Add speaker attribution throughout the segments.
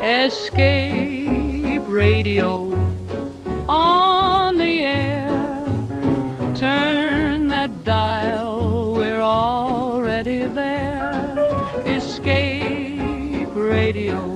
Speaker 1: Escape radio on the air. Turn that dial, we're already there. Escape radio.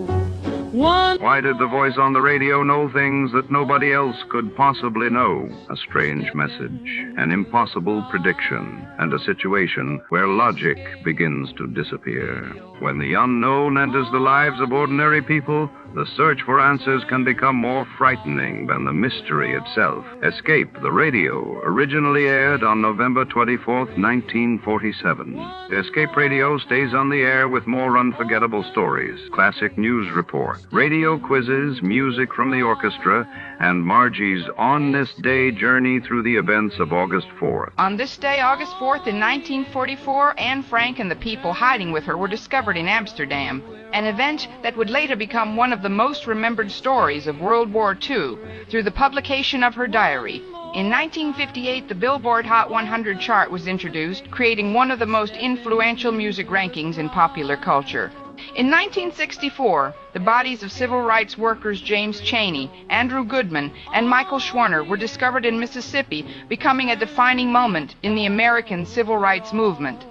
Speaker 2: Why did the voice on the radio know things that nobody else could possibly know? A strange message, an impossible prediction, and a situation where logic begins to disappear. When the unknown enters the lives of ordinary people, the search for answers can become more frightening than the mystery itself. Escape the Radio originally aired on November 24th, 1947. Escape Radio stays on the air with more unforgettable stories, classic news report, radio quizzes, music from the orchestra, and Margie's On This Day journey through the events of August 4th.
Speaker 3: On this day, August 4th, in 1944, Anne Frank and the people hiding with her were discovered in Amsterdam, an event that would later become one of the most remembered stories of World War II through the publication of her diary. In 1958, the Billboard Hot 100 chart was introduced, creating one of the most influential music rankings in popular culture. In 1964, the bodies of civil rights workers James Chaney, Andrew Goodman, and Michael Schwerner were discovered in Mississippi, becoming a defining moment in the American civil rights movement.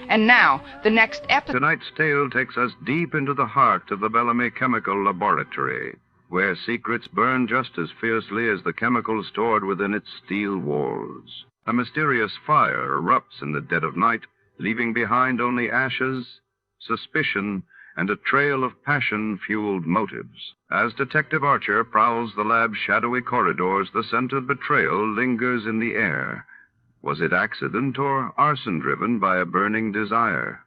Speaker 3: And now, the next episode...
Speaker 2: Tonight's tale takes us deep into the heart of the Bellamy Chemical Laboratory, where secrets burn just as fiercely as the chemicals stored within its steel walls. A mysterious fire erupts in the dead of night, leaving behind only ashes, suspicion, and a trail of passion-fueled motives. As Detective Archer prowls the lab's shadowy corridors, the scent of betrayal lingers in the air. Was it accident or arson driven by a burning desire?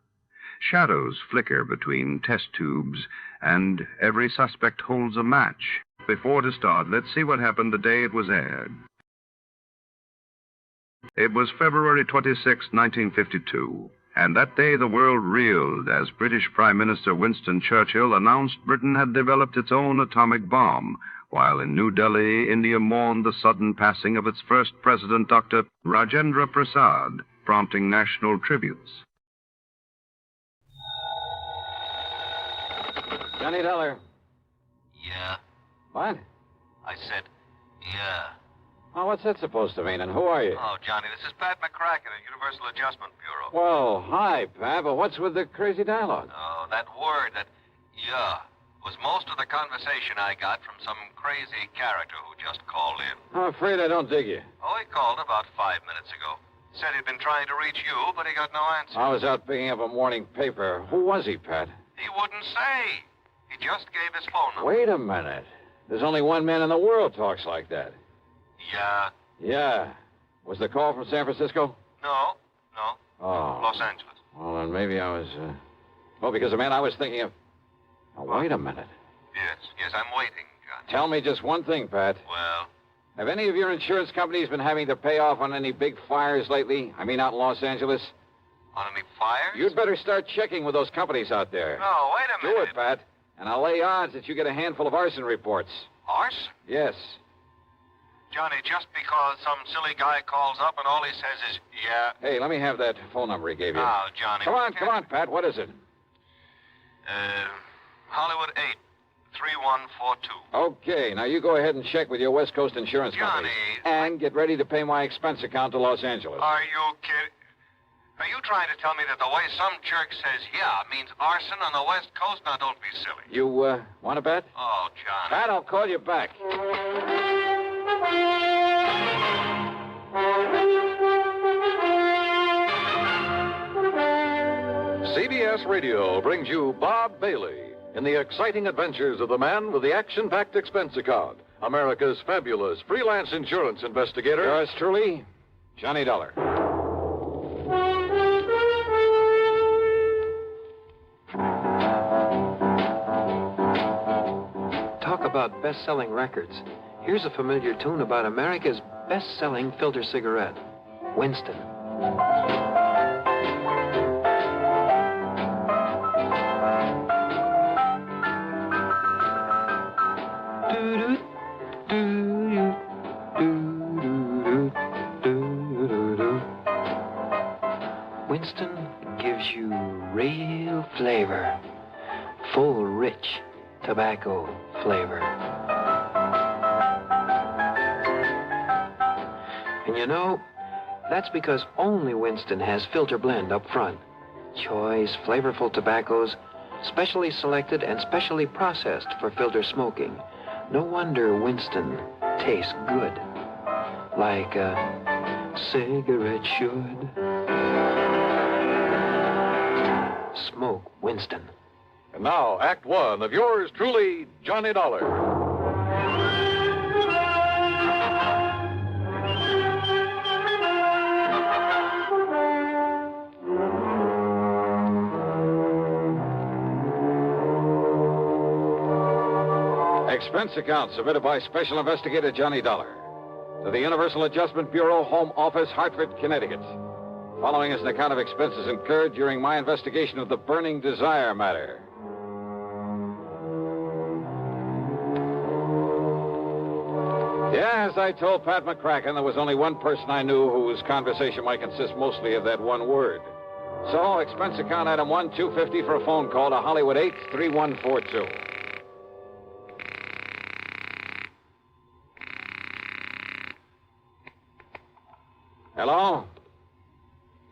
Speaker 2: Shadows flicker between test tubes, and every suspect holds a match. Before to start, let's see what happened the day it was aired. It was February 26, 1952. And that day the world reeled as British Prime Minister Winston Churchill announced Britain had developed its own atomic bomb, while in New Delhi, India mourned the sudden passing of its first president, Dr. Rajendra Prasad, prompting national tributes.
Speaker 4: Johnny Dollar.
Speaker 5: Yeah.
Speaker 4: What?
Speaker 5: I said, yeah.
Speaker 4: Oh, what's that supposed to mean, and who are you?
Speaker 5: Oh, Johnny, this is Pat McCracken at Universal Adjustment Bureau.
Speaker 4: Well, hi, Pat, but what's with the crazy dialogue?
Speaker 5: Oh, that word, that yeah, was most of the conversation I got from some crazy character who just called in.
Speaker 4: I'm afraid I don't dig you.
Speaker 5: Oh, he called about 5 minutes ago. Said he'd been trying to reach you, but he got no answer.
Speaker 4: I was out picking up a morning paper. Who was he, Pat?
Speaker 5: He wouldn't say. He just gave his phone number.
Speaker 4: Wait a minute. There's only one man in the world talks like that.
Speaker 5: Yeah.
Speaker 4: Yeah. Was the call from San Francisco?
Speaker 5: No.
Speaker 4: Oh.
Speaker 5: Los Angeles.
Speaker 4: Well, then maybe I was, Well, because the man I was thinking of... Now, wait a minute.
Speaker 5: Yes, I'm waiting, John.
Speaker 4: Tell me just one thing, Pat.
Speaker 5: Well?
Speaker 4: Have any of your insurance companies been having to pay off on any big fires lately? I mean, out in Los Angeles?
Speaker 5: On any fires?
Speaker 4: You'd better start checking with those companies out there.
Speaker 5: No, wait a minute.
Speaker 4: Do it, Pat. And I'll lay odds that you get a handful of arson reports.
Speaker 5: Arson?
Speaker 4: Yes.
Speaker 5: Johnny, just because some silly guy calls up and all he says is, yeah.
Speaker 4: Hey, let me have that phone number he gave you.
Speaker 5: Now, Johnny.
Speaker 4: Come on, Pat. What is it?
Speaker 5: Hollywood 8, 3142.
Speaker 4: Okay, now you go ahead and check with your West Coast insurance company.
Speaker 5: Johnny.
Speaker 4: And get ready to pay my expense account to Los Angeles.
Speaker 5: Are you kidding? Are you trying to tell me that the way some jerk says yeah means arson on the West Coast? Now, don't be silly.
Speaker 4: You, want to bet?
Speaker 5: Oh, Johnny.
Speaker 4: Pat, I'll call you back.
Speaker 6: CBS Radio brings you Bob Bailey in the exciting adventures of the man with the action-packed expense account, America's fabulous freelance insurance investigator.
Speaker 4: Yours truly, Johnny Dollar.
Speaker 7: Talk about best-selling records. Here's a familiar tune about America's best-selling filter cigarette, Winston. Winston gives you real flavor. Full, rich tobacco flavor. And you know, that's because only Winston has filter blend up front. Choice, flavorful tobaccos, specially selected and specially processed for filter smoking. No wonder Winston tastes good, like a cigarette should. Smoke Winston.
Speaker 6: And now, Act One of yours truly, Johnny Dollar.
Speaker 4: Expense account submitted by Special Investigator Johnny Dollar to the Universal Adjustment Bureau, Home Office, Hartford, Connecticut. Following is an account of expenses incurred during my investigation of the burning desire matter. Yeah, as I told Pat McCracken, there was only one person I knew whose conversation might consist mostly of that one word. So, expense account item 1, $250 for a phone call to Hollywood 8, 3142. Hello?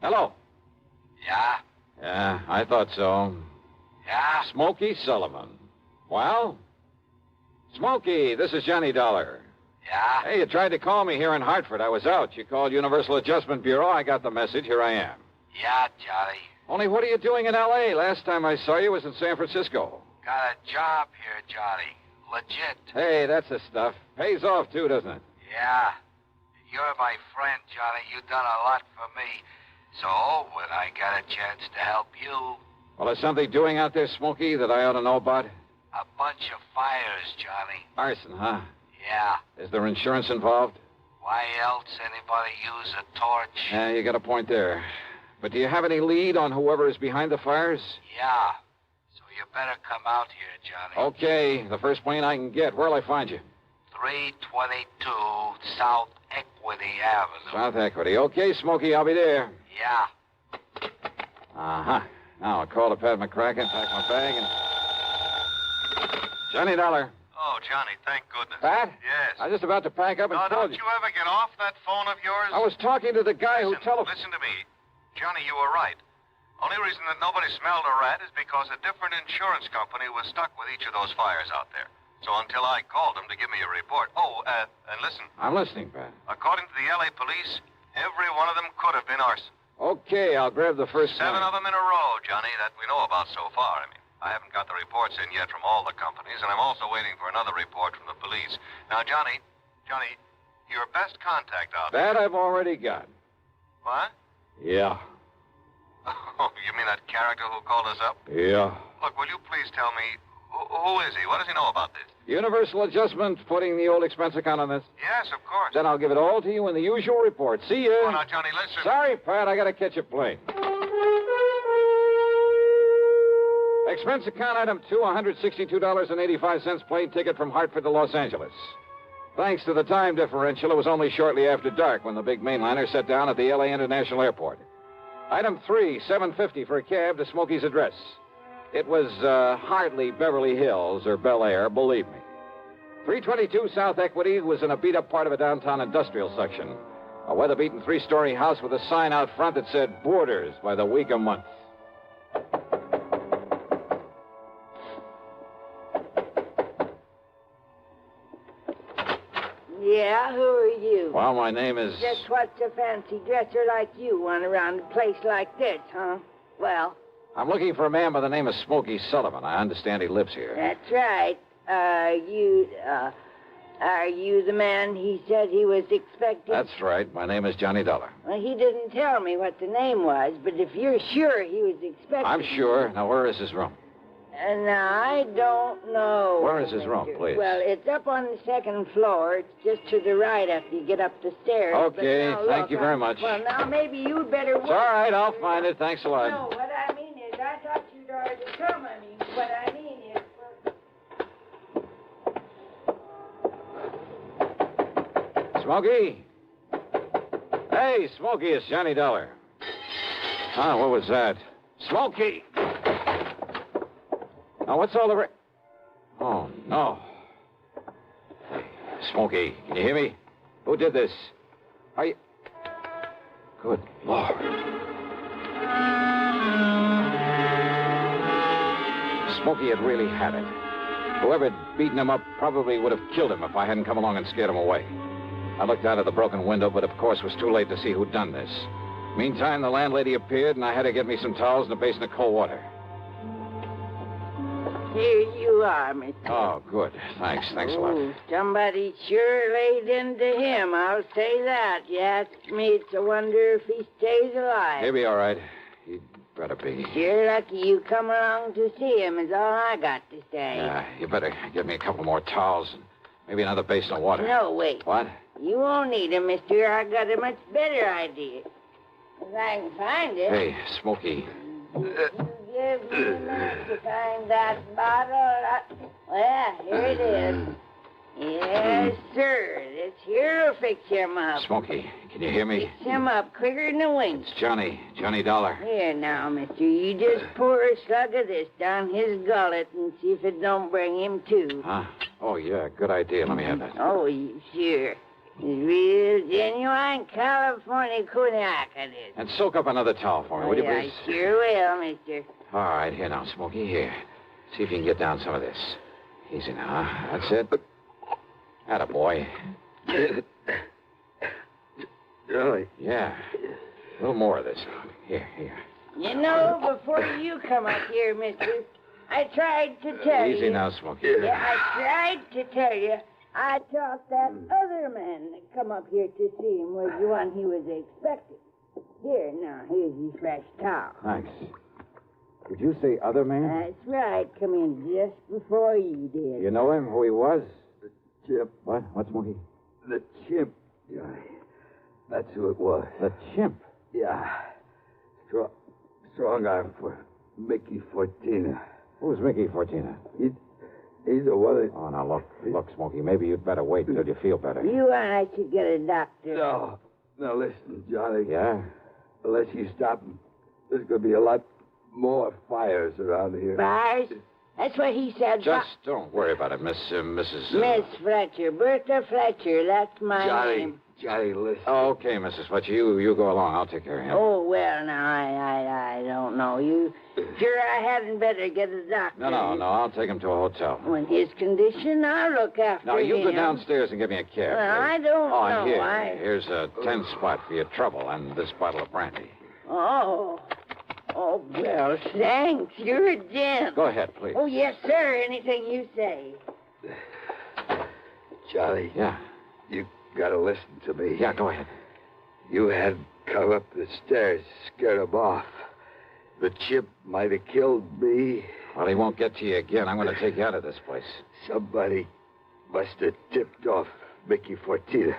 Speaker 4: Hello?
Speaker 5: Yeah?
Speaker 4: Yeah, I thought so.
Speaker 5: Yeah?
Speaker 4: Smokey Sullivan. Well? Smokey, this is Johnny Dollar.
Speaker 5: Yeah?
Speaker 4: Hey, you tried to call me here in Hartford. I was out. You called Universal Adjustment Bureau. I got the message. Here I am.
Speaker 5: Yeah, Johnny.
Speaker 4: Only what are you doing in L.A.? Last time I saw you was in San Francisco.
Speaker 5: Got a job here, Johnny. Legit.
Speaker 4: Hey, that's the stuff. Pays off, too, doesn't it?
Speaker 5: Yeah. You're my friend, Johnny. You've done a lot for me. So, when I got a chance to help you...
Speaker 4: Well, is something doing out there, Smokey, that I ought to know about?
Speaker 5: A bunch of fires, Johnny.
Speaker 4: Arson, huh?
Speaker 5: Yeah.
Speaker 4: Is there insurance involved?
Speaker 5: Why else anybody use a torch?
Speaker 4: Yeah, you got a point there. But do you have any lead on whoever is behind the fires?
Speaker 5: Yeah. So you better come out here, Johnny.
Speaker 4: Okay. The first plane I can get. Where'll I find you?
Speaker 5: 322 South Equity Avenue.
Speaker 4: South Equity. Okay, Smokey, I'll be there.
Speaker 5: Yeah.
Speaker 4: Uh-huh. Now I'll call to Pat McCracken, pack my bag, and... Johnny Dollar.
Speaker 5: Oh, Johnny, thank goodness.
Speaker 4: Pat?
Speaker 5: Yes.
Speaker 4: I was just about to pack up and call
Speaker 5: don't you ever get off that phone of yours?
Speaker 4: I was talking to the guy who
Speaker 5: Listen to me. Johnny, you were right. Only reason that nobody smelled a rat is because a different insurance company was stuck with each of those fires out there. So until I called them to give me a report. Oh, and listen.
Speaker 4: I'm listening, Pat.
Speaker 5: According to the L.A. police, every one of them could have been arson.
Speaker 4: Okay, I'll grab the first
Speaker 5: 7
Speaker 4: plane.
Speaker 5: of them in a row, Johnny, that we know about so far. I mean, I haven't got the reports in yet from all the companies, and I'm also waiting for another report from the police. Now, Johnny, your best contact out there.
Speaker 4: That I've already got.
Speaker 5: What?
Speaker 4: Yeah.
Speaker 5: Oh, you mean that character who called us up?
Speaker 4: Yeah.
Speaker 5: Look, will you please tell me, who is he? What does he know about this?
Speaker 4: Universal Adjustment putting the old expense account on this.
Speaker 5: Yes, of course.
Speaker 4: Then I'll give it all to you in the usual report. See you.
Speaker 5: Oh, now, Johnny, listen.
Speaker 4: Sorry, Pat, I gotta catch a plane. Expense account item 2, $162.85 plane ticket from Hartford to Los Angeles. Thanks to the time differential, it was only shortly after dark when the big mainliner set down at the L.A. International Airport. Item 3, $750 for a cab to Smokey's address. It was hardly Beverly Hills or Bel Air, believe me. 322 South Equity was in a beat-up part of a downtown industrial section. A weather-beaten 3-story house with a sign out front that said Boarders by the week a month.
Speaker 8: Yeah, who are you?
Speaker 4: Well, my name is...
Speaker 8: Just what's a fancy dresser like you want around a place like this, huh? Well?
Speaker 4: I'm looking for a man by the name of Smokey Sullivan. I understand he lives here.
Speaker 8: That's right. Are you the man he said he was expecting?
Speaker 4: That's right. My name is Johnny Dollar.
Speaker 8: Well, he didn't tell me what the name was, but if you're sure he was expecting...
Speaker 4: I'm sure. Now, where is his room?
Speaker 8: I don't know.
Speaker 4: Where is his room, please?
Speaker 8: Well, it's up on the 2nd floor. It's just to the right after you get up the stairs.
Speaker 4: Okay,
Speaker 8: now,
Speaker 4: thank you very much.
Speaker 8: Well, now maybe you'd better...
Speaker 4: It's all right, I'll find it. Thanks a lot.
Speaker 8: No, what I mean is, I thought you'd already come. What I mean is...
Speaker 4: Smokey? Hey, Smokey, it's Johnny Dollar. Huh? What was that? Smokey! Now, what's all the... Oh, no. Hey, Smokey, can you hear me? Who did this? Are you... Good Lord. Smokey had really had it. Whoever had beaten him up probably would have killed him if I hadn't come along and scared him away. I looked out of the broken window, but of course it was too late to see who'd done this. Meantime, the landlady appeared, and I had to get me some towels and a basin of cold water.
Speaker 8: Here you are, Mr.
Speaker 4: Oh, good. Thanks a lot.
Speaker 8: Somebody sure laid into him, I'll say that. You ask me, it's a wonder if he stays alive.
Speaker 4: He'll be all right. He'd better be.
Speaker 8: Sure lucky you come along to see him is all I got to say.
Speaker 4: Yeah, you better get me a couple more towels and maybe another basin of water.
Speaker 8: No, wait.
Speaker 4: What?
Speaker 8: You won't need him, mister. I got a much better idea. If I can find it.
Speaker 4: Hey, Smokey.
Speaker 8: Give me a minute to find that bottle. Well, here it is. Yes, sir. This here'll fix him up.
Speaker 4: Smokey, can you hear me?
Speaker 8: Fix him up quicker than a wink.
Speaker 4: It's Johnny Dollar.
Speaker 8: Here now, mister. You just pour a slug of this down his gullet and see if it don't bring him to.
Speaker 4: Huh? Oh, yeah, good idea. Let me have that.
Speaker 8: Oh, sure. It's real genuine California cognac, it is.
Speaker 4: And soak up another towel for me, will you,
Speaker 8: I
Speaker 4: please?
Speaker 8: sure will, mister.
Speaker 4: All right, here now, Smokey, here. See if you can get down some of this. Easy now, huh? That's it. Attaboy.
Speaker 9: Really?
Speaker 4: Yeah. A little more of this. Here.
Speaker 8: You know, before you come up here, mister, I tried to tell you.
Speaker 4: Easy now, Smokey.
Speaker 8: Yeah, I tried to tell you. I thought that other man that come up here to see him was the one he was expecting. Here, now, here's your fresh towel.
Speaker 4: Thanks. Did you say other man?
Speaker 8: That's right. Come in just before you did.
Speaker 4: You know him, who he was?
Speaker 9: The chimp.
Speaker 4: What? What, Smokey?
Speaker 9: The chimp, Johnny. That's who it was.
Speaker 4: The chimp?
Speaker 9: Yeah. Strong arm for Mickey Fortina.
Speaker 4: Who's Mickey Fortina?
Speaker 9: He's the one that...
Speaker 4: Oh, now, look, Smokey, maybe you'd better wait until you feel better.
Speaker 8: You and I should get a doctor.
Speaker 9: No. Now, listen, Johnny.
Speaker 4: Yeah?
Speaker 9: Unless you stop him, there's going to be a lot more fires around here.
Speaker 8: Fires? That's what he said.
Speaker 4: Just don't worry about it, Mrs.
Speaker 8: Miss Fletcher. Bertha Fletcher. That's my name.
Speaker 9: Johnny, listen.
Speaker 4: Okay, Mrs. Fletcher, you go along. I'll take care of him.
Speaker 8: Oh, well, now, I don't know. You sure I hadn't better get a doctor?
Speaker 4: No, I'll take him to a hotel.
Speaker 8: In his condition, I'll look after him.
Speaker 4: Now, you go downstairs and give me a cab.
Speaker 8: Well,
Speaker 4: please.
Speaker 8: I don't know.
Speaker 4: Here's a 10 spot for your trouble and this bottle of brandy.
Speaker 8: Oh, well, thanks. You're a gent.
Speaker 4: Go ahead, please.
Speaker 8: Oh, yes, sir. Anything you say.
Speaker 9: Johnny.
Speaker 4: Yeah?
Speaker 9: You gotta listen to me.
Speaker 4: Yeah, go ahead.
Speaker 9: You had come up the stairs, scared him off. The chimp might have killed me.
Speaker 4: Well, he won't get to you again. I'm going to take you out of this place.
Speaker 9: Somebody must have tipped off Mickey Fortina.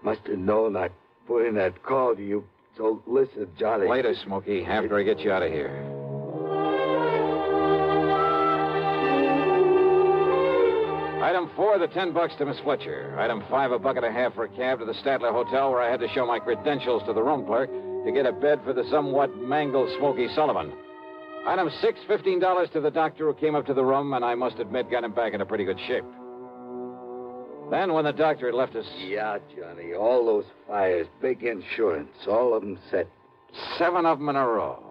Speaker 9: Must have known I'd put in that call to you. So listen, Johnny.
Speaker 4: Later, Smokey, after I get you out of here. Item 4, the $10 to Miss Fletcher. Item 5, $1.50 for a cab to the Statler Hotel, where I had to show my credentials to the room clerk to get a bed for the somewhat mangled Smokey Sullivan. Item 6, $15 to the doctor who came up to the room, and I must admit got him back in a pretty good shape. Then, when the doctor had left us...
Speaker 9: Yeah, Johnny, all those fires, big insurance, all of them set.
Speaker 4: 7 of them in a row.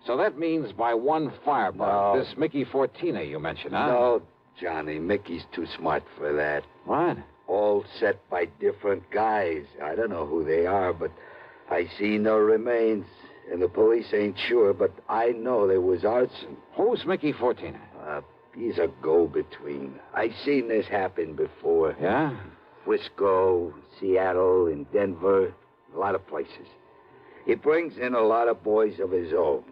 Speaker 4: So that means by one firebug,
Speaker 9: No.
Speaker 4: this Mickey Fortina you mentioned, huh?
Speaker 9: No, Johnny, Mickey's too smart for that.
Speaker 4: What?
Speaker 9: All set by different guys. I don't know who they are, but I see no remains. And the police ain't sure, but I know there was arson.
Speaker 4: Who's Mickey Fortina?
Speaker 9: He's a go-between. I seen this happen before.
Speaker 4: Yeah?
Speaker 9: Frisco, Seattle, and Denver, a lot of places. He brings in a lot of boys of his own.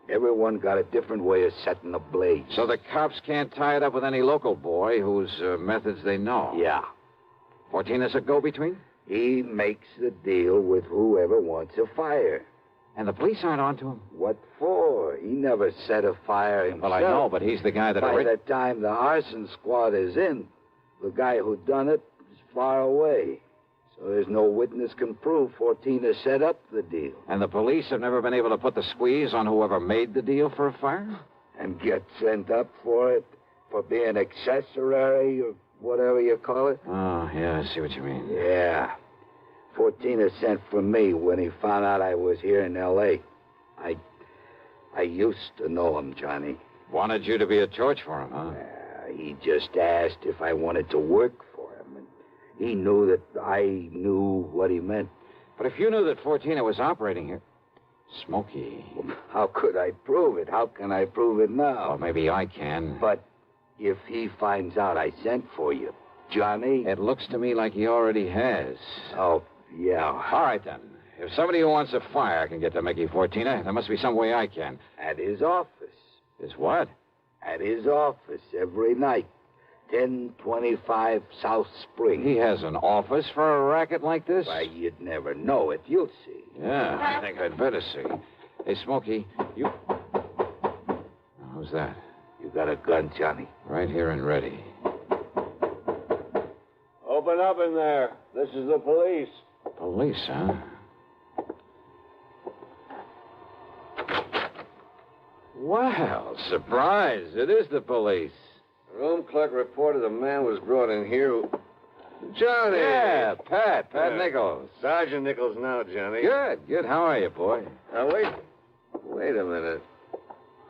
Speaker 9: Everyone got a different way of setting a blaze.
Speaker 4: So the cops can't tie it up with any local boy whose methods they know.
Speaker 9: Yeah.
Speaker 4: Fortina's a go-between?
Speaker 9: He makes the deal with whoever wants a fire.
Speaker 4: And the police aren't onto him?
Speaker 9: What for? He never set a fire himself.
Speaker 4: Well, I know, but he's the guy that...
Speaker 9: By the time the arson squad is in, the guy who done it is far away. So there's no witness can prove Fortina set up the deal.
Speaker 4: And the police have never been able to put the squeeze on whoever made the deal for a fire?
Speaker 9: And get sent up for it? For being accessory or whatever you call it?
Speaker 4: Oh, yeah, I see what you mean.
Speaker 9: Yeah. Fortina sent for me when he found out I was here in L.A. I used to know him, Johnny.
Speaker 4: Wanted you to be a torch for him, huh?
Speaker 9: He just asked if I wanted to work for him. And he knew that I knew what he meant.
Speaker 4: But if you knew that Fortina was operating here... Smokey.
Speaker 9: Well, how could I prove it? How can I prove it now?
Speaker 4: Well, maybe I can.
Speaker 9: But if he finds out I sent for you, Johnny...
Speaker 4: It looks to me like he already has.
Speaker 9: Oh, yeah.
Speaker 4: All right, then. If somebody who wants a fire can get to Mickey Fortina, there must be some way I can.
Speaker 9: At his office.
Speaker 4: His what?
Speaker 9: At his office every night. 1025 South Spring.
Speaker 4: He has an office for a racket like this?
Speaker 9: Why, you'd never know it. You'll see.
Speaker 4: Yeah, I think I'd better see. Hey, Smokey, you... Who's that?
Speaker 9: You got a gun, Johnny?
Speaker 4: Right here and ready.
Speaker 10: Open up in there. This is the police.
Speaker 4: Police, huh? Well, surprise. It is the police.
Speaker 10: The room clerk reported a man was brought in here who... Johnny!
Speaker 4: Yeah, Pat Nichols.
Speaker 10: Sergeant Nichols now, Johnny.
Speaker 4: Good. How are you, boy?
Speaker 10: Now, wait a minute.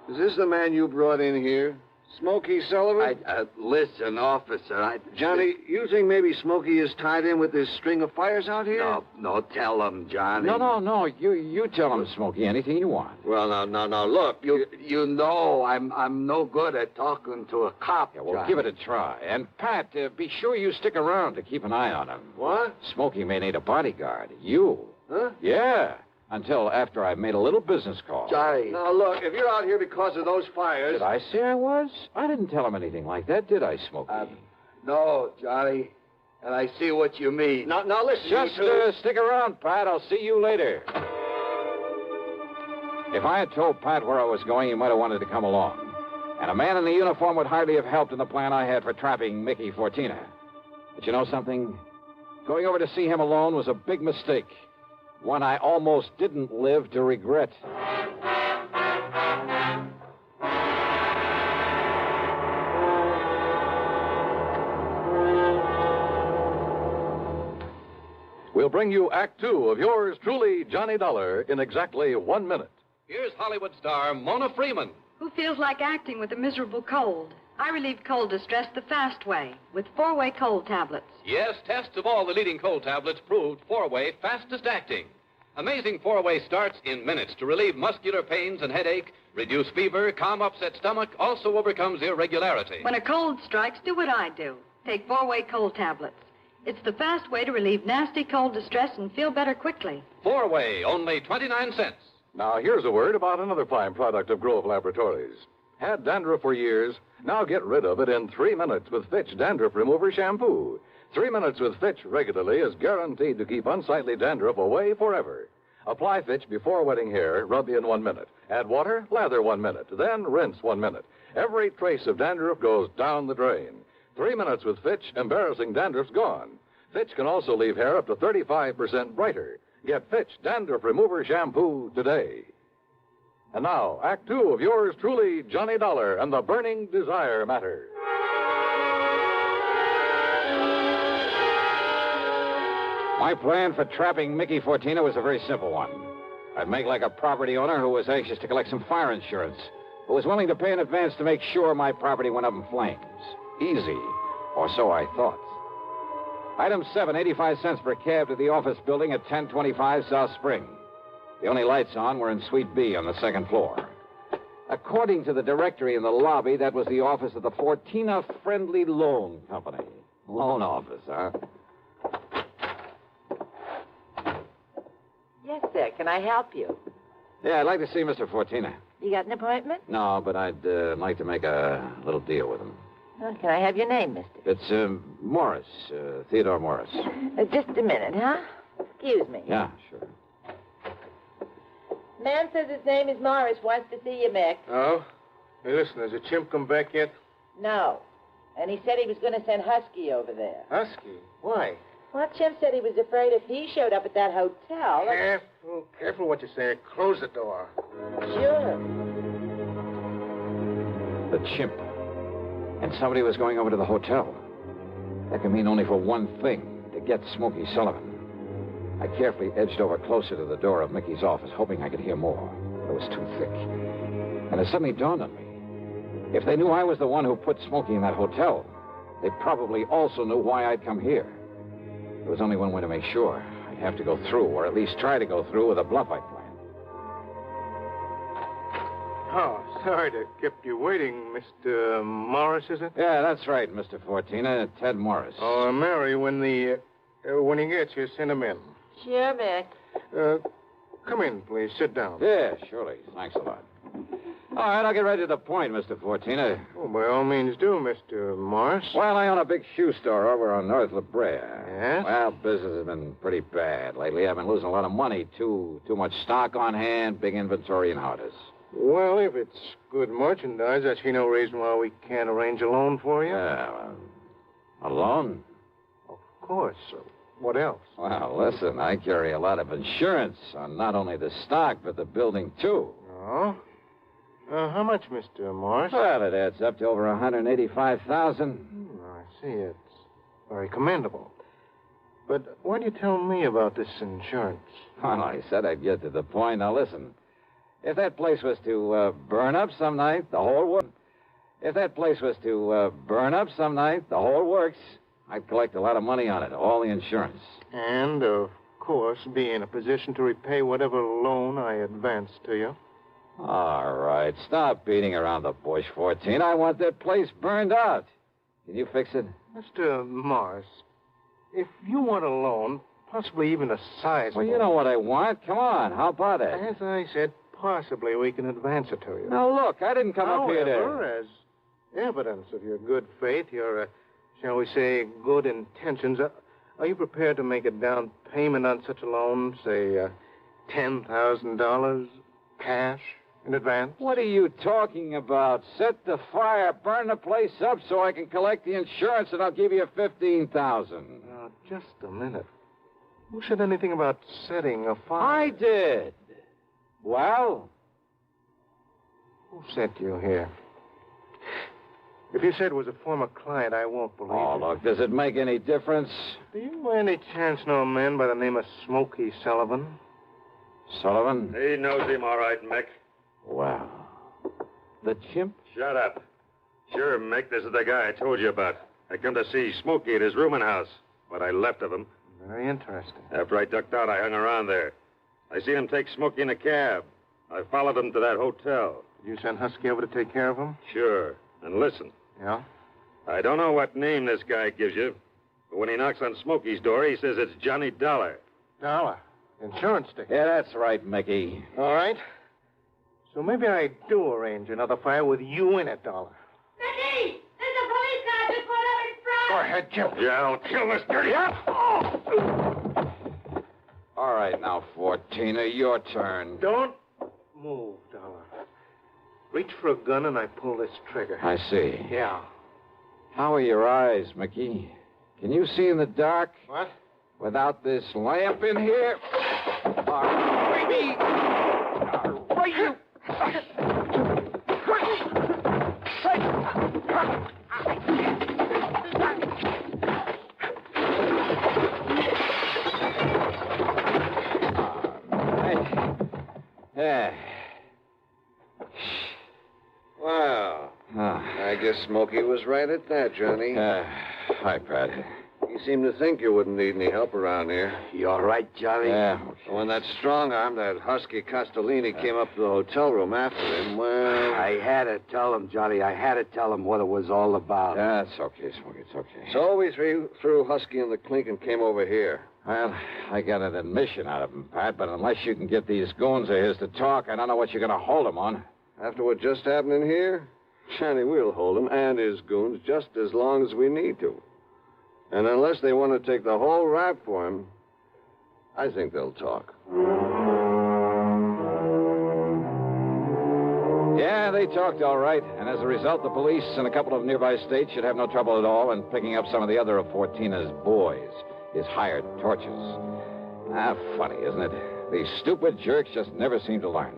Speaker 10: Is this the man you brought in here? Smokey Sullivan?
Speaker 9: Listen, officer,
Speaker 10: Johnny, you think maybe Smokey is tied in with this string of fires out here?
Speaker 9: No, tell him, Johnny.
Speaker 4: No. You tell him, Smokey, anything you want.
Speaker 10: Well, now, look.
Speaker 9: You know I'm no good at talking to a cop,
Speaker 4: Yeah, well,
Speaker 9: Johnny.
Speaker 4: give it a try. And, Pat, be sure you stick around to keep an eye on him.
Speaker 10: What?
Speaker 4: Smokey may need a bodyguard. You.
Speaker 10: Huh?
Speaker 4: Yeah, until after I've made a little business call.
Speaker 9: Johnny.
Speaker 10: Now, look, if you're out here because of those fires...
Speaker 4: Did I say I was? I didn't tell him anything like that, did I, Smokey?
Speaker 9: No, Johnny. And I see what you mean.
Speaker 10: Now listen,
Speaker 4: Just
Speaker 10: you two.
Speaker 4: stick around, Pat. I'll see you later. If I had told Pat where I was going, he might have wanted to come along. And a man in the uniform would hardly have helped in the plan I had for trapping Mickey Fortina. But you know something? Going over to see him alone was a big mistake. One I almost didn't live to regret.
Speaker 6: We'll bring you Act Two of yours truly, Johnny Dollar, in exactly 1 minute.
Speaker 11: Here's Hollywood star Mona Freeman.
Speaker 12: Who feels like acting with a miserable cold? I relieve cold distress the fast way with 4-way cold tablets.
Speaker 11: Yes, tests of all the leading cold tablets proved 4-way fastest acting. Amazing 4-way starts in minutes to relieve muscular pains and headache, reduce fever, calm upset stomach, also overcomes irregularity.
Speaker 12: When a cold strikes, do what I do. Take 4-way cold tablets. It's the fast way to relieve nasty cold distress and feel better quickly.
Speaker 11: 4-way, only 29 cents.
Speaker 6: Now, here's a word about another fine product of Grove Laboratories. Had dandruff for years? Now get rid of it in 3 minutes with Fitch Dandruff Remover Shampoo. 3 minutes with Fitch regularly is guaranteed to keep unsightly dandruff away forever. Apply Fitch before wetting hair, rub in 1 minute. Add water, lather 1 minute, then rinse 1 minute. Every trace of dandruff goes down the drain. 3 minutes with Fitch, embarrassing dandruff's gone. Fitch can also leave hair up to 35% brighter. Get Fitch Dandruff Remover Shampoo today. And now, Act Two of yours truly, Johnny Dollar and the Burning Desire Matter.
Speaker 4: My plan for trapping Mickey Fortina was a very simple one. I'd make like a property owner who was anxious to collect some fire insurance, who was willing to pay in advance to make sure my property went up in flames. Easy, or so I thought. Item 7, 85 cents per cab to the office building at 1025 South Spring. The only lights on were in Suite B on the second floor. According to the directory in the lobby, that was the office of the Fortina Friendly Loan Company. Loan office, huh?
Speaker 8: Yes, sir. Can I help you?
Speaker 4: Yeah, I'd like to see Mr. Fortina.
Speaker 8: You got an appointment?
Speaker 4: No, but I'd like to make a little deal with him.
Speaker 8: Well, can I have your name, mister?
Speaker 4: It's Morris, Theodore Morris.
Speaker 8: Just a minute, huh? Excuse me.
Speaker 4: Yeah, sure.
Speaker 8: Man says his name is Morris. Wants to see you, Mick.
Speaker 10: Oh? Hey, listen, has the chimp come back yet?
Speaker 8: No. And he said he was going to send Husky over there.
Speaker 10: Husky? Why?
Speaker 8: Well, Chimp said he was afraid if he showed up at that hotel...
Speaker 10: Careful what you say. Close the door.
Speaker 8: Sure.
Speaker 4: The Chimp. And somebody was going over to the hotel. That can mean only for one thing, to get Smokey Sullivan. I carefully edged over closer to the door of Mickey's office, hoping I could hear more. It was too thick. And it suddenly dawned on me. If they knew I was the one who put Smokey in that hotel, they probably also knew why I'd come here. There was only one way to make sure. I'd have to go through, or at least try to go through, with a bluff I'd planned.
Speaker 10: Oh, sorry to keep you waiting, Mr. Morris, is it?
Speaker 4: Yeah, that's right, Mr. Fortina. Ted Morris.
Speaker 10: Oh, Mary, when he gets here, send him in.
Speaker 8: Sure, Mick.
Speaker 10: Come in, please. Sit down.
Speaker 4: Yeah, surely. Thanks a lot. All right, I'll get right to the point, Mr. Fortina.
Speaker 10: Oh, by all means do, Mr. Morris.
Speaker 4: Well, I own a big shoe store over on North La Brea.
Speaker 10: Yes?
Speaker 4: Well, business has been pretty bad lately. I've been losing a lot of money, too. Too much stock on hand, big inventory, and hardest.
Speaker 10: Well, if it's good merchandise, I see no reason why we can't arrange a loan for you.
Speaker 4: Yeah, a loan?
Speaker 10: Of course. What else?
Speaker 4: Well, listen, I carry a lot of insurance on not only the stock, but the building, too.
Speaker 10: Oh? How much, Mr. Morris?
Speaker 4: Well, it adds up to over $185,000.
Speaker 10: I see. It's very commendable. But why do you tell me about this insurance?
Speaker 4: Well, I said I'd get to the point. Now, listen. If that place was to burn up some night, the whole works. If that place was to burn up some night, the whole works. I'd collect a lot of money on it, all the insurance.
Speaker 10: And, of course, be in a position to repay whatever loan I advance to you.
Speaker 4: All right, stop beating around the bush, 14. I want that place burned out. Can you fix it?
Speaker 10: Mr. Morris, if you want a loan, possibly even a sizable...
Speaker 4: Well, you know what I want. Come on, how about it?
Speaker 10: As I said, possibly we can advance it to you.
Speaker 4: Now, look, I didn't come up here to...
Speaker 10: However, as evidence of your good faith, your, shall we say, good intentions, are you prepared to make a down payment on such a loan, say, $10,000 cash? In advance?
Speaker 4: What are you talking about? Set the fire, burn the place up so I can collect the insurance, and I'll give you $15,000.
Speaker 10: Now, just a minute. Who said anything about setting a fire?
Speaker 4: I did. Well?
Speaker 10: Who sent you here? If you said it was a former client, I won't believe
Speaker 4: Oh,
Speaker 10: it.
Speaker 4: look, does it make any difference?
Speaker 10: Do you by any chance know a man by the name of Smokey Sullivan?
Speaker 4: Sullivan?
Speaker 13: He knows him all right, Mick.
Speaker 4: Well, the Chimp?
Speaker 13: Shut up. Sure, Mick, this is the guy I told you about. I come to see Smokey at his rooming house. What I left of him.
Speaker 10: Very interesting.
Speaker 13: After I ducked out, I hung around there. I seen him take Smokey in a cab. I followed him to that hotel.
Speaker 10: Did you send Husky over to take care of him?
Speaker 13: Sure. And listen.
Speaker 10: Yeah?
Speaker 13: I don't know what name this guy gives you, but when he knocks on Smokey's door, he says it's Johnny Dollar.
Speaker 10: Dollar? Insurance ticket?
Speaker 4: Yeah, that's right, Mickey.
Speaker 10: All right. So maybe I do arrange another fire with you in it, Dollar.
Speaker 8: Mickey! There's a police car just pulled up in front!
Speaker 10: Go ahead, Jim.
Speaker 13: Yeah, I'll kill this dirty...
Speaker 4: All right, now, Fortina, your turn.
Speaker 10: Don't move, Dollar. Reach for a gun and I pull this trigger.
Speaker 4: I see.
Speaker 10: Yeah.
Speaker 4: How are your eyes, Mickey? Can you see in the dark?
Speaker 10: What?
Speaker 4: Without this lamp in here? Baby! Right, you... Yeah.
Speaker 10: Wow. I guess Smokey was right at that, Johnny.
Speaker 4: Hi, Pat.
Speaker 10: You seem to think you wouldn't need any help around here.
Speaker 9: You all right, Johnny?
Speaker 4: Yeah.
Speaker 10: When that strong arm, that husky Castellini, came up to the hotel room after him, well...
Speaker 9: I had to tell him, Johnny. I had to tell him what it was all about.
Speaker 4: Yeah, it's okay, Smokey. It's okay.
Speaker 10: So we threw Husky in the clink and came over here.
Speaker 4: Well, I got an admission out of him, Pat, but unless you can get these goons of his to talk, I don't know what you're going to hold him on.
Speaker 10: After what just happened in here, Johnny, we'll hold him and his goons just as long as we need to. And unless they want to take the whole rap for him, I think they'll talk.
Speaker 4: Yeah, they talked all right. And as a result, the police in a couple of nearby states should have no trouble at all in picking up some of the other of Fortina's boys. his hired torches. Funny, isn't it? These stupid jerks just never seem to learn.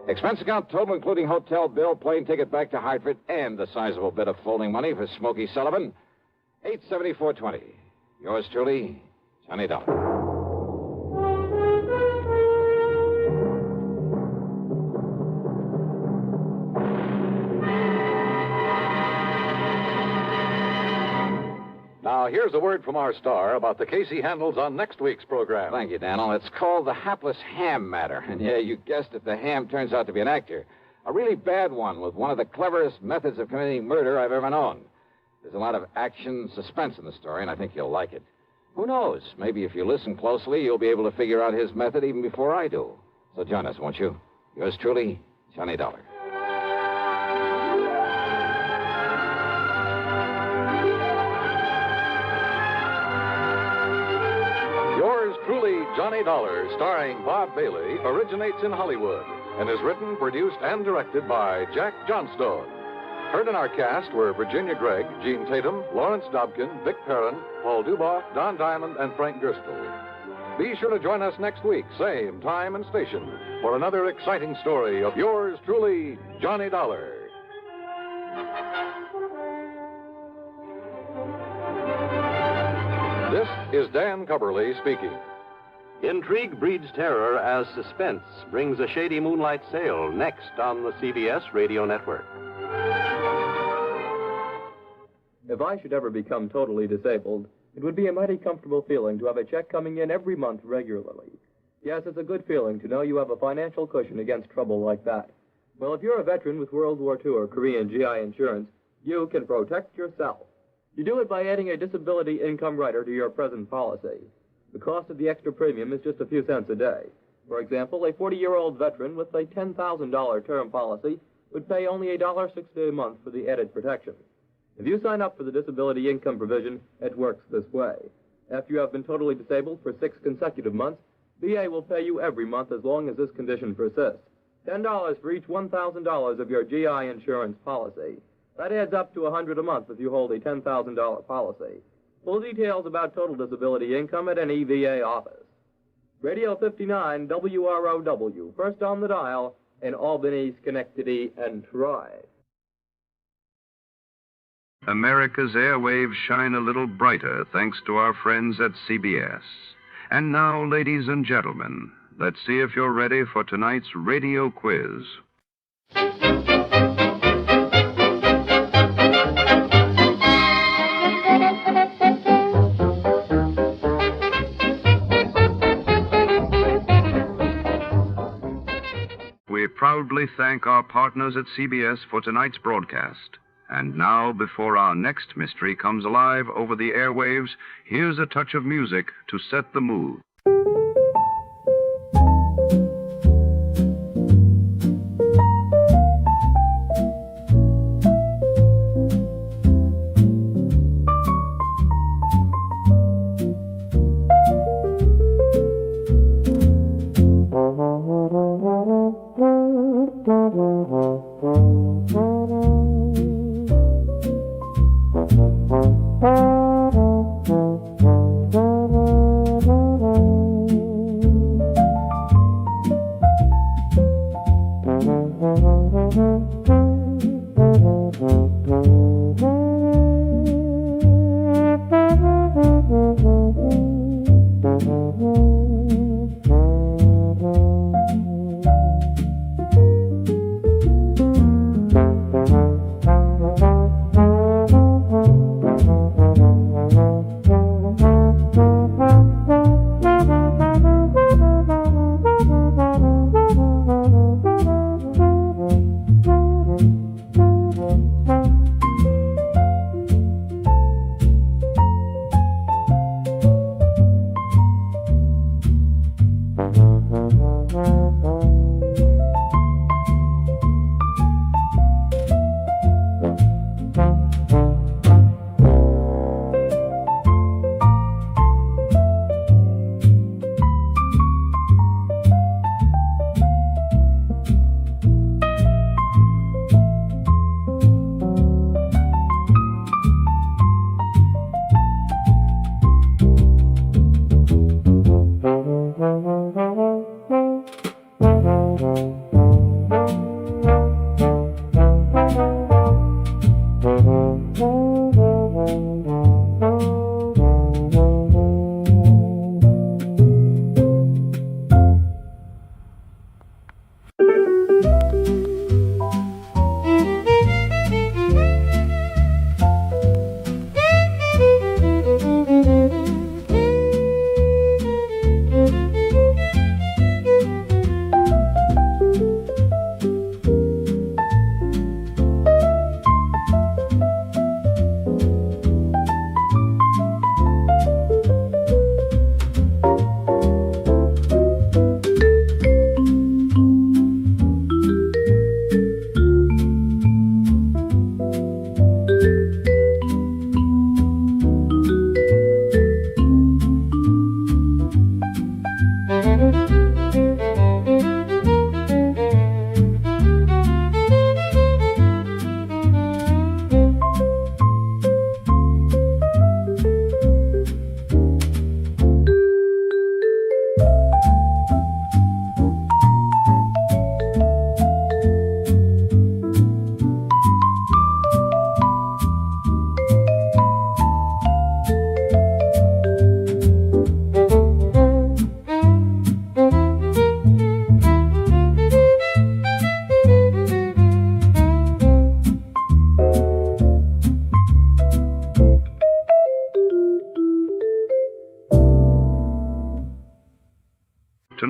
Speaker 4: Expense account total, including hotel bill, plane ticket back to Hartford, and a sizable bit of folding money for Smokey Sullivan. $874.20. Yours truly, Johnny Dollar.
Speaker 6: Now, here's a word from our star about the case he handles on next week's program.
Speaker 4: Thank you, Daniel. It's called the hapless ham matter. And yeah, you guessed it, the ham turns out to be an actor. A really bad one with one of the cleverest methods of committing murder I've ever known. There's a lot of action, suspense in the story, and I think you'll like it. Who knows? Maybe if you listen closely, you'll be able to figure out his method even before I do. So join us, won't you? Yours truly, Johnny Dollar.
Speaker 6: Yours truly, Johnny Dollar, starring Bob Bailey, originates in Hollywood and is written, produced, and directed by Jack Johnstone. Heard in our cast were Virginia Gregg, Gene Tatum, Lawrence Dobkin, Vic Perrin, Paul Duboff, Don Diamond, and Frank Gerstle. Be sure to join us next week, same time and station, for another exciting story of yours truly, Johnny Dollar. This is Dan Cubberly speaking.
Speaker 14: Intrigue breeds terror as suspense brings a shady moonlight sail next on the CBS radio network.
Speaker 15: If I should ever become totally disabled, it would be a mighty comfortable feeling to have a check coming in every month regularly. Yes, it's a good feeling to know you have a financial cushion against trouble like that. Well, if you're a veteran with World War II or Korean GI insurance, you can protect yourself. You do it by adding a disability income rider to your present policy. The cost of the extra premium is just a few cents a day. For example, a 40-year-old veteran with a $10,000 term policy would pay only $1.60 a month for the added protection. If you sign up for the disability income provision, it works this way. After you have been totally disabled for 6 consecutive months, VA will pay you every month as long as this condition persists. $10 for each $1,000 of your GI insurance policy. That adds up to $100 a month if you hold a $10,000 policy. Full details about total disability income at any VA office. Radio 59 WROW, first on the dial in Albany, Schenectady, and Troy.
Speaker 2: America's airwaves shine a little brighter thanks to our friends at CBS. And now, ladies and gentlemen, let's see if you're ready for tonight's radio quiz. We proudly thank our partners at CBS for tonight's broadcast. And now, before our next mystery comes alive over the airwaves, here's a touch of music to set the mood.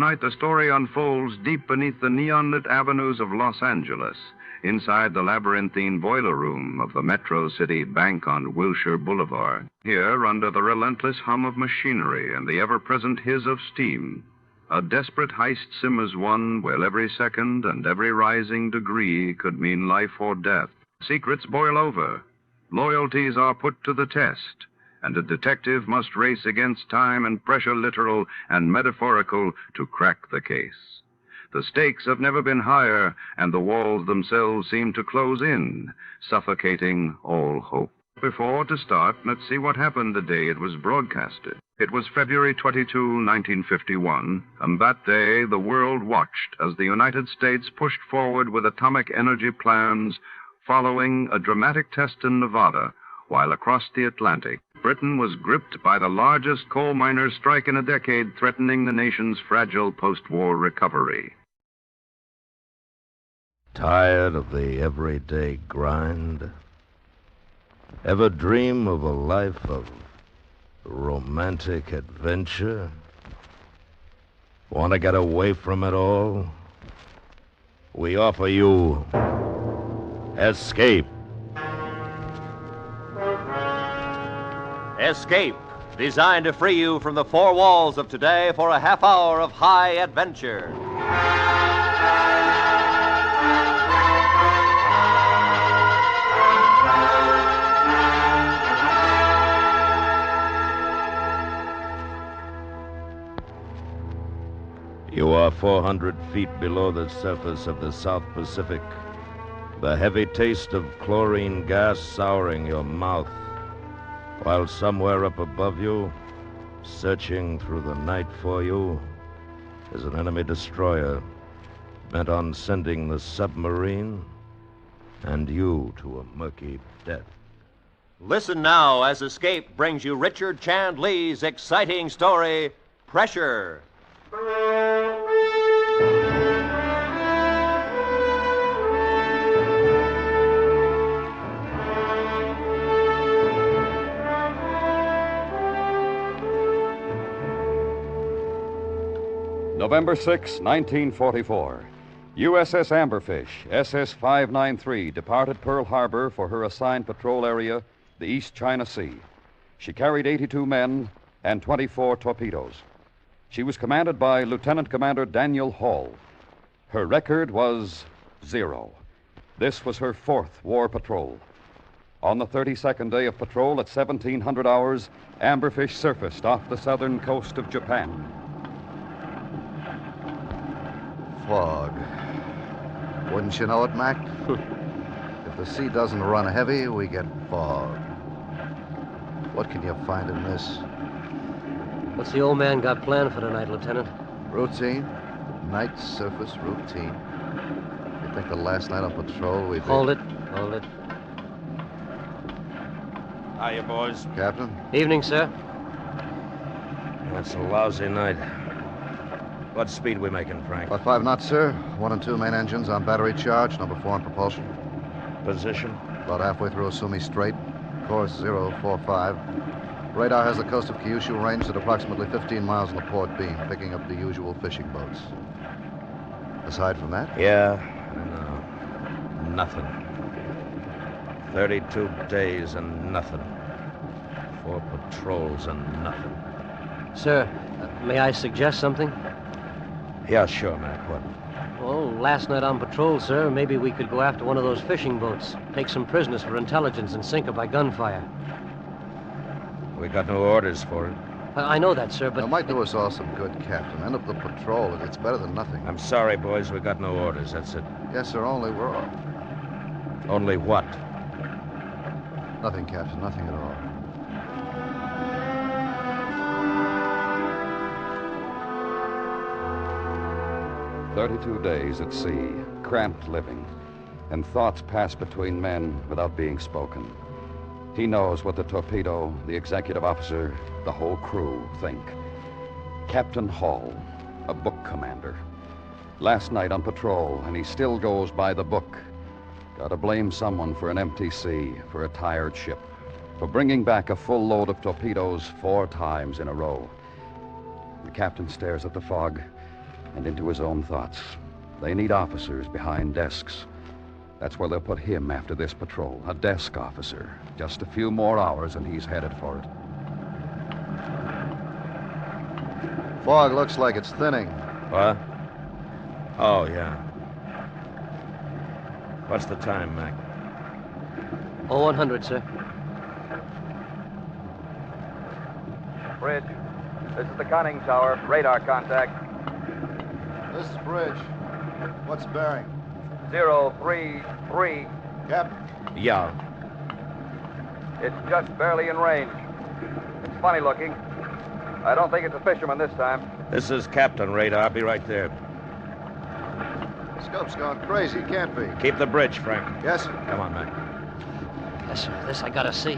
Speaker 2: Tonight, the story unfolds deep beneath the neon-lit avenues of Los Angeles, inside the labyrinthine boiler room of the Metro City Bank on Wilshire Boulevard. Here, under the relentless hum of machinery and the ever-present hiss of steam, a desperate heist simmers one where every second and every rising degree could mean life or death. Secrets boil over. Loyalties are put to the test, and a detective must race against time and pressure, literal and metaphorical, to crack the case. The stakes have never been higher, and the walls themselves seem to close in, suffocating all hope. Before to start, let's see what happened the day it was broadcasted. It was February 22, 1951, and that day the world watched as the United States pushed forward with atomic energy plans following a dramatic test in Nevada, while across the Atlantic, Britain was gripped by the largest coal miners' strike in a decade, threatening the nation's fragile post-war recovery.
Speaker 16: Tired of the everyday grind? Ever dream of a life of romantic adventure? Want to get away from it all? We offer you Escape.
Speaker 17: Escape, designed to free you from the four walls of today for a half hour of high adventure.
Speaker 16: You are 400 feet below the surface of the South Pacific, the heavy taste of chlorine gas souring your mouth, while somewhere up above you, searching through the night for you, is an enemy destroyer bent on sending the submarine and you to a murky death.
Speaker 17: Listen now as Escape brings you Richard Chand Lee's exciting story, Pressure.
Speaker 18: November 6, 1944. USS Amberfish, SS 593, departed Pearl Harbor for her assigned patrol area, the East China Sea. She carried 82 men and 24 torpedoes. She was commanded by Lieutenant Commander Daniel Hall. Her record was 0. This was her 4th war patrol. On the 32nd day of patrol at 1700 hours, Amberfish surfaced off the southern coast of Japan.
Speaker 19: Fog. Wouldn't you know it, Mac? If the sea doesn't run heavy, we get fog. What can you find in this?
Speaker 20: What's the old man got planned for tonight, Lieutenant?
Speaker 19: Routine. Night surface routine. You think the last night on patrol we...
Speaker 20: Hold it.
Speaker 16: Hiya, boys.
Speaker 19: Captain?
Speaker 20: Evening, sir.
Speaker 16: That's a lousy night. What speed we making, Frank?
Speaker 19: About 5 knots, sir. 1 and 2 main engines on battery charge, number 4 on propulsion.
Speaker 16: Position?
Speaker 19: About halfway through Asumi Strait. Course 045. Radar has the coast of Kyushu ranged at approximately 15 miles on the port beam, picking up the usual fishing boats. Aside from that?
Speaker 16: Yeah, no. Nothing. 32 days and nothing. 4 patrols and nothing.
Speaker 20: Sir, may I suggest something?
Speaker 16: Yeah, sure, Mac. What?
Speaker 20: Well, last night on patrol, sir, maybe we could go after one of those fishing boats, take some prisoners for intelligence and sink her by gunfire.
Speaker 16: We got no orders for it.
Speaker 20: I know that, sir, but...
Speaker 19: It might do us all some good, Captain. End up the patrol. It's better than nothing.
Speaker 16: I'm sorry, boys. We got no orders. That's it.
Speaker 19: Yes, sir. Only we're all...
Speaker 16: Only what?
Speaker 19: Nothing, Captain. Nothing at all.
Speaker 18: "32 days at sea, cramped living, and thoughts pass between men without being spoken. He knows what the torpedo, the executive officer, the whole crew think. Captain Hall, a book commander. Last night on patrol, and he still goes by the book. Gotta blame someone for an empty sea, for a tired ship, for bringing back a full load of torpedoes 4 times in a row. The captain stares at the fog, and into his own thoughts. They need officers behind desks. That's where they'll put him after this patrol, a desk officer. Just a few more hours and he's headed for it.
Speaker 19: Fog looks like it's thinning.
Speaker 16: What? Oh, yeah. What's the time, Mac?
Speaker 20: 0100, sir.
Speaker 21: Bridge. This is the conning tower. Radar contact.
Speaker 19: This is Bridge. What's bearing?
Speaker 21: 033.
Speaker 19: Captain.
Speaker 16: Yeah.
Speaker 21: It's just barely in range. It's funny looking. I don't think it's a fisherman this time.
Speaker 16: This is Captain Radar. I'll be right there.
Speaker 19: Scope's gone crazy. Can't be.
Speaker 16: Keep the bridge, Frank.
Speaker 19: Yes, sir.
Speaker 16: Come on, Mac.
Speaker 20: Yes, sir. This I gotta see.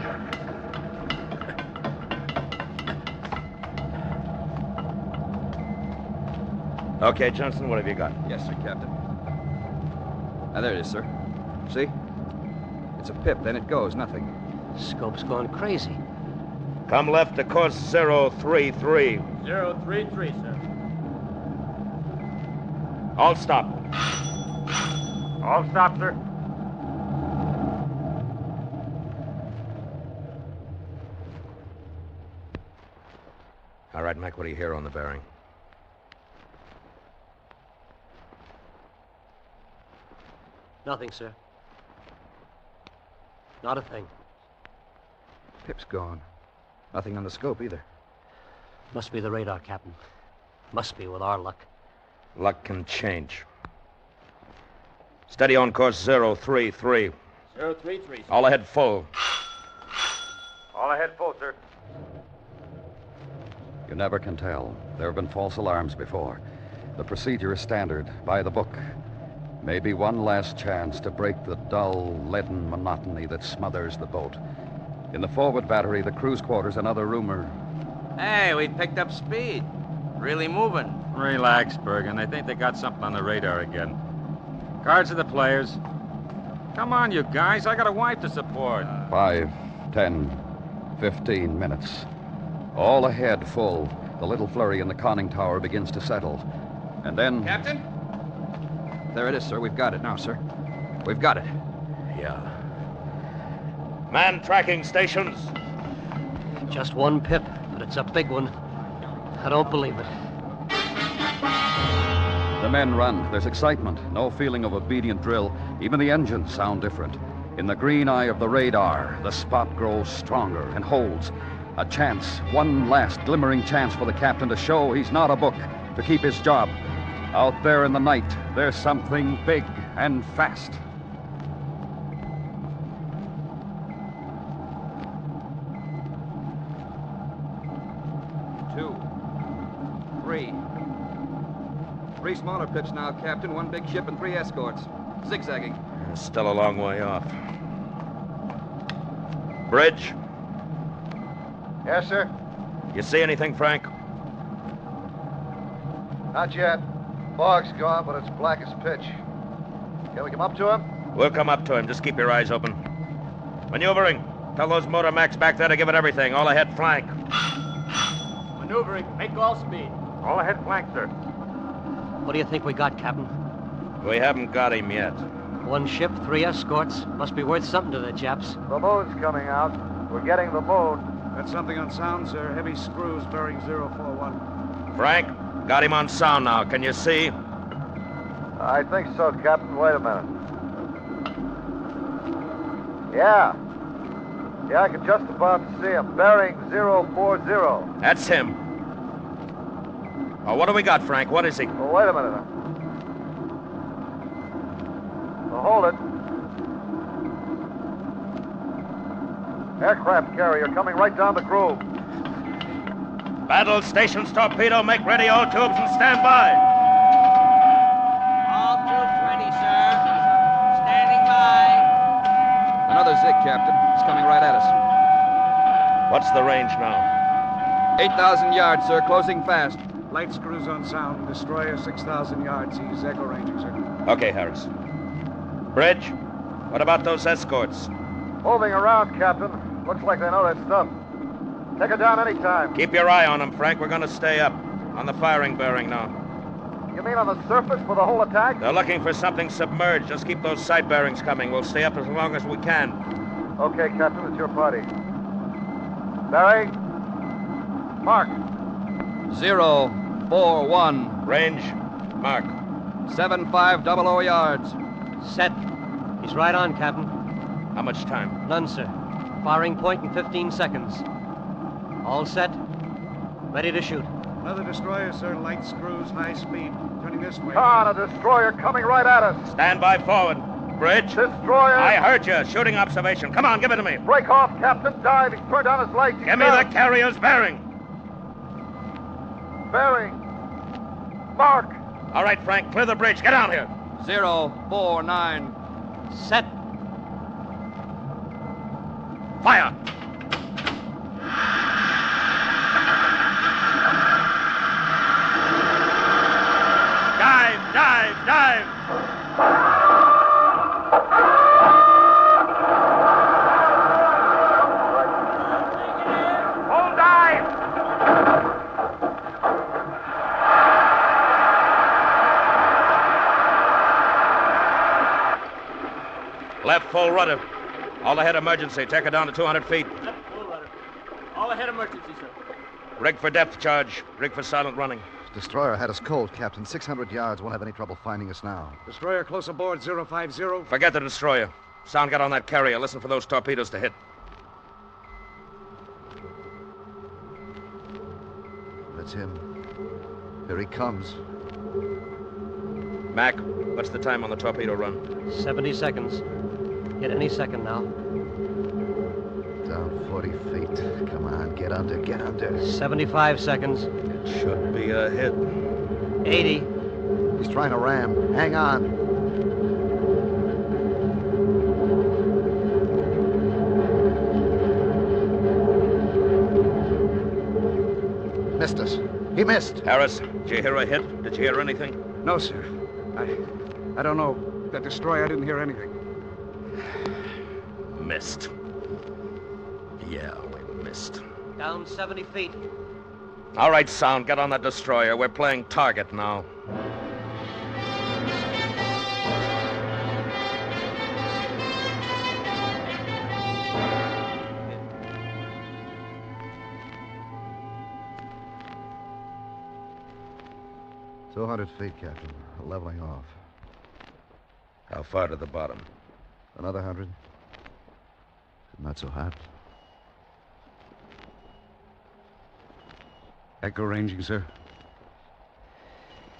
Speaker 16: Okay, Johnson, what have you got?
Speaker 22: Yes, sir, Captain. Now, there it is, sir. See? It's a pip, then it goes. Nothing.
Speaker 20: Scope's gone crazy.
Speaker 16: Come left to course 033.
Speaker 23: 033, sir.
Speaker 16: All stop.
Speaker 23: All stop, sir.
Speaker 16: All right, Mac, what do you hear on the bearing?
Speaker 20: Nothing, sir. Not a thing.
Speaker 22: Pip's gone. Nothing on the scope either.
Speaker 20: Must be the radar, Captain. Must be with our luck.
Speaker 16: Luck can change. Steady on course 033.
Speaker 23: 033, sir.
Speaker 16: All ahead full.
Speaker 21: All ahead full, sir.
Speaker 18: You never can tell. There have been false alarms before. The procedure is standard, by the book. Maybe one last chance to break the dull, leaden monotony that smothers the boat. In the forward battery, the crew's quarters, another rumor.
Speaker 24: Hey, we picked up speed. Really moving.
Speaker 23: Relax, Bergen. I think they got something on the radar again. Cards of the players. Come on, you guys. I got a wife to support.
Speaker 18: 5, 10, 15 minutes. All ahead full. The little flurry in the conning tower begins to settle. And then...
Speaker 22: Captain? There it is, sir. We've got it now, sir. We've got it.
Speaker 16: Yeah. Man tracking stations.
Speaker 20: Just one pip, but it's a big one. I don't believe it.
Speaker 18: The men run. There's excitement. No feeling of obedient drill. Even the engines sound different. In the green eye of the radar, the spot grows stronger and holds. A chance, one last glimmering chance for the captain to show he's not a book, to keep his job. Out there in the night, there's something big and fast.
Speaker 22: Three smaller pips now, Captain. One big ship and 3 escorts. Zigzagging.
Speaker 16: Still a long way off. Bridge.
Speaker 19: Yes, sir.
Speaker 16: You see anything, Frank?
Speaker 19: Not yet. Fog's gone, but it's black as pitch. Can we come up to him?
Speaker 16: We'll come up to him. Just keep your eyes open. Maneuvering. Tell those motor Macs back there to give it everything. All ahead flank.
Speaker 23: Maneuvering. Make all speed.
Speaker 16: All ahead flank, sir.
Speaker 20: What do you think we got, Captain?
Speaker 16: We haven't got him yet.
Speaker 20: One ship, 3 escorts. Must be worth something to the chaps.
Speaker 21: The moon's coming out. We're getting the moon.
Speaker 25: Got something on sound, sir. Heavy screws bearing 041.
Speaker 16: Frank, got him on sound now. Can you see?
Speaker 21: I think so, Captain. Wait a minute. Yeah, I can just about see him. Bearing 040.
Speaker 16: That's him. Oh, what do we got, Frank? What is he?
Speaker 21: Oh, wait a minute. Now, hold it. Aircraft carrier coming right down the groove.
Speaker 16: Battle stations, torpedo, make ready all tubes and stand by.
Speaker 24: All tubes ready, sir. Standing by.
Speaker 22: Another zig, Captain. It's coming right at us.
Speaker 16: What's the range now?
Speaker 22: 8,000 yards, sir. Closing fast.
Speaker 25: Light screws on sound. Destroyer 6,000 yards. He's echo ranging, sir.
Speaker 16: Okay, Harris. Bridge, what about those escorts?
Speaker 21: Moving around, Captain. Looks like they know their stuff. Take her down any time.
Speaker 16: Keep your eye on them, Frank. We're going to stay up. On the firing bearing now.
Speaker 21: You mean on the surface for the whole attack?
Speaker 16: They're looking for something submerged. Just keep those side bearings coming. We'll stay up as long as we can.
Speaker 21: Okay, Captain, it's your party. Barry? Mark.
Speaker 22: 041.
Speaker 16: Range. Mark.
Speaker 22: 7500 yards.
Speaker 20: Set. He's right on, Captain.
Speaker 16: How much time?
Speaker 20: None, sir. Firing point in 15 seconds. All set. Ready to shoot.
Speaker 25: Another destroyer, sir. Light screws, high speed. Turning this way.
Speaker 21: On, a destroyer coming right at us.
Speaker 16: Stand by forward. Bridge.
Speaker 21: Destroyer.
Speaker 16: I heard you. Shooting observation. Come on, give it to me.
Speaker 21: Break off, Captain. Dive. He's turned on his lights.
Speaker 16: Give me the carrier's bearing.
Speaker 21: Bearing. Mark.
Speaker 16: All right, Frank. Clear the bridge. Get down here.
Speaker 22: 049.
Speaker 20: Set.
Speaker 16: Fire. Dive.
Speaker 21: Hold dive.
Speaker 16: Left full rudder. All ahead emergency. Take her down to 200 feet.
Speaker 1: Left full rudder. All ahead emergency, sir.
Speaker 16: Rig for depth charge. Rig for silent running.
Speaker 19: Destroyer had us cold, Captain. 600 yards. Won't have any trouble finding us now.
Speaker 25: Destroyer close aboard, 050.
Speaker 16: Forget the destroyer. Sound got on that carrier. Listen for those torpedoes to hit.
Speaker 19: That's him. Here he comes.
Speaker 16: Mac, what's the time on the torpedo run?
Speaker 20: 70 seconds. Hit any second now.
Speaker 19: Down 40 feet. Come on, get under.
Speaker 20: 75 seconds.
Speaker 16: It should be a hit.
Speaker 20: 80.
Speaker 19: He's trying to ram. Hang on. Missed us. He missed.
Speaker 16: Harris, did you hear a hit? Did you hear anything?
Speaker 25: No, sir. I don't know. That destroyer, I didn't hear anything.
Speaker 16: Missed. Yeah, we missed.
Speaker 20: Down 70 feet.
Speaker 16: All right, Sound, get on that destroyer. We're playing target now.
Speaker 19: $200 feet, Captain. Leveling off.
Speaker 16: How far to the bottom?
Speaker 19: Another 100. Not so hot.
Speaker 25: Echo ranging, sir.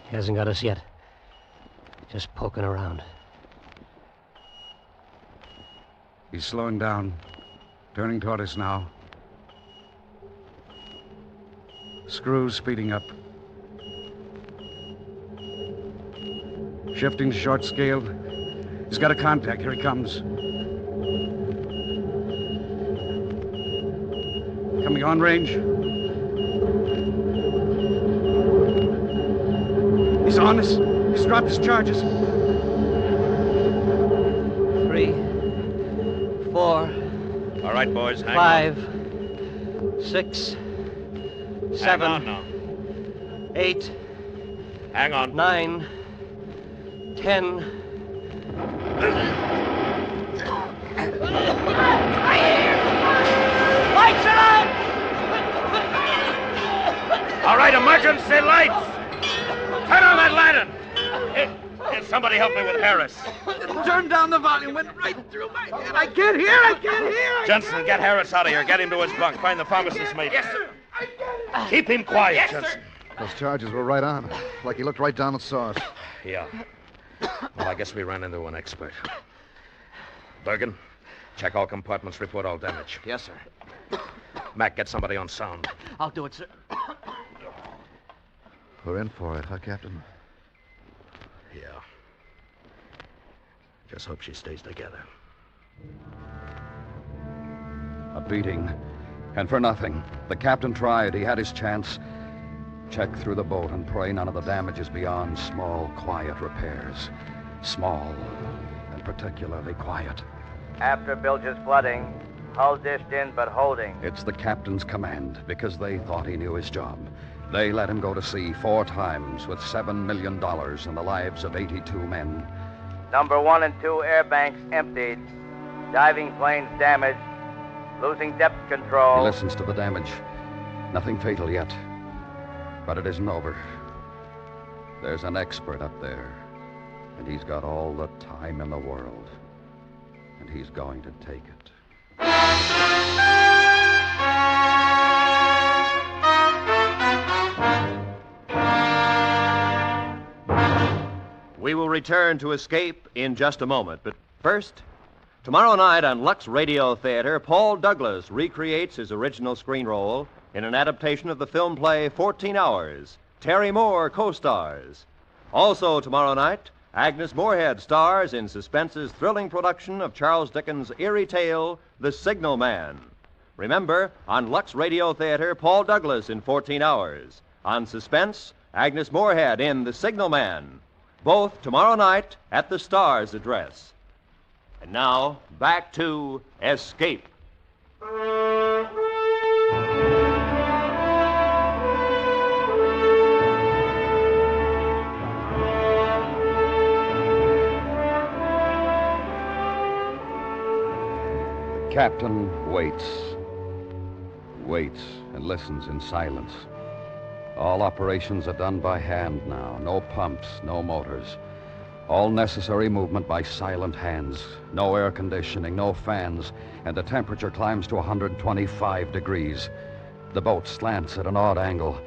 Speaker 20: He hasn't got us yet. Just poking around.
Speaker 25: He's slowing down. Turning toward us now. Screws speeding up. Shifting to short scale. He's got a contact. Here he comes. Coming on range. He's on us. He's dropped his charges.
Speaker 20: 3, 4.
Speaker 16: All right, boys, hang
Speaker 20: 5, 6, 7.
Speaker 16: Hang on now.
Speaker 20: 8.
Speaker 16: Hang on.
Speaker 20: 9, 10.
Speaker 1: Lights are on!
Speaker 16: All right, emergency lights! Turn on that lantern! Here, somebody help me with Harris.
Speaker 25: Turn down the volume. Went right through my head. I can't hear.
Speaker 16: Jensen, get Harris out of here. Get him to his bunk. Find the pharmacist mate.
Speaker 25: Yes, sir.
Speaker 16: Keep him quiet,
Speaker 25: Yes,
Speaker 16: Jensen.
Speaker 25: sir.
Speaker 19: Those charges were right on. Like he looked right down and saw us.
Speaker 16: Yeah. Well, I guess we ran into an expert. Bergen, check all compartments, report all damage.
Speaker 22: Yes, sir.
Speaker 16: Mac, get somebody on sound.
Speaker 20: I'll do it, sir.
Speaker 19: We're in for it, huh, Captain?
Speaker 16: Yeah. Just hope she stays together.
Speaker 18: A beating. And for nothing. The captain tried. He had his chance. Check through the boat and pray none of the damage is beyond small, quiet repairs. Small and particularly quiet.
Speaker 3: After bilges flooding, hull dished in but holding.
Speaker 18: It's the captain's command because they thought he knew his job. They let him go to sea 4 times with $7 million and the lives of 82 men.
Speaker 3: Number 1 and 2 air banks emptied. Diving planes damaged. Losing depth control.
Speaker 18: He listens to the damage. Nothing fatal yet. But it isn't over. There's an expert up there, and he's got all the time in the world. And he's going to take it.
Speaker 17: We will return to Escape in just a moment, but first, tomorrow night on Lux Radio Theater, Paul Douglas recreates his original screen role in an adaptation of the film play 14 Hours. Terry Moore co-stars. Also tomorrow night, Agnes Moorehead stars in Suspense's thrilling production of Charles Dickens' eerie tale, The Signal Man. Remember, on Lux Radio Theater, Paul Douglas in 14 Hours. On Suspense, Agnes Moorehead in The Signal Man. Both tomorrow night at the Star's address. And now, back to Escape.
Speaker 18: The captain waits and listens in silence. All operations are done by hand now. No pumps, no motors. All necessary movement by silent hands. No air conditioning, no fans, and the temperature climbs to 125 degrees. The boat slants at an odd angle.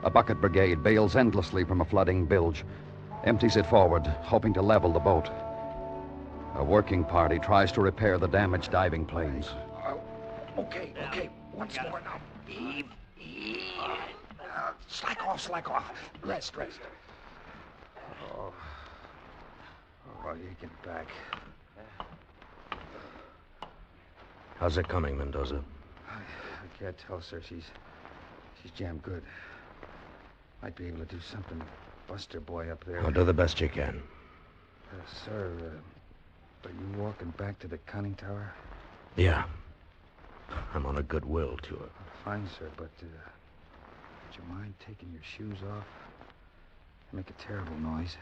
Speaker 18: A bucket brigade bails endlessly from a flooding bilge, empties it forward, hoping to level the boat. A working party tries to repair the damaged diving planes.
Speaker 9: Okay. Once more now. Heave. Slack off. Rest. Oh, you get back.
Speaker 16: How's it coming, Mendoza?
Speaker 9: I can't tell, sir. She's jammed good. Might be able to do something. Buster boy up there.
Speaker 16: I'll do the best you can.
Speaker 9: Sir, are you walking back to the conning tower?
Speaker 16: Yeah. I'm on a goodwill tour.
Speaker 9: Fine, sir, but would you mind taking your shoes off? Make a terrible noise.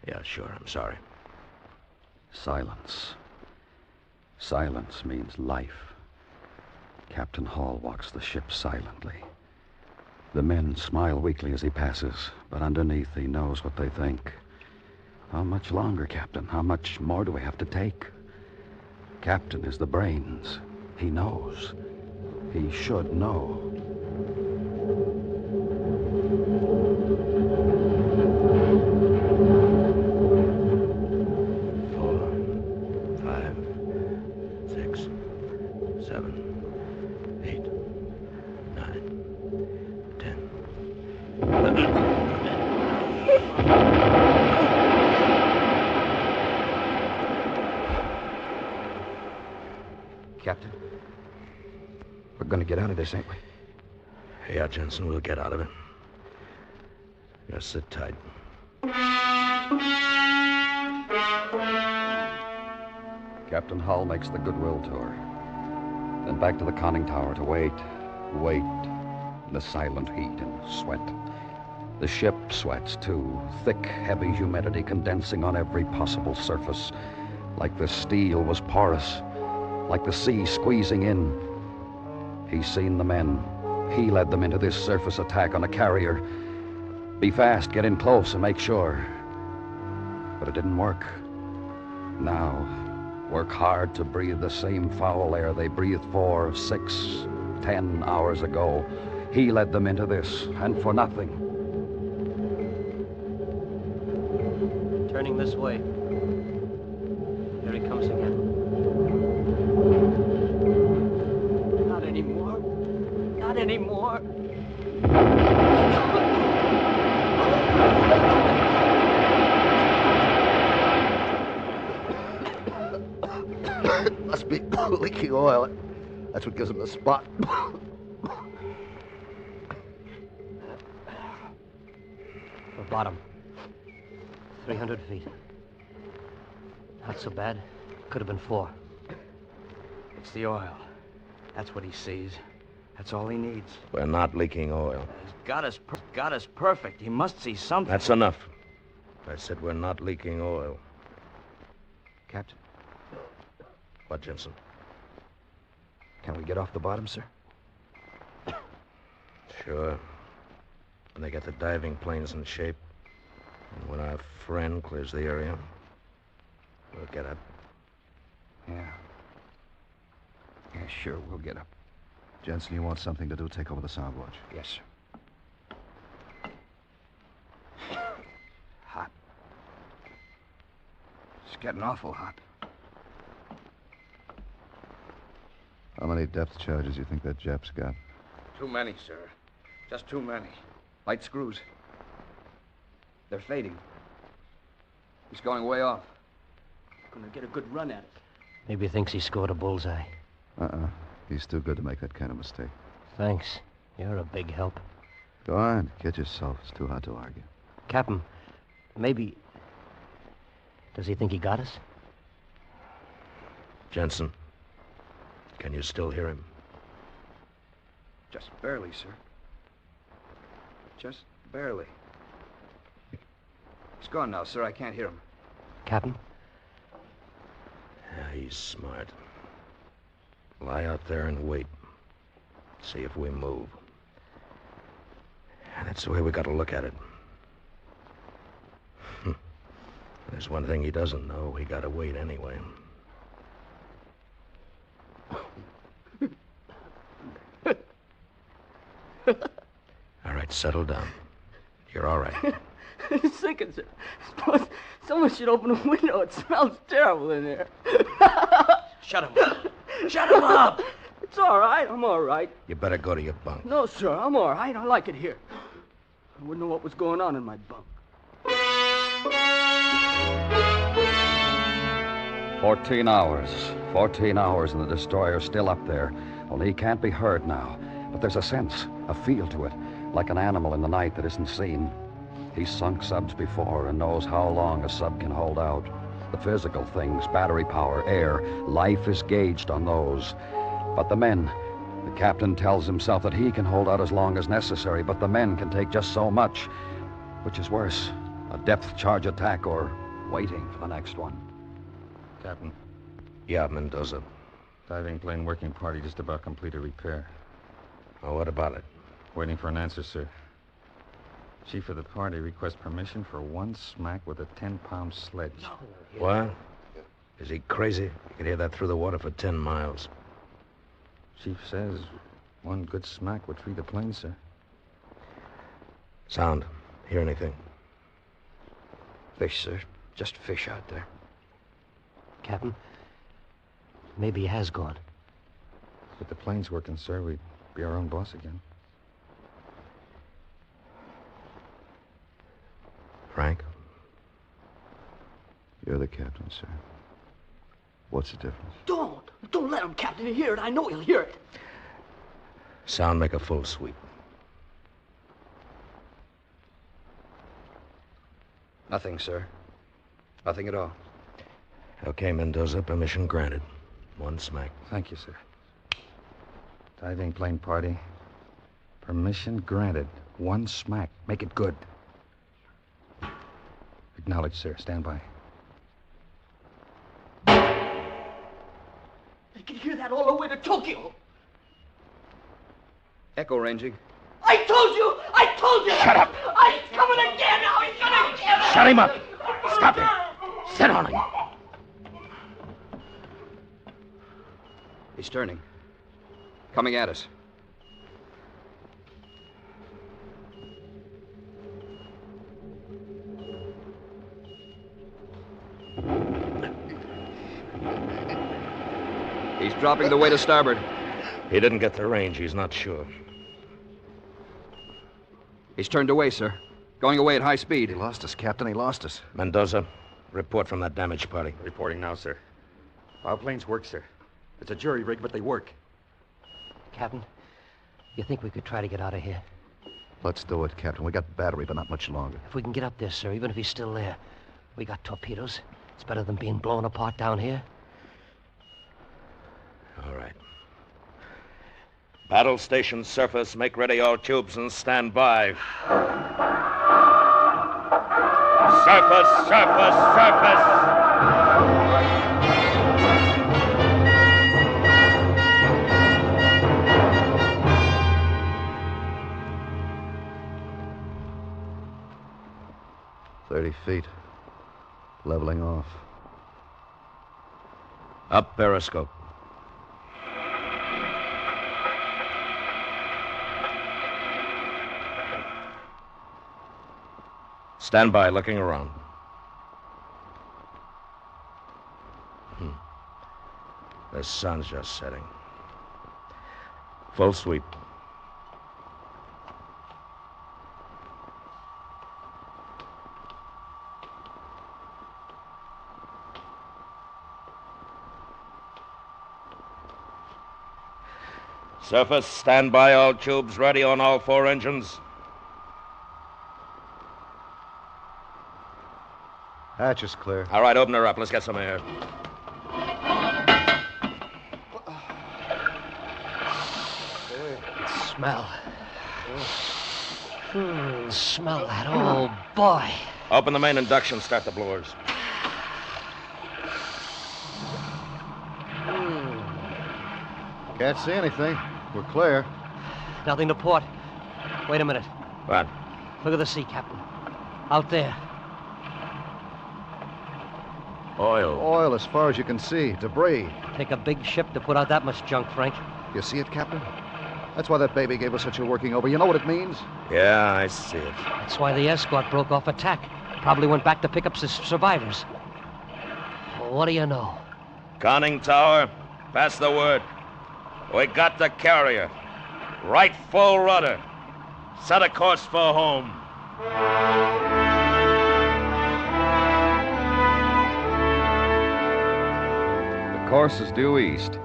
Speaker 16: Yeah, sure. I'm sorry.
Speaker 18: Silence. Silence means life. Captain Hall walks the ship silently. The men smile weakly as he passes, but underneath he knows what they think. How much longer, Captain? How much more do we have to take? Captain is the brains. He knows. He should know.
Speaker 9: Captain, we're going to get out of this, ain't we?
Speaker 16: Yeah, Jensen, we'll get out of it. Just sit tight.
Speaker 18: Captain Hull makes the goodwill tour. Then back to the conning tower to wait in the silent heat and sweat. The ship sweats, too. Thick, heavy humidity condensing on every possible surface. Like the steel was porous. Like the sea squeezing in. He's seen the men. He led them into this surface attack on a carrier. Be fast, get in close and make sure. But it didn't work. Now, work hard to breathe the same foul air they breathed 4, 6, 10 hours ago. He led them into this, and for nothing.
Speaker 20: Turning this way. Here he comes again. Not anymore. Not anymore.
Speaker 9: Must be leaking oil. That's what gives him the spot.
Speaker 20: For bottom. 300 feet. Not so bad. Could have been 4.
Speaker 10: It's the oil. That's what he sees.
Speaker 22: That's all he needs.
Speaker 16: We're not leaking oil.
Speaker 24: He's got us perfect. He must see something.
Speaker 16: That's enough. I said we're not leaking oil.
Speaker 22: Captain.
Speaker 16: What, Jensen?
Speaker 22: Can we get off the bottom, sir?
Speaker 16: Sure. When they get the diving planes in shape, and when our friend clears the area, we'll get up.
Speaker 22: Yeah. Yeah, sure, we'll get up.
Speaker 19: Jensen, you want something to do? Take over the sound watch.
Speaker 22: Yes, sir. Hot. It's getting awful hot.
Speaker 19: How many depth charges do you think that Jap's got?
Speaker 22: Too many, sir. Just too many. Light screws. They're fading. He's going way off.
Speaker 1: Gonna get a good run at it.
Speaker 20: Maybe he thinks he scored a bullseye.
Speaker 19: He's too good to make that kind of mistake.
Speaker 20: Thanks. You're a big help.
Speaker 19: Go on. Kid yourself. It's too hard to argue.
Speaker 20: Captain, maybe... Does he think he got us?
Speaker 16: Jensen, can you still hear him?
Speaker 22: Just barely, sir. Just barely. He's gone now, sir. I can't hear him.
Speaker 20: Captain?
Speaker 16: Yeah, he's smart. Lie out there and wait. See if we move. That's the way we got to look at it. There's one thing he doesn't know. We got to wait anyway. All right, settle down. You're all right.
Speaker 1: It's sinking, sir. Someone should open a window. It smells terrible in there.
Speaker 24: Shut him up. Shut him up!
Speaker 1: It's all right. I'm all right.
Speaker 16: You better go to your bunk.
Speaker 1: No, sir. I'm all right. I like it here. I wouldn't know what was going on in my bunk.
Speaker 18: 14 hours. 14 hours and the destroyer's still up there. Only he can't be heard now. But there's a sense, a feel to it, like an animal in the night that isn't seen. He's sunk subs before and knows how long a sub can hold out. The physical things, battery power, air, life is gauged on those. But the men, the captain tells himself that he can hold out as long as necessary, but the men can take just so much. Which is worse, a depth charge attack or waiting for the next one.
Speaker 23: Captain.
Speaker 16: Yeah, Mendoza.
Speaker 23: Diving plane working party just about completed repair.
Speaker 16: Oh, what about it?
Speaker 23: Waiting for an answer, sir. Chief of the party requests permission for one smack with a 10-pound sledge.
Speaker 1: No.
Speaker 16: What? Is he crazy? You could hear that through the water for 10 miles.
Speaker 23: Chief says one good smack would free the plane, sir.
Speaker 16: Sound. Hear anything?
Speaker 22: Fish, sir. Just fish out there.
Speaker 20: Captain, maybe he has gone.
Speaker 23: If the plane's working, sir, we'd be our own boss again.
Speaker 16: Frank?
Speaker 19: You're the captain, sir. What's the difference?
Speaker 1: Don't let him, Captain. He'll hear it. I know he'll hear it.
Speaker 16: Sound, make a full sweep.
Speaker 22: Nothing, sir. Nothing at all.
Speaker 16: Okay, Mendoza, permission granted. One smack.
Speaker 23: Thank you, sir. Diving plane party. Permission granted. One smack. Make it good. Acknowledged, sir. Stand by.
Speaker 1: They can hear that all the way to Tokyo.
Speaker 22: Echo ranging.
Speaker 1: I told you!
Speaker 16: Shut up!
Speaker 1: He's coming again now! He's gonna get us!
Speaker 16: Shut him up! Stop him! Sit on him!
Speaker 22: He's turning. Coming at us. He's dropping the way to starboard.
Speaker 16: He didn't get the range. He's not sure.
Speaker 22: He's turned away, sir. Going away at high speed.
Speaker 19: He lost us, Captain. He lost us.
Speaker 16: Mendoza, report from that damaged party.
Speaker 23: Reporting now, sir. Our planes work, sir. It's a jury rig, but they work.
Speaker 20: Captain, you think we could try to get out of here?
Speaker 19: Let's do it, Captain. We got battery, but not much longer.
Speaker 20: If we can get up there, sir, even if he's still there. We got torpedoes. It's better than being blown apart down here.
Speaker 16: All right. Battle station surface, make ready all tubes and stand by. Surface, surface, surface!
Speaker 19: 30 feet. Leveling off.
Speaker 16: Up periscope. Stand by, looking around. The sun's just setting. Full sweep. Surface, stand by, all tubes ready on all 4 engines.
Speaker 19: Hatch is clear.
Speaker 16: All right, open her up. Let's get some air.
Speaker 20: Smell. Smell that. Oh, boy.
Speaker 16: Open the main induction, start the blowers.
Speaker 19: Can't see anything. We're clear.
Speaker 20: Nothing to port. Wait a minute.
Speaker 16: What?
Speaker 20: Look at the sea, Captain. Out there.
Speaker 16: Oil.
Speaker 19: Oil as far as you can see. Debris.
Speaker 20: Take a big ship to put out that much junk, Frank.
Speaker 19: You see it, Captain? That's why that baby gave us such a working over. You know what it means?
Speaker 16: Yeah, I see it.
Speaker 20: That's why the escort broke off attack. Probably went back to pick up survivors. Well, what do you know?
Speaker 16: Conning tower, pass the word. We got the carrier. Right full rudder. Set a course for home.
Speaker 18: The course is due east.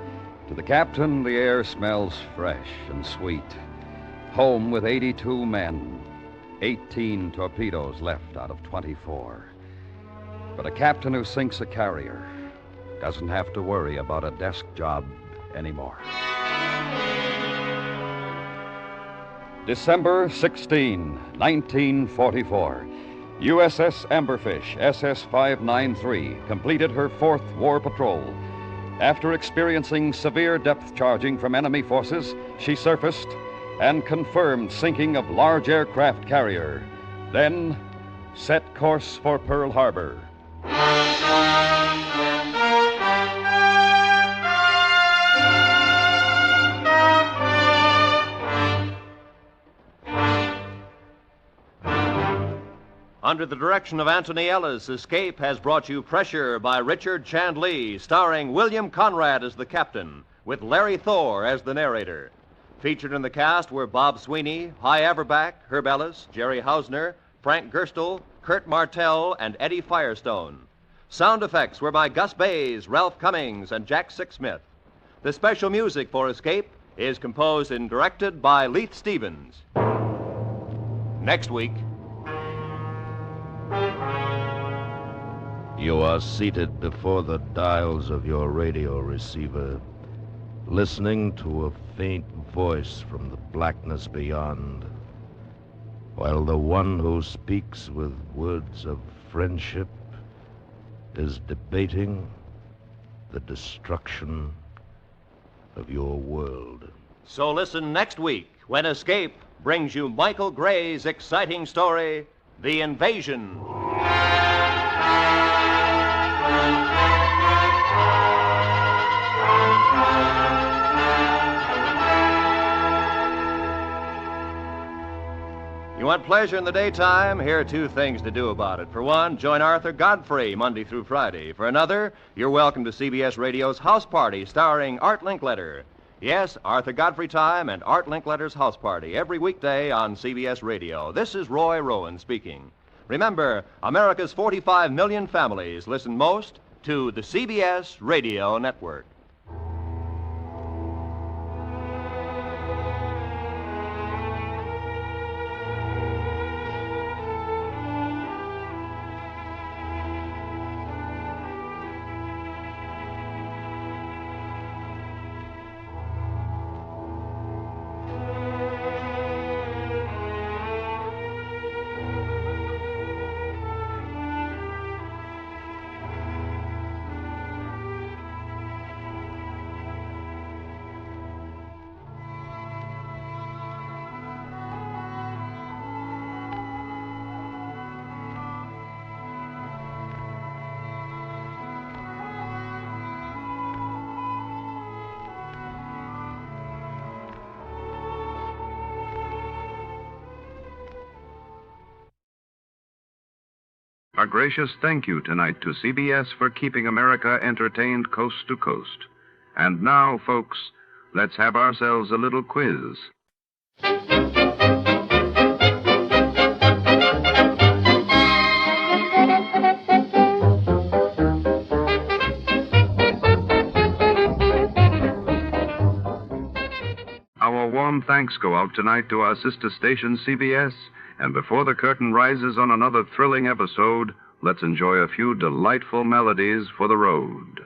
Speaker 18: To the captain, the air smells fresh and sweet. Home with 82 men. 18 torpedoes left out of 24. But a captain who sinks a carrier doesn't have to worry about a desk job anymore. December 16, 1944. USS Amberfish, SS-593, completed her 4th war patrol. After experiencing severe depth charging from enemy forces, she surfaced and confirmed sinking of large aircraft carrier. Then set course for Pearl Harbor.
Speaker 17: Under the direction of Anthony Ellis, Escape has brought you Pressure by Richard Chandlee, starring William Conrad as the captain, with Larry Thor as the narrator. Featured in the cast were Bob Sweeney, Hy Averback, Herb Ellis, Jerry Hausner, Frank Gerstle, Kurt Martell, and Eddie Firestone. Sound effects were by Gus Bays, Ralph Cummings, and Jack Sixsmith. The special music for Escape is composed and directed by Leith Stevens. Next week...
Speaker 16: You are seated before the dials of your radio receiver, listening to a faint voice from the blackness beyond, while the one who speaks with words of friendship is debating the destruction of your world.
Speaker 17: So listen next week when Escape brings you Michael Gray's exciting story, The Invasion. You want pleasure in the daytime? Here are 2 things to do about it. For one, join Arthur Godfrey Monday through Friday. For another, you're welcome to CBS Radio's House Party starring Art Linkletter. Yes, Arthur Godfrey Time and Art Linkletter's House Party every weekday on CBS Radio. This is Roy Rowan speaking. Remember, America's 45 million families listen most to the CBS Radio Network.
Speaker 2: A gracious thank you tonight to CBS for keeping America entertained coast to coast. And now, folks, let's have ourselves a little quiz. Our warm thanks go out tonight to our sister station, CBS. And before the curtain rises on another thrilling episode, let's enjoy a few delightful melodies for the road.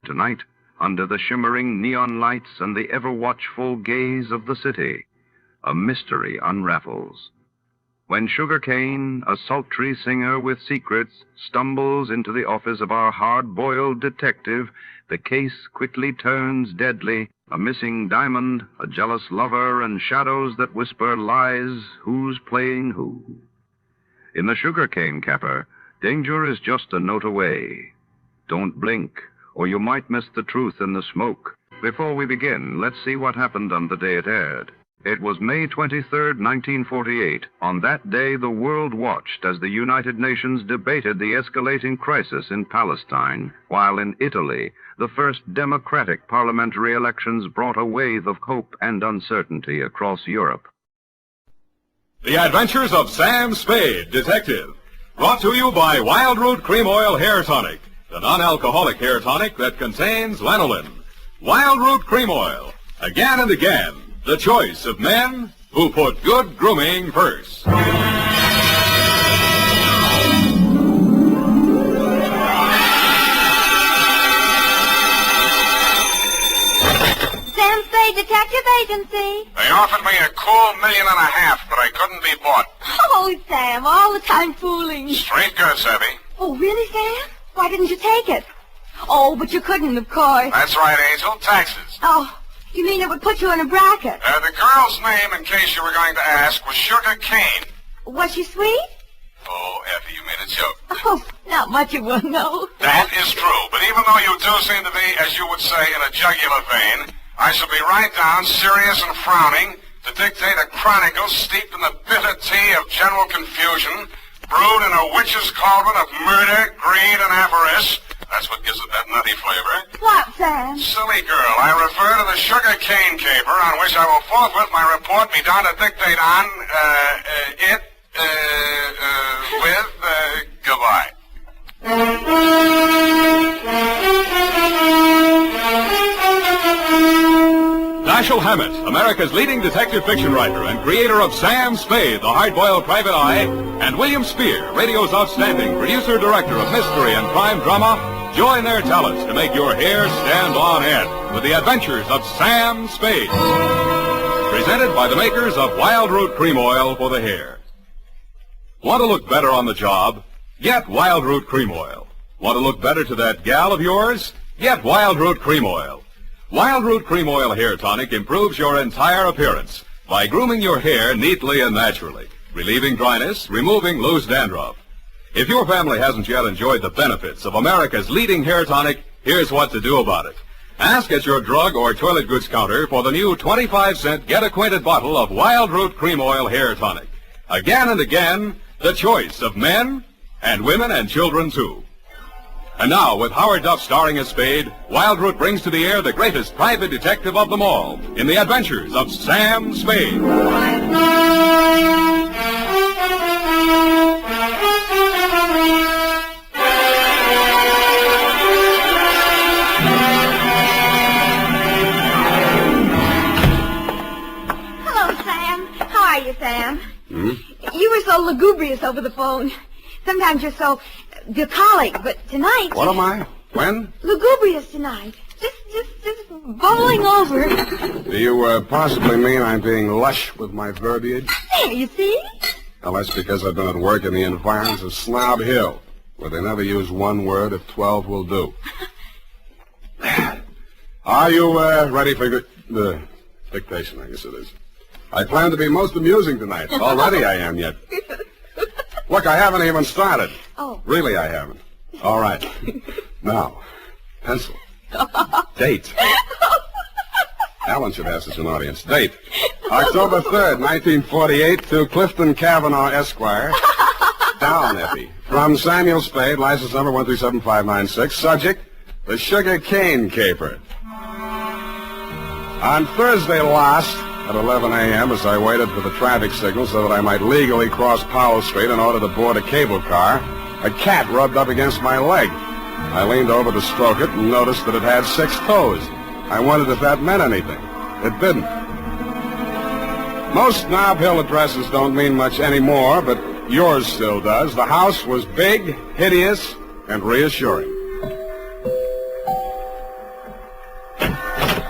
Speaker 2: Tonight, under the shimmering neon lights and the ever-watchful gaze of the city, a mystery unravels. when Sugar Cane, a sultry singer with secrets, stumbles into the office of our hard-boiled detective, the case quickly turns deadly. A missing diamond, a jealous lover, and shadows that whisper lies. Who's playing who? In the Sugar Cane Capper, danger is just a note away. Don't blink, or you might miss the truth in the smoke. Before we begin, let's see what happened on the day it aired. It was May 23rd, 1948. On that day, the world watched as the United Nations debated the escalating crisis in Palestine, while in Italy, the first democratic parliamentary elections brought a wave of hope and uncertainty across Europe.
Speaker 5: The Adventures of Sam Spade, Detective. Brought to you by Wild Root Cream Oil Hair Tonic, the non-alcoholic hair tonic that contains lanolin. Wild Root Cream Oil. Again and again, the choice of men who put good grooming first.
Speaker 7: Sam Spade Detective Agency.
Speaker 8: They offered me a cool $1.5 million, but I couldn't be bought.
Speaker 7: Oh, Sam, all the time fooling.
Speaker 8: Straight goods, Abby.
Speaker 7: Oh, really, Sam? Why didn't you take it? Oh, but you couldn't, of course.
Speaker 8: That's right, Angel. Taxes.
Speaker 7: Oh, you mean it would put you in a bracket?
Speaker 8: The girl's name, in case you were going to ask, was Sugar Cane.
Speaker 7: Was she sweet?
Speaker 8: Oh, Effie, you made a joke.
Speaker 7: Oh, not much of one, no.
Speaker 8: That is true, but even though you do seem to be, as you would say, in a jugular vein, I shall be right down, serious and frowning, to dictate a chronicle steeped in the bitter tea of general confusion, brewed in a witch's cauldron of murder, greed, and avarice. That's what gives it that nutty flavor.
Speaker 7: What, Sam?
Speaker 8: Silly girl, I refer to the Sugar Cane caper, on which I will forthwith my report be done to dictate on, goodbye.
Speaker 5: Dashiell Hammett, America's leading detective fiction writer and creator of Sam Spade, the hard-boiled private eye, and William Spear, radio's outstanding producer-director of mystery and crime drama, join their talents to make your hair stand on end with the adventures of Sam Spade. Presented by the makers of Wild Root Cream Oil for the hair. Want to look better on the job? Get Wild Root Cream Oil. Want to look better to that gal of yours? Get Wild Root Cream Oil. Wild Root Cream Oil Hair Tonic improves your entire appearance by grooming your hair neatly and naturally, relieving dryness, removing loose dandruff. If your family hasn't yet enjoyed the benefits of America's leading hair tonic, here's what to do about it. Ask at your drug or toilet goods counter for the new 25-cent get-acquainted bottle of Wild Root Cream Oil Hair Tonic. Again and again, the choice of men and women and children, too. And now, with Howard Duff starring as Spade, Wild Root brings to the air the greatest private detective of them all in the adventures of Sam Spade.
Speaker 7: Hello, Sam. How are you, Sam? You were so lugubrious over the phone. Sometimes you're so bucolic, but tonight...
Speaker 11: What am I? When?
Speaker 7: Lugubrious tonight. Just bubbling over.
Speaker 11: Do you possibly mean I'm being lush with my verbiage?
Speaker 7: There, you see?
Speaker 11: Well, that's because I've been at work in the environs of Snob Hill, where they never use one word if 12 will do. Are you ready for the dictation, I guess it is? I plan to be most amusing tonight. Already I am yet. Look, I haven't even started.
Speaker 7: Oh.
Speaker 11: Really, I haven't. All right. Now, pencil. Date. Alan should have such an audience. Date. October 3rd, 1948, to Clifton Cavanaugh, Esquire. Down, Effie. From Samuel Spade, license number 1375596. Subject, the Sugar Cane Caper. On Thursday last, at 11 a.m., as I waited for the traffic signal so that I might legally cross Powell Street in order to board a cable car, a cat rubbed up against my leg. I leaned over to stroke it and noticed that it had 6 toes. I wondered if that meant anything. It didn't. Most Snob Hill addresses don't mean much anymore, but yours still does. The house was big, hideous, and reassuring.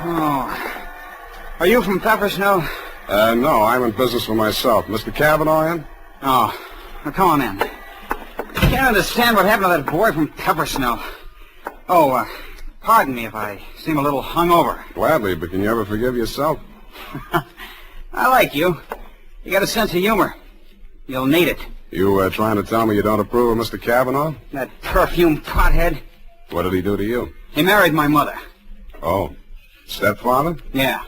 Speaker 11: Oh. Are you from Peppersnell? No, I'm in business for myself. Mr. Cavanaugh in?
Speaker 4: Oh, well, come on in. Can't understand what happened to that boy from Peppersnell. Oh, pardon me if I seem a little hungover.
Speaker 11: Gladly, but can you ever forgive yourself?
Speaker 4: I like you. You got a sense of humor. You'll need it.
Speaker 11: You trying to tell me you don't approve of Mr. Cavanaugh?
Speaker 4: That perfume pothead.
Speaker 11: What did he do to you?
Speaker 4: He married my mother.
Speaker 11: Oh, stepfather?
Speaker 4: Yeah.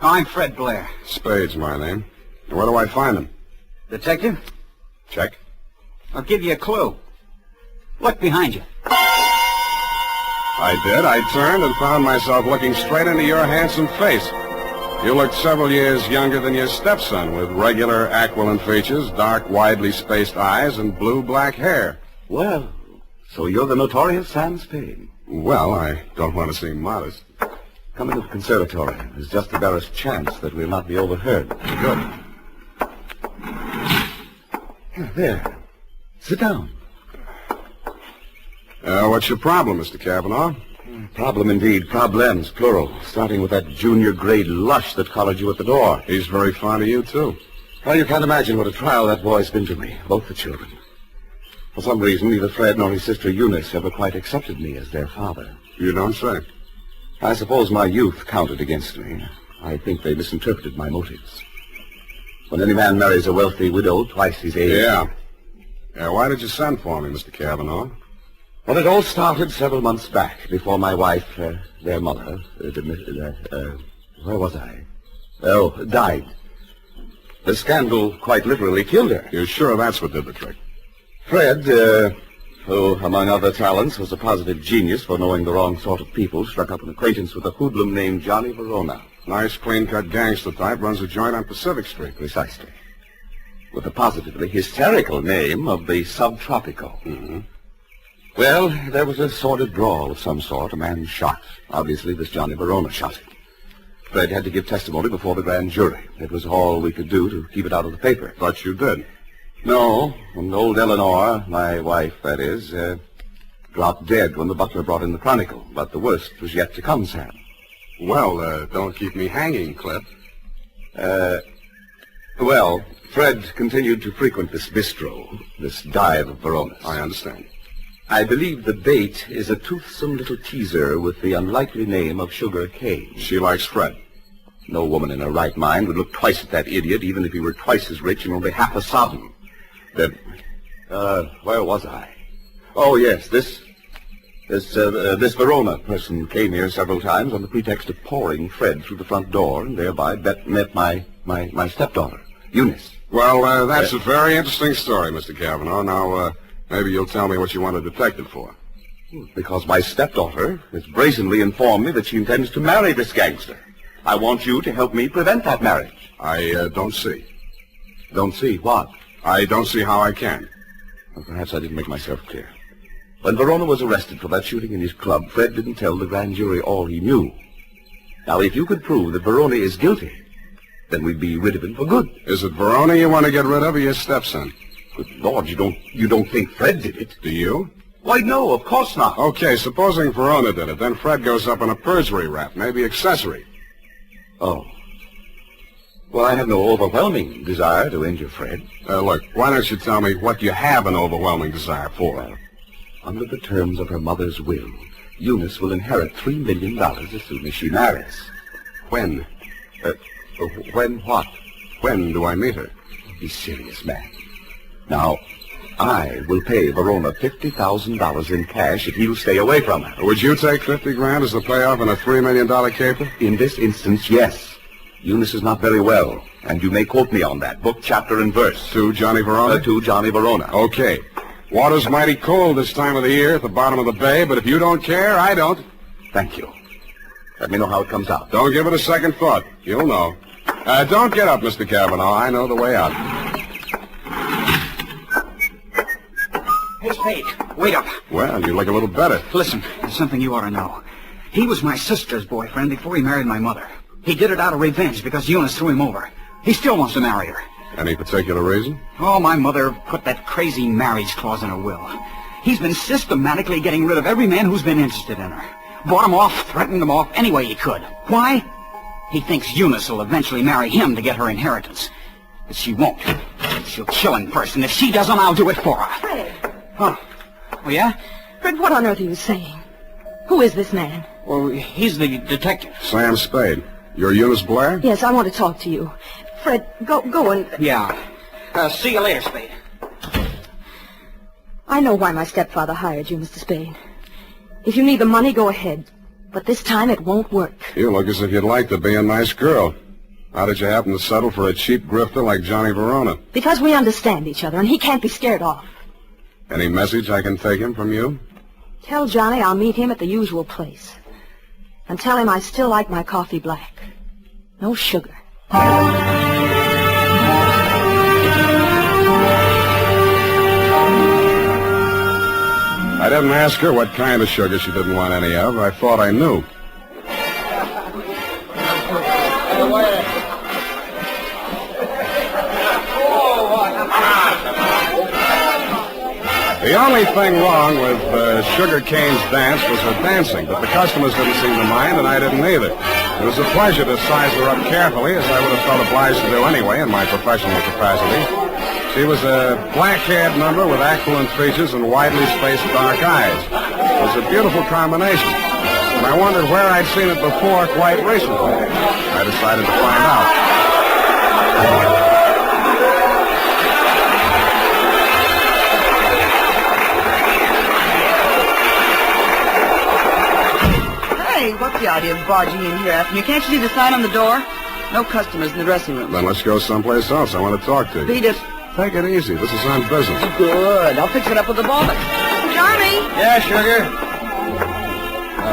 Speaker 4: I'm Fred Blair.
Speaker 11: Spade's my name. Where do I find him?
Speaker 4: Detective?
Speaker 11: Check.
Speaker 4: I'll give you a clue. Look behind you.
Speaker 11: I did. I turned and found myself looking straight into your handsome face. You looked several years younger than your stepson, with regular aquiline features, dark, widely spaced eyes, and blue-black hair.
Speaker 6: Well, so you're the notorious Sam Spade.
Speaker 11: Well, I don't want to seem modest.
Speaker 6: Come into the conservatory. There's just the barest chance that we'll not be overheard.
Speaker 11: Good.
Speaker 6: There. Sit down.
Speaker 11: What's your problem, Mr. Cavanaugh?
Speaker 6: Problem indeed. Problems, plural. Starting with that junior-grade lush that collared you at the door.
Speaker 11: He's very fond of you, too.
Speaker 6: Well, you can't imagine what a trial that boy's been to me. Both the children. For some reason, neither Fred nor his sister Eunice ever quite accepted me as their father.
Speaker 11: You don't say.
Speaker 6: I suppose my youth counted against me. I think they misinterpreted my motives. When any man marries a wealthy widow twice his age...
Speaker 11: Yeah. Why did you send for me, Mr. Cavanaugh?
Speaker 6: Well, it all started several months back, before my wife, their mother, where was I? Oh, died. The scandal quite literally killed her.
Speaker 11: You're sure that's what did the trick?
Speaker 6: Fred, who, among other talents, was a positive genius for knowing the wrong sort of people, struck up an acquaintance with a hoodlum named Johnny Verona.
Speaker 11: Nice, clean-cut gangster type, runs a joint on Pacific Street.
Speaker 6: Precisely. With the positively hysterical name of the Subtropico.
Speaker 11: Mm-hmm.
Speaker 6: Well, there was a sordid brawl of some sort. A man shot. Obviously, this Johnny Verona shot him. Fred had to give testimony before the grand jury. It was all we could do to keep it out of the paper.
Speaker 11: But you did.
Speaker 6: No, and old Eleanor, my wife, that is, dropped dead when the butler brought in the Chronicle. But the worst was yet to come, Sam.
Speaker 11: Well, don't keep me hanging, Cliff.
Speaker 6: Well, Fred continued to frequent this bistro, this dive of Verona's.
Speaker 11: I understand.
Speaker 6: I believe the bait is a toothsome little teaser with the unlikely name of Sugar Kane.
Speaker 11: She likes Fred.
Speaker 6: No woman in her right mind would look twice at that idiot, even if he were twice as rich and only half as sodden. Then, where was I? Oh, yes, this Verona person came here several times on the pretext of pouring Fred through the front door, and thereby met my stepdaughter, Eunice.
Speaker 11: Well, that's a very interesting story, Mr. Cavanaugh. Now, maybe you'll tell me what you want a detective for.
Speaker 6: Because my stepdaughter has brazenly informed me that she intends to marry this gangster. I want you to help me prevent that marriage.
Speaker 11: I don't see.
Speaker 6: Don't see what?
Speaker 11: I don't see how I can.
Speaker 6: Well, perhaps I didn't make myself clear. When Verona was arrested for that shooting in his club, Fred didn't tell the grand jury all he knew. Now, if you could prove that Verona is guilty, then we'd be rid of him for good.
Speaker 11: Is it Verona you want to get rid of, or your stepson?
Speaker 6: Good Lord, you don't think Fred did it?
Speaker 11: Do you?
Speaker 6: Why, no, of course not.
Speaker 11: Okay, supposing Verona did it, then Fred goes up on a perjury rap, maybe accessory.
Speaker 6: Oh. Well, I have no overwhelming desire to injure Fred.
Speaker 11: Look, why don't you tell me what you have an overwhelming desire for?
Speaker 6: Well, under the terms of her mother's will, Eunice will inherit $3 million as soon as she marries.
Speaker 11: When?
Speaker 6: When what?
Speaker 11: When do I meet her?
Speaker 6: Be serious, man. Now, I will pay Verona $50,000 in cash if he'll stay away from her.
Speaker 11: Would you take $50,000 as the payoff in a $3 million caper?
Speaker 6: In this instance, yes. Eunice is not very well, and you may quote me on that, book, chapter, and verse.
Speaker 11: To Johnny Verona?
Speaker 6: To Johnny Verona.
Speaker 11: Okay. Water's mighty cold this time of the year at the bottom of the bay, but if you don't care, I don't.
Speaker 6: Thank you. Let me know how it comes out.
Speaker 11: Don't give it a second thought. You'll know. Don't get up, Mr. Cavanaugh. I know the way out.
Speaker 4: Hey, Spade, wait up.
Speaker 11: Well, you look a little better.
Speaker 4: Listen, there's something you ought to know. He was my sister's boyfriend before he married my mother. He did it out of revenge because Eunice threw him over. He still wants to marry her.
Speaker 11: Any particular reason?
Speaker 4: Oh, my mother put that crazy marriage clause in her will. He's been systematically getting rid of every man who's been interested in her. Bought him off, threatened him off any way he could. Why? He thinks Eunice will eventually marry him to get her inheritance. But she won't. She'll kill in person. If she doesn't, I'll do it for her.
Speaker 7: Fred.
Speaker 4: Huh. Oh, yeah?
Speaker 7: Fred, what on earth are you saying? Who is this man?
Speaker 4: Well, he's the detective.
Speaker 11: Sam Spade. You're Eunice Blair?
Speaker 7: Yes, I want to talk to you. Fred, go and...
Speaker 4: Yeah. See you later, Spade.
Speaker 7: I know why my stepfather hired you, Mr. Spade. If you need the money, go ahead. But this time it won't work.
Speaker 11: You look as if you'd like to be a nice girl. How did you happen to settle for a cheap grifter like Johnny Verona?
Speaker 7: Because we understand each other, and he can't be scared off.
Speaker 11: Any message I can take him from you?
Speaker 7: Tell Johnny I'll meet him at the usual place. And tell him I still like my coffee black. No sugar.
Speaker 11: I didn't ask her what kind of sugar she didn't want any of. I thought I knew. The only thing wrong with Sugar Kane's dance was her dancing, but the customers didn't seem to mind, and I didn't either. It was a pleasure to size her up carefully, as I would have felt obliged to do anyway in my professional capacity. She was a black-haired number with aquiline features and widely spaced dark eyes. It was a beautiful combination, and I wondered where I'd seen it before quite recently. I decided to find out.
Speaker 12: Hey, what's the idea of barging in here after you? Can't you see the sign on the door? No customers in the dressing room.
Speaker 11: Then let's go someplace else. I want to talk to you.
Speaker 12: Beat it.
Speaker 11: Take it easy. This is on business.
Speaker 12: Good. I'll fix it up with the boss. Johnny!
Speaker 10: Yeah, Sugar?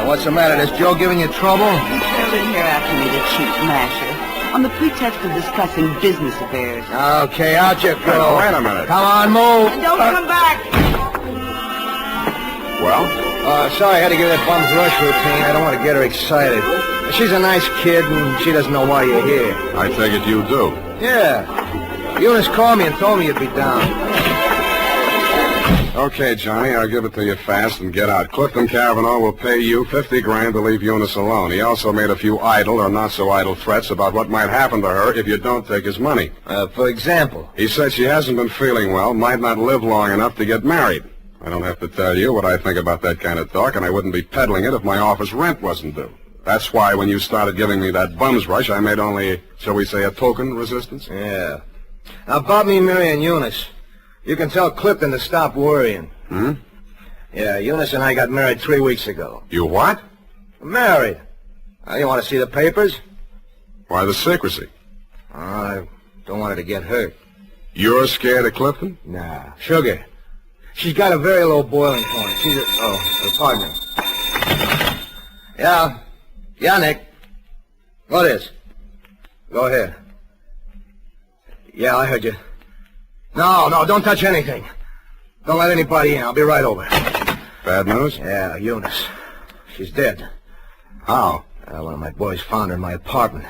Speaker 10: What's the matter? Is Joe giving you trouble?
Speaker 12: He trailed in here after me, the cheap masher, on the pretext of discussing business affairs.
Speaker 10: Okay, out you go.
Speaker 11: Wait a minute.
Speaker 10: Come on, move.
Speaker 12: And don't come back.
Speaker 11: Well?
Speaker 10: Sorry I had to give that bum's rush routine. I don't want to get her excited. She's a nice kid, and she doesn't know why you're here.
Speaker 11: I take it you do.
Speaker 10: Yeah. Eunice called me and told me you'd be down.
Speaker 11: Okay, Johnny, I'll give it to you fast and get out. Clifton Cavanaugh will pay you $50,000 to leave Eunice alone. He also made a few idle or not-so-idle threats about what might happen to her if you don't take his money.
Speaker 10: For example?
Speaker 11: He said she hasn't been feeling well, might not live long enough to get married. I don't have to tell you what I think about that kind of talk, and I wouldn't be peddling it if my office rent wasn't due. That's why when you started giving me that bum's rush, I made only, shall we say, a token resistance?
Speaker 10: Yeah. Now, about me marrying Eunice, you can tell Clifton to stop worrying.
Speaker 11: Hmm?
Speaker 10: Yeah, Eunice and I got married 3 weeks ago.
Speaker 11: You what?
Speaker 10: Married. You want to see the papers?
Speaker 11: Why the secrecy?
Speaker 10: I don't want her to get hurt.
Speaker 11: You're scared of Clifton?
Speaker 10: Nah. Sugar. She's got a very low boiling point. She's her partner. Yeah. Yeah, Nick. What is? Go ahead. Yeah, I heard you. No, don't touch anything. Don't let anybody in. I'll be right over.
Speaker 11: Bad news?
Speaker 10: Yeah, Eunice. She's dead.
Speaker 11: How?
Speaker 10: One of my boys found her in my apartment.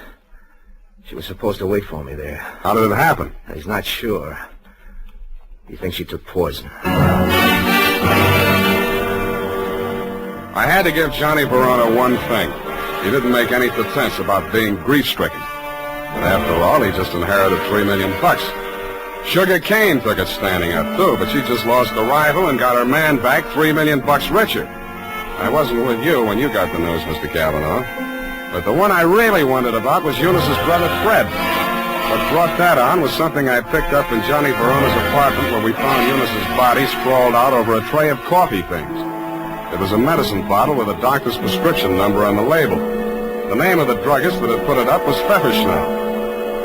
Speaker 10: She was supposed to wait for me there.
Speaker 11: How did it happen?
Speaker 10: He's not sure. He thinks she took poison.
Speaker 11: I had to give Johnny Verona one thing. He didn't make any pretense about being grief-stricken. But after all, he just inherited $3 million. Sugar Kane took it standing up, too, but she just lost a rival and got her man back $3 million richer. I wasn't with you when you got the news, Mr. Cavanaugh. But the one I really wondered about was Eunice's brother, Fred. What brought that on was something I picked up in Johnny Verona's apartment where we found Eunice's body sprawled out over a tray of coffee things. It was a medicine bottle with a doctor's prescription number on the label. The name of the druggist that had put it up was Pfefferschnell.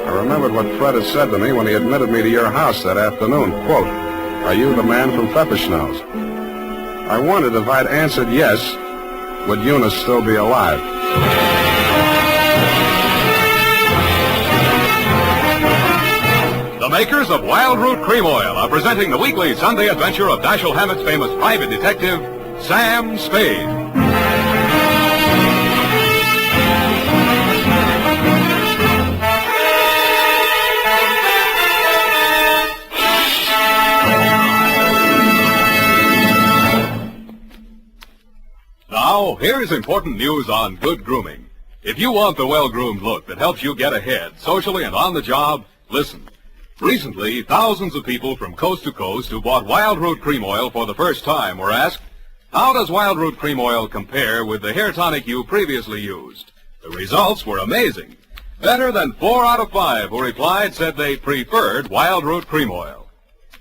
Speaker 11: I remembered what Fred had said to me when he admitted me to your house that afternoon. Quote, "Are you the man from Pfefferschnell's?" I wondered if I'd answered yes, would Eunice still be alive?
Speaker 5: The makers of Wild Root Cream Oil are presenting the weekly Sunday adventure of Dashiell Hammett's famous private detective, Sam Spade. Now, here is important news on good grooming. If you want the well-groomed look that helps you get ahead, socially and on the job, listen. Recently, thousands of people from coast to coast who bought Wild Root Cream Oil for the first time were asked, how does Wild Root Cream Oil compare with the hair tonic you previously used? The results were amazing. Better than 4 out of 5 who replied said they preferred Wild Root Cream Oil.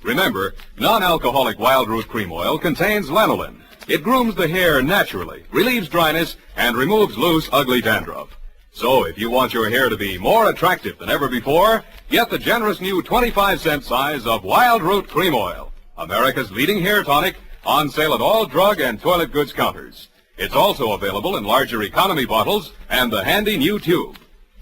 Speaker 5: Remember, non-alcoholic Wild Root Cream Oil contains lanolin. It grooms the hair naturally, relieves dryness, and removes loose, ugly dandruff. So if you want your hair to be more attractive than ever before, get the generous new 25-cent size of Wild Root Cream Oil, America's leading hair tonic, on sale at all drug and toilet goods counters. It's also available in larger economy bottles and the handy new tube.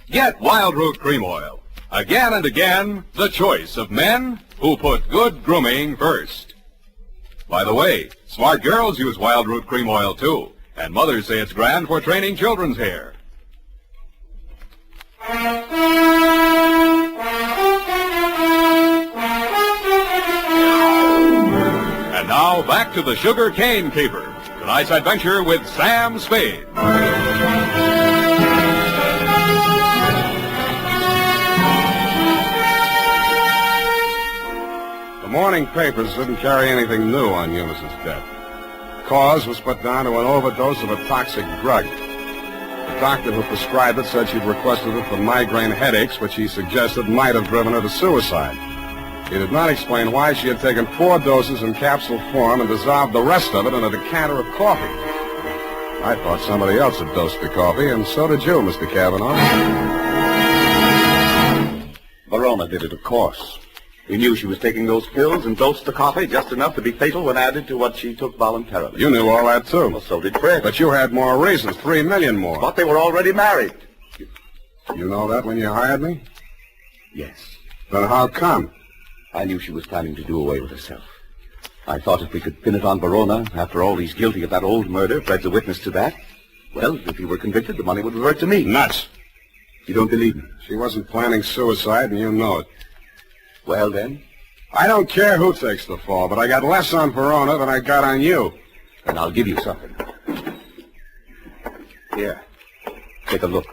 Speaker 5: Get Wild Root Cream Oil. Again and again, the choice of men who put good grooming first. By the way, smart girls use Wild Root Cream Oil too, and mothers say it's grand for training children's hair. And now, back to the Sugar Cane Caper. Tonight's adventure with Sam Spade.
Speaker 11: The morning papers didn't carry anything new on Eunice's death. Cause was put down to an overdose of a toxic drug. The doctor who prescribed it said she'd requested it for migraine headaches, which he suggested might have driven her to suicide. He did not explain why she had taken 4 doses in capsule form and dissolved the rest of it in a decanter of coffee. I thought somebody else had dosed the coffee, and so did you, Mr. Cavanaugh.
Speaker 6: Verona did it, of course. He knew she was taking those pills and dosed the coffee just enough to be fatal when added to what she took voluntarily.
Speaker 11: You knew all that, too.
Speaker 6: Well, so did Fred.
Speaker 11: But you had more reasons, 3 million more.
Speaker 6: But they were already married.
Speaker 11: You know that when you hired me?
Speaker 6: Yes.
Speaker 11: Then how come?
Speaker 6: I knew she was planning to do away with herself. I thought if we could pin it on Verona, after all, he's guilty of that old murder, Fred's a witness to that. Well, if he were convicted, the money would revert to me.
Speaker 11: Nuts.
Speaker 6: You don't believe me?
Speaker 11: She wasn't planning suicide, and you know it.
Speaker 6: Well, then?
Speaker 11: I don't care who takes the fall, but I got less on Verona than I got on you.
Speaker 6: And I'll give you something. Here. Take a look.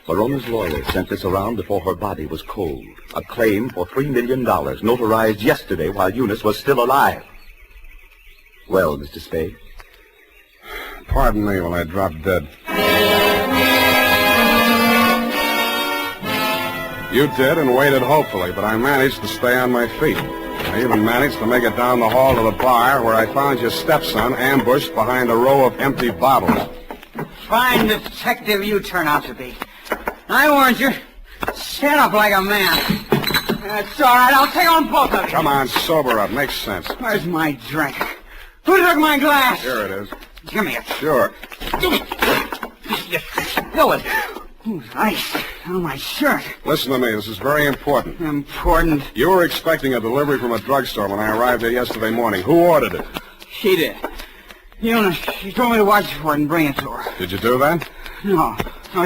Speaker 6: Verona's lawyer sent this around before her body was cold. A claim for $3 million, notarized yesterday while Eunice was still alive. Well, Mr. Spade?
Speaker 11: Pardon me while I drop dead. You did and waited hopefully, but I managed to stay on my feet. I even managed to make it down the hall to the bar where I found your stepson ambushed behind a row of empty bottles.
Speaker 4: Fine detective you turn out to be. I warned you. Stand up like a man. That's all right. I'll take on both of you.
Speaker 11: Come on, sober up. Makes sense.
Speaker 4: Where's my drink? Who took my glass?
Speaker 11: Here it is.
Speaker 4: Give me it.
Speaker 11: Sure.
Speaker 4: You spill it. Ooh, ice on my shirt.
Speaker 11: Listen to me. This is very important.
Speaker 4: Important?
Speaker 11: You were expecting a delivery from a drugstore when I arrived there yesterday morning. Who ordered it?
Speaker 4: She did. Eunice, she told me to watch for it and bring it to her.
Speaker 11: Did you do that?
Speaker 4: No,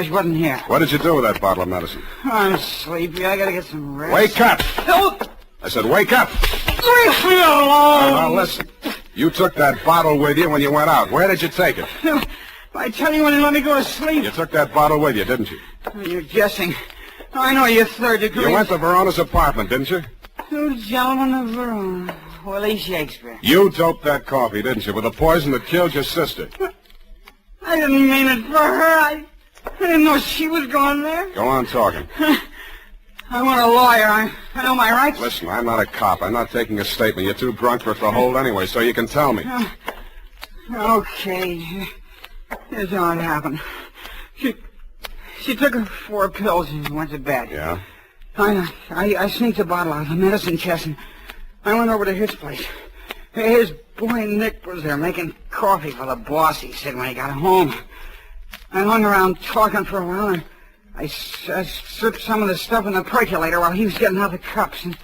Speaker 4: she wasn't here.
Speaker 11: What did you do with that bottle of medicine?
Speaker 4: I'm sleepy. I gotta get some rest.
Speaker 11: Wake up!
Speaker 4: Don't!
Speaker 11: I said wake up!
Speaker 4: Leave me alone!
Speaker 11: Now listen. You took that bottle with you when you went out. Where did you take it?
Speaker 4: I tell you when you let me go to sleep.
Speaker 11: You took that bottle with you, didn't you?
Speaker 4: You're guessing. I know you're third degree.
Speaker 11: You went to Verona's apartment, didn't you?
Speaker 4: 2 gentlemen of Verona. Willie Shakespeare.
Speaker 11: You doped that coffee, didn't you, with the poison that killed your sister?
Speaker 4: I didn't mean it for her. I didn't know she was going there.
Speaker 11: Go on talking.
Speaker 4: I want a lawyer. I know my rights.
Speaker 11: Listen, I'm not a cop. I'm not taking a statement. You're too drunk for it to hold anyway, so you can tell me.
Speaker 4: Okay. Here's how it happened. She took her 4 pills and went to bed.
Speaker 11: Yeah?
Speaker 4: I sneaked a bottle out of the medicine chest and I went over to his place. His boy Nick was there making coffee for the boss, he said, when he got home. I hung around talking for a while and I stripped some of the stuff in the percolator while he was getting out the cups. And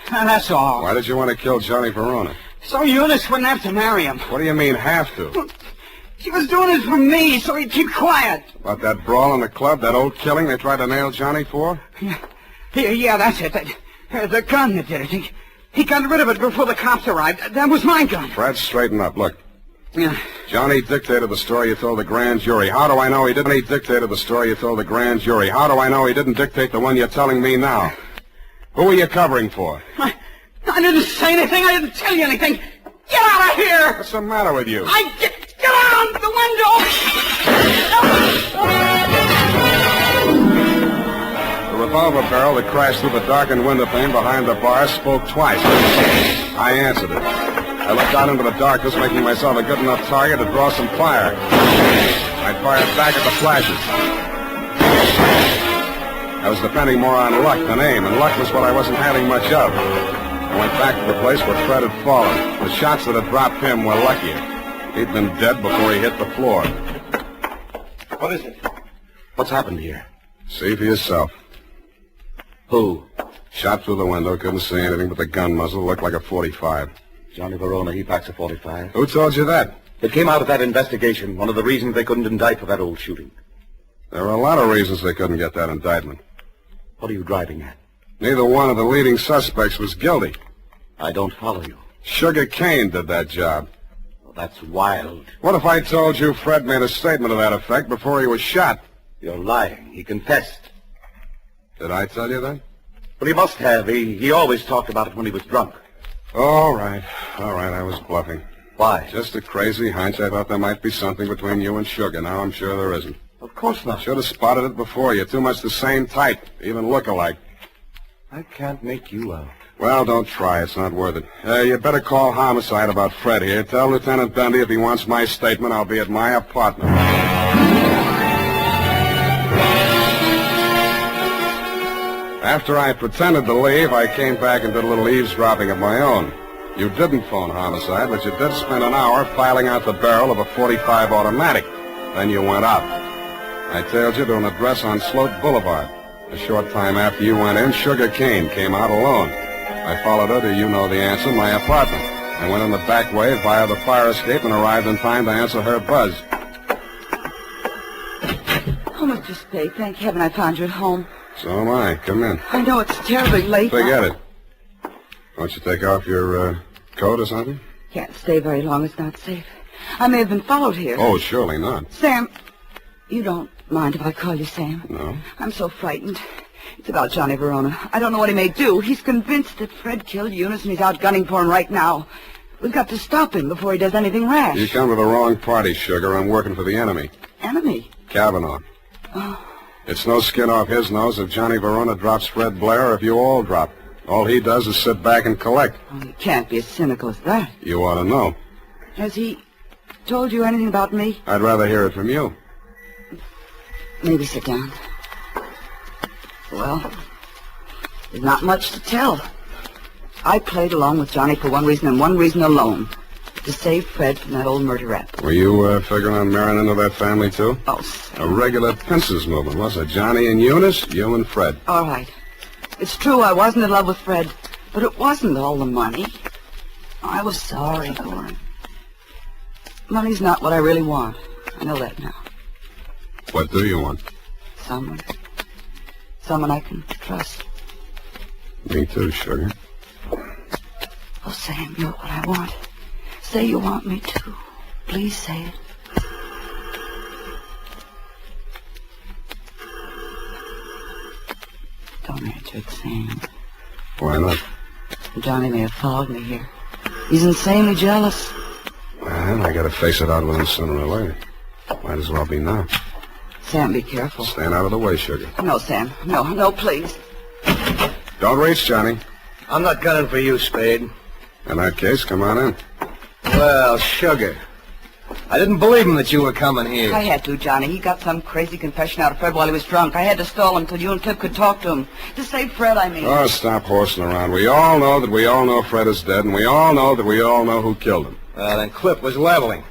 Speaker 4: that's all.
Speaker 11: Why did you want to kill Johnny Verona?
Speaker 4: So Eunice wouldn't have to marry him.
Speaker 11: What do you mean, have to?
Speaker 4: She was doing it for me, so he'd keep quiet.
Speaker 11: About that brawl in the club, that old killing they tried to nail Johnny for?
Speaker 4: Yeah, that's it. The gun that did it. He got rid of it before the cops arrived. That was my gun.
Speaker 11: Fred, straighten up. Look.
Speaker 4: Yeah.
Speaker 11: Johnny dictated the story you told the grand jury. How do I know he didn't? He dictated the story you told the grand jury. How do I know he didn't dictate the one you're telling me now? Who are you covering for?
Speaker 4: I didn't say anything. I didn't tell you anything. Get out of here!
Speaker 11: What's the matter with you?
Speaker 4: Get out the window!
Speaker 11: The revolver barrel that crashed through the darkened window pane behind the bar spoke twice. I answered it. I looked out into the darkness, making myself a good enough target to draw some fire. I fired back at the flashes. I was depending more on luck than aim, and luck was what I wasn't having much of. I went back to the place where Fred had fallen. The shots that had dropped him were luckier. He'd been dead before he hit the floor.
Speaker 6: What is it? What's happened here?
Speaker 11: See for yourself.
Speaker 6: Who?
Speaker 11: Shot through the window, couldn't see anything but the gun muzzle. Looked like a .45.
Speaker 6: Johnny Verona, he packs a .45.
Speaker 11: Who told you that?
Speaker 6: It came out of that investigation. One of the reasons they couldn't indict for that old shooting.
Speaker 11: There were a lot of reasons they couldn't get that indictment.
Speaker 6: What are you driving at?
Speaker 11: Neither one of the leading suspects was guilty.
Speaker 6: I don't follow you.
Speaker 11: Sugar Kane did that job.
Speaker 6: Well, that's wild.
Speaker 11: What if I told you Fred made a statement to that effect before he was shot?
Speaker 6: You're lying. He confessed.
Speaker 11: Did I tell you that?
Speaker 6: Well, he must have. He always talked about it when he was drunk.
Speaker 11: All right, I was bluffing.
Speaker 6: Why?
Speaker 11: Just a crazy hunch. I thought there might be something between you and Sugar. Now I'm sure there isn't.
Speaker 6: Of course not.
Speaker 11: Should have spotted it before. You're too much the same type. Even look alike.
Speaker 6: I can't make you out.
Speaker 11: Well, don't try. It's not worth it. You better call homicide about Fred here. Tell Lieutenant Dundee if he wants my statement, I'll be at my apartment. After I pretended to leave, I came back and did a little eavesdropping of my own. You didn't phone homicide, but you did spend an hour filing out the barrel of a .45 automatic. Then you went out. I tailed you to an address on Sloat Boulevard. A short time after you went in, Sugar Kane came out alone. I followed her to you know the answer, my apartment. I went in the back way via the fire escape and arrived in time to answer her buzz.
Speaker 12: Oh, Mr. Spade, thank heaven I found you at home.
Speaker 11: So am I. Come in.
Speaker 12: I know it's terribly late.
Speaker 11: Forget it. Won't you take off your coat or something?
Speaker 12: Can't stay very long. It's not safe. I may have been followed here.
Speaker 11: Oh, surely not.
Speaker 12: Sam, you don't mind if I call you Sam?
Speaker 11: No.
Speaker 12: I'm so frightened. It's about Johnny Verona. I don't know what he may do. He's convinced that Fred killed Eunice, and he's out gunning for him right now. We've got to stop him before he does anything rash.
Speaker 11: You come to the wrong party, Sugar. I'm working for the enemy.
Speaker 12: Enemy?
Speaker 11: Kavanaugh.
Speaker 12: Oh.
Speaker 11: It's no skin off his nose if Johnny Verona drops Fred Blair or if you all drop. All he does is sit back and collect.
Speaker 12: Oh, he can't be as cynical as that.
Speaker 11: You ought to know.
Speaker 12: Has he told you anything about me?
Speaker 11: I'd rather hear it from you.
Speaker 12: Maybe sit down. Well, there's not much to tell. I played along with Johnny for one reason and one reason alone. To save Fred from that old murder rap.
Speaker 11: Were you figuring on marrying into that family, too?
Speaker 12: Oh,
Speaker 11: a regular pincers movement, was it? Johnny and Eunice, you and Fred.
Speaker 12: All right. It's true I wasn't in love with Fred, but it wasn't all the money. I was sorry for him. Money's not what I really want. I know that now.
Speaker 11: What do you want?
Speaker 12: Someone I can trust.
Speaker 11: Me too, Sugar.
Speaker 12: Oh, Sam, you're what I want. Say you want me to. Please say it. Don't answer it, Sam.
Speaker 11: Why not?
Speaker 12: Johnny may have followed me here. He's insanely jealous.
Speaker 11: Well, I gotta face it out with him sooner or later. Might as well be now.
Speaker 12: Sam, be careful.
Speaker 11: Stand out of the way, Sugar.
Speaker 12: No, Sam. No, please.
Speaker 11: Don't reach, Johnny.
Speaker 10: I'm not gunning for you, Spade.
Speaker 11: In that case, come on in.
Speaker 10: Well, Sugar, I didn't believe him that you were coming here.
Speaker 12: I had to, Johnny. He got some crazy confession out of Fred while he was drunk. I had to stall him till you and Clip could talk to him. To save Fred, I mean.
Speaker 11: Oh, stop horsing around. We all know that we all know Fred is dead, and we all know that we all know who killed him.
Speaker 10: Well, then Clip was leveling.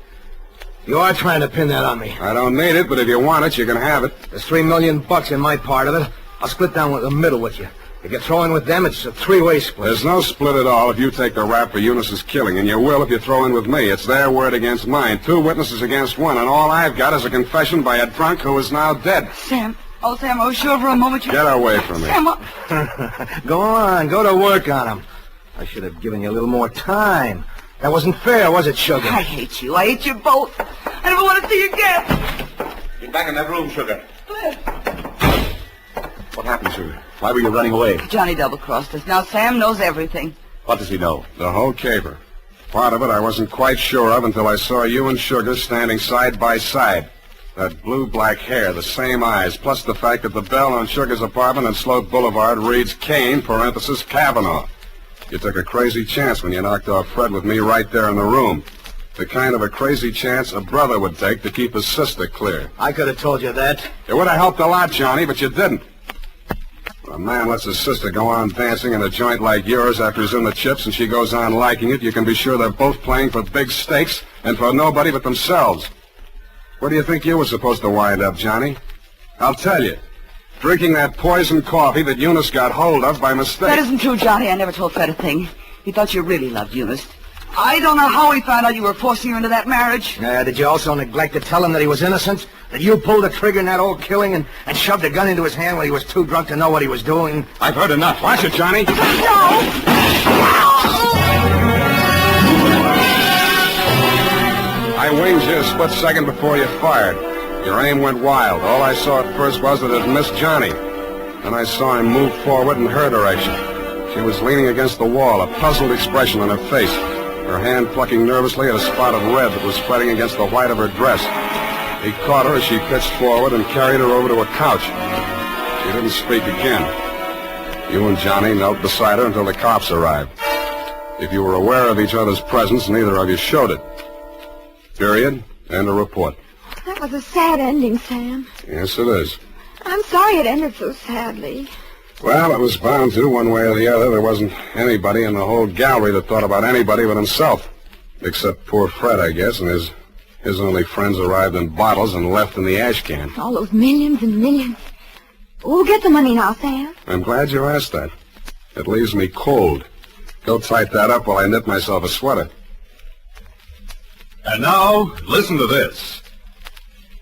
Speaker 10: You are trying to pin that on me.
Speaker 11: I don't need it, but if you want it, you can have it.
Speaker 10: There's $3 million in my part of it. I'll split down the middle with you. If you throw in with them, it's a three-way split.
Speaker 11: There's no split at all if you take the rap for Eunice's killing, and you will if you throw in with me. It's their word against mine. 2 witnesses against 1, and all I've got is a confession by a drunk who is now dead.
Speaker 12: Sam, I was sure for a moment you...
Speaker 11: Get away from me.
Speaker 12: Sam,
Speaker 10: Go on, go to work on him. I should have given you a little more time. That wasn't fair, was it, Sugar?
Speaker 12: I hate you. I hate you both. I never want to see you again.
Speaker 6: Get back in that room, Sugar.
Speaker 11: What happened to her? Why were you running away?
Speaker 12: Johnny double-crossed us. Now Sam knows everything.
Speaker 11: What does he know?
Speaker 13: The whole caper. Part of it I wasn't quite sure of until I saw you and Sugar standing side by side. That blue-black hair, the same eyes, plus the fact that the bell on Sugar's apartment on Sloat Boulevard reads Kane, parenthesis, Kavanaugh. You took a crazy chance when you knocked off Fred with me right there in the room. The kind of a crazy chance a brother would take to keep his sister clear.
Speaker 14: I could have told you that.
Speaker 13: It would have helped a lot, Johnny, but you didn't. When a man lets his sister go on dancing in a joint like yours after he's in the chips and she goes on liking it, you can be sure they're both playing for big stakes and for nobody but themselves. Where do you think you were supposed to wind up, Johnny? I'll tell you. Drinking that poisoned coffee that Eunice got hold of by mistake.
Speaker 12: That isn't true, Johnny. I never told Fred a thing. He thought you really loved Eunice. I don't know how he found out you were forcing her into that marriage.
Speaker 14: Did you also neglect to tell him that he was innocent? That you pulled the trigger in that old killing and shoved a gun into his hand when he was too drunk to know what he was doing?
Speaker 13: I've heard enough. Watch it, Johnny. I winged you a split second before you fired. Your aim went wild. All I saw at first was that it missed Johnny. Then I saw him move forward in her direction. She was leaning against the wall, a puzzled expression on her face, her hand plucking nervously at a spot of red that was spreading against the white of her dress. He caught her as she pitched forward and carried her over to a couch. She didn't speak again. You and Johnny knelt beside her until the cops arrived. If you were aware of each other's presence, neither of you showed it. Period. End of report.
Speaker 7: That was a sad ending, Sam.
Speaker 13: Yes, it is.
Speaker 7: I'm sorry it ended so sadly.
Speaker 13: Well, it was bound to, one way or the other. There wasn't anybody in the whole gallery that thought about anybody but himself. Except poor Fred, I guess, and his only friends arrived in bottles and left in the ash can.
Speaker 7: All those millions and millions. We'll get the money now, Sam.
Speaker 13: I'm glad you asked that. It leaves me cold. Go tight that up while I knit myself a sweater.
Speaker 5: And now, listen to this.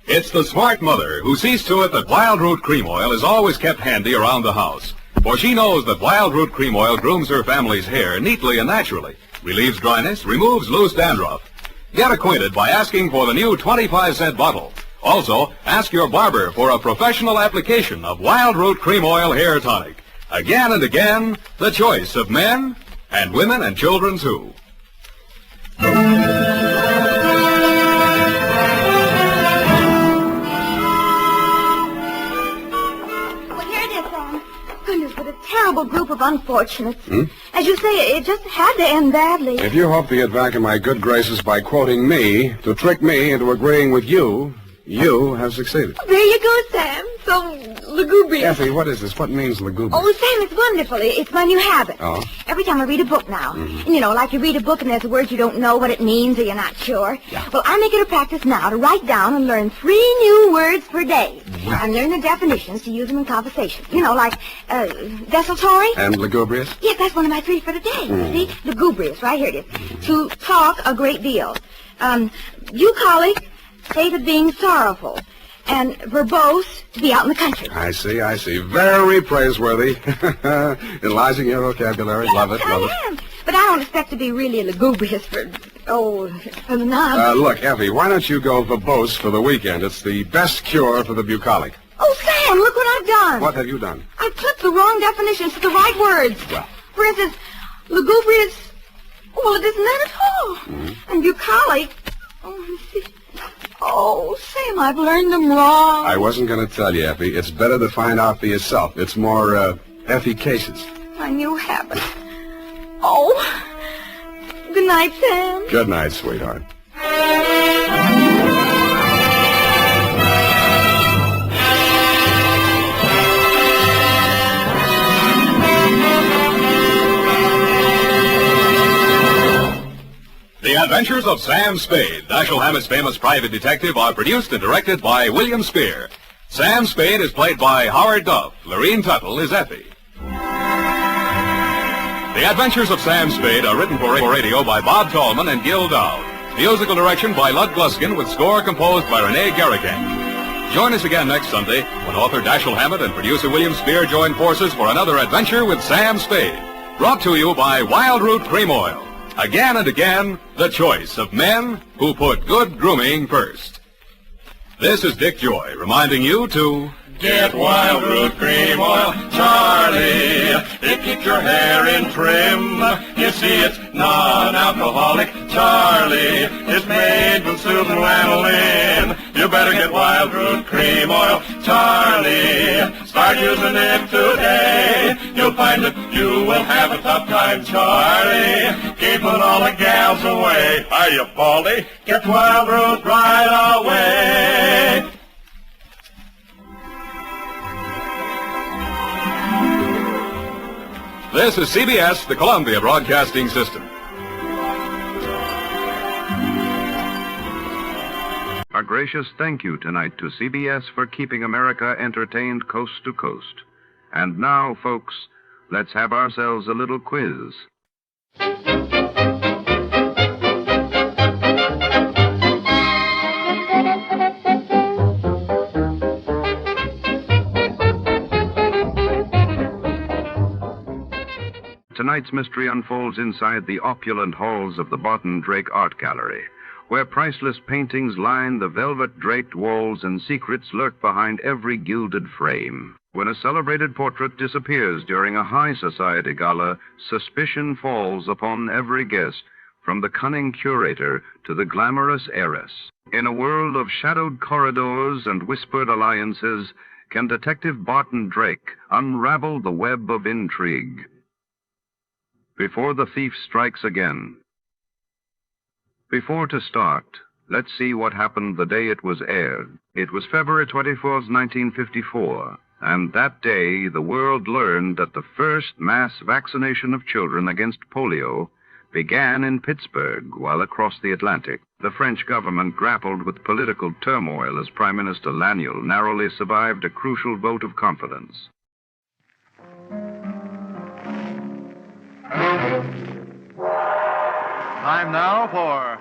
Speaker 5: It's the smart mother who sees to it that Wild Root Cream Oil is always kept handy around the house. For she knows that Wild Root Cream Oil grooms her family's hair neatly and naturally, relieves dryness, removes loose dandruff. Get acquainted by asking for the new 25-cent bottle. Also, ask your barber for a professional application of Wild Root Cream Oil Hair Tonic. Again and again, the choice of men and women and children, too.
Speaker 7: Goodness, what a terrible group of unfortunates. As you say, it just had to end badly.
Speaker 13: If you hope to get back in my good graces by quoting me, to trick me into agreeing with you, you have succeeded.
Speaker 7: There you go, Sam. So lugubrious.
Speaker 13: Effie, what is this? What means lugubrious?
Speaker 7: Oh, Sam, it's wonderful. It's my new habit.
Speaker 13: Oh?
Speaker 7: Every time I read a book now, and you know, like you read a book and there's a word you don't know what it means or you're not sure.
Speaker 13: Yeah.
Speaker 7: Well, I make it a practice now to write down and learn 3 new words per day. And learn the definitions to use them in conversation. You know, like desultory.
Speaker 13: And lugubrious?
Speaker 7: Yes, that's one of my 3 for today. See? Lugubrious, right here it is. To talk a great deal. Bucolic, state of being sorrowful. And verbose, to be out in the country.
Speaker 13: I see. Very praiseworthy. Enlarging your vocabulary. Love it.
Speaker 7: But I don't expect to be really lugubrious for the knob.
Speaker 13: Look, Effie, why don't you go verbose for the weekend? It's the best cure for the bucolic.
Speaker 7: Oh, Sam, look what I've done.
Speaker 13: What have you done?
Speaker 7: I've clipped the wrong definitions to the right words.
Speaker 13: Well.
Speaker 7: For instance, lugubrious, well, it isn't that at all. And bucolic, oh, Sam, I've learned them wrong.
Speaker 13: I wasn't going to tell you, Effie. It's better to find out for yourself. It's more, efficacious.
Speaker 7: My new habit. Oh, good night, Sam.
Speaker 13: Good night, sweetheart.
Speaker 5: The Adventures of Sam Spade, Dashiell Hammett's famous private detective, are produced and directed by William Spear. Sam Spade is played by Howard Duff. Lorene Tuttle is Effie. The Adventures of Sam Spade are written for radio by Bob Tallman and Gil Dowd. Musical direction by Lud Gluskin with score composed by Renee Garrigan. Join us again next Sunday when author Dashiell Hammett and producer William Spear join forces for another adventure with Sam Spade. Brought to you by Wild Root Cream Oil. Again and again, the choice of men who put good grooming first. This is Dick Joy reminding you to
Speaker 3: Get Wild Root Cream Oil, Charlie. It keeps your hair in trim. You see, it's non-alcoholic, Charlie. It's made with soothing lanolin. You better get Wild Root Cream Oil, Charlie. Start using it today. You'll find that you will have a tough time, Charlie. Keeping all the gals away. Are you baldy? Get Wild Root right away.
Speaker 5: This is CBS, the Columbia Broadcasting System.
Speaker 2: A gracious thank you tonight to CBS for keeping America entertained coast to coast. And now, folks, let's have ourselves a little quiz. Tonight's mystery unfolds inside the opulent halls of the Barton Drake Art Gallery, where priceless paintings line the velvet-draped walls and secrets lurk behind every gilded frame. When a celebrated portrait disappears during a high society gala, suspicion falls upon every guest, from the cunning curator to the glamorous heiress. In a world of shadowed corridors and whispered alliances, can Detective Barton Drake unravel the web of intrigue? Before the thief strikes again. Before to start, let's see what happened the day it was aired. It was February 24th, 1954, and that day the world learned that the first mass vaccination of children against polio began in Pittsburgh, while across the Atlantic, the French government grappled with political turmoil as Prime Minister Laniel narrowly survived a crucial vote of confidence.
Speaker 9: Time now for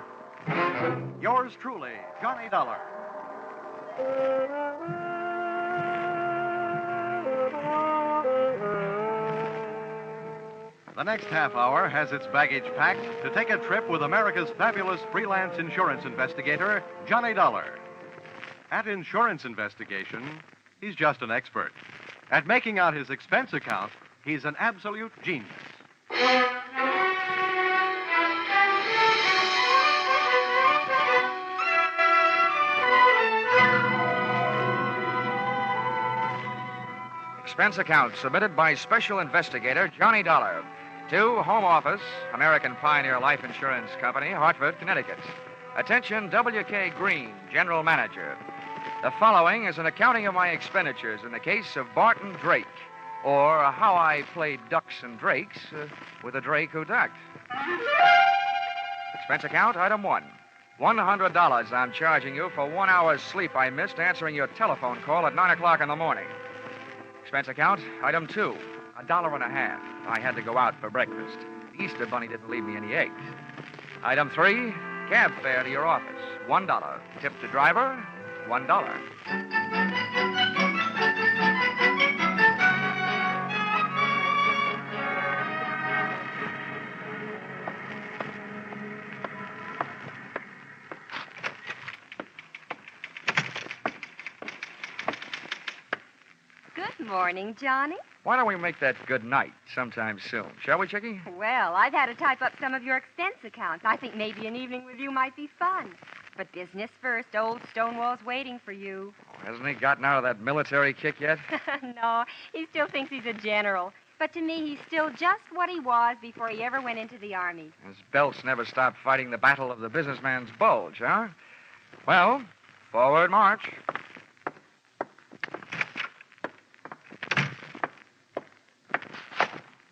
Speaker 9: yours truly, Johnny Dollar. The next half hour has its baggage packed to take a trip with America's fabulous freelance insurance investigator, Johnny Dollar. At Insurance Investigation, he's just an expert. At making out his expense account, he's an absolute genius.
Speaker 22: Expense account submitted by Special Investigator Johnny Dollar to Home Office, American Pioneer Life Insurance Company, Hartford, Connecticut. Attention, W.K. Green, General Manager. The following is an accounting of my expenditures in the case of Barton Drake, or how I played ducks and drakes with a drake who ducked. Expense account, item 1. $100 I'm charging you for 1 hour's sleep I missed answering your telephone call at 9 o'clock in the morning. Expense account, item 2. $1.50. I had to go out for breakfast. The Easter Bunny didn't leave me any eggs. Item 3, cab fare to your office, $1. Tip to driver, $1.
Speaker 15: Good morning, Johnny.
Speaker 22: Why don't we make that good night sometime soon? Shall we, Chickie?
Speaker 15: Well, I've had to type up some of your expense accounts. I think maybe an evening with you might be fun. But business first. Old Stonewall's waiting for you.
Speaker 22: Oh, hasn't he gotten out of that military kick yet?
Speaker 15: No, he still thinks he's a general. But to me, he's still just what he was before he ever went into the Army.
Speaker 22: His belts never stopped fighting the battle of the businessman's bulge, huh? Well, forward march.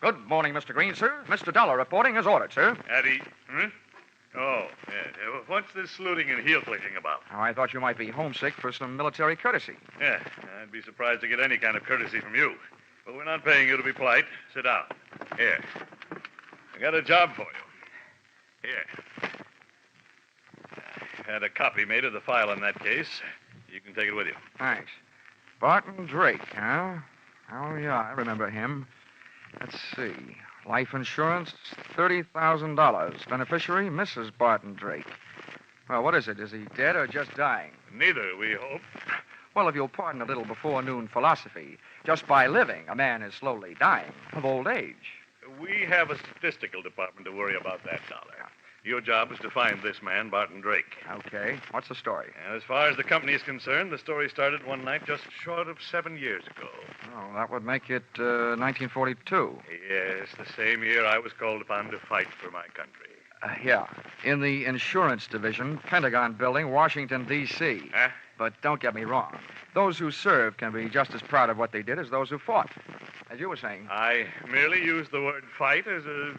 Speaker 22: Good morning, Mr. Green, sir. Mr. Dollar reporting as ordered, sir.
Speaker 21: Eddie, Oh, yeah. What's this saluting and heel-clicking about?
Speaker 22: Oh, I thought you might be homesick for some military courtesy.
Speaker 21: Yeah, I'd be surprised to get any kind of courtesy from you. But we're not paying you to be polite. Sit down. Here. I got a job for you. Here. I had a copy made of the file in that case. You can take it with you.
Speaker 22: Thanks. Barton Drake, huh? Oh, yeah, I remember him. Let's see. Life insurance, $30,000. Beneficiary, Mrs. Barton Drake. Well, what is it? Is he dead or just dying?
Speaker 21: Neither, we hope.
Speaker 22: Well, if you'll pardon a little before-noon philosophy, just by living, a man is slowly dying of old age.
Speaker 21: We have a statistical department to worry about that, Dollar. Your job is to find this man, Barton Drake.
Speaker 22: Okay. What's the story?
Speaker 21: And as far as the company is concerned, the story started one night just short of 7 years ago.
Speaker 22: Oh, that would make it 1942.
Speaker 21: Yes, the same year I was called upon to fight for my country.
Speaker 22: Yeah. In the insurance division, Pentagon Building, Washington, D.C.
Speaker 21: Huh?
Speaker 22: But don't get me wrong. Those who served can be just as proud of what they did as those who fought. As you were saying.
Speaker 21: I merely used the word fight as a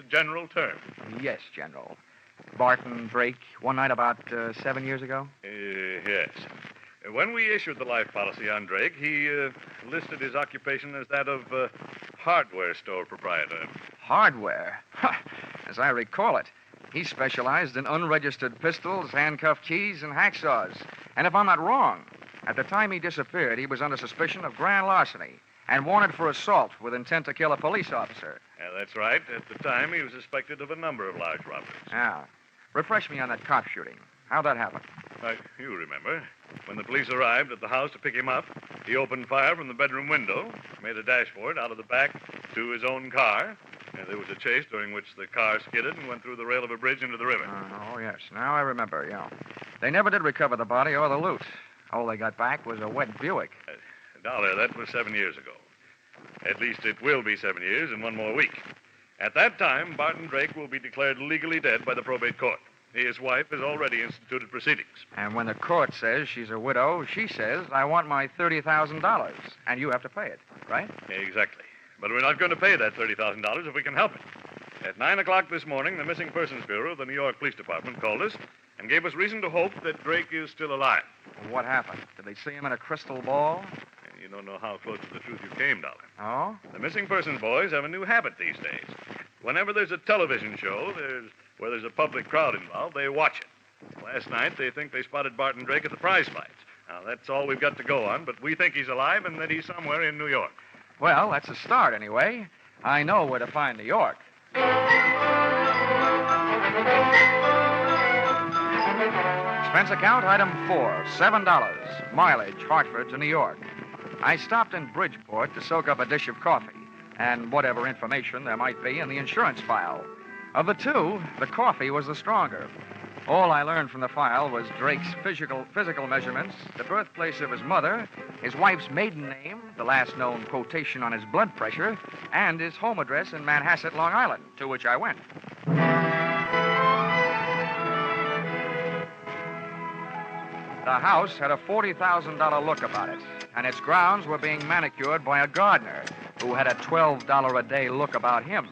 Speaker 21: general term.
Speaker 22: Yes, General. Barton Drake, one night about 7 years ago?
Speaker 21: Yes. When we issued the life policy on Drake, he listed his occupation as that of hardware store proprietor.
Speaker 22: Hardware? As I recall it, he specialized in unregistered pistols, handcuff keys, and hacksaws. And if I'm not wrong, at the time he disappeared, he was under suspicion of grand larceny and wanted for assault with intent to kill a police officer.
Speaker 21: Yeah, that's right. At the time, he was suspected of a number of large robberies.
Speaker 22: Yeah. Refresh me on that cop shooting. How'd that happen?
Speaker 21: You remember. When the police arrived at the house to pick him up, he opened fire from the bedroom window, made a dash for it out of the back to his own car. And there was a chase during which the car skidded and went through the rail of a bridge into the river.
Speaker 22: Oh, yes. Now I remember, yeah. They never did recover the body or the loot. All they got back was a wet Buick.
Speaker 21: Dollar, that was 7 years ago. At least it will be 7 years in 1 more week. At that time, Barton Drake will be declared legally dead by the probate court. His wife has already instituted proceedings.
Speaker 22: And when the court says she's a widow, she says, I want my $30,000, and you have to pay it, right?
Speaker 21: Exactly. But we're not going to pay that $30,000 if we can help it. At 9 o'clock this morning, the Missing Persons Bureau of the New York Police Department called us and gave us reason to hope that Drake is still alive.
Speaker 22: What happened? Did they see him in a crystal ball?
Speaker 21: You don't know how close to the truth you came, Dollar.
Speaker 22: Oh?
Speaker 21: The Missing Persons boys have a new habit these days. Whenever there's a television show where there's a public crowd involved, they watch it. Last night, they think they spotted Barton Drake at the prize fights. Now, that's all we've got to go on, but we think he's alive and that he's somewhere in New York.
Speaker 22: Well, that's a start, anyway. I know where to find New York. Expense account, item 4, $7. Mileage, Hartford to New York. I stopped in Bridgeport to soak up a dish of coffee and whatever information there might be in the insurance file. Of the two, the coffee was the stronger. All I learned from the file was Drake's physical measurements, the birthplace of his mother, his wife's maiden name, the last known quotation on his blood pressure, and his home address in Manhasset, Long Island, to which I went. The house had a $40,000 look about it, and its grounds were being manicured by a gardener who had a $12 a day look about him.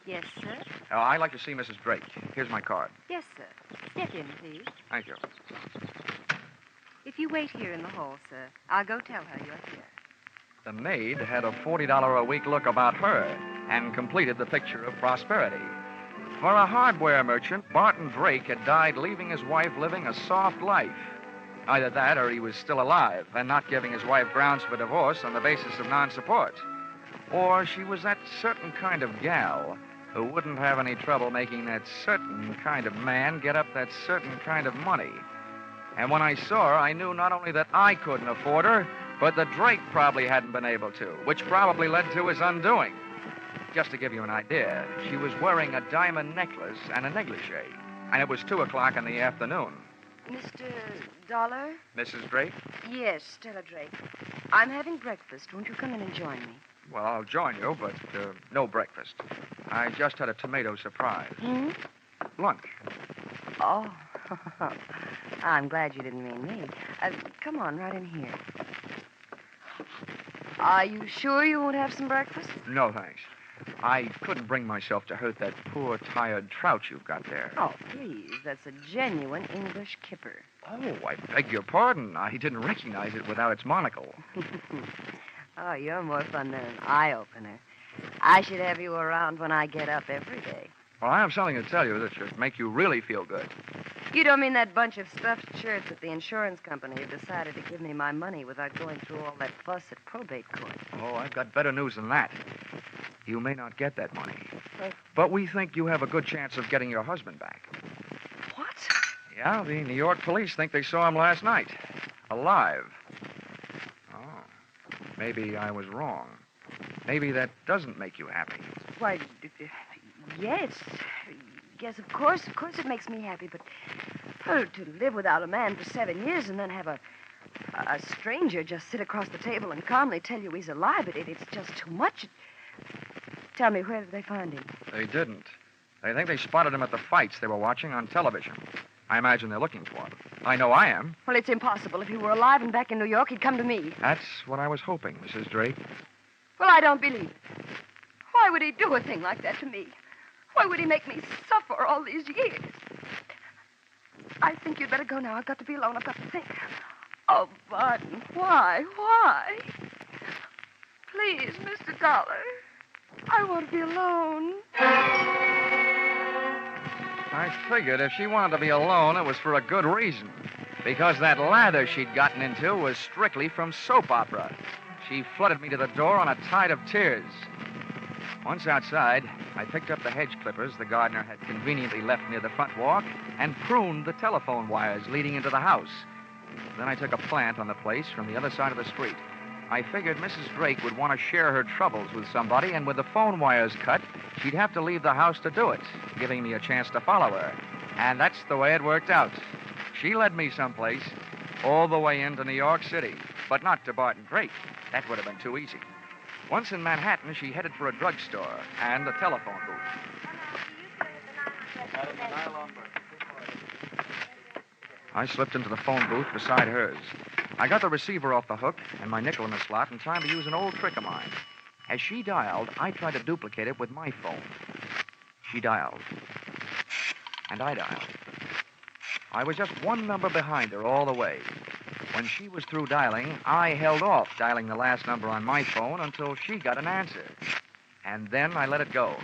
Speaker 15: Yes, sir?
Speaker 22: I'd like to see Mrs. Drake. Here's my card.
Speaker 15: Yes, sir. Step in, please.
Speaker 22: Thank you.
Speaker 15: If you wait here in the hall, sir, I'll go tell her you're here.
Speaker 22: The maid had a $40 a week look about her and completed the picture of prosperity. For a hardware merchant, Barton Drake had died leaving his wife living a soft life. Either that or he was still alive and not giving his wife grounds for divorce on the basis of non-support. Or she was that certain kind of gal who wouldn't have any trouble making that certain kind of man get up that certain kind of money. And when I saw her, I knew not only that I couldn't afford her, but that Drake probably hadn't been able to, which probably led to his undoing. Just to give you an idea, she was wearing a diamond necklace and a negligee, and it was 2 o'clock in the afternoon.
Speaker 15: Mr. Dollar?
Speaker 22: Mrs. Drake?
Speaker 15: Yes, Stella Drake. I'm having breakfast. Won't you come in and join me?
Speaker 22: Well, I'll join you, but no breakfast. I just had a tomato surprise.
Speaker 15: Hmm?
Speaker 22: Lunch.
Speaker 15: Oh, I'm glad you didn't mean me. Come on, right in here. Are you sure you won't have some breakfast?
Speaker 22: No, thanks. I couldn't bring myself to hurt that poor, tired trout you've got there.
Speaker 15: Oh, please. That's a genuine English kipper.
Speaker 22: Oh, I beg your pardon. I didn't recognize it without its monocle.
Speaker 15: Oh, you're more fun than an eye-opener. I should have you around when I get up every day.
Speaker 22: Well, I have something to tell you that should make you really feel good.
Speaker 15: You don't mean that bunch of stuffed shirts at the insurance company have decided to give me my money without going through all that fuss at probate court?
Speaker 22: Oh, I've got better news than that. You may not get that money. But we think you have a good chance of getting your husband back.
Speaker 7: What?
Speaker 22: Yeah, the New York police think they saw him last night. Alive. Oh. Maybe I was wrong. Maybe that doesn't make you happy.
Speaker 15: Why, yes. Yes, of course it makes me happy, but to live without a man for 7 years and then have a stranger just sit across the table and calmly tell you he's alive, it's just too much. Tell me, where did they find him?
Speaker 22: They didn't. They think they spotted him at the fights they were watching on television. I imagine they're looking for him. I know I am.
Speaker 15: Well, it's impossible. If he were alive and back in New York, he'd come to me.
Speaker 22: That's what I was hoping, Mrs. Drake.
Speaker 15: Well, I don't believe it. Why would he do a thing like that to me? Why would he make me suffer all these years? I think you'd better go now. I've got to be alone. I've got to think. Oh, Barton, why? Please, Mr. Dollar. I want to be alone.
Speaker 22: I figured if she wanted to be alone, it was for a good reason. Because that lather she'd gotten into was strictly from soap opera. She flooded me to the door on a tide of tears. Once outside, I picked up the hedge clippers the gardener had conveniently left near the front walk and pruned the telephone wires leading into the house. Then I took a plant on the place from the other side of the street. I figured Mrs. Drake would want to share her troubles with somebody, and with the phone wires cut, she'd have to leave the house to do it, giving me a chance to follow her. And that's the way it worked out. She led me someplace, all the way into New York City, but not to Barton Drake. That would have been too easy. Once in Manhattan, she headed for a drugstore and a telephone booth. I slipped into the phone booth beside hers. I got the receiver off the hook and my nickel in the slot in time to use an old trick of mine. As she dialed, I tried to duplicate it with my phone. She dialed. And I dialed. I was just one number behind her all the way. When she was through dialing, I held off dialing the last number on my phone until she got an answer. And then I let it go.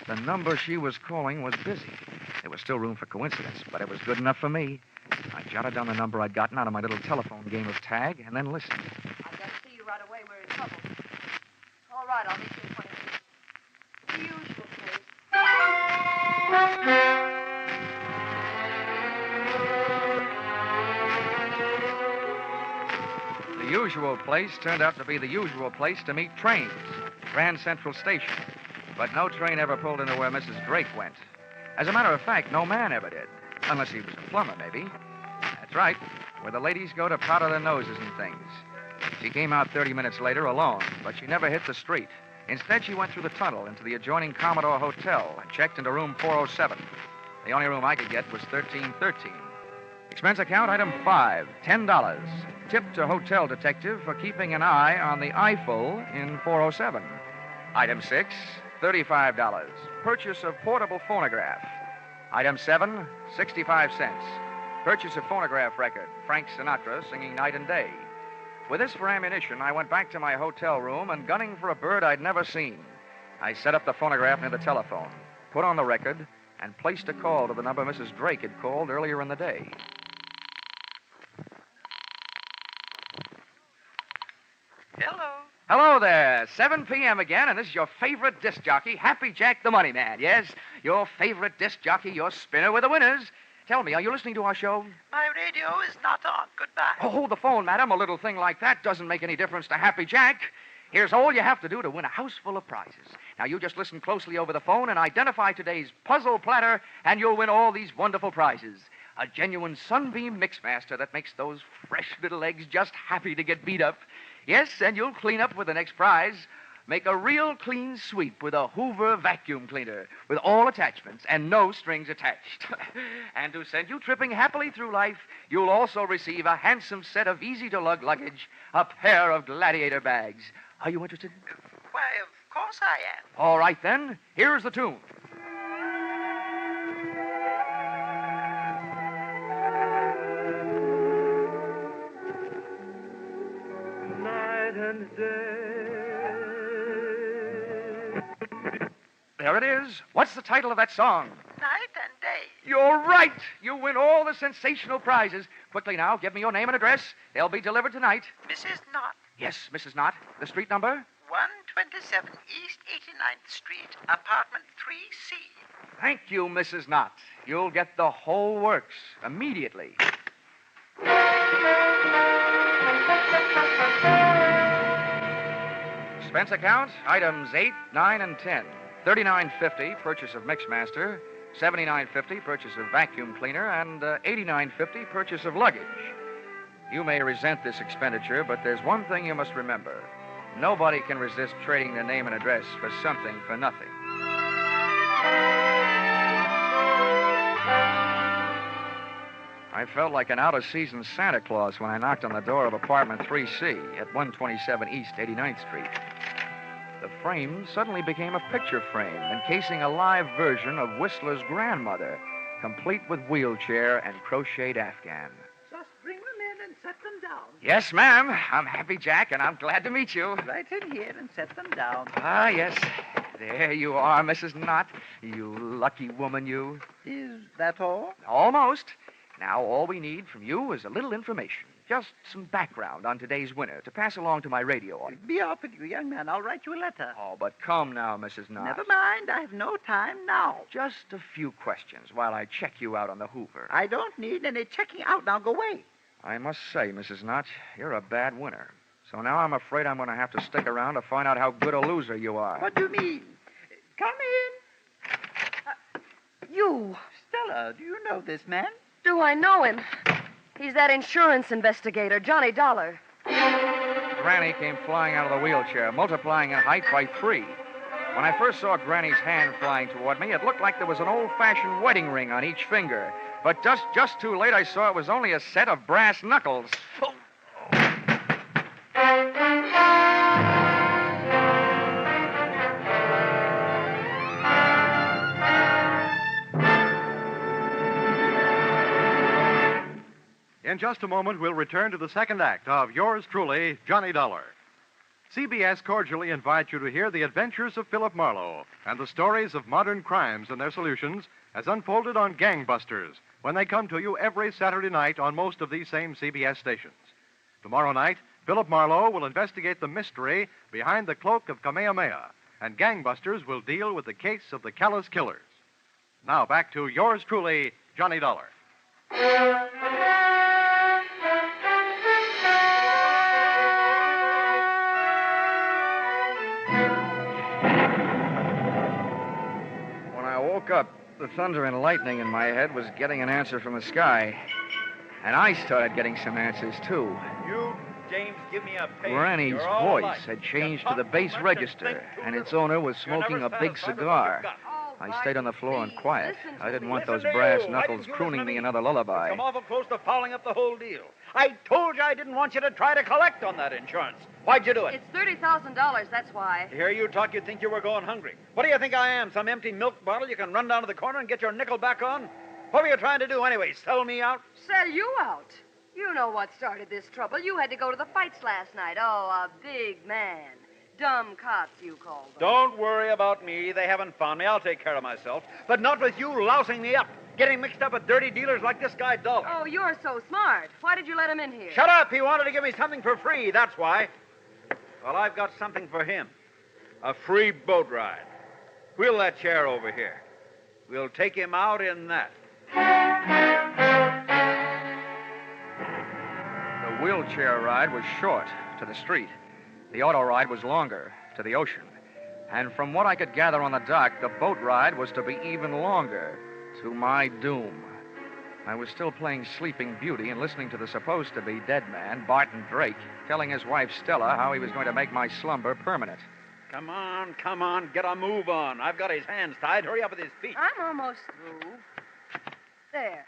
Speaker 22: The number she was calling was busy. There was still room for coincidence, but it was good enough for me. I jotted down the number I'd gotten out of my little telephone game of tag and then listened.
Speaker 15: I've got to see you right away. We're in trouble. All right, I'll meet you in 20 minutes. The usual place.
Speaker 22: The usual place turned out to be the usual place to meet trains, Grand Central Station. But no train ever pulled into where Mrs. Drake went. As a matter of fact, no man ever did. Unless he was a plumber, maybe. That's right, where the ladies go to powder their noses and things. She came out 30 minutes later alone, but she never hit the street. Instead, she went through the tunnel into the adjoining Commodore Hotel and checked into room 407. The only room I could get was 1313. Expense account item 5, $10. Tip to hotel detective for keeping an eye on the eyeful in 407. Item 6, $35. Purchase of portable phonograph. Item 7, 65 cents. Purchase of phonograph record, Frank Sinatra singing Night and Day. With this for ammunition, I went back to my hotel room and gunning for a bird I'd never seen. I set up the phonograph near the telephone, put on the record, and placed a call to the number Mrs. Drake had called earlier in the day.
Speaker 1: Hello.
Speaker 22: Hello there. 7 p.m. again, and this is your favorite disc jockey, Happy Jack the Money Man. Yes, your favorite disc jockey, your spinner with the winners. Tell me, are you listening to our show?
Speaker 1: My radio is not on. Goodbye.
Speaker 22: Oh, hold the phone, madam. A little thing like that doesn't make any difference to Happy Jack. Here's all you have to do to win a house full of prizes. Now, you just listen closely over the phone and identify today's puzzle platter, and you'll win all these wonderful prizes. A genuine Sunbeam Mixmaster that makes those fresh little eggs just happy to get beat up. Yes, and you'll clean up with the next prize. Make a real clean sweep with a Hoover vacuum cleaner with all attachments and no strings attached. And to send you tripping happily through life, you'll also receive a handsome set of easy-to-lug luggage, a pair of Gladiator bags. Are you interested?
Speaker 1: Why, of course I am.
Speaker 22: All right, then. Here's the tune.
Speaker 1: Night and day.
Speaker 22: There it is. What's the title of that song?
Speaker 1: Night and day. Spade.
Speaker 22: You're right. You win all the sensational prizes. Quickly now, give me your name and address. They'll be delivered tonight.
Speaker 1: Mrs. Knott,
Speaker 22: Yes, Mrs. Knott. The street number?
Speaker 1: 127 East 89th Street, apartment 3C.
Speaker 22: Thank you, Mrs. Knott. You'll get the whole works immediately. Expense account, items 8, 9, and 10. $39.50, purchase of Mixmaster. $79.50, purchase of vacuum cleaner. And $89.50, purchase of luggage. You may resent this expenditure, but there's one thing you must remember. Nobody can resist trading their name and address for something for nothing. I felt like an out-of-season Santa Claus when I knocked on the door of apartment 3C at 127 East 89th Street. The frame suddenly became a picture frame encasing a live version of Whistler's grandmother, complete with wheelchair and crocheted afghan.
Speaker 1: Just bring them in and set them down.
Speaker 22: Yes, ma'am. I'm Happy Jack, and I'm glad to meet you.
Speaker 1: Right in here and set them down.
Speaker 22: Ah, yes. There you are, Mrs. Knott. You lucky woman, you.
Speaker 1: Is that all?
Speaker 22: Almost. Now, all we need from you is a little information. Just some background on today's winner to pass along to my radio audience.
Speaker 1: Be off with you, young man. I'll write you a letter.
Speaker 22: Oh, but come now, Mrs. Knott.
Speaker 1: Never mind. I have no time now.
Speaker 22: Just a few questions while I check you out on the Hoover.
Speaker 1: I don't need any checking out. Now go away.
Speaker 22: I must say, Mrs. Knott, you're a bad winner. So now I'm afraid I'm going to have to stick around to find out how good a loser you are.
Speaker 1: What do you mean? Come in.
Speaker 15: You.
Speaker 1: Stella, do you know this man?
Speaker 15: Do I know him? He's that insurance investigator, Johnny Dollar.
Speaker 22: Granny came flying out of the wheelchair, multiplying in height by 3. When I first saw Granny's hand flying toward me, it looked like there was an old-fashioned wedding ring on each finger. But just too late, I saw it was only a set of brass knuckles. Oh.
Speaker 9: In just a moment, we'll return to the second act of yours truly, Johnny Dollar. CBS cordially invites you to hear the adventures of Philip Marlowe and the stories of modern crimes and their solutions as unfolded on Gangbusters when they come to you every Saturday night on most of these same CBS stations. Tomorrow night, Philip Marlowe will investigate the mystery behind the cloak of Kamehameha, and Gangbusters will deal with the case of the callous killers. Now back to yours truly, Johnny Dollar.
Speaker 22: Woke up, the thunder and lightning in my head was getting an answer from the sky. And I started getting some answers, too.
Speaker 19: You, James, give me a page.
Speaker 22: Granny's voice had changed to the bass register, and its owner was smoking a big cigar. I stayed on the floor and quiet. I didn't want those brass knuckles crooning me another lullaby.
Speaker 19: Come awful close to fouling up the whole deal. I told you I didn't want you to try to collect on that insurance. Why'd you do it?
Speaker 15: It's $30,000, that's why.
Speaker 19: To hear you talk, you'd think you were going hungry. What do you think I am, some empty milk bottle you can run down to the corner and get your nickel back on? What were you trying to do anyway, sell me out?
Speaker 15: Sell you out? You know what started this trouble. You had to go to the fights last night. Oh, a big man. Dumb cops, you call them.
Speaker 19: Don't worry about me. They haven't found me. I'll take care of myself. But not with you lousing me up, getting mixed up with dirty dealers like this guy, Dollar.
Speaker 15: Oh, you're so smart. Why did you let him in here?
Speaker 19: Shut up. He wanted to give me something for free, that's why. Well, I've got something for him. A free boat ride. Wheel that chair over here. We'll take him out in that.
Speaker 22: The wheelchair ride was short, to the street. The auto ride was longer, to the ocean. And from what I could gather on the dock, the boat ride was to be even longer, to my doom. I was still playing Sleeping Beauty and listening to the supposed-to-be dead man, Barton Drake, telling his wife Stella how he was going to make my slumber permanent.
Speaker 19: Come on, get a move on. I've got his hands tied. Hurry up with his feet.
Speaker 15: I'm almost through. There.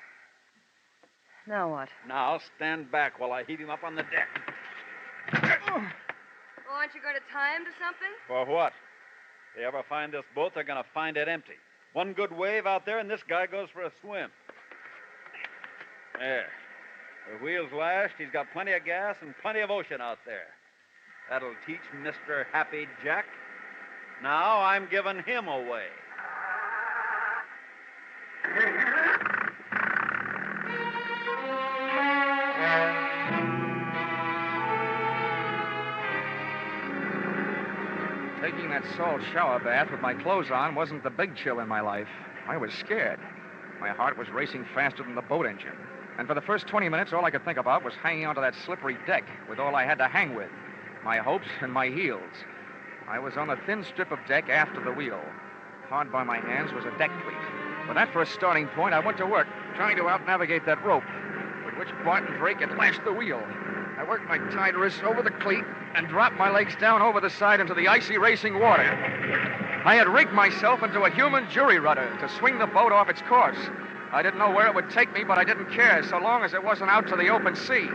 Speaker 15: Now what?
Speaker 19: Now stand back while I heave him up on the deck.
Speaker 15: Well, aren't you going to tie him to something?
Speaker 19: For what? If they ever find this boat, they're going to find it empty. One good wave out there, and this guy goes for a swim. There. The wheel's lashed. He's got plenty of gas and plenty of ocean out there. That'll teach Mr. Happy Jack. Now I'm giving him away.
Speaker 22: Taking that salt shower bath with my clothes on wasn't the big chill in my life. I was scared. My heart was racing faster than the boat engine. And for the first 20 minutes, all I could think about was hanging onto that slippery deck with all I had to hang with, my hopes and my heels. I was on a thin strip of deck after the wheel. Hard by my hands was a deck cleat. With that for a starting point, I went to work, trying to out-navigate that rope, with which Barton Drake had lashed the wheel. I worked my tied wrists over the cleat and dropped my legs down over the side into the icy racing water. I had rigged myself into a human jury rudder to swing the boat off its course. I didn't know where it would take me, but I didn't care so long as it wasn't out to the open sea.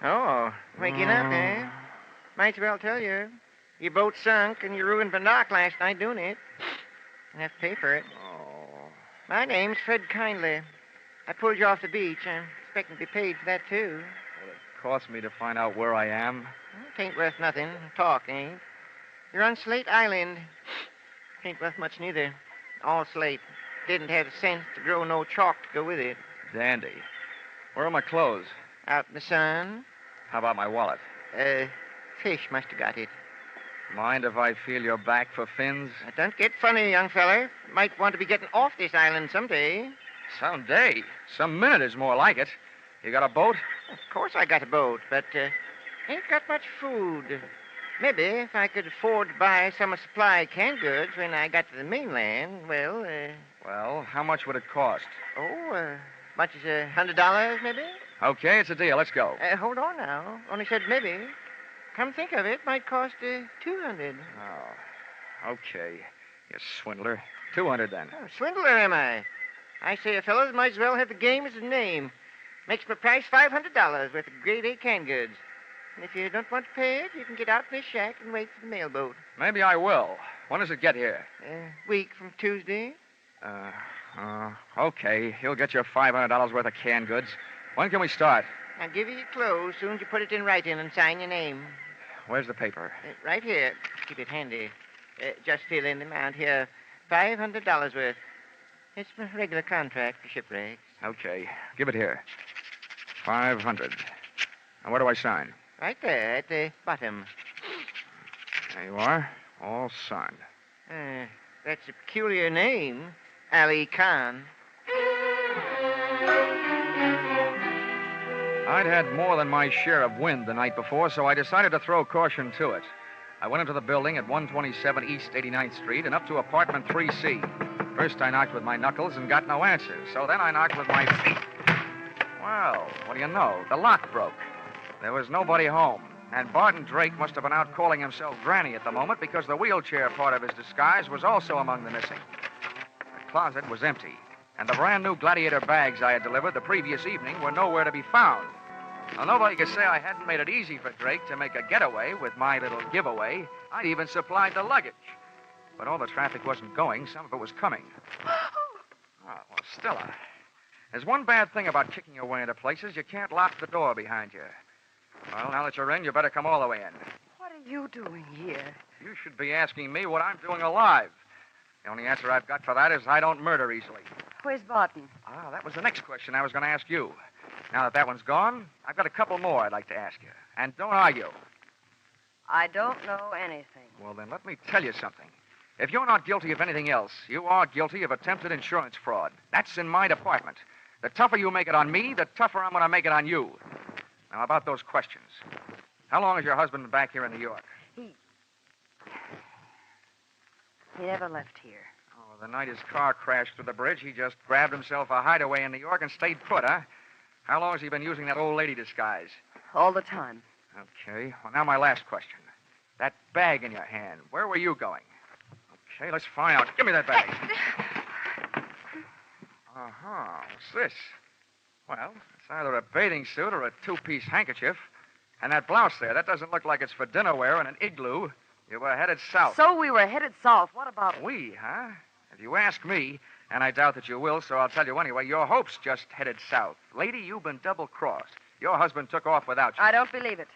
Speaker 1: Oh, waking up, eh? Might as well tell you. Your boat sunk and you ruined the dock last night doing it. I have to pay for it.
Speaker 22: Oh.
Speaker 1: My name's Fred Kindly. I pulled you off the beach. I'm expecting to be paid for that, too.
Speaker 22: Will it cost me to find out where I am?
Speaker 1: Well, it ain't worth nothing. Talk ain't. You're on Slate Island. Ain't worth much neither. All slate. Didn't have the sense to grow no chalk to go with it.
Speaker 22: Dandy. Where are my clothes?
Speaker 1: Out in the sun.
Speaker 22: How about my wallet?
Speaker 1: Fish must have got it.
Speaker 22: Mind if I feel your back for fins?
Speaker 1: Now, don't get funny, young feller. Might want to be getting off this island someday.
Speaker 22: Someday. Some minute is more like it. You got a boat?
Speaker 1: Of course I got a boat, but ain't got much food. Maybe if I could afford to buy some of supply canned goods when I got to the mainland, well,
Speaker 22: Well, how much would it cost?
Speaker 1: Much as $100, maybe?
Speaker 22: Okay, it's a deal. Let's go.
Speaker 1: Hold on now. Only said maybe. Come think of it, might cost $200.
Speaker 22: Oh, okay. You swindler. $200 then.
Speaker 1: Oh, swindler, am I? I say a fellow might as well have the game as his name. Makes my price $500 worth of grade A canned goods. And if you don't want to pay it, you can get out in this shack and wait for the mailboat.
Speaker 22: Maybe I will. When does it get here?
Speaker 1: Week from Tuesday.
Speaker 22: Okay. He'll get you $500 worth of canned goods. When can we start?
Speaker 1: I'll give you your clothes soon as you put it in writing and sign your name.
Speaker 22: Where's the paper?
Speaker 1: Right here. Keep it handy. Just fill in the amount here. $500 worth. It's my regular contract for shipwrecks.
Speaker 22: Okay. Give it here. 500. And where do I sign?
Speaker 1: Right there at the bottom.
Speaker 22: There you are. All signed.
Speaker 1: That's a peculiar name. Ali Khan.
Speaker 22: I'd had more than my share of wind the night before, so I decided to throw caution to it. I went into the building at 127 East 89th Street and up to apartment 3C. First, I knocked with my knuckles and got no answer, so then I knocked with my feet. Well, what do you know? The lock broke. There was nobody home, and Barton Drake must have been out calling himself Granny at the moment because the wheelchair part of his disguise was also among the missing. The closet was empty, and the brand-new Gladiator bags I had delivered the previous evening were nowhere to be found. Now, nobody could say I hadn't made it easy for Drake to make a getaway with my little giveaway. I'd even supplied the luggage. But all the traffic wasn't going. Some of it was coming. Oh, well, Stella, there's one bad thing about kicking your way into places. You can't lock the door behind you. Well, now that you're in, you better come all the way in.
Speaker 15: What are you doing here?
Speaker 22: You should be asking me what I'm doing alive. The only answer I've got for that is I don't murder easily.
Speaker 15: Where's Barton?
Speaker 22: Ah, that was the next question I was going to ask you. Now that one's gone, I've got a couple more I'd like to ask you. And don't argue.
Speaker 15: I don't know anything.
Speaker 22: Well, then let me tell you something. If you're not guilty of anything else, you are guilty of attempted insurance fraud. That's in my department. The tougher you make it on me, the tougher I'm going to make it on you. Now, about those questions. How long has your husband been back here in New York?
Speaker 15: He never left here.
Speaker 22: Oh, the night his car crashed through the bridge, he just grabbed himself a hideaway in New York and stayed put, huh? How long has he been using that old lady disguise?
Speaker 15: All the time.
Speaker 22: Okay. Well, now my last question. That bag in your hand. Where were you going? Okay, let's find out. Give me that bag. Uh-huh. What's this? Well, it's either a bathing suit or a two-piece handkerchief. And that blouse there, that doesn't look like it's for dinnerware in an igloo. You were headed south.
Speaker 15: So we were headed south. What about...
Speaker 22: We, huh? If you ask me, and I doubt that you will, so I'll tell you anyway, your hopes just headed south. Lady, you've been double-crossed. Your husband took off without you.
Speaker 15: I don't believe it.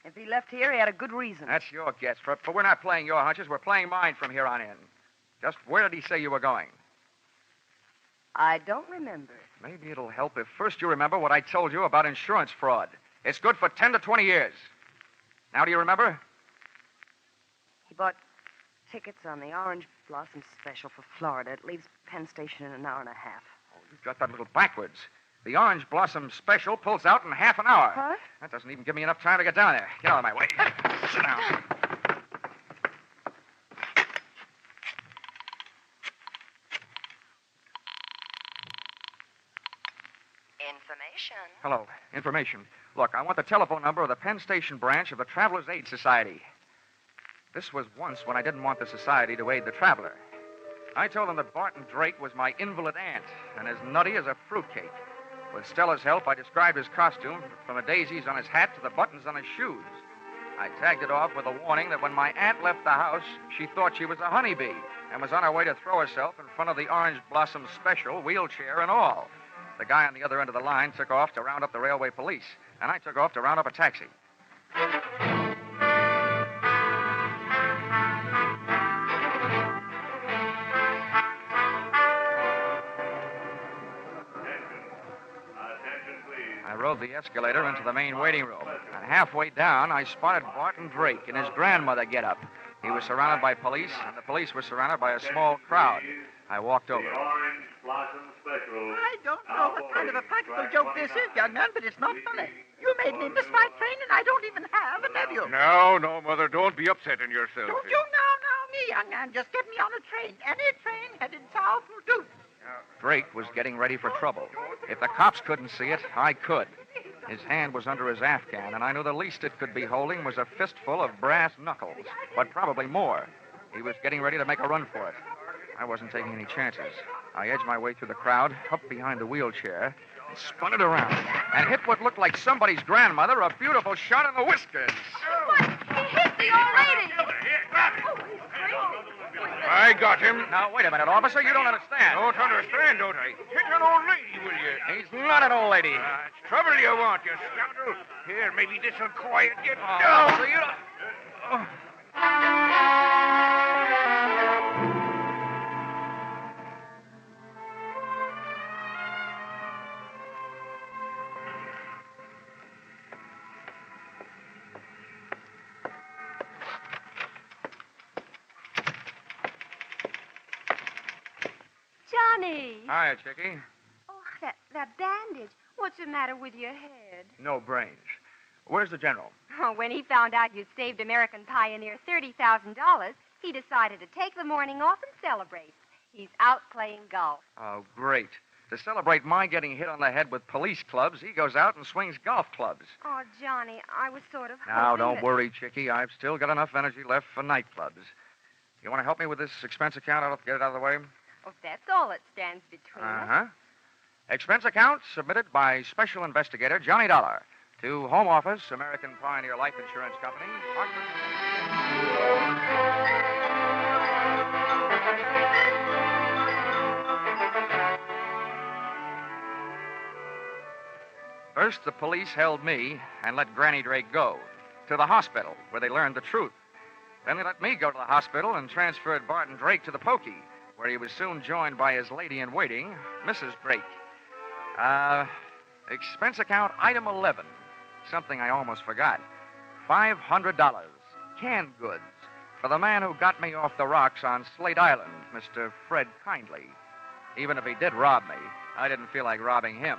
Speaker 15: If he left here, he had a good reason.
Speaker 22: That's your guess, but we're not playing your hunches. We're playing mine from here on in. Just where did he say you were going?
Speaker 15: I don't remember.
Speaker 22: Maybe it'll help if first you remember what I told you about insurance fraud. It's good for 10 to 20 years. Now do you remember?
Speaker 15: He bought tickets on the Orange Blossom Special for Florida. It leaves Penn Station in an hour and a half.
Speaker 22: Oh, you've got that a little backwards. The Orange Blossom Special pulls out in half an hour.
Speaker 15: Huh?
Speaker 22: That doesn't even give me enough time to get down there. Get out of my way. Sit down.
Speaker 7: Information.
Speaker 22: Hello. Information. Look, I want the telephone number of the Penn Station branch of the Travelers' Aid Society. This was once when I didn't want the society to aid the traveler. I told them that Barton Drake was my invalid aunt and as nutty as a fruitcake. With Stella's help, I described his costume from the daisies on his hat to the buttons on his shoes. I tagged it off with a warning that when my aunt left the house, she thought she was a honeybee and was on her way to throw herself in front of the Orange Blossom Special, wheelchair and all. The guy on the other end of the line took off to round up the railway police, and I took off to round up a taxi. I rode the escalator into the main waiting room, and halfway down, I spotted Barton Drake in his grandmother get-up. He was surrounded by police, and the police were surrounded by a small crowd. I walked over.
Speaker 18: I don't know what kind of a practical joke this is, young man, but it's not funny. You made me miss my train, and I don't even have a nephew.
Speaker 10: No, Mother, don't be upsetting yourself.
Speaker 18: Don't you now, me, young man. Just get me on a train. Any train headed south will do.
Speaker 22: Drake was getting ready for trouble. If the cops couldn't see it, I could. His hand was under his Afghan, and I knew the least it could be holding was a fistful of brass knuckles, but probably more. He was getting ready to make a run for it. I wasn't taking any chances. I edged my way through the crowd, up behind the wheelchair, and spun it around, and hit what looked like somebody's grandmother a beautiful shot in the whiskers.
Speaker 7: What? He hit the old lady.
Speaker 10: I got him.
Speaker 22: Now, wait a minute, officer. You don't understand.
Speaker 10: Don't understand, don't I? Hit an old lady, will you?
Speaker 22: He's not an old lady.
Speaker 10: It's trouble you want, you scoundrel. Here, maybe this'll quiet you
Speaker 22: Oh,
Speaker 10: down.
Speaker 22: so you don't... Oh.
Speaker 20: Johnny!
Speaker 22: Hiya, Chickie.
Speaker 20: Oh, that bandage. What's the matter with your head?
Speaker 22: No brains. Where's the general?
Speaker 20: Oh, when he found out you'd saved American Pioneer $30,000, he decided to take the morning off and celebrate. He's out playing golf.
Speaker 22: Oh, great. To celebrate my getting hit on the head with police clubs, he goes out and swings golf clubs.
Speaker 20: Oh, Johnny, I was sort of
Speaker 22: Now,
Speaker 20: hoping
Speaker 22: don't
Speaker 20: that...
Speaker 22: worry, Chickie. I've still got enough energy left for nightclubs. You want to help me with this expense account? I'll get it out of the way.
Speaker 20: Oh, that's all that stands between us.
Speaker 22: Uh-huh. Expense account submitted by Special Investigator Johnny Dollar to Home Office, American Pioneer Life Insurance Company. First, the police held me and let Granny Drake go to the hospital, where they learned the truth. Then they let me go to the hospital and transferred Barton Drake to the pokey, where he was soon joined by his lady-in-waiting, Mrs. Drake. Expense account item 11. Something I almost forgot. $500. Canned goods. For the man who got me off the rocks on Slate Island, Mr. Fred Kindly. Even if he did rob me, I didn't feel like robbing him.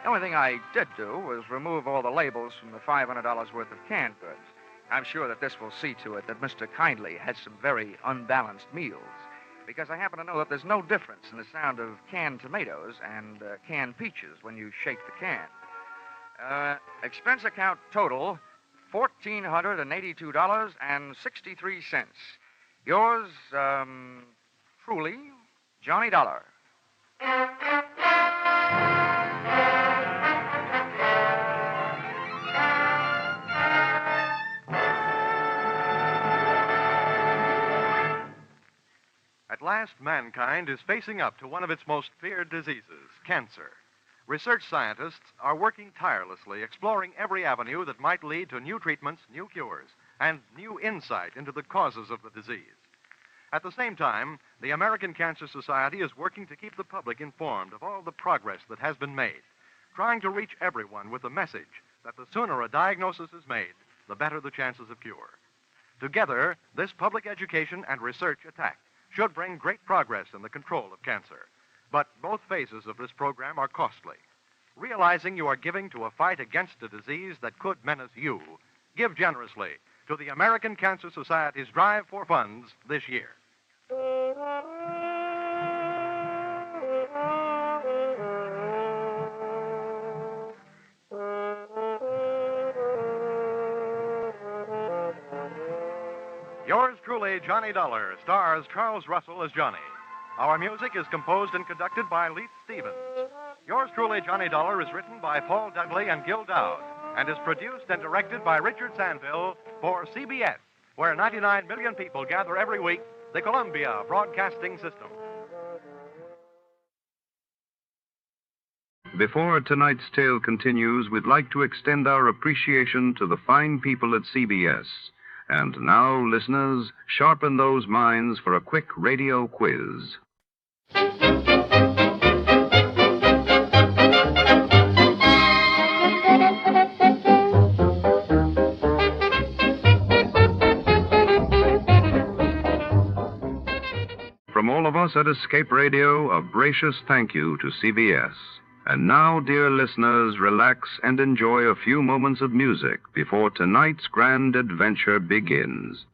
Speaker 22: The only thing I did do was remove all the labels from the $500 worth of canned goods. I'm sure that this will see to it that Mr. Kindly had some very unbalanced meals, because I happen to know that there's no difference in the sound of canned tomatoes and canned peaches when you shake the can. Expense account total, $1,482.63. Yours, truly, Johnny Dollar.
Speaker 9: At last, mankind is facing up to one of its most feared diseases, cancer. Research scientists are working tirelessly, exploring every avenue that might lead to new treatments, new cures, and new insight into the causes of the disease. At the same time, the American Cancer Society is working to keep the public informed of all the progress that has been made, trying to reach everyone with the message that the sooner a diagnosis is made, the better the chances of cure. Together, this public education and research attack should bring great progress in the control of cancer. But both phases of this program are costly. Realizing you are giving to a fight against a disease that could menace you, give generously to the American Cancer Society's drive for funds this year. Yours truly, Johnny Dollar, stars Charles Russell as Johnny. Our music is composed and conducted by Leith Stevens. Yours truly, Johnny Dollar, is written by Paul Dudley and Gil Dowd and is produced and directed by Richard Sandville for CBS, where 99 million people gather every week, the Columbia Broadcasting System.
Speaker 2: Before tonight's tale continues, we'd like to extend our appreciation to the fine people at CBS. And now, listeners, sharpen those minds for a quick radio quiz. From all of us at Escape Radio, a gracious thank you to CBS. And now, dear listeners, relax and enjoy a few moments of music before tonight's grand adventure begins.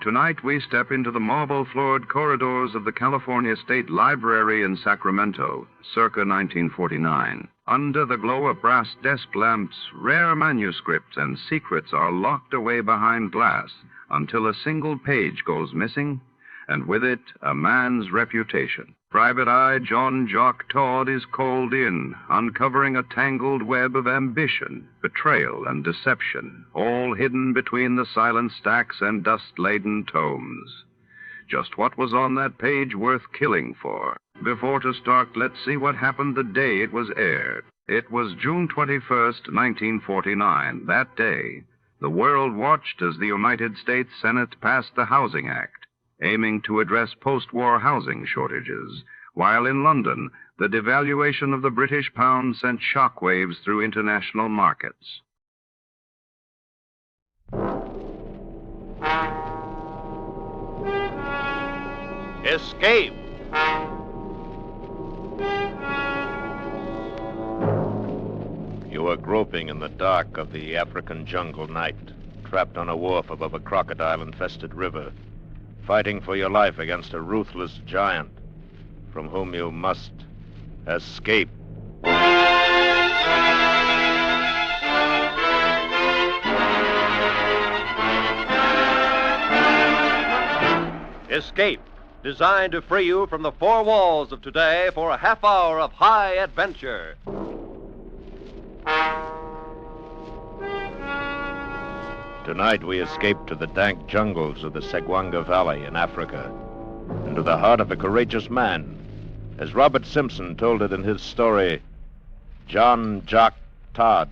Speaker 2: Tonight we step into the marble-floored corridors of the California State Library in Sacramento, circa 1949. Under the glow of brass desk lamps, rare manuscripts and secrets are locked away behind glass until a single page goes missing, and with it, a man's reputation. Private Eye John Jock Todd is called in, uncovering a tangled web of ambition, betrayal, and deception, all hidden between the silent stacks and dust-laden tomes. Just what was on that page worth killing for? Before to start, let's see what happened the day it was aired. It was June 21st, 1949. That day, the world watched as the United States Senate passed the Housing Act, aiming to address post-war housing shortages, while in London, the devaluation of the British pound sent shockwaves through international markets.
Speaker 16: Escape! You are groping in the dark of the African jungle night, trapped on a wharf above a crocodile-infested river, fighting for your life against a ruthless giant from whom you must escape. Escape, designed to free you from the four walls of today for a half hour of high adventure. Tonight we escape to the dank jungles of the Segwanga Valley in Africa, and to the heart of a courageous man, as Robert Simpson told it in his story, John Jock Todd.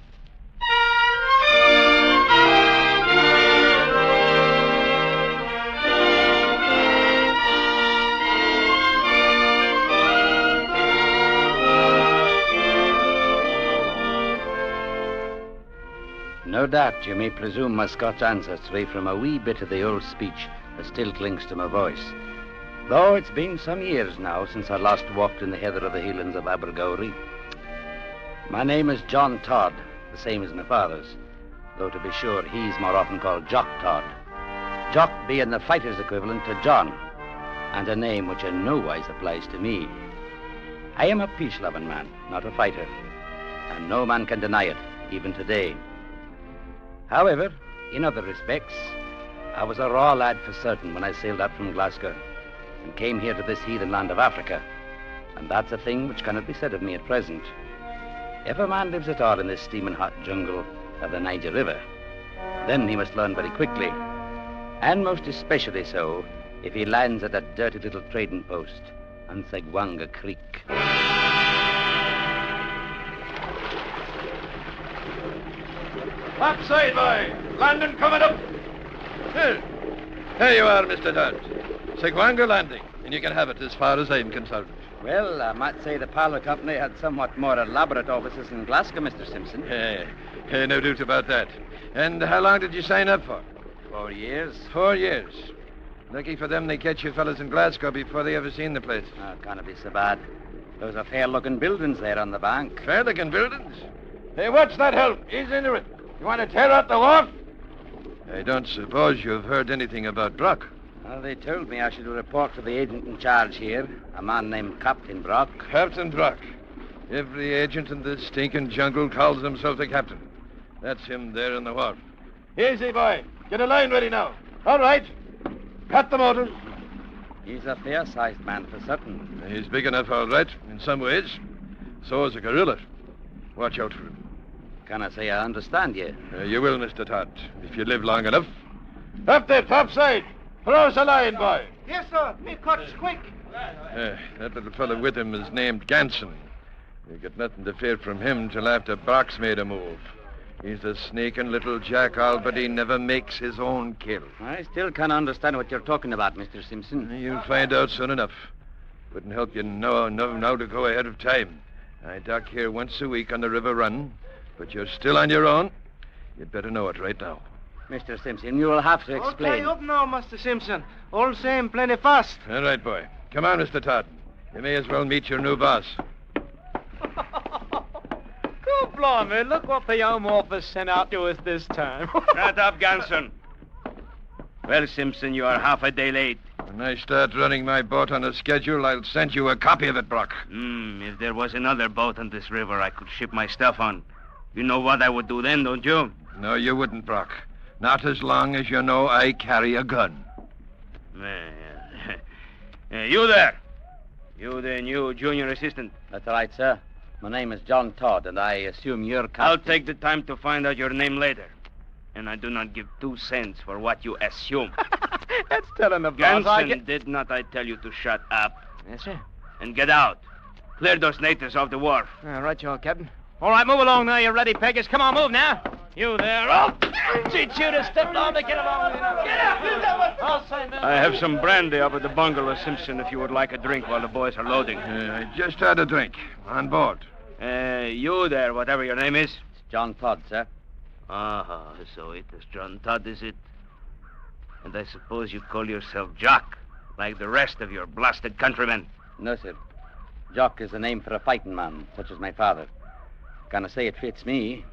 Speaker 17: No doubt you may presume my Scotch ancestry from a wee bit of the old speech that still clings to my voice. Though it's been some years now since I last walked in the heather of the Highlands of Abergowrie. My name is John Todd, the same as my father's, though to be sure he's more often called Jock Todd. Jock being the fighter's equivalent to John, and a name which in no wise applies to me. I am a peace-loving man, not a fighter, and no man can deny it, even today. However, in other respects, I was a raw lad for certain when I sailed out from Glasgow and came here to this heathen land of Africa, and that's a thing which cannot be said of me at present. If a man lives at all in this steaming hot jungle of the Niger River, then he must learn very quickly, and most especially so if he lands at that dirty little trading post on Segwanga Creek.
Speaker 16: Upside, boy! Landing coming up!
Speaker 23: Here you are, Mr. Todd. Segwanga Landing, and you can have it as far as I'm concerned.
Speaker 17: Well, I might say the Parlour Company had somewhat more elaborate offices in Glasgow, Mr. Simpson.
Speaker 23: No doubt about that. And how long did you sign up for?
Speaker 17: 4 years.
Speaker 23: 4 years. Lucky for them they catch you fellas in Glasgow before they ever seen the place.
Speaker 17: Oh, it can't be so bad. Those are fair-looking buildings there on the bank.
Speaker 23: Fair-looking buildings? Hey, what's that help? Ease into it. You want to tear out the wharf? I don't suppose you've heard anything about Brock.
Speaker 17: Well, they told me I should report to the agent in charge here, a man named Captain Brock.
Speaker 23: Captain Brock. Every agent in this stinking jungle calls himself a captain. That's him there in the wharf. Easy, boy. Get a line ready now. All right. Cut the motors.
Speaker 17: He's a fair-sized man for certain.
Speaker 23: He's big enough, all right, in some ways. So is a gorilla. Watch out for him.
Speaker 17: Can I say I understand you?
Speaker 23: You will, Mr. Todd, if you live long enough. Up there, topside. Throw us a line, boy.
Speaker 18: Yes, sir. Me cuts quick.
Speaker 23: That little fellow with him is named Ganson. You get nothing to fear from him till after Brock's made a move. He's a sneaking little jackal, but he never makes his own kill.
Speaker 17: I still can't understand what you're talking about, Mr. Simpson.
Speaker 23: You'll find out soon enough. Wouldn't help you now to go ahead of time. I dock here once a week on the river run, but you're still on your own. You'd better know it right now.
Speaker 17: Mr. Simpson, you'll have to explain.
Speaker 18: Okay, up now, Mr. Simpson. All same, plenty fast.
Speaker 23: All right, boy. Come on, Mr. Todd. You may as well meet your new boss.
Speaker 24: Oh, blimey, look what the Home Office sent out to us this time.
Speaker 17: Shut up, Ganson. Well, Simpson, you are half a day late.
Speaker 23: When I start running my boat on a schedule, I'll send you a copy of it, Brock.
Speaker 17: If there was another boat on this river I could ship my stuff on, you know what I would do then, don't you?
Speaker 23: No, you wouldn't, Brock. Not as long as you know I carry a gun.
Speaker 4: You there. You the new junior assistant.
Speaker 17: That's right, sir. My name is John Todd, and I assume you're captain.
Speaker 4: I'll take the time to find out your name later. And I do not give 2 cents for what you assume.
Speaker 24: That's telling the boss.
Speaker 4: Ganson, did not I tell you to shut up?
Speaker 24: Yes, sir.
Speaker 4: And get out. Clear those natives off the wharf.
Speaker 24: Right, you all, Captain. All right, move along now, you ready, Peggers. Come on, move now. You there. Oh, teach you to step down to get along. Get up.
Speaker 4: I have some brandy up at the bungalow, Simpson, if you would like a drink while the boys are loading.
Speaker 23: I just had a drink. On board.
Speaker 4: You there, whatever your name is?
Speaker 17: It's John Todd, sir.
Speaker 4: So it is John Todd, is it? And I suppose you call yourself Jock, like the rest of your blasted countrymen.
Speaker 17: No, sir. Jock is the name for a fighting man, such as my father. Can I say it fits me?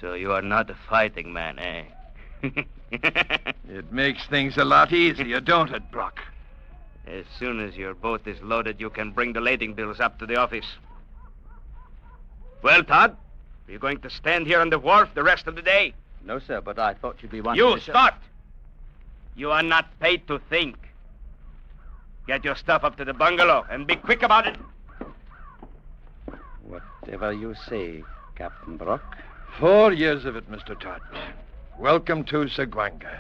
Speaker 4: So you are not a fighting man, eh?
Speaker 23: It makes things a lot easier, don't it, Brock?
Speaker 4: As soon as your boat is loaded, you can bring the lading bills up to the office. Well, Todd, are you going to stand here on the wharf the rest of the day?
Speaker 17: No, sir, but I thought you'd be wanting
Speaker 4: You
Speaker 17: to...
Speaker 4: start! You are not paid to think. Get your stuff up to the bungalow and be quick about it.
Speaker 17: Whatever you say, Captain Brock.
Speaker 23: 4 years of it, Mr. Todd. Welcome to Seguanga.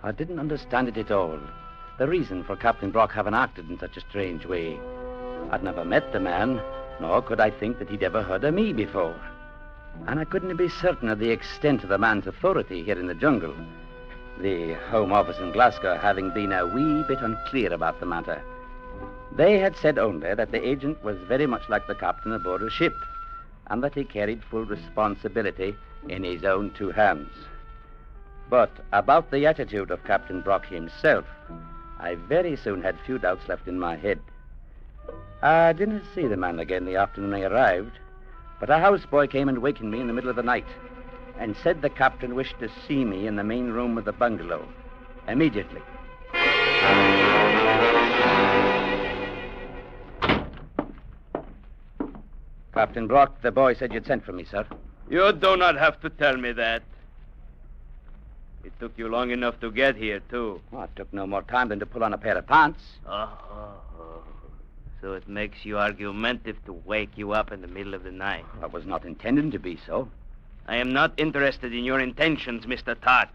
Speaker 17: I didn't understand it at all. The reason for Captain Brock having acted in such a strange way. I'd never met the man, nor could I think that he'd ever heard of me before. And I couldn't be certain of the extent of the man's authority here in the jungle. The Home Office in Glasgow having been a wee bit unclear about the matter. They had said only that the agent was very much like the captain aboard a ship, and that he carried full responsibility in his own 2 hands. But about the attitude of Captain Brock himself, I very soon had few doubts left in my head. I didn't see the man again the afternoon I arrived, but a houseboy came and wakened me in the middle of the night and said the captain wished to see me in the main room of the bungalow immediately. Captain Brock, the boy said you'd sent for me, sir.
Speaker 4: You do not have to tell me that. It took you long enough to get here, too.
Speaker 17: Well, it took no more time than to pull on a pair of pants.
Speaker 4: So it makes you argumentative to wake you up in the middle of the night.
Speaker 17: I was not intending to be so.
Speaker 4: I am not interested in your intentions, Mr. Todd.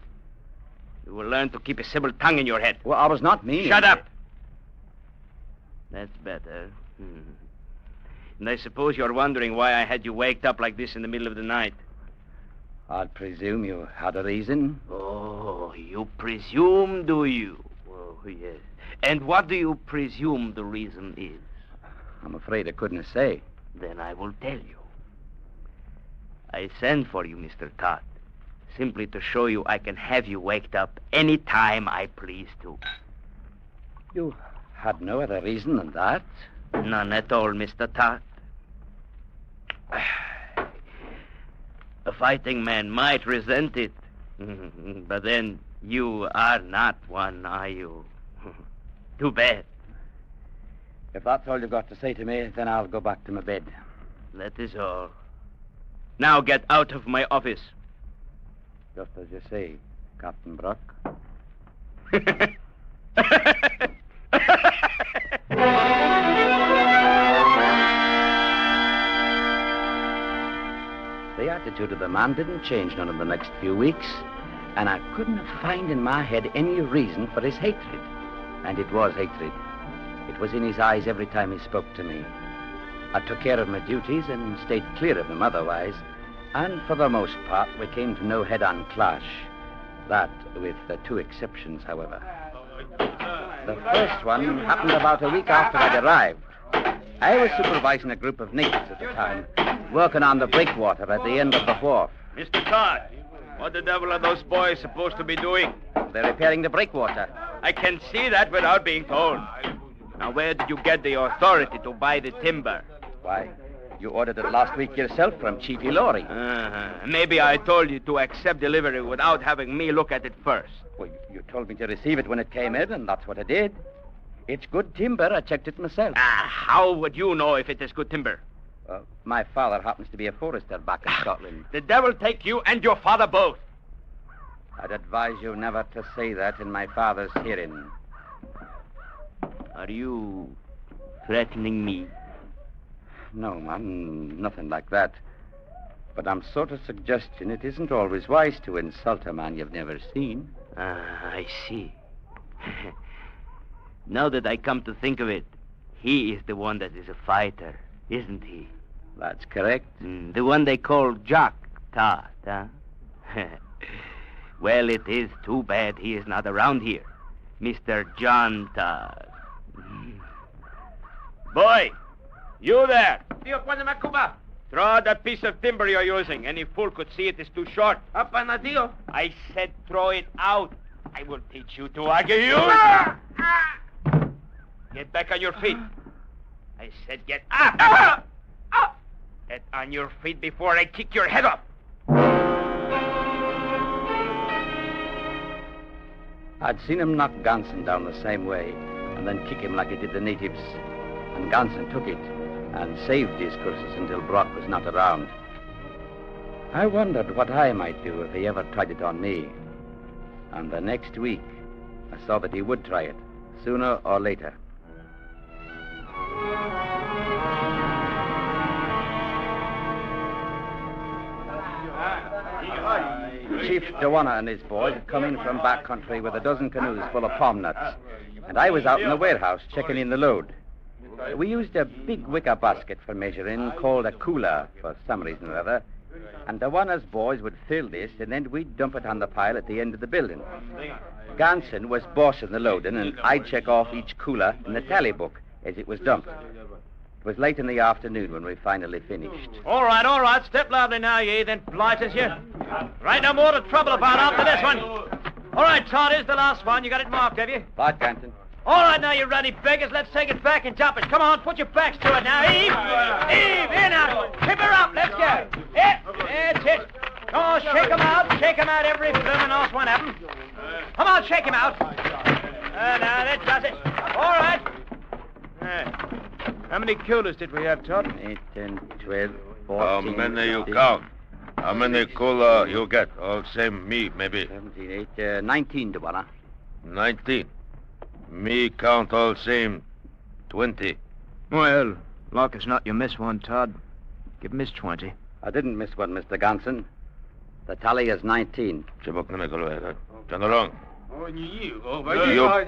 Speaker 4: You will learn to keep a civil tongue in your head.
Speaker 17: Well, I was not meaning...
Speaker 4: Shut up! That's better. And I suppose you're wondering why I had you waked up like this in the middle of the night.
Speaker 17: I presume you had a reason.
Speaker 4: Oh, you presume, do you? Oh, yes. And what do you presume the reason is?
Speaker 17: I'm afraid I couldn't say.
Speaker 4: Then I will tell you. I sent for you, Mr. Todd, simply to show you I can have you waked up any time I please to.
Speaker 17: You had no other reason than that?
Speaker 4: None at all, Mr. Todd. A fighting man might resent it. But then you are not one, are you? Too bad.
Speaker 17: If that's all you've got to say to me, then I'll go back to my bed.
Speaker 4: That is all. Now get out of my office.
Speaker 17: Just as you say, Captain Brock. The attitude of the man didn't change none of the next few weeks, and I couldn't find in my head any reason for his hatred. And it was hatred. It was in his eyes every time he spoke to me. I took care of my duties and stayed clear of him otherwise, and for the most part we came to no head-on clash. That with 2 exceptions, however. The first one happened about a week after I'd arrived. I was supervising a group of natives at the time, working on the breakwater at the end of the wharf.
Speaker 4: Mr. Todd, what the devil are those boys supposed to be doing?
Speaker 17: They're repairing the breakwater.
Speaker 4: I can see that without being told. Now, where did you get the authority to buy the timber?
Speaker 17: Why, you ordered it last week yourself from Chief Ilori.
Speaker 4: Maybe I told you to accept delivery without having me look at it first.
Speaker 17: Well, you told me to receive it when it came in, and that's what I did. It's good timber. I checked it myself.
Speaker 4: How would you know if it is good timber?
Speaker 17: My father happens to be a forester back in Scotland.
Speaker 4: The devil take you and your father both.
Speaker 17: I'd advise you never to say that in my father's hearing.
Speaker 4: Are you threatening me?
Speaker 17: No, man, nothing like that. But I'm sort of suggesting it isn't always wise to insult a man you've never seen.
Speaker 4: I see. Now that I come to think of it, he is the one that is a fighter, isn't he?
Speaker 17: That's correct.
Speaker 4: The one they call Jock Todd, huh? Well, it is too bad he is not around here. Mr. John Todd. Boy, you there. Throw out that piece of timber you're using. Any fool could see it is too short. I said throw it out. I will teach you to argue. Get back on your feet. I said get up. Get on your feet before I kick your head off.
Speaker 17: I'd seen him knock Ganson down the same way and then kick him like he did the natives. And Ganson took it and saved his curses until Brock was not around. I wondered what I might do if he ever tried it on me. And the next week, I saw that he would try it, sooner or later. Chief Dewana and his boys had come in from back country with a dozen canoes full of palm nuts. And I was out in the warehouse checking in the load. We used a big wicker basket for measuring called a cooler for some reason or other. And Dewana's boys would fill this, and then we'd dump it on the pile at the end of the building. Ganson was bossing the loading, and I'd check off each cooler in the tally book as it was dumped. It was late in the afternoon when we finally finished.
Speaker 24: All right. Step lively now, ye, then polite as you. Right, no more to trouble about after this one. All right, Todd, here's the last one. You got it marked, have you?
Speaker 17: Right, Ganson.
Speaker 24: All right, now, you ready, beggars. Let's take it back and jump it. Come on, put your backs to it now. Eve, here now. Tip her up. Let's go. That's it. Oh, shake 'em out. Shake 'em out, every bloomin' last one of 'em. Come on, shake 'em out. Now, that does it. All right. How many coolers did we have, Todd?
Speaker 17: 8, 10, 12, 14...
Speaker 16: How many you count? How many cooler you get? All same me, maybe.
Speaker 17: 17, 8, 19, Dewana.
Speaker 16: 19. Me count all same 20.
Speaker 24: Well, like as not you miss one, Todd. Give miss 20.
Speaker 17: I didn't miss one, Mr. Ganson. The tally is 19.
Speaker 16: You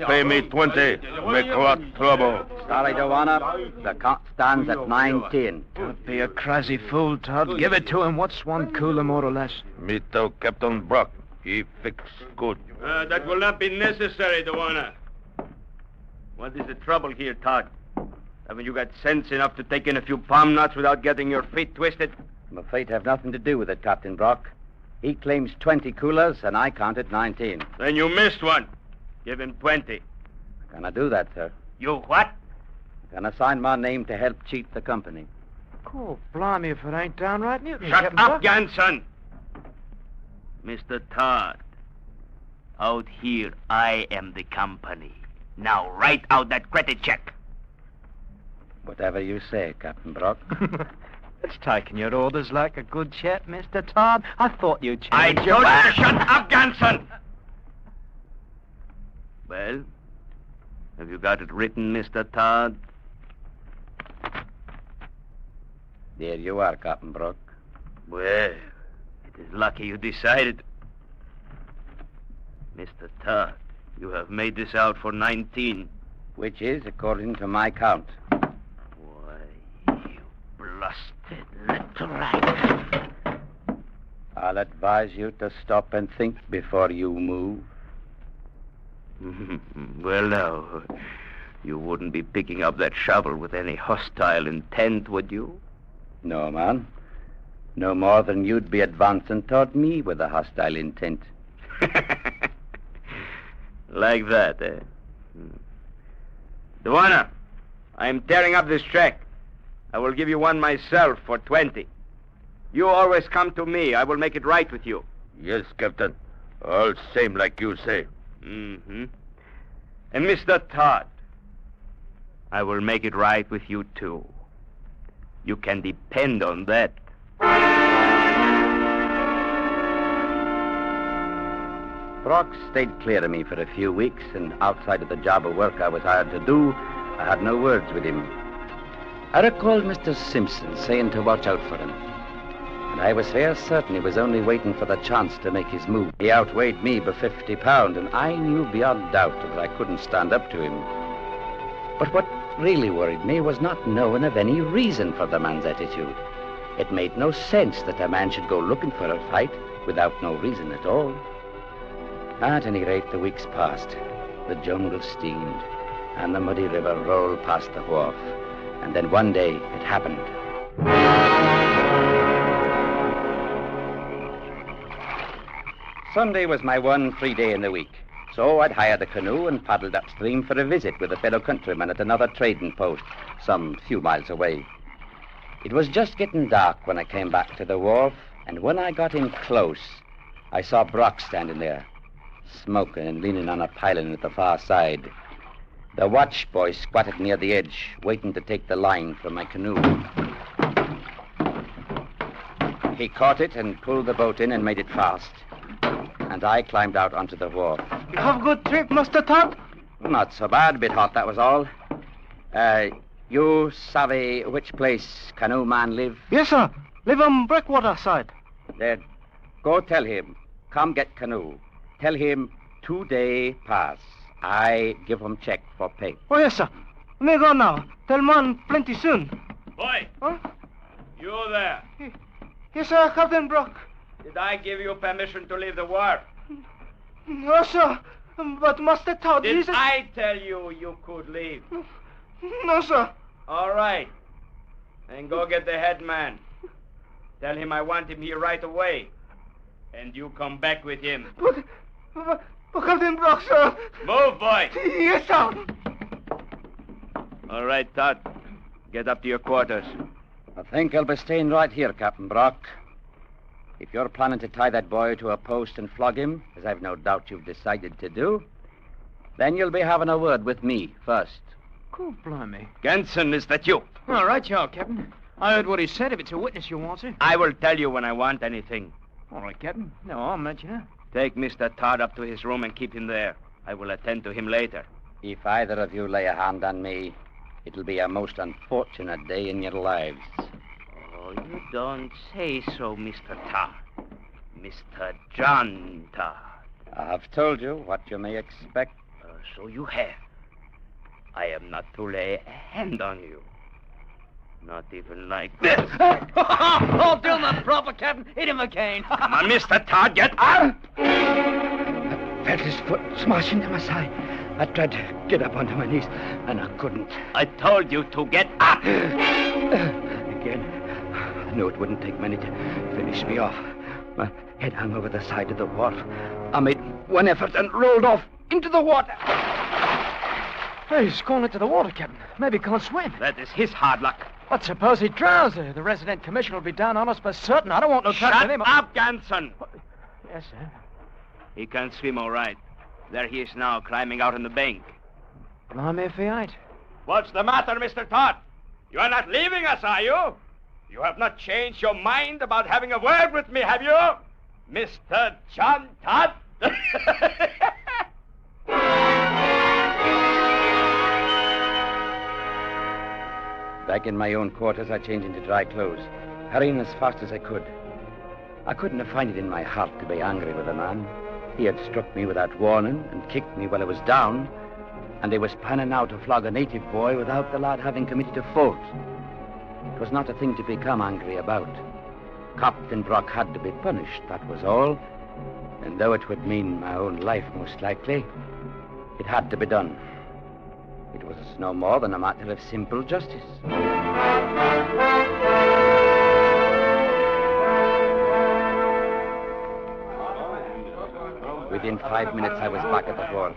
Speaker 16: pay me 20. Make what trouble?
Speaker 17: Sorry, Dewana. The count stands at 19.
Speaker 24: Don't be a crazy fool, Todd. Give it to him. What's one cooler, more or less?
Speaker 16: Me tell Captain Brock. He fix good.
Speaker 4: That will not be necessary, Dewana. What is the trouble here, Todd? Haven't you got sense enough to take in a few palm nuts without getting your feet twisted?
Speaker 17: My feet have nothing to do with it, Captain Brock. He claims 20 coolers, and I counted 19.
Speaker 4: Then you missed one. Give him 20.
Speaker 17: Can I do that, sir?
Speaker 4: You what?
Speaker 17: Can I sign my name to help cheat the company?
Speaker 24: Oh, blimey if it ain't downright mutiny.
Speaker 4: Shut up, Ganson. Mr. Todd, out here I am the company. Now write out that credit check.
Speaker 17: Whatever you say, Captain Brock.
Speaker 24: It's taking your orders like a good chap, Mr. Todd. I thought you'd change
Speaker 4: I told you to shut up, Ganson! Well, have you got it written, Mr. Todd?
Speaker 17: There you are, Captain Brock.
Speaker 4: Well, it is lucky you decided. Mr. Todd, you have made this out for 19.
Speaker 17: Which is according to my count.
Speaker 4: Why, you blasted little rat.
Speaker 17: I'll advise you to stop and think before you move.
Speaker 4: Well, now, you wouldn't be picking up that shovel with any hostile intent, would you?
Speaker 17: No, man. No more than you'd be advancing toward me with a hostile intent.
Speaker 4: Like that, eh? Dewana, I'm tearing up this check. I will give you one myself for 20. You always come to me. I will make it right with you.
Speaker 16: Yes, Captain. All same like you say.
Speaker 4: Mm-hmm. And Mr. Todd, I will make it right with you, too. You can depend on that.
Speaker 17: Brock stayed clear of me for a few weeks, and outside of the job of work I was hired to do, I had no words with him. I recalled Mr. Simpson saying to watch out for him, and I was fair certain he was only waiting for the chance to make his move. He outweighed me by £50, and I knew beyond doubt that I couldn't stand up to him. But what really worried me was not knowing of any reason for the man's attitude. It made no sense that a man should go looking for a fight without no reason at all. At any rate, the weeks passed. The jungle steamed, and the muddy river rolled past the wharf. And then one day, it happened. Sunday was my one free day in the week, so I'd hired a canoe and paddled upstream for a visit with a fellow countryman at another trading post, some few miles away. It was just getting dark when I came back to the wharf, and when I got in close, I saw Brock standing there, smoking and leaning on a piling at the far side. The watch boy squatted near the edge, waiting to take the line from my canoe. He caught it and pulled the boat in and made it fast. And I climbed out onto the wharf.
Speaker 6: You have good trip, Mr. Todd?
Speaker 17: Not so bad, a bit hot, that was all. You savvy which place canoe man live?
Speaker 6: Yes, sir. Live on Breakwater side.
Speaker 17: There. Go tell him. Come get canoe. Tell him 2 day pass. I give him check for pay.
Speaker 6: Oh, yes, sir. Me go now. Tell man plenty soon.
Speaker 4: Boy.
Speaker 6: Huh?
Speaker 4: You there.
Speaker 6: Yes, sir, Captain Brock.
Speaker 4: Did I give you permission to leave the wharf?
Speaker 6: No, sir. But Master Todd,
Speaker 4: Did I tell you you could leave?
Speaker 6: No, sir.
Speaker 4: All right. Then go get the head man. Tell him I want him here right away. And you come back with him.
Speaker 6: But Captain Brock, sir.
Speaker 4: Move, boy.
Speaker 6: Yes, sir.
Speaker 4: All right, Todd. Get up to your quarters.
Speaker 17: I think I'll be staying right here, Captain Brock. If you're planning to tie that boy to a post and flog him, as I've no doubt you've decided to do, then you'll be having a word with me first.
Speaker 6: Cool, blimey.
Speaker 4: Ganson, is that you?
Speaker 6: All right, you are, Captain. I heard what he said. If it's a witness you want, sir.
Speaker 4: I will tell you when I want anything.
Speaker 6: All right, Captain. No, I'll let you know.
Speaker 4: Take Mr. Todd up to his room and keep him there. I will attend to him later.
Speaker 17: If either of you lay a hand on me, it'll be a most unfortunate day in your lives.
Speaker 4: Oh, you don't say so, Mr. Todd. Mr. John Todd.
Speaker 17: I have told you what you may expect.
Speaker 4: So you have. I am not to lay a hand on you. Not even like this.
Speaker 6: Oh, do him a proper, Captain. Hit him again.
Speaker 4: Come on, Mr. Todd, get up!
Speaker 17: I felt his foot smash into my side. I tried to get up onto my knees, and I couldn't.
Speaker 4: I told you to get up!
Speaker 17: Again. I knew it wouldn't take many to finish me off. My head hung over the side of the wharf. I made one effort and rolled off into the water.
Speaker 6: Hey, he's gone into the water, Captain. Maybe he can't swim.
Speaker 4: That is his hard luck.
Speaker 6: But suppose he drowns. The resident commissioner will be down on us for certain. I don't want no trouble with him.
Speaker 4: Shut up, Ganson.
Speaker 6: Yes, sir.
Speaker 4: He can't swim all right. There he is now, climbing out on the bank.
Speaker 6: Blimey if he ain't.
Speaker 4: What's the matter, Mr. Todd? You are not leaving us, are you? You have not changed your mind about having a word with me, have you? Mr. John Todd?
Speaker 17: Back in my own quarters, I changed into dry clothes, hurrying as fast as I could. I couldn't have found it in my heart to be angry with the man. He had struck me without warning and kicked me while I was down, and he was planning now to flog a native boy without the lad having committed a fault. It was not a thing to become angry about. Captain Brock had to be punished, that was all. And though it would mean my own life, most likely, it had to be done. It was no more than a matter of simple justice. Within 5 minutes, I was back at the wharf.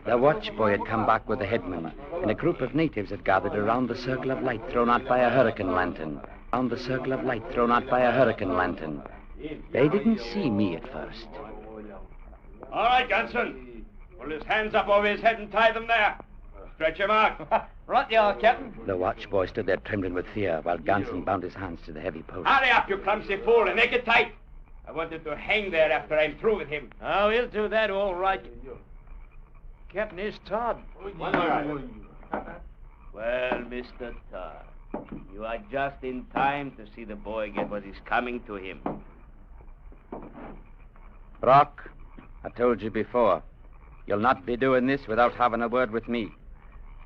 Speaker 17: The watch boy had come back with the headman, and a group of natives had gathered around the circle of light thrown out by a hurricane lantern. Around the circle of light thrown out by a hurricane lantern. They didn't see me at first.
Speaker 4: All right, Ganson. Pull his hands up over his head and tie them there. Stretch him out.
Speaker 24: Right you are, Captain.
Speaker 17: The watchboy stood there trembling with fear while Ganson bound his hands to the heavy post.
Speaker 4: Hurry up, you clumsy fool, and make it tight. I wanted to hang there after I'm through with him.
Speaker 24: Oh, we'll do that all right. Captain, here's Todd.
Speaker 4: One more. Well, Mr. Todd, you are just in time to see the boy get what is coming to him.
Speaker 17: Brock, I told you before, you'll not be doing this without having a word with me.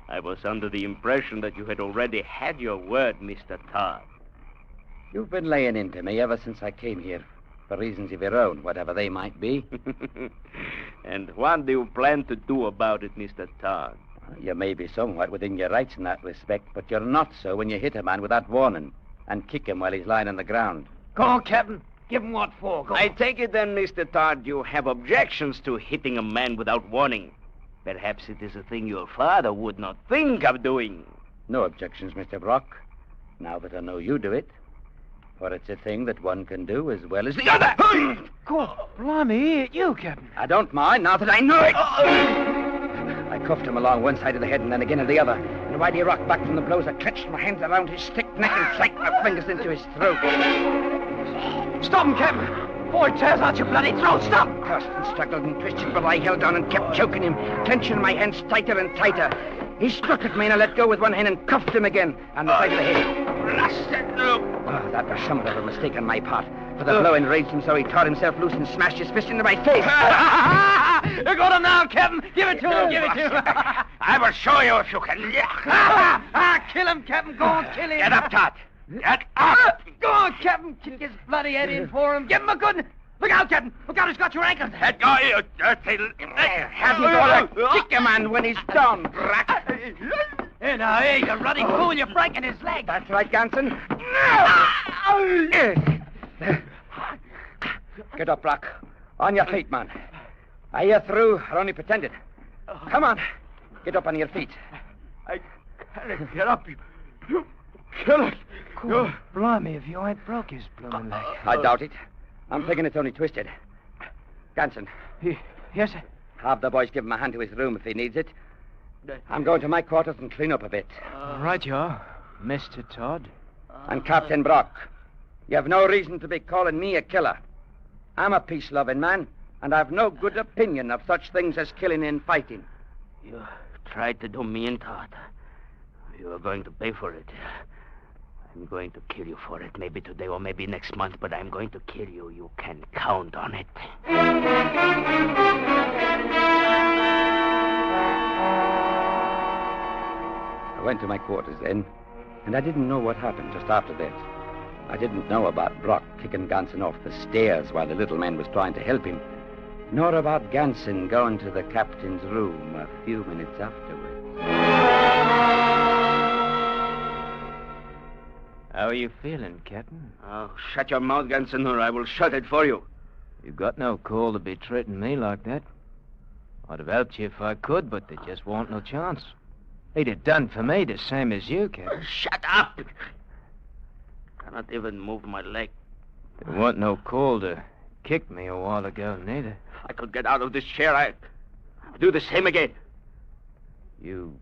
Speaker 4: I was under the impression that you had already had your word, Mr. Todd.
Speaker 17: You've been laying into me ever since I came here, for reasons of your own, whatever they might be.
Speaker 4: And what do you plan to do about it, Mr. Todd?
Speaker 17: You may be somewhat within your rights in that respect, but you're not so when you hit a man without warning and kick him while he's lying on the ground.
Speaker 24: Go on, Captain. Give him what for. Go
Speaker 4: I
Speaker 24: on.
Speaker 4: take it then, Mr. Todd, you have objections to hitting a man without warning. Perhaps it is a thing your father would not think of doing.
Speaker 17: No objections, Mr. Brock, now that I know you do it. For it's a thing that one can do as well as the other.
Speaker 6: God, blimey, you, Captain.
Speaker 17: I don't mind now that I know it. I cuffed him along one side of the head and then again of the other. And while he rocked back from the blows, I clenched my hands around his thick neck and sank my fingers into his throat.
Speaker 6: Stop him, Captain. Boy, tears out your bloody throat. Stop.
Speaker 17: Cursed and struggled and twisted, but I held on and kept choking him, clenching my hands tighter and tighter. He struck at me and I let go with one hand and cuffed him again on the side of the head. Blasted no! Oh, that was somewhat of a mistake on my part, for the blow enraged him so he tore himself loose and smashed his fist into my face.
Speaker 24: You got him now, Captain. Give it to him. Give it to him.
Speaker 17: I will show you if you can.
Speaker 24: Kill him, Captain. Go on, kill him.
Speaker 17: Get up, Todd. Get up.
Speaker 24: Go on, Captain. Kick his bloody head in for him. Give him a good... Look out, Captain. Look out, he's got your ankles.
Speaker 17: Let go, you dirty... Hasn't got to kick a man when he's done, Brack.
Speaker 24: Here now, hey, you ruddy fool. You're breaking his leg.
Speaker 17: That's right, Ganson. Get up, Brock. On your feet, man. Are you through or only pretended? Come on. Get up on your feet.
Speaker 24: I can't get up. You kill it.
Speaker 6: Cool. Blimey, if you ain't broke his blooming leg.
Speaker 17: I doubt it. I'm thinking it's only twisted. Ganson.
Speaker 6: Yes, sir.
Speaker 17: Have the boys give him a hand to his room if he needs it. I'm going to my quarters and clean up a bit.
Speaker 6: Right you are, Mr. Todd.
Speaker 17: And Captain Brock, you have no reason to be calling me a killer. I'm a peace-loving man, and I've no good opinion of such things as killing and fighting.
Speaker 4: You tried to do me in, Todd. You are going to pay for it. I'm going to kill you for it, maybe today or maybe next month, but I'm going to kill you. You can count on it.
Speaker 17: I went to my quarters then, and I didn't know what happened just after that. I didn't know about Brock kicking Ganson off the stairs while the little man was trying to help him, nor about Ganson going to the captain's room a few minutes afterwards.
Speaker 6: How are you feeling, Captain?
Speaker 4: Oh, shut your mouth, Ganson, or I will shut it for you.
Speaker 6: You've got no call to be treating me like that. I'd have helped you if I could, but there just won't no chance. He'd have done for me the same as you, Captain.
Speaker 4: Shut up! Cannot even move my leg.
Speaker 6: There wasn't no call to kick me a while ago, neither.
Speaker 4: If I could get out of this chair, I'd do the same again.
Speaker 6: You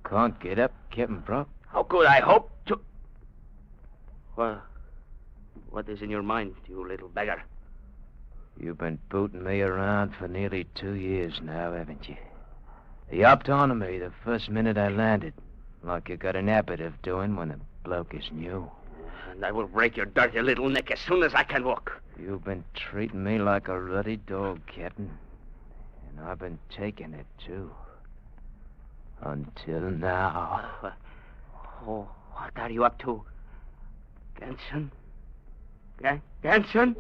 Speaker 6: can't get up, Captain Brock?
Speaker 4: How could I hope to... Well, what is in your mind, you little beggar?
Speaker 6: You've been booting me around for nearly 2 years now, haven't you? You hopped onto me the first minute I landed, like you got an habit of doing when a bloke is new.
Speaker 4: And I will break your dirty little neck as soon as I can walk.
Speaker 6: You've been treating me like a ruddy dog, Captain. And I've been taking it, too. Until now.
Speaker 4: Oh, what are you up to? Ganson? Ganson?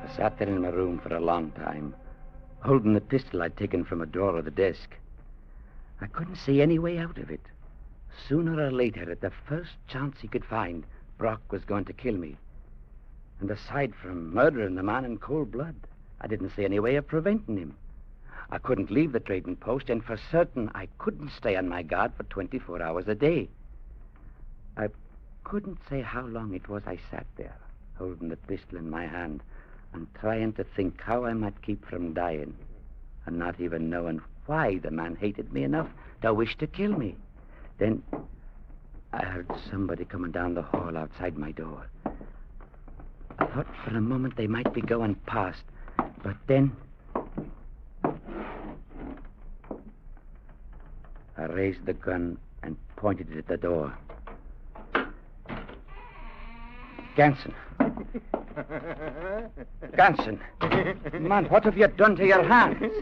Speaker 17: I sat there in my room for a long time, holding the pistol I'd taken from a drawer of the desk. I couldn't see any way out of it. Sooner or later, at the first chance he could find, Brock was going to kill me. And aside from murdering the man in cold blood, I didn't see any way of preventing him. I couldn't leave the trading post, and for certain I couldn't stay on my guard for 24 hours a day. I couldn't say how long it was I sat there, holding the pistol in my hand, and trying to think how I might keep from dying, and not even knowing why the man hated me enough to wish to kill me. Then I heard somebody coming down the hall outside my door. I thought for a moment they might be going past, but then I raised the gun and pointed it at the door. Ganson. Ganson. Man, what have you done to your hands?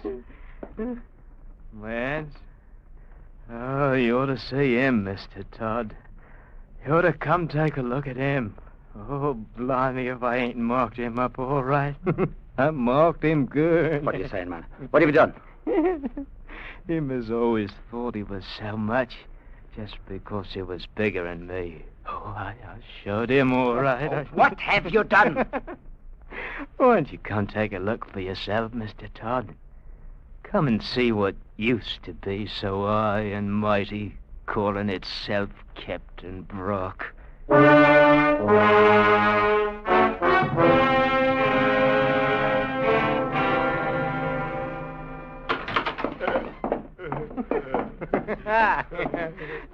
Speaker 6: Lance? Oh, you ought to see him, Mr. Todd. You ought to come take a look at him. Oh, blimey, if I ain't marked him up all right. I marked him good.
Speaker 17: What are you saying, man? What have you done?
Speaker 6: Him has always thought he was so much, just because he was bigger than me. Oh, I showed him all right.
Speaker 17: What have you done?
Speaker 6: Why don't you come take a look for yourself, Mr. Todd? Come and see what used to be so high and mighty, calling itself Captain Brock.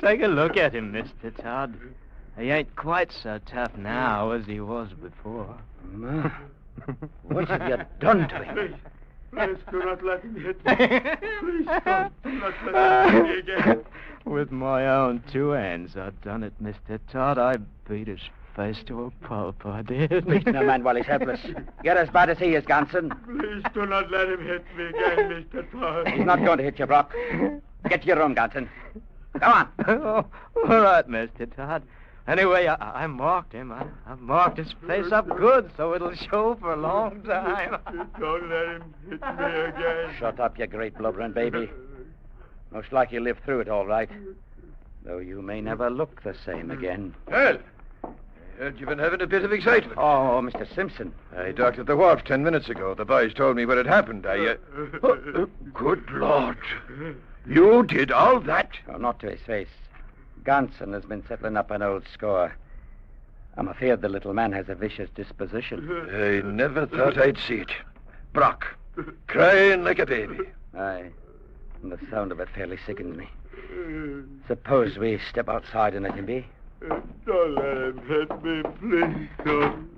Speaker 6: Take a look at him, Mr. Todd. He ain't quite so tough now as he was before.
Speaker 17: Ma, what have you done to him?
Speaker 4: Please do not let him hit me. Please don't. Do not let him hit me again.
Speaker 6: With my own two hands, I done it, Mr. Todd. I beat his face to a pulp, I did.
Speaker 17: Beating a man while he's helpless. You're as bad as he is, Ganson.
Speaker 4: Please do not let him hit me again, Mr. Todd.
Speaker 17: He's not going to hit you, Brock. Get to your room, Ganson. Go on.
Speaker 6: Oh, all right, Mr. Todd. Anyway, I marked him. I marked his face up good, so it'll show for a long time.
Speaker 4: Don't let him hit me again.
Speaker 17: Shut up, you great blubbering baby. Most like you live through it all right. Though you may never look the same again.
Speaker 23: Well, I heard you've been having a bit of excitement.
Speaker 17: Oh, Mr. Simpson.
Speaker 23: I docked at the wharf 10 minutes ago. The boys told me what had happened. Good Lord. You did all that?
Speaker 17: Oh, not to his face. Ganson has been settling up an old score. I'm afraid the little man has a vicious disposition.
Speaker 23: I never thought I'd see it. Brock, crying like a baby.
Speaker 17: Aye, and the sound of it fairly sickens me. Suppose we step outside and let him be?
Speaker 4: Don't let him hit me, please don't.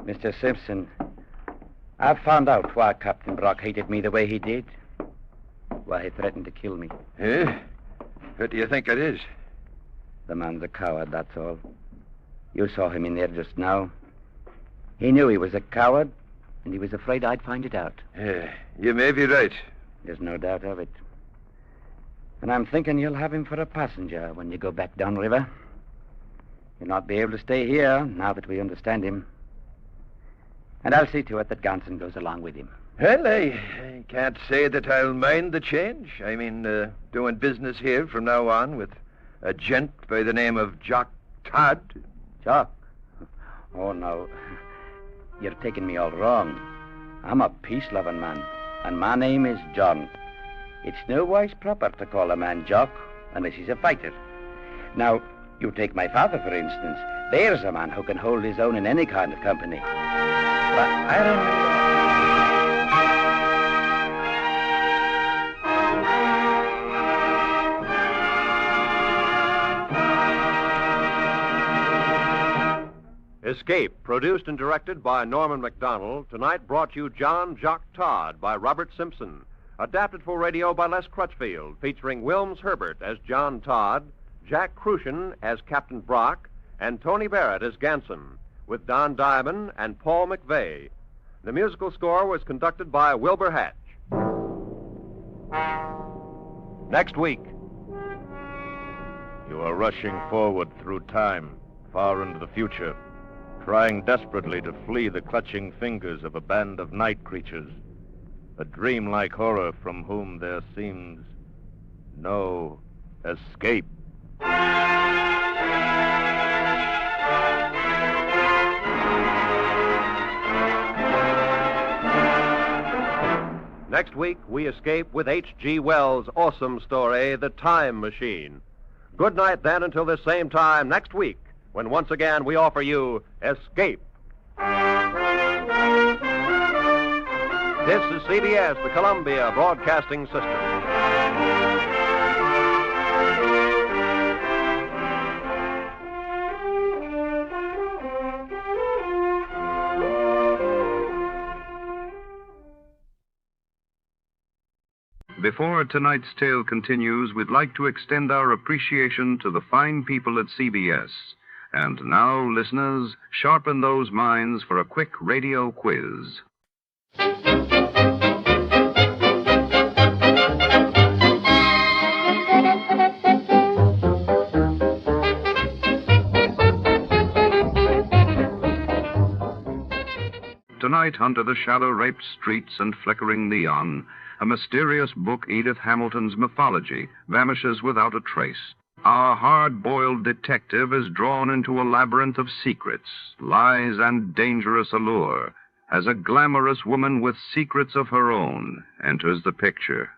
Speaker 17: Mr. Simpson, I've found out why Captain Brock hated me the way he did. Why he threatened to kill me.
Speaker 23: Eh? What do you think it is?
Speaker 17: The man's a coward, that's all. You saw him in there just now. He knew he was a coward, and he was afraid I'd find it out.
Speaker 23: You may be right.
Speaker 17: There's no doubt of it. And I'm thinking you'll have him for a passenger when you go back downriver. You'll not be able to stay here now that we understand him. And I'll see to it that Ganson goes along with him.
Speaker 23: Well, I can't say that I'll mind the change. I mean, doing business here from now on with a gent by the name of Jock Todd.
Speaker 17: Jock? Oh, no. You're taking me all wrong. I'm a peace-loving man, and my name is John. It's no wise proper to call a man Jock unless he's a fighter. Now, you take my father, for instance. There's a man who can hold his own in any kind of company. But I remember...
Speaker 8: Escape, produced and directed by Norman MacDonald, tonight brought you John Jock Todd by Robert Simpson. Adapted for radio by Les Crutchfield, featuring Wilms Herbert as John Todd, Jack Crucian as Captain Brock, and Tony Barrett as Ganson, with Don Diamond and Paul McVeigh. The musical score was conducted by Wilbur Hatch. Next week.
Speaker 16: You are rushing forward through time, far into the future, trying desperately to flee the clutching fingers of a band of night creatures, a dreamlike horror from whom there seems no escape.
Speaker 8: Next week, we escape with H.G. Wells' awesome story, The Time Machine. Good night, then, until this same time next week, when once again we offer you Escape This is CBS, the Columbia Broadcasting System.
Speaker 2: Before tonight's tale continues, we'd like to extend our appreciation to the fine people at CBS. And now, listeners, sharpen those minds for a quick radio quiz. Tonight, under the shadow-raped streets and flickering neon, a mysterious book, Edith Hamilton's mythology, vanishes without a trace. Our hard-boiled detective is drawn into a labyrinth of secrets, lies, and dangerous allure, as a glamorous woman with secrets of her own enters the picture.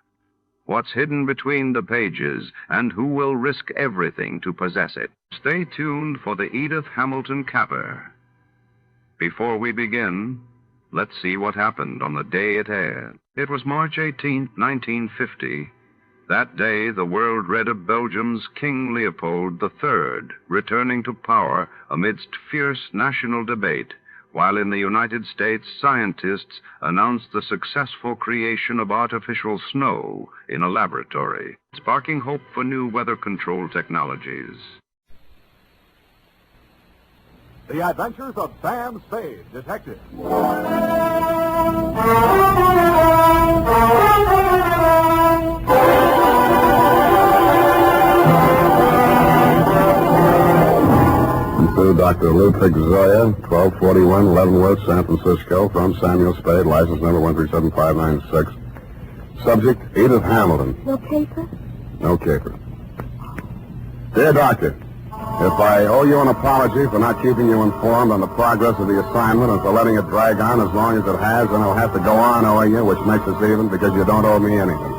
Speaker 2: What's hidden between the pages, and who will risk everything to possess it? Stay tuned for the Edith Hamilton capper. Before we begin, let's see what happened on the day it aired. It was March 18, 1950. That day, the world read of Belgium's King Leopold III returning to power amidst fierce national debate, while in the United States, scientists announced the successful creation of artificial snow in a laboratory, sparking hope for new weather control technologies.
Speaker 9: The Adventures of Sam Spade, Detective.
Speaker 11: To Dr. Ludwig Zoya, 1241 Leavenworth, San Francisco, from Samuel Spade, license number 1375596. Subject, Edith Hamilton.
Speaker 7: No paper?
Speaker 11: No caper. Dear Doctor, if I owe you an apology for not keeping you informed on the progress of the assignment and for letting it drag on as long as it has, then I'll have to go on owing you, which makes us even because you don't owe me anything.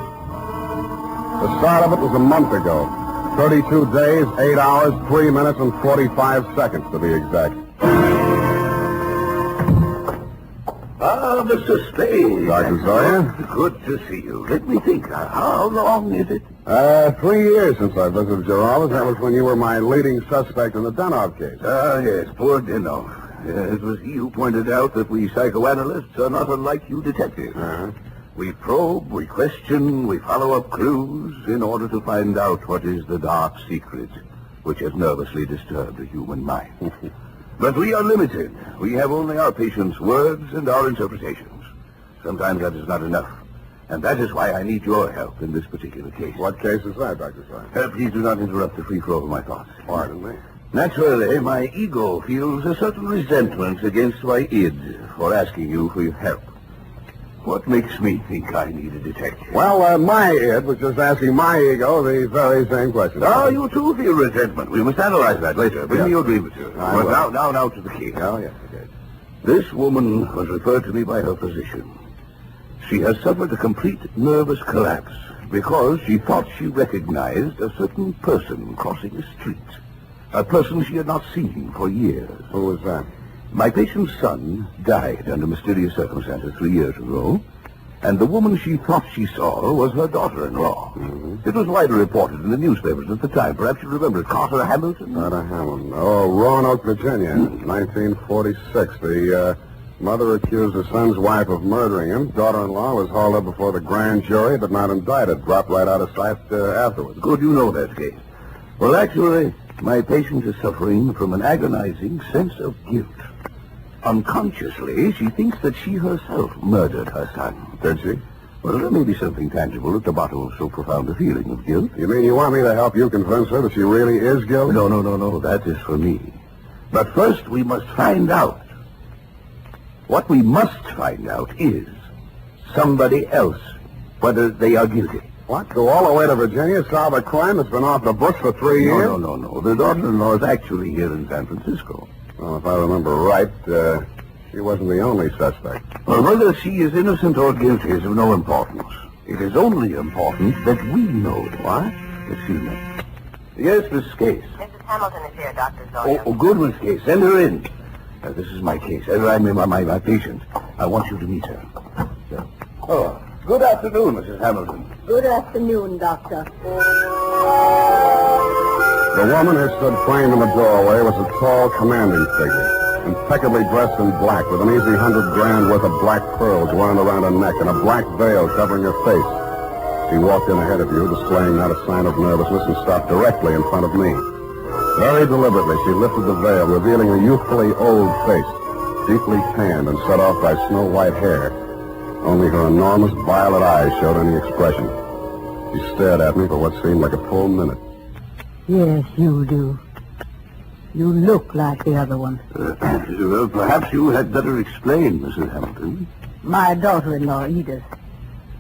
Speaker 11: The start of it was a month ago. 32 days, 8 hours, 3 minutes, and 45 seconds to be exact.
Speaker 12: Ah, Mr. Spade.
Speaker 11: Dr. Zoya?
Speaker 12: Good to see you. Let me think. How long is it?
Speaker 11: 3 years since I visited your office. That was when you were my leading suspect in the Denov case.
Speaker 12: Ah, yes, poor Denov. It was he who pointed out that we psychoanalysts are not unlike you detectives.
Speaker 11: Uh-huh.
Speaker 12: We probe, we question, we follow up clues in order to find out what is the dark secret which has nervously disturbed the human mind. But we are limited. We have only our patient's words and our interpretations. Sometimes that is not enough. And that is why I need your help in this particular case.
Speaker 11: What case is that, Dr. Zoya?
Speaker 12: Please do not interrupt the free flow of my thoughts.
Speaker 11: Pardon me.
Speaker 12: Naturally, my ego feels a certain resentment against my id for asking you for your help. What makes me think I need a detective?
Speaker 11: Well, my id was just asking my ego the very same question.
Speaker 12: Oh, you too feel resentment. We must analyze that later. Bring me your grievances. But now to the case.
Speaker 11: Oh, yes, okay.
Speaker 12: This woman was referred to me by her physician. She has suffered a complete nervous collapse because she thought she recognized a certain person crossing the street. A person she had not seen for years.
Speaker 11: Who was that?
Speaker 12: My patient's son died under mysterious circumstances 3 years ago, and the woman she thought she saw was her daughter-in-law.
Speaker 11: Mm-hmm.
Speaker 12: It was widely reported in the newspapers at the time. Perhaps you remember it. Carter Hamilton?
Speaker 11: Carter Hamilton. Oh, Roanoke, Virginia, 1946. The mother accused her son's wife of murdering him. Daughter-in-law was hauled up before the grand jury, but not indicted. Dropped right out of sight afterwards.
Speaker 12: Good, you know that case. Well, actually, my patient is suffering from an agonizing sense of guilt. Unconsciously, she thinks that she herself murdered her son.
Speaker 11: Did she?
Speaker 12: Well, there may be something tangible at the bottom of so profound a feeling of guilt.
Speaker 11: You mean you want me to help you convince her that she really is guilty?
Speaker 12: No. That is for me. But first, we must find out. What we must find out is somebody else, whether they are guilty.
Speaker 11: What? Go all the way to Virginia, solve a crime that's been off the books for 3 years?
Speaker 12: No. The daughter-in-law is actually here in San Francisco.
Speaker 11: Well, if I remember right, she wasn't the only suspect.
Speaker 12: Well, whether she is innocent or guilty is of no importance. It is only important that we know it. What? Excuse me. Yes, Miss Case.
Speaker 13: Mrs. Hamilton is here, Dr. Zoya.
Speaker 12: Oh, good, Miss Case. Send her in. This is my case. I mean, my patient. I want you to meet her. Oh, good afternoon, Mrs. Hamilton.
Speaker 3: Good afternoon, Doctor.
Speaker 11: The woman who stood framed in the doorway was a tall, commanding figure, impeccably dressed in black, with an easy $100,000 worth of black pearls wound around her neck and a black veil covering her face. She walked in ahead of you, displaying not a sign of nervousness, and stopped directly in front of me. Very deliberately, she lifted the veil, revealing a youthfully old face, deeply tanned and set off by snow-white hair. Only her enormous violet eyes showed any expression. She stared at me for what seemed like a full minute.
Speaker 3: Yes, you do. You look like the other one.
Speaker 12: Well, perhaps you had better explain, Mrs. Hamilton.
Speaker 3: My daughter-in-law, Edith,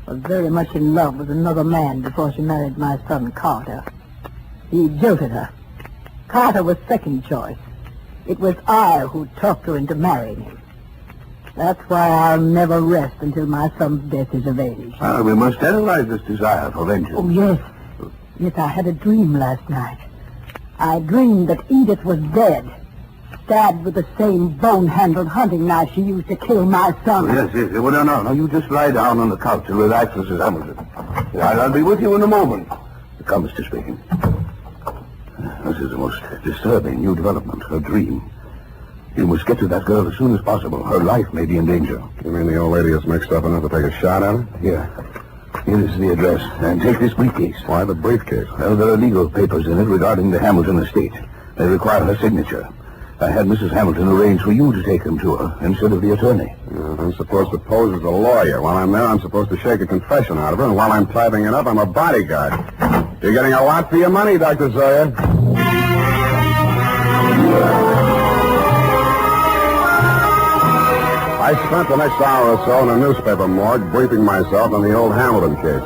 Speaker 3: was very much in love with another man before she married my son, Carter. He jilted her. Carter was second choice. It was I who talked her into marrying him. That's why I'll never rest until my son's death is avenged.
Speaker 12: We must analyze this desire for vengeance.
Speaker 3: Oh, yes. Yes, I had a dream last night. I dreamed that Edith was dead, stabbed with the same bone-handled hunting knife she used to kill my son.
Speaker 12: Yes. Well, no. You just lie down on the couch and relax, Mrs. Hamilton. I'll be with you in a moment. Come, Mr. Spade. This is the most disturbing new development, her dream. You must get to that girl as soon as possible. Her life may be in danger.
Speaker 11: You mean the old lady is mixed up enough to take a shot at her?
Speaker 12: Here is the address. And take this briefcase.
Speaker 11: Why the briefcase?
Speaker 12: Well, there are legal papers in it regarding the Hamilton estate. They require her signature. I had Mrs. Hamilton arrange for you to take them to her instead of the attorney.
Speaker 11: I'm supposed to pose as a lawyer. While I'm there, I'm supposed to shake a confession out of her, and while I'm typing it up, I'm a bodyguard. You're getting a lot for your money, Dr. Sawyer. I spent the next hour or so in a newspaper morgue briefing myself on the old Hamilton case.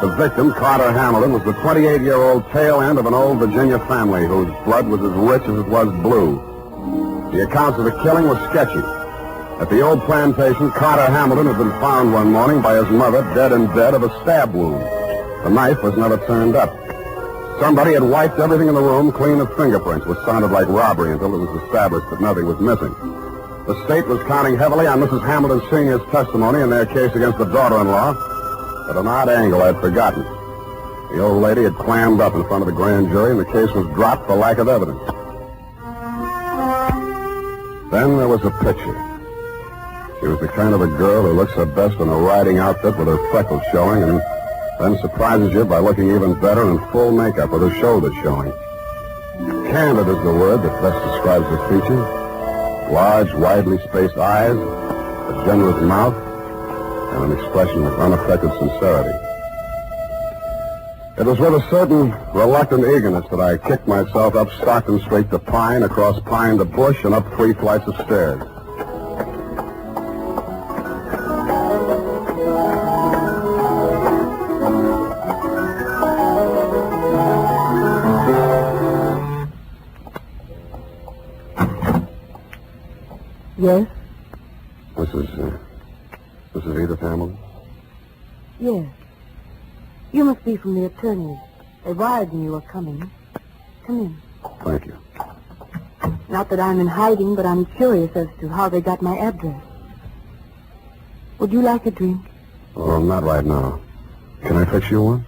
Speaker 11: The victim, Carter Hamilton, was the 28-year-old tail end of an old Virginia family whose blood was as rich as it was blue. The accounts of the killing were sketchy. At the old plantation, Carter Hamilton had been found one morning by his mother dead in bed of a stab wound. The knife was never turned up. Somebody had wiped everything in the room clean of fingerprints, which sounded like robbery until it was established that nothing was missing. The state was counting heavily on Mrs. Hamilton Sr.'s testimony in their case against the daughter-in-law, but an odd angle I'd forgotten. The old lady had clammed up in front of the grand jury, and the case was dropped for lack of evidence. Then there was a picture. She was the kind of a girl who looks her best in a riding outfit with her freckles showing, and then surprises you by looking even better in full makeup with her shoulders showing. Candid is the word that best describes her features. Large, widely spaced eyes, a generous mouth, and an expression of unaffected sincerity. It was with a certain reluctant eagerness that I kicked myself up Stockton Street to Pine, across Pine to Bush, and up 3 flights of stairs.
Speaker 3: Yes?
Speaker 11: This is Edith Hamilton?
Speaker 3: Yes. You must be from the attorney. They wired me you were coming. Come in.
Speaker 11: Thank you.
Speaker 3: Not that I'm in hiding, but I'm curious as to how they got my address. Would you like a drink?
Speaker 11: Oh, not right now. Can I fix you one?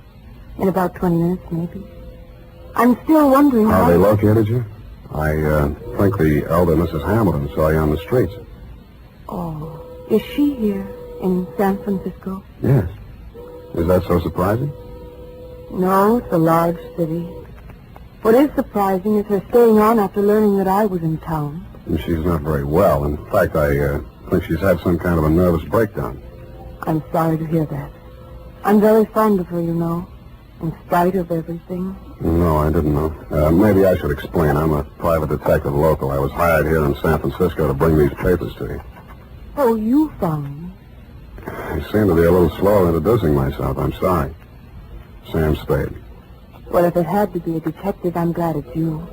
Speaker 3: In about 20 minutes, maybe. I'm still wondering
Speaker 11: how they located you? I think the elder Mrs. Hamilton saw you on the streets.
Speaker 3: Oh, is she here in San Francisco?
Speaker 11: Yes. Is that so surprising?
Speaker 3: No, it's a large city. What is surprising is her staying on after learning that I was in town.
Speaker 11: And she's not very well. In fact, I think she's had some kind of a nervous breakdown.
Speaker 3: I'm sorry to hear that. I'm very fond of her, you know, in spite of everything.
Speaker 11: No, I didn't know. Maybe I should explain. I'm a private detective local. I was hired here in San Francisco to bring these papers to you.
Speaker 3: Oh, you found me.
Speaker 11: I seem to be a little slow introducing myself. I'm sorry. Sam Spade.
Speaker 3: Well, if it had to be a detective, I'm glad it's you.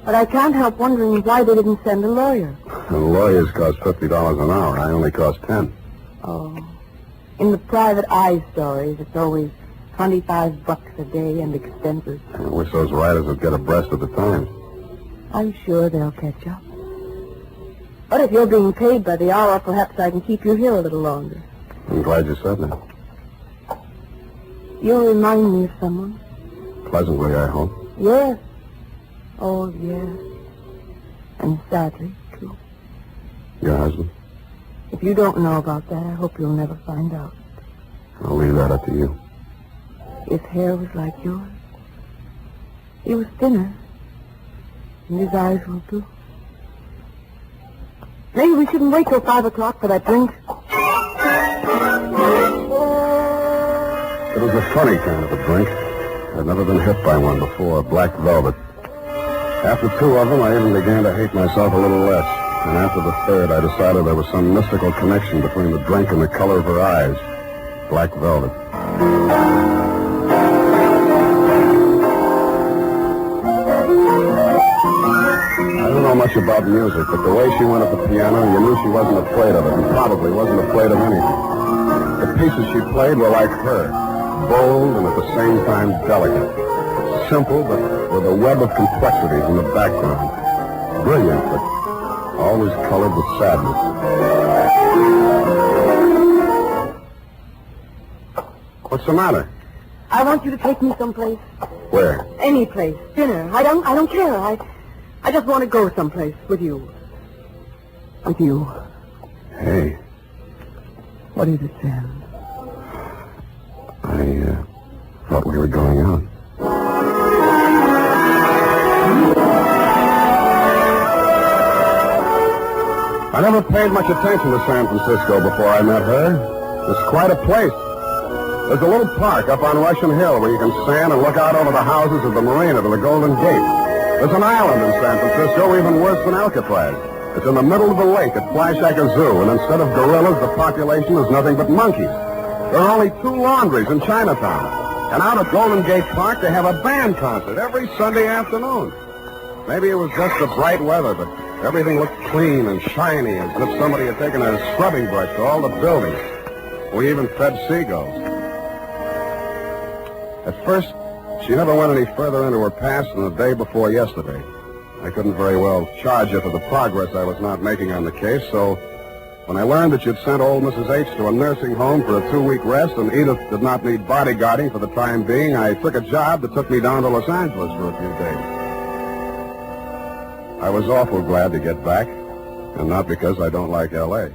Speaker 3: But I can't help wondering why they didn't send a lawyer.
Speaker 11: The lawyers cost $50 an hour. I only cost 10.
Speaker 3: Oh. In the private eye stories, it's always $25 a day and expenses.
Speaker 11: I wish those writers would get abreast of the times.
Speaker 3: I'm sure they'll catch up. But if you're being paid by the hour, perhaps I can keep you here a little longer.
Speaker 11: I'm glad you said that.
Speaker 3: You remind me of someone.
Speaker 11: Pleasantly, I hope.
Speaker 3: Yes. Oh, yes. And sadly, too.
Speaker 11: Your husband?
Speaker 3: If you don't know about that, I hope you'll never find out.
Speaker 11: I'll leave that up to you.
Speaker 3: His hair was like yours. He was thinner. And his eyes were blue. Maybe we shouldn't wait till 5 o'clock for that drink.
Speaker 11: It was a funny kind of a drink. I'd never been hit by one before, black velvet. After 2 of them, I even began to hate myself a little less. And after the third, I decided there was some mystical connection between the drink and the color of her eyes. Black velvet. I don't know much about music, but the way she went at the piano, you knew she wasn't afraid of it, and probably wasn't afraid of anything. The pieces she played were like her, bold and at the same time delicate. Simple, but with a web of complexities in the background. Brilliant, but always colored with sadness. What's the matter?
Speaker 3: I want you to take me someplace.
Speaker 11: Where?
Speaker 3: Any place. Dinner. I don't care. I just want to go someplace with you. With you.
Speaker 11: Hey.
Speaker 3: What is it, Sam?
Speaker 11: I thought we were going out. I never paid much attention to San Francisco before I met her. It's quite a place. There's a little park up on Russian Hill where you can stand and look out over the houses of the marina to the Golden Gate. There's an island in San Francisco even worse than Alcatraz. It's in the middle of the lake at Flashacre Zoo, and instead of gorillas, the population is nothing but monkeys. There are only 2 laundries in Chinatown. And out at Golden Gate Park, they have a band concert every Sunday afternoon. Maybe it was just the bright weather, but everything looked clean and shiny, as if somebody had taken a scrubbing brush to all the buildings. We even fed seagulls. At first, she never went any further into her past than the day before yesterday. I couldn't very well charge her for the progress I was not making on the case, so when I learned that you'd sent old Mrs. H to a nursing home for a 2-week rest and Edith did not need bodyguarding for the time being, I took a job that took me down to Los Angeles for a few days. I was awful glad to get back, and not because I don't like L.A.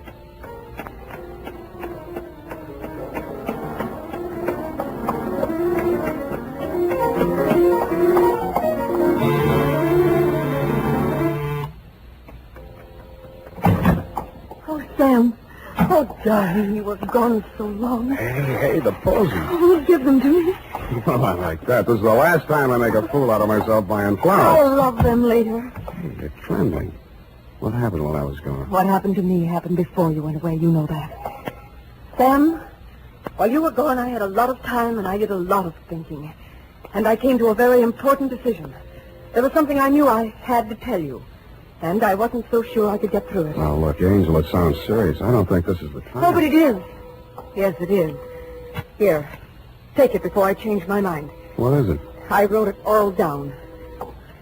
Speaker 3: Sam. Oh, darling, he was gone so long.
Speaker 11: Hey, the posies.
Speaker 3: Oh, give them to me.
Speaker 11: Well, I like that. This is the last time I make a fool out of myself buying flowers.
Speaker 3: I'll love them later.
Speaker 11: Hey, you're trembling. What happened while I was gone?
Speaker 3: What happened to me happened before you went away. You know that. Sam, while you were gone, I had a lot of time and I did a lot of thinking. And I came to a very important decision. There was something I knew I had to tell you. And I wasn't so sure I could get through it.
Speaker 11: Now, look, Angel, it sounds serious. I don't think this is the time.
Speaker 3: Oh, but it is. Yes, it is. Here, take it before I change my mind.
Speaker 11: What is it?
Speaker 3: I wrote it all down.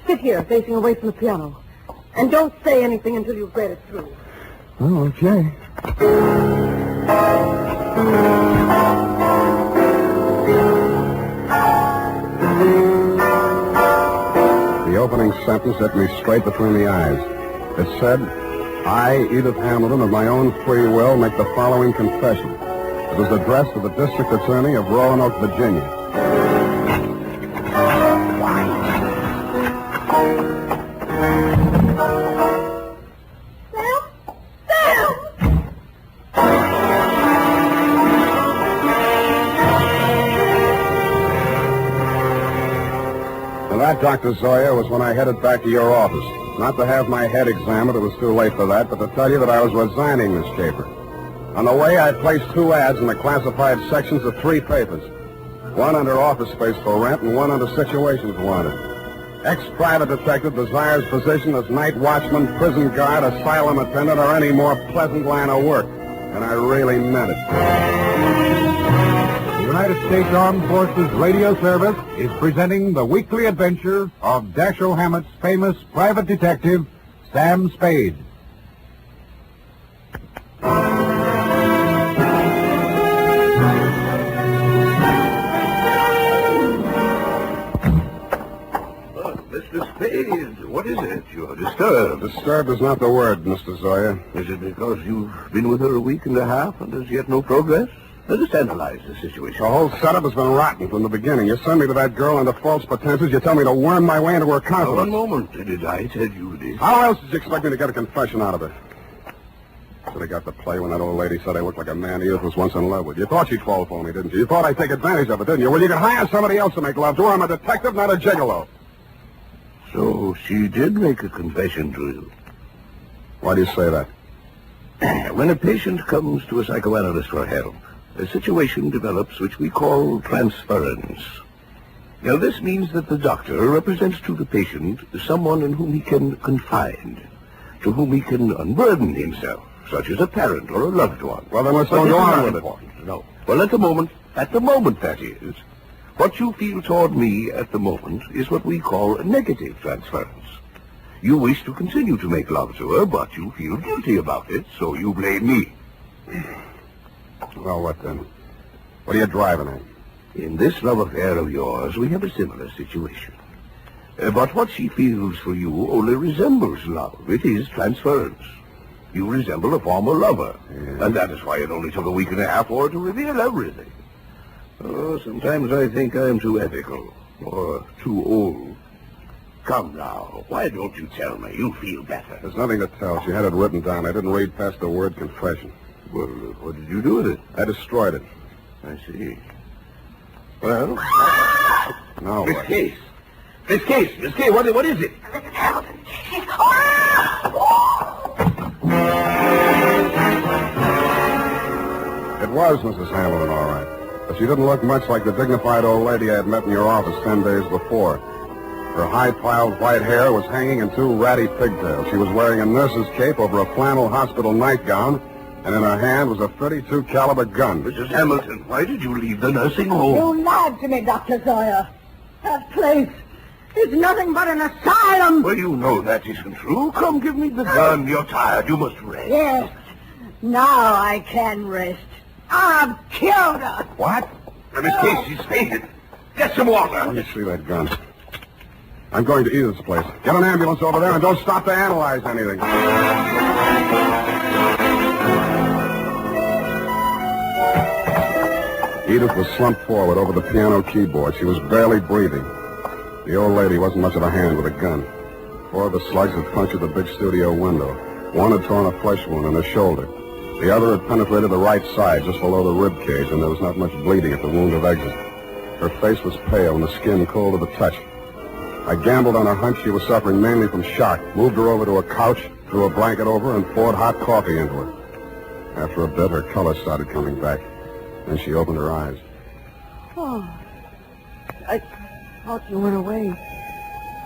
Speaker 3: Sit here, facing away from the piano. And don't say anything until you've read it through.
Speaker 11: Oh, okay. The opening sentence hit me straight between the eyes. It said, I, Edith Hamilton, of my own free will, make the following confession. It was addressed to the District Attorney of Roanoke, Virginia. That, Dr. Zoya, was when I headed back to your office. Not to have my head examined, it was too late for that, but to tell you that I was resigning this paper. On the way, I placed 2 ads in the classified sections of 3 papers. One under office space for rent and one under situations wanted. Ex-private detective desires position as night watchman, prison guard, asylum attendant, or any more pleasant line of work. And I really meant it.
Speaker 5: United States Armed Forces Radio Service is presenting the weekly adventure of Dashiell Hammett's famous private detective, Sam Spade.
Speaker 12: What is it? You're disturbed.
Speaker 11: Disturbed is not the word, Mr. Zoya.
Speaker 12: Is it because you've been with her a week and a half and there's yet no progress? Let us analyze the situation.
Speaker 11: The whole setup has been rotten from the beginning. You send me to that girl under false pretenses. You tell me to worm my way into her confidence.
Speaker 12: One moment. Did I tell you this?
Speaker 11: How else did you expect me to get a confession out of her? Should have got the play when that old lady said I looked like a man Edith was once in love with. You thought she'd fall for me, didn't you? You thought I'd take advantage of it, didn't you? Well, you could hire somebody else to make love to her. I'm a detective, not a gigolo.
Speaker 12: So she did make a confession to you.
Speaker 11: Why do you say that?
Speaker 12: When a patient comes to a psychoanalyst for help, a situation develops which we call transference. Now, this means that the doctor represents to the patient someone in whom he can confide, to whom he can unburden himself, such as a parent or a loved one.
Speaker 11: Well, then let's don't go on with it.
Speaker 12: No. Well, at the moment, that is, what you feel toward me at the moment is what we call a negative transference. You wish to continue to make love to her, but you feel guilty about it, so you blame me.
Speaker 11: Well, what then? What are you driving at?
Speaker 12: In this love affair of yours, we have a similar situation. But what she feels for you only resembles love. It is transference. You resemble a former lover. Yeah. And that is why it only took a week and a half for her to reveal everything. Oh, sometimes I think I am too ethical, or too old. Come now, why don't you tell me? You feel better.
Speaker 11: There's nothing to tell. She had it written down. I didn't read past the word confession.
Speaker 12: Well, what did you do with it?
Speaker 11: I destroyed it.
Speaker 12: I see. Well,
Speaker 11: no.
Speaker 12: Miss Case, what is it?
Speaker 11: It was Mrs. Hamilton, all right. But she didn't look much like the dignified old lady I had met in your office 10 days before. Her high-piled white hair was hanging in two ratty pigtails. She was wearing a nurse's cape over a flannel hospital nightgown, and in her hand was a .32 caliber gun.
Speaker 12: Mrs. Hamilton, why did you leave the nursing home?
Speaker 3: You lied to me, Dr. Zoya. That place is nothing but an asylum.
Speaker 12: Well, you know that isn't true. Come, give me the gun. You're tired. You must rest.
Speaker 3: Yes. Now I can rest. I've killed her.
Speaker 12: What? Miss Case, she's fainted. Get some water.
Speaker 11: Let me see that gun. I'm going to Edith's place. Get an ambulance over there and don't stop to analyze anything. Edith was slumped forward over the piano keyboard. She was barely breathing. The old lady wasn't much of a hand with a gun. 4 of the slugs had punctured the big studio window. One had torn a flesh wound in her shoulder. The other had penetrated the right side, just below the rib cage, and there was not much bleeding at the wound of exit. Her face was pale and the skin cold to the touch. I gambled on a hunch she was suffering mainly from shock, moved her over to a couch, threw a blanket over her, and poured hot coffee into her. After a bit, her color started coming back. Then she opened her eyes.
Speaker 3: Oh, I thought you went away.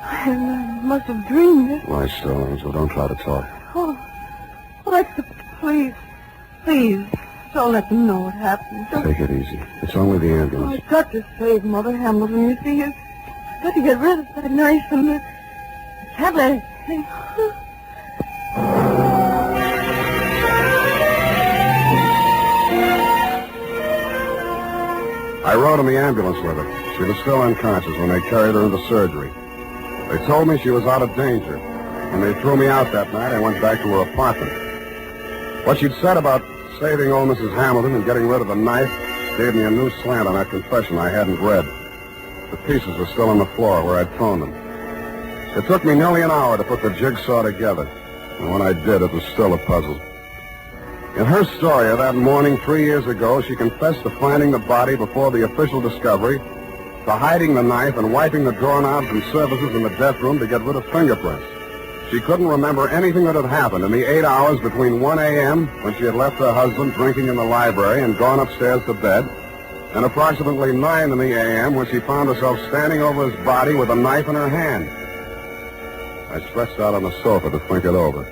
Speaker 3: I must have dreamed it.
Speaker 11: Lie still, Angel. Don't try to talk.
Speaker 3: Oh, please, don't let them know what happened.
Speaker 11: Take it easy. It's only the ambulance.
Speaker 3: I've got to save Mother Hamilton. You see, I've got to get rid of that knife and the tablet.
Speaker 11: I rode in the ambulance with her. She was still unconscious when they carried her into surgery. They told me she was out of danger. When they threw me out that night, I went back to her apartment. What she'd said about saving old Mrs. Hamilton and getting rid of the knife gave me a new slant on that confession I hadn't read. The pieces were still on the floor where I'd thrown them. It took me nearly an hour to put the jigsaw together, and when I did, it was still a puzzle. In her story of that morning 3 years ago, she confessed to finding the body before the official discovery, to hiding the knife and wiping the doorknobs and surfaces in the death room to get rid of fingerprints. She couldn't remember anything that had happened in the 8 hours between 1 a.m., when she had left her husband drinking in the library and gone upstairs to bed, and approximately 9 in the a.m., when she found herself standing over his body with a knife in her hand. I stretched out on the sofa to think it over,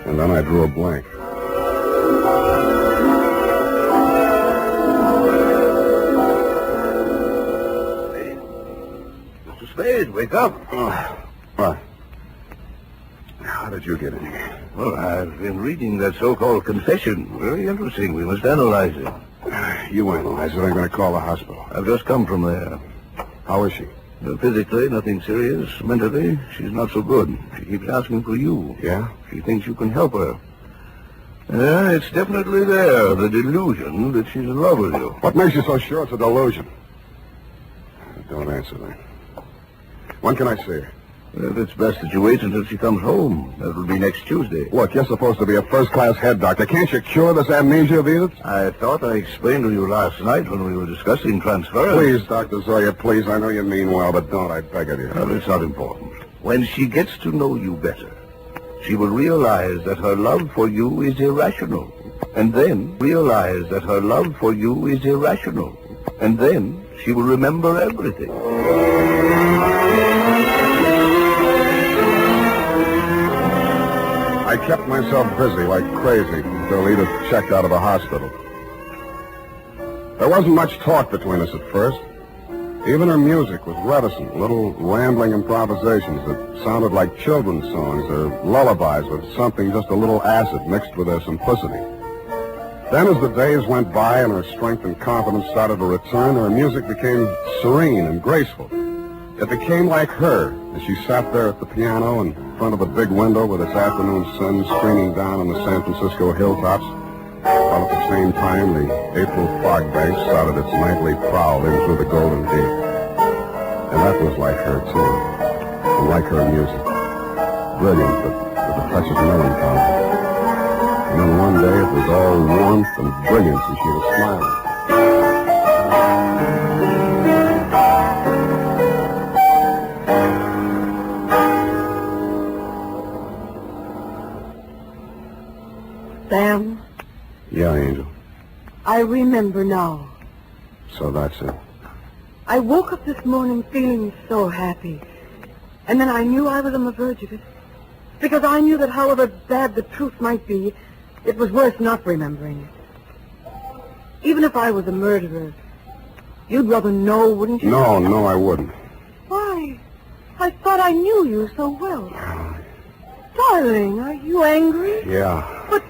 Speaker 11: and then I drew a blank.
Speaker 12: Mr. Spade, wake up.
Speaker 11: What? How did you get in here?
Speaker 12: Well, I've been reading that so-called confession. Very interesting. We must analyze it.
Speaker 11: You analyze it. I'm going to call the hospital.
Speaker 12: I've just come from there.
Speaker 11: How is she?
Speaker 12: Physically, nothing serious. Mentally, she's not so good. She keeps asking for you.
Speaker 11: Yeah?
Speaker 12: She thinks you can help her. It's definitely there, the delusion that she's in love with you.
Speaker 11: What makes you so sure it's a delusion? Don't answer that. When can I see her?
Speaker 12: Well, it's best that you wait until she comes home. That will be next Tuesday.
Speaker 11: Look, you're supposed to be a first-class head doctor. Can't you cure this amnesia of Edith?
Speaker 12: I thought I explained to you last night when we were discussing transference.
Speaker 11: Please, Dr. Zoya, please. I know you mean well, but don't, I beg of you.
Speaker 12: Well, it's not important. When she gets to know you better, she will realize that her love for you is irrational. And then realize that her love for you is irrational. And then she will remember everything.
Speaker 11: I kept myself busy like crazy until Edith checked out of the hospital. There wasn't much talk between us at first. Even her music was reticent, little rambling improvisations that sounded like children's songs or lullabies with something just a little acid mixed with their simplicity. Then as the days went by and her strength and confidence started to return, her music became serene and graceful. It became like her as she sat there at the piano in front of a big window with its afternoon sun streaming down on the San Francisco hilltops, while at the same time the April fog base started its nightly prowl in through the Golden Gate. And that was like her, too, and like her music. Brilliant, but with a touch of melancholy. And then one day it was all warmth and brilliance and she was smiling.
Speaker 3: Sam,
Speaker 11: Yeah, Angel.
Speaker 3: I remember now.
Speaker 11: So that's it.
Speaker 3: I woke up this morning feeling so happy. And then I knew I was on the verge of it. Because I knew that however bad the truth might be, it was worth not remembering it. Even if I was a murderer, you'd rather know, wouldn't you?
Speaker 11: No, I wouldn't.
Speaker 3: Why? I thought I knew you so well. Darling, are you angry?
Speaker 11: Yeah.
Speaker 3: But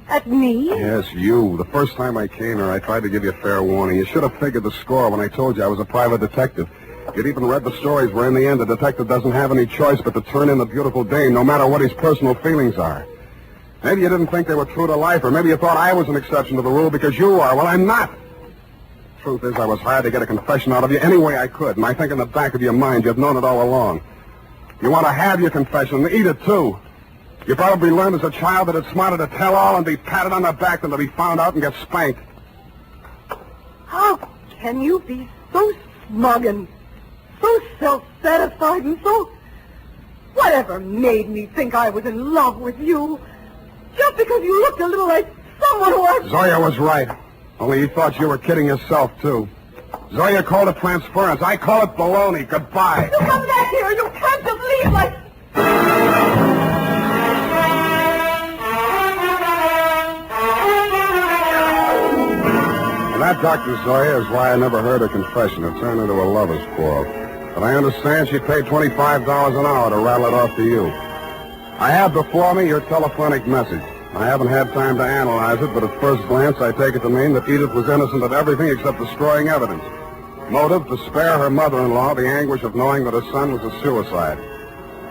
Speaker 3: at me?
Speaker 11: Yes, you. The first time I came here, I tried to give you a fair warning. You should have figured the score when I told you I was a private detective. You'd even read the stories where in the end the detective doesn't have any choice but to turn in the beautiful dame, no matter what his personal feelings are. Maybe you didn't think they were true to life, or maybe you thought I was an exception to the rule because you are. Well, I'm not. Truth is, I was hired to get a confession out of you any way I could, and I think in the back of your mind you've known it all along. You want to have your confession, and eat it too. You probably learned as a child that it's smarter to tell all and be patted on the back than to be found out and get spanked.
Speaker 3: How can you be so smug and so self-satisfied and so... Whatever made me think I was in love with you? Just because you looked a little like someone who I...
Speaker 11: Zoya was right. Only you thought you were kidding yourself, too. Zoya called it transference. I call it baloney. Goodbye.
Speaker 3: You come back here. You can't just leave like...
Speaker 11: And that, Dr. Zoya, is why I never heard her confession. It turned into a lover's quarrel. But I understand she paid $25 an hour to rattle it off to you. I have before me your telephonic message. I haven't had time to analyze it, but at first glance I take it to mean that Edith was innocent of everything except destroying evidence. Motive, to spare her mother-in-law the anguish of knowing that her son was a suicide.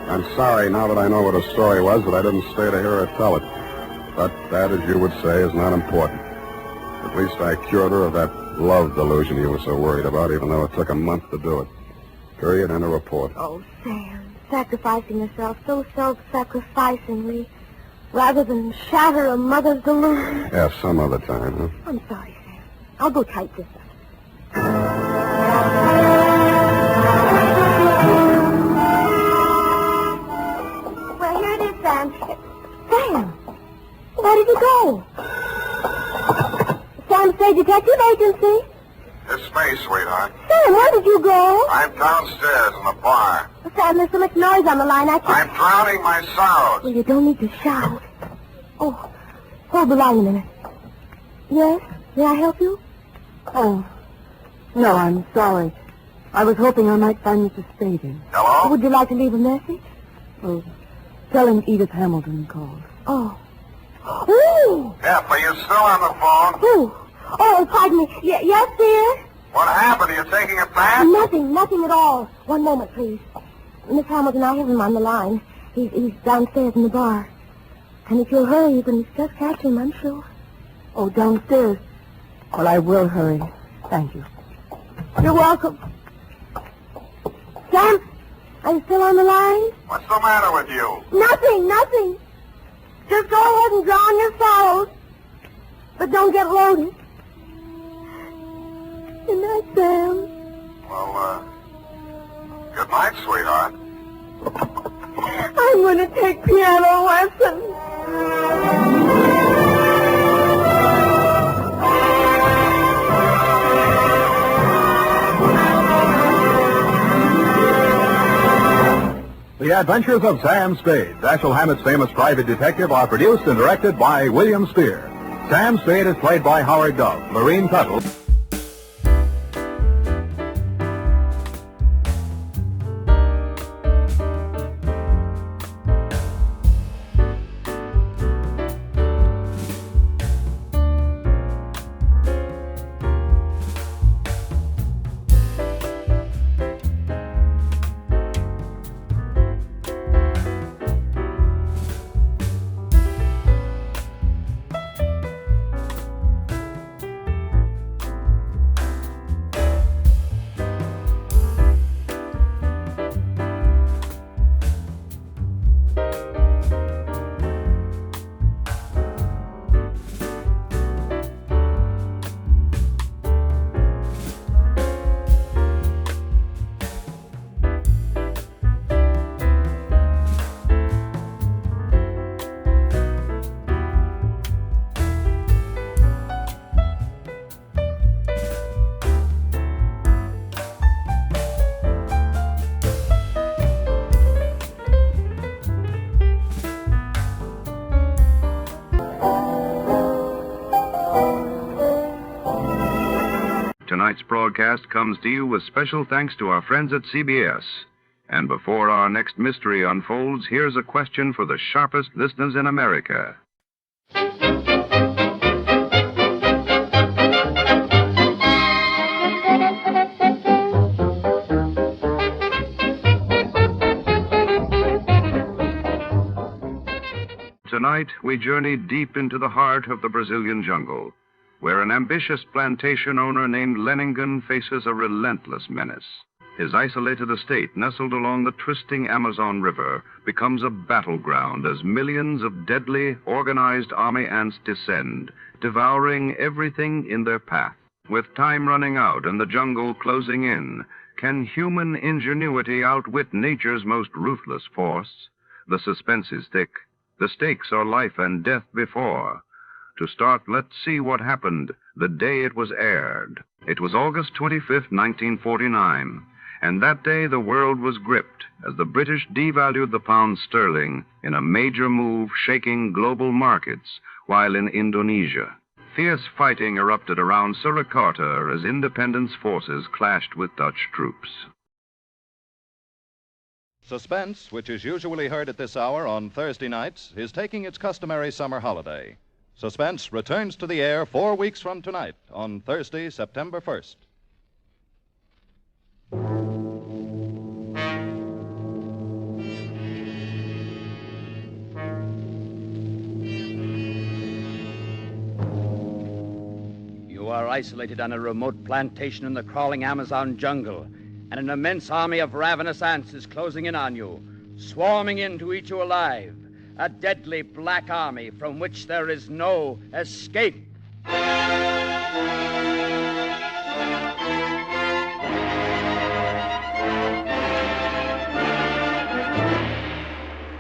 Speaker 11: I'm sorry, now that I know what her story was, that I didn't stay to hear her tell it. But that, as you would say, is not important. At least I cured her of that love delusion you were so worried about, even though it took a month to do it. Period, and a report.
Speaker 7: Oh, Sam, sacrificing yourself so self-sacrificingly, rather than shatter a mother's delusion.
Speaker 11: Yeah, some other time, huh?
Speaker 7: I'm sorry, Sam. I'll go type this up. Well, here it is, Sam. Sam, where did you go? Sam Spade Detective Agency.
Speaker 11: It's Space, sweetheart.
Speaker 7: Sam, where did you go?
Speaker 11: I'm downstairs in the bar.
Speaker 7: Sam, there's so much noise on the line, I can't...
Speaker 11: I'm drowning my sorrows.
Speaker 7: Well, you don't need to shout. Oh, hold the line a minute. Yes? May I help you?
Speaker 3: Oh, no, I'm sorry. I was hoping I might find Mr. Spade in.
Speaker 11: Hello?
Speaker 7: Would you like to leave a message?
Speaker 3: Oh, tell him Edith Hamilton called.
Speaker 7: Oh. Ooh!
Speaker 11: F, are you still on the phone?
Speaker 7: Ooh. Oh, pardon me. Yes, dear?
Speaker 11: What happened? are you taking a bath?
Speaker 13: Nothing at all. One moment, please. Miss Hamilton, I have him on the line. He's downstairs in the bar. And if you'll hurry, you can just catch him, I'm sure.
Speaker 3: Oh, downstairs. Well, I will hurry. Thank you.
Speaker 13: You're welcome. Sam, are you still on the line?
Speaker 11: What's the matter with you?
Speaker 13: Nothing. Just go ahead and draw on your fouls. But don't get loaded. Good night, Sam.
Speaker 11: Well, good night, sweetheart.
Speaker 13: I'm going to take piano lessons.
Speaker 5: The Adventures of Sam Spade, Dashiell Hammett's famous private detective, are produced and directed by William Spear. Sam Spade is played by Howard Dove. Lorene Tuttle.
Speaker 2: Tonight's broadcast comes to you with special thanks to our friends at CBS. And before our next mystery unfolds, here's a question for the sharpest listeners in America. Tonight, we journey deep into the heart of the Brazilian jungle, where an ambitious plantation owner named Leiningen faces a relentless menace. His isolated estate, nestled along the twisting Amazon River, becomes a battleground as millions of deadly, organized army ants descend, devouring everything in their path. With time running out and the jungle closing in, can human ingenuity outwit nature's most ruthless force? The suspense is thick. The stakes are life and death before. To start, let's see what happened the day it was aired. It was August 25th, 1949, and that day the world was gripped as the British devalued the pound sterling in a major move shaking global markets, while in Indonesia, fierce fighting erupted around Surakarta as independence forces clashed with Dutch troops.
Speaker 14: Suspense, which is usually heard at this hour on Thursday nights, is taking its customary summer holiday. Suspense returns to the air 4 weeks from tonight on Thursday, September 1st.
Speaker 17: You are isolated on a remote plantation in the crawling Amazon jungle, and an immense army of ravenous ants is closing in on you, swarming in to eat you alive. A deadly black army from which there is no escape.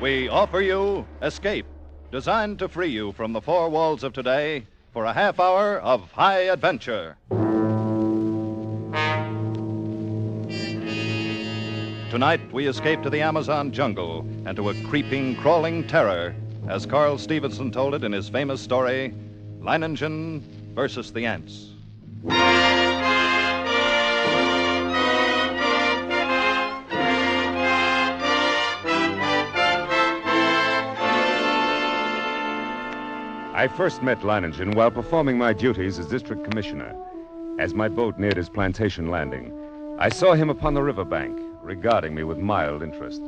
Speaker 14: We offer you Escape, designed to free you from the four walls of today for a half hour of high adventure. Tonight, we escape to the Amazon jungle and to a creeping, crawling terror, as Carl Stevenson told it in his famous story, Leiningen versus the Ants.
Speaker 19: I first met Leiningen while performing my duties as district commissioner.
Speaker 1: As my boat neared his plantation landing, I saw him upon the riverbank, regarding me with mild interest.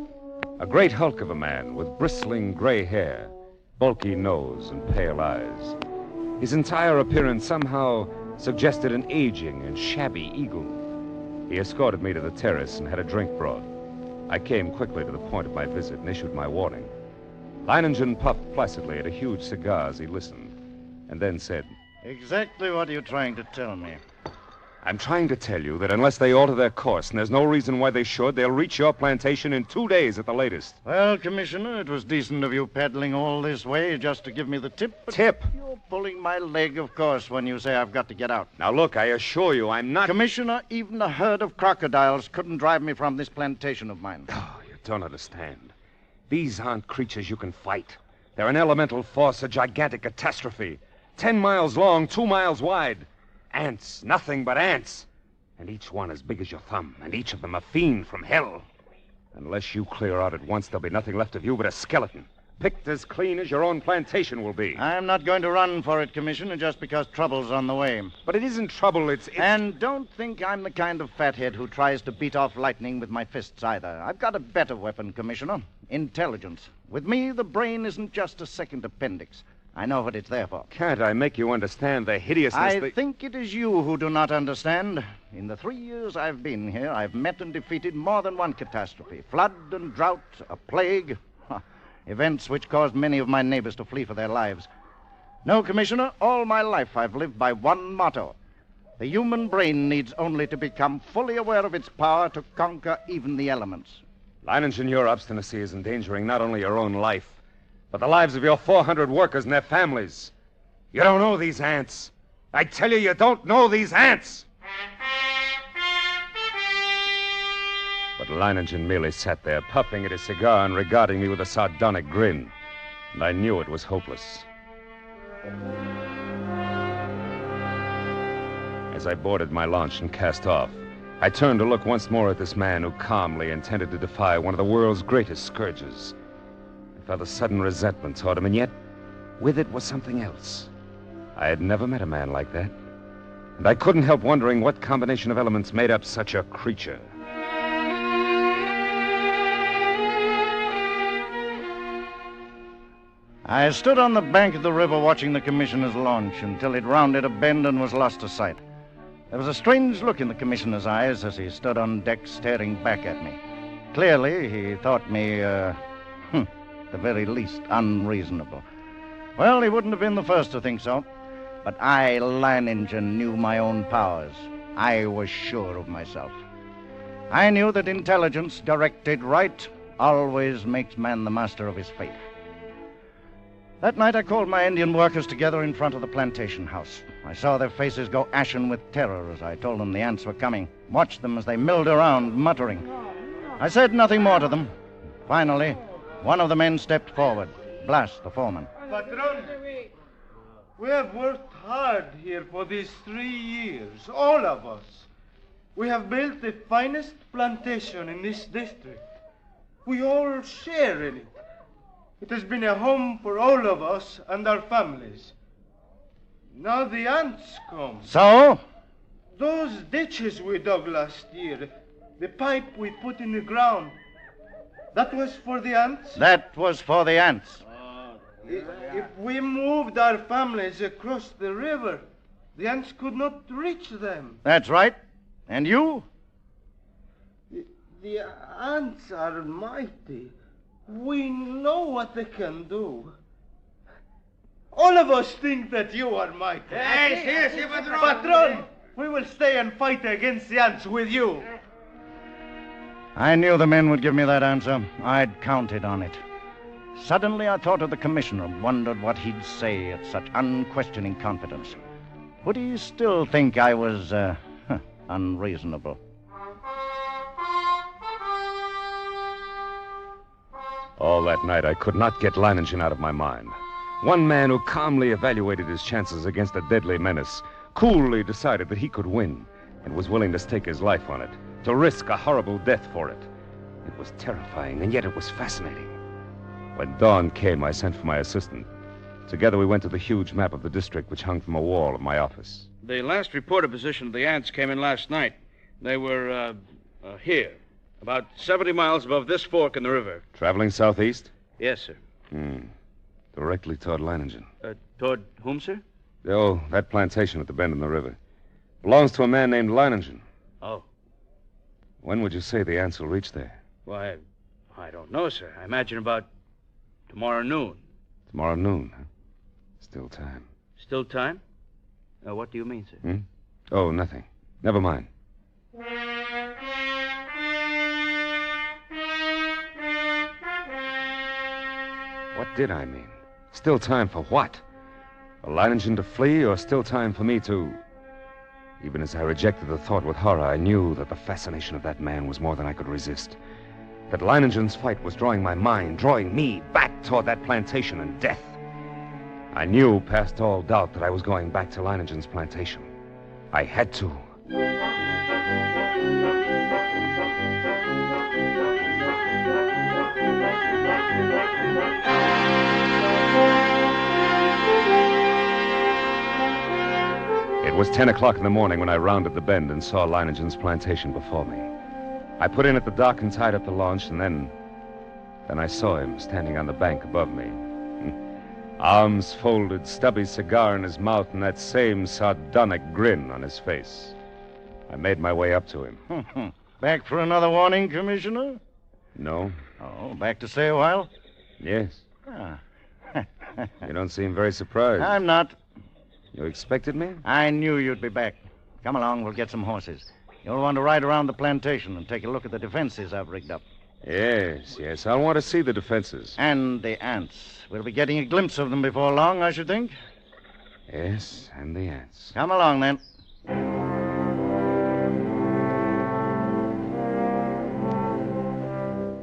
Speaker 1: A great hulk of a man with bristling gray hair, bulky nose, and pale eyes. His entire appearance somehow suggested an aging and shabby eagle. He escorted me to the terrace and had a drink brought. I came quickly to the point of my visit and issued my warning. Leiningen puffed placidly at a huge cigar as he listened, and then said,
Speaker 15: Exactly what are you trying to tell me?
Speaker 1: I'm trying to tell you that unless they alter their course, and there's no reason why they should, they'll reach your plantation in 2 days at the latest.
Speaker 15: Well, Commissioner, it was decent of you paddling all this way just to give me the tip. But
Speaker 1: Tip?
Speaker 15: You're pulling my leg, of course, when you say I've got to get out.
Speaker 1: Now, look, I assure you, I'm not...
Speaker 15: Commissioner, even a herd of crocodiles couldn't drive me from this plantation of mine.
Speaker 1: Oh, you don't understand. These aren't creatures you can fight. They're an elemental force, a gigantic catastrophe. 10 miles long, 2 miles wide. Ants, nothing but ants. And each one as big as your thumb, and each of them a fiend from hell. Unless you clear out at once, there'll be nothing left of you but a skeleton, picked as clean as your own plantation will be.
Speaker 15: I'm not going to run for it, Commissioner, just because trouble's on the way.
Speaker 1: But it isn't trouble, it's...
Speaker 15: And don't think I'm the kind of fathead who tries to beat off lightning with my fists either. I've got a better weapon, Commissioner. Intelligence. With me, the brain isn't just a second appendix. I know what it's there for.
Speaker 1: Can't I make you understand the hideousness...
Speaker 15: I think it is you who do not understand. In the 3 years I've been here, I've met and defeated more than one catastrophe. Flood and drought, a plague. Events which caused many of my neighbors to flee for their lives. No, Commissioner, all my life I've lived by one motto. The human brain needs only to become fully aware of its power to conquer even the elements.
Speaker 1: Leiningen, your obstinacy is endangering not only your own life, but the lives of your 400 workers and their families. You don't know these ants. I tell you, you don't know these ants. But Leiningen merely sat there, puffing at his cigar and regarding me with a sardonic grin. And I knew it was hopeless. As I boarded my launch and cast off, I turned to look once more at this man who calmly intended to defy one of the world's greatest scourges. I felt a sudden resentment toward him, and yet, with it was something else. I had never met a man like that, and I couldn't help wondering what combination of elements made up such a creature.
Speaker 15: I stood on the bank of the river watching the commissioner's launch until it rounded a bend and was lost to sight. There was a strange look in the commissioner's eyes as he stood on deck staring back at me. Clearly, he thought me, at the very least, unreasonable. Well, he wouldn't have been the first to think so. But I, Leiningen, knew my own powers. I was sure of myself. I knew that intelligence directed right always makes man the master of his fate. That night I called my Indian workers together in front of the plantation house. I saw their faces go ashen with terror as I told them the ants were coming. Watched them as they milled around, muttering. I said nothing more to them. Finally, one of the men stepped forward, Blas, the foreman.
Speaker 19: Patron, we have worked hard here for these 3 years, all of us. We have built the finest plantation in this district. We all share in it. It has been a home for all of us and our families. Now the ants come.
Speaker 15: So?
Speaker 19: Those ditches we dug last year, the pipe we put in the ground, that was for the ants?
Speaker 15: That was for the ants.
Speaker 19: If we moved our families across the river, the ants could not reach them.
Speaker 15: That's right. And you?
Speaker 19: The ants are mighty. We know what they can do. All of us think that you are mighty.
Speaker 24: Yes,
Speaker 19: Patron, we will stay and fight against the ants with you.
Speaker 15: I knew the men would give me that answer. I'd counted on it. Suddenly I thought of the commissioner and wondered what he'd say at such unquestioning confidence. Would he still think I was, unreasonable?
Speaker 1: All that night, I could not get Leiningen out of my mind. One man who calmly evaluated his chances against a deadly menace, coolly decided that he could win, and was willing to stake his life on it, to risk a horrible death for it. It was terrifying, and yet it was fascinating. When dawn came, I sent for my assistant. Together we went to the huge map of the district which hung from a wall of my office.
Speaker 10: The last reported position of the ants came in last night. They were, here, about 70 miles above this fork in the river.
Speaker 1: Traveling southeast?
Speaker 10: Yes, sir.
Speaker 1: Directly toward Leiningen.
Speaker 10: Toward whom, sir?
Speaker 1: Oh, that plantation at the bend in the river. Belongs to a man named Leiningen.
Speaker 10: Oh.
Speaker 1: When would you say the ants will reach there?
Speaker 10: Why, I don't know, sir. I imagine about tomorrow noon.
Speaker 1: Tomorrow noon, huh? Still time.
Speaker 10: Still time? What do you mean, sir?
Speaker 1: Oh, nothing. Never mind. What did I mean? Still time for what? For Leiningen to flee, or still time for me to... Even as I rejected the thought with horror, I knew that the fascination of that man was more than I could resist. That Leiningen's fight was drawing my mind, drawing me back toward that plantation and death. I knew past all doubt that I was going back to Leiningen's plantation. I had to. It was 10 o'clock in the morning when I rounded the bend and saw Leiningen's plantation before me. I put in at the dock and tied up the launch, and then I saw him standing on the bank above me. Arms folded, stubby cigar in his mouth, and that same sardonic grin on his face. I made my way up to him.
Speaker 15: Back for another warning, Commissioner?
Speaker 1: No.
Speaker 15: Oh, back to stay a while?
Speaker 1: Yes. You don't seem very surprised.
Speaker 15: I'm not.
Speaker 1: You expected me?
Speaker 15: I knew you'd be back. Come along, we'll get some horses. You'll want to ride around the plantation and take a look at the defenses I've rigged up.
Speaker 1: Yes. I'll want to see the defenses.
Speaker 15: And the ants. We'll be getting a glimpse of them before long, I should think.
Speaker 1: Yes, and the ants.
Speaker 15: Come along, then.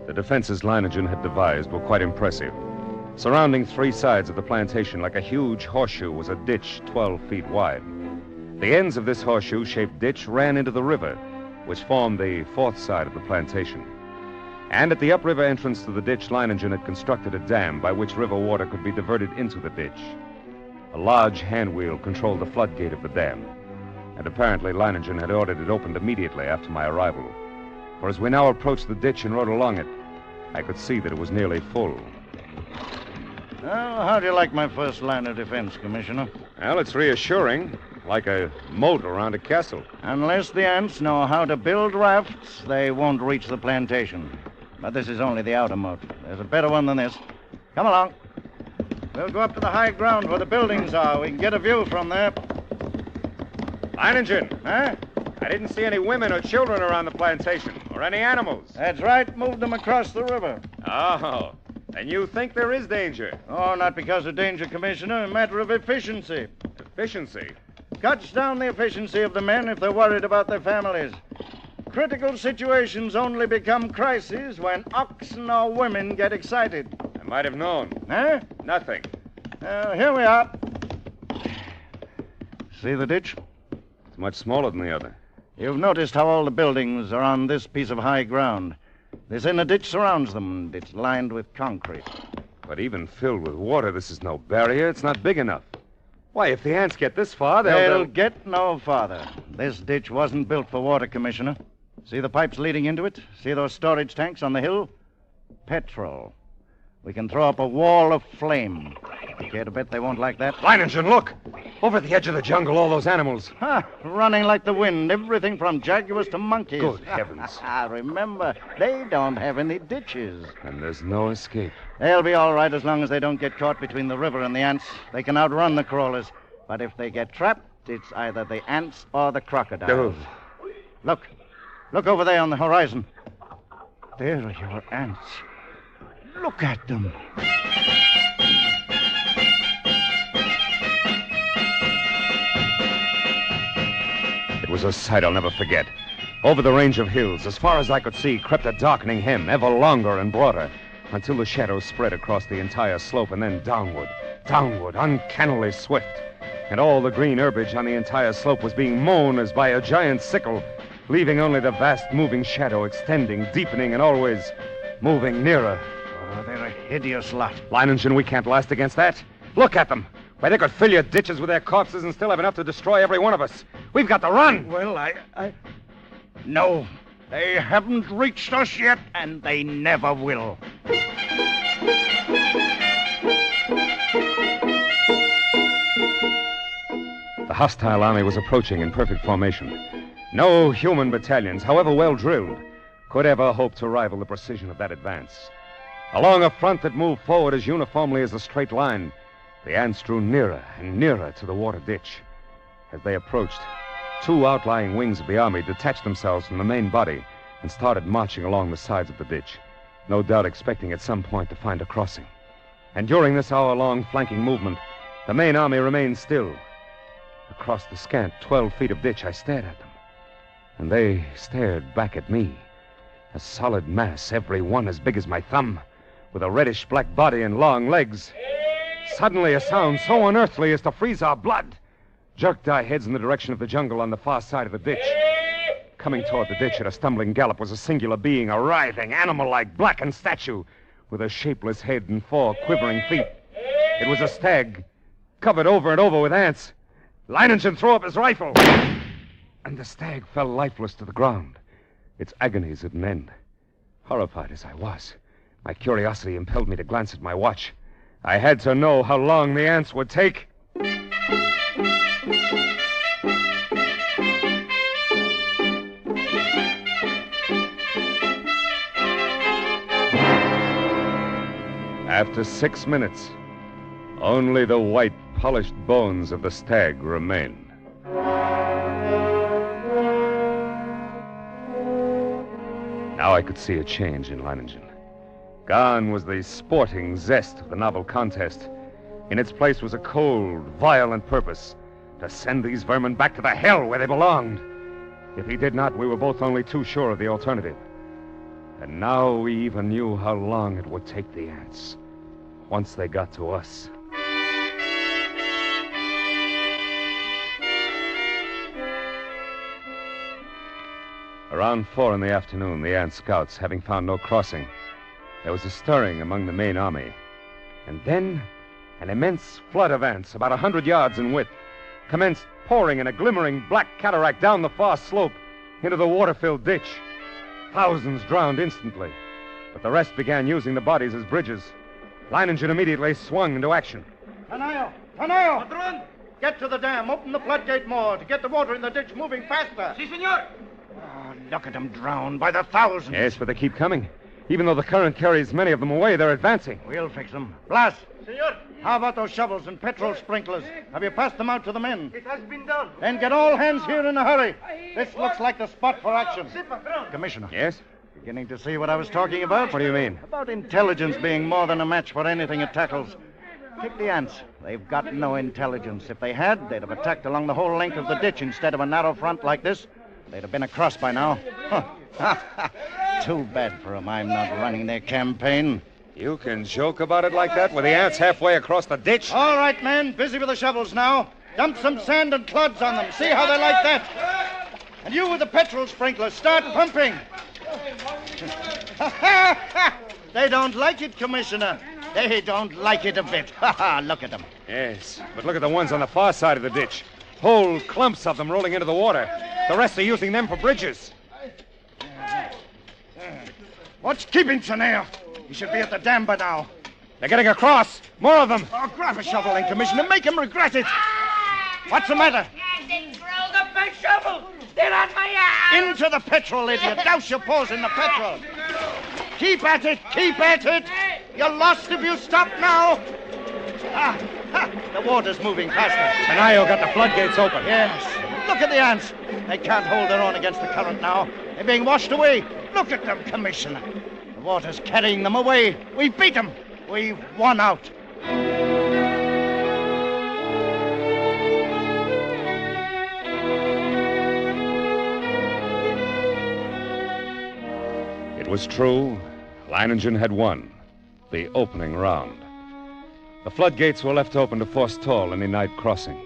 Speaker 1: The defenses Leiningen had devised were quite impressive. Surrounding three sides of the plantation like a huge horseshoe was a ditch 12 feet wide. The ends of this horseshoe-shaped ditch ran into the river, which formed the fourth side of the plantation. And at the upriver entrance to the ditch, Leiningen had constructed a dam by which river water could be diverted into the ditch. A large handwheel controlled the floodgate of the dam, and apparently Leiningen had ordered it opened immediately after my arrival. For as we now approached the ditch and rode along it, I could see that it was nearly full.
Speaker 15: Well, how do you like my first line of defense, Commissioner?
Speaker 1: Well, it's reassuring. Like a moat around a castle.
Speaker 15: Unless the ants know how to build rafts, they won't reach the plantation. But this is only the outer moat. There's a better one than this. Come along. We'll go up to the high ground where the buildings are. We can get a view from there.
Speaker 1: Leiningen!
Speaker 15: Huh?
Speaker 1: I didn't see any women or children around the plantation, or any animals.
Speaker 15: That's right. Moved them across the river.
Speaker 1: Oh, and you think there is danger?
Speaker 15: Oh, not because of danger, Commissioner. A matter of efficiency.
Speaker 1: Efficiency?
Speaker 15: Cuts down the efficiency of the men if they're worried about their families. Critical situations only become crises when oxen or women get excited.
Speaker 1: I might have known.
Speaker 15: Huh?
Speaker 1: Nothing.
Speaker 15: Here we are. See the ditch?
Speaker 1: It's much smaller than the other.
Speaker 15: You've noticed how all the buildings are on this piece of high ground. This inner ditch surrounds them, and it's lined with concrete.
Speaker 1: But even filled with water, this is no barrier. It's not big enough. Why, if the ants get this far,
Speaker 15: they'll get no farther. This ditch wasn't built for water, Commissioner. See the pipes leading into it? See those storage tanks on the hill? Petrol. We can throw up a wall of flame. You care to bet they won't like that?
Speaker 1: Leiningen, look! Over at the edge of the jungle, all those animals.
Speaker 15: Running like the wind. Everything from jaguars to monkeys.
Speaker 1: Good heavens.
Speaker 15: Remember, they don't have any ditches.
Speaker 1: And there's no escape.
Speaker 15: They'll be all right as long as they don't get caught between the river and the ants. They can outrun the crawlers. But if they get trapped, it's either the ants or the crocodiles. Look. Look over there on the horizon. There are your ants. Look at them.
Speaker 1: It was a sight I'll never forget. Over the range of hills, as far as I could see, crept a darkening hem, ever longer and broader, until the shadows spread across the entire slope and then downward, uncannily swift. And all the green herbage on the entire slope was being mown as by a giant sickle, leaving only the vast moving shadow extending, deepening, and always moving nearer.
Speaker 15: Oh, they're a hideous lot.
Speaker 1: Leiningen, we can't last against that. Look at them. Why, they could fill your ditches with their corpses and still have enough to destroy every one of us. We've got to run.
Speaker 15: Well, No, they haven't reached us yet, and they never will.
Speaker 1: The hostile army was approaching in perfect formation. No human battalions, however well drilled, could ever hope to rival the precision of that advance. Along a front that moved forward as uniformly as a straight line, the ants drew nearer and nearer to the water ditch. As they approached, two outlying wings of the army detached themselves from the main body and started marching along the sides of the ditch, no doubt expecting at some point to find a crossing. And during this hour-long flanking movement, the main army remained still. Across the scant 12 feet of ditch, I stared at them. And they stared back at me. A solid mass, every one as big as my thumb, with a reddish-black body and long legs. Suddenly, a sound so unearthly as to freeze our blood jerked our heads in the direction of the jungle on the far side of the ditch. Coming toward the ditch at a stumbling gallop was a singular being, a writhing, animal-like, blackened statue with a shapeless head and 4 quivering feet. It was a stag, covered over and over with ants. Leiningen threw up his rifle, and the stag fell lifeless to the ground, its agonies at an end. Horrified as I was, my curiosity impelled me to glance at my watch. I had to know how long the ants would take. After 6 minutes, only the white, polished bones of the stag remained. Now I could see a change in Leiningen. Gone was the sporting zest of the novel contest. In its place was a cold, violent purpose to send these vermin back to the hell where they belonged. If he did not, we were both only too sure of the alternative. And now we even knew how long it would take the ants once they got to us. Around 4 in the afternoon, the ant scouts, having found no crossing, there was a stirring among the main army. And then an immense flood of ants, about 100 yards in width, commenced pouring in a glimmering black cataract down the far slope into the water-filled ditch. Thousands drowned instantly, but the rest began using the bodies as bridges. Leiningen immediately swung into action.
Speaker 15: Tanayo! Get to the dam. Open the floodgate more to get the water in the ditch moving faster.
Speaker 24: Si, senor.
Speaker 15: Oh, look at them drowned by the thousands.
Speaker 1: Yes, but they keep coming. Even though the current carries many of them away, they're advancing.
Speaker 15: We'll fix them. Blas!
Speaker 24: Senor.
Speaker 15: How about those shovels and petrol sprinklers? Have you passed them out to the men?
Speaker 24: It has been done.
Speaker 15: Then get all hands here in a hurry. This looks like the spot for action. Commissioner.
Speaker 1: Yes?
Speaker 15: Beginning to see what I was talking about?
Speaker 1: What do you mean?
Speaker 15: About intelligence being more than a match for anything it tackles. Take the ants. They've got no intelligence. If they had, they'd have attacked along the whole length of the ditch instead of a narrow front like this. They'd have been across by now. Too bad for them I'm not running their campaign.
Speaker 1: You can joke about it like that with the ants halfway across the ditch?
Speaker 15: All right, men. Busy with the shovels now. Dump some sand and clods on them. See how they like that. And you with the petrol sprinklers, start pumping. They don't like it, Commissioner. They don't like it a bit. Look at them.
Speaker 1: Yes, but look at the ones on the far side of the ditch. Whole clumps of them rolling into the water. The rest are using them for bridges.
Speaker 15: What's keeping Tanayo? He should be at the dam by now.
Speaker 1: They're getting across. More of them.
Speaker 15: Oh, grab a shovel then, Commissioner. Make him regret it. What's the matter?
Speaker 24: Rolled up my shovel. They're on my ass.
Speaker 15: Into the petrol, idiot. Douse your paws in the petrol. Keep at it. Keep at it. You're lost if you stop now. The water's moving faster.
Speaker 1: Tanayo got the floodgates open.
Speaker 15: Yes. Look at the ants. They can't hold their own against the current now. They're being washed away. Look at them, Commissioner. The water's carrying them away. We've beat them. We've won out.
Speaker 1: It was true. Leiningen had won the opening round. The floodgates were left open to forestall any night crossing.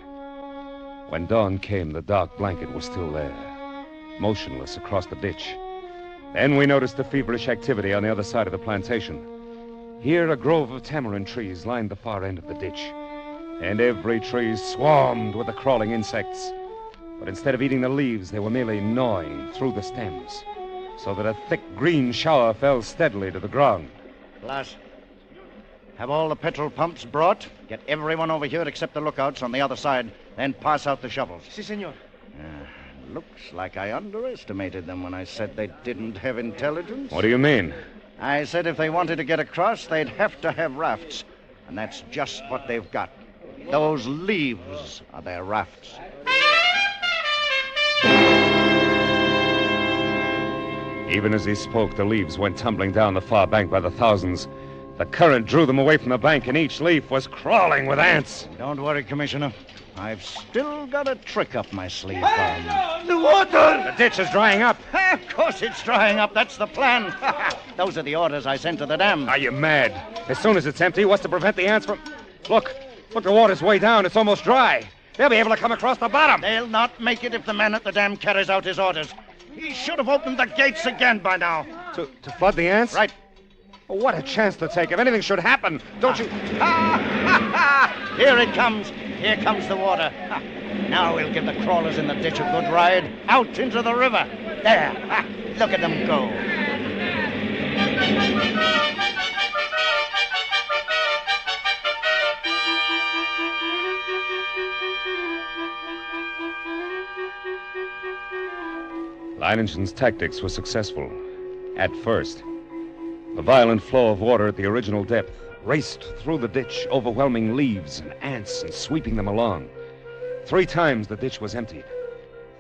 Speaker 1: When dawn came, the dark blanket was still there, motionless across the ditch. Then we noticed the feverish activity on the other side of the plantation. Here, a grove of tamarind trees lined the far end of the ditch. And every tree swarmed with the crawling insects. But instead of eating the leaves, they were merely gnawing through the stems, so that a thick green shower fell steadily to the ground.
Speaker 15: Blas, have all the petrol pumps brought. Get everyone over here except the lookouts on the other side, then pass out the shovels.
Speaker 19: Si, senor.
Speaker 15: Looks like I underestimated them when I said they didn't have intelligence.
Speaker 1: What do you mean?
Speaker 15: I said if they wanted to get across, they'd have to have rafts. And that's just what they've got. Those leaves are their rafts.
Speaker 1: Even as he spoke, the leaves went tumbling down the far bank by the thousands. The current drew them away from the bank, and each leaf was crawling with ants.
Speaker 15: Don't worry, Commissioner. I've still got a trick up my sleeve for them.
Speaker 19: The water!
Speaker 1: The ditch is drying up.
Speaker 15: Of course it's drying up. That's the plan. Those are the orders I sent to the dam.
Speaker 1: Are you mad? As soon as it's empty, what's to prevent the ants from... Look, the water's way down. It's almost dry. They'll be able to come across the bottom.
Speaker 15: They'll not make it if the man at the dam carries out his orders. He should have opened the gates again by now.
Speaker 1: To flood the ants?
Speaker 15: Right.
Speaker 1: Oh, what a chance to take. If anything should happen, don't you...
Speaker 15: Here it comes. Here comes the water. Now we'll give the crawlers in the ditch a good ride out into the river. There. Look at them go.
Speaker 1: Leiningen's tactics were successful. At first. The violent flow of water at the original depth raced through the ditch, overwhelming leaves and ants and sweeping them along. 3 times the ditch was emptied.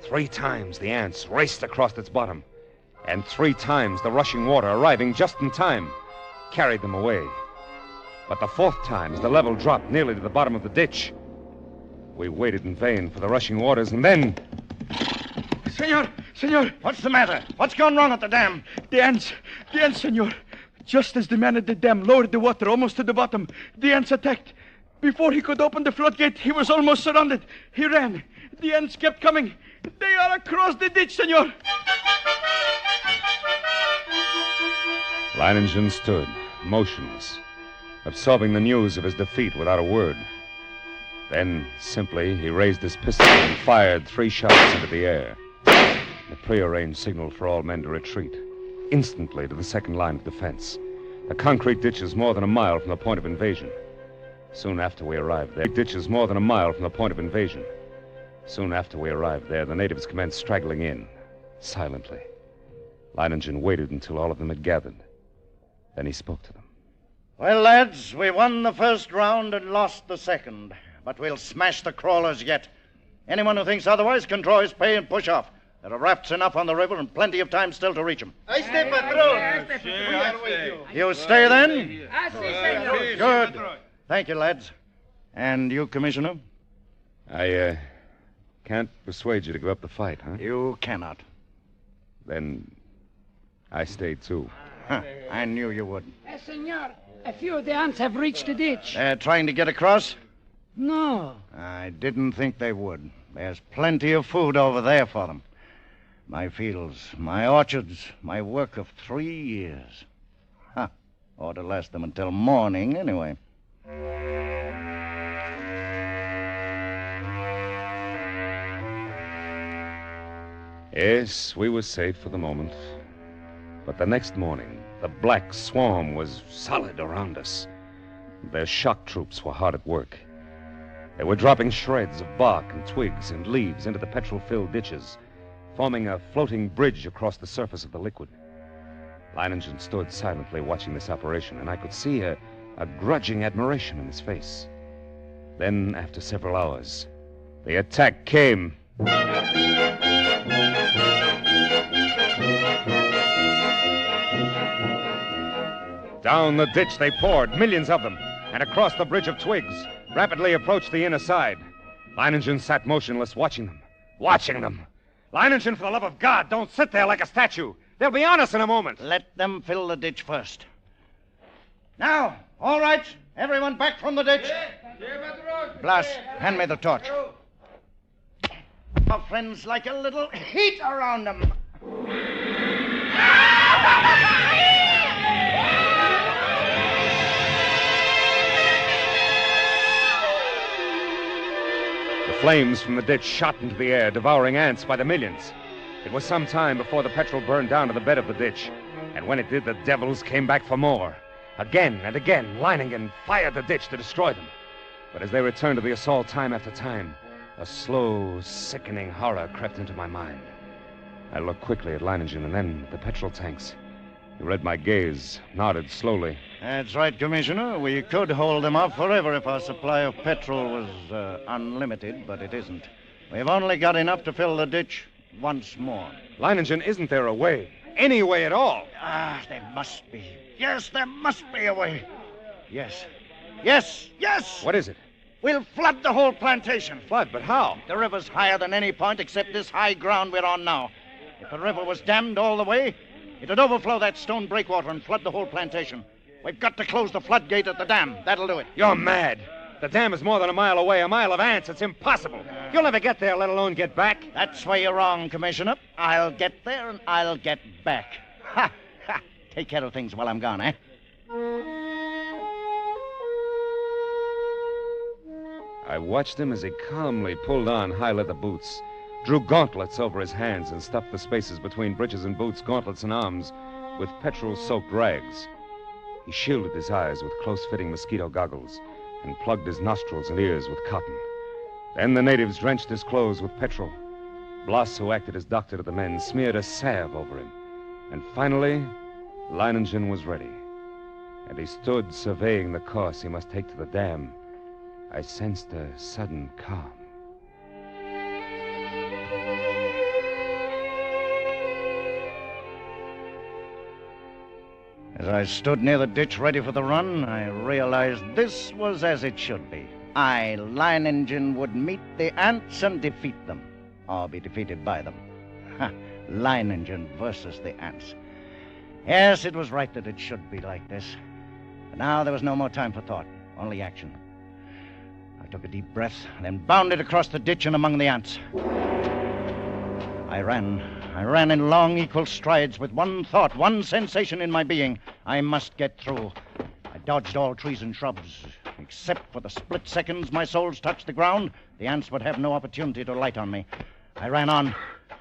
Speaker 1: 3 times the ants raced across its bottom. And 3 times the rushing water, arriving just in time, carried them away. But the 4th time, as the level dropped nearly to the bottom of the ditch, we waited in vain for the rushing waters, and then...
Speaker 19: Senor!
Speaker 15: What's the matter? What's gone wrong at the dam?
Speaker 19: The ants, senor. Just as the man at the dam lowered the water almost to the bottom, the ants attacked. Before he could open the floodgate, he was almost surrounded. He ran. The ants kept coming. They are across the ditch, senor.
Speaker 1: Leiningen stood, motionless, absorbing the news of his defeat without a word. Then, simply, he raised his pistol and fired 3 shots into the air. The prearranged signal for all men to retreat, instantly to the second line of defense. The concrete ditches more than a mile from the point of invasion. Soon after we arrived there, the natives commenced straggling in, silently. Leiningen waited until all of them had gathered. Then he spoke to them.
Speaker 15: Well, lads, we won the first round and lost the second. But we'll smash the crawlers yet. Anyone who thinks otherwise can draw his pay and push off. There are rafts enough on the river and plenty of time still to reach them.
Speaker 19: I stay, patron.
Speaker 15: You stay then? Good. Thank you, lads. And you, Commissioner?
Speaker 1: I, can't persuade you to give up the fight, huh?
Speaker 15: You cannot.
Speaker 1: Then I stay, too.
Speaker 15: I knew you would.
Speaker 18: Senor, a few of the ants have reached the ditch.
Speaker 15: They're trying to get across?
Speaker 18: No.
Speaker 15: I didn't think they would. There's plenty of food over there for them. My fields, my orchards, my work of 3 years. Ought to last them until morning, anyway.
Speaker 1: Yes, we were safe for the moment. But the next morning, the black swarm was solid around us. Their shock troops were hard at work. They were dropping shreds of bark and twigs and leaves into the petrol-filled ditches, forming a floating bridge across the surface of the liquid. Leiningen stood silently watching this operation, and I could see a grudging admiration in his face. Then, after several hours, the attack came. Down the ditch they poured, millions of them, and across the bridge of twigs, rapidly approached the inner side. Leiningen sat motionless, watching them. Leiningen, for the love of God, don't sit there like a statue. They'll be on us in a moment.
Speaker 15: Let them fill the ditch first. Now, all right, everyone back from the ditch. Blas, hand me the torch. Our friends like a little heat around them.
Speaker 1: Flames from the ditch shot into the air, devouring ants by the millions. It was some time before the petrol burned down to the bed of the ditch. And when it did, the devils came back for more. Again and again, Leiningen fired the ditch to destroy them. But as they returned to the assault time after time, a slow, sickening horror crept into my mind. I looked quickly at Leiningen and then at the petrol tanks. He read my gaze, nodded slowly.
Speaker 15: That's right, Commissioner. We could hold them off forever if our supply of petrol was unlimited, but it isn't. We've only got enough to fill the ditch once more.
Speaker 1: Leiningen, isn't there a way? Any way at all?
Speaker 15: There must be. Yes, there must be a way. Yes. Yes, yes!
Speaker 1: What is it?
Speaker 15: We'll flood the whole plantation.
Speaker 1: Flood? But how?
Speaker 15: The river's higher than any point except this high ground we're on now. If the river was dammed all the way, it'd overflow that stone breakwater and flood the whole plantation. We've got to close the floodgate at the dam. That'll do it.
Speaker 1: You're mad. The dam is more than a mile away, a mile of ants. It's impossible. You'll never get there, let alone get back.
Speaker 15: That's where you're wrong, Commissioner. I'll get there and I'll get back. Ha! Ha! Take care of things while I'm gone, eh?
Speaker 1: I watched him as he calmly pulled on high leather boots, drew gauntlets over his hands, and stuffed the spaces between breeches and boots, gauntlets and arms, with petrol-soaked rags. He shielded his eyes with close-fitting mosquito goggles and plugged his nostrils and ears with cotton. Then the natives drenched his clothes with petrol. Bloss, who acted as doctor to the men, smeared a salve over him. And finally, Leiningen was ready. And he stood surveying the course he must take to the dam. I sensed a sudden calm.
Speaker 15: As I stood near the ditch ready for the run, I realized this was as it should be. I, Leiningen, would meet the ants and defeat them, or be defeated by them. Ha! Leiningen versus the ants. Yes, it was right that it should be like this. But now there was no more time for thought, only action. I took a deep breath, then bounded across the ditch and among the ants. I ran in long, equal strides with one thought, one sensation in my being. I must get through. I dodged all trees and shrubs. Except for the split seconds my soles touched the ground, the ants would have no opportunity to light on me. I ran on.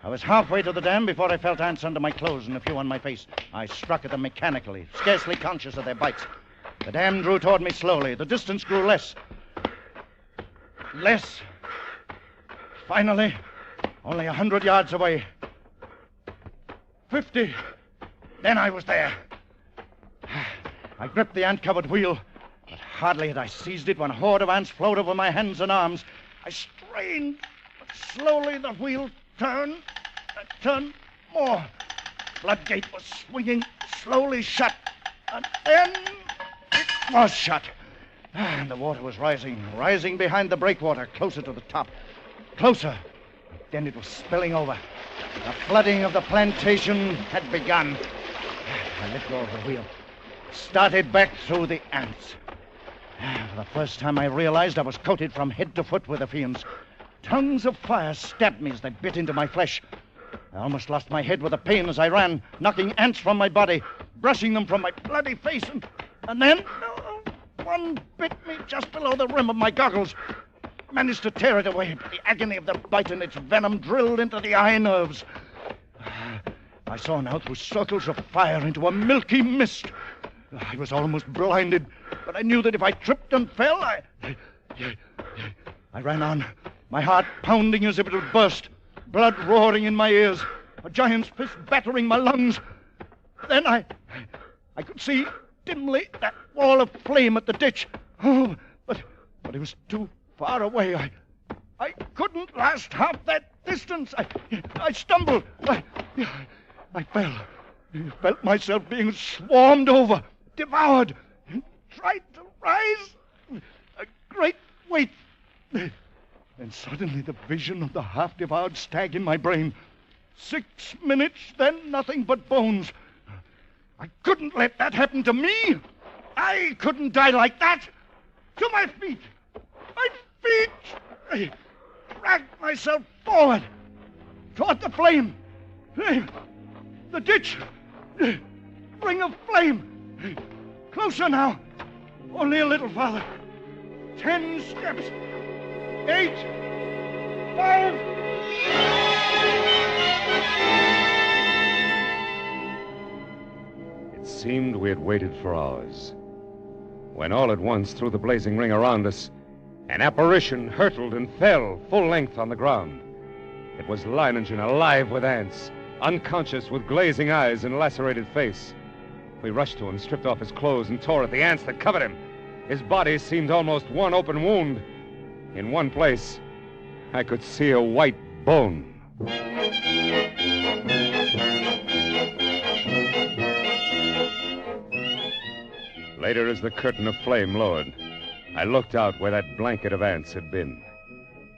Speaker 15: I was halfway to the dam before I felt ants under my clothes and a few on my face. I struck at them mechanically, scarcely conscious of their bites. The dam drew toward me slowly. The distance grew less. Less. Finally, only 100 yards away. 50. Then I was there. I gripped the ant-covered wheel, but hardly had I seized it when a horde of ants flowed over my hands and arms. I strained, but slowly the wheel turned and turned more. Floodgate was swinging slowly shut, and then it was shut. And the water was rising behind the breakwater, closer to the top. Closer. Then it was spilling over. The flooding of the plantation had begun. I let go of the wheel. Started back through the ants. For the first time I realized I was coated from head to foot with the fiends. Tongues of fire stabbed me as they bit into my flesh. I almost lost my head with the pain as I ran, knocking ants from my body, brushing them from my bloody face, and then one bit me just below the rim of my goggles. Managed to tear it away, but the agony of the bite and its venom drilled into the eye nerves. I saw now through circles of fire into a milky mist. I was almost blinded, but I knew that if I tripped and fell, I ran on, my heart pounding as if it would burst, blood roaring in my ears, a giant's fist battering my lungs. Then I could see dimly that wall of flame at the ditch. Oh, but it was too far away. I couldn't last half that distance. I stumbled. I fell. I felt myself being swarmed over, devoured. Tried to rise. A great weight. Then suddenly the vision of the half-devoured stag in my brain. 6 minutes, then nothing but bones. I couldn't let that happen to me. I couldn't die like that. To my feet. My feet! I dragged myself forward toward the flame. The ditch. Ring of flame. Closer now. Only a little farther. 10 steps. 8.
Speaker 19: 5.
Speaker 1: It seemed we had waited for hours, when all at once, through the blazing ring around us, an apparition hurtled and fell full length on the ground. It was Leiningen, alive with ants, unconscious with glazing eyes and lacerated face. We rushed to him, stripped off his clothes, and tore at the ants that covered him. His body seemed almost one open wound. In one place, I could see a white bone. Later, as the curtain of flame lowered, I looked out where that blanket of ants had been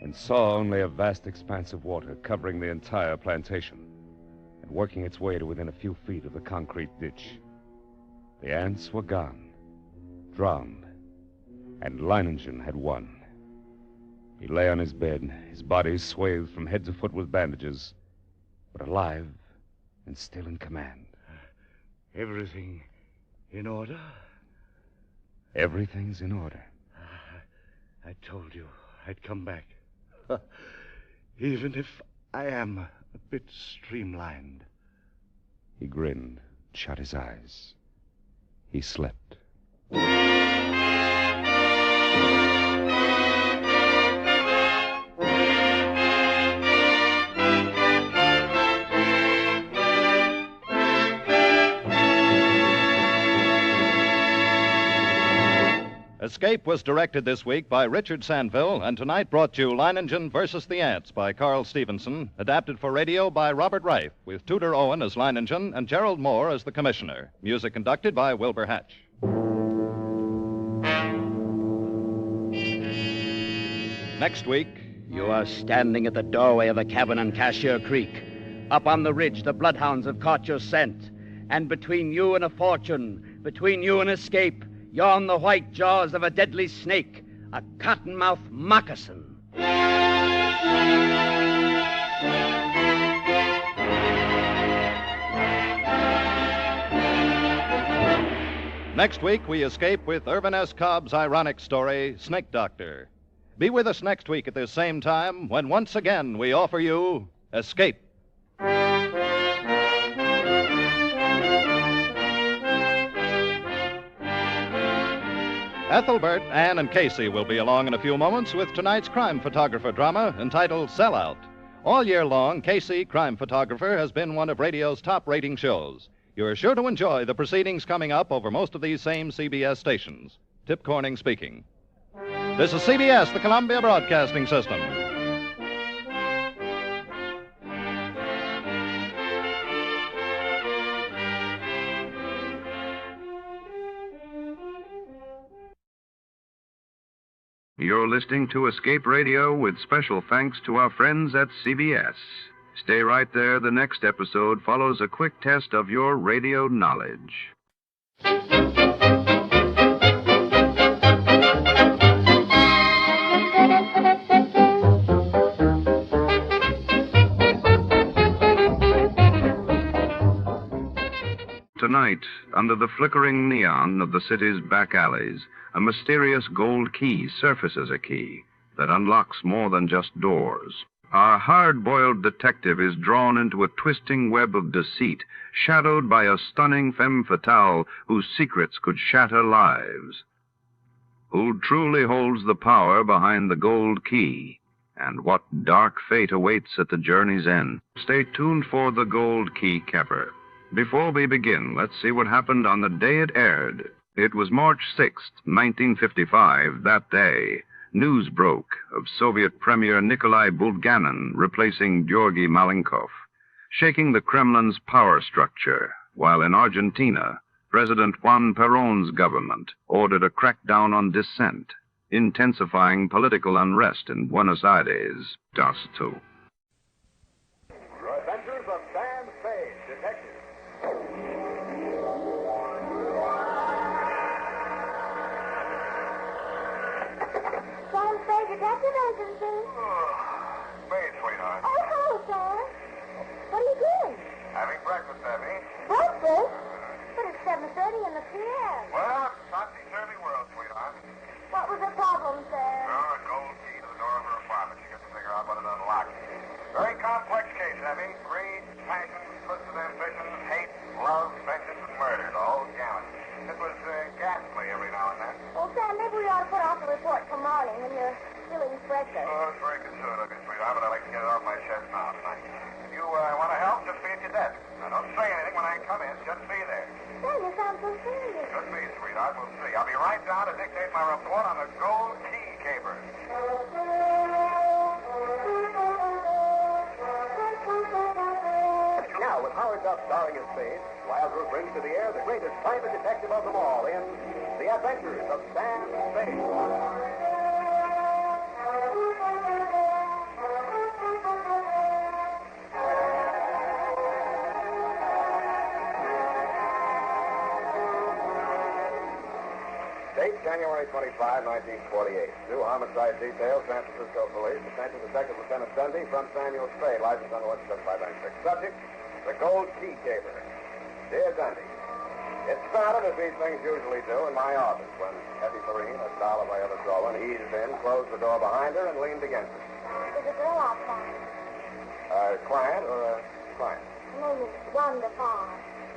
Speaker 1: and saw only a vast expanse of water covering the entire plantation and working its way to within a few feet of the concrete ditch. The ants were gone, drowned, and Leiningen had won. He lay on his bed, his body swathed from head to foot with bandages, but alive and still in command.
Speaker 15: Everything in order?
Speaker 1: Everything's in order.
Speaker 15: I told you I'd come back. Even if I am a bit streamlined.
Speaker 1: He grinned, shut his eyes. He slept.
Speaker 14: Escape was directed this week by Richard Sandville, and tonight brought you Leiningen versus the Ants by Carl Stevenson, adapted for radio by Robert Reif, with Tudor Owen as Leiningen and Gerald Moore as the Commissioner. Music conducted by Wilbur Hatch. Next week...
Speaker 17: You are standing at the doorway of the cabin on Cashier Creek. Up on the ridge, the bloodhounds have caught your scent. And between you and a fortune, between you and escape, yawn the white jaws of a deadly snake, a cottonmouth moccasin.
Speaker 14: Next week, we escape with Irvin S. Cobb's ironic story, Snake Doctor. Be with us next week at this same time when once again we offer you Escape. Ethelbert, Ann, and Casey will be along in a few moments with tonight's crime photographer drama entitled Sellout. All year long, Casey, crime photographer, has been one of radio's top rating shows. You're sure to enjoy the proceedings coming up over most of these same CBS stations. Tip Corning speaking. This is CBS, the Columbia Broadcasting System.
Speaker 2: You're listening to Escape Radio with special thanks to our friends at CBS. Stay right there. The next episode follows a quick test of your radio knowledge. Tonight, under the flickering neon of the city's back alleys, a mysterious gold key surfaces, a key that unlocks more than just doors. Our hard-boiled detective is drawn into a twisting web of deceit, shadowed by a stunning femme fatale whose secrets could shatter lives. Who truly holds the power behind the gold key? And what dark fate awaits at the journey's end? Stay tuned for The Gold Key Capper. Before we begin, let's see what happened on the day it aired. It was March 6th, 1955. That day, news broke of Soviet Premier Nikolai Bulganin replacing Georgy Malenkov, shaking the Kremlin's power structure, while in Argentina, President Juan Perón's government ordered a crackdown on dissent, intensifying political unrest in Buenos Aires. Das too.
Speaker 5: The Adventures of Sam Spade, Detective.
Speaker 13: Sam Spade, Detective Agency.
Speaker 5: Spade, sweetheart.
Speaker 13: Oh, hello, Sam. What are you doing?
Speaker 5: Having breakfast, Abby.
Speaker 13: Breakfast? But it's 7:30 in the p.m.
Speaker 5: Well, it's a topsy-turvy world, sweetheart.
Speaker 13: What was the problem, Sam?
Speaker 5: Oh, a gold key to the door of her apartment. She gets to figure out what it unlocks.
Speaker 11: Just be there.
Speaker 13: Sam, you sound so serious.
Speaker 11: Could be, sweetheart. We'll see. I'll be right down to dictate my report on the gold key caper.
Speaker 5: Now, with Howard Duff starring as Spade, Wildroot brings to the air the greatest private detective of them all in The Adventures of Sam Spade. Date January 25, 1948. New homicide details, San Francisco Police. Attention Detective Lieutenant Dundee from Samuel Spade, license on Woodstock 596. Subject, the gold key caper. Dear Dundee, it started as these things usually do in my office when Effie Marine, a doll of my other Owen, eased in, closed the door behind her, and leaned against it.
Speaker 13: There's a girl outside.
Speaker 5: A client or a client?
Speaker 13: Her name is Wanda Farr.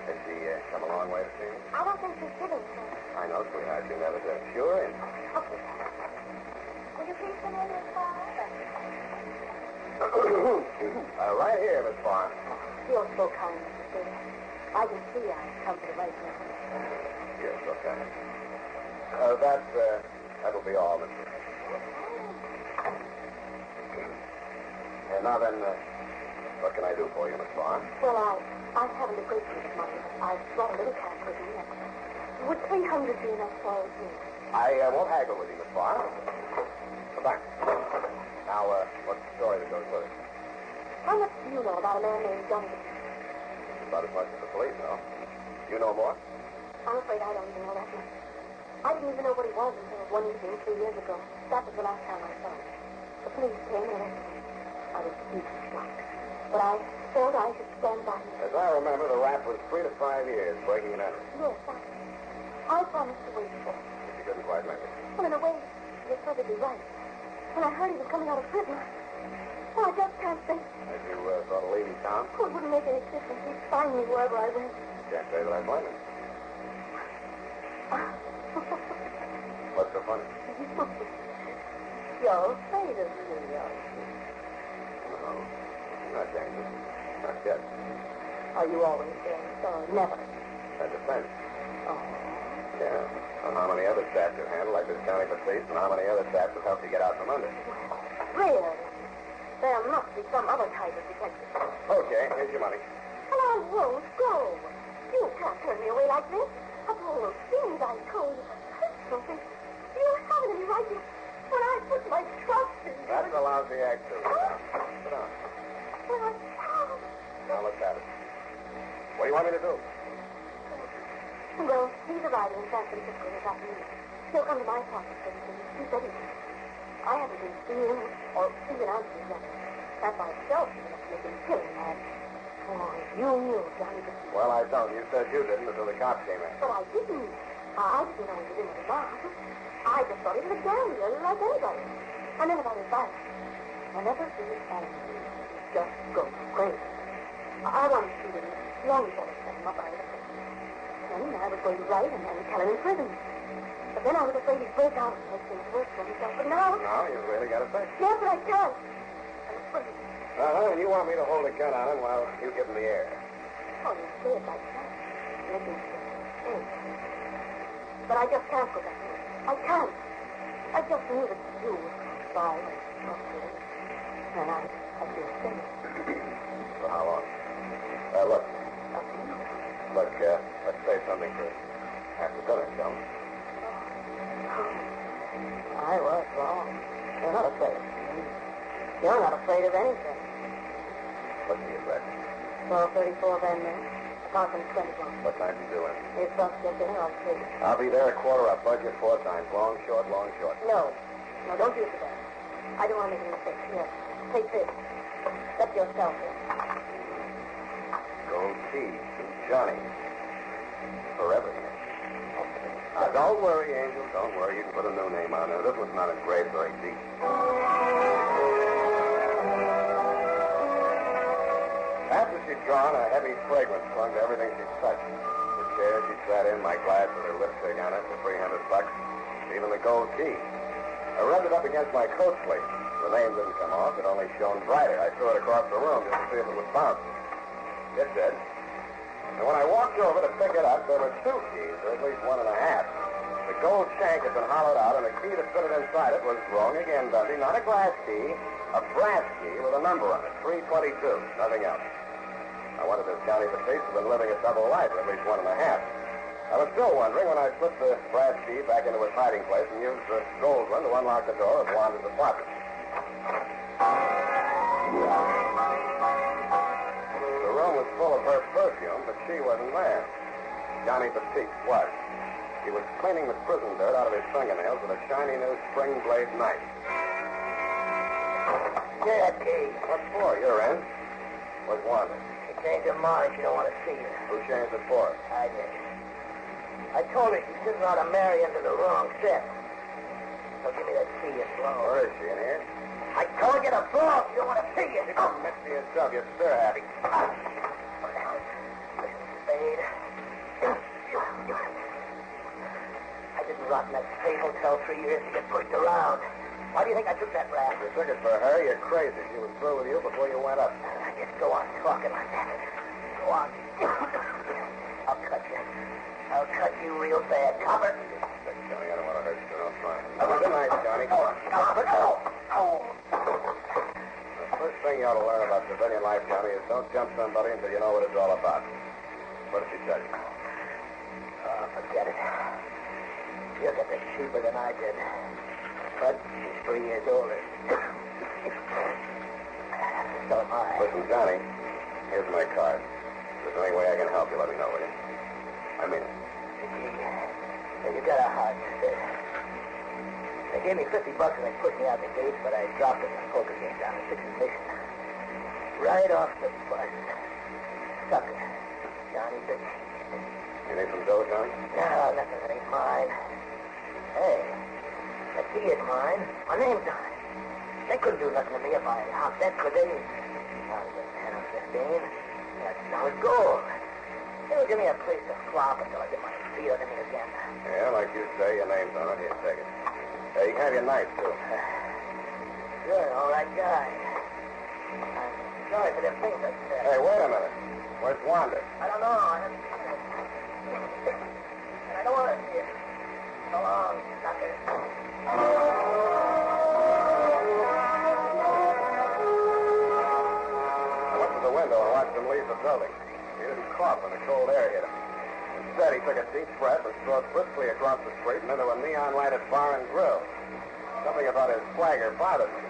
Speaker 5: Has she come a long way to see me?
Speaker 13: I don't think she's giving to.
Speaker 5: I know, sweetheart. You never do. Sure. And...
Speaker 13: Okay. Will you please come in, Miss Farr?
Speaker 5: Right here, Miss Farr.
Speaker 13: You're so kind, Mr. Spade. I can see I've come to the right place.
Speaker 5: Yes, okay. That'll be all, Miss Farr. And now then, what can I do for you, Miss Farr?
Speaker 13: Well, I haven't a great deal of money. I've brought a little cash with me. Would 300 be enough for it?
Speaker 5: I won't haggle with you, Miss Farr. Come back. Now, what's the story that goes with it?
Speaker 13: How much do you know about a man named John Jock?
Speaker 5: About as much as the police know. You know more?
Speaker 13: I'm afraid I don't even know that much. I didn't even know what he was until one evening 3 years ago. That was the last time I saw him. The police came and arrested me. I was deeply shocked. But I felt I should stand by him.
Speaker 5: As I remember, the rap was 3 to 5 years, breaking and entering.
Speaker 13: Yes, I promised to wait for him.
Speaker 5: But you couldn't quite make it.
Speaker 13: Well, in a way, you're perfectly right. When I heard he was coming out of prison, I just can't think.
Speaker 5: As you thought of leaving town?
Speaker 13: Oh, it wouldn't make any difference. He'd find me wherever I went.
Speaker 5: Can't say that I blame him. What's so funny?
Speaker 13: You're afraid of me, aren't you?
Speaker 5: No, not dangerous. Not yet.
Speaker 13: Are you always dangerous or never?
Speaker 5: That depends.
Speaker 13: Oh.
Speaker 5: Yeah. On how many other staffs you handle, like this county police, and how many other staffs have helped you get out from under.
Speaker 13: Really? There must be some other type of detective.
Speaker 5: Okay, here's your money.
Speaker 13: And I won't go. You can't turn me away like this. After all those things I told you. Something. You haven't any right to... When I put my trust in you...
Speaker 5: That's a lousy act, too. Sit down.
Speaker 13: Well, I can't.
Speaker 5: Now, let's have it. What do you want me to do?
Speaker 13: Well, he's arriving in San Francisco this afternoon. He'll come to my office and he said he... I haven't been seeing or even answering yet. That by itself is enough to make him killing mad. Oh, you knew Johnny was...
Speaker 5: Well, I don't. You said you didn't until the cops came in.
Speaker 13: But I didn't. I didn't know he was in the bar. I just thought he was a gambler like anybody. And then about his violence. Whenever he is angry, he just goes crazy. I wanted to shoot him long before they set him up out of the prison. Then I was going to write and then tell him in prison. But then I was afraid he'd break out and make things worse for himself. But now...
Speaker 5: Now you've really got to think.
Speaker 13: Yes, but I can't. I'm afraid.
Speaker 5: And you want me to hold a gun on him while you give him the air.
Speaker 13: Oh, you say it like that. Make him think. But I just can't go back. I can't. I just knew that you were by and talk to him. And I feel safe.
Speaker 5: For how long? Look. Look, let's say something for after dinner, shall we?
Speaker 13: I was wrong. You're not afraid. You're not afraid of anything.
Speaker 5: What's the address?
Speaker 13: 1234 Van Ness, apartment 21.
Speaker 5: What time you doing?
Speaker 13: If bus gets in, I'll see.
Speaker 5: I'll be there at quarter up. Budget 4 times. Long, short, long, short.
Speaker 13: No, don't use it that. I don't want to make any mistakes. Here, take this. Let yourself in.
Speaker 5: Gold key to Johnny. Forever. Now, don't worry, Angel. Don't worry. You can put a new name on there. This one's not engraved very deep. After she'd drawn, a heavy fragrance clung to everything she touched. The chair she sat in, my glass with her lipstick on it for $300, even the gold key. I rubbed it up against my coat sleeve. The name didn't come off. It only shone brighter. I threw it across the room just to see if it would bounce. It did. And when I walked over to pick it up, there were 2 keys, or at least 1 and a half. The gold shank had been hollowed out, and the key that fitted inside it was wrong again, Dundee. Not a glass key, a brass key with a number on it, 322, nothing else. I wondered if Johnny Batiste had been living a double life, or at least 1 and a half. I was still wondering when I slipped the brass key back into its hiding place and used the gold one to unlock the door of Wanda's apartment. The room was full of her perfume, but she wasn't there. Johnny Batiste was. He was cleaning the prison dirt out of his fingernails with a shiny new spring blade knife.
Speaker 6: Get that key.
Speaker 5: What for? Your end? Where's Wanda?
Speaker 6: She changed her mind. She don't want to see you.
Speaker 5: Who changed it for?
Speaker 6: I did. I told her she's sitting out to marry into the wrong set. So give me that key and blow.
Speaker 5: Where is she, in here?
Speaker 6: I told you to blow. She don't want to see you.
Speaker 5: You don't mix me yourself. You're stir happy.
Speaker 6: Listen, Spade. I didn't rot in that Spade hotel 3 years to get pushed around. Why do you think I took that rap?
Speaker 5: You took it for her. You're crazy. She was through with you before you went up.
Speaker 6: I just go on talking like that. Go on. I'll cut you. I'll cut you real bad. Copper.
Speaker 5: Johnny, I don't want to hurt you. Don't try. Good night, Johnny.
Speaker 6: Copper, go.
Speaker 5: The first thing you ought to learn about civilian life, Johnny, is don't jump somebody until you know what it's all about. What did she tell you?
Speaker 6: Oh, forget it. You'll get this cheaper than I did. But she's 3 years older. So am I.
Speaker 5: Listen, Johnny, here's my card. If there's any way I can help you, let me know, will you? I mean it.
Speaker 6: You got a heart. They gave me $50 and they pushed me out the gates, but I dropped it in a poker game down at 6th Mission. Right off the bus. Sucker. Johnny Batiste.
Speaker 5: You need some dough, Johnny?
Speaker 6: No, nothing that ain't mine. Hey, the key is mine. My name's on it. They couldn't do nothing to me if I hopped that, could they? Not even 10 or 15. That's solid gold. They would give me a place to flop until I get my feet under me again.
Speaker 5: Yeah, like you say, your name's on it. Here, take it. Hey, you can have your knife, too.
Speaker 6: You're an all right guy. I'm sorry for the things I said.
Speaker 5: Hey, wait a minute. Where's Wanda?
Speaker 6: I don't know. I haven't seen her. And I don't want to see her. So long, sucker.
Speaker 5: I went to the window and watched him leave the building. He didn't cough when the cold air hit him. Instead, he took a deep breath and strode briskly across the street and into a neon-lighted bar and grill. Something about his swagger bothered me.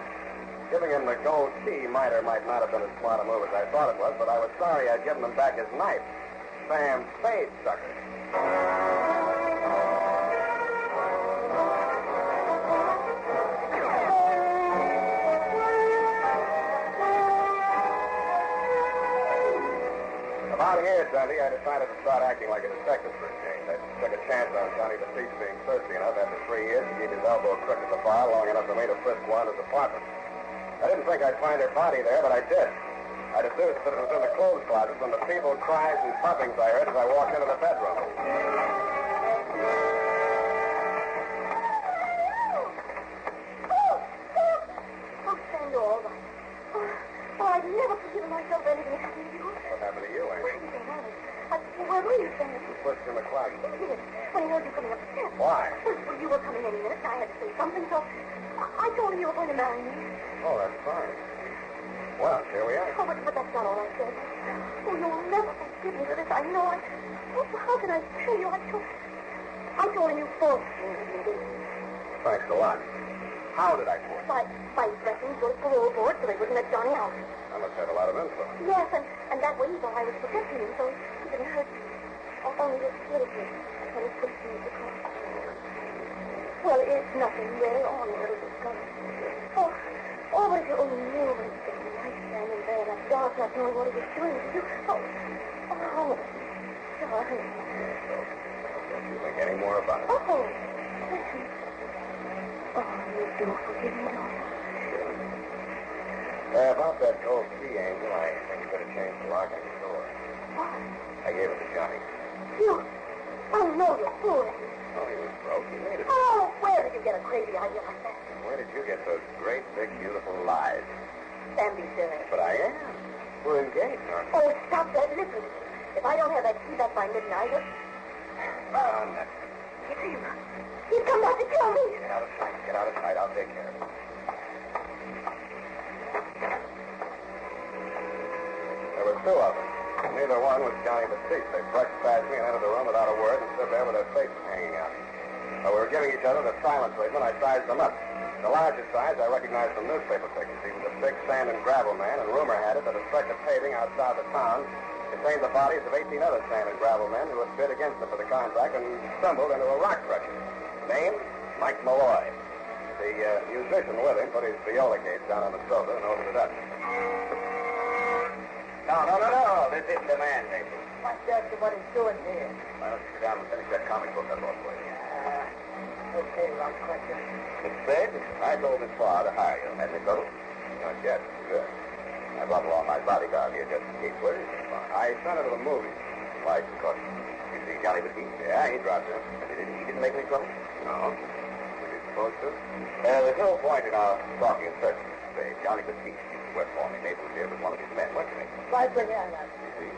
Speaker 5: Giving him the gold key might or might not have been as smart a move as I thought it was, but I was sorry I'd given him back his knife. Sam Spade, sucker. About here, Dundee, I decided to start acting like a detective for a change. I took a chance on Johnny Batiste being thirsty enough after 3 years to keep his elbow crooked at the bar long enough for me to frisk Wanda's apartment. I didn't think I'd find her body there, but I did. I deduced that it was in the clothes closet from the feeble cries and puffings I heard as I walked into the bedroom.
Speaker 13: Oh, stand all right. Oh, I've never forgiven myself anything happened to you.
Speaker 5: What happened to you,
Speaker 13: Where
Speaker 5: Amy?
Speaker 13: did you go? Where were you standing?
Speaker 5: You pushed in the closet.
Speaker 13: Yes, when I heard you coming up the steps.
Speaker 5: Why?
Speaker 13: Well, you were coming any minute, and I had to say something, so I told you you were going to marry me.
Speaker 5: Oh, that's fine. Well, here we are.
Speaker 13: Oh, but that's not all I said. Oh, you'll never forgive me for this. I know I... Oh, how can I tell you? I told him you forced me.
Speaker 5: Thanks a lot. How did I force you?
Speaker 13: By threatening to go to parole board so they wouldn't let Johnny out.
Speaker 5: I must have a lot of influence.
Speaker 13: Yes, and that way he thought I was protecting him, so he didn't hurt me. Only just scared me when he pushed me to cross. Well, it's nothing really, only a little discovery. Oh, but if you only knew what he said. I standing there in that dark, not knowing what he was doing to you. Oh, darling.
Speaker 5: Don't you think any more about it?
Speaker 13: Oh, listen. Oh, you do forgive me, don't you?
Speaker 5: About that gold key, Angel, I think you better change the lock on your door.
Speaker 13: What?
Speaker 5: I gave it to Johnny.
Speaker 13: You? Oh, no, you fool.
Speaker 5: Oh, he was broke. He made it.
Speaker 13: Oh, where did you get a crazy idea like that?
Speaker 5: Where did you get those great, big, beautiful lies?
Speaker 13: Sam, be serious.
Speaker 5: But I am. We're engaged, aren't we?
Speaker 13: Oh, stop that. Listen. If I don't have that key back by midnight, he's come back to kill me.
Speaker 5: Get out of sight. Get out of sight. I'll take care of it. There were two of them. Neither one was Johnny Batiste. They brushed past me and entered the room without a word and stood there with their faces hanging out. While we were giving each other the silent treatment, I sized them up. The larger size I recognized from newspaper pictures. He was a big sand and gravel man, and rumor had it that a stretch of paving outside the town contained the bodies of 18 other sand and gravel men who had bid against him for the contract and stumbled into a rock crusher. Name? Mike Malloy. The musician with him put his viola case down on the sofa and opened it up. No. This isn't the man, Nathan.
Speaker 3: What's that what he's doing here?
Speaker 5: Why don't you sit down and finish that comic book I brought for you?
Speaker 3: Okay, rock crusher.
Speaker 5: Miss Spade, I told Miss Farr to hire you. Has he told? Not yet. Good. I brought along my bodyguard here just in case. Where is Miss Farr? I sent her to the movies. Why? Because you see Johnny Batiste? Yeah, he dropped in. He didn't make any trouble? No. Was he supposed to? There's no point in our talking in circles, Miss Spade. Johnny Batiste used to work for me. Nathan was here with one of his men. What's his name?
Speaker 3: Right for him.
Speaker 5: You see?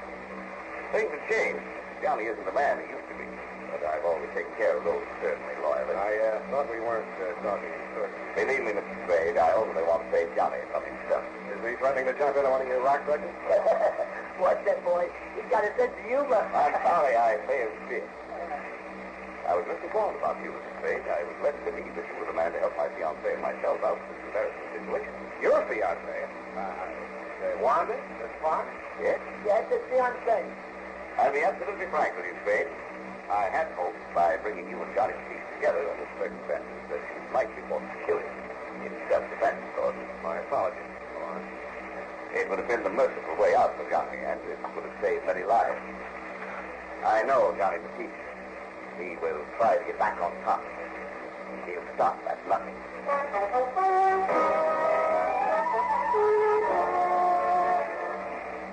Speaker 5: Things have changed. Johnny isn't the man he used to be. But I've always taken care of those certainly loyally. I thought we weren't talking in circles. Believe me, Mr. Spade, I only want to save Johnny from himself. Is he threatening to jump into one of your rock crushes?
Speaker 3: What's that, boy? He's got a sense of humor.
Speaker 5: I'm sorry I failed to see it. I was misinformed about you, Mr. Spade. I was led to believe that you were the man to help my fiancé and myself out of this embarrassing situation. Your fiancé? Wanda? Miss Fox? Yes?
Speaker 3: Yes, it's fiancé.
Speaker 5: I'll be absolutely frank with you, Spade. I had hoped by bringing you and Johnny Batiste together under circumstances that you might be forced to kill him in self-defense, of course. My apologies. Go on. It would have been the merciful way out for Johnny, and it would have saved many lives. I know Johnny Batiste. He will try to get back on top. He'll stop at nothing.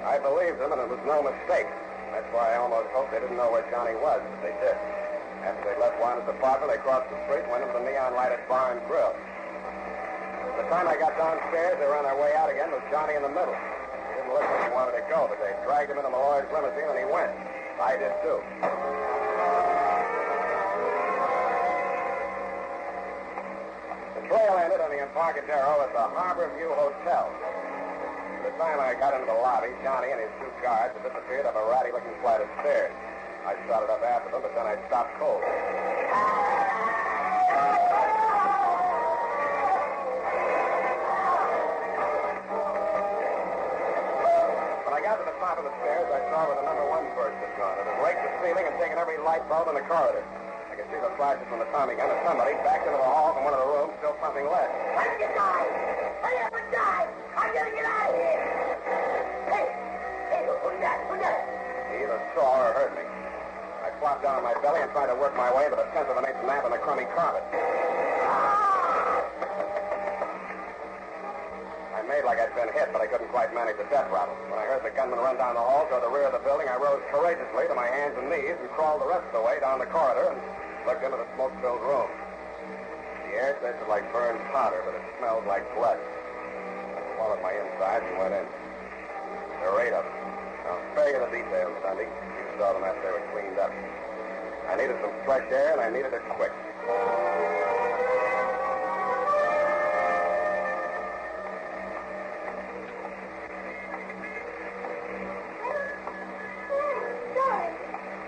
Speaker 5: I believed him, and it was no mistake. That's why I almost hoped they didn't know where Johnny was, but they did. After they left Wanda's apartment, they crossed the street and went into the neon-lighted bar and grill. By the time I got downstairs, they were on their way out again with Johnny in the middle. He didn't look like he wanted to go, but they dragged him into Malloy's limousine, and he went. I did, too. The trail ended on the Embarcadero at the Harbor View Hotel. By the time I got into the lobby, Johnny and his two guards had disappeared up a ratty-looking flight of stairs. I started up after them, but then I stopped cold. When I got to the top of the stairs, I saw where the number one first had gone. It had raked the ceiling and taken every light bulb in the corridor. I could see the flashes from the Tommy gun, and somebody backed into the hall from one of the rooms, still pumping lead.
Speaker 13: I'm gonna die! Hurry up and die! I'm gonna get out of here! Hey, who's that?
Speaker 5: He either saw or heard me. I flopped down on my belly and tried to work my way into the 10th of an inch nap in the crummy carpet. I made like I'd been hit, but I couldn't quite manage the death rattle. When I heard the gunman run down the hall toward the rear of the building, I rose courageously to my hands and knees and crawled the rest of the way down the corridor and looked into the smoke-filled room. The air tasted like burned powder, but it smelled like blood. Swallowed my insides and went in. There were 8 of them. I'll spare you the details, Sunday. You saw them after they were cleaned up. I needed some fresh air, and I needed it quick.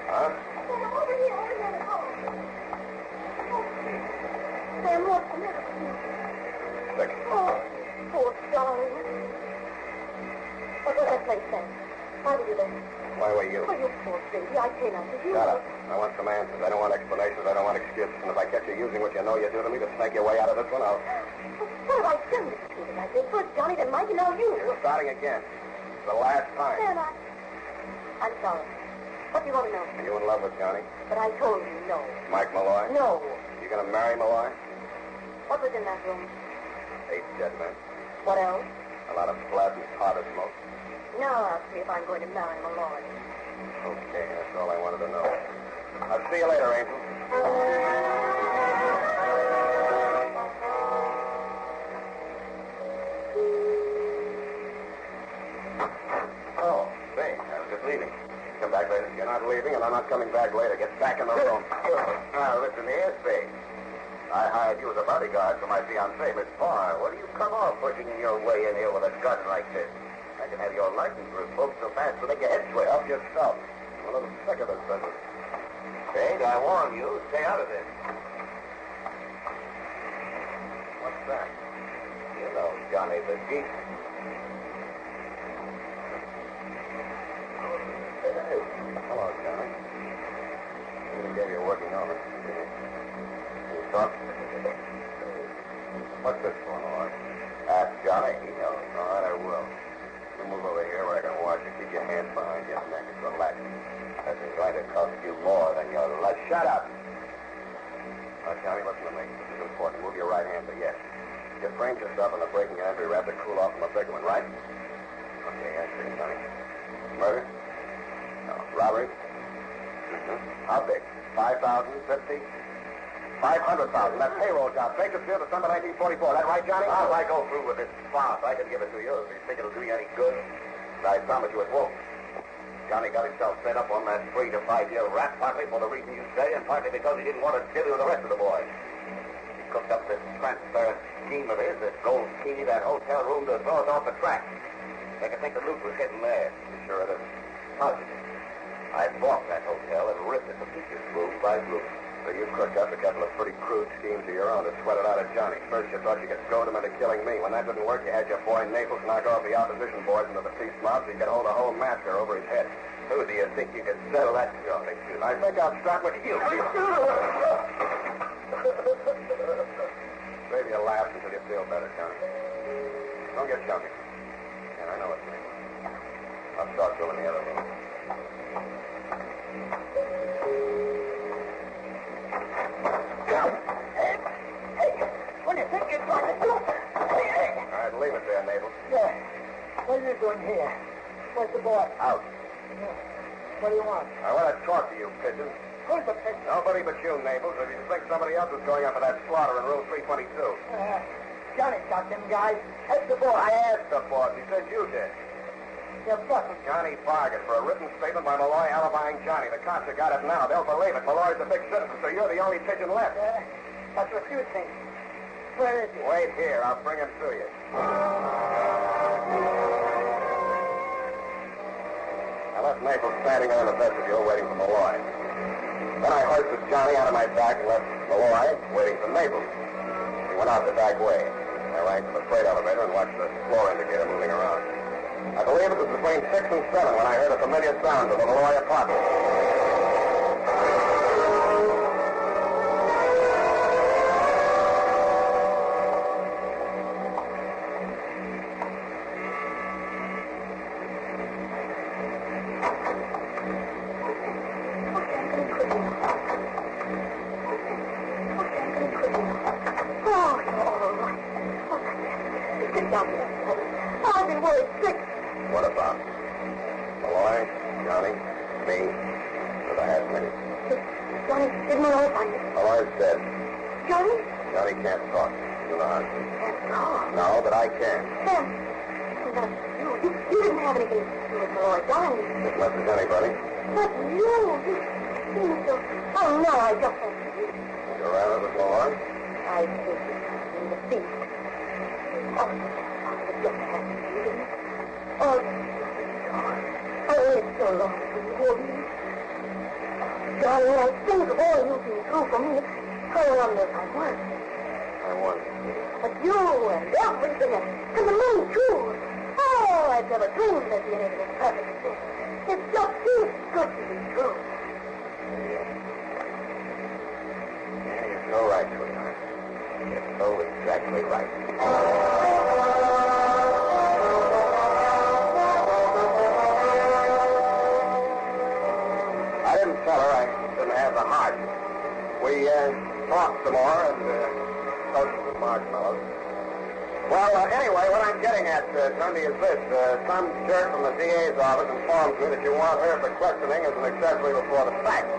Speaker 5: Huh?
Speaker 13: Over here in the hall. Sam, what's the matter with you?
Speaker 5: Sick.
Speaker 13: Oh, poor darling. What was that place, Sam? Why were you there?
Speaker 5: Why were you?
Speaker 13: Oh, you poor baby. I came after you.
Speaker 5: Shut up. I want some answers. I don't want explanations. I don't want excuses. And if I catch you using what you know you do to me to snake your way out of this one, I'll...
Speaker 13: What have I done to you tonight? First Johnny, then Mike, and now you.
Speaker 5: You're starting again. It's the last time.
Speaker 13: Sam, I'm sorry. What do you want to know?
Speaker 5: Are you in love with Johnny?
Speaker 13: But I told you no.
Speaker 5: Mike Malloy?
Speaker 13: No.
Speaker 5: You gonna marry Malloy?
Speaker 13: What was in that room?
Speaker 5: 8 dead men.
Speaker 13: What else?
Speaker 5: A lot of blood and powder smoke.
Speaker 13: Now I'll see if I'm going to marry Malloy.
Speaker 5: Okay, that's all I wanted to know. I'll see you later, Angel. Oh, say, I was just leaving. Come back later. not leaving, and I'm not coming back later. Get back in the room. Now, listen here, Spade. I hired you as a bodyguard for my fiancée, Miss Parr. What do you come off pushing your way in here with a gun like this? I can have your license revoked so fast to make your head sway off yourself. I'm a little sick of this business. Spade, I warn you, stay out of this. What's that? You know, Johnny the Geek. Hey, hello, Johnny. We gave you a working over. Talk. What's this for, Noir? Ask Johnny. He knows. All right, I will. You move over here where I can watch you. Keep your hands behind your neck. Relax. This is going to cost you more than your life. Shut up! Now, Johnny, listen to me. This is important. Move your right hand to yes. You framed yourself in the breaking and entry rap to cool off from a big one, right? Okay, I see, Johnny. Murder? No. Robbery? Mm-hmm. How big? 5,000? 50? 500,000. That payroll job. Bakersfield, December 1944. That right, Johnny? How if I go through with this farce? I can give it to you. If you think it'll do you any good, I promise you it won't. Johnny got himself set up on that 3 to 5 year rap, partly for the reason you say, and partly because he didn't want to deal with the rest of the boys. He cooked up this transparent scheme of his, this gold key, that hotel room to throw us off the track. They could think the loot was hidden there. You sure it is? Positive. I bought that hotel and ripped it to pieces, move by move. So you cooked up a couple of pretty crude schemes of your own to sweat it out of Johnny. First, you thought you could goad him into killing me. When that didn't work, you had your boy Naples knock off the opposition boys into the peace mob so you could hold a whole massacre over his head. Who do you think you could settle that? Oh, excuse me. I think I'll start with you. Maybe you'll laugh until you feel better, Johnny. Don't get chunky. Yeah, I know it's me. I'll talk to him in the other room.
Speaker 6: What do you think you're trying to do? Hey.
Speaker 5: All right, leave it there, Naples.
Speaker 6: Yeah. What are you doing here? Where's the boy?
Speaker 5: Out.
Speaker 6: Yeah. What do you want?
Speaker 5: I want to talk to you, pigeon.
Speaker 6: Who's the pigeon?
Speaker 5: Nobody but you, Naples. If you think somebody else is going up for that slaughter in room 322.
Speaker 6: Johnny got them guys. That's the boy.
Speaker 5: I asked the boss. He said you did.
Speaker 6: You're fucking.
Speaker 5: Johnny Vargas for a written statement by Malloy alibying Johnny. The cops have got it now. They'll believe it. Malloy's a big citizen, so you're the only pigeon left.
Speaker 6: That's what you think. Where is he?
Speaker 5: Wait here. I'll bring him to you. I left Naples standing there in the vestibule waiting for Malloy. Then I hoisted Johnny out of my back and left Malloy waiting for Naples. He went out the back way. I rang for the freight elevator and watched the floor indicator moving around. I believe it was between 6 and 7 when I heard a familiar sound of the Malloy apartment. What about? Malloy, Johnny, me, with a half minute.
Speaker 6: Johnny, did Malloy find it?
Speaker 5: Malloy's dead.
Speaker 6: Johnny?
Speaker 5: Johnny can't talk. You know how to.
Speaker 6: Can't talk?
Speaker 5: No, but I can.
Speaker 6: Sam, you didn't have anything to do with Malloy dying.
Speaker 5: As much as anybody.
Speaker 6: But you seem so... Oh, no, I just don't believe it.
Speaker 5: You're rather with Malloy?
Speaker 6: I think in the feet. Oh, I just have to believe it. Oh, I waited so long for you, Woody. Johnny, I think of all you've been through for me. I wonder if I won.
Speaker 5: I won.
Speaker 6: But you and everything, and the moon, too. Oh, I've never dreamed there'd be anything perfect as this. It just seems good to be true.
Speaker 5: Yeah, you're so right, sweetheart. You're so exactly right. I didn't tell her I didn't have the heart. We talked some more and toasted some marshmallows. Well, anyway, what I'm getting at, Tony, is this. Some jerk from the DA's office informs me that you want her for questioning as an accessory before the fact.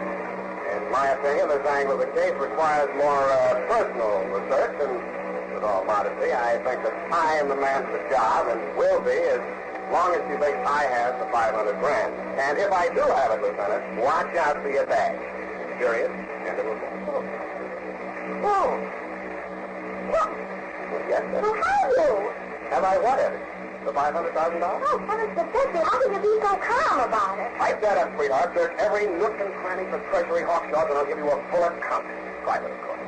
Speaker 5: In my opinion, this angle of the case requires more personal research, and with all modesty, I think that I am the man for the job and will be as long as she thinks I have the 500 grand. And if I do have it, Lieutenant, watch out for your bag. Period. And it will go.
Speaker 13: Oh. What?
Speaker 5: Well, yes, sir.
Speaker 13: Well, have you?
Speaker 5: Have I what, Edith? The $500,000?
Speaker 13: Oh, heavens to Betsy, how can you be so calm about it?
Speaker 5: Pipe that up, sweetheart. Search every nook and cranny for Treasury hawkshaws, and I'll give you a full account. Private, of course.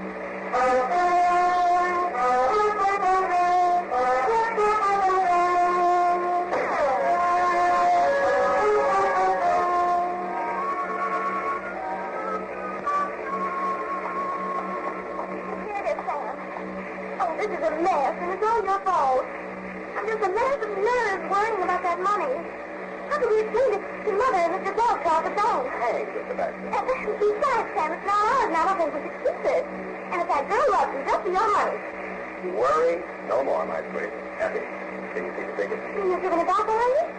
Speaker 13: This is a mess, and it's all your fault. I'm just a mess of nerves worrying about that money. How can we explain it to Mother and Mr. Belcher at the bank?
Speaker 5: Hey, Mr. Baxter.
Speaker 13: Besides, Sam, it's not ours, and I don't think we should keep it. And if that girl loves you, just for your money.
Speaker 5: Worry no more, my sweet. Happy. Can you see the ticket?
Speaker 13: You're giving it back already?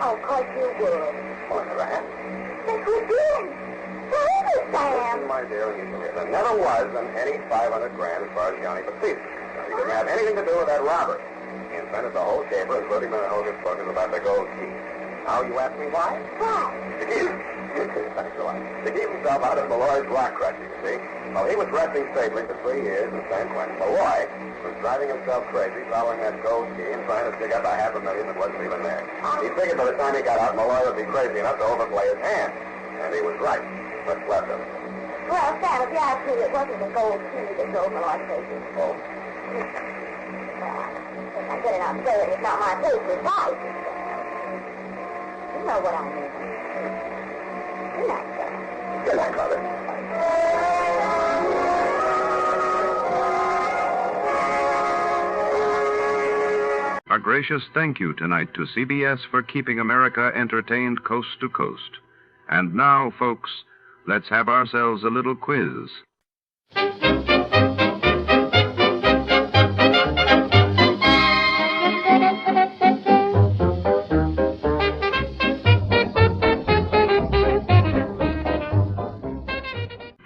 Speaker 13: Oh, of course you would.
Speaker 5: Oh, I never have.
Speaker 13: Yes, we did. Where is it, Sam?
Speaker 5: Listen, my dear, and you can hear. There never was any 500 grand as far as Johnny perceived. He didn't have anything to do with that robbery. He invented the whole caper, including the hocus pocus about the gold key. Now you ask me why?
Speaker 13: Why?
Speaker 5: To keep himself out of Malloy's rock crush, you see. Well, he was resting safely for 3 years in San Quentin. Malloy was driving himself crazy, following that gold key and trying to dig up $500,000 that wasn't even there. He figured by the time he got out, Malloy would be crazy enough to overplay his hand. And he was right. What's left of it?
Speaker 13: Well, Sam, if you ask me, it wasn't the gold key that drove Malloy crazy.
Speaker 5: Oh?
Speaker 13: If I get it out saying it's not my place to fight. You know what I mean. Good night, Sam.
Speaker 5: Good night, Mother.
Speaker 2: A gracious thank you tonight to CBS for keeping America entertained coast to coast. And now, folks, let's have ourselves a little quiz.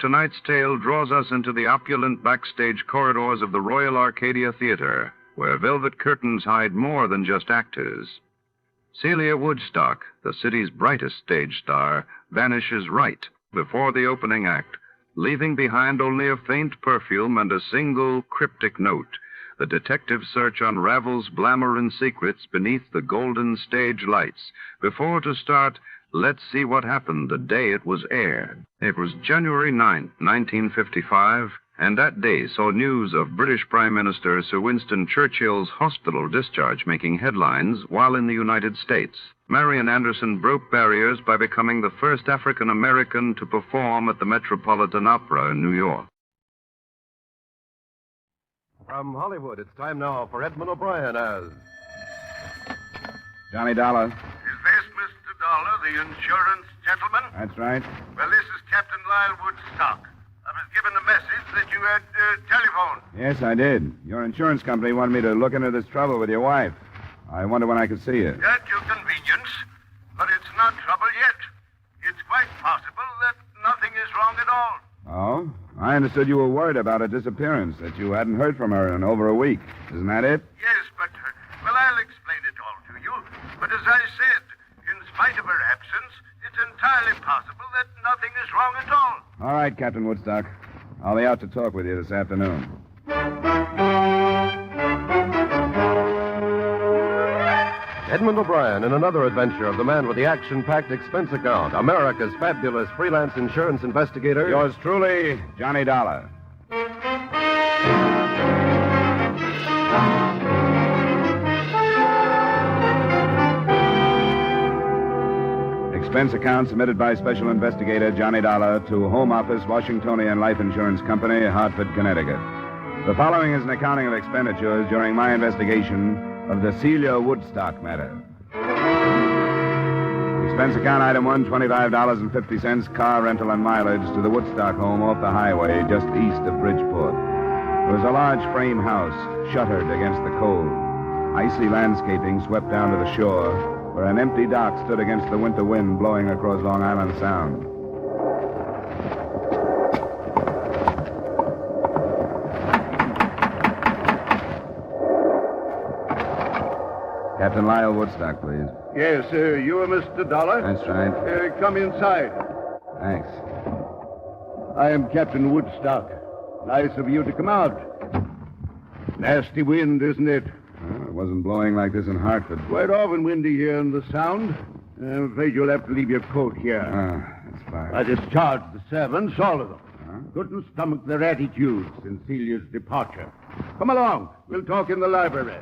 Speaker 2: Tonight's tale draws us into the opulent backstage corridors of the Royal Arcadia Theater, where velvet curtains hide more than just actors. Celia Woodstock, the city's brightest stage star, vanishes right before the opening act, leaving behind only a faint perfume and a single cryptic note. The detective search unravels glamour and secrets beneath the golden stage lights. Before to start, let's see what happened the day it was aired. It was January 9, 1955, and that day saw news of British Prime Minister Sir Winston Churchill's hospital discharge making headlines while in the United States. Marian Anderson broke barriers by becoming the first African American to perform at the Metropolitan Opera in New York.
Speaker 8: From Hollywood, it's time now for Edmund O'Brien as
Speaker 11: Johnny Dollar.
Speaker 12: Is this Mr. Dollar, the insurance gentleman?
Speaker 11: That's right.
Speaker 12: Well, this is Captain Lyle Woodstock. I was given a message that you had telephoned.
Speaker 11: Yes, I did. Your insurance company wanted me to look into this trouble with your wife. I wonder when I could see you.
Speaker 12: At your convenience, but it's not trouble yet. It's quite possible that nothing is wrong at all.
Speaker 11: Oh? I understood you were worried about her disappearance, that you hadn't heard from her in over a week. Isn't that it?
Speaker 12: Yes, but, well, I'll explain it all to you. But as I said, in spite of her absence, it's entirely possible that nothing is wrong at all.
Speaker 11: All right, Captain Woodstock. I'll be out to talk with you this afternoon.
Speaker 8: Edmund O'Brien in another adventure of the man with the action-packed expense account, America's fabulous freelance insurance investigator.
Speaker 11: Yours truly, Johnny Dollar. Expense account submitted by Special Investigator Johnny Dollar to Home Office, Washingtonian Life Insurance Company, Hartford, Connecticut. The following is an accounting of expenditures during my investigation of the Celia Woodstock matter. Expense account item 1, $25.50, car rental and mileage to the Woodstock home off the highway just east of Bridgeport. It was a large frame house, shuttered against the cold. Icy landscaping swept down to the shore, where an empty dock stood against the winter wind blowing across Long Island Sound.
Speaker 1: Captain Lyle Woodstock, please.
Speaker 12: Yes, you are Mr. Dollar?
Speaker 1: That's right.
Speaker 12: Come inside.
Speaker 1: Thanks.
Speaker 12: I am Captain Woodstock. Nice of you to come out. Nasty wind, isn't it?
Speaker 1: It wasn't blowing like this in Hartford.
Speaker 12: Quite often windy here in the Sound. I'm afraid you'll have to leave your coat here.
Speaker 1: That's fine.
Speaker 12: I discharged the servants, all of them. Couldn't stomach their attitudes since Celia's departure. Come along. We'll talk in the library.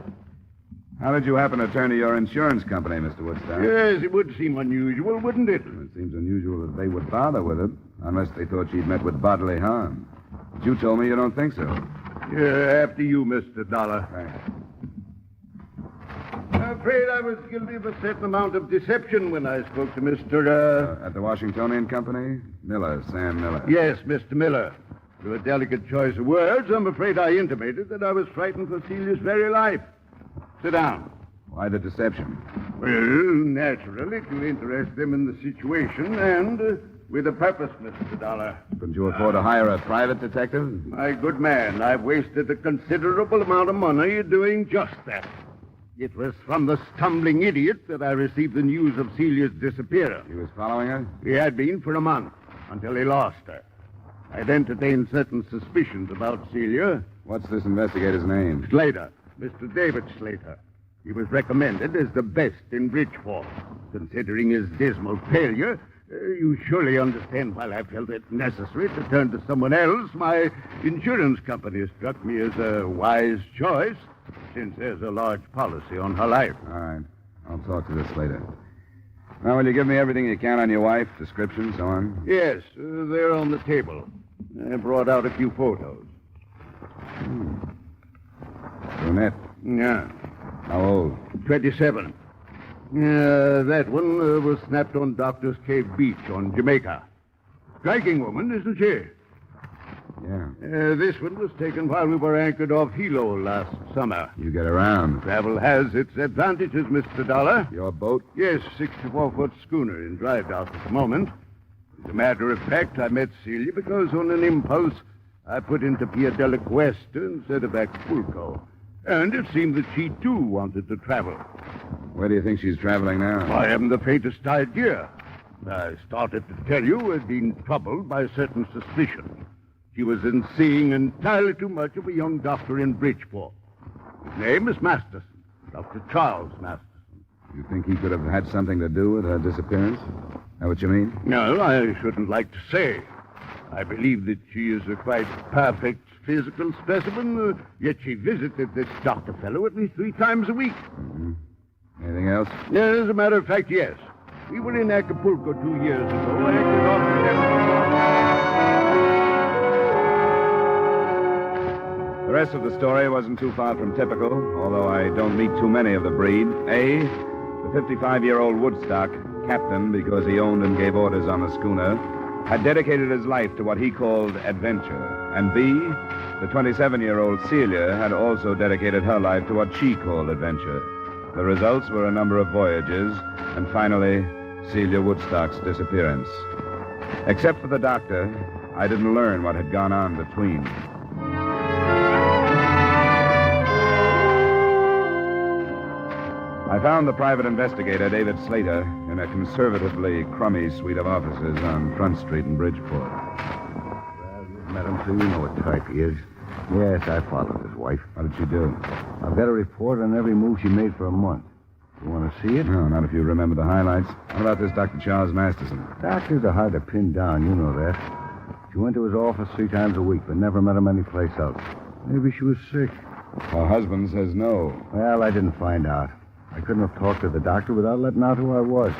Speaker 1: How did you happen to turn to your insurance company, Mr. Woodstock?
Speaker 12: Yes, it would seem unusual, wouldn't it?
Speaker 1: It seems unusual that they would bother with it, unless they thought she'd met with bodily harm. But you told me you don't think so.
Speaker 12: After you, Mr. Dollar.
Speaker 1: Thanks.
Speaker 12: I'm afraid I was guilty of a certain amount of deception when I spoke to Mr.
Speaker 1: At the Washingtonian Company? Miller, Sam Miller.
Speaker 12: Yes, Mr. Miller. Through a delicate choice of words, I'm afraid I intimated that I was frightened for Celia's very life. Sit down.
Speaker 1: Why the deception?
Speaker 12: Well, naturally, to interest them in the situation and with a purpose, Mr. Dollar.
Speaker 1: Couldn't you afford to hire a private detective?
Speaker 12: My good man, I've wasted a considerable amount of money doing just that. It was from the stumbling idiot that I received the news of Celia's disappearance.
Speaker 1: He was following her?
Speaker 12: He had been for a month, until he lost her. I'd entertained certain suspicions about Celia.
Speaker 1: What's this investigator's name?
Speaker 12: Slater. Mr. David Slater. He was recommended as the best in Bridgeport. Considering his dismal failure, you surely understand why I felt it necessary to turn to someone else. My insurance company struck me as a wise choice, since there's a large policy on her life.
Speaker 1: All right. I'll talk to this later. Now, will you give me everything you can on your wife? Description, so on?
Speaker 12: Yes, they're on the table. I brought out a few photos.
Speaker 1: Brunette.
Speaker 12: Yeah.
Speaker 1: How old?
Speaker 12: 27. That one was snapped on Doctor's Cave Beach on Jamaica. Striking woman, isn't she?
Speaker 1: Yeah.
Speaker 12: This one was taken while we were anchored off Hilo last summer.
Speaker 1: You get around.
Speaker 12: Travel has its advantages, Mr. Dollar.
Speaker 1: Your boat?
Speaker 12: Yes, 64-foot schooner in drive dock at the moment. As a matter of fact, I met Celia because on an impulse, I put into Pia del Cuesta instead of Acapulco. And it seemed that she, too, wanted to travel.
Speaker 1: Where do you think she's traveling now?
Speaker 12: I haven't the faintest idea. I started to tell you I'd been troubled by a certain suspicion. She was in seeing entirely too much of a young doctor in Bridgeport. His name is Masterson, Dr. Charles Masterson.
Speaker 1: You think he could have had something to do with her disappearance? Is that what you mean?
Speaker 12: No, I shouldn't like to say. I believe that she is a quite perfect physical specimen, yet she visited this doctor fellow at least 3 times a week.
Speaker 1: Mm-hmm. Anything else?
Speaker 12: As a matter of fact, yes. We were in Acapulco 2 years ago. Acted off
Speaker 1: the rest of the story wasn't too far from typical, although I don't meet too many of the breed. A, the 55-year-old Woodstock, captain because he owned and gave orders on the schooner, had dedicated his life to what he called adventure. And B, the 27-year-old Celia had also dedicated her life to what she called adventure. The results were a number of voyages, and finally, Celia Woodstock's disappearance. Except for the doctor, I didn't learn what had gone on between. I found the private investigator, David Slater, in a conservatively crummy suite of offices on Front Street in Bridgeport.
Speaker 4: Well, you've met him, so you know what type he is. Yes, I followed his wife.
Speaker 1: What did she do?
Speaker 4: I've got a report on every move she made for a month. You want to see it?
Speaker 1: No, not if you remember the highlights. What about this Dr. Charles Masterson?
Speaker 4: Doctors are hard to pin down, you know that. She went to his office 3 times a week, but never met him anyplace else. Maybe she was sick.
Speaker 1: Her husband says no.
Speaker 4: Well, I didn't find out. I couldn't have talked to the doctor without letting out who I was.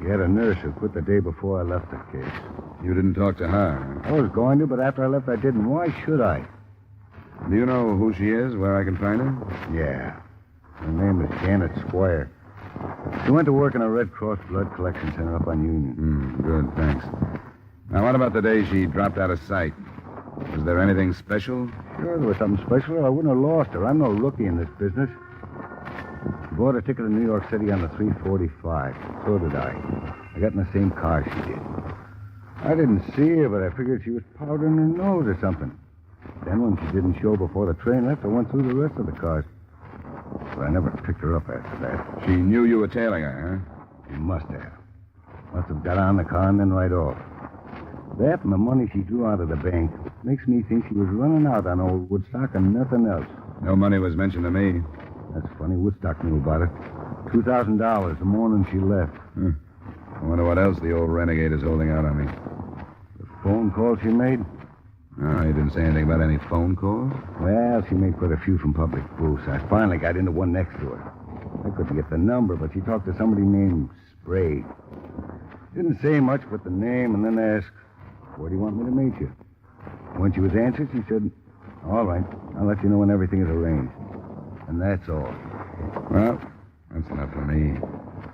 Speaker 4: He had a nurse who quit the day before I left the case.
Speaker 1: You didn't talk to her?
Speaker 4: I was going to, but after I left, I didn't. Why should I?
Speaker 1: Do you know who she is, where I can find her?
Speaker 4: Yeah. Her name is Janet Squire. She went to work in a Red Cross blood collection center up on Union.
Speaker 1: Good, thanks. Now, what about the day she dropped out of sight? Was there anything special?
Speaker 4: Sure, there was something special, or I wouldn't have lost her. I'm no rookie in this business. She bought a ticket to New York City on the 345. So did I. I got in the same car she did. I didn't see her, but I figured she was powdering her nose or something. Then when she didn't show before the train left, I went through the rest of the cars. but I never picked her up after that.
Speaker 20: She knew you were tailing her, huh?
Speaker 4: She must have. Must have got on the car and then right off. That and the money she drew out of the bank makes me think she was running out on old Woodstock and nothing else.
Speaker 20: No money was mentioned to me.
Speaker 4: That's funny. Woodstock knew about it. $2,000 the morning she left.
Speaker 20: I wonder what else the old renegade is holding out on me.
Speaker 4: The phone call she made?
Speaker 20: No, he didn't say anything about any phone calls.
Speaker 4: Well, she made quite a few from public booths. I finally got into one next to her. I couldn't get the number, but she talked to somebody named Spade. Didn't say much but the name, and then asked, "Where do you want me to meet you?" When she was answered, she said, "All right, I'll let you know when everything is arranged." And that's all.
Speaker 20: Well, that's enough for me.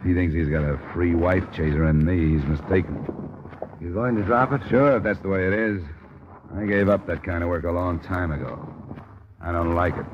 Speaker 20: If he thinks he's got a free wife chaser in me, he's mistaken.
Speaker 4: You going to drop it?
Speaker 20: Sure, if that's the way it is. I gave up that kind of work a long time ago. I don't like it.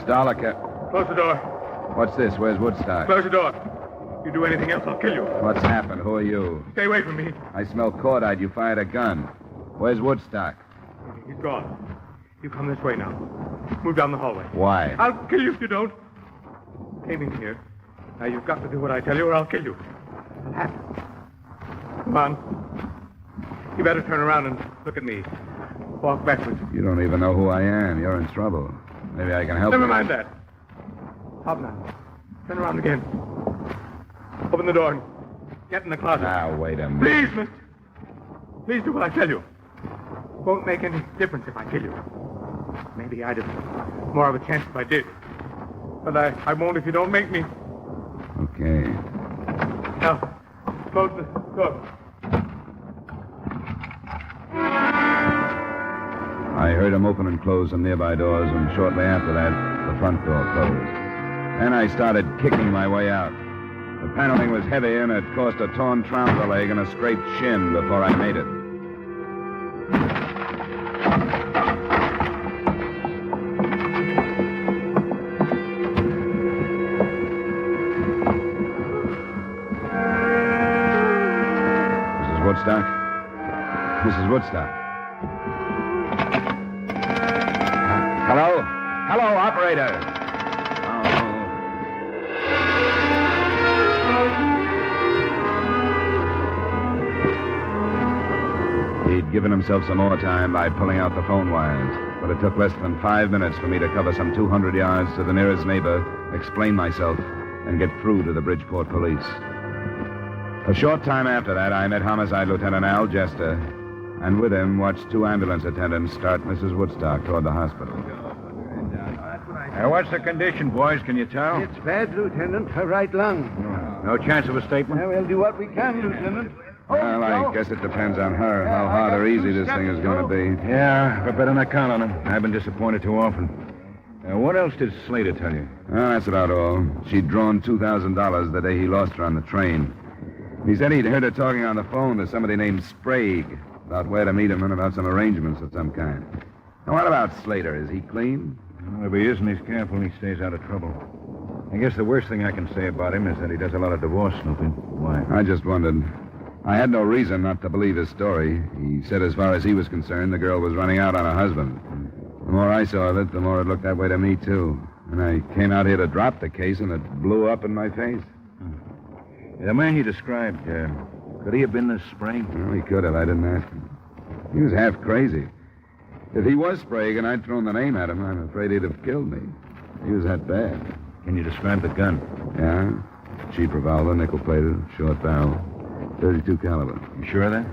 Speaker 20: Dollar
Speaker 21: Close the door.
Speaker 20: What's this? Where's Woodstock?
Speaker 21: Close the door. You do anything else, I'll kill you.
Speaker 20: What's happened? Who are you?
Speaker 21: Stay away from me.
Speaker 20: I smell cordite. You fired a gun. Where's Woodstock?
Speaker 21: He's gone. You come this way now. Move down the hallway.
Speaker 20: Why?
Speaker 21: I'll kill you if you don't. Came in here. Now you've got to do what I tell you or I'll kill you. It'll happen. Come on. You better turn around and look at me. Walk backwards.
Speaker 20: You don't even know who I am. You're in trouble. Maybe I can help you.
Speaker 21: Never mind that. Hop now. Turn around again. Open the door and get in the closet.
Speaker 20: Now, wait a minute.
Speaker 21: Please, mister. Please do what I tell you. Won't make any difference if I kill you. Maybe I'd have more of a chance if I did. But I won't if you don't make me.
Speaker 20: Okay.
Speaker 21: Now, close the door.
Speaker 20: I heard him open and close some nearby doors, and shortly after that, the front door closed. Then I started kicking my way out. The paneling was heavy, and it caused a torn trouser leg and a scraped shin before I made it. Mrs. Woodstock? Mrs. Woodstock? Hello? Hello, operator. He'd given himself some more time by pulling out the phone wires, but it took less than 5 minutes for me to cover some 200 yards to the nearest neighbor, explain myself, and get through to the Bridgeport police. A short time after that, I met Homicide Lieutenant Al Jester, and with him watched 2 ambulance attendants start Mrs. Woodstock toward the hospital.
Speaker 4: What's the condition, boys? Can you tell?
Speaker 22: It's bad, Lieutenant. Her right lung.
Speaker 4: No chance of a statement?
Speaker 22: We'll do what we can, Lieutenant.
Speaker 20: Well, I guess it depends on her, how hard or easy this thing is going to be.
Speaker 4: Yeah, but better not count on him. I've been disappointed too often. What else did Slater tell you?
Speaker 20: Well, that's about all. She'd drawn $2,000 the day he lost her on the train. He said he'd heard her talking on the phone to somebody named Sprague about where to meet him and about some arrangements of some kind. Now, what about Slater? Is he clean?
Speaker 4: Well, if he isn't, he's careful and he stays out of trouble. I guess the worst thing I can say about him is that he does a lot of divorce snooping. Why?
Speaker 20: I just wondered. I had no reason not to believe his story. He said as far as he was concerned, the girl was running out on her husband. The more I saw of it, the more it looked that way to me, too. And I came out here to drop the case, and it blew up in my face.
Speaker 4: The man you described, could he have been this Sprague?
Speaker 20: Well, he could have. I didn't ask him. He was half crazy. If he was Sprague and I'd thrown the name at him, I'm afraid he'd have killed me. He was that bad.
Speaker 4: Can you describe the gun?
Speaker 20: Yeah. Cheap revolver, nickel-plated, short barrel, .32 caliber.
Speaker 4: You sure of that?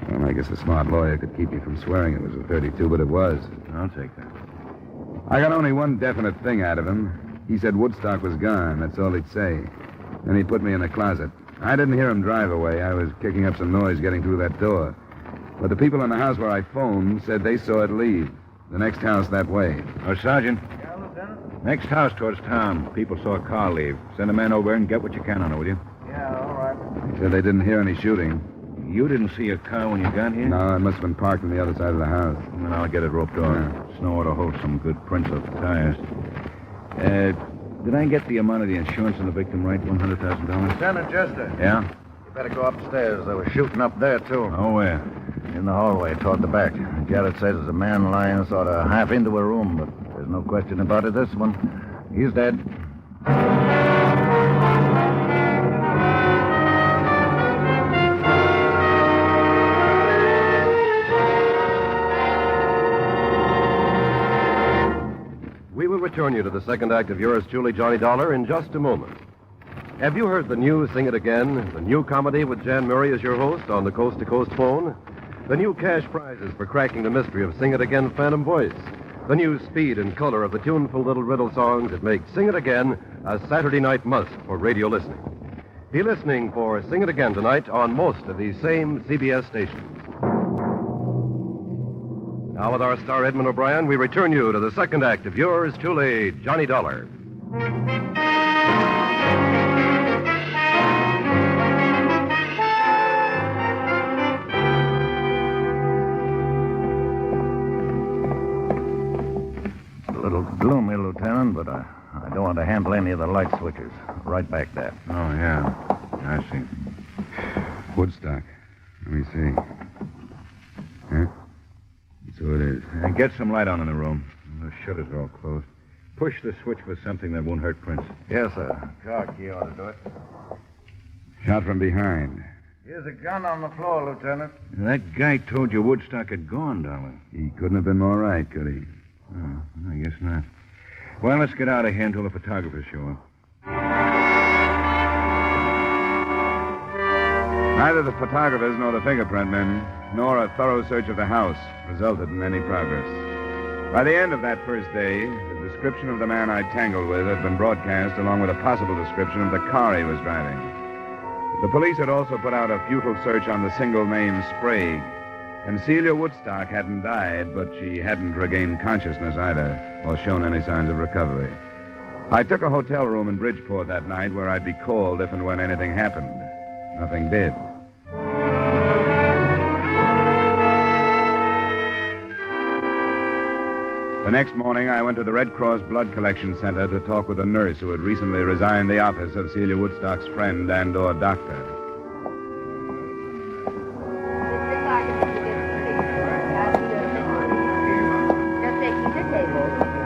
Speaker 20: Well, I guess a smart lawyer could keep me from swearing it was a .32, but it was.
Speaker 4: I'll take that.
Speaker 20: I got only one definite thing out of him. He said Woodstock was gone. That's all he'd say. Then he put me in the closet. I didn't hear him drive away. I was kicking up some noise getting through that door. But the people in the house where I phoned said they saw it leave. The next house that way.
Speaker 4: Oh, Sergeant. Yeah, Lieutenant? Next house towards town. People saw a car leave. Send a man over and get what you can on it, will you?
Speaker 22: Yeah, all right.
Speaker 20: He said they didn't hear any shooting.
Speaker 4: You didn't see a car when you got here?
Speaker 20: No, it must have been parked on the other side of the house.
Speaker 4: Then I'll get it roped off.
Speaker 20: Yeah.
Speaker 4: Snow ought to hold some good prints of tires. Did I get the amount of the insurance on the victim right? $100,000?
Speaker 15: Lieutenant Jester.
Speaker 4: Yeah?
Speaker 15: You better go upstairs. They were shooting up there, too.
Speaker 4: Oh, where?
Speaker 15: In the hallway, toward the back. Garrett says there's a man lying sort of half into a room, but there's no question about it. This one, he's dead.
Speaker 8: We will return you to the second act of yours truly, Johnny Dollar, in just a moment. Have you heard the new Sing It Again, the new comedy with Jan Murray as your host on the Coast to Coast phone? The new cash prizes for cracking the mystery of Sing It Again Phantom Voice. The new speed and color of the tuneful little riddle songs that make Sing It Again a Saturday night must for radio listening. Be listening for Sing It Again tonight on most of these same CBS stations. Now, with our star Edmund O'Brien, we return you to the second act of yours truly, Johnny Dollar.
Speaker 15: A little gloomy, Lieutenant, but I don't want to handle any of the light switches. Right back there.
Speaker 20: Oh, yeah. I see. Woodstock. Let me see. Huh? So it is.
Speaker 4: And get some light on in the room. The shutters are all closed. Push the switch for something that won't hurt Prince.
Speaker 15: Yes, sir. Car key ought to do it.
Speaker 20: Shot from behind.
Speaker 15: Here's a gun on the floor, Lieutenant.
Speaker 4: That guy told you Woodstock had gone, Dollar.
Speaker 20: He couldn't have been more right, could he?
Speaker 4: Oh, I guess not. Well, let's get out of here until the photographers show up.
Speaker 20: Neither the photographers nor the fingerprint men, nor a thorough search of the house resulted in any progress. By the end of that first day, the description of the man I tangled with had been broadcast along with a possible description of the car he was driving. The police had also put out a futile search on the single name Sprague. And Celia Woodstock hadn't died, but she hadn't regained consciousness either, or shown any signs of recovery. I took a hotel room in Bridgeport that night where I'd be called if and when anything happened. Nothing did. The next morning, I went to the Red Cross Blood Collection Center to talk with a nurse who had recently resigned the office of Celia Woodstock's friend and/or doctor.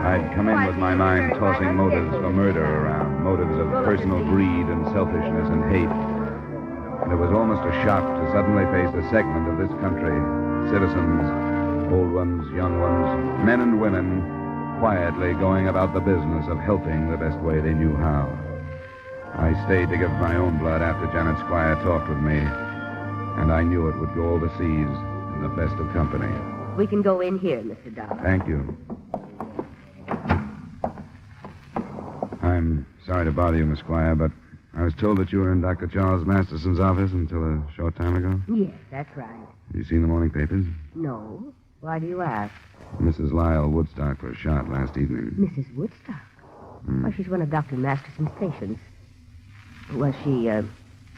Speaker 20: I'd come in with my mind tossing motives for murder around, motives of personal greed and selfishness and hate. And it was almost a shock to suddenly face a segment of this country, citizens, old ones, young ones, men and women, quietly going about the business of helping the best way they knew how. I stayed to give my own blood after Janet Squire talked with me, and I knew it would go overseas in the best of company.
Speaker 7: We can go in here, Mr. Dollar.
Speaker 20: Thank you. I'm sorry to bother you, Miss Squire, but I was told that you were in Dr. Charles Masterson's office until a short time ago.
Speaker 7: Yes, that's right.
Speaker 20: Have you seen the morning papers?
Speaker 7: No. Why do you ask?
Speaker 20: Mrs. Lyle Woodstock was shot last evening.
Speaker 7: Mrs. Woodstock? Why, she's one of Dr. Masterson's patients. Was she,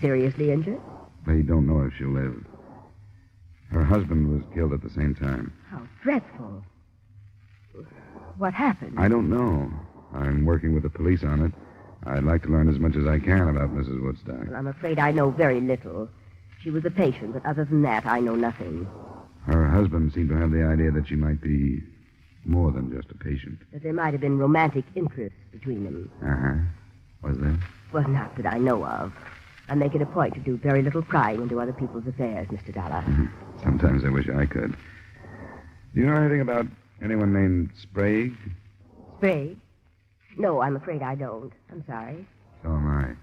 Speaker 7: seriously injured?
Speaker 20: They don't know if she'll live. Her husband was killed at the same time.
Speaker 7: How dreadful. What happened?
Speaker 20: I don't know. I'm working with the police on it. I'd like to learn as much as I can about Mrs. Woodstock.
Speaker 7: Well, I'm afraid I know very little. She was a patient, but other than that, I know nothing.
Speaker 20: Her husband seemed to have the idea that she might be more than just a patient.
Speaker 7: That there might have been romantic interest between them.
Speaker 20: Uh-huh. Was there?
Speaker 7: Well, not that I know of. I make it a point to do very little prying into other people's affairs, Mr. Dollar.
Speaker 20: Sometimes I wish I could. Do you know anything about anyone named Sprague?
Speaker 7: Sprague? No, I'm afraid I don't. I'm sorry.
Speaker 20: So am I.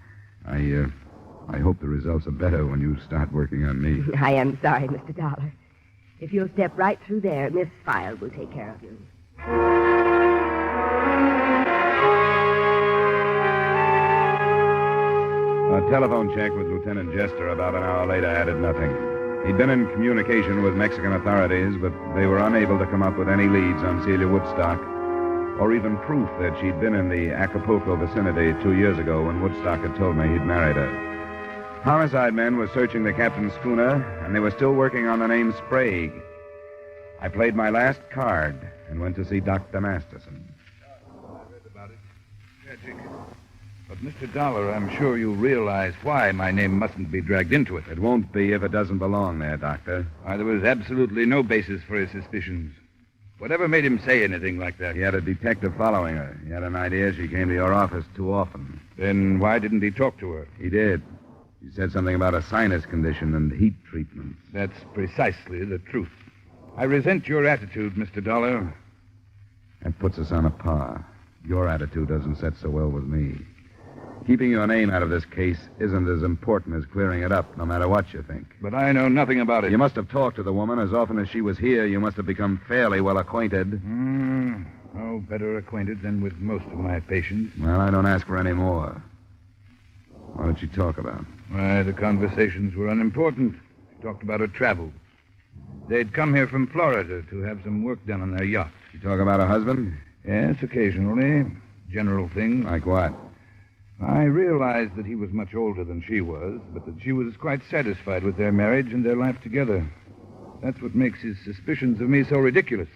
Speaker 20: I hope the results are better when you start working on me.
Speaker 7: I am sorry, Mr. Dollar. If you'll step right through there, Miss File will take care of you.
Speaker 20: A telephone check with Lieutenant Jester about an hour later added nothing. He'd been in communication with Mexican authorities, but they were unable to come up with any leads on Celia Woodstock, or even proof that she'd been in the Acapulco vicinity 2 years ago when Woodstock had told me he'd married her. Homicide men were searching the captain's schooner, and they were still working on the name Sprague. I played my last card and went to see Dr. Masterson.
Speaker 9: I read about it. Tragic. But, Mr. Dollar, I'm sure you realize why my name mustn't be dragged into it.
Speaker 20: It won't be if it doesn't belong there, Doctor.
Speaker 9: Why, there was absolutely no basis for his suspicions. Whatever made him say anything like that?
Speaker 20: He had a detective following her. He had an idea she came to your office too often.
Speaker 9: Then why didn't he talk to her?
Speaker 20: He did. She said something about a sinus condition and heat treatments.
Speaker 9: That's precisely the truth. I resent your attitude, Mr. Dollar.
Speaker 20: That puts us on a par. Your attitude doesn't set so well with me. Keeping your name out of this case isn't as important as clearing it up, no matter what you think.
Speaker 9: But I know nothing about it.
Speaker 20: You must have talked to the woman. As often as she was here, you must have become fairly well acquainted.
Speaker 9: No better acquainted than with most of my patients.
Speaker 20: Well, I don't ask for any more. What did she talk about?
Speaker 9: Why, the conversations were unimportant. She talked about her travels. They'd come here from Florida to have some work done on their yacht.
Speaker 20: She talk about her husband?
Speaker 9: Yes, occasionally. General things.
Speaker 20: Like what?
Speaker 9: I realized that he was much older than she was, but that she was quite satisfied with their marriage and their life together. That's what makes his suspicions of me so ridiculous.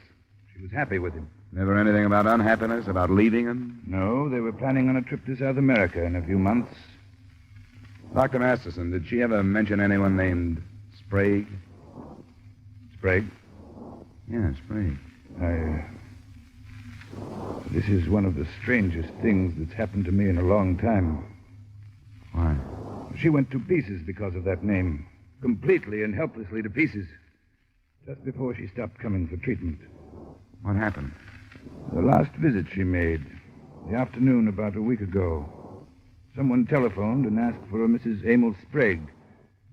Speaker 9: She was happy with him.
Speaker 20: Never anything about unhappiness, about leaving him?
Speaker 9: No, they were planning on a trip to South America in a few months.
Speaker 20: Dr. Masterson, did she ever mention anyone named Sprague?
Speaker 9: Sprague?
Speaker 20: Yeah, Sprague.
Speaker 9: This is one of the strangest things that's happened to me in a long time.
Speaker 20: Why?
Speaker 9: She went to pieces because of that name. Completely and helplessly to pieces. Just before she stopped coming for treatment.
Speaker 20: What happened?
Speaker 9: The last visit she made, the afternoon about a week ago. Someone telephoned and asked for a Mrs. Emil Sprague.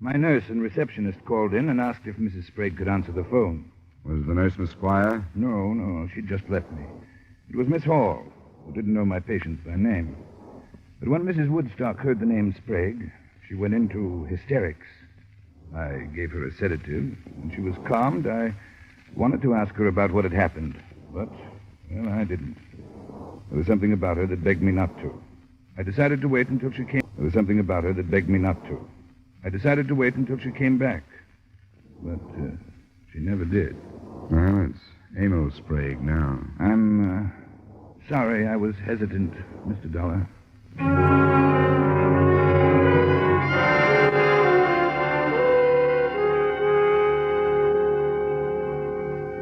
Speaker 9: My nurse and receptionist called in and asked if Mrs. Sprague could answer the phone.
Speaker 20: Was the nurse Miss Squire?
Speaker 9: No, she'd just left me. It was Miss Hall, who didn't know my patients by name. But when Mrs. Woodstock heard the name Sprague, she went into hysterics. I gave her a sedative. When she was calmed, I wanted to ask her about what had happened. But, well, I didn't. There was something about her that begged me not to. I decided to wait until she came... There was something about her that begged me not to. I decided to wait until she came back. But she never did.
Speaker 20: Well, it's Emil Sprague now.
Speaker 9: I'm sorry I was hesitant, Mr. Dollar.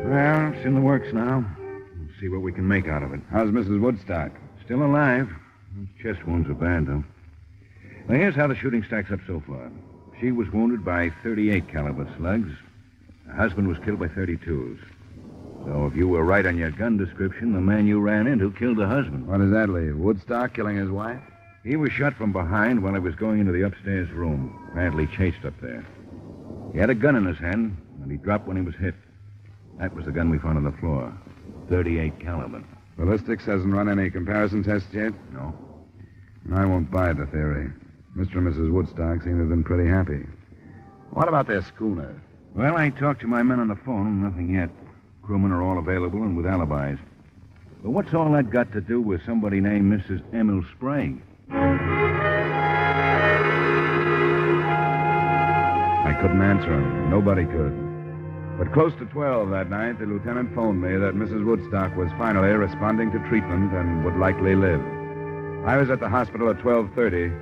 Speaker 20: Well, it's in the works now. We'll see what we can make out of it. How's Mrs. Woodstock?
Speaker 10: Still alive. Chest wounds are bad, though. Well, here's how the shooting stacks up so far. She was wounded by 38 caliber slugs. Her husband was killed by 32s. So if you were right on your gun description, the man you ran into killed the husband.
Speaker 20: What does that leave? Woodstock killing his wife?
Speaker 10: He was shot from behind while he was going into the upstairs room. Badly chased up there. He had a gun in his hand, and he dropped when he was hit. That was the gun we found on the floor. 38 caliber.
Speaker 20: Ballistics hasn't run any comparison tests yet?
Speaker 10: No.
Speaker 20: I won't buy the theory. Mr. and Mrs. Woodstock seem to have been pretty happy. What about their schooner?
Speaker 10: Well, I talked to my men on the phone. Nothing yet. Crewmen are all available and with alibis. But what's all that got to do with somebody named Mrs. Emil Sprague?
Speaker 20: I couldn't answer him. Nobody could. But close to 12 that night, the lieutenant phoned me that Mrs. Woodstock was finally responding to treatment and would likely live. I was at the hospital at 12:30,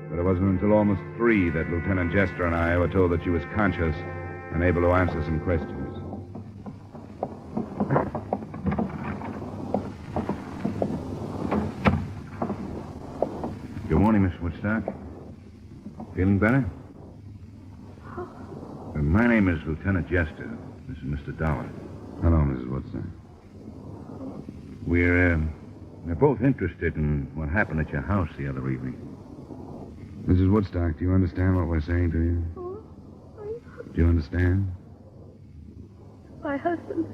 Speaker 20: but it wasn't until almost 3 that Lieutenant Jester and I were told that she was conscious and able to answer some questions.
Speaker 10: Good morning, Miss Woodstock. Feeling better? My name is Lieutenant Jester. This is Mr. Dollar.
Speaker 20: Hello, Mrs. Woodstock.
Speaker 10: We're both interested in what happened at your house the other evening.
Speaker 20: Mrs. Woodstock, do you understand what we're saying to you? Do you understand?
Speaker 13: My husband,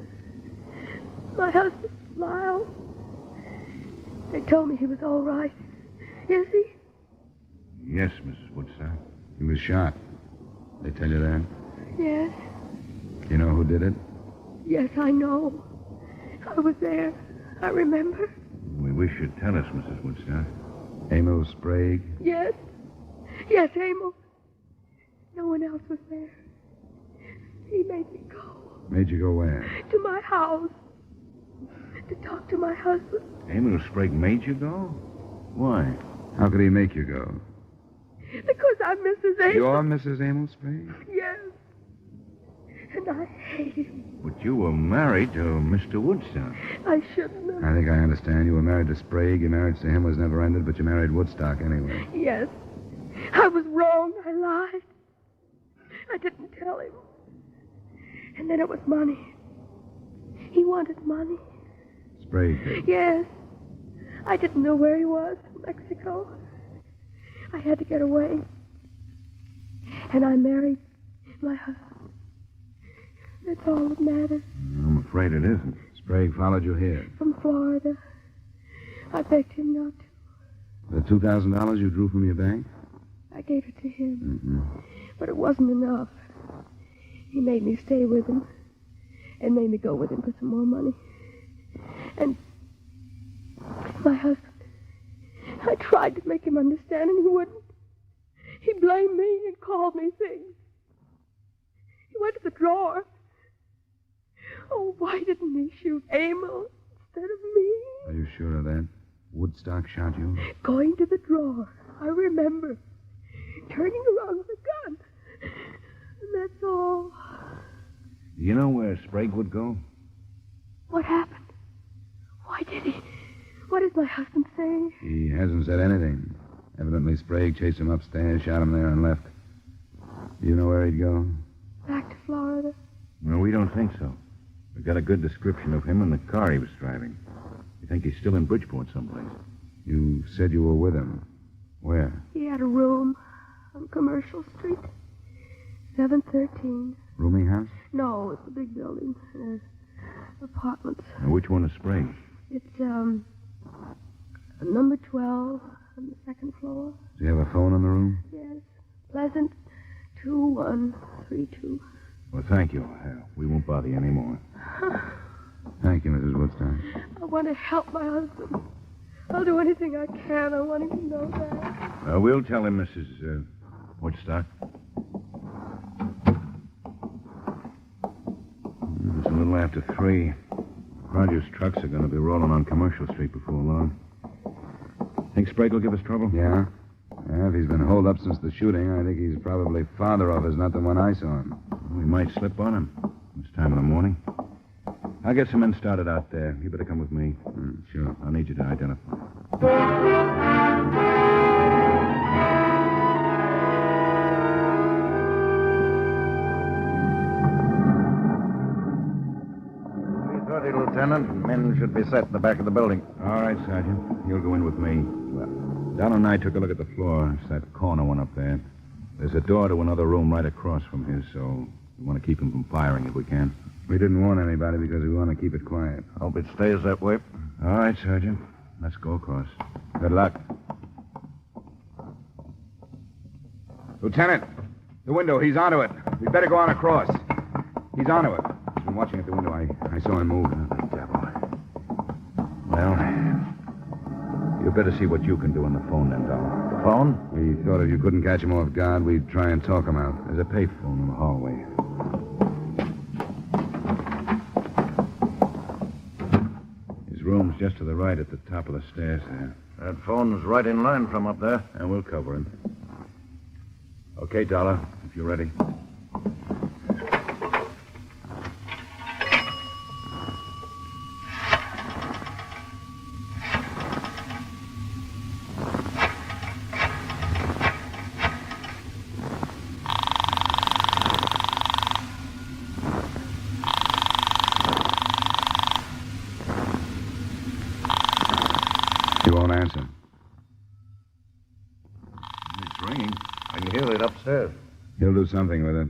Speaker 13: Lyle. They told me he was all right. Is he?
Speaker 10: Yes, Mrs. Woodstock.
Speaker 20: He was shot. They tell you that?
Speaker 13: Yes.
Speaker 20: You know who did it?
Speaker 13: Yes, I know. I was there. I remember.
Speaker 10: We wish you'd tell us, Mrs. Woodstock.
Speaker 20: Emil Sprague?
Speaker 13: Yes. Yes, Emil.
Speaker 16: No one else was there. He made me go.
Speaker 20: Made you go where?
Speaker 16: To my house. To talk to my husband.
Speaker 10: Emil Sprague made you go? Why?
Speaker 20: How could he make you go?
Speaker 16: Because I'm Mrs. Amos.
Speaker 20: You're Mrs. Emil Sprague?
Speaker 16: Yes. And I hate him.
Speaker 10: But you were married to Mr. Woodstock.
Speaker 16: I shouldn't have.
Speaker 20: I think I understand. You were married to Sprague. Your marriage to him was never ended, but you married Woodstock anyway.
Speaker 16: Yes. I was wrong. I lied. I didn't tell him. And then it was money. He wanted money.
Speaker 20: Sprague did?
Speaker 16: Yes. I didn't know where he was. Mexico. I had to get away. And I married my husband. That's all that matters.
Speaker 20: I'm afraid it isn't. Sprague followed you here.
Speaker 16: From Florida. I begged him not to.
Speaker 20: The $2,000 you drew from your bank?
Speaker 16: I gave it to him.
Speaker 20: Mm-hmm.
Speaker 16: But it wasn't enough. He made me stay with him. And made me go with him for some more money. And my husband, I tried to make him understand, and he wouldn't. He blamed me and called me things. He went to the drawer. Oh, why didn't he shoot Emil instead of me?
Speaker 20: Are you sure of that? Woodstock shot you?
Speaker 16: Going to the drawer. I remember. Turning around with a gun. And that's all.
Speaker 10: Do you know where Sprague would go?
Speaker 16: What happened? Why did he? What does my husband say?
Speaker 20: He hasn't said anything. Evidently, Sprague chased him upstairs, shot him there, and left. Do you know where he'd go?
Speaker 16: Back to Florida.
Speaker 10: No, we don't think so. We've got a good description of him and the car he was driving. We think he's still in Bridgeport someplace.
Speaker 20: You said you were with him. Where?
Speaker 16: He had a room on Commercial Street. 713.
Speaker 20: Rooming house?
Speaker 16: No, it's a big building. Apartments.
Speaker 10: Now, which one is Sprague?
Speaker 16: It's, number 12 on the second floor.
Speaker 20: Does he have a phone in the room?
Speaker 16: Yes. Pleasant 2132.
Speaker 10: Well, thank you. We won't bother you anymore.
Speaker 20: Thank you, Mrs. Woodstock.
Speaker 16: I want to help my husband. I'll do anything I can. I want him to know that.
Speaker 10: We'll tell him, Mrs. Woodstock. It's a little after 3. Rogers' trucks are going to be rolling on Commercial Street before long. Think Sprague will give us trouble?
Speaker 20: Yeah? If he's been holed up since the shooting, I think he's probably farther off as not the one I saw him.
Speaker 10: We might slip on him this time of the morning. I'll get some men started out there. You better come with me.
Speaker 20: Sure.
Speaker 10: I'll need you to identify.
Speaker 15: Lieutenant. Men should be set in the back of the building.
Speaker 10: All right, Sergeant. You'll go in with me. Don and I took a look at the floor. It's that corner one up there. There's a door to another room right across from his, so we want to keep him from firing if we can.
Speaker 20: We didn't warn anybody because we want to keep it quiet.
Speaker 15: Hope it stays that way.
Speaker 10: All right, Sergeant. Let's go across.
Speaker 20: Good luck. Lieutenant, the window. He's onto it. We'd better go on across. He's onto it. He's been watching at the window. I saw him move.
Speaker 10: The devil. Well, you better see what you can do on the phone then, Dollar.
Speaker 15: The phone?
Speaker 20: We thought if you couldn't catch him off guard, we'd try and talk him out.
Speaker 10: There's a payphone in the hallway. His room's just to the right at the top of the stairs there.
Speaker 15: That phone's right in line from up there.
Speaker 10: And we'll cover him. Okay, Dollar, if you're ready.
Speaker 20: He won't answer.
Speaker 10: It's ringing.
Speaker 15: I can hear it upstairs.
Speaker 20: He'll do something with it.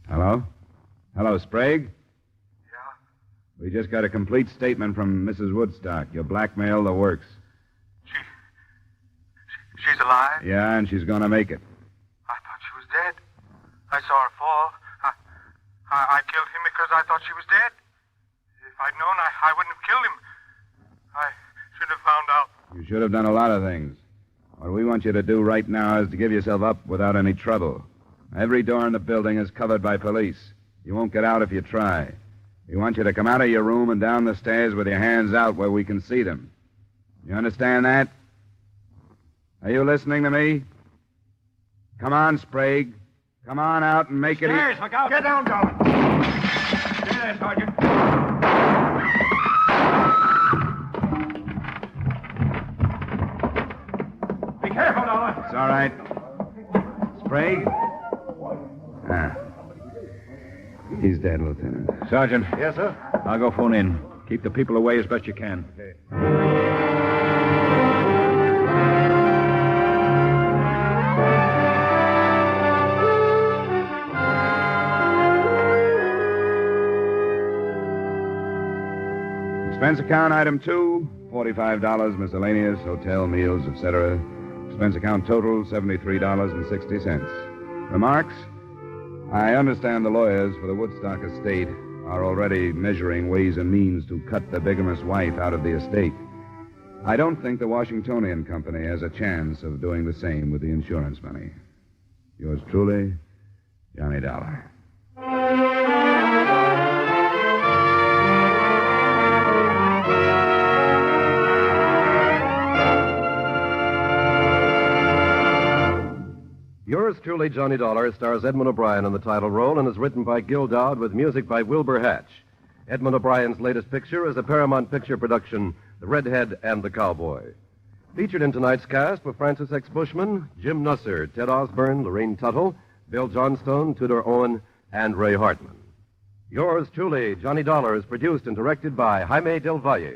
Speaker 20: Hello? Hello, Sprague? Yeah? We just got a complete statement from Mrs. Woodstock. You blackmailed the works.
Speaker 18: She's alive?
Speaker 20: Yeah, and she's going to make it.
Speaker 18: I thought she was dead. I saw her fall. I killed him because I thought she was dead. If I'd known, I wouldn't have killed him. I should have found out.
Speaker 20: You should have done a lot of things. What we want you to do right now is to give yourself up without any trouble. Every door in the building is covered by police. You won't get out if you try. We want you to come out of your room and down the stairs with your hands out where we can see them. You understand that? Are you listening to me? Come on, Sprague. Come on out and make it...
Speaker 21: Stairs, look out. Get down, Dollar. Stay there, Sergeant. Be careful, Dollar.
Speaker 20: It's all right. Sprague? He's dead, Lieutenant.
Speaker 10: Sergeant.
Speaker 21: Yes, sir?
Speaker 10: I'll go phone in. Keep the people away as best you can.
Speaker 21: Okay.
Speaker 20: Expense account item 2, $45, miscellaneous, hotel, meals, etc. Expense account total, $73.60. Remarks? I understand the lawyers for the Woodstock estate are already measuring ways and means to cut the bigamous wife out of the estate. I don't think the Washingtonian Company has a chance of doing the same with the insurance money. Yours truly, Johnny Dollar.
Speaker 8: Yours truly, Johnny Dollar, stars Edmund O'Brien in the title role and is written by Gil Dowd with music by Wilbur Hatch. Edmund O'Brien's latest picture is a Paramount Picture production, The Redhead and the Cowboy. Featured in tonight's cast were Francis X. Bushman, Jim Nusser, Ted Osborne, Lorraine Tuttle, Bill Johnstone, Tudor Owen, and Ray Hartman. Yours truly, Johnny Dollar, is produced and directed by Jaime Del Valle.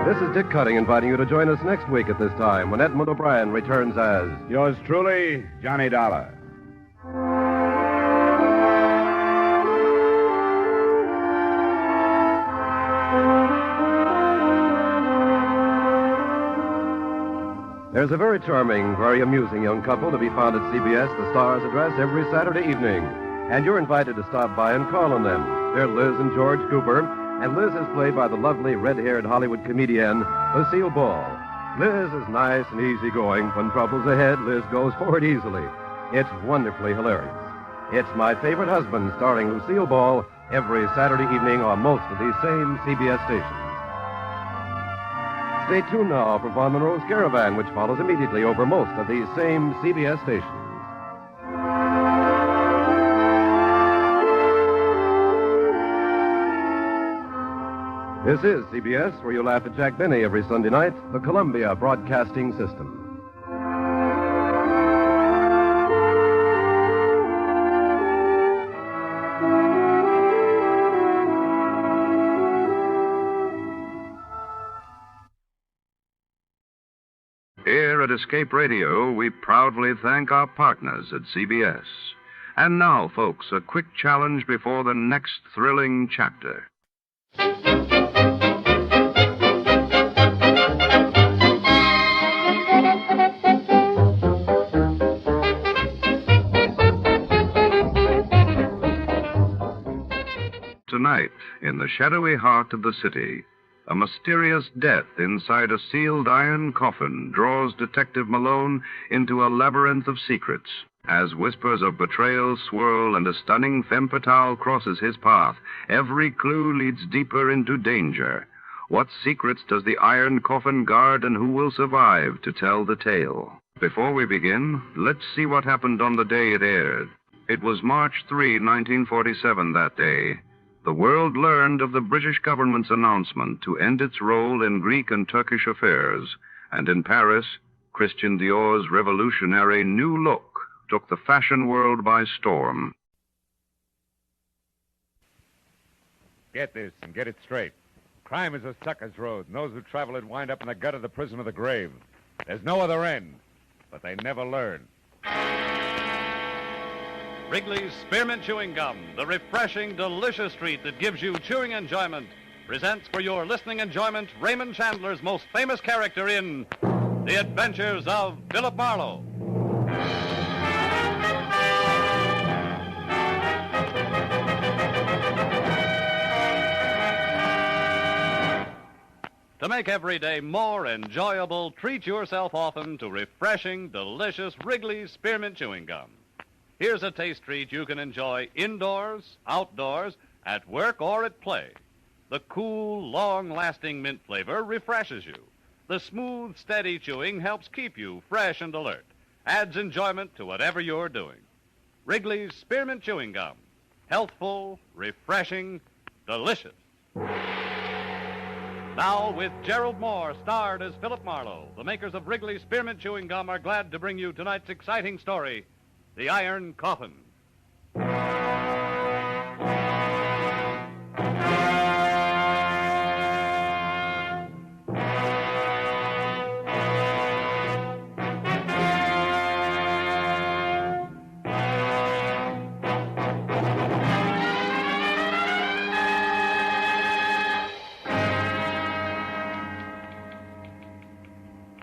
Speaker 8: This is Dick Cutting inviting you to join us next week at this time when Edmund O'Brien returns as...
Speaker 20: Yours truly, Johnny Dollar.
Speaker 8: There's a very charming, very amusing young couple to be found at CBS, the Star's address, every Saturday evening. And you're invited to stop by and call on them. They're Liz and George Cooper. And Liz is played by the lovely red-haired Hollywood comedian, Lucille Ball. Liz is nice and easygoing. When trouble's ahead, Liz goes for it easily. It's wonderfully hilarious. It's My Favorite Husband, starring Lucille Ball, every Saturday evening on most of these same CBS stations. Stay tuned now for Von Monroe's Caravan, which follows immediately over most of these same CBS stations. This is CBS, where you laugh at Jack Benny every Sunday night, the Columbia Broadcasting System.
Speaker 2: Here at Escape Radio, we proudly thank our partners at CBS. And now, folks, a quick challenge before the next thrilling chapter. Tonight, in the shadowy heart of the city, a mysterious death inside a sealed iron coffin draws Detective Malone into a labyrinth of secrets. As whispers of betrayal swirl and a stunning femme fatale crosses his path, every clue leads deeper into danger. What secrets does the iron coffin guard, and who will survive to tell the tale? Before we begin, let's see what happened on the day it aired. It was March 3, 1947, that day. The world learned of the British government's announcement to end its role in Greek and Turkish affairs. And in Paris, Christian Dior's revolutionary new look took the fashion world by storm.
Speaker 1: Get this and get it straight. Crime is a sucker's road, and those who travel it wind up in the gut of the prison of the grave. There's no other end, but they never learn.
Speaker 14: Wrigley's Spearmint Chewing Gum, the refreshing, delicious treat that gives you chewing enjoyment, presents for your listening enjoyment Raymond Chandler's most famous character in The Adventures of Philip Marlowe. To make every day more enjoyable, treat yourself often to refreshing, delicious Wrigley's Spearmint Chewing Gum. Here's a taste treat you can enjoy indoors, outdoors, at work, or at play. The cool, long-lasting mint flavor refreshes you. The smooth, steady chewing helps keep you fresh and alert. Adds enjoyment to whatever you're doing. Wrigley's Spearmint Chewing Gum. Healthful, refreshing, delicious. Now, with Gerald Moore, starred as Philip Marlowe, the makers of Wrigley's Spearmint Chewing Gum are glad to bring you tonight's exciting story, The Iron Coffin.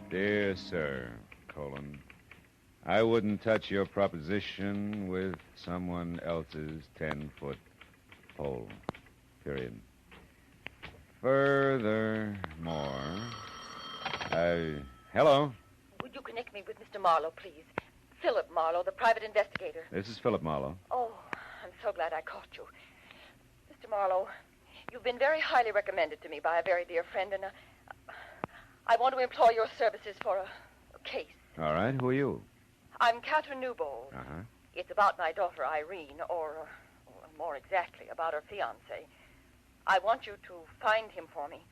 Speaker 1: Dear Sir, I wouldn't touch your proposition with someone else's 10-foot pole. Period. Furthermore, hello?
Speaker 17: Would you connect me with Mr. Marlowe, please? Philip Marlowe, the private investigator.
Speaker 1: This is Philip Marlowe.
Speaker 17: Oh, I'm so glad I caught you. Mr. Marlowe, you've been very highly recommended to me by a very dear friend, and I want to employ your services for a case.
Speaker 1: All right, who are you?
Speaker 17: I'm Catherine Newbold.
Speaker 1: Uh-huh.
Speaker 17: It's about my daughter, Irene, or more exactly, about her fiancé. I want you to find him for me.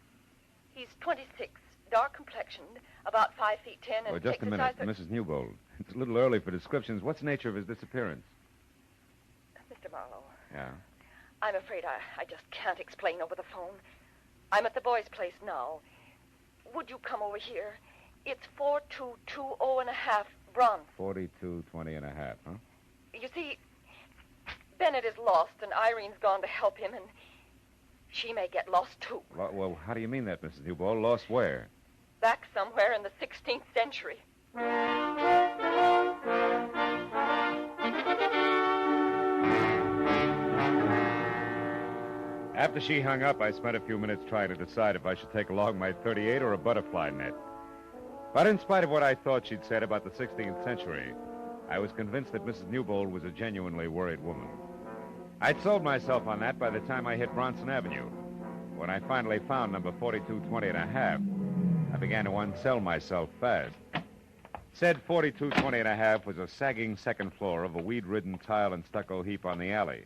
Speaker 17: He's 26, dark complexioned, about 5 feet 10, and
Speaker 1: just a minute, Mrs. Newbold. It's a little early for descriptions. What's the nature of his disappearance?
Speaker 17: Mr. Marlowe.
Speaker 1: Yeah?
Speaker 17: I'm afraid I just can't explain over the phone. I'm at the boys' place now. Would you come over here? It's 4220 Bronx.
Speaker 1: 4220 and a half, huh?
Speaker 17: You see, Bennett is lost, and Irene's gone to help him, and she may get lost, too.
Speaker 1: Well, how do you mean that, Mrs. Newbold? Lost where?
Speaker 17: Back somewhere in the 16th century.
Speaker 1: After she hung up, I spent a few minutes trying to decide if I should take along my .38 or a butterfly net. But in spite of what I thought she'd said about the 16th century, I was convinced that Mrs. Newbold was a genuinely worried woman. I'd sold myself on that by the time I hit Bronson Avenue. When I finally found number 4220 and a half, I began to unsell myself fast. Said 4220 and a half was a sagging second floor of a weed-ridden tile and stucco heap on the alley,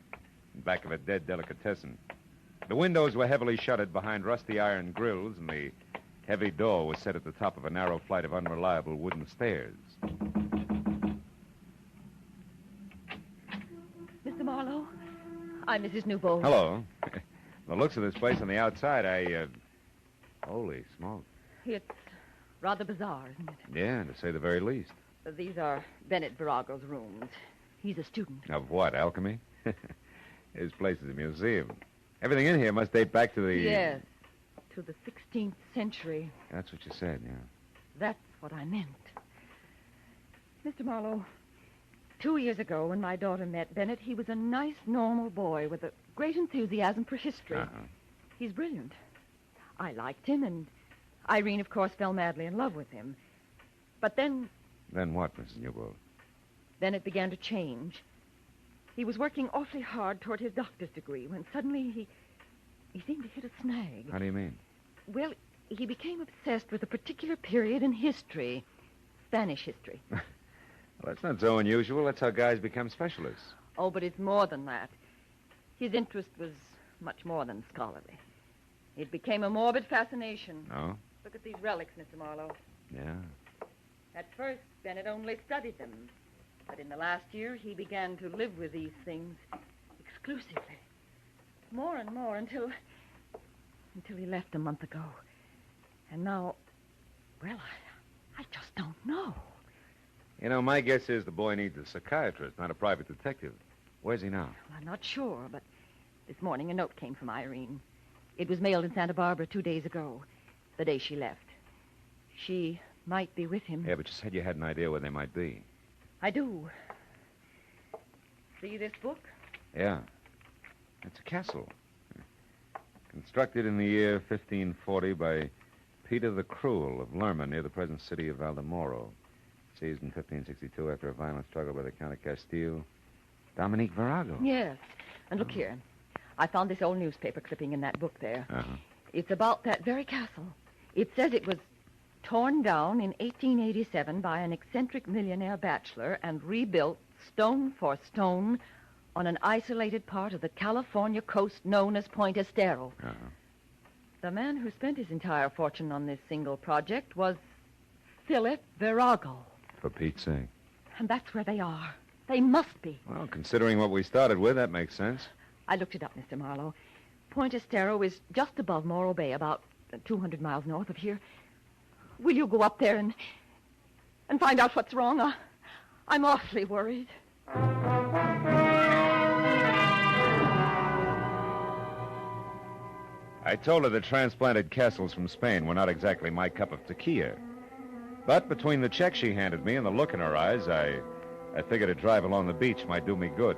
Speaker 1: in back of a dead delicatessen. The windows were heavily shuttered behind rusty iron grills, and the heavy door was set at the top of a narrow flight of unreliable wooden stairs.
Speaker 17: Mr. Marlowe, I'm Mrs. Newbold.
Speaker 1: Hello. The looks of this place on the outside, holy smoke.
Speaker 17: It's rather bizarre, isn't it?
Speaker 1: Yeah, to say the very least.
Speaker 17: These are Bennett Virago's rooms. He's a student.
Speaker 1: Of what, alchemy? His place is a museum. Everything in here must date back to the...
Speaker 17: Yes, to the 16th century.
Speaker 1: That's what you said, yeah.
Speaker 17: That's what I meant. Mr. Marlowe, 2 years ago when my daughter met Bennett, he was a nice, normal boy with a great enthusiasm for history.
Speaker 1: Uh-huh.
Speaker 17: He's brilliant. I liked him, and Irene, of course, fell madly in love with him. But then...
Speaker 1: Then what, Mrs. Newbold?
Speaker 17: Bennett began to change. He was working awfully hard toward his doctor's degree when suddenly he seemed to hit a snag.
Speaker 1: How do you mean?
Speaker 17: Well, he became obsessed with a particular period in history, Spanish history.
Speaker 1: Well, that's not so unusual. That's how guys become specialists.
Speaker 17: Oh, but it's more than that. His interest was much more than scholarly. It became a morbid fascination.
Speaker 1: Oh?
Speaker 17: Look at these relics, Mr. Marlowe.
Speaker 1: Yeah.
Speaker 17: At first, Bennett only studied them. But in the last year, he began to live with these things exclusively. More and more until he left a month ago. And now, well, I just don't know.
Speaker 1: You know, my guess is the boy needs a psychiatrist, not a private detective. Where's he now?
Speaker 17: Well, I'm not sure, but this morning a note came from Irene. It was mailed in Santa Barbara 2 days ago, the day she left. She might be with him.
Speaker 1: Yeah, but you said you had an idea where they might be.
Speaker 17: I do. See this book?
Speaker 1: Yeah. It's a castle. Constructed in the year 1540 by Peter the Cruel of Lerma, near the present city of Valdemoro. Seized in 1562 after a violent struggle by the Count of Castile. Dominique Virago.
Speaker 17: Yes. And look here. I found this old newspaper clipping in that book there.
Speaker 1: Uh-huh.
Speaker 17: It's about that very castle. It says it was torn down in 1887 by an eccentric millionaire bachelor and rebuilt stone for stone on an isolated part of the California coast known as Point Estero.
Speaker 1: Uh-huh.
Speaker 17: The man who spent his entire fortune on this single project was Philip Virago.
Speaker 1: For Pete's sake.
Speaker 17: And that's where they are. They must be.
Speaker 1: Well, considering what we started with, that makes sense.
Speaker 17: I looked it up, Mr. Marlowe. Point Estero is just above Morro Bay, about 200 miles north of here. Will you go up there and find out what's wrong? I'm awfully worried.
Speaker 1: I told her the transplanted castles from Spain were not exactly my cup of tequila. But between the check she handed me and the look in her eyes, I figured a drive along the beach might do me good.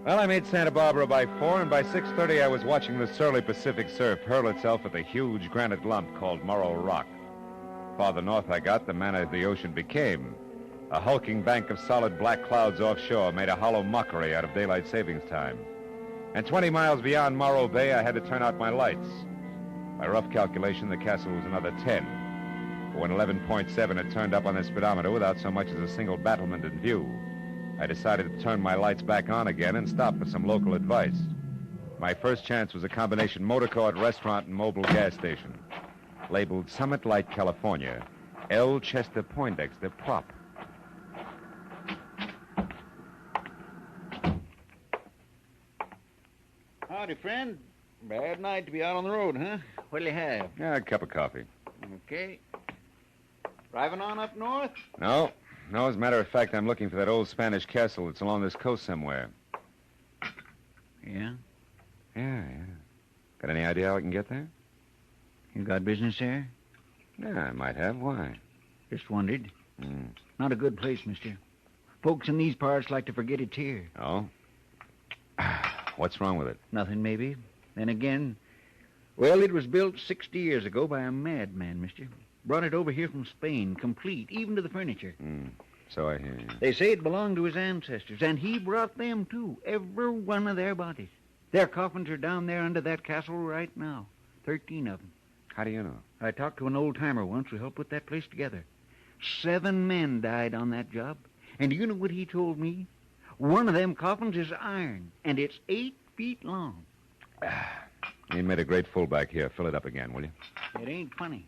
Speaker 1: Well, I made Santa Barbara by 4, and by 6:30 I was watching the surly Pacific surf hurl itself at the huge granite lump called Morro Rock. Farther north I got, the manner the ocean became. A hulking bank of solid black clouds offshore made a hollow mockery out of daylight savings time. And 20 miles beyond Morro Bay, I had to turn out my lights. By rough calculation, the castle was another 10. But when 11.7 had turned up on the speedometer without so much as a single battlement in view, I decided to turn my lights back on again and stop for some local advice. My first chance was a combination motor court, restaurant, and mobile gas station. Labeled Summit Light, California, L. Chester Poindexter Prop.
Speaker 3: Howdy, friend. Bad night to be out on the road, huh? What'll you have?
Speaker 1: Yeah, a cup of coffee.
Speaker 3: Okay. Driving on up north?
Speaker 1: No, as a matter of fact, I'm looking for that old Spanish castle that's along this coast somewhere.
Speaker 3: Yeah?
Speaker 1: Yeah. Got any idea how I can get there?
Speaker 3: You got business there?
Speaker 1: Yeah, I might have. Why?
Speaker 3: Just wondered. Not a good place, mister. Folks in these parts like to forget it's here.
Speaker 1: Oh? What's wrong with it?
Speaker 3: Nothing, maybe. Then again, well, it was built 60 years ago by a madman, mister. Brought it over here from Spain, complete, even to the furniture.
Speaker 1: So I hear you.
Speaker 3: They say it belonged to his ancestors, and he brought them, too. Every one of their bodies. Their coffins are down there under that castle right now. 13 of them.
Speaker 1: How do you know?
Speaker 3: I talked to an old-timer once who helped put that place together. 7 men died on that job. And do you know what he told me? One of them coffins is iron, and it's 8 feet long.
Speaker 1: You made a great fullback here. Fill it up again, will you?
Speaker 3: It ain't funny.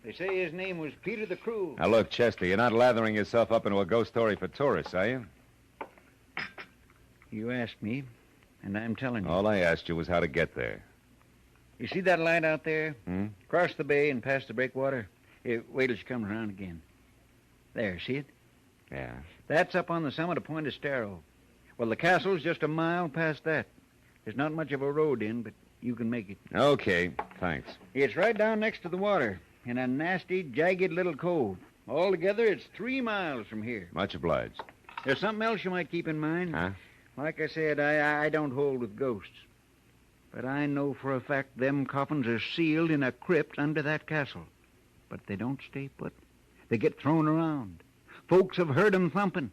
Speaker 3: They say his name was Peter the Cruel.
Speaker 1: Now, look, Chester, you're not lathering yourself up into a ghost story for tourists, are you?
Speaker 3: You asked me, and I'm telling you.
Speaker 1: All I asked you was how to get there.
Speaker 3: You see that light out there? Across the bay and past the breakwater? Wait till she comes around again. There, see it?
Speaker 1: Yeah.
Speaker 3: That's up on the summit of Point Estero. Well, the castle's just a mile past that. There's not much of a road in, but you can make it.
Speaker 1: Okay, thanks.
Speaker 3: It's right down next to the water, in a nasty, jagged little cove. Altogether, it's 3 miles from here.
Speaker 1: Much obliged.
Speaker 3: There's something else you might keep in mind.
Speaker 1: Huh?
Speaker 3: Like I said, I don't hold with ghosts. But I know for a fact them coffins are sealed in a crypt under that castle. But they don't stay put. They get thrown around. Folks have heard 'em thumping.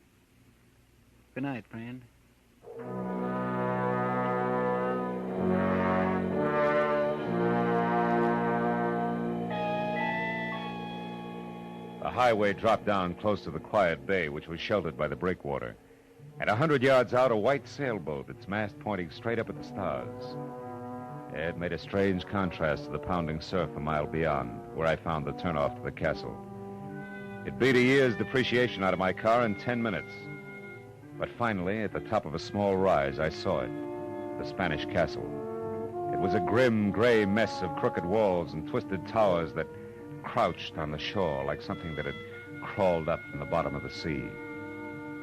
Speaker 3: Good night, friend.
Speaker 1: The highway dropped down close to the quiet bay, which was sheltered by the breakwater. And 100 yards out, a white sailboat, its mast pointing straight up at the stars. It made a strange contrast to the pounding surf a mile beyond, where I found the turnoff to the castle. It beat a year's depreciation out of my car in 10 minutes. But finally, at the top of a small rise, I saw it, the Spanish castle. It was a grim, gray mess of crooked walls and twisted towers that crouched on the shore like something that had crawled up from the bottom of the sea.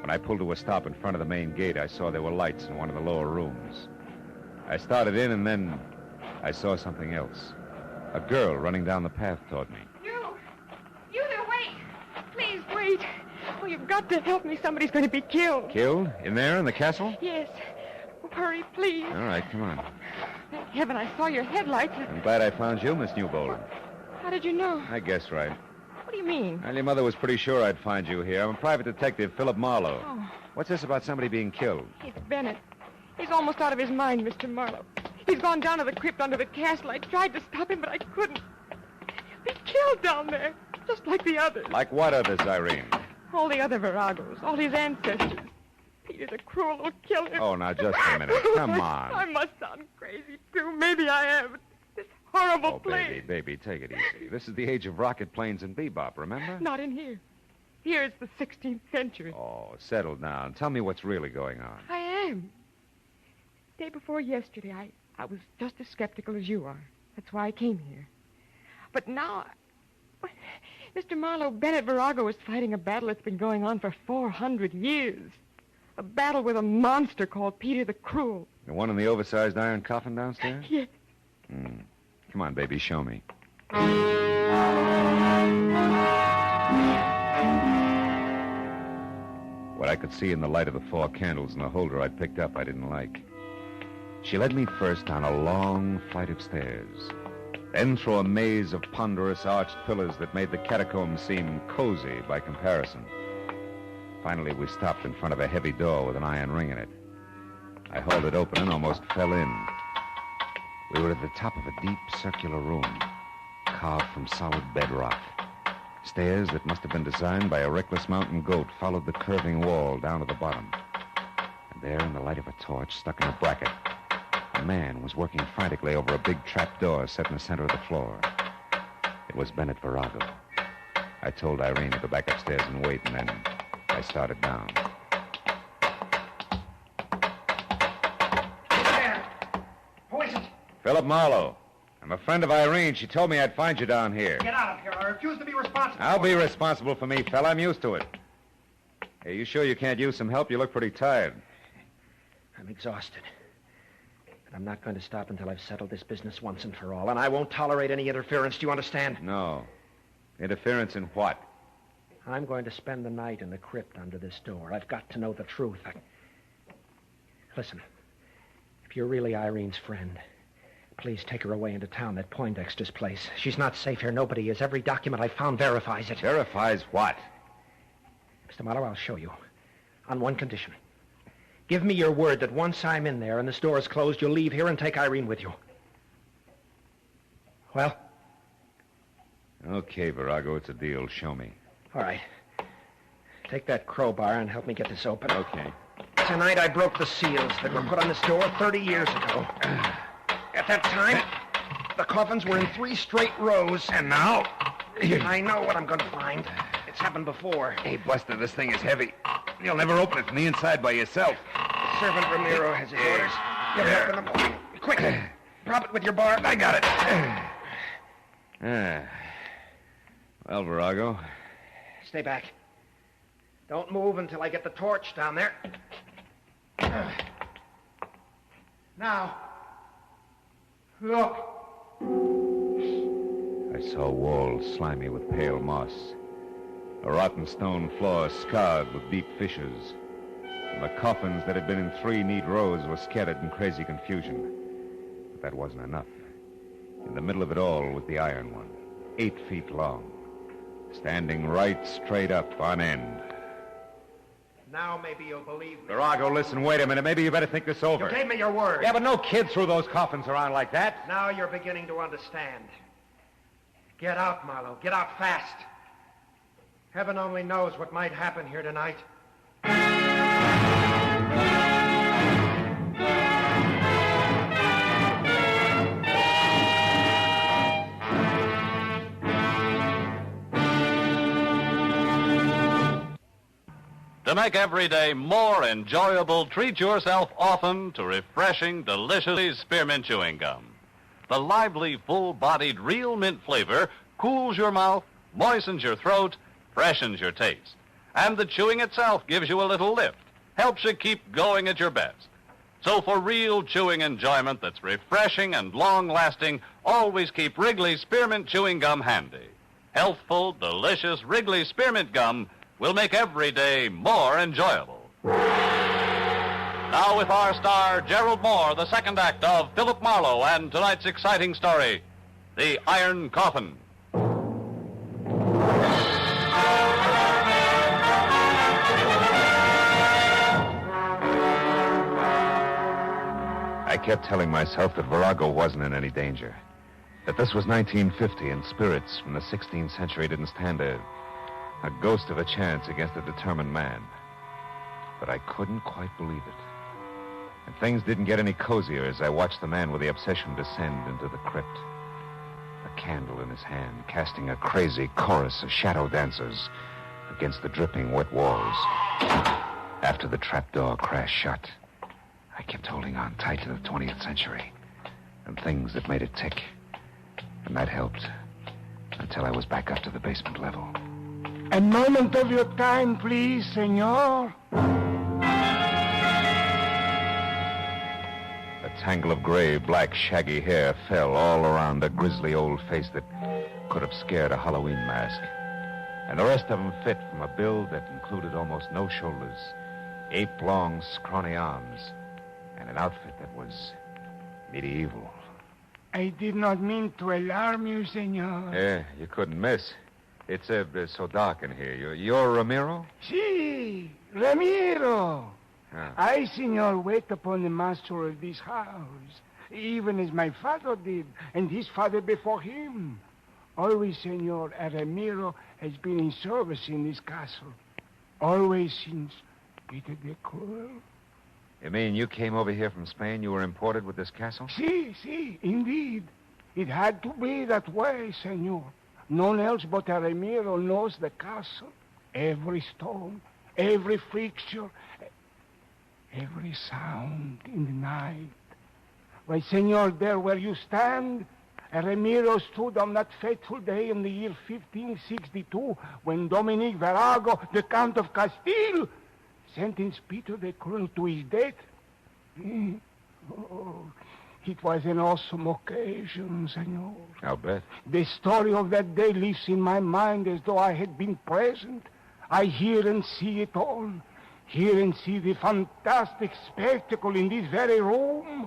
Speaker 1: When I pulled to a stop in front of the main gate, I saw there were lights in one of the lower rooms. I started in, and then I saw something else. A girl running down the path toward me.
Speaker 19: You there, wait. Please, wait. Oh, you've got to help me. Somebody's going to be killed.
Speaker 1: Killed? In there, in the castle?
Speaker 19: Yes. Oh, hurry, please.
Speaker 1: All right, come on.
Speaker 19: Thank heaven I saw your headlights.
Speaker 1: I'm glad I found you, Miss Newbold.
Speaker 19: How did you know?
Speaker 1: I guessed right.
Speaker 19: What do you mean?
Speaker 1: Well, your mother was pretty sure I'd find you here. I'm a private detective, Philip Marlowe.
Speaker 19: Oh.
Speaker 1: What's this about somebody being killed?
Speaker 19: It's Bennett. He's almost out of his mind, Mr. Marlowe. He's gone down to the crypt under the castle. I tried to stop him, but I couldn't. He'll be killed down there, just like the others.
Speaker 1: Like what others, Irene?
Speaker 19: All the other Varagos, all his ancestors. Peter the Cruel will kill him.
Speaker 1: Oh, now, just a minute. Come on.
Speaker 19: I must sound crazy, too. Maybe I am. This horrible place.
Speaker 1: Baby, take it easy. This is the age of rocket planes and bebop, remember?
Speaker 19: Not in here. Here it's the 16th century.
Speaker 1: Oh, settle down. Tell me what's really going on.
Speaker 19: I am. Day before yesterday, I was just as skeptical as you are. That's why I came here. But now, Mr. Marlowe, Bennett Virago is fighting a battle that's been going on for 400 years. A battle with a monster called Peter the Cruel.
Speaker 1: The one in the oversized iron coffin downstairs?
Speaker 19: Yes.
Speaker 1: Come on, baby, show me. What I could see in the light of the 4 candles in the holder I'd picked up I didn't like. She led me first down a long flight of stairs, then through a maze of ponderous arched pillars that made the catacombs seem cozy by comparison. Finally, we stopped in front of a heavy door with an iron ring in it. I hauled it open and almost fell in. We were at the top of a deep circular room, carved from solid bedrock. Stairs that must have been designed by a reckless mountain goat followed the curving wall down to the bottom. And there, in the light of a torch stuck in a bracket, a man was working frantically over a big trap door set in the center of the floor. It was Bennett Virago. I told Irene to go back upstairs and wait, and then I started down.
Speaker 5: Who is it?
Speaker 1: Philip Marlowe. I'm a friend of Irene. She told me I'd find you down here.
Speaker 5: Get out of here. I refuse to be responsible.
Speaker 1: I'll be responsible for me, fella. I'm used to it. Hey, you sure you can't use some help? You look pretty tired.
Speaker 5: I'm exhausted. And I'm not going to stop until I've settled this business once and for all. And I won't tolerate any interference. Do you understand?
Speaker 1: No. Interference in what?
Speaker 5: I'm going to spend the night in the crypt under this door. I've got to know the truth. Listen, if you're really Irene's friend, please take her away into town, that Poindexter's place. She's not safe here. Nobody is. Every document I found verifies it.
Speaker 1: Verifies what?
Speaker 5: Mr. Marlowe, I'll show you. On one condition. Give me your word that once I'm in there and this door is closed, you'll leave here and take Irene with you. Well?
Speaker 1: Okay, Virago, it's a deal. Show me.
Speaker 5: All right. Take that crowbar and help me get this open.
Speaker 1: Okay.
Speaker 5: Tonight I broke the seals that were put on this door 30 years ago. At that time, the coffins were in 3 straight rows.
Speaker 1: And now?
Speaker 5: I know what I'm going to find. It's happened before.
Speaker 1: Hey, Buster, this thing is heavy. You'll never open it from the inside by yourself.
Speaker 5: The servant Ramiro has his orders. You'll help in the morning. Quick. Prop it with your bar.
Speaker 1: I got it. Well, Virago.
Speaker 5: Stay back. Don't move until I get the torch down there. Now, look.
Speaker 1: I saw walls slimy with pale moss, a rotten stone floor scarred with deep fissures, and the coffins that had been in 3 neat rows were scattered in crazy confusion. But that wasn't enough. In the middle of it all was the iron one, 8 feet long, standing right straight up on end.
Speaker 5: Now maybe you'll believe me.
Speaker 1: Virago, listen, wait a minute. Maybe you better think this over.
Speaker 5: You gave me your word.
Speaker 1: Yeah, but no kid threw those coffins around like that.
Speaker 5: Now you're beginning to understand. Get out, Marlowe. Get out fast. Heaven only knows what might happen here tonight.
Speaker 14: To make every day more enjoyable, treat yourself often to refreshing, delicious spearmint chewing gum. The lively, full-bodied, real mint flavor cools your mouth, moistens your throat, freshens your taste. And the chewing itself gives you a little lift, helps you keep going at your best. So for real chewing enjoyment that's refreshing and long-lasting, always keep Wrigley's Spearmint Chewing Gum handy. Healthful, delicious Wrigley Spearmint Gum will make every day more enjoyable. Now with our star, Gerald Moore, the second act of Philip Marlowe and tonight's exciting story, The Iron Coffin.
Speaker 1: I kept telling myself that Virago wasn't in any danger. That this was 1950 and spirits from the 16th century didn't stand a ghost of a chance against a determined man. But I couldn't quite believe it. And things didn't get any cozier as I watched the man with the obsession descend into the crypt. A candle in his hand, casting a crazy chorus of shadow dancers against the dripping wet walls. After the trapdoor crashed shut, I kept holding on tight to the 20th century and things that made it tick. And that helped until I was back up to the basement level.
Speaker 22: A moment of your time, please, senor.
Speaker 1: A tangle of gray, black, shaggy hair fell all around a grisly old face that could have scared a Halloween mask. And the rest of them fit from a build that included almost no shoulders, ape-long, scrawny arms, and an outfit that was medieval.
Speaker 22: I did not mean to alarm you, senor.
Speaker 1: Yeah, you couldn't miss. It's so dark in here. You're Ramiro?
Speaker 22: Si, Ramiro.
Speaker 1: Ah.
Speaker 22: I, senor, wait upon the master of this house, even as my father did, and his father before him. Always, senor, Ramiro has been in service in this castle. Always since Peter the Cruel.
Speaker 1: You mean you came over here from Spain? You were imported with this castle?
Speaker 22: Si, indeed. It had to be that way, senor. None else but Ramiro knows the castle. Every stone, every fixture, every sound in the night. Why, senor, there where you stand, Ramiro stood on that fateful day in the year 1562 when Dominic Virago, the Count of Castile, sentenced Peter the Cruel to his death. Oh, it was an awesome occasion, senor.
Speaker 1: I'll bet.
Speaker 22: The story of that day lives in my mind as though I had been present. I hear and see it all. Hear and see the fantastic spectacle in this very room.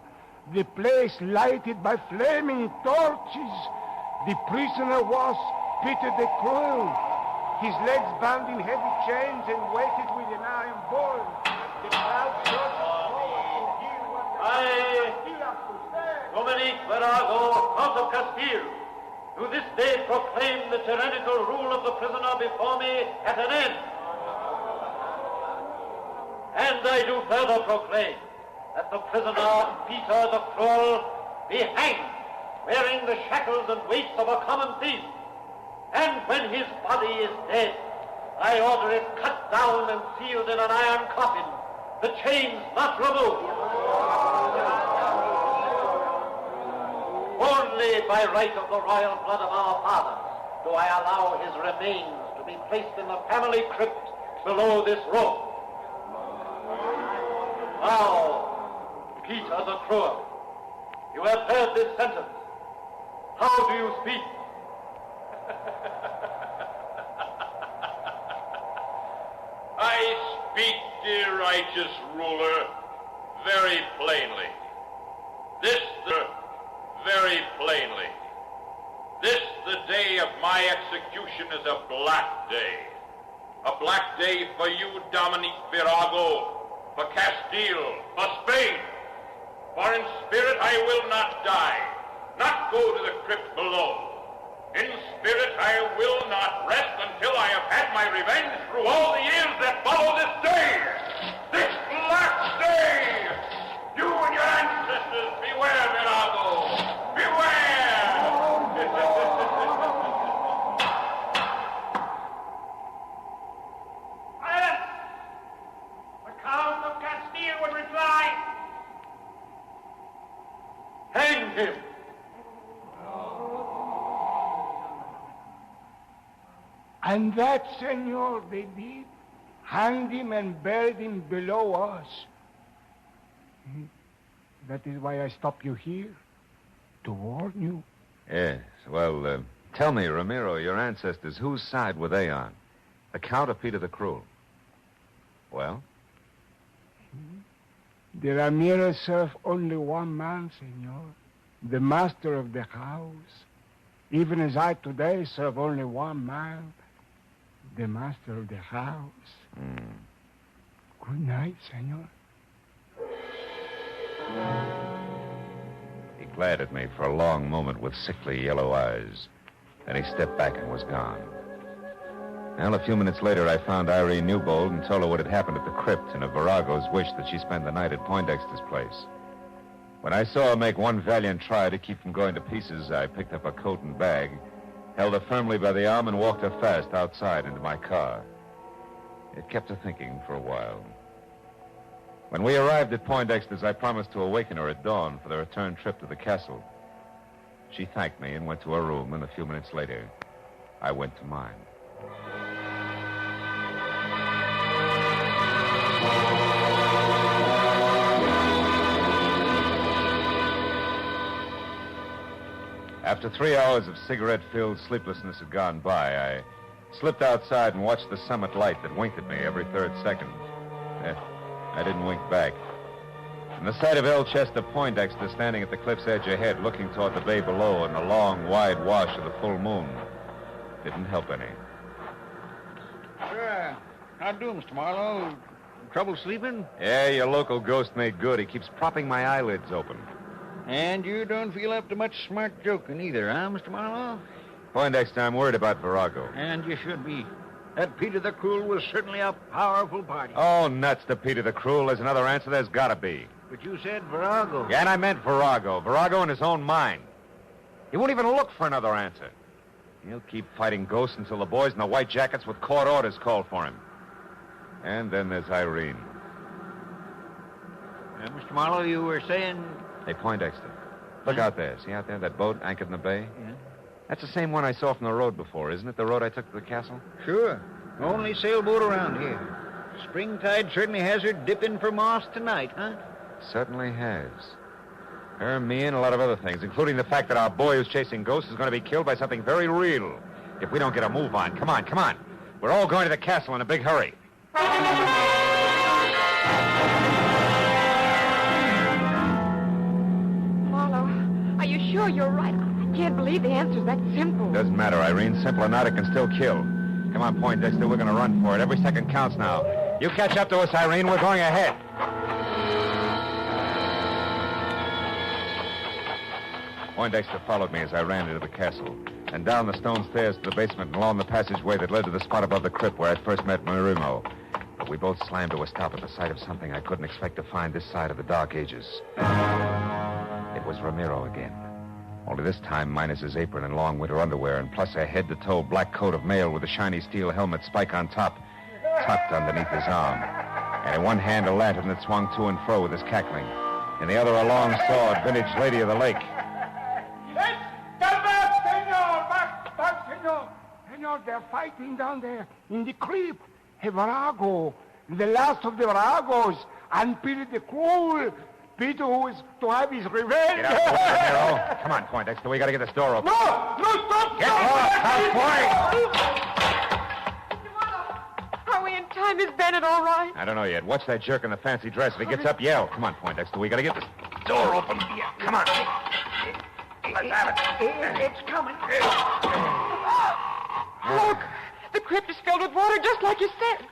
Speaker 22: The place lighted by flaming torches. The prisoner was Peter the Cruel. His legs bound in heavy chains and weighted with an iron ball. The crowd surged forward to hear what the
Speaker 6: Dominic Virago, Count of Castile, do this day proclaim the tyrannical rule of the prisoner before me at an end. And I do further proclaim that the prisoner, Peter the Cruel, be hanged, wearing the shackles and weights of a common thief. And when his body is dead, I order it cut down and sealed in an iron coffin, the chains not removed. Only by right of the royal blood of our fathers do I allow his remains to be placed in the family crypt below this room. Now, Peter the Cruel, you have heard this sentence. How do you speak?
Speaker 11: I speak, dear righteous ruler, very plainly. Very plainly. This, the day of my execution, is a black day. A black day for you, Dominic Virago, for Castile, for Spain. For in spirit I will not die, not go to the crypt below. In spirit I will not rest until I have had my revenge through all the years that follow this day. This black day. You and your ancestors, beware, Virago. Beware!
Speaker 6: Silence! The Count of Castile would reply. Hang him.
Speaker 22: And that, senor, they did. Hanged him and buried him below us. That is why I stopped you here, to warn you.
Speaker 1: Yes. Well, tell me, Ramiro, your ancestors, whose side were they on? The Count or Peter the Cruel? Well?
Speaker 22: The Ramirez serve only one man, senor. The master of the house. Even as I today serve only one man. The master of the house. Good night, senor.
Speaker 1: He glared at me for a long moment with sickly yellow eyes. Then he stepped back and was gone. Well, a few minutes later, I found Irene Newbold and told her what had happened at the crypt and of Virago's wish that she spend the night at Poindexter's place. When I saw her make one valiant try to keep from going to pieces, I picked up her coat and bag, held her firmly by the arm, and walked her fast outside into my car. It kept her thinking for a while. When we arrived at Poindexter's, I promised to awaken her at dawn for the return trip to the castle. She thanked me and went to her room, and a few minutes later, I went to mine. After 3 hours of cigarette-filled sleeplessness had gone by, I slipped outside and watched the summit light that winked at me every third second. I didn't wink back. And the sight of El Chester Poindexter standing at the cliff's edge ahead, looking toward the bay below and the long, wide wash of the full moon, didn't help any.
Speaker 3: Sure. How do, Mr. Marlowe? Trouble sleeping?
Speaker 1: Yeah, your local ghost made good. He keeps propping my eyelids open.
Speaker 3: And you don't feel up to much smart joking either, huh, Mr. Marlowe?
Speaker 1: Poindexter, I'm worried about Virago.
Speaker 3: And you should be. That Peter the Cruel was certainly a powerful party.
Speaker 1: Oh, nuts to Peter the Cruel. There's another answer. There's got to be.
Speaker 3: But you said Virago.
Speaker 1: Yeah, and I meant Virago. Virago in his own mind. He won't even look for another answer. He'll keep fighting ghosts until the boys in the white jackets with court orders call for him. And then there's Irene.
Speaker 3: Mr. Marlowe, you were saying...
Speaker 1: Hey, Poindexter, look out there. See out there, that boat anchored in the bay?
Speaker 3: Yeah.
Speaker 1: That's the same one I saw from the road before, isn't it? The road I took to the castle?
Speaker 3: Sure. Only sailboat around here. Springtide certainly has her dipping for moss tonight, huh?
Speaker 1: Certainly has. Her, me, and a lot of other things, including the fact that our boy who's chasing ghosts is going to be killed by something very real. If we don't get a move on. Come on, come on. We're all going to the castle in a big hurry.
Speaker 19: Marlowe, are you sure you're right? I can't believe the answer's that simple.
Speaker 1: Doesn't matter, Irene. Simple or not, it can still kill. Come on, Poindexter. We're going to run for it. Every second counts now. You catch up to us, Irene. We're going ahead. Poindexter followed me as I ran into the castle, and down the stone stairs to the basement and along the passageway that led to the spot above the crypt where I'd first met Marimo. But we both slammed to a stop at the sight of something I couldn't expect to find this side of the Dark Ages. It was Ramiro again. Only this time minus his apron and long winter underwear, and plus a head-to-toe black coat of mail with a shiny steel helmet spike on top, tucked underneath his arm. And in one hand a lantern that swung to and fro with his cackling. In the other a long sword, vintage Lady of the Lake.
Speaker 22: Back, senor. Senor, they're fighting down there in the crypt. Virago, the last of the Viragos, and Peter the Cruel. Peter who is to have his revenge.
Speaker 1: Get out, Ramiro. Come on, Poindexter. We got to get this door open.
Speaker 22: No, stop!
Speaker 1: Get lost,
Speaker 19: Are we in time? Is Bennett all right?
Speaker 1: I don't know yet. Watch that jerk in the fancy dress. If he gets up, yell. Come on, Poindexter. We got to get this door open. Yeah, come on. Let's have it.
Speaker 22: It's coming.
Speaker 19: Look, the crypt is filled with water, just like you said.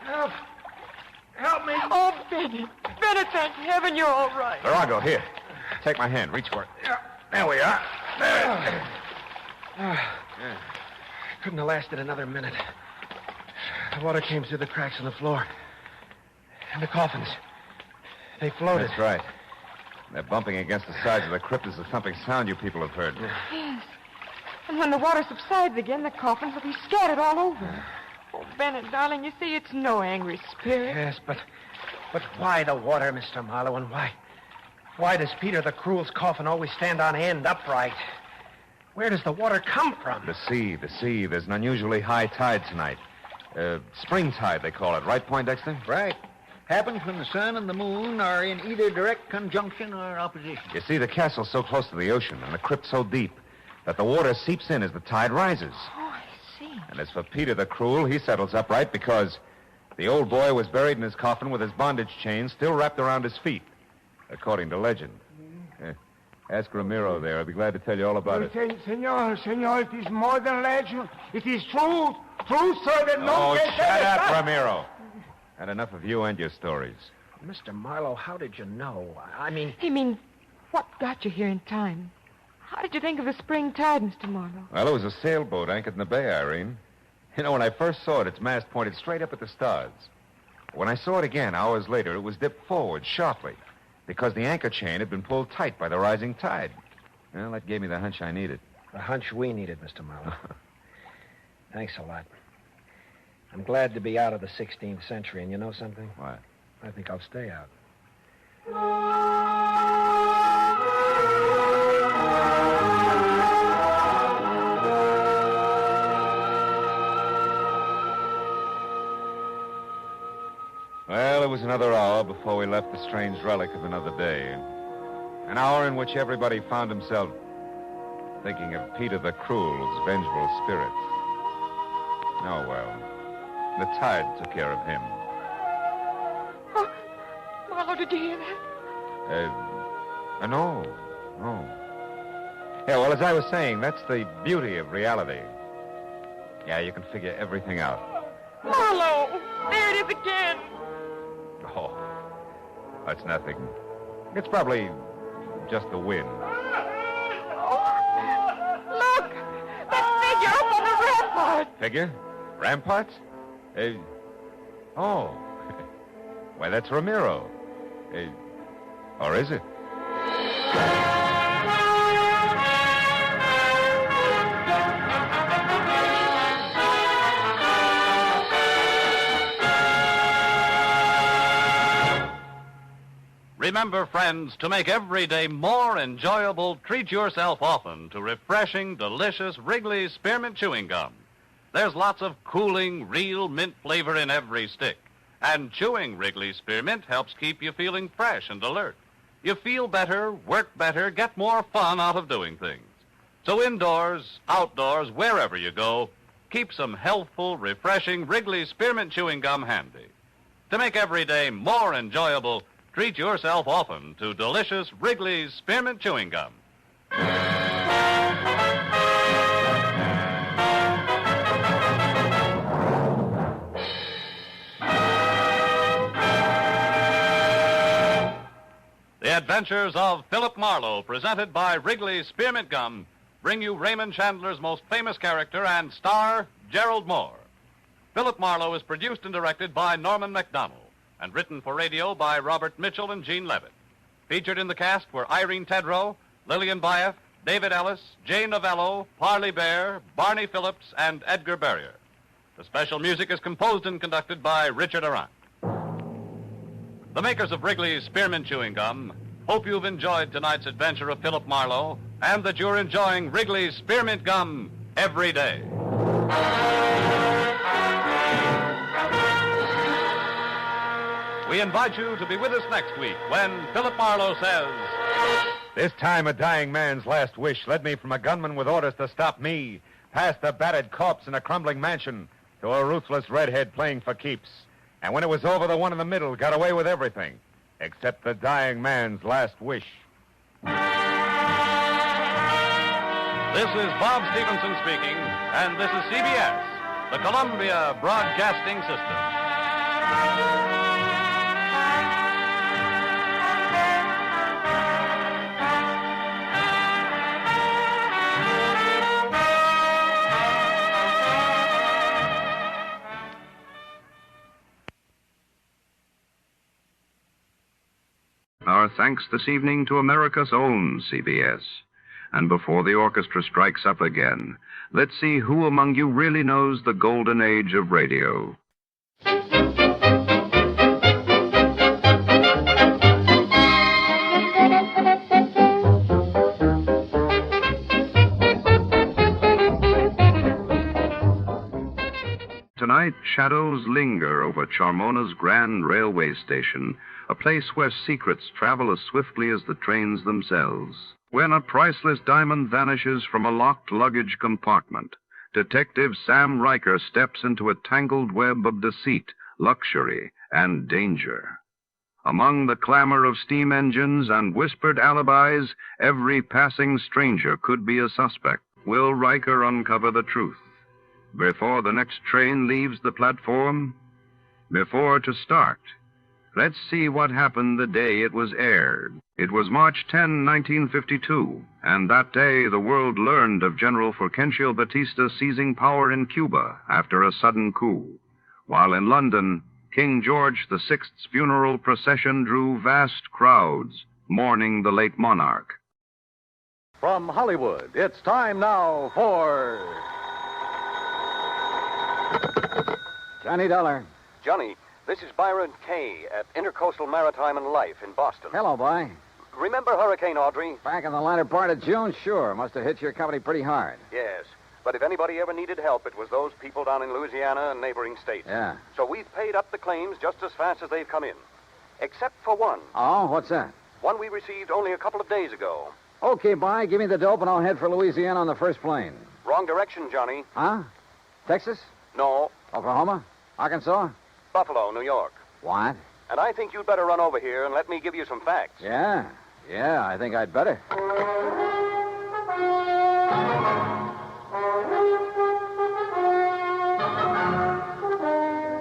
Speaker 22: Help me.
Speaker 19: Oh, Bennett. Bennett, thank heaven you're all right.
Speaker 1: Virago, here. Take my hand. Reach for it. There we are.
Speaker 5: Couldn't have lasted another minute. The water came through the cracks in the floor. And the coffins. They floated.
Speaker 1: That's right. They're bumping against the sides of the crypt as the thumping sound you people have heard.
Speaker 19: Yes. And when the water subsides again, the coffins will be scattered all over. Oh, Bennett, darling, you see, it's no angry spirit.
Speaker 5: Yes, but why the water, Mr. Marlowe, and why does Peter the Cruel's coffin always stand on end upright? Where does the water come from?
Speaker 1: The sea. There's an unusually high tide tonight. Spring tide, they call it. Right, Poindexter?
Speaker 3: Right. Happens when the sun and the moon are in either direct conjunction or opposition.
Speaker 1: You see, the castle's so close to the ocean and the crypt so deep that the water seeps in as the tide rises.
Speaker 19: Oh, I see.
Speaker 1: And as for Peter the Cruel, he settles upright because the old boy was buried in his coffin with his bondage chain still wrapped around his feet. according to legend. Ask Ramiro there. I'll be glad to tell you all about it.
Speaker 22: Senor, it is more than legend. It is truth. Truth, sir, that no
Speaker 1: Oh,
Speaker 22: can
Speaker 1: shut up, Ramiro. Had enough of you and your stories.
Speaker 5: Mr. Marlowe, how did you know? I mean...
Speaker 19: He means, what got you here in time? How did you think of the spring tide, Mr. Marlowe?
Speaker 1: Well, it was a sailboat anchored in the bay, Irene. You know, when I first saw it, its mast pointed straight up at the stars. When I saw it again, hours later, it was dipped forward sharply because the anchor chain had been pulled tight by the rising tide. Well, that gave me the hunch I needed.
Speaker 5: The hunch we needed, Mr. Marlowe. Thanks a lot. I'm glad to be out of the 16th century, and you know something?
Speaker 1: What?
Speaker 5: I think I'll stay out.
Speaker 1: Well, it was another hour before we left the strange relic of another day. An hour in which everybody found himself thinking of Peter the Cruel's vengeful spirit. Oh, well, the tide took care of him.
Speaker 19: Oh, Marlowe, did you hear that?
Speaker 1: No. Yeah, well, as I was saying, that's the beauty of reality. Yeah, you can figure everything out.
Speaker 19: Marlowe, there it is again.
Speaker 1: Oh, that's nothing. It's probably just the wind.
Speaker 19: Look, that figure up on the rampart.
Speaker 1: Figure? Ramparts? Oh. Why, that's Ramiro. Or is it?
Speaker 14: Remember, friends, to make every day more enjoyable, treat yourself often to refreshing, delicious Wrigley's Spearmint Chewing Gum. There's lots of cooling, real mint flavor in every stick. And chewing Wrigley's Spearmint helps keep you feeling fresh and alert. You feel better, work better, get more fun out of doing things. So indoors, outdoors, wherever you go, keep some healthful, refreshing Wrigley's Spearmint Chewing Gum handy. To make every day more enjoyable, treat yourself often to delicious Wrigley's Spearmint Chewing Gum. The Adventures of Philip Marlowe, presented by Wrigley's Spearmint Gum, bring you Raymond Chandler's most famous character and star, Gerald Moore. Philip Marlowe is produced and directed by Norman MacDonald and written for radio by Robert Mitchell and Gene Levitt. Featured in the cast were Irene Tedrow, Lillian Byeth, David Ellis, Jay Novello, Parley Bear, Barney Phillips, and Edgar Barrier. The special music is composed and conducted by Richard Arant. The makers of Wrigley's Spearmint Chewing Gum hope you've enjoyed tonight's adventure of Philip Marlowe and that you're enjoying Wrigley's Spearmint Gum every day. We invite you to be with us next week when Philip Marlowe says...
Speaker 1: This time a dying man's last wish led me from a gunman with orders to stop me, past a battered corpse in a crumbling mansion, to a ruthless redhead playing for keeps. And when it was over, the one in the middle got away with everything, except the dying man's last wish.
Speaker 14: This is Bob Stevenson speaking, and this is CBS, the Columbia Broadcasting System.
Speaker 2: Our thanks this evening to America's own CBS. And before the orchestra strikes up again, let's see who among you really knows the golden age of radio. Tonight, shadows linger over Charmona's grand railway station, a place where secrets travel as swiftly as the trains themselves. When a priceless diamond vanishes from a locked luggage compartment, Detective Sam Riker steps into a tangled web of deceit, luxury, and danger. Among the clamor of steam engines and whispered alibis, every passing stranger could be a suspect. Will Riker uncover the truth before the next train leaves the platform? Before to start, let's see what happened the day it was aired. It was March 10, 1952, and that day the world learned of General Fulgencio Batista seizing power in Cuba after a sudden coup, while in London, King George VI's funeral procession drew vast crowds mourning the late monarch.
Speaker 4: From Hollywood, it's time now for...
Speaker 12: Johnny Dollar.
Speaker 4: Johnny, this is Byron Kay at Intercoastal Maritime and Life in Boston.
Speaker 12: Hello, boy.
Speaker 4: Remember Hurricane Audrey?
Speaker 12: Back in the latter part of June, sure. Must have hit your company pretty hard.
Speaker 4: Yes. But if anybody ever needed help, it was those people down in Louisiana and neighboring states.
Speaker 12: Yeah.
Speaker 4: So we've paid up the claims just as fast as they've come in. Except for one.
Speaker 12: Oh, what's that?
Speaker 4: One we received only a couple of days ago.
Speaker 12: Okay, bye. Give me the dope and I'll head for Louisiana on the first plane.
Speaker 4: Wrong direction, Johnny.
Speaker 12: Huh? Texas?
Speaker 4: No.
Speaker 12: Oklahoma? Arkansas?
Speaker 4: Buffalo, New York.
Speaker 12: What?
Speaker 4: And I think you'd better run over here and let me give you some facts.
Speaker 12: Yeah, I think I'd better.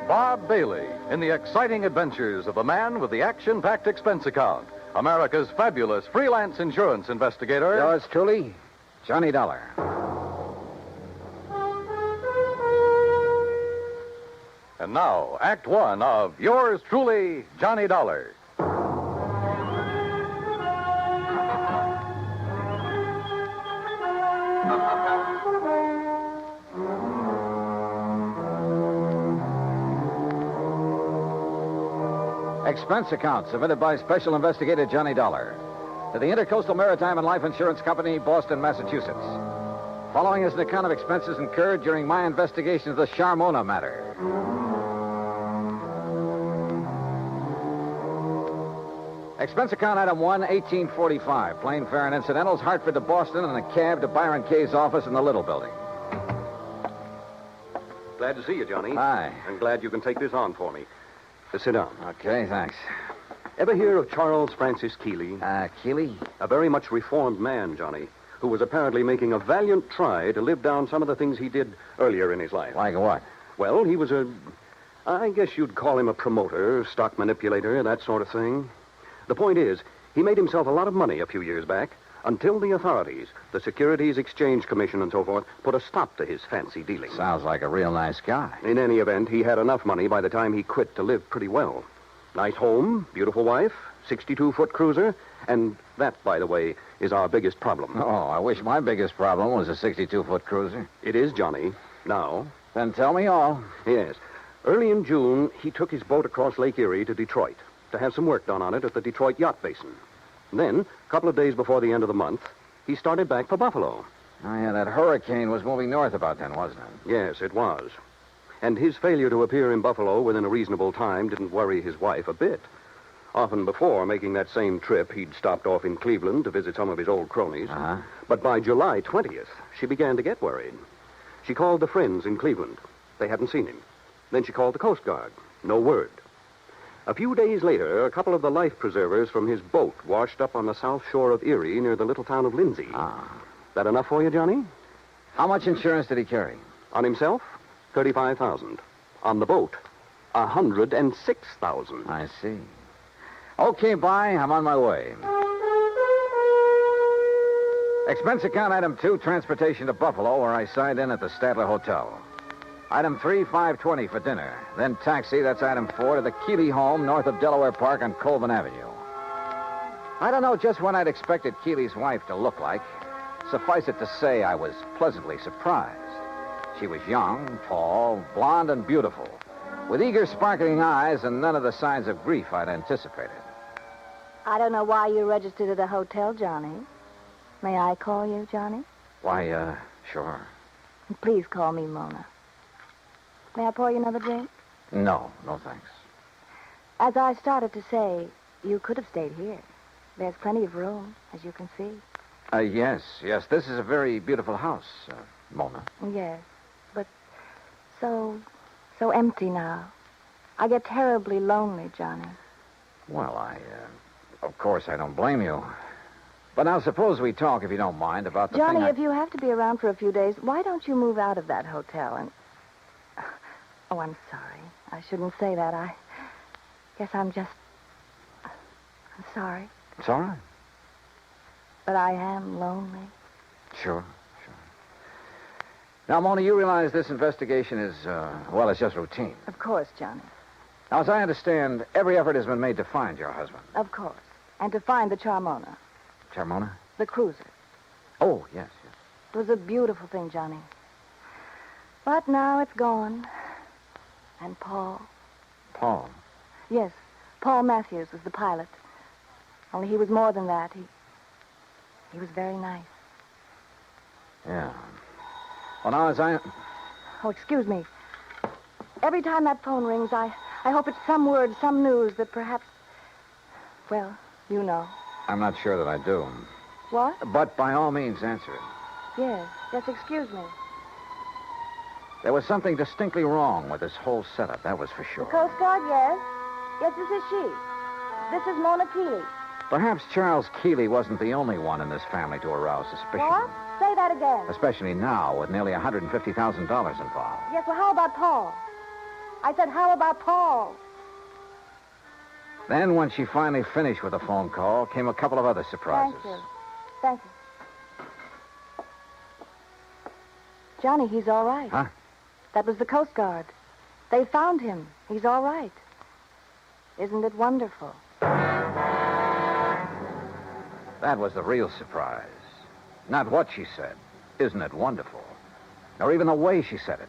Speaker 4: Bob Bailey in the exciting adventures of the man with the action-packed expense account. America's fabulous freelance insurance investigator.
Speaker 12: Yours truly, Johnny Dollar.
Speaker 4: And now, Act One of yours truly, Johnny Dollar.
Speaker 12: Expense account submitted by Special Investigator Johnny Dollar to the Intercoastal Maritime and Life Insurance Company, Boston, Massachusetts. Following is an account of expenses incurred during my investigation of the Charmona Matter. Expense account item 1, 1845. Plane fare and incidentals, Hartford to Boston, and a cab to Byron Kay's office in the Little Building.
Speaker 4: Glad to see you, Johnny.
Speaker 12: Hi.
Speaker 4: I'm glad you can take this on for me. Sit down.
Speaker 12: Okay, thanks.
Speaker 4: Ever hear of Charles Francis Keeley?
Speaker 12: Keeley?
Speaker 4: A very much reformed man, Johnny, who was apparently making a valiant try to live down some of the things he did earlier in his life.
Speaker 12: Like what?
Speaker 4: Well, he was I guess you'd call him a promoter, stock manipulator, that sort of thing. The point is, he made himself a lot of money a few years back until the authorities, the Securities Exchange Commission and so forth, put a stop to his fancy dealing.
Speaker 12: Sounds like a real nice guy.
Speaker 4: In any event, he had enough money by the time he quit to live pretty well. Nice home, beautiful wife, 62-foot cruiser, and that, by the way, is our biggest problem.
Speaker 12: Oh, I wish my biggest problem was a 62-foot cruiser.
Speaker 4: It is, Johnny. Now.
Speaker 12: Then tell me all.
Speaker 4: Yes. Early in June, he took his boat across Lake Erie to Detroit to have some work done on it at the Detroit Yacht Basin. Then, a couple of days before the end of the month, he started back for Buffalo.
Speaker 12: Oh, yeah, that hurricane was moving north about then, wasn't it?
Speaker 4: Yes, it was. And his failure to appear in Buffalo within a reasonable time didn't worry his wife a bit. Often before making that same trip, he'd stopped off in Cleveland to visit some of his old cronies.
Speaker 12: Uh-huh.
Speaker 4: But by July 20th, she began to get worried. She called the friends in Cleveland. They hadn't seen him. Then she called the Coast Guard. No word. A few days later, a couple of the life preservers from his boat washed up on the south shore of Erie near the little town of Lindsay. That enough for you, Johnny?
Speaker 12: How much insurance did he carry?
Speaker 4: On himself, $35,000. On the boat, $106,000.
Speaker 12: I see. Okay, bye. I'm on my way. Expense account item 2, transportation to Buffalo, where I signed in at the Statler Hotel. Item 3, $5.20 for dinner. Then taxi, that's item 4, to the Keeley home north of Delaware Park on Colvin Avenue. I don't know just what I'd expected Keeley's wife to look like. Suffice it to say, I was pleasantly surprised. She was young, tall, blonde, and beautiful, with eager, sparkling eyes and none of the signs of grief I'd anticipated.
Speaker 13: I don't know why you registered at a hotel, Johnny. May I call you, Johnny?
Speaker 12: Why, sure.
Speaker 13: Please call me Mona. May I pour you another drink?
Speaker 12: No, thanks.
Speaker 13: As I started to say, you could have stayed here. There's plenty of room, as you can see.
Speaker 12: Yes. This is a very beautiful house, Mona.
Speaker 13: Yes, but so empty now. I get terribly lonely, Johnny.
Speaker 12: Well, of course, I don't blame you. But now suppose we talk, if you don't mind, about the
Speaker 7: Johnny,
Speaker 12: thing
Speaker 7: if you have to be around for a few days, why don't you move out of that hotel and... Oh, I'm sorry. I shouldn't say that. I guess I'm sorry.
Speaker 12: It's all right.
Speaker 7: But I am lonely.
Speaker 12: Sure. Now, Mona, you realize this investigation is, it's just routine.
Speaker 7: Of course, Johnny.
Speaker 12: Now, as I understand, every effort has been made to find your husband.
Speaker 7: Of course. And to find the Charmona.
Speaker 12: Charmona?
Speaker 7: The cruiser.
Speaker 12: Oh, yes.
Speaker 7: It was a beautiful thing, Johnny. But now it's gone. And Paul.
Speaker 12: Paul?
Speaker 7: Yes. Paul Matthews was the pilot. Only he was more than that. He was very nice.
Speaker 12: Yeah. Well, now, as I...
Speaker 7: Oh, excuse me. Every time that phone rings, I hope it's some word, some news that perhaps... Well, you know.
Speaker 12: I'm not sure that I do.
Speaker 7: What?
Speaker 12: But by all means, answer it.
Speaker 7: Yes, excuse me.
Speaker 12: There was something distinctly wrong with this whole setup, that was for
Speaker 7: The
Speaker 12: sure.
Speaker 7: Coast Guard, yes. Yes, this is she. This is Mona Keeley.
Speaker 12: Perhaps Charles Keeley wasn't the only one in this family to arouse suspicion.
Speaker 7: What? Say that again.
Speaker 12: Especially now, with nearly $150,000 involved.
Speaker 7: Yes, well, how about Paul? I said, how about Paul?
Speaker 12: Then, when she finally finished with the phone call, came a couple of other surprises.
Speaker 7: Thank you. Johnny, he's all right.
Speaker 12: Huh?
Speaker 7: That was the Coast Guard. They found him. He's all right. Isn't it wonderful?
Speaker 12: That was the real surprise. Not what she said. Isn't it wonderful? Nor even the way she said it.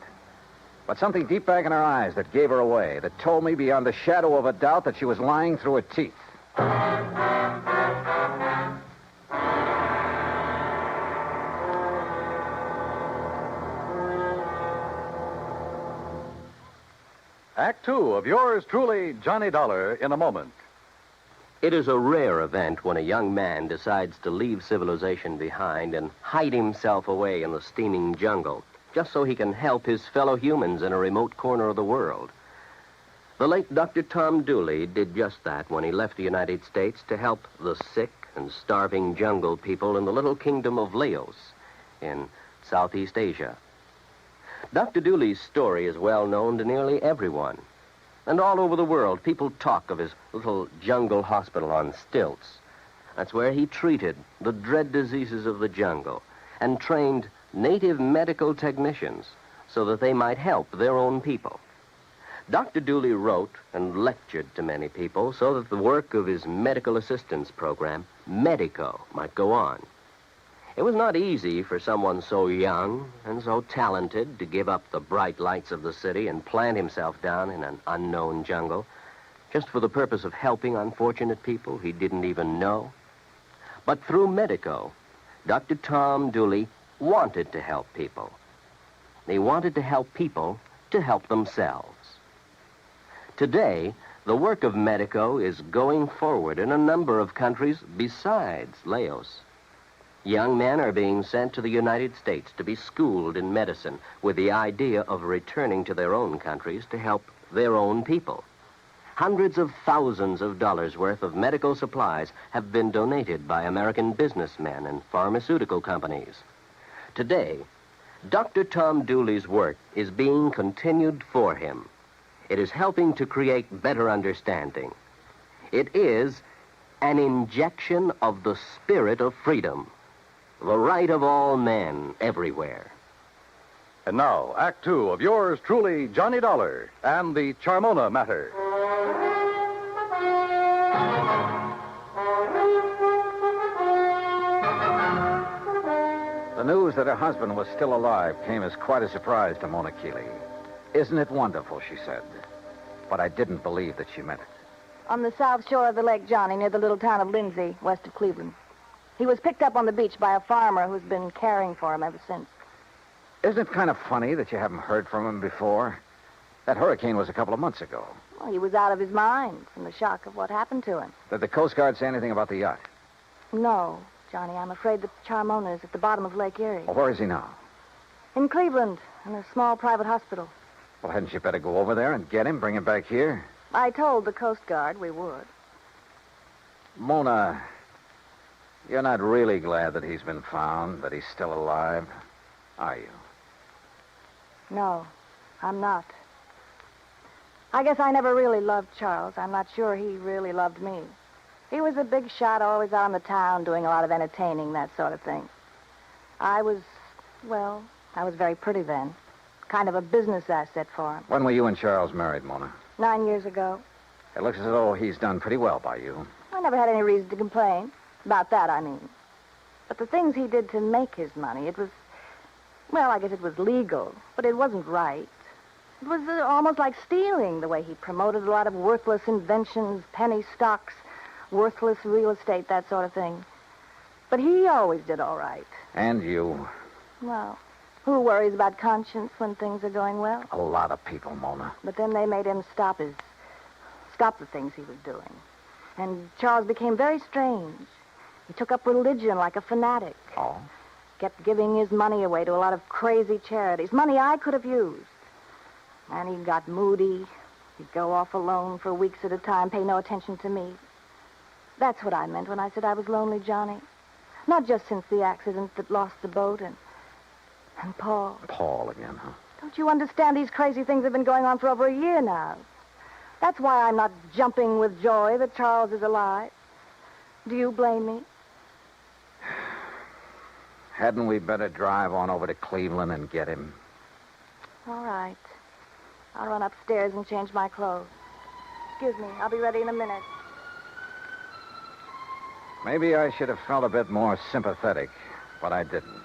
Speaker 12: But something deep back in her eyes that gave her away, that told me beyond the shadow of a doubt that she was lying through her teeth.
Speaker 9: Act two of yours truly, Johnny Dollar, in a moment.
Speaker 23: It is a rare event when a young man decides to leave civilization behind and hide himself away in the steaming jungle, just so he can help his fellow humans in a remote corner of the world. The late Dr. Tom Dooley did just that when he left the United States to help the sick and starving jungle people in the little kingdom of Laos in Southeast Asia. Dr. Dooley's story is well known to nearly everyone. And all over the world, people talk of his little jungle hospital on stilts. That's where he treated the dread diseases of the jungle and trained native medical technicians so that they might help their own people. Dr. Dooley wrote and lectured to many people so that the work of his medical assistance program, Medico, might go on. It was not easy for someone so young and so talented to give up the bright lights of the city and plant himself down in an unknown jungle just for the purpose of helping unfortunate people he didn't even know. But through Medico, Dr. Tom Dooley wanted to help people. He wanted to help people to help themselves. Today, the work of Medico is going forward in a number of countries besides Laos. Young men are being sent to the United States to be schooled in medicine with the idea of returning to their own countries to help their own people. Hundreds of thousands of dollars worth of medical supplies have been donated by American businessmen and pharmaceutical companies. Today, Dr. Tom Dooley's work is being continued for him. It is helping to create better understanding. It is an injection of the spirit of freedom. The right of all men everywhere.
Speaker 9: And now, Act two of yours truly, Johnny Dollar, and the Charmona Matter.
Speaker 12: The news that her husband was still alive came as quite a surprise to Mona Keeley. Isn't it wonderful, she said. But I didn't believe that she meant it.
Speaker 7: On the south shore of the Lake Johnny, near the little town of Lindsay, west of Cleveland. He was picked up on the beach by a farmer who's been caring for him ever since.
Speaker 12: Isn't it kind of funny that you haven't heard from him before? That hurricane was a couple of months ago.
Speaker 7: Well, he was out of his mind from the shock of what happened to him.
Speaker 12: Did the Coast Guard say anything about the yacht?
Speaker 7: No, Johnny, I'm afraid the Charmona is at the bottom of Lake Erie.
Speaker 12: Well, where is he now?
Speaker 7: In Cleveland, in a small private hospital.
Speaker 12: Well, hadn't you better go over there and get him, bring him back here?
Speaker 7: I told the Coast Guard we would.
Speaker 12: Mona, you're not really glad that he's been found, that he's still alive, are you?
Speaker 7: No, I'm not. I guess I never really loved Charles. I'm not sure he really loved me. He was a big shot, always out in the town doing a lot of entertaining, that sort of thing. I was very pretty then. Kind of a business asset for him.
Speaker 12: When were you and Charles married, Mona?
Speaker 7: 9 years ago.
Speaker 12: It looks as though he's done pretty well by you.
Speaker 7: I never had any reason to complain. About that, I mean. But the things he did to make his money, it was... Well, I guess it was legal, but it wasn't right. It was almost like stealing, the way he promoted a lot of worthless inventions, penny stocks, worthless real estate, that sort of thing. But he always did all right.
Speaker 12: And you.
Speaker 7: Well, who worries about conscience when things are going well?
Speaker 12: A lot of people, Mona.
Speaker 7: But then they made him stop the things he was doing. And Charles became very strange. He took up religion like a fanatic.
Speaker 12: Oh?
Speaker 7: Kept giving his money away to a lot of crazy charities, money I could have used. And he got moody. He'd go off alone for weeks at a time, pay no attention to me. That's what I meant when I said I was lonely, Johnny. Not just since the accident that lost the boat and Paul.
Speaker 12: Paul again, huh?
Speaker 7: Don't you understand? These crazy things have been going on for over a year now. That's why I'm not jumping with joy that Charles is alive. Do you blame me?
Speaker 12: Hadn't we better drive on over to Cleveland and get him?
Speaker 7: All right. I'll run upstairs and change my clothes. Excuse me. I'll be ready in a minute.
Speaker 12: Maybe I should have felt a bit more sympathetic, but I didn't.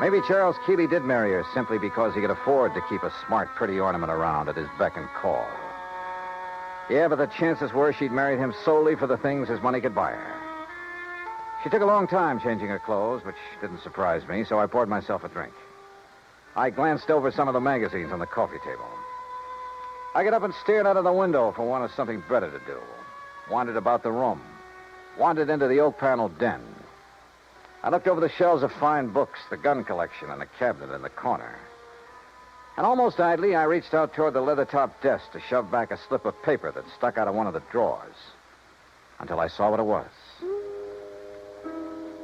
Speaker 12: Maybe Charles Keeley did marry her simply because he could afford to keep a smart, pretty ornament around at his beck and call. Yeah, but the chances were she'd married him solely for the things his money could buy her. She took a long time changing her clothes, which didn't surprise me, so I poured myself a drink. I glanced over some of the magazines on the coffee table. I got up and stared out of the window for want of something better to do. Wandered about the room. Wandered into the oak-paneled den. I looked over the shelves of fine books, the gun collection, and the cabinet in the corner. And almost idly, I reached out toward the leather-topped desk to shove back a slip of paper that stuck out of one of the drawers. Until I saw what it was.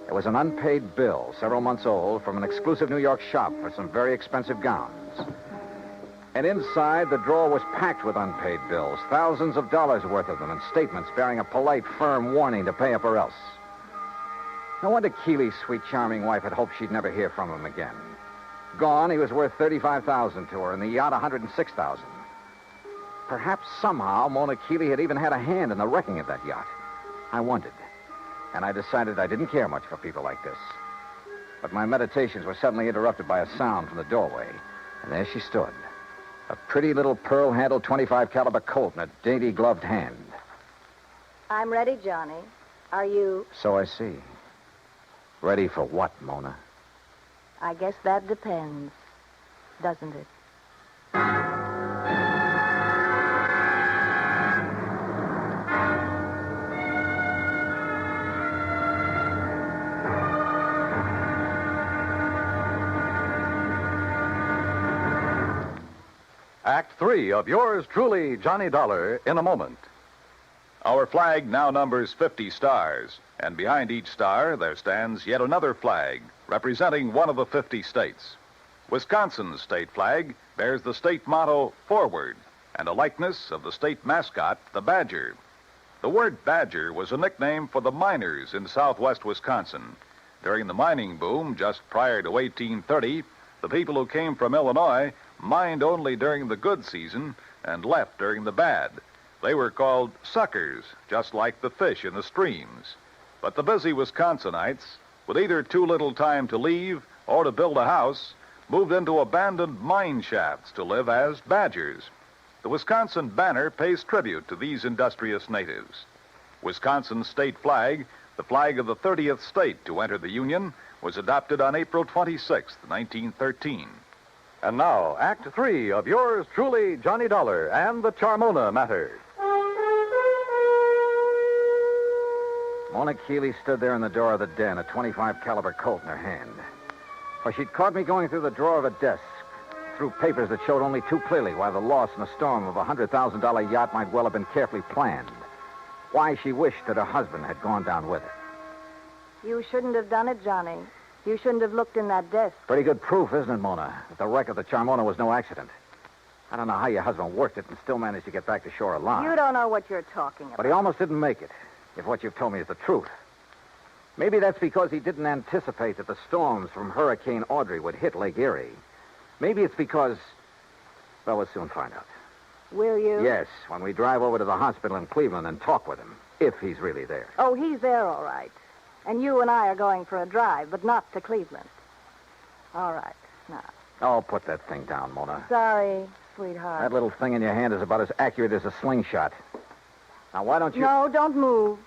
Speaker 12: It was an unpaid bill, several months old, from an exclusive New York shop for some very expensive gowns. And inside, the drawer was packed with unpaid bills, thousands of dollars worth of them, and statements bearing a polite, firm warning to pay up or else. No wonder Keeley's sweet, charming wife had hoped she'd never hear from him again. Gone, he was worth $35,000 to her, and the yacht $106,000. Perhaps somehow Mona Keeley had even had a hand in the wrecking of that yacht. I wondered. And I decided I didn't care much for people like this. But my meditations were suddenly interrupted by a sound from the doorway. And there she stood. A pretty little pearl-handled .25 caliber Colt in a dainty gloved hand.
Speaker 7: I'm ready, Johnny. Are you?
Speaker 12: So I see. Ready for what, Mona?
Speaker 7: I guess that depends, doesn't it?
Speaker 9: Act 3 of yours truly, Johnny Dollar, in a moment.
Speaker 15: Our flag now numbers 50 stars, and behind each star there stands yet another flag representing one of the 50 states. Wisconsin's state flag bears the state motto, Forward, and a likeness of the state mascot, the badger. The word badger was a nickname for the miners in southwest Wisconsin. During the mining boom just prior to 1830, the people who came from Illinois mined only during the good season and left during the bad. They were called suckers, just like the fish in the streams. But the busy Wisconsinites, with either too little time to leave or to build a house, moved into abandoned mine shafts to live as badgers. The Wisconsin banner pays tribute to these industrious natives. Wisconsin's state flag, the flag of the 30th state to enter the Union, was adopted on April 26, 1913.
Speaker 9: And now, Act 3 of yours truly, Johnny Dollar and the Charmona Matter.
Speaker 12: Mona Keeley stood there in the door of the den, a .25 caliber Colt in her hand. For she'd caught me going through the drawer of a desk, through papers that showed only too clearly why the loss in a storm of a $100,000 yacht might well have been carefully planned. why she wished that her husband had gone down with her.
Speaker 7: You shouldn't have done it, Johnny. You shouldn't have looked in that desk.
Speaker 12: Pretty good proof, isn't it, Mona, that the wreck of the Charmona was no accident. I don't know how your husband worked it and still managed to get back to shore alive.
Speaker 7: You don't know what you're talking about.
Speaker 12: But he almost didn't make it, if what you've told me is the truth. Maybe that's because he didn't anticipate that the storms from Hurricane Audrey would hit Lake Erie. Maybe it's because... Well, we'll soon find out.
Speaker 7: Will you?
Speaker 12: Yes, when we drive over to the hospital in Cleveland and talk with him, if he's really there.
Speaker 7: Oh, he's there, all right. And you and I are going for a drive, but not to Cleveland. All right, now.
Speaker 12: Oh, put that thing down, Mona.
Speaker 7: Sorry, sweetheart.
Speaker 12: That little thing in your hand is about as accurate as a slingshot. Now, why don't you...
Speaker 7: No, don't move.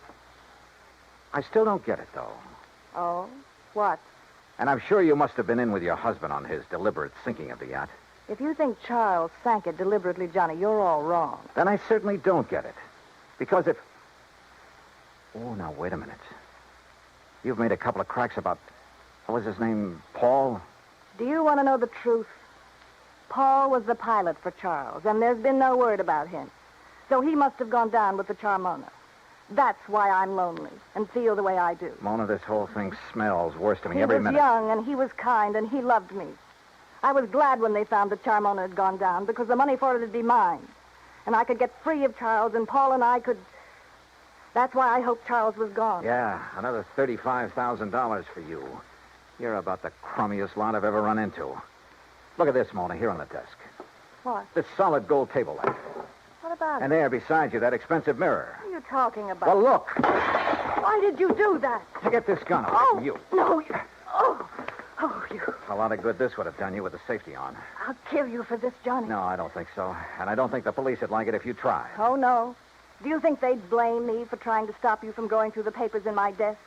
Speaker 12: I still don't get it, though.
Speaker 7: Oh? What?
Speaker 12: And I'm sure you must have been in with your husband on his deliberate sinking of the yacht.
Speaker 7: If you think Charles sank it deliberately, Johnny, you're all wrong.
Speaker 12: Then I certainly don't get it. Because if... Oh, now, wait a minute. You've made a couple of cracks about... What was his name? Paul?
Speaker 7: Do you want to know the truth? Paul was the pilot for Charles, and there's been no word about him. So he must have gone down with the Charmona. That's why I'm lonely and feel the way I do.
Speaker 12: Mona, this whole thing smells worse to me every minute.
Speaker 7: He was young, and he was kind, and he loved me. I was glad when they found the Charmona had gone down, because the money for it would be mine. And I could get free of Charles, and Paul and I could... That's why I hoped Charles was gone.
Speaker 12: Yeah, another $35,000 for you. You're about the crummiest lot I've ever run into. Look at this, Mona, here on the desk.
Speaker 7: What?
Speaker 12: This solid gold table lamp.
Speaker 7: What about it?
Speaker 12: And there beside you, that expensive mirror.
Speaker 7: What are you talking about?
Speaker 12: Well, look.
Speaker 7: Why did you do that?
Speaker 12: To get this gun away from you.
Speaker 7: No, you... Oh, you...
Speaker 12: A lot of good this would have done you with the safety on.
Speaker 7: I'll kill you for this, Johnny.
Speaker 12: No, I don't think so. And I don't think the police would like it if you tried.
Speaker 7: Oh, no. Do you think they'd blame me for trying to stop you from going through the papers in my desk?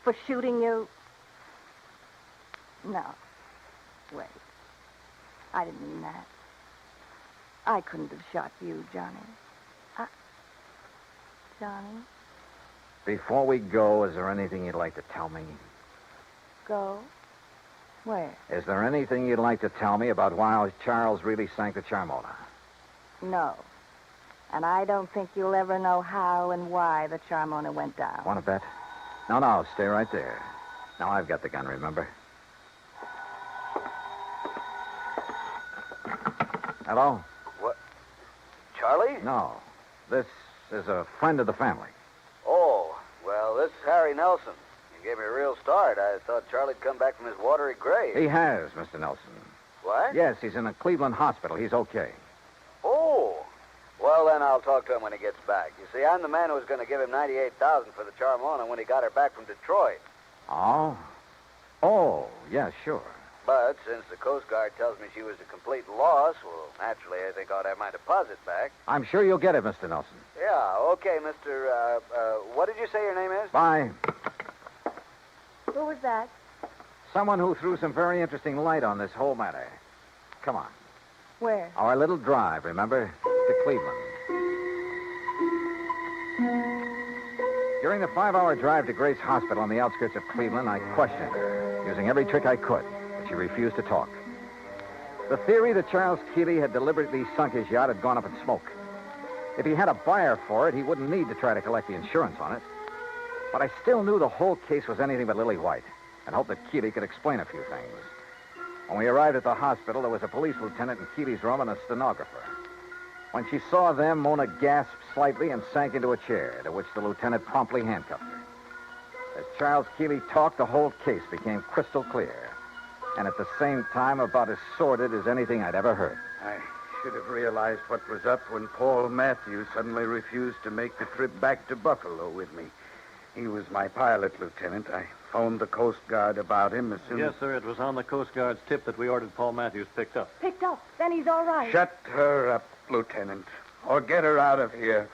Speaker 7: For shooting you? No. Wait. I didn't mean that. I couldn't have shot you, Johnny. Johnny?
Speaker 12: Before we go, is there anything you'd like to tell me?
Speaker 7: Go? Where?
Speaker 12: Is there anything you'd like to tell me about why Charles really sank the Charmona?
Speaker 7: No. And I don't think you'll ever know how and why the Charmona went down.
Speaker 12: Want to bet? No, stay right there. Now I've got the gun, remember? Hello?
Speaker 10: What? Charlie?
Speaker 12: No. This is a friend of the family.
Speaker 10: Oh, well, this is Harry Nelson. You gave me a real start. I thought Charlie'd come back from his watery grave.
Speaker 12: He has, Mr. Nelson.
Speaker 10: What?
Speaker 12: Yes, he's in a Cleveland hospital. He's okay.
Speaker 10: Oh. Well, then I'll talk to him when he gets back. You see, I'm the man who was going to give him $98,000 for the Charmona when he got her back from Detroit.
Speaker 12: Oh? Oh, yeah, sure.
Speaker 10: But since the Coast Guard tells me she was a complete loss, well, naturally, I think I ought to have my deposit back.
Speaker 12: I'm sure you'll get it, Mr. Nelson.
Speaker 10: Yeah, okay, Mr. What did you say your name is?
Speaker 12: Bye.
Speaker 7: Who was that?
Speaker 12: Someone who threw some very interesting light on this whole matter. Come on.
Speaker 7: Where?
Speaker 12: Our little drive, remember? To Cleveland. During the 5-hour drive to Grace Hospital on the outskirts of Cleveland, I questioned her, using every trick I could, but she refused to talk. The theory that Charles Keeley had deliberately sunk his yacht had gone up in smoke. If he had a buyer for it, he wouldn't need to try to collect the insurance on it. But I still knew the whole case was anything but lily white, and hoped that Keeley could explain a few things. When we arrived at the hospital, there was a police lieutenant in Keeley's room and a stenographer. When she saw them, Mona gasped slightly and sank into a chair, to which the lieutenant promptly handcuffed her. As Charles Keeley talked, the whole case became crystal clear, and at the same time about as sordid as anything I'd ever heard.
Speaker 16: I should have realized what was up when Paul Matthews suddenly refused to make the trip back to Buffalo with me. He was my pilot, Lieutenant. I phoned the Coast Guard about him as soon as...
Speaker 18: Yes, sir. It was on the Coast Guard's tip that we ordered Paul Matthews picked up.
Speaker 7: Picked up. Then he's all right.
Speaker 16: Shut her up, Lieutenant, or get her out of here.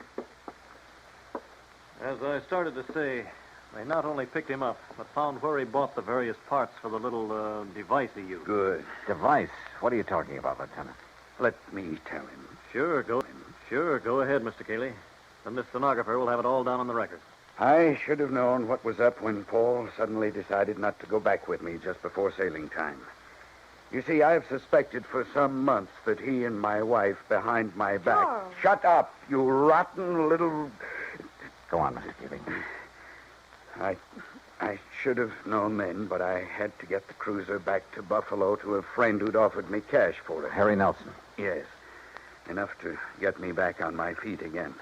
Speaker 18: As I started to say, they not only picked him up, but found where he bought the various parts for the little device he used.
Speaker 16: Good.
Speaker 12: Device? What are you talking about, Lieutenant?
Speaker 16: Let me tell him.
Speaker 18: Sure, go ahead, Mr. Keeley. Then the stenographer will have it all down on the record.
Speaker 16: I should have known what was up when Paul suddenly decided not to go back with me just before sailing time. You see, I've suspected for some months that he and my wife behind my back...
Speaker 7: Charles.
Speaker 16: Shut up, you rotten little...
Speaker 12: Go on, Mrs. Keeley.
Speaker 16: I should have known then, but I had to get the cruiser back to Buffalo to a friend who'd offered me cash for it.
Speaker 12: Harry Nelson.
Speaker 16: Yes. Enough to get me back on my feet again.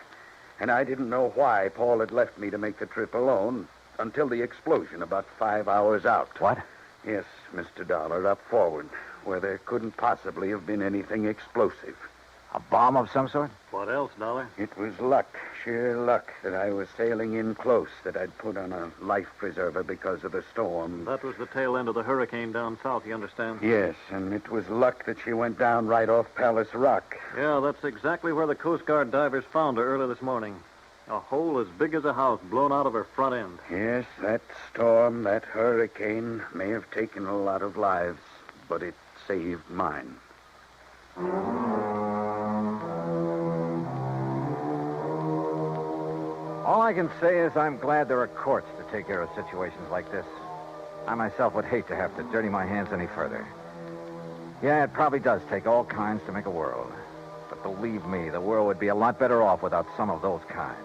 Speaker 16: And I didn't know why Paul had left me to make the trip alone until the explosion about 5 hours out.
Speaker 12: What?
Speaker 16: Yes, Mr. Dollar, up forward, where there couldn't possibly have been anything explosive.
Speaker 12: A bomb of some sort?
Speaker 18: What else, Dollar?
Speaker 16: It was luck, sheer luck, that I was sailing in close, that I'd put on a life preserver because of the storm.
Speaker 18: That was the tail end of the hurricane down south, you understand?
Speaker 16: Yes, and it was luck that she went down right off Palace Rock.
Speaker 18: Yeah, that's exactly where the Coast Guard divers found her early this morning. A hole as big as a house blown out of her front end.
Speaker 16: Yes, that storm, that hurricane may have taken a lot of lives, but it saved mine.
Speaker 12: All I can say is I'm glad there are courts to take care of situations like this. I myself would hate to have to dirty my hands any further. Yeah, it probably does take all kinds to make a world. But believe me, the world would be a lot better off without some of those kinds.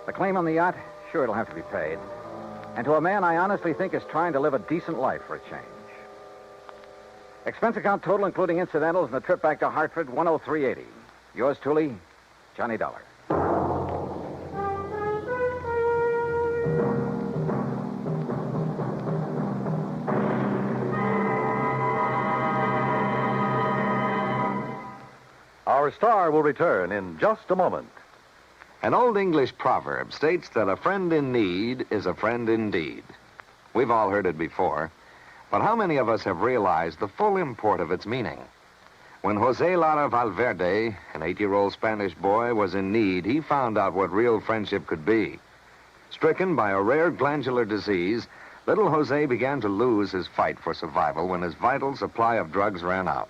Speaker 12: The claim on the yacht, sure, it'll have to be paid. And to a man I honestly think is trying to live a decent life for a change. Expense account total, including incidentals and the trip back to Hartford, $103.80. Yours truly, Johnny Dollar.
Speaker 9: Our star will return in just a moment.
Speaker 8: An old English proverb states that a friend in need is a friend indeed. We've all heard it before, but how many of us have realized the full import of its meaning? When Jose Lara Valverde, an 8-year-old Spanish boy, was in need, he found out what real friendship could be. Stricken by a rare glandular disease, little Jose began to lose his fight for survival when his vital supply of drugs ran out.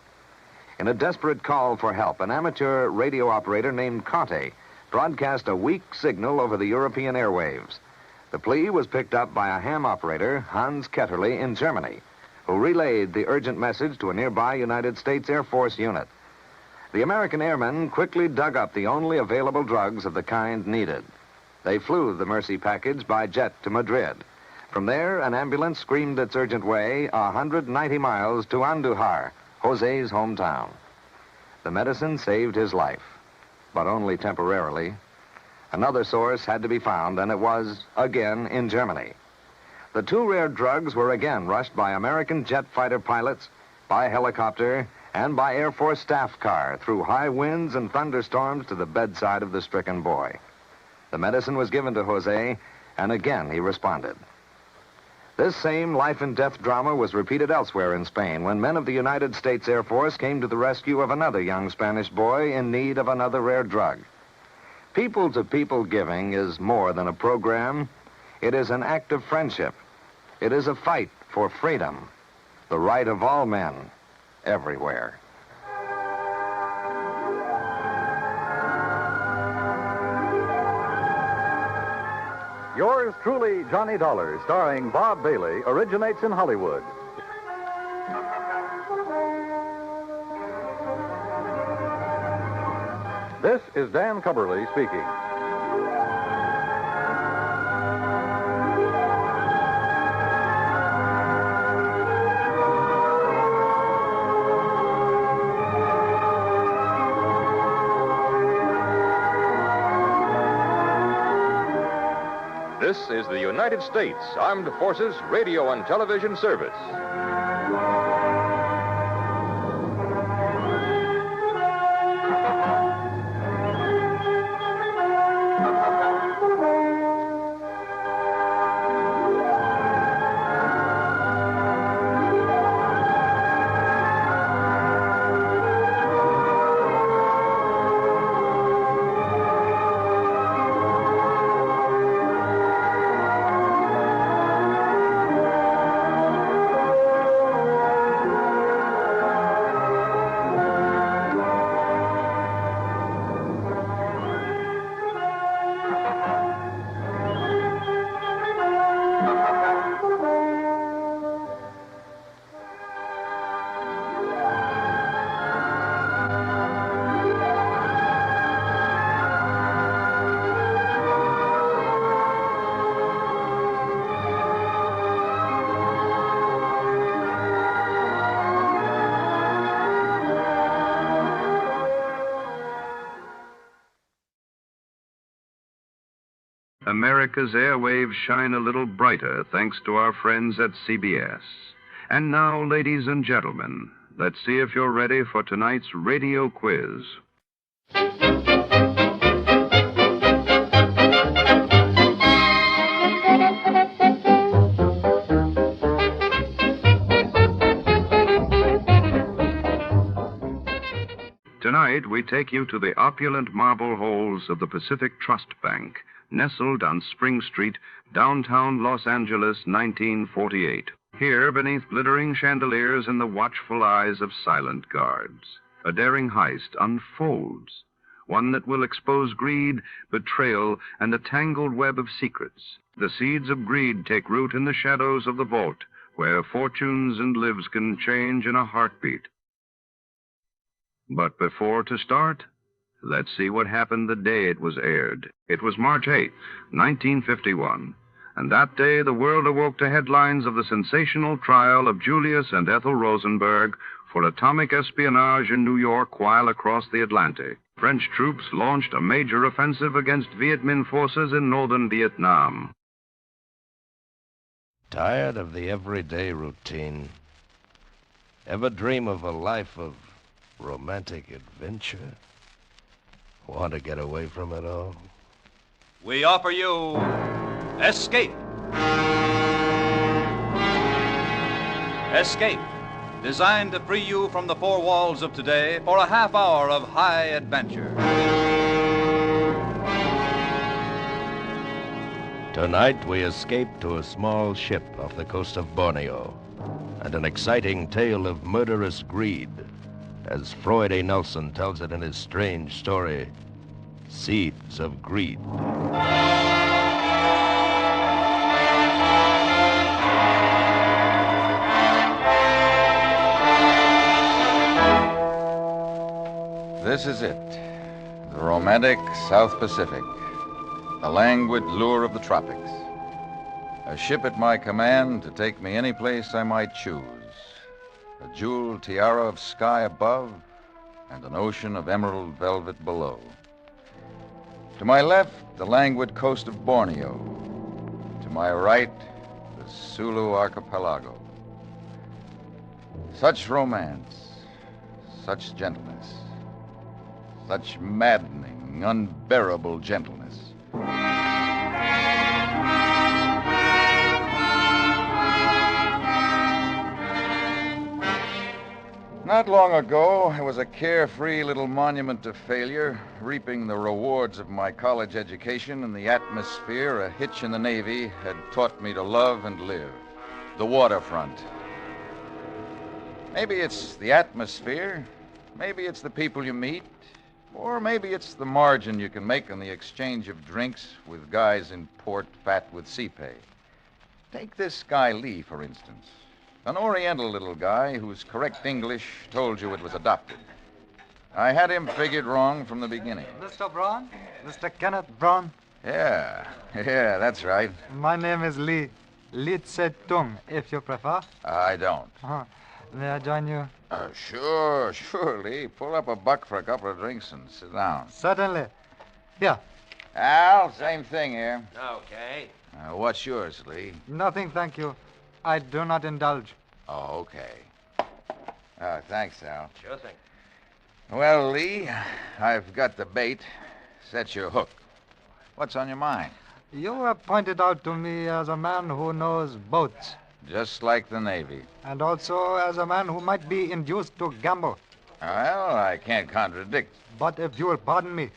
Speaker 8: In a desperate call for help, an amateur radio operator named Conte broadcast a weak signal over the European airwaves. The plea was picked up by a ham operator, Hans Ketterle, in Germany, who relayed the urgent message to a nearby United States Air Force unit. The American airmen quickly dug up the only available drugs of the kind needed. They flew the Mercy package by jet to Madrid. From there, an ambulance screamed its urgent way 190 miles to Andujar, Jose's hometown. The medicine saved his life, but only temporarily. Another source had to be found, and it was, again, in Germany. The two rare drugs were again rushed by American jet fighter pilots, by helicopter, and by Air Force staff car through high winds and thunderstorms to the bedside of the stricken boy. The medicine was given to Jose, and again he responded. This same life-and-death drama was repeated elsewhere in Spain when men of the United States Air Force came to the rescue of another young Spanish boy in need of another rare drug. People-to-people giving is more than a program. It is an act of friendship. It is a fight for freedom, the right of all men, everywhere.
Speaker 9: Yours truly, Johnny Dollar, starring Bob Bailey, originates in Hollywood. This is Dan Kimberley speaking.
Speaker 15: This is the United States Armed Forces Radio and Television Service.
Speaker 2: America's airwaves shine a little brighter thanks to our friends at CBS. And now, ladies and gentlemen, let's see if you're ready for tonight's radio quiz. Tonight, we take you to the opulent marble halls of the Pacific Trust Bank, nestled on Spring Street, downtown Los Angeles, 1948. Here, beneath glittering chandeliers and the watchful eyes of silent guards, a daring heist unfolds, one that will expose greed, betrayal, and a tangled web of secrets. The seeds of greed take root in the shadows of the vault, where fortunes and lives can change in a heartbeat. But before to start, let's see what happened the day it was aired. It was March 8th, 1951, and that day the world awoke to headlines of the sensational trial of Julius and Ethel Rosenberg for atomic espionage in New York while across the Atlantic. French troops launched a major offensive against Viet Minh forces in northern Vietnam.
Speaker 17: Tired of the everyday routine? Ever dream of a life of romantic adventure? Want to get away from it all?
Speaker 20: We offer you Escape. Escape, designed to free you from the four walls of today for a half hour of high adventure.
Speaker 17: Tonight we escape to a small ship off the coast of Borneo, and an exciting tale of murderous greed, as Floyd A. Nelson tells it in his strange story, Seeds of Greed.
Speaker 21: This is it, the romantic South Pacific, the languid lure of the tropics. A ship at my command to take me any place I might choose. A jeweled tiara of sky above and an ocean of emerald velvet below. To my left, the languid coast of Borneo. To my right, the Sulu archipelago. Such romance, such gentleness, such maddening, unbearable gentleness. Not long ago, I was a carefree little monument to failure, reaping the rewards of my college education in the atmosphere a hitch in the Navy had taught me to love and live. The waterfront. Maybe it's the atmosphere, maybe it's the people you meet, or maybe it's the margin you can make on the exchange of drinks with guys in port fat with sea pay. Take this guy Lee, for instance. An Oriental little guy whose correct English told you it was adopted. I had him figured wrong from the beginning.
Speaker 24: Mr. Braun? Mr. Kenneth Braun?
Speaker 21: Yeah, that's right.
Speaker 24: My name is Lee. Lee Tse Tung, if you prefer.
Speaker 21: I don't.
Speaker 24: May I join you?
Speaker 21: Sure, Lee. Pull up a buck for a couple of drinks and sit down.
Speaker 24: Certainly. Here.
Speaker 21: Al, same thing here.
Speaker 17: Okay.
Speaker 21: What's yours, Lee?
Speaker 24: Nothing, thank you. I do not indulge.
Speaker 21: Oh, okay. Thanks, Al.
Speaker 17: Sure thing.
Speaker 21: Well, Lee, I've got the bait. Set your hook. What's on your mind?
Speaker 24: You were pointed out to me as a man who knows boats.
Speaker 21: Just like the Navy.
Speaker 24: And also as a man who might be induced to gamble.
Speaker 21: Well, I can't contradict.
Speaker 24: But if you will pardon me,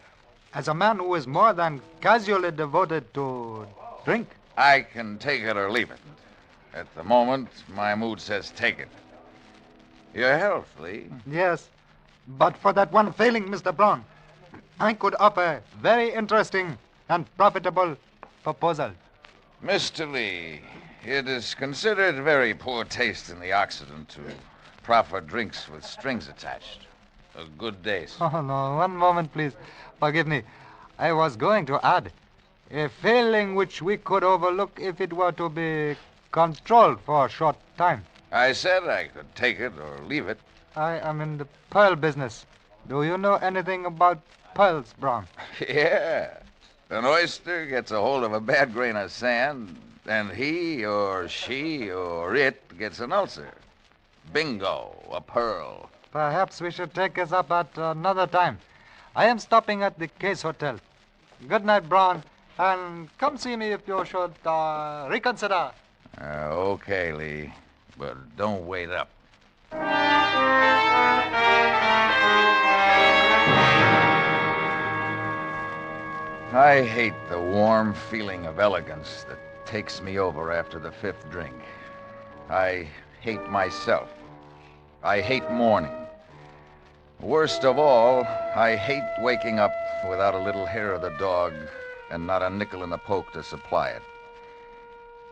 Speaker 24: as a man who is more than casually devoted to drink.
Speaker 21: I can take it or leave it. At the moment, my mood says take it. Your health, Lee.
Speaker 24: Yes, but for that one failing, Mr. Braun, I could offer a very interesting and profitable proposal.
Speaker 21: Mr. Lee, it is considered very poor taste in the Occident to proffer drinks with strings attached. A good day, sir.
Speaker 24: Oh, no, one moment, please. Forgive me. I was going to add a failing which we could overlook if it were to be controlled for a short time.
Speaker 21: I said I could take it or leave it.
Speaker 24: I am in the pearl business. Do you know anything about pearls, Braun?
Speaker 21: Yeah. An oyster gets a hold of a bad grain of sand, and he or she or it gets an ulcer. Bingo, a pearl.
Speaker 24: Perhaps we should take this up at another time. I am stopping at the Case Hotel. Good night, Brown. And come see me if you should reconsider.
Speaker 21: Okay, Lee. But don't wait up. I hate the warm feeling of elegance that takes me over after the fifth drink. I hate myself. I hate morning. Worst of all, I hate waking up without a little hair of the dog and not a nickel in the poke to supply it.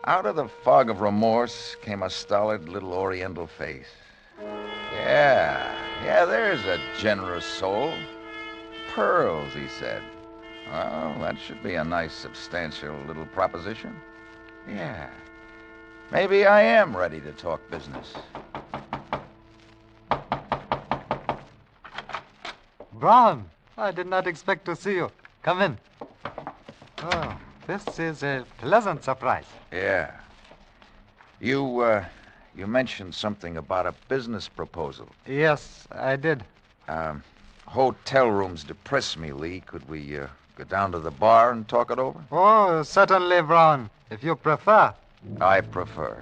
Speaker 21: Out of the fog of remorse came a stolid little oriental face. Yeah, there's a generous soul. Pearls, he said. Well, that should be a nice, substantial little proposition. Yeah. Maybe I am ready to talk business.
Speaker 24: Brown, I did not expect to see you. Come in. Oh, this is a pleasant surprise.
Speaker 21: Yeah. You mentioned something about a business proposal.
Speaker 24: Yes, I did.
Speaker 21: Hotel rooms depress me, Lee. Could we go down to the bar and talk it over?
Speaker 24: Oh, certainly, Brown, if you prefer.
Speaker 21: I prefer.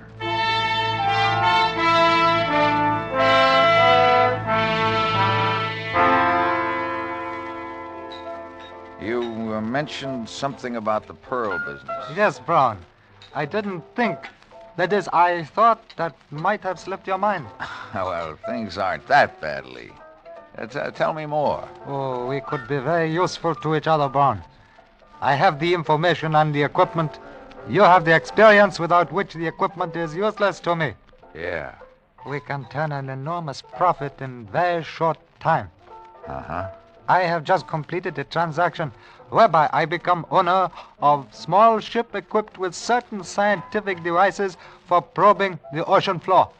Speaker 21: You mentioned something about the pearl business.
Speaker 24: Yes, Brown. I didn't think. That is, I thought that might have slipped your mind.
Speaker 21: Well, things aren't that bad, Lee. Tell me more.
Speaker 24: Oh, we could be very useful to each other, Brown. I have the information and the equipment. You have the experience without which the equipment is useless to me.
Speaker 21: Yeah.
Speaker 24: We can turn an enormous profit in very short time.
Speaker 21: Uh-huh.
Speaker 24: I have just completed a transaction whereby I become owner of small ship equipped with certain scientific devices for probing the ocean floor.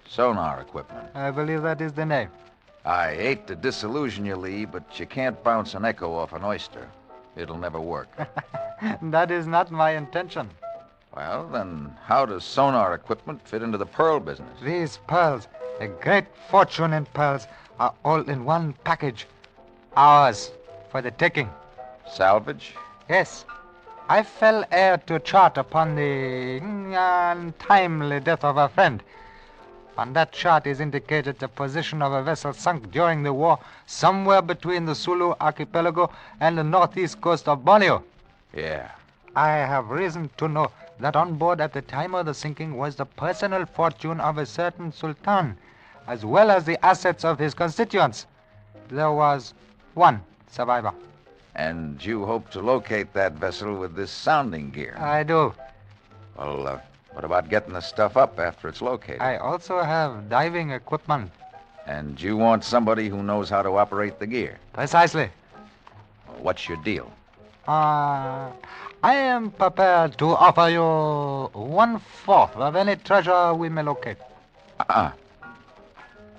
Speaker 21: Sonar equipment.
Speaker 24: I believe that is the name.
Speaker 21: I hate to disillusion you, Lee, but you can't bounce an echo off an oyster. It'll never work.
Speaker 24: That is not my intention.
Speaker 21: Well, then how does sonar equipment fit into the pearl business?
Speaker 24: These pearls, a great fortune in pearls, are all in one package. Ours, for the taking.
Speaker 21: Salvage?
Speaker 24: Yes. I fell heir to chart upon the untimely death of a friend. On that chart is indicated the position of a vessel sunk during the war somewhere between the Sulu archipelago and the northeast coast of Borneo.
Speaker 21: Yeah.
Speaker 24: I have reason to know that on board at the time of the sinking was the personal fortune of a certain sultan, as well as the assets of his constituents. There was one survivor.
Speaker 21: And you hope to locate that vessel with this sounding gear?
Speaker 24: I do.
Speaker 21: Well, what about getting the stuff up after it's located?
Speaker 24: I also have diving equipment.
Speaker 21: And you want somebody who knows how to operate the gear?
Speaker 24: Precisely.
Speaker 21: What's your deal?
Speaker 24: I am prepared to offer you 1/4 of any treasure we may locate.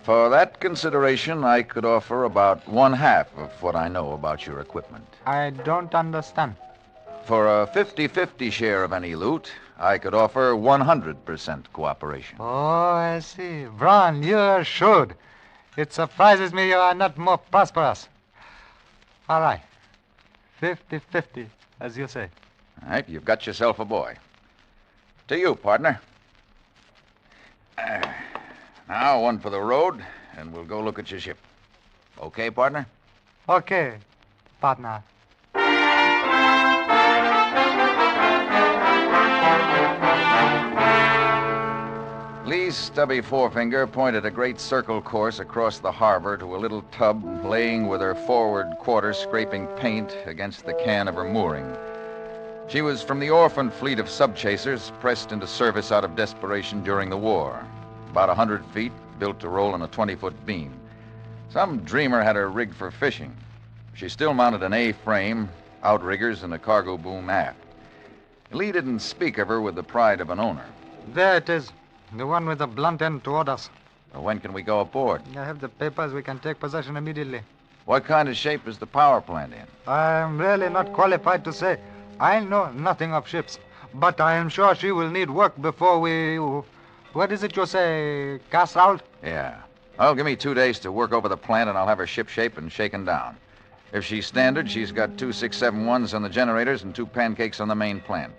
Speaker 21: For that consideration, I could offer about 1/2 of what I know about your equipment.
Speaker 24: I don't understand.
Speaker 21: For a 50-50 share of any loot, I could offer 100% cooperation.
Speaker 24: Oh, I see. Brown, you're shrewd. It surprises me you are not more prosperous. All right. 50-50, as you say.
Speaker 21: All right, you've got yourself a boy. To you, partner. Now, one for the road, and we'll go look at your ship. Okay, partner?
Speaker 24: Okay, partner.
Speaker 21: Lee's stubby forefinger pointed a great circle course across the harbor to a little tub laying with her forward quarter scraping paint against the can of her mooring. She was from the orphan fleet of subchasers pressed into service out of desperation during the war. About 100 feet, built to roll on a 20-foot beam. Some dreamer had her rigged for fishing. She still mounted an A-frame, outriggers, and a cargo boom aft. Lee didn't speak of her with the pride of an owner.
Speaker 24: There it is. The one with the blunt end toward us.
Speaker 21: When can we go aboard?
Speaker 24: I have the papers. We can take possession immediately.
Speaker 21: What kind of shape is the power plant in?
Speaker 24: I am really not qualified to say. I know nothing of ships, but I am sure she will need work before we... What is it you say? Cast out?
Speaker 21: Yeah. Well, give me 2 days to work over the plant, and I'll have her ship shape and shaken down. If she's standard, she's got 2 671s on the generators and 2 pancakes on the main plant.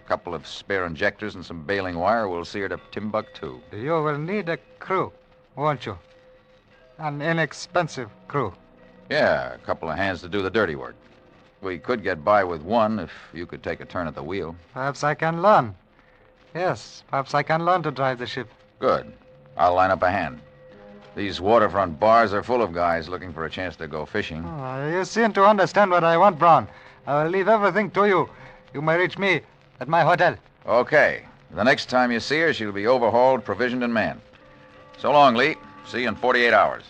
Speaker 21: A couple of spare injectors and some baling wire will see her to Timbuktu.
Speaker 24: You will need a crew, won't you? An inexpensive crew.
Speaker 21: Yeah, a couple of hands to do the dirty work. We could get by with one if you could take a turn at the wheel.
Speaker 24: Perhaps I can learn. Yes, perhaps I can learn to drive the ship.
Speaker 21: Good. I'll line up a hand. These waterfront bars are full of guys looking for a chance to go fishing.
Speaker 24: You seem to understand what I want, Brown. I will leave everything to you. You may reach me at my hotel.
Speaker 21: Okay. The next time you see her, she'll be overhauled, provisioned, and manned. So long, Lee. See you in 48 hours.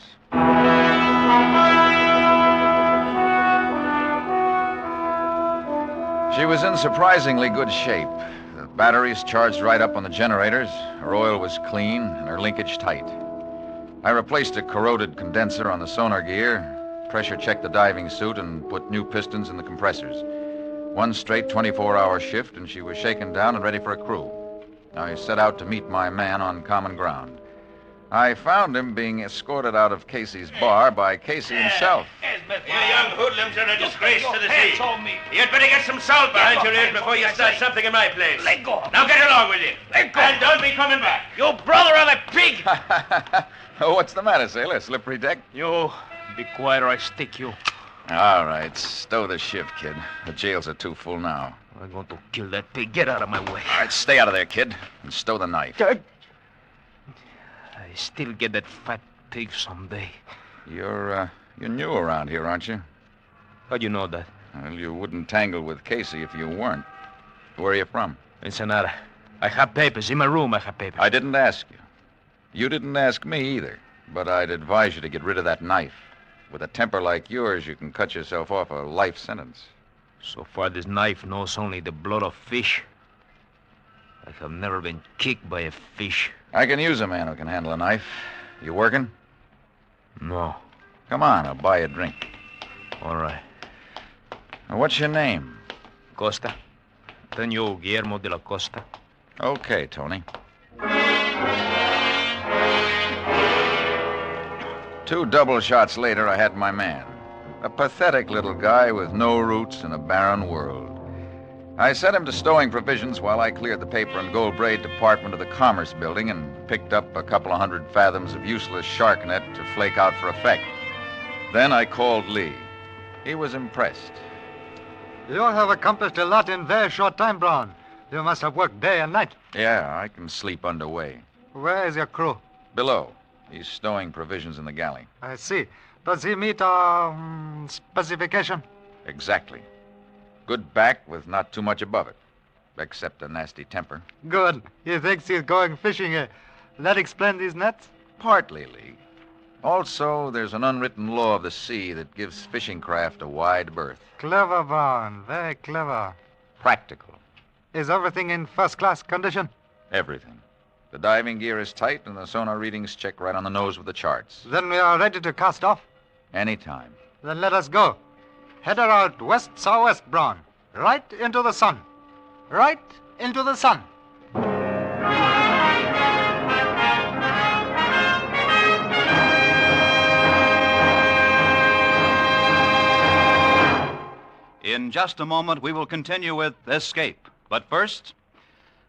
Speaker 21: She was in surprisingly good shape. The batteries charged right up on the generators, her oil was clean, and her linkage tight. I replaced a corroded condenser on the sonar gear, pressure checked the diving suit, and put new pistons in the compressors. One straight 24-hour shift, and she was shaken down and ready for a crew. I set out to meet my man on common ground. I found him being escorted out of Casey's bar by Casey himself.
Speaker 3: You young hoodlums are a disgrace to the sea. You'd better get some salt behind your ears before you start something in my place. Let go. Now get along with you. Let go. And don't be coming back. You brother of a pig.
Speaker 21: Oh, what's the matter, sailor? Slippery deck?
Speaker 3: You be quiet or I stick you.
Speaker 21: All right, stow the ship, kid. The jails are too full now.
Speaker 3: I'm going to kill that pig. Get out of my way.
Speaker 21: All right, stay out of there, kid, and stow the knife.
Speaker 3: I still get that fat pig someday.
Speaker 21: You're new around here, aren't you?
Speaker 3: How'd you know that?
Speaker 21: Well, you wouldn't tangle with Casey if you weren't. Where are you from?
Speaker 3: Ensenada. I have papers. In my room, I have papers.
Speaker 21: I didn't ask you. You didn't ask me either. But I'd advise you to get rid of that knife. With a temper like yours, you can cut yourself off a life sentence.
Speaker 3: So far, this knife knows only the blood of fish. I have never been kicked by a fish.
Speaker 21: I can use a man who can handle a knife. You working?
Speaker 3: No.
Speaker 21: Come on, I'll buy you a drink.
Speaker 3: All right.
Speaker 21: Now, what's your name?
Speaker 3: Costa. Antonio Guillermo de la Costa.
Speaker 21: Okay, Tony. 2 double shots later, I had my man. A pathetic little guy with no roots in a barren world. I sent him to stowing provisions while I cleared the paper and gold braid department of the Commerce Building and picked up a couple of 100 fathoms of useless shark net to flake out for effect. Then I called Lee. He was impressed.
Speaker 24: You have accomplished a lot in very short time, Brown. You must have worked day and night.
Speaker 21: Yeah, I can sleep underway.
Speaker 24: Where is your crew?
Speaker 21: Below. He's stowing provisions in the galley.
Speaker 24: I see. Does he meet our specification?
Speaker 21: Exactly. Good back with not too much above it, except a nasty temper.
Speaker 24: Good. He thinks he's going fishing here. That explain these nets?
Speaker 21: Partly, Lee. Also, there's an unwritten law of the sea that gives fishing craft a wide berth.
Speaker 24: Clever, Brown. Very clever.
Speaker 21: Practical.
Speaker 24: Is everything in first-class condition?
Speaker 21: Everything. The diving gear is tight, and the sonar readings check right on the nose with the charts.
Speaker 24: Then we are ready to cast off?
Speaker 21: Anytime.
Speaker 24: Then let us go. Head her out west-southwest, Brown. Right into the sun. Right into the sun.
Speaker 20: In just a moment, we will continue with Escape. But first,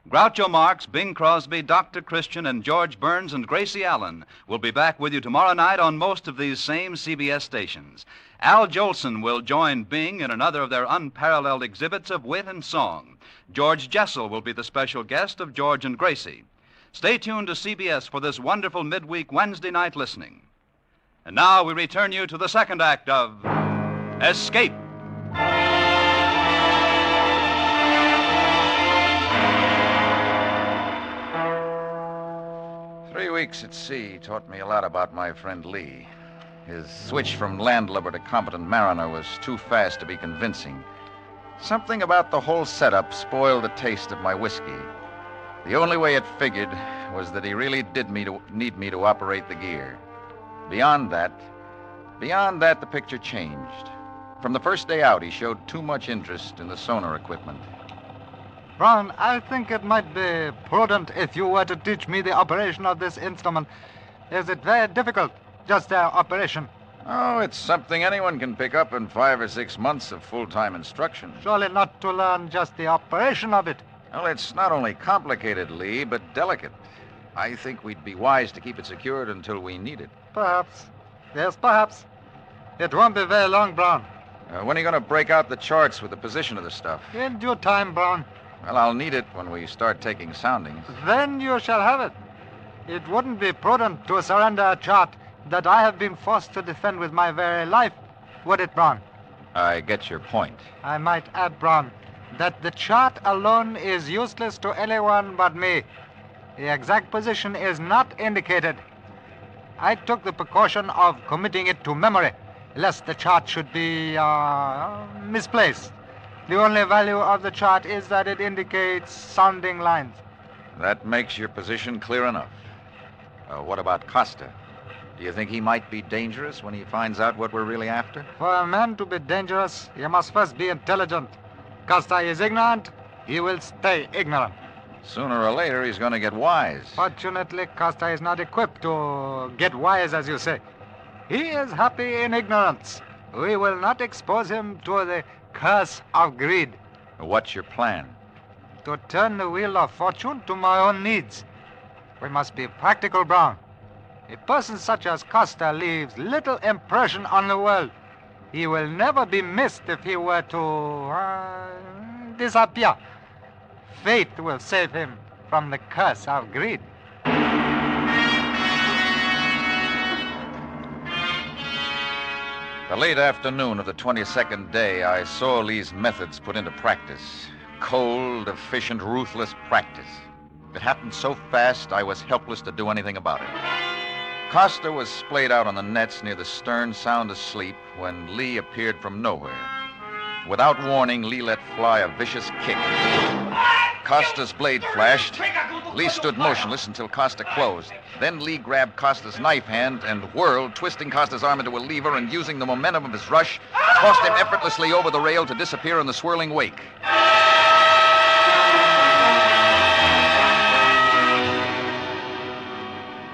Speaker 20: Groucho Marx, Bing Crosby, Dr. Christian, and George Burns and Gracie Allen will be back with you tomorrow night on most of these same CBS stations. Al Jolson will join Bing in another of their unparalleled exhibits of wit and song. George Jessel will be the special guest of George and Gracie. Stay tuned to CBS for this wonderful midweek Wednesday night listening. And now we return you to the second act of Escape.
Speaker 21: 3 weeks at sea taught me a lot about my friend Lee. His switch from landlubber to competent mariner was too fast to be convincing. Something about the whole setup spoiled the taste of my whiskey. The only way it figured was that he really did need me to operate the gear. Beyond that, Beyond that, the picture changed. From the first day out, he showed too much interest in the sonar equipment.
Speaker 24: Brown, I think it might be prudent if you were to teach me the operation of this instrument. Is it very difficult, just their operation?
Speaker 21: Oh, it's something anyone can pick up in 5 or 6 months of full-time instruction.
Speaker 24: Surely not to learn just the operation of it.
Speaker 21: Well, it's not only complicated, Lee, but delicate. I think we'd be wise to keep it secured until we need it.
Speaker 24: Perhaps. Yes, perhaps. It won't be very long, Brown.
Speaker 21: When are you going to break out the charts with the position of the stuff?
Speaker 24: In due time, Brown.
Speaker 21: Well, I'll need it when we start taking soundings.
Speaker 24: Then you shall have it. It wouldn't be prudent to surrender a chart that I have been forced to defend with my very life, would it, Brown?
Speaker 21: I get your point.
Speaker 24: I might add, Brown, that the chart alone is useless to anyone but me. The exact position is not indicated. I took the precaution of committing it to memory, lest the chart should be misplaced. The only value of the chart is that it indicates sounding lines.
Speaker 21: That makes your position clear enough. What about Costa? Do you think he might be dangerous when he finds out what we're really after?
Speaker 24: For a man to be dangerous, he must first be intelligent. Costa is ignorant, he will stay ignorant.
Speaker 21: Sooner or later, he's going to get wise.
Speaker 24: Fortunately, Costa is not equipped to get wise, as you say. He is happy in ignorance. We will not expose him to the curse of greed.
Speaker 21: What's your plan?
Speaker 24: To turn the wheel of fortune to my own needs. We must be practical, Brown. A person such as Costa leaves little impression on the world. He will never be missed if he were to disappear. Fate will save him from the curse of greed.
Speaker 21: The late afternoon of the 22nd day, I saw Lee's methods put into practice. Cold, efficient, ruthless practice. It happened so fast, I was helpless to do anything about it. Costa was splayed out on the nets near the stern, sound asleep, when Lee appeared from nowhere. Without warning, Lee let fly a vicious kick. Costa's blade flashed. Lee stood motionless until Costa closed. Then Lee grabbed Costa's knife hand and whirled, twisting Costa's arm into a lever and using the momentum of his rush, tossed him effortlessly over the rail to disappear in the swirling wake.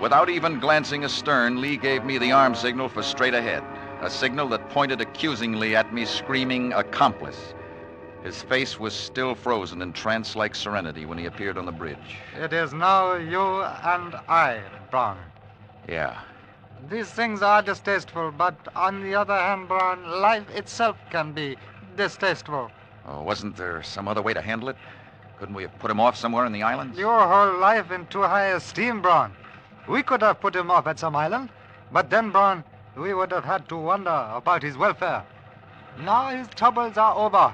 Speaker 21: Without even glancing astern, Lee gave me the arm signal for straight ahead, a signal that pointed accusingly at me, screaming, "Accomplice." His face was still frozen in trance-like serenity when he appeared on the bridge.
Speaker 24: It is now you and I, Brown.
Speaker 21: Yeah.
Speaker 24: These things are distasteful, but on the other hand, Brown, life itself can be distasteful.
Speaker 21: Oh, wasn't there some other way to handle it? Couldn't we have put him off somewhere in the islands?
Speaker 24: Your whole life in too high esteem, Brown. We could have put him off at some island, but then, Brown, we would have had to wonder about his welfare. Now his troubles are over.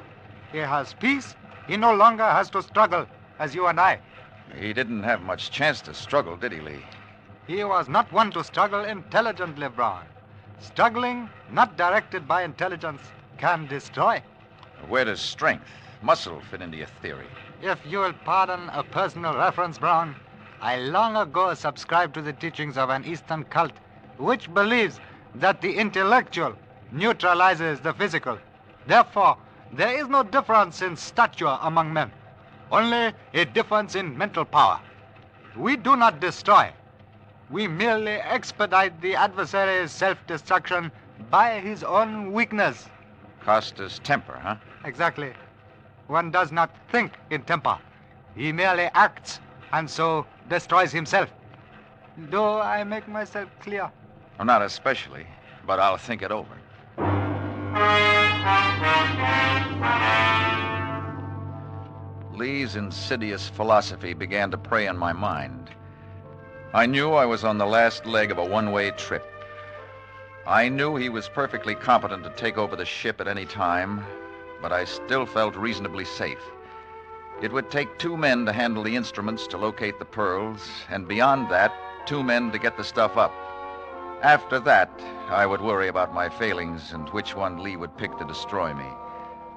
Speaker 24: He has peace. He no longer has to struggle, as you and I.
Speaker 21: He didn't have much chance to struggle, did he, Lee?
Speaker 24: He was not one to struggle intelligently, Brown. Struggling, not directed by intelligence, can destroy.
Speaker 21: Where does strength, muscle fit into your theory?
Speaker 24: If you will pardon a personal reference, Brown, I long ago subscribed to the teachings of an Eastern cult which believes that the intellectual neutralizes the physical. Therefore, there is no difference in stature among men, only a difference in mental power. We do not destroy. We merely expedite the adversary's self-destruction by his own weakness.
Speaker 21: Costa's temper, huh?
Speaker 24: Exactly. One does not think in temper. He merely acts, and so destroys himself. Do I make myself clear?
Speaker 21: Well, not especially, but I'll think it over. Lee's insidious philosophy began to prey on my mind. I knew I was on the last leg of a one-way trip. I knew he was perfectly competent to take over the ship at any time, but I still felt reasonably safe. It would take 2 men to handle the instruments to locate the pearls, and beyond that, 2 men to get the stuff up. After that, I would worry about my failings and which one Lee would pick to destroy me.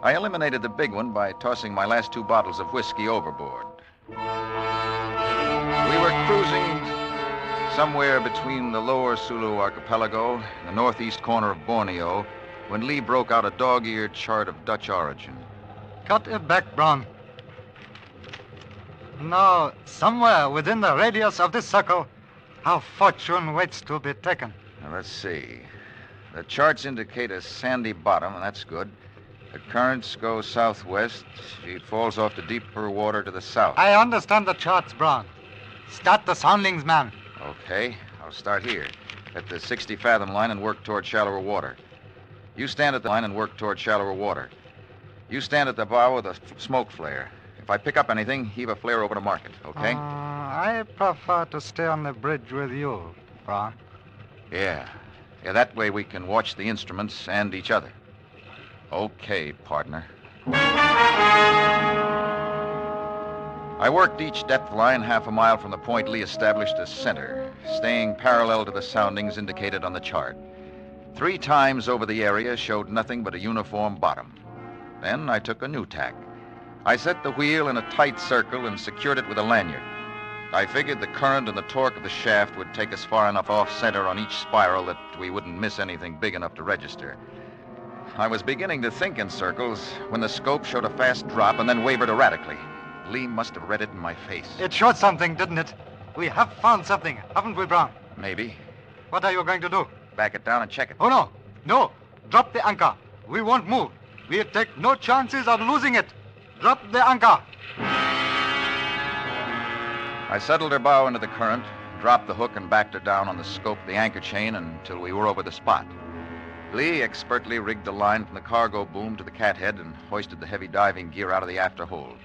Speaker 21: I eliminated the big one by tossing my last 2 bottles of whiskey overboard. We were cruising somewhere between the lower Sulu archipelago and the northeast corner of Borneo, when Lee broke out a dog-eared chart of Dutch origin.
Speaker 24: Cut it back, Brown. Now, somewhere within the radius of this circle, our fortune waits to be taken.
Speaker 21: Now, let's see. The charts indicate a sandy bottom, and that's good. The currents go southwest. She falls off to deeper water to the south.
Speaker 24: I understand the charts, Brown. Start the soundings, man.
Speaker 21: Okay, I'll start here, at the 60-fathom line and work toward shallower water. You stand at the line and work toward shallower water. You stand at the bow with a smoke flare. If I pick up anything, heave a flare over to mark it, okay?
Speaker 24: I prefer to stay on the bridge with you, Brown.
Speaker 21: Yeah, that way we can watch the instruments and each other. Okay, partner. I worked each depth line half a mile from the point Lee established as center, staying parallel to the soundings indicated on the chart. 3 times over the area showed nothing but a uniform bottom. Then I took a new tack. I set the wheel in a tight circle and secured it with a lanyard. I figured the current and the torque of the shaft would take us far enough off-center on each spiral that we wouldn't miss anything big enough to register. I was beginning to think in circles when the scope showed a fast drop and then wavered erratically. Lee must have read it in my face.
Speaker 24: It showed something, didn't it? We have found something, haven't we, Brown?
Speaker 21: Maybe.
Speaker 24: What are you going to do?
Speaker 21: Back it down and check it.
Speaker 24: Oh, no. No. Drop the anchor. We won't move. We'll take no chances of losing it. Drop the anchor.
Speaker 21: I settled her bow into the current, dropped the hook and backed her down on the scope of the anchor chain until we were over the spot. Lee expertly rigged the line from the cargo boom to the cathead and hoisted the heavy diving gear out of the after hold.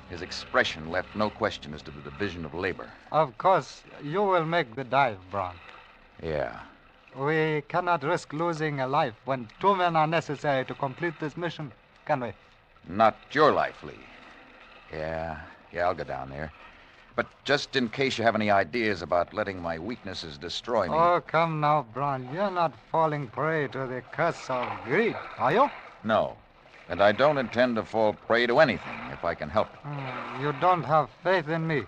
Speaker 21: His expression left no question as to the division of labor.
Speaker 24: Of course, you will make the dive, Brown.
Speaker 21: Yeah.
Speaker 24: We cannot risk losing a life when 2 men are necessary to complete this mission, can we?
Speaker 21: Not your life, Lee. Yeah, I'll go down there. But just in case you have any ideas about letting my weaknesses destroy me...
Speaker 24: Oh, come now, Brown. You're not falling prey to the curse of greed, are you?
Speaker 21: No. And I don't intend to fall prey to anything if I can help it.
Speaker 24: You don't have faith in me.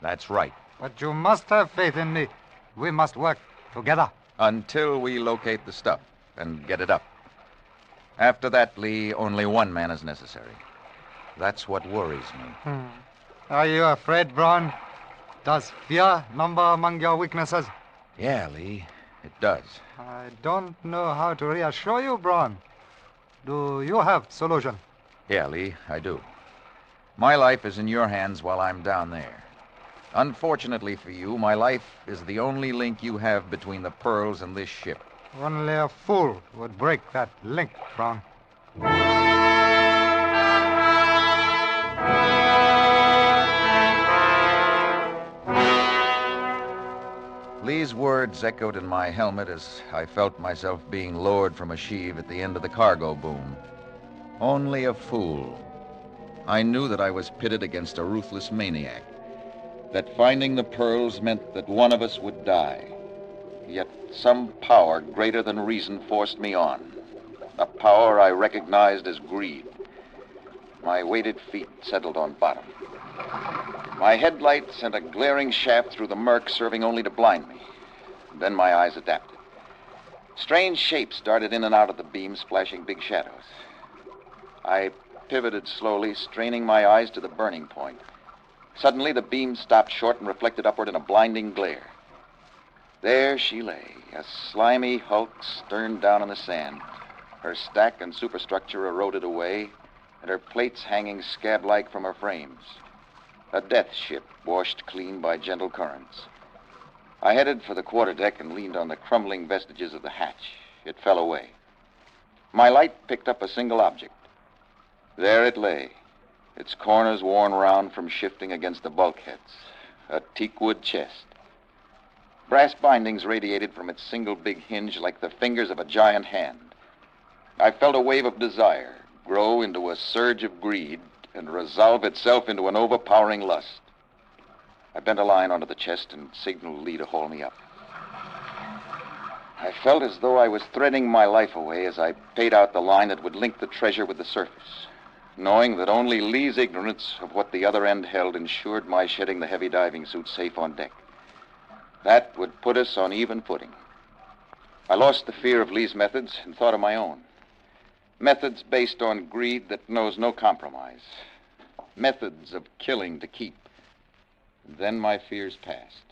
Speaker 21: That's right.
Speaker 24: But you must have faith in me. We must work together.
Speaker 21: Until we locate the stuff and get it up. After that, Lee, only one man is necessary. That's what worries me.
Speaker 24: Are you afraid, Brown? Does fear number among your weaknesses?
Speaker 21: Yeah, Lee, it does.
Speaker 24: I don't know how to reassure you, Brown. Do you have solution?
Speaker 21: Yeah, Lee, I do. My life is in your hands while I'm down there. Unfortunately for you, my life is the only link you have between the pearls and this ship.
Speaker 24: Only a fool would break that link, Brown.
Speaker 21: Lee's words echoed in my helmet as I felt myself being lowered from a sheave at the end of the cargo boom. Only a fool. I knew that I was pitted against a ruthless maniac, that finding the pearls meant that one of us would die. Yet some power greater than reason forced me on, a power I recognized as greed. My weighted feet settled on bottom. My headlight sent a glaring shaft through the murk, serving only to blind me. Then my eyes adapted. Strange shapes darted in and out of the beams, flashing big shadows. I pivoted slowly, straining my eyes to the burning point. Suddenly, the beam stopped short and reflected upward in a blinding glare. There she lay, a slimy hulk stern down in the sand, her stack and superstructure eroded away, and her plates hanging scab-like from her frames. A death ship washed clean by gentle currents. I headed for the quarterdeck and leaned on the crumbling vestiges of the hatch. It fell away. My light picked up a single object. There it lay, its corners worn round from shifting against the bulkheads. A teakwood chest. Brass bindings radiated from its single big hinge like the fingers of a giant hand. I felt a wave of desire grow into a surge of greed and resolve itself into an overpowering lust. I bent a line onto the chest and signaled Lee to haul me up. I felt as though I was threading my life away as I paid out the line that would link the treasure with the surface, knowing that only Lee's ignorance of what the other end held ensured my shedding the heavy diving suit safe on deck. That would put us on even footing. I lost the fear of Lee's methods and thought of my own. Methods based on greed that knows no compromise. Methods of killing to keep. And then my fears passed.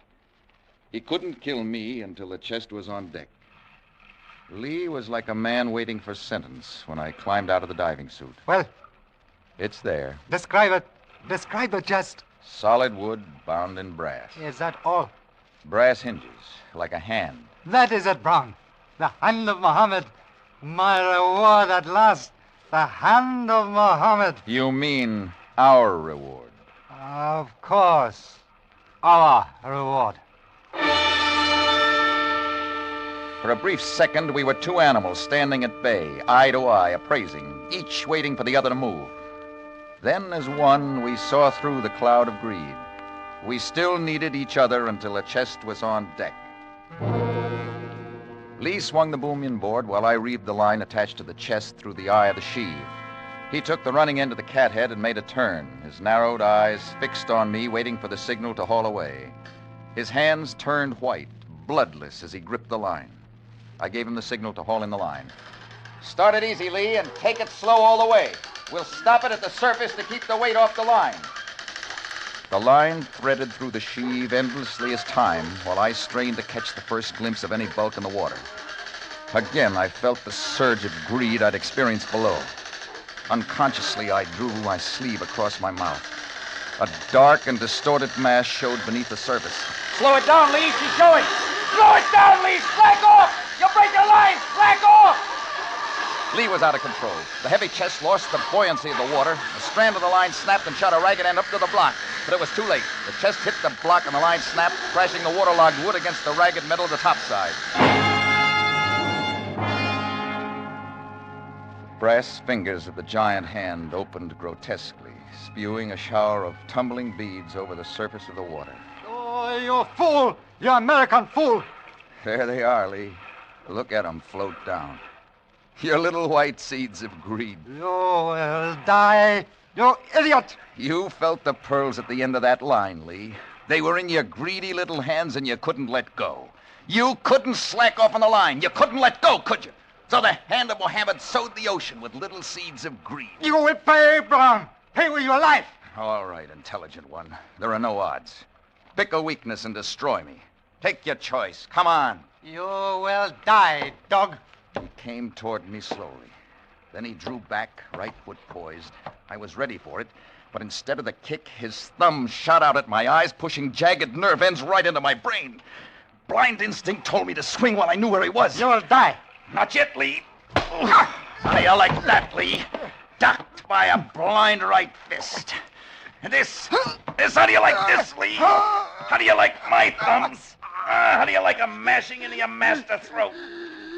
Speaker 21: He couldn't kill me until the chest was on deck. Lee was like a man waiting for sentence when I climbed out of the diving suit.
Speaker 24: Well?
Speaker 21: It's there.
Speaker 24: Describe it. Describe the chest.
Speaker 21: Solid wood bound in brass.
Speaker 24: Is that all?
Speaker 21: Brass hinges, like a hand.
Speaker 24: That is it, Brown. The hand of Muhammad. My reward at last. The hand of Muhammad.
Speaker 21: You mean our reward?
Speaker 24: Of course. Our reward.
Speaker 21: For a brief second, we were two animals standing at bay, eye to eye, appraising, each waiting for the other to move. Then, as one, we saw through the cloud of greed. We still needed each other until the chest was on deck. Lee swung the boom-in board while I reeved the line attached to the chest through the eye of the sheave. He took the running end of the cathead and made a turn, his narrowed eyes fixed on me, waiting for the signal to haul away. His hands turned white, bloodless, as he gripped the line. I gave him the signal to haul in the line. Start it easy, Lee, and take it slow all the way. We'll stop it at the surface to keep the weight off the line. The line threaded through the sheave endlessly as time, while I strained to catch the first glimpse of any bulk in the water. Again, I felt the surge of greed I'd experienced below. Unconsciously, I drew my sleeve across my mouth. A dark and distorted mass showed beneath the surface.
Speaker 3: Slow it down, Lee. She's showing. Slow it down, Lee. Slack off. You'll break your line. Slack off.
Speaker 21: Lee was out of control. The heavy chest lost the buoyancy of the water. A strand of the line snapped and shot a ragged end up to the block. But it was too late. The chest hit the block and the line snapped, crashing the waterlogged wood against the ragged metal of the topside. The brass fingers of the giant hand opened grotesquely, spewing a shower of tumbling beads over the surface of the water.
Speaker 24: Oh, you fool! You American fool!
Speaker 21: There they are, Lee. Look at them float down. Your little white seeds of greed.
Speaker 24: You will die, you idiot!
Speaker 21: You felt the pearls at the end of that line, Lee. They were in your greedy little hands and you couldn't let go. You couldn't slack off on the line. You couldn't let go, could you? So the hand of Mohammed sowed the ocean with little seeds of greed.
Speaker 24: You will pay, Brown. Pay with your life.
Speaker 21: All right, intelligent one. There are no odds. Pick a weakness and destroy me. Take your choice. Come on.
Speaker 24: You will die, dog.
Speaker 21: He came toward me slowly. Then he drew back, right foot poised. I was ready for it, but instead of the kick, his thumb shot out at my eyes, pushing jagged nerve ends right into my brain. Blind instinct told me to swing while I knew where he was.
Speaker 24: You will die.
Speaker 21: Not yet, Lee. How do you like that, Lee? Ducked by a blind right fist. And this, how do you like this, Lee? How do you like my thumbs? How do you like a mashing into your master throat?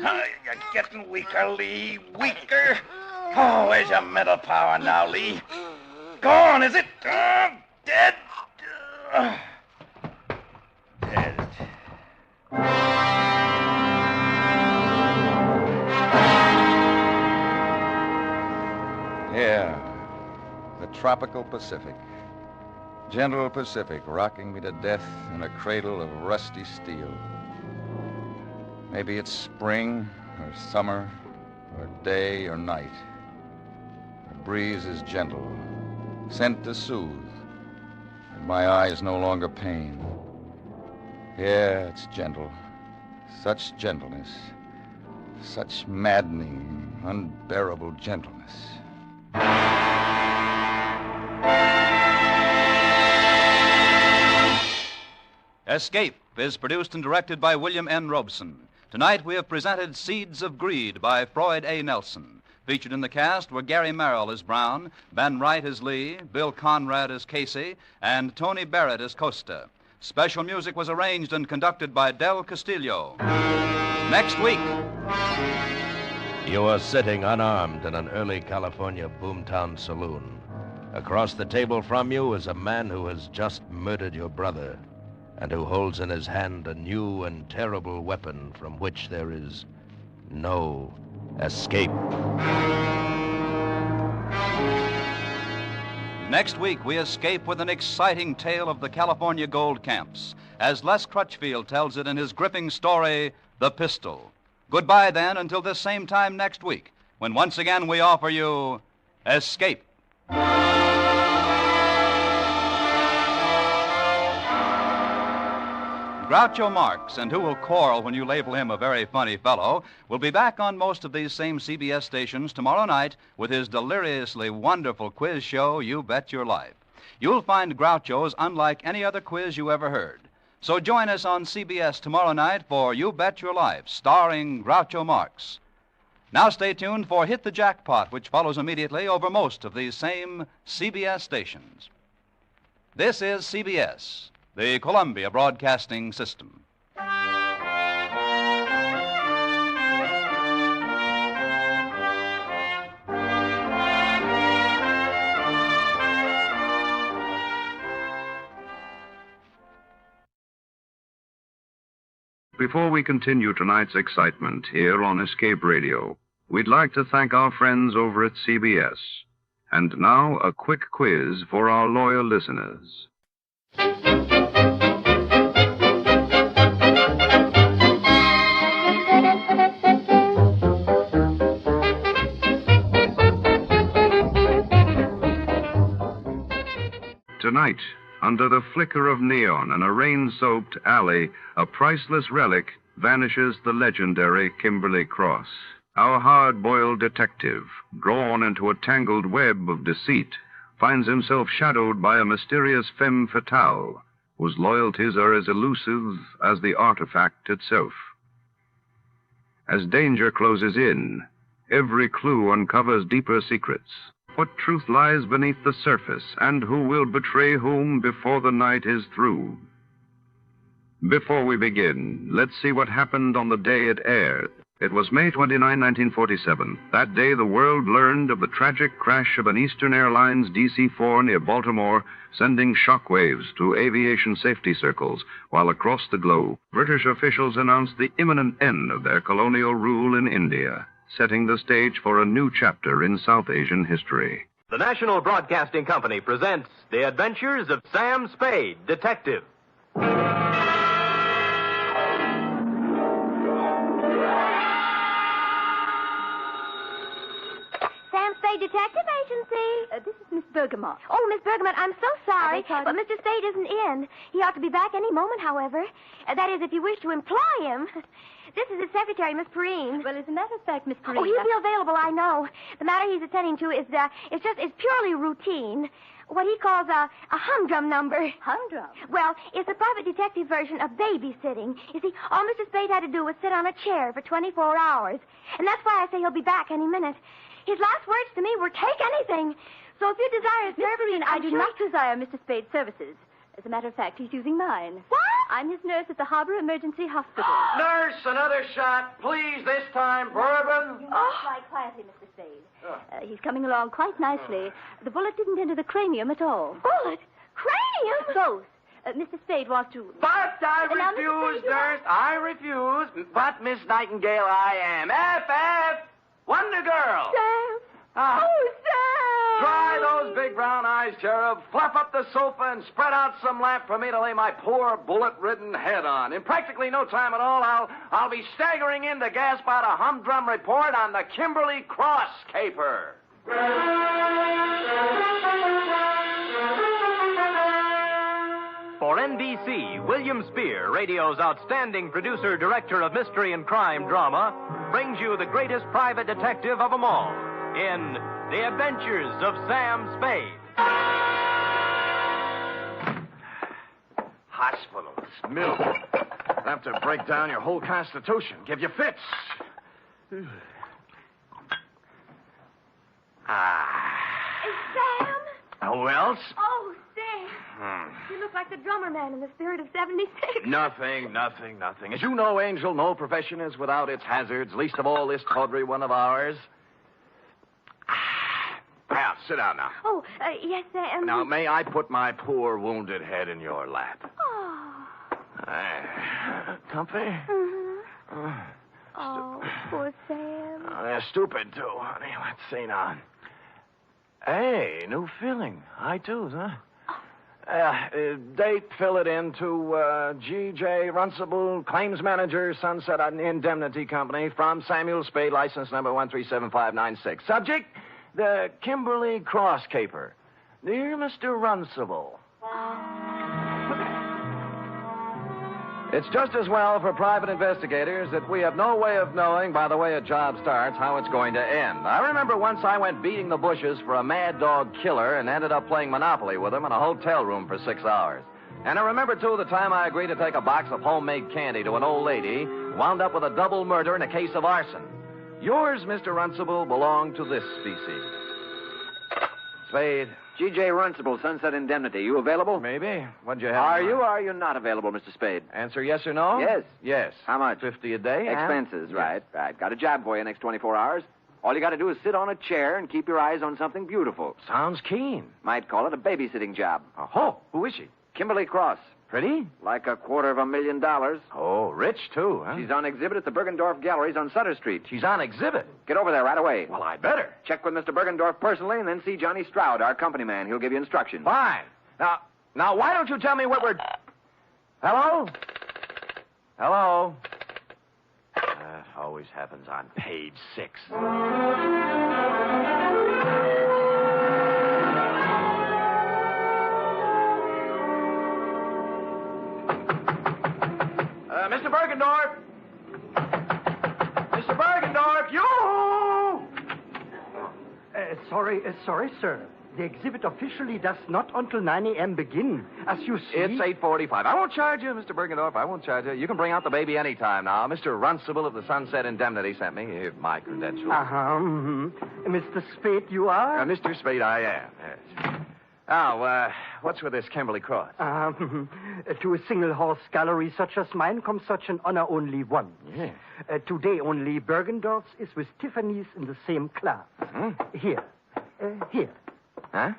Speaker 21: You're getting weaker, Lee. Weaker. Oh, where's your mental power now, Lee? Gone, is it? Dead? Dead. Yeah, the tropical Pacific. Gentle Pacific rocking me to death in a cradle of rusty steel. Maybe it's spring or summer or day or night. The breeze is gentle, sent to soothe, and my eyes no longer pain. Yeah, it's gentle. Such gentleness. Such maddening, unbearable gentleness.
Speaker 20: Escape is produced and directed by William N. Robeson. Tonight we have presented Seeds of Greed by Floyd A. Nelson. Featured in the cast were Gary Merrill as Brown, Ben Wright as Lee, Bill Conrad as Casey, and Tony Barrett as Costa. Special music was arranged and conducted by Del Castillo. Next week.
Speaker 17: You are sitting unarmed in an early California boomtown saloon. Across the table from you is a man who has just murdered your brother and who holds in his hand a new and terrible weapon from which there is no escape.
Speaker 20: Next week, we escape with an exciting tale of the California gold camps. as Les Crutchfield tells it in his gripping story, The Pistol. Goodbye, then, until this same time next week, when once again we offer you Escape. Groucho Marx, and who will quarrel when you label him a very funny fellow, will be back on most of these same CBS stations tomorrow night with his deliriously wonderful quiz show, You Bet Your Life. You'll find Groucho's unlike any other quiz you ever heard. So join us on CBS tomorrow night for You Bet Your Life, starring Groucho Marx. Now stay tuned for Hit the Jackpot, which follows immediately over most of these same CBS stations. This is CBS, the Columbia Broadcasting System.
Speaker 2: Before we continue tonight's excitement here on Escape Radio, we'd like to thank our friends over at CBS. And now, a quick quiz for our loyal listeners. Tonight, under the flicker of neon in a rain-soaked alley, a priceless relic, vanishes the legendary Kimberley cross. Our hard-boiled detective, drawn into a tangled web of deceit, finds himself shadowed by a mysterious femme fatale, whose loyalties are as elusive as the artifact itself. As danger closes in, every clue uncovers deeper secrets. What truth lies beneath the surface, and who will betray whom before the night is through? Before we begin, let's see what happened on the day it aired. It was May 29, 1947. That day, the world learned of the tragic crash of an Eastern Airlines DC-4 near Baltimore, sending shockwaves to aviation safety circles, while across the globe, British officials announced the imminent end of their colonial rule in India, setting the stage for a new chapter in South Asian history.
Speaker 5: The National Broadcasting Company presents The Adventures of Sam Spade, Detective.
Speaker 6: Sam Spade Detective Agency. This is Miss Bergamot. Oh, Miss Bergamot, I'm so sorry, but Mr. Spade isn't in. He ought to be back any moment, however. That is, if you wish to employ him. This is his secretary, Miss Perrine. Well, as a matter of fact, Miss Perrine... Oh, he'll be available, I know. The matter he's attending to is purely routine. What he calls a humdrum number. Humdrum? Well, it's a private detective version of babysitting. You see, all Mr. Spade had to do was sit on a chair for 24 hours. And that's why I say he'll be back any minute. His last words to me were, take anything. So if you desire services... I do not desire Mr. Spade's services. As a matter of fact, he's using mine. What? I'm his nurse at the Harbor Emergency Hospital.
Speaker 11: Nurse, another shot. Please, this time, bourbon.
Speaker 6: You must lie quietly, Mr. Spade. He's coming along quite nicely. The bullet didn't enter the cranium at all. Bullet? Cranium? Close. Mr. Spade wants to...
Speaker 11: But I refuse, nurse. I refuse. But, Miss Nightingale, I am. F. Wonder Girl.
Speaker 6: Sam.
Speaker 11: Oh,
Speaker 6: Sam.
Speaker 11: Dry those big brown eyes, Cherub. Fluff up the sofa and spread out some lap for me to lay my poor bullet-ridden head on. In practically no time at all, I'll be staggering in to gasp out a humdrum report on the Kimberley Cross caper.
Speaker 5: For NBC, William Spear, radio's outstanding producer, director of mystery and crime drama, brings you the greatest private detective of them all in The Adventures of Sam Spade.
Speaker 11: Hospitals, milk. Have to break down your whole constitution, give you fits.
Speaker 6: Sam?
Speaker 11: Who else?
Speaker 6: Oh, Sam. You look like the drummer man in the Spirit of 76.
Speaker 11: Nothing. As you know, Angel, no profession is without its hazards, least of all this tawdry one of ours. Now, sit down now.
Speaker 6: Oh, yes, Sam.
Speaker 11: Now, may I put my poor wounded head in your lap?
Speaker 6: Oh.
Speaker 11: Comfy?
Speaker 6: Mm-hmm. Oh, poor Sam.
Speaker 11: They're stupid, too, honey. Let's see now. Hey, new feeling. High twos, huh? Date, fill it in to G.J. Runcible, claims manager, Sunset Indemnity Company, from Samuel Spade, license number 137596. Subject, the Kimberley Cross Caper. Dear Mr. Runcible. It's just as well for private investigators that we have no way of knowing, by the way a job starts, how it's going to end. I remember once I went beating the bushes for a mad dog killer and ended up playing Monopoly with him in a hotel room for 6 hours. And I remember, too, the time I agreed to take a box of homemade candy to an old lady, wound up with a double murder and a case of arson. Yours, Mr. Runcible, belong to this species. Spade.
Speaker 1: G.J. Runcible, Sunset Indemnity. You available?
Speaker 11: Maybe. What'd you have?
Speaker 1: Are you or are you not available, Mr. Spade?
Speaker 11: Answer yes or no?
Speaker 1: Yes.
Speaker 11: Yes.
Speaker 1: How much?
Speaker 11: $50 a day.
Speaker 1: Expenses, right. Got a job for you next 24 hours. All you got to do is sit on a chair and keep your eyes on something beautiful.
Speaker 11: Sounds keen.
Speaker 1: Might call it a babysitting job.
Speaker 11: Oh, who is she?
Speaker 1: Kimberley Cross.
Speaker 11: Pretty?
Speaker 1: Like $250,000.
Speaker 11: Oh, rich, too, huh?
Speaker 1: She's on exhibit at the Bergendorf Galleries on Sutter Street.
Speaker 11: She's on exhibit?
Speaker 1: Get over there right away.
Speaker 11: Well, I'd better.
Speaker 1: Check with Mr. Bergendorf personally and then see Johnny Stroud, our company man. He'll give you instructions.
Speaker 11: Fine. Now, why don't you tell me what we're... Hello? Hello? Always happens on page 6. Mr. Bergendorf! Mr. Bergendorf, you!
Speaker 14: Sorry, sir. The exhibit officially does not until 9 a.m. begin. As you see...
Speaker 11: It's 8:45. I won't charge you, Mr. Bergendorf. I won't charge you. You can bring out the baby any time now. Mr. Runcible of the Sunset Indemnity sent me. Here's my credentials.
Speaker 14: Mr. Spade, you are?
Speaker 11: Mr. Spade, I am, yes. Now, what's with this Kimberley Cross?
Speaker 14: To a single-horse gallery such as mine comes such an honor only once.
Speaker 11: Yeah.
Speaker 14: Today only Bergendorf's is with Tiffany's in the same class. Here.
Speaker 11: Huh?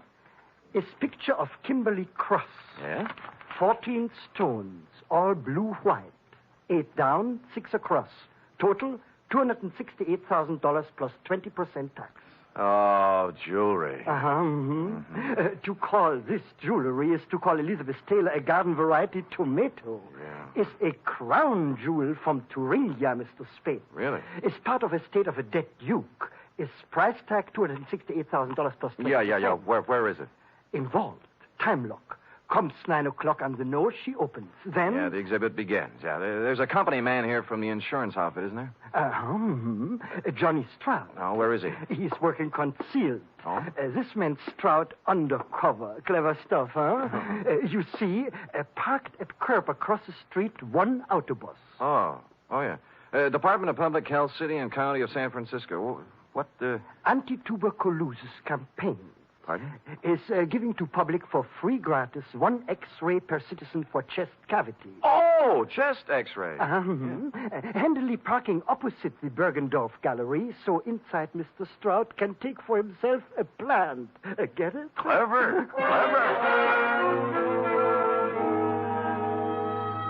Speaker 14: Is picture of Kimberley Cross.
Speaker 11: Yeah?
Speaker 14: 14 stones, all blue-white. 8 down, 6 across. Total, $268,000 plus 20% tax.
Speaker 11: Oh, jewelry.
Speaker 14: To call this jewelry is to call Elizabeth Taylor a garden variety tomato.
Speaker 11: Yeah.
Speaker 14: Is a crown jewel from Thuringia, Mr. Spade.
Speaker 11: Really?
Speaker 14: Is part of estate of a dead duke. Is price tag $268,000 plus 20%.
Speaker 11: Yeah. Where is it?
Speaker 14: Involved. Time lock. Comes 9 o'clock on the nose, she opens. Then...
Speaker 11: Yeah, the exhibit begins. Yeah, there's a company man here from the insurance outfit, isn't there?
Speaker 14: Johnny Stroud.
Speaker 11: Oh, where is he?
Speaker 14: He's working concealed.
Speaker 11: Oh?
Speaker 14: This man Stroud undercover. Clever stuff, huh? You see, parked at curb across the street, one autobus.
Speaker 11: Oh, yeah. Department of Public Health, City and County of San Francisco. What,
Speaker 14: Anti-tuberculosis campaign.
Speaker 11: Pardon?
Speaker 14: Is giving to public for free gratis 1 X-ray per citizen for chest cavity.
Speaker 11: Oh, chest X-ray.
Speaker 14: Handily parking opposite the Bergendorf Gallery, so inside Mr. Stroud can take for himself a plant. Get it?
Speaker 11: Clever.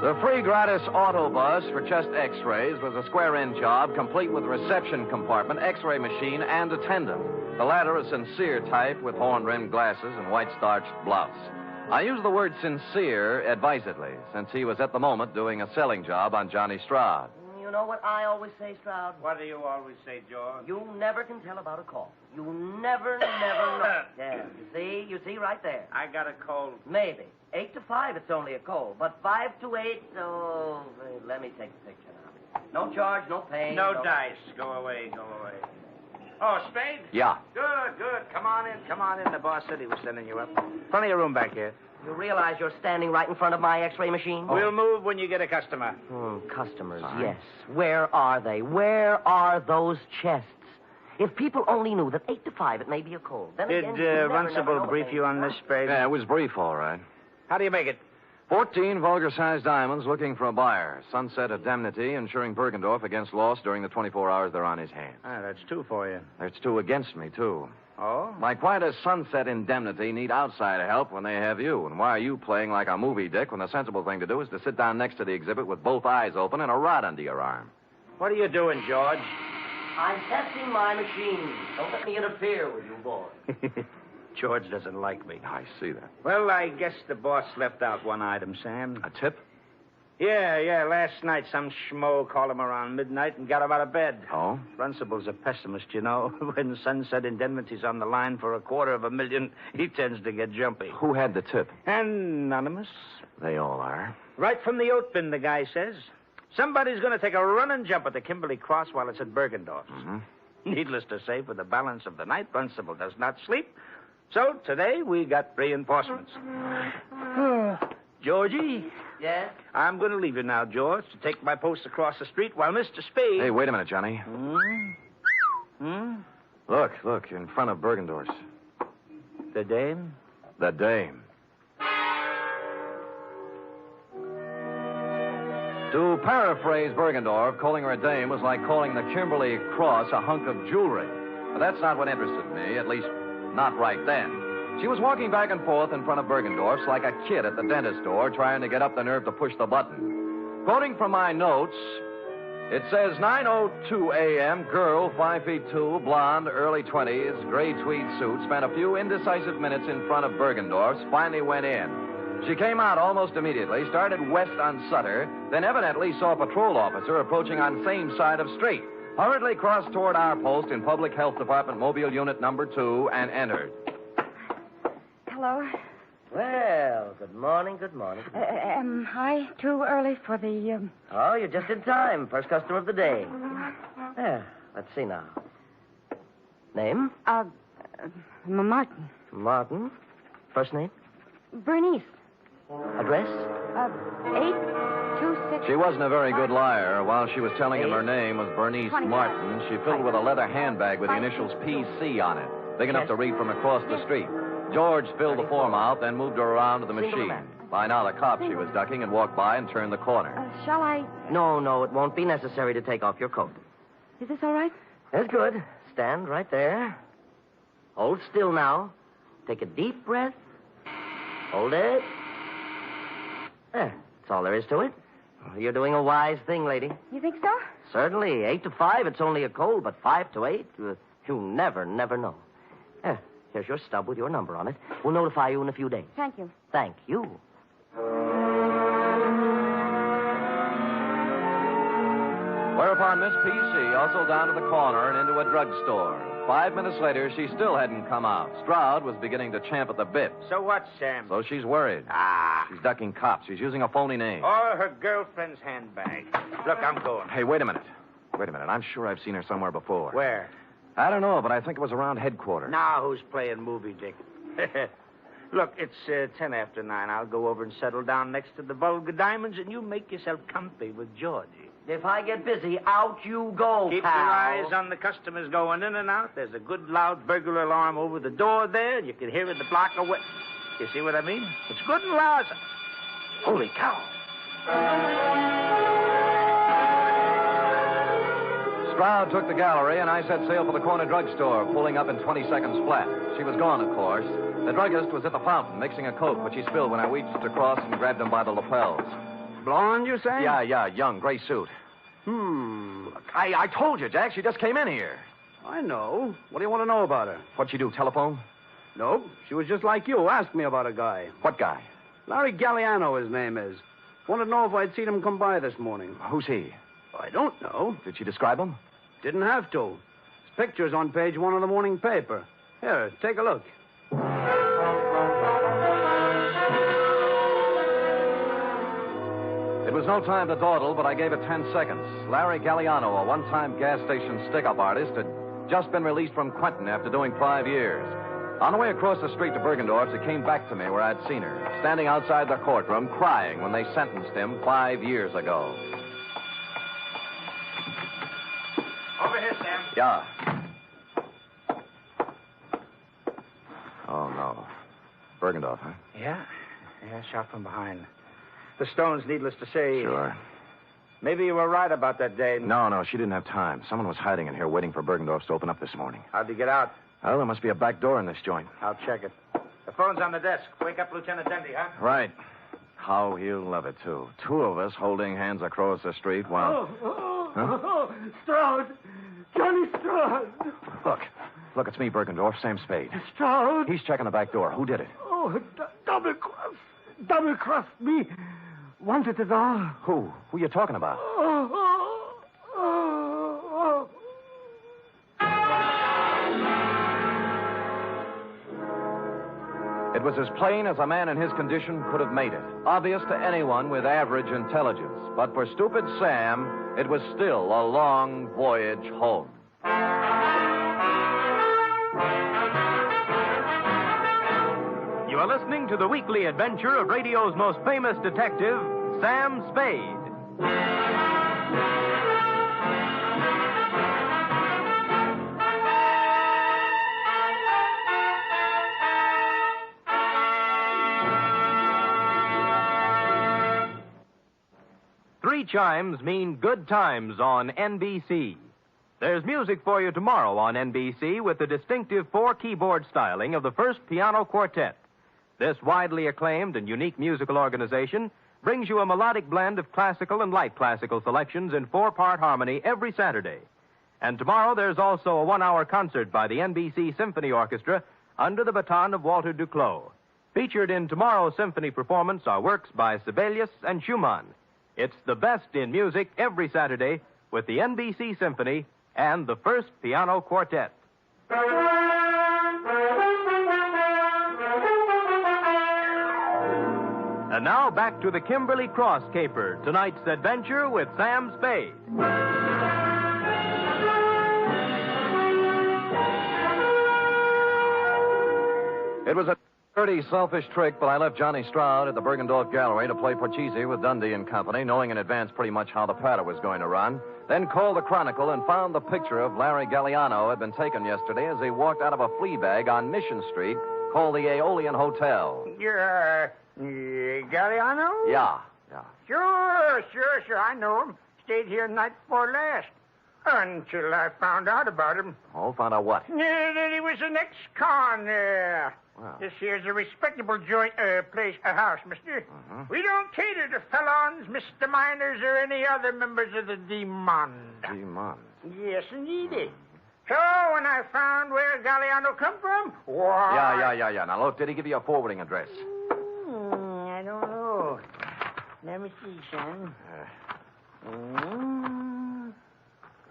Speaker 11: The free gratis autobus for chest X-rays was a square-end job, complete with reception compartment, X-ray machine, and attendant. The latter a sincere type with horn-rimmed glasses and white-starched blouse. I use the word sincere advisedly, since he was at the moment doing a selling job on Johnny Stroud.
Speaker 19: You know what I always say, Stroud?
Speaker 3: What do you always say, George?
Speaker 19: You never can tell about a call. You never know. Yeah, you see right there.
Speaker 3: I got a cold.
Speaker 19: Maybe. 8 to 5, it's only a cold. But 5 to 8, oh, let me take the picture now. No charge, no pain.
Speaker 3: No dice. Go away. Oh, Spade?
Speaker 11: Yeah.
Speaker 3: Good. Come on in. The boss said he was sending you up. Plenty of room back here.
Speaker 19: You realize you're standing right in front of my X-ray machine?
Speaker 3: We'll move when you get a customer.
Speaker 19: Customers, yes. Where are they? Where are those chests? If people only knew that 8 to 5, it may be a cold. Then
Speaker 3: Did Runcible brief you on this, Spade?
Speaker 11: Yeah, it was brief, all right.
Speaker 3: How do you make it?
Speaker 11: 14 vulgar-sized diamonds looking for a buyer. Sunset Indemnity insuring Bergendorf against loss during the 24 hours they're on his hands.
Speaker 3: That's 2 for you.
Speaker 11: That's 2 against me, too.
Speaker 3: Oh?
Speaker 11: Like, why does Sunset Indemnity need outside help when they have you? And why are you playing like a movie dick when the sensible thing to do is to sit down next to the exhibit with both eyes open and a rod under your arm?
Speaker 3: What are you doing, George?
Speaker 19: I'm testing my machine. Don't let me interfere with you, boy.
Speaker 11: George doesn't like me.
Speaker 4: I see that.
Speaker 11: Well, I guess the boss left out one item, Sam.
Speaker 4: A tip?
Speaker 11: Yeah. Last night, some schmo called him around midnight and got him out of bed.
Speaker 4: Oh?
Speaker 11: Principal's a pessimist, you know. When Sunset Indemnity's on the line for $250,000, he tends to get jumpy.
Speaker 4: Who had the tip?
Speaker 11: Anonymous.
Speaker 4: They all are.
Speaker 11: Right from the oat bin, the guy says. Somebody's going to take a running jump at the Kimberley Cross while it's at Bergendorf's.
Speaker 4: Mm-hmm.
Speaker 11: Needless to say, for the balance of the night, Principal does not sleep. So today we got reinforcements. Georgie?
Speaker 19: Yes?
Speaker 11: I'm going to leave you now, George, to take my post across the street while Mr. Spade...
Speaker 4: Hey, wait a minute, Johnny. Look, in front of Bergendorf's.
Speaker 11: The dame?
Speaker 4: The dame. To paraphrase Bergendorf, calling her a dame was like calling the Kimberley Cross a hunk of jewelry. But that's not what interested me, at least not right then. She was walking back and forth in front of Bergendorf's like a kid at the dentist door trying to get up the nerve to push the button. Quoting from my notes, it says 9:02 a.m., girl, 5'2", blonde, early 20s, gray tweed suit, spent a few indecisive minutes in front of Bergendorf's, finally went in. She came out almost immediately, started west on Sutter, then evidently saw a patrol officer approaching on same side of street, hurriedly crossed toward our post in Public Health Department Mobile Unit number 2, and entered.
Speaker 13: Hello.
Speaker 19: Well, good morning.
Speaker 13: Am I too early for the...
Speaker 19: Oh, you're just in time. First customer of the day. Yeah, let's see now. Name?
Speaker 13: Martin.
Speaker 19: Martin. First name?
Speaker 13: Bernice.
Speaker 19: Address?
Speaker 13: 826...
Speaker 4: She wasn't a very good liar. While she was telling him her name was Bernice Martin, she filled with a leather handbag with the initials PC on it, big enough to read from across the street. George filled the form out, then moved her around to the machine. By now, the cop she was ducking had walked by and turned the corner.
Speaker 13: Shall I...
Speaker 19: No, it won't be necessary to take off your coat.
Speaker 13: Is this all right?
Speaker 19: That's good. Stand right there. Hold still now. Take a deep breath. Hold it. There. That's all there is to it. You're doing a wise thing, lady.
Speaker 13: You think so?
Speaker 19: Certainly. 8 to 5, it's only a cold, but 5 to 8, you never know. There. Here's your stub with your number on it. We'll notify you in a few days.
Speaker 13: Thank you.
Speaker 19: Thank you.
Speaker 4: Whereupon Miss PC hustled down to the corner and into a drugstore. 5 minutes later, she still hadn't come out. Stroud was beginning to champ at the bit.
Speaker 11: So what, Sam?
Speaker 4: So she's worried. She's ducking cops. She's using a phony name.
Speaker 11: Or her girlfriend's handbag. Look, I'm going.
Speaker 4: Hey, wait a minute. I'm sure I've seen her somewhere before.
Speaker 11: Where?
Speaker 4: I don't know, but I think it was around headquarters.
Speaker 11: Now who's playing movie, Dick? Look, it's 10 after 9. I'll go over and settle down next to the vulgar diamonds, and you make yourself comfy with Georgie.
Speaker 19: If I get busy, out you go,
Speaker 11: Keep
Speaker 19: pal.
Speaker 11: your eyes on the customers going in and out. There's a good loud burglar alarm over the door there, and you can hear it the block away. You see what I mean? It's good and loud. Holy cow.
Speaker 4: Stroud took the gallery, and I set sail for the corner drugstore, pulling up in 20 seconds flat. She was gone, of course. The druggist was at the fountain, mixing a Coke, which he spilled when I reached across and grabbed him by the lapels.
Speaker 11: Blonde, you say?
Speaker 4: Yeah, young, gray suit. I told you, Jack, she just came in here.
Speaker 11: I know. What do you want to know about her?
Speaker 4: What'd she do, telephone?
Speaker 11: No, she was just like you. Asked me about a guy.
Speaker 4: What guy?
Speaker 11: Larry Galliano, his name is. Wanted to know if I'd seen him come by this morning.
Speaker 4: Who's he?
Speaker 11: I don't know.
Speaker 4: Did she describe him?
Speaker 11: Didn't have to. His picture's on page 1 of the morning paper. Here, take a look.
Speaker 4: It was no time to dawdle, but I gave it 10 seconds. Larry Galliano, a one-time gas station stick-up artist, had just been released from Quentin after doing 5 years. On the way across the street to Bergendorf's, it came back to me where I'd seen her, standing outside the courtroom, crying when they sentenced him 5 years ago.
Speaker 11: Over here, Sam.
Speaker 4: Yeah. Oh, no. Bergendorf, huh?
Speaker 11: Yeah, shot from behind. The stones, needless to say.
Speaker 4: Sure.
Speaker 11: Maybe you were right about that day.
Speaker 4: No, she didn't have time. Someone was hiding in here waiting for Bergendorf's to open up this morning.
Speaker 11: How'd you get out?
Speaker 4: Well, there must be a back door in this joint.
Speaker 11: I'll check it. The phone's on the desk. Wake up Lieutenant Dendy, huh?
Speaker 4: Right. How he'll love it, too. 2 of us holding hands across the street while...
Speaker 14: Stroud! Johnny Stroud!
Speaker 4: Look, it's me, Bergendorf, Sam Spade.
Speaker 14: Stroud?
Speaker 4: He's checking the back door. Who did it?
Speaker 14: Oh, double-cross me. Wanted it all.
Speaker 4: Who? Who you talking about? It was as plain as a man in his condition could have made it. Obvious to anyone with average intelligence. But for stupid Sam, it was still a long voyage home.
Speaker 5: You are listening to the weekly adventure of radio's most famous detective, Sam Spade. Three chimes mean good times on NBC. There's music for you tomorrow on NBC with the distinctive four-keyboard styling of the First Piano Quartet. This widely acclaimed and unique musical organization brings you a melodic blend of classical and light classical selections in four-part harmony every Saturday. And tomorrow there's also a one-hour concert by the NBC Symphony Orchestra under the baton of Walter Duclos. Featured in tomorrow's symphony performance are works by Sibelius and Schumann. It's the best in music every Saturday with the NBC Symphony and the First Piano Quartet. And now back to the Kimberley Cross Caper, tonight's adventure with Sam Spade.
Speaker 4: It was a dirty, selfish trick, but I left Johnny Stroud at the Bergendorf Gallery to play Porchese with Dundee and Company, knowing in advance pretty much how the patter was going to run. Then called the Chronicle and found the picture of Larry Galliano had been taken yesterday as he walked out of a flea bag on Mission Street called the Aeolian Hotel.
Speaker 7: You're, Galliano?
Speaker 4: Yeah.
Speaker 7: Sure. I know him. Stayed here night before last. Until I found out about him.
Speaker 4: Oh, found out what?
Speaker 7: That he was an ex-con.
Speaker 4: Wow.
Speaker 7: This here's a respectable joint, house, mister. We don't cater to felons, misdemeanors, or any other members of the Demon.
Speaker 4: Demon?
Speaker 7: Yes, indeed. So, when I found where Galliano come from, why...
Speaker 4: Yeah. Now, look, did he give you a forwarding address?
Speaker 7: I don't know. Let me see, son.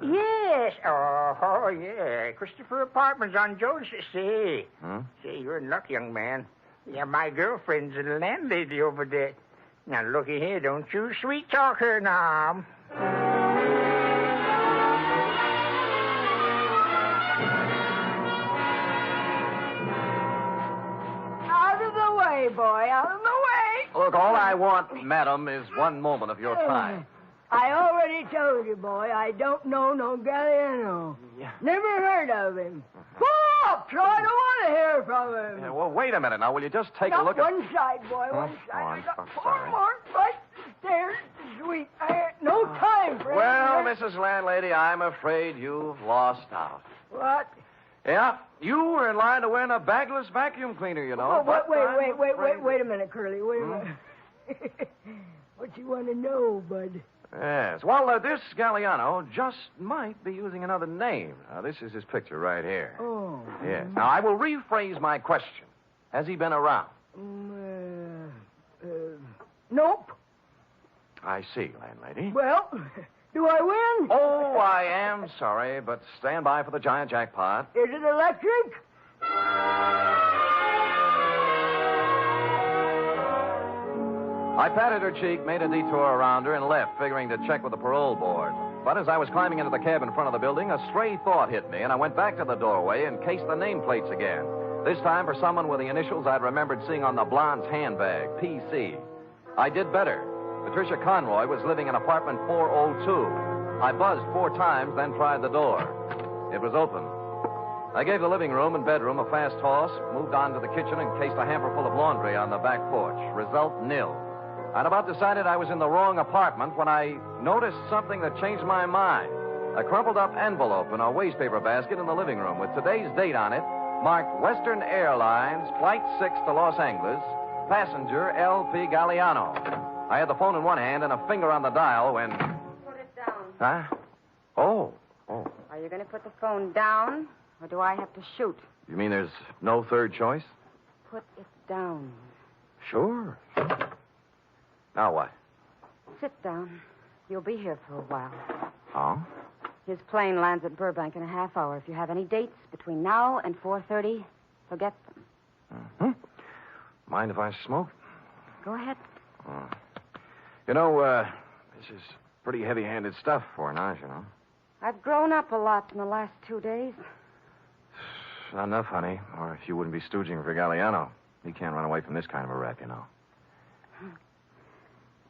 Speaker 7: Yes. Oh, yeah. Christopher Apartments on Jones. See, you're in luck, young man. Yeah, my girlfriend's a landlady over there. Now, looky here. Don't you sweet talk her now.
Speaker 10: Out of the way, boy. Out of the way.
Speaker 4: Look, all I want, madam, is one moment of your time.
Speaker 10: I already told you, boy, I don't know no Galliano.
Speaker 4: Yeah.
Speaker 10: Never heard of him. Pull up, so I don't want to hear from him.
Speaker 4: Yeah, well, wait a minute now. Will you just take a look at...
Speaker 10: One side, boy, one side. I got four more flights of stairs. Sweet. I had no time for
Speaker 4: Well,
Speaker 10: anything.
Speaker 4: Mrs. Landlady, I'm afraid you've lost out.
Speaker 10: What?
Speaker 4: Yeah, you were in line to win a bagless vacuum cleaner, you know.
Speaker 10: Oh, wait a minute, Curly. Wait a minute. What you want to know, bud?
Speaker 4: Yes. Well, this Galliano just might be using another name. Now, this is his picture right here.
Speaker 10: Oh.
Speaker 4: Yes. Now, I will rephrase my question. Has he been around?
Speaker 10: Nope.
Speaker 4: I see, landlady.
Speaker 10: Well, do I win?
Speaker 4: Oh, I am sorry, but stand by for the giant jackpot.
Speaker 10: Is it electric?
Speaker 4: I patted her cheek, made a detour around her, and left, figuring to check with the parole board. But as I was climbing into the cab in front of the building, a stray thought hit me, and I went back to the doorway and cased the nameplates again. This time for someone with the initials I'd remembered seeing on the blonde's handbag, PC. I did better. Patricia Conroy was living in apartment 402. I buzzed 4 times, then tried the door. It was open. I gave the living room and bedroom a fast toss, moved on to the kitchen, and cased a hamper full of laundry on the back porch. Result, nil. I'd about decided I was in the wrong apartment when I noticed something that changed my mind. A crumpled-up envelope in a wastepaper basket in the living room with today's date on it, marked Western Airlines, Flight 6 to Los Angeles, passenger L.P. Galliano. I had the phone in one hand and a finger on the dial when...
Speaker 13: Put it down.
Speaker 4: Huh? Oh.
Speaker 13: Are you going to put the phone down or do I have to shoot?
Speaker 4: You mean there's no third choice?
Speaker 13: Put it down.
Speaker 4: Sure. Now what?
Speaker 13: Sit down. You'll be here for a while.
Speaker 4: Oh?
Speaker 13: His plane lands at Burbank in a half hour. If you have any dates between now and 4:30, forget them.
Speaker 4: Mm-hmm. Mind if I smoke?
Speaker 13: Go ahead.
Speaker 4: You know, this is pretty heavy-handed stuff for an you know.
Speaker 13: I've grown up a lot in the last 2 days.
Speaker 4: Not enough, honey, or you wouldn't be stooging for Galliano. He can't run away from this kind of a rep, you know.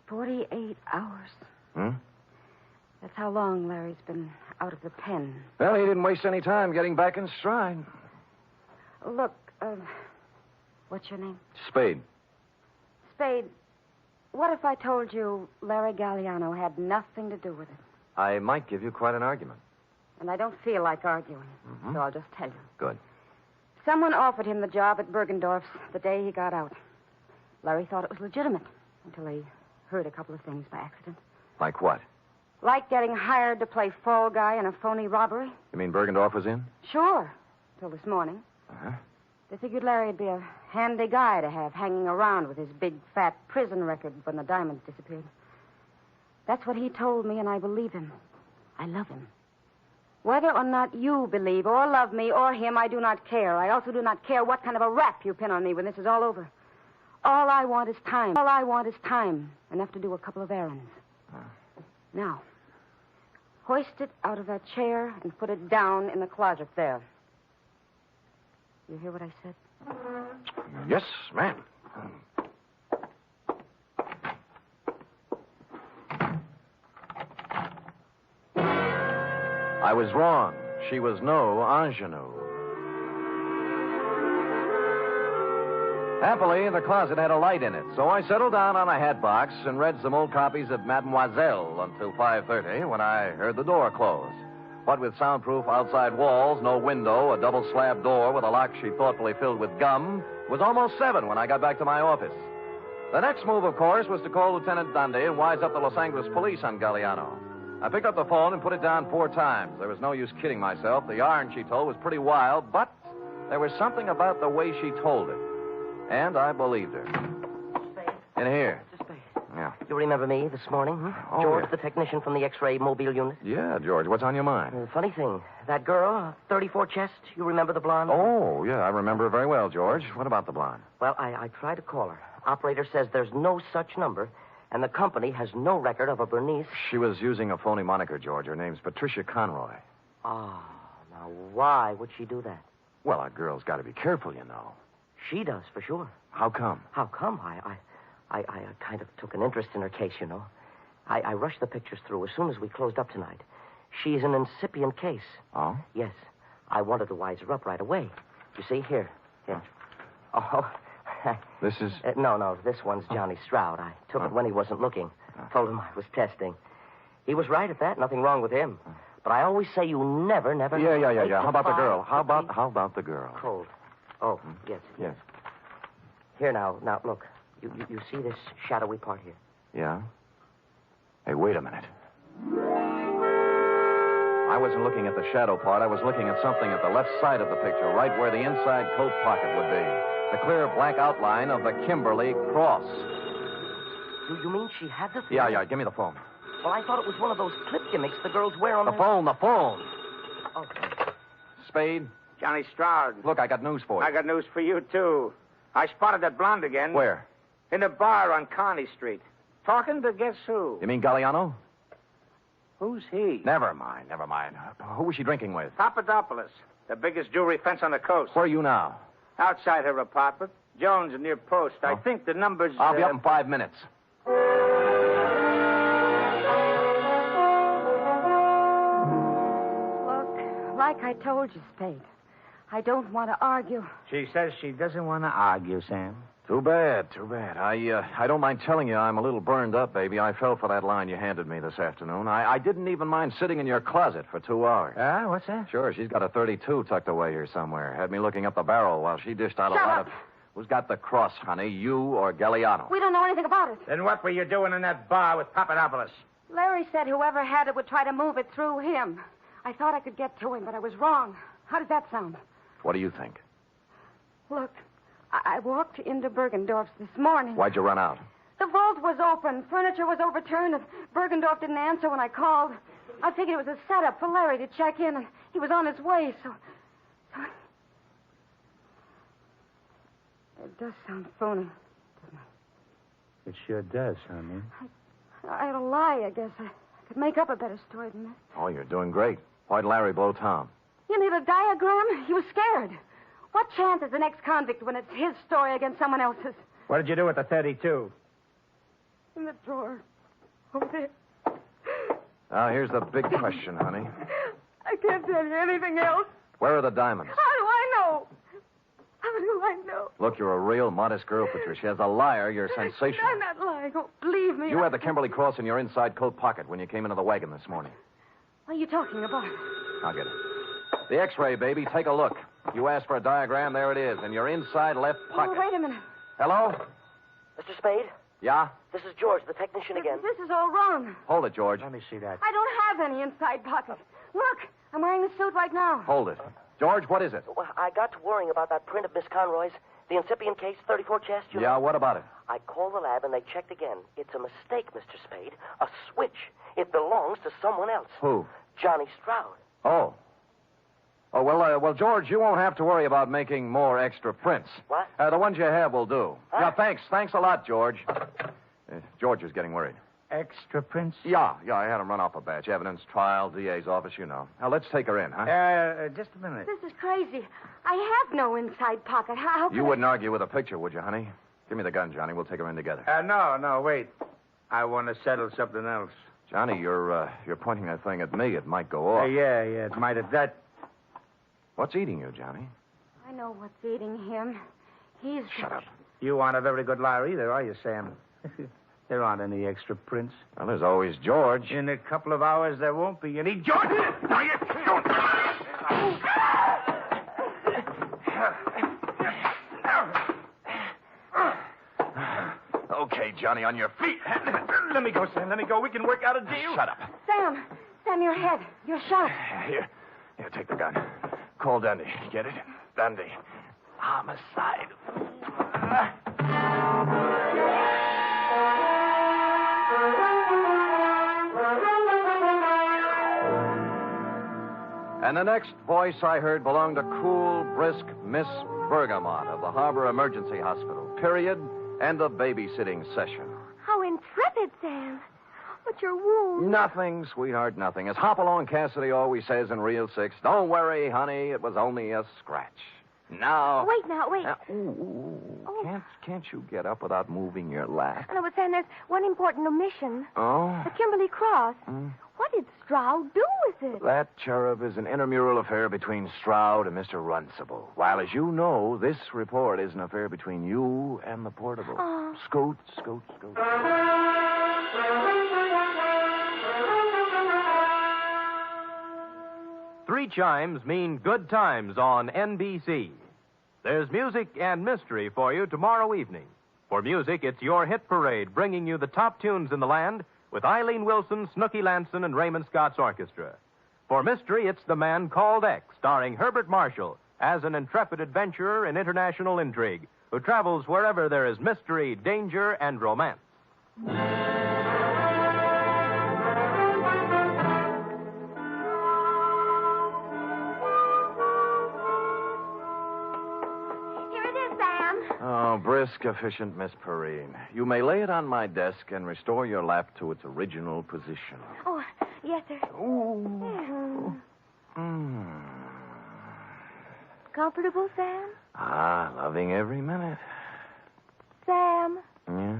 Speaker 13: 48 hours.
Speaker 4: Hmm?
Speaker 13: That's how long Larry's been out of the pen.
Speaker 4: Well, he didn't waste any time getting back in stride.
Speaker 13: Look, what's your name?
Speaker 4: Spade.
Speaker 13: Spade, what if I told you Larry Galliano had nothing to do with it?
Speaker 4: I might give you quite an argument.
Speaker 13: And I don't feel like arguing, so I'll just tell you.
Speaker 4: Good.
Speaker 13: Someone offered him the job at Bergendorf's the day he got out. Larry thought it was legitimate until he heard a couple of things by accident.
Speaker 4: Like what?
Speaker 13: Like getting hired to play fall guy in a phony robbery.
Speaker 4: You mean Bergendorf was in?
Speaker 13: Sure, till this morning.
Speaker 4: Uh-huh.
Speaker 13: They figured Larry'd be a handy guy to have hanging around with his big, fat prison record when the diamonds disappeared. That's what he told me, and I believe him. I love him. Whether or not you believe or love me or him, I do not care. I also do not care what kind of a rap you pin on me when this is all over. All I want is time. All I want is time. Enough to do a couple of errands. Now, hoist it out of that chair and put it down in the closet there. You hear what I said?
Speaker 4: Yes, ma'am. I was wrong. She was no ingenue. Happily, the closet had a light in it, so I settled down on a hat box and read some old copies of Mademoiselle until 5:30 when I heard the door close. What with soundproof outside walls, no window, a double slab door with a lock she thoughtfully filled with gum, it was almost 7 when I got back to my office. The next move, of course, was to call Lieutenant Dundee and wise up the Los Angeles police on Galliano. I picked up the phone and put it down 4 times. There was no use kidding myself. The yarn she told was pretty wild, but there was something about the way she told it. And I believed her.
Speaker 19: Spade.
Speaker 4: In here.
Speaker 19: Mr. Spade.
Speaker 4: Yeah.
Speaker 19: You remember me this morning, huh?
Speaker 4: Oh,
Speaker 19: George,
Speaker 4: yeah.
Speaker 19: the technician from the X-ray mobile unit?
Speaker 4: Yeah, George, what's on your mind?
Speaker 19: Funny thing, that girl, 34 chest, you remember the blonde?
Speaker 4: Oh, yeah, I remember her very well, George. What about the blonde?
Speaker 19: Well, I tried to call her. Operator says there's no such number, and the company has no record of a Bernice.
Speaker 4: She was using a phony moniker, George. Her name's Patricia Conroy.
Speaker 19: Oh, now why would she do that?
Speaker 4: Well, a girl's got to be careful, you know.
Speaker 19: She does, for sure.
Speaker 4: How come?
Speaker 19: How come? I kind of took an interest in her case, you know. I rushed the pictures through as soon as we closed up tonight. She's an incipient case.
Speaker 4: Oh?
Speaker 19: Yes. I wanted to wise her up right away. You see, here. Oh.
Speaker 4: This is...
Speaker 19: No, this one's Johnny Stroud. I took it when he wasn't looking. Told him I was testing. He was right at that. Nothing wrong with him. But I always say you never...
Speaker 4: Yeah. How about the girl? How about the girl?
Speaker 19: Cold. Oh, yes. Here, now, look. You see this shadowy part here?
Speaker 4: Yeah? Hey, wait a minute. I wasn't looking at the shadow part. I was looking at something at the left side of the picture, right where the inside coat pocket would be. The clear black outline of the Kimberley cross.
Speaker 19: You mean she had the thing?
Speaker 4: Yeah. Give me the phone.
Speaker 19: Well, I thought it was one of those clip gimmicks the girls wear on
Speaker 4: the phone.
Speaker 19: Oh.
Speaker 4: Spade?
Speaker 7: Johnny Stroud.
Speaker 4: Look, I got news for you.
Speaker 7: I got news for you, too. I spotted that blonde again.
Speaker 4: Where?
Speaker 7: In a bar on Kearney Street. Talking to guess who?
Speaker 4: You mean Galliano?
Speaker 7: Who's he?
Speaker 4: Never mind. Who was she drinking with?
Speaker 7: Papadopoulos, the biggest jewelry fence on the coast.
Speaker 4: Where are you now?
Speaker 7: Outside her apartment. Jones near Post. I think the number's...
Speaker 4: I'll be up in 5 minutes.
Speaker 13: Look, like I told you, Spade, I don't want to argue.
Speaker 7: She says she doesn't want to argue, Sam.
Speaker 4: Too bad. I don't mind telling you I'm a little burned up, baby. I fell for that line you handed me this afternoon. I didn't even mind sitting in your closet for 2 hours.
Speaker 7: What's that?
Speaker 4: Sure, she's got a 32 tucked away here somewhere. Had me looking up the barrel while she dished out a lot of... Who's got the cross, honey? You or Galliano?
Speaker 13: We don't know anything about it.
Speaker 7: Then what were you doing in that bar with Papadopoulos?
Speaker 13: Larry said whoever had it would try to move it through him. I thought I could get to him, but I was wrong. How does that sound?
Speaker 4: What do you think?
Speaker 13: Look, I walked into Bergendorf's this morning.
Speaker 4: Why'd you run out?
Speaker 13: The vault was open. Furniture was overturned, and Bergendorf didn't answer when I called. I figured it was a setup for Larry to check in, and he was on his way, so... It does sound phony.
Speaker 7: It sure does, honey.
Speaker 13: I had a lie, I guess. I could make up a better story than that.
Speaker 4: Oh, you're doing great. Why'd Larry blow Tom?
Speaker 13: You need a diagram? He was scared. What chance is an ex-convict when it's his story against someone else's?
Speaker 7: What did you do with the 32?
Speaker 13: In the drawer. Over there.
Speaker 4: Now, here's the big question, honey.
Speaker 13: I can't tell you anything else.
Speaker 4: Where are the diamonds?
Speaker 13: How do I know? How do I know?
Speaker 4: Look, you're a real modest girl, Patricia. As a liar, you're sensational.
Speaker 13: I'm not lying. Oh, believe me.
Speaker 4: You had the Kimberley cross in your inside coat pocket when you came into the wagon this morning.
Speaker 13: What are you talking about?
Speaker 4: I'll get it. The X-ray, baby. Take a look. You asked for a diagram. There it is, in your inside left pocket.
Speaker 13: Oh, wait a minute.
Speaker 4: Hello?
Speaker 19: Mr. Spade?
Speaker 4: Yeah?
Speaker 19: This is George, the technician again.
Speaker 13: This is all wrong.
Speaker 4: Hold it, George.
Speaker 7: Let me see that.
Speaker 13: I don't have any inside pockets. Look, I'm wearing the suit right now.
Speaker 4: Hold it. George, what is it?
Speaker 19: Well, I got to worrying about that print of Miss Conroy's, the incipient case, 34 chest.
Speaker 4: Yeah, what about it?
Speaker 19: I called the lab and they checked again. It's a mistake, Mr. Spade. A switch. It belongs to someone else.
Speaker 4: Who?
Speaker 19: Johnny Stroud.
Speaker 4: Oh. Oh, well, George, you won't have to worry about making more extra prints.
Speaker 19: What?
Speaker 4: The ones you have will do.
Speaker 19: Huh?
Speaker 4: Yeah, thanks. Thanks a lot, George. George is getting worried.
Speaker 7: Extra prints?
Speaker 4: Yeah, I had him run off a batch. Evidence, trial, DA's office, you know. Now, let's take her in, huh?
Speaker 7: Just a minute.
Speaker 13: This is crazy. I have no inside pocket. How
Speaker 4: You wouldn't argue with a picture, would you, honey? Give me the gun, Johnny. We'll take her in together.
Speaker 7: No, wait. I want to settle something else.
Speaker 4: Johnny, you're pointing that thing at me. It might go off.
Speaker 7: Yeah, it might have that.
Speaker 4: What's eating you, Johnny?
Speaker 13: I know what's eating him. He's...
Speaker 4: Shut up.
Speaker 7: You aren't a very good liar either, are you, Sam? There aren't any extra prints.
Speaker 4: Well, there's always George.
Speaker 7: In a couple of hours, there won't be any. George! Now you don't.
Speaker 4: Okay, Johnny, on your feet.
Speaker 7: Let me go, Sam. Let me go. We can work out a deal.
Speaker 4: Shut up.
Speaker 13: Sam, your head. You're shot.
Speaker 4: Here, take the gun. Call Dundee. Get it? Dundee. Homicide. And the next voice I heard belonged to cool, brisk Miss Bergamot of the Harbor Emergency Hospital. Period. End of babysitting session.
Speaker 6: How intrepid, Sam. What's your wound?
Speaker 4: Nothing, sweetheart, nothing. As Hopalong Cassidy always says in Reel 6, don't worry, honey, it was only a scratch. Now...
Speaker 6: Wait.
Speaker 4: Can't you get up without moving your lap?
Speaker 6: No, but Sam, there's one important omission.
Speaker 4: Oh?
Speaker 6: The Kimberley cross. What did Stroud do with it?
Speaker 4: That, cherub, is an intramural affair between Stroud and Mr. Runcible. While, as you know, this report is an affair between you and the portable.
Speaker 6: Oh.
Speaker 4: Scoot.
Speaker 5: 3 chimes mean good times on NBC. There's music and mystery for you tomorrow evening. For music, it's your hit parade, bringing you the top tunes in the land with Eileen Wilson, Snooky Lanson, and Raymond Scott's orchestra. For mystery, it's The Man Called X, starring Herbert Marshall as an intrepid adventurer in international intrigue who travels wherever there is mystery, danger, and romance.
Speaker 4: Oh, brisk, efficient Miss Perrine. You may lay it on my desk and restore your lap to its original position.
Speaker 6: Oh, yes, sir.
Speaker 4: Ooh.
Speaker 6: Comfortable, Sam?
Speaker 4: Loving every minute.
Speaker 6: Sam,
Speaker 4: Yeah?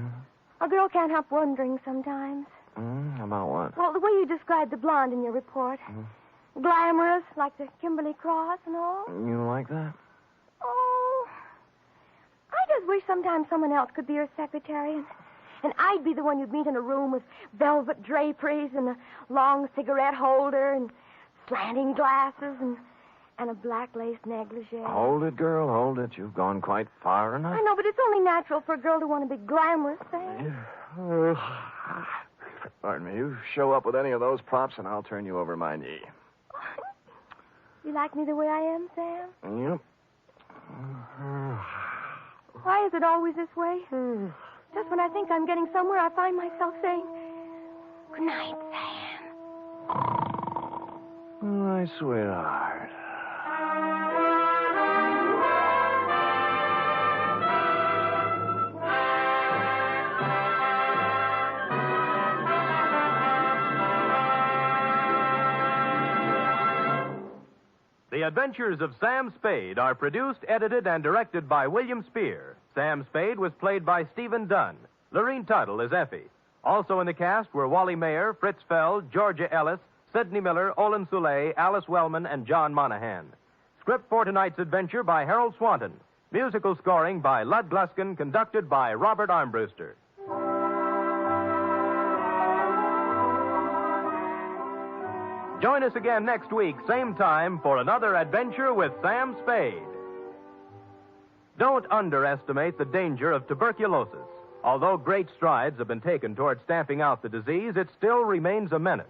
Speaker 6: a girl can't help wondering sometimes.
Speaker 4: About what?
Speaker 6: Well, the way you described the blonde in your report. Glamorous, like the Kimberley cross and all.
Speaker 4: You like that?
Speaker 6: Oh, I just wish sometimes someone else could be her secretary, and I'd be the one you'd meet in a room with velvet draperies and a long cigarette holder and slanting glasses and a black lace negligee.
Speaker 4: Hold it, girl, hold it. You've gone quite far enough.
Speaker 6: I know, but it's only natural for a girl to want to be glamorous, Sam.
Speaker 4: Pardon me. You show up with any of those props, and I'll turn you over my knee.
Speaker 6: You like me the way I am, Sam?
Speaker 3: Yep.
Speaker 6: Why is it always this way? Just when I think I'm getting somewhere, I find myself saying, good night, Sam.
Speaker 3: My sweetheart.
Speaker 5: The Adventures of Sam Spade are produced, edited, and directed by William Spear. Sam Spade was played by Stephen Dunn. Lorene Tuttle is Effie. Also in the cast were Wally Mayer, Fritz Feld, Georgia Ellis, Sidney Miller, Olin Soule, Alice Wellman, and John Monahan. Script for tonight's adventure by Harold Swanton. Musical scoring by Lud Gluskin, conducted by Robert Armbruster. Join us again next week, same time, for another adventure with Sam Spade. Don't underestimate the danger of tuberculosis. Although great strides have been taken toward stamping out the disease, it still remains a menace.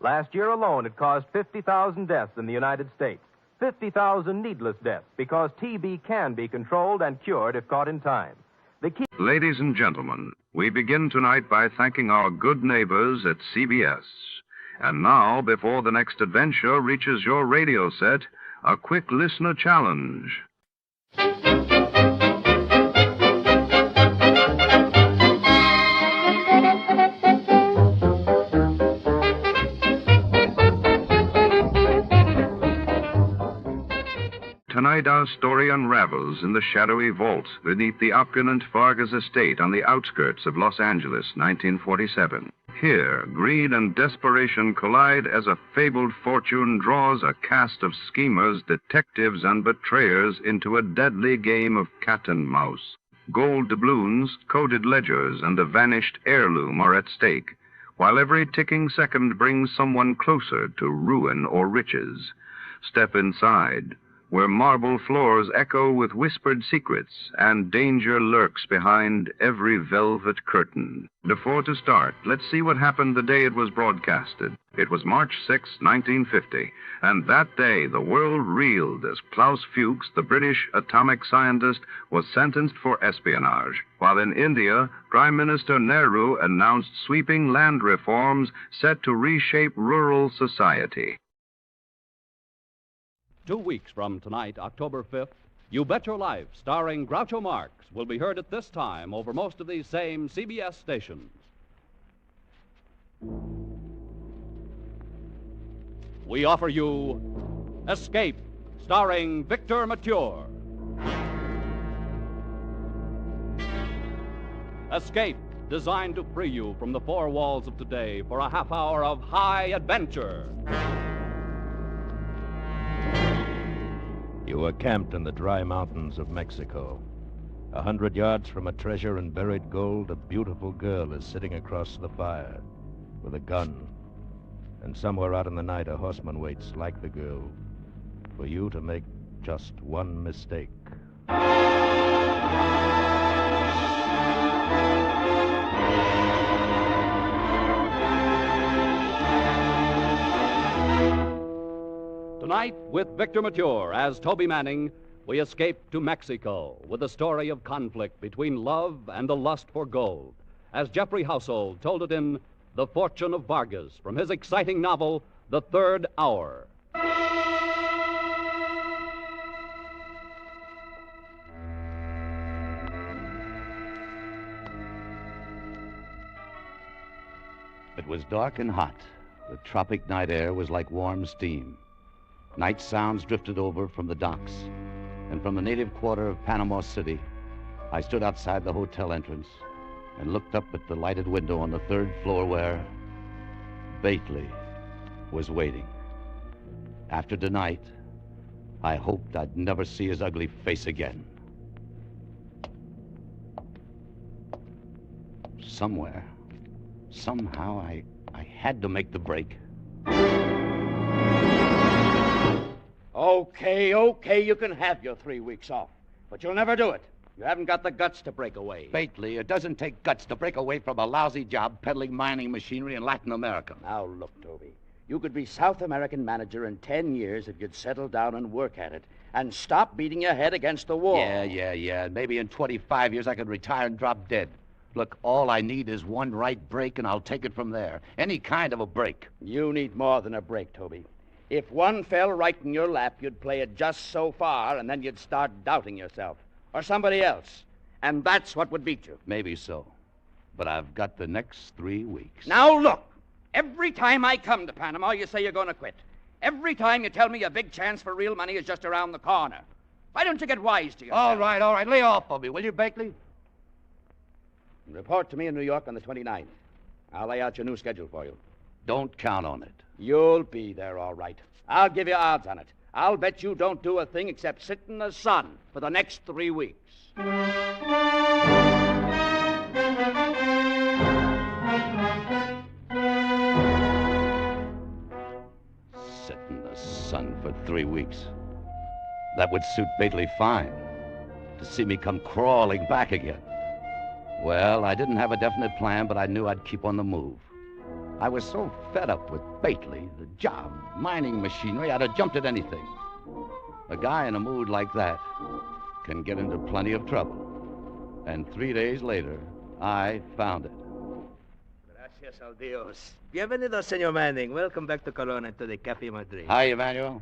Speaker 5: Last year alone, it caused 50,000 deaths in the United States. 50,000 needless deaths, because TB can be controlled and cured if caught in time.
Speaker 2: Ladies and gentlemen, we begin tonight by thanking our good neighbors at CBS. And now, before the next adventure reaches your radio set, a quick listener challenge. Tonight, our story unravels in the shadowy vault beneath the opulent Vargas estate on the outskirts of Los Angeles, 1947. Here, greed and desperation collide as a fabled fortune draws a cast of schemers, detectives, and betrayers into a deadly game of cat and mouse. Gold doubloons, coded ledgers, and a vanished heirloom are at stake, while every ticking second brings someone closer to ruin or riches. Step inside, where marble floors echo with whispered secrets and danger lurks behind every velvet curtain. Before to start, let's see what happened the day it was broadcasted. It was March 6, 1950, and that day the world reeled as Klaus Fuchs, the British atomic scientist, was sentenced for espionage, while in India, Prime Minister Nehru announced sweeping land reforms set to reshape rural society.
Speaker 16: 2 weeks from tonight, October 5th, You Bet Your Life, starring Groucho Marx, will be heard at this time over most of these same CBS stations. We offer you Escape, starring Victor Mature. Escape, designed to free you from the four walls of today for a half hour of high adventure.
Speaker 17: You are camped in the dry mountains of Mexico. 100 yards from a treasure in buried gold, a beautiful girl is sitting across the fire with a gun. And somewhere out in the night, a horseman waits like the girl for you to make just one mistake.
Speaker 16: Tonight, with Victor Mature as Toby Manning, we escape to Mexico with a story of conflict between love and the lust for gold, as Jeffrey Household told it in The Fortune of Vargas from his exciting novel, The Third Hour.
Speaker 18: It was dark and hot. The tropic night air was like warm steam. Night sounds drifted over from the docks, and from the native quarter of Panama City, I stood outside the hotel entrance and looked up at the lighted window on the third floor where Bately was waiting. After tonight, I hoped I'd never see his ugly face again. Somewhere, somehow, I had to make the break.
Speaker 22: Okay, you can have your 3 weeks off. But you'll never do it. You haven't got the guts to break away.
Speaker 18: Bately, it doesn't take guts to break away from a lousy job peddling mining machinery in Latin America.
Speaker 22: Now, look, Toby. You could be South American manager in 10 years if you'd settle down and work at it and stop beating your head against the wall.
Speaker 18: Yeah. Maybe in 25 years I could retire and drop dead. Look, all I need is one right break, and I'll take it from there. Any kind of a break.
Speaker 22: You need more than a break, Toby. If one fell right in your lap, you'd play it just so far, and then you'd start doubting yourself. Or somebody else. And that's what would beat you.
Speaker 18: Maybe so. But I've got the next 3 weeks.
Speaker 22: Now, look. Every time I come to Panama, you say you're going to quit. Every time you tell me a big chance for real money is just around the corner. Why don't you get wise to yourself?
Speaker 18: All right. Lay off of me, will you, Bakley?
Speaker 22: Report to me in New York on the 29th. I'll lay out your new schedule for you.
Speaker 18: Don't count on it.
Speaker 22: You'll be there, all right. I'll give you odds on it. I'll bet you don't do a thing except sit in the sun for the next 3 weeks.
Speaker 18: Sit in the sun for 3 weeks. That would suit Bakley fine. To see me come crawling back again. Well, I didn't have a definite plan, but I knew I'd keep on the move. I was so fed up with Bakley, the job, mining machinery, I'd have jumped at anything. A guy in a mood like that can get into plenty of trouble. And 3 days later, I found it.
Speaker 8: Gracias al Dios. Bienvenido, Senor Manning. Welcome back to Colón and to the Café Madrid.
Speaker 18: Hi, Emmanuel.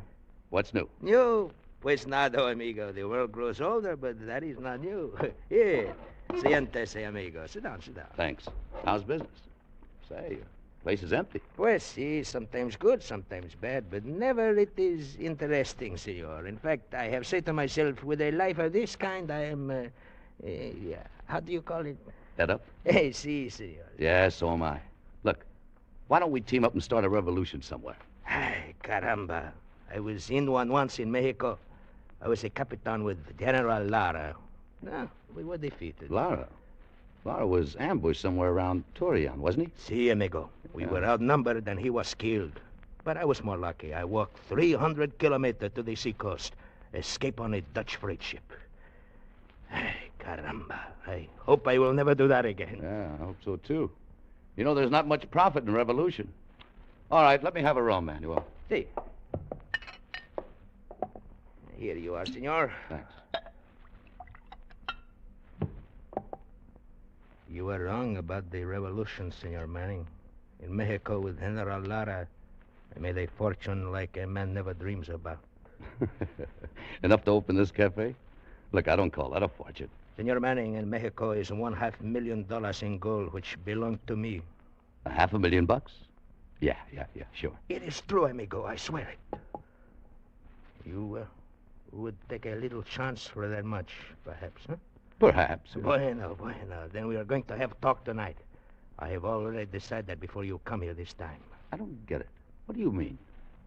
Speaker 18: What's new?
Speaker 8: New? Pues nada, amigo. The world grows older, but that is not new. Here. Siéntese, amigo. Sit down.
Speaker 18: Thanks. How's business? Say, your place is empty.
Speaker 8: Pues sí, sometimes good, sometimes bad, but never it is interesting, senor. In fact, I have said to myself, with a life of this kind, I am, how do you call it?
Speaker 18: Head up?
Speaker 8: Sí, senor.
Speaker 18: Yeah, so am I. Look, why don't we team up and start a revolution somewhere?
Speaker 8: Ay, caramba. I was in one once in Mexico. I was a capitan with General Lara. No, we were defeated.
Speaker 18: Lara was ambushed somewhere around Torreon, wasn't
Speaker 8: he? Sí, amigo. We were outnumbered and he was killed. But I was more lucky. I walked 300 kilometers to the seacoast, escape on a Dutch freight ship. Ay, caramba. I hope I will never do that again.
Speaker 18: Yeah, I hope so, too. You know, there's not much profit in revolution. All right, let me have a rum, Manuel.
Speaker 8: See. Here you are, senor.
Speaker 18: Thanks.
Speaker 8: You were wrong about the revolution, Senor Manning. In Mexico with General Lara, I made a fortune like a man never dreams about.
Speaker 18: Enough to open this cafe? Look, I don't call that a fortune.
Speaker 8: Senor Manning, in Mexico is $500,000 in gold, which belonged to me.
Speaker 18: $500,000? Yeah, sure.
Speaker 8: It is true, amigo, I swear it. You would take a little chance for that much, perhaps, huh?
Speaker 18: Perhaps.
Speaker 8: Bueno. Then we are going to have talk tonight. I have already decided that before you come here this time.
Speaker 18: I don't get it. What do you mean?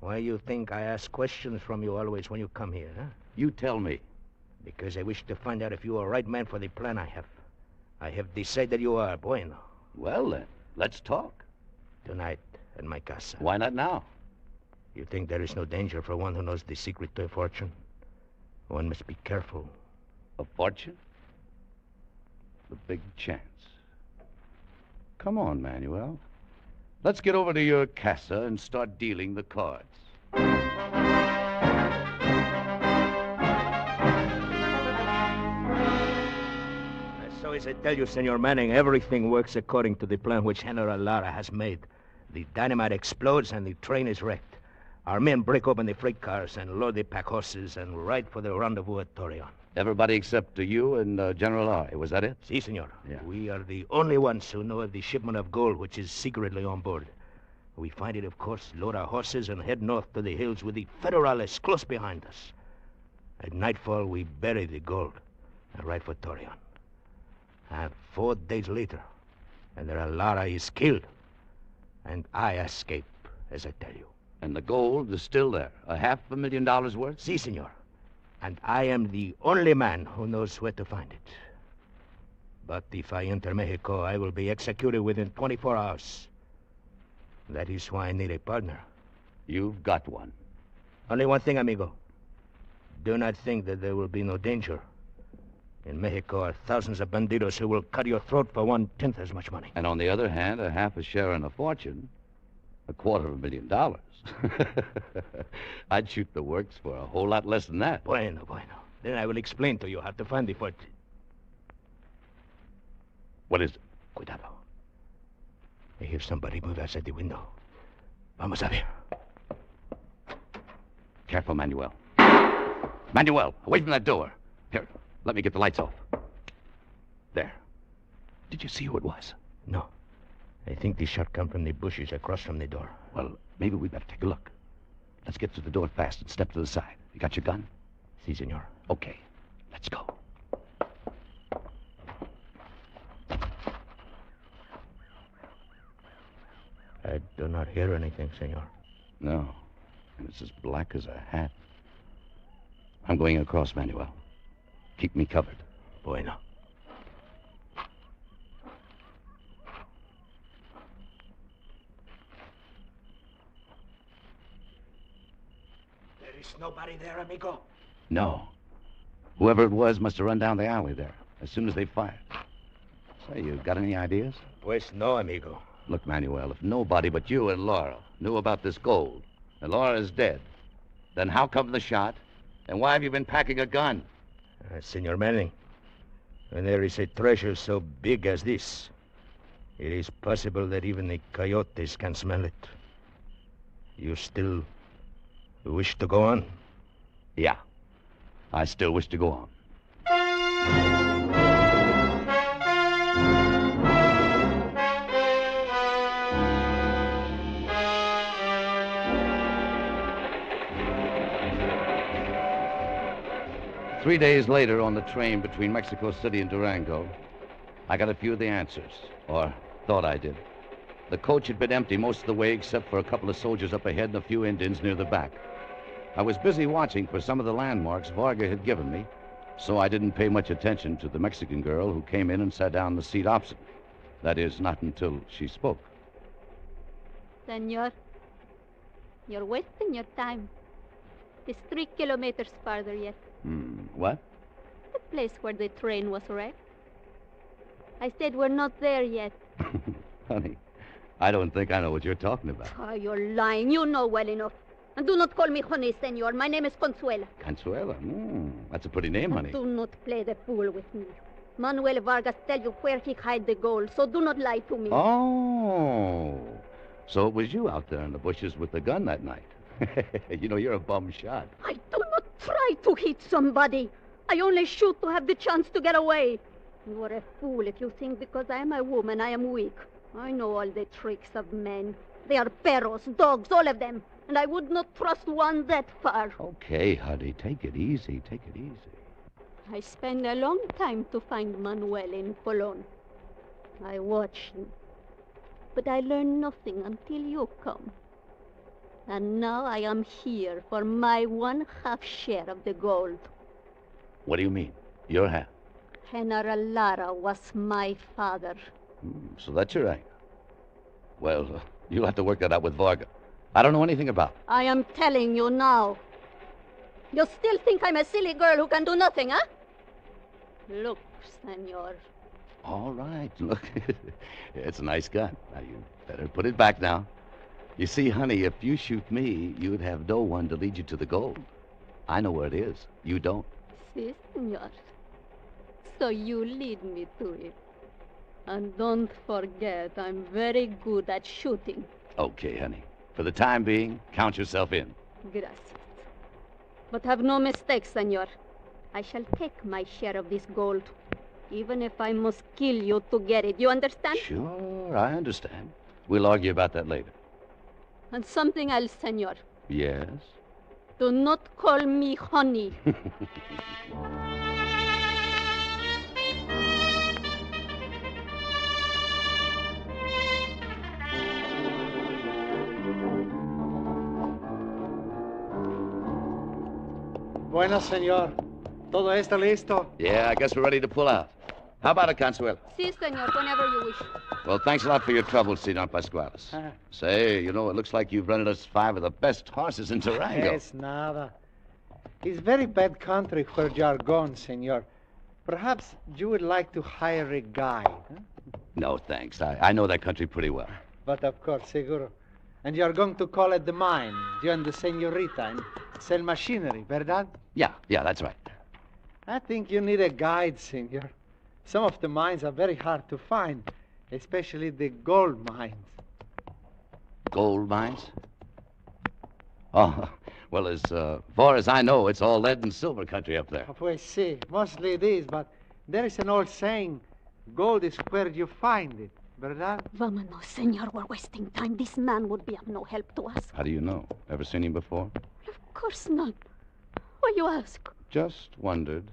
Speaker 8: Why you think I ask questions from you always when you come here, huh?
Speaker 18: You tell me.
Speaker 8: Because I wish to find out if you are the right man for the plan I have. I have decided you are, bueno.
Speaker 18: Well, then, let's talk.
Speaker 8: Tonight at my casa.
Speaker 18: Why not now?
Speaker 8: You think there is no danger for one who knows the secret to a fortune? One must be careful.
Speaker 18: A fortune? The big chance. Come on, Manuel. Let's get over to your casa and start dealing the cards.
Speaker 8: So as I tell you, Senor Manning, everything works according to the plan which General Lara has made. The dynamite explodes and the train is wrecked. Our men break open the freight cars and load the pack horses and ride for the rendezvous at Torreon.
Speaker 18: Everybody except you and General Lara. Was that it?
Speaker 8: Si, senor.
Speaker 18: Yeah.
Speaker 8: We are the only ones who know of the shipment of gold which is secretly on board. We find it, of course, load our horses and head north to the hills with the Federales close behind us. At nightfall, we bury the gold and ride for Torreon. 4 days later, General Lara is killed, and I escape, as I tell you.
Speaker 18: And the gold is still there, $500,000 worth?
Speaker 8: Si, senor. And I am the only man who knows where to find it. But if I enter Mexico, I will be executed within 24 hours. That is why I need a partner.
Speaker 18: You've got one.
Speaker 8: Only one thing, amigo. Do not think that there will be no danger. In Mexico are thousands of bandidos who will cut your throat for 1/10 as much money.
Speaker 18: And on the other hand, half a share in a fortune. $250,000. I'd shoot the works for a whole lot less than that.
Speaker 8: Bueno. Then I will explain to you how to find the fortune.
Speaker 18: What is it?
Speaker 8: Cuidado. I hear somebody move outside the window. Vamos a ver.
Speaker 18: Careful, Manuel. Manuel, away from that door. Here, let me get the lights off. There. Did you see who it was?
Speaker 8: No. I think the shot come from the bushes across from the door.
Speaker 18: Well, maybe we better take a look. Let's get to the door fast and step to the side. You got your gun?
Speaker 8: Si, senor.
Speaker 18: Okay, let's go.
Speaker 8: I do not hear anything, senor.
Speaker 18: No, and it's as black as a hat. I'm going across, Manuel. Keep me covered.
Speaker 8: Bueno. There is nobody there, amigo.
Speaker 18: No. Whoever it was must have run down the alley there as soon as they fired. Say, you got any ideas?
Speaker 8: Pues no, amigo.
Speaker 18: Look, Manuel, if nobody but you and Laura knew about this gold, and Laura is dead, then how come the shot? And why have you been packing a gun?
Speaker 8: Senor Manning, when there is a treasure so big as this, it is possible that even the coyotes can smell it. You still wish to go on?
Speaker 18: Yeah, I still wish to go on. 3 days later, on the train between Mexico City and Durango, I got a few of the answers, or thought I did. The coach had been empty most of the way except for a couple of soldiers up ahead and a few Indians near the back. I was busy watching for some of the landmarks Varga had given me, so I didn't pay much attention to the Mexican girl who came in and sat down in the seat opposite. That is, not until she spoke.
Speaker 9: Senor, you're wasting your time. It's 3 kilometers farther yet.
Speaker 18: What?
Speaker 9: The place where the train was wrecked. I said we're not there yet.
Speaker 18: Honey, I don't think I know what you're talking about.
Speaker 9: Oh, you're lying. You know well enough. And do not call me honey, senor. My name is Consuela.
Speaker 18: Consuela? That's a pretty name, honey.
Speaker 9: Do not play the fool with me. Manuel Vargas tell you where he hide the gold, so do not lie to me.
Speaker 18: Oh, so it was you out there in the bushes with the gun that night. You know, you're a bum shot.
Speaker 9: I do not try to hit somebody. I only shoot to have the chance to get away. You are a fool if you think because I am a woman I am weak. I know all the tricks of men. They are perros, dogs, all of them. And I would not trust one that far.
Speaker 18: Okay, honey, take it easy. Take it easy.
Speaker 9: I spend a long time to find Manuel in Colon. I watch him. But I learn nothing until you come. And now I am here for my 1/2 share of the gold.
Speaker 18: What do you mean? Your half?
Speaker 9: General Lara was my father.
Speaker 18: So that's your angle. Well, you'll have to work that out with Varga. I don't know anything about it.
Speaker 9: I am telling you now. You still think I'm a silly girl who can do nothing, huh? Look, senor.
Speaker 18: All right, look. It's a nice gun. Now, you better put it back now. You see, honey, if you shoot me, you'd have no one to lead you to the gold. I know where it is. You don't.
Speaker 9: Si, senor. So you lead me to it. And don't forget, I'm very good at shooting.
Speaker 18: Okay, honey. For the time being, count yourself in.
Speaker 9: Gracias. But have no mistake, senor. I shall take my share of this gold, even if I must kill you to get it. You understand?
Speaker 18: Sure, I understand. We'll argue about that later.
Speaker 9: And something else, senor.
Speaker 18: Yes?
Speaker 9: Do not call me honey.
Speaker 24: Bueno, señor. Todo está listo.
Speaker 18: Yeah, I guess we're ready to pull out. How about it, Consuelo?
Speaker 9: Si, senor, whenever you wish.
Speaker 18: Well, thanks a lot for your trouble, Senor Pascualis. Say, you know, it looks like you've rented us 5 of the best horses in Durango.
Speaker 24: Es nada. It's very bad country where you are gone, senor. Perhaps you would like to hire a guide. Huh?
Speaker 18: No, thanks. I know that country pretty well.
Speaker 24: But of course, seguro. And you're going to call at the mine, you and the senorita, and sell machinery, verdad?
Speaker 18: Yeah, that's right.
Speaker 24: I think you need a guide, senor. Some of the mines are very hard to find, especially the gold mines.
Speaker 18: Gold mines? Oh, well, as far as I know, it's all lead and silver country up there.
Speaker 24: Pues sí, mostly it is, but there is an old saying, gold is where you find it, verdad?
Speaker 9: Vámonos, senor. We're wasting time. This man would be of no help to us.
Speaker 18: How do you know? Ever seen him before?
Speaker 9: Of course not. Why you ask?
Speaker 18: Just wondered.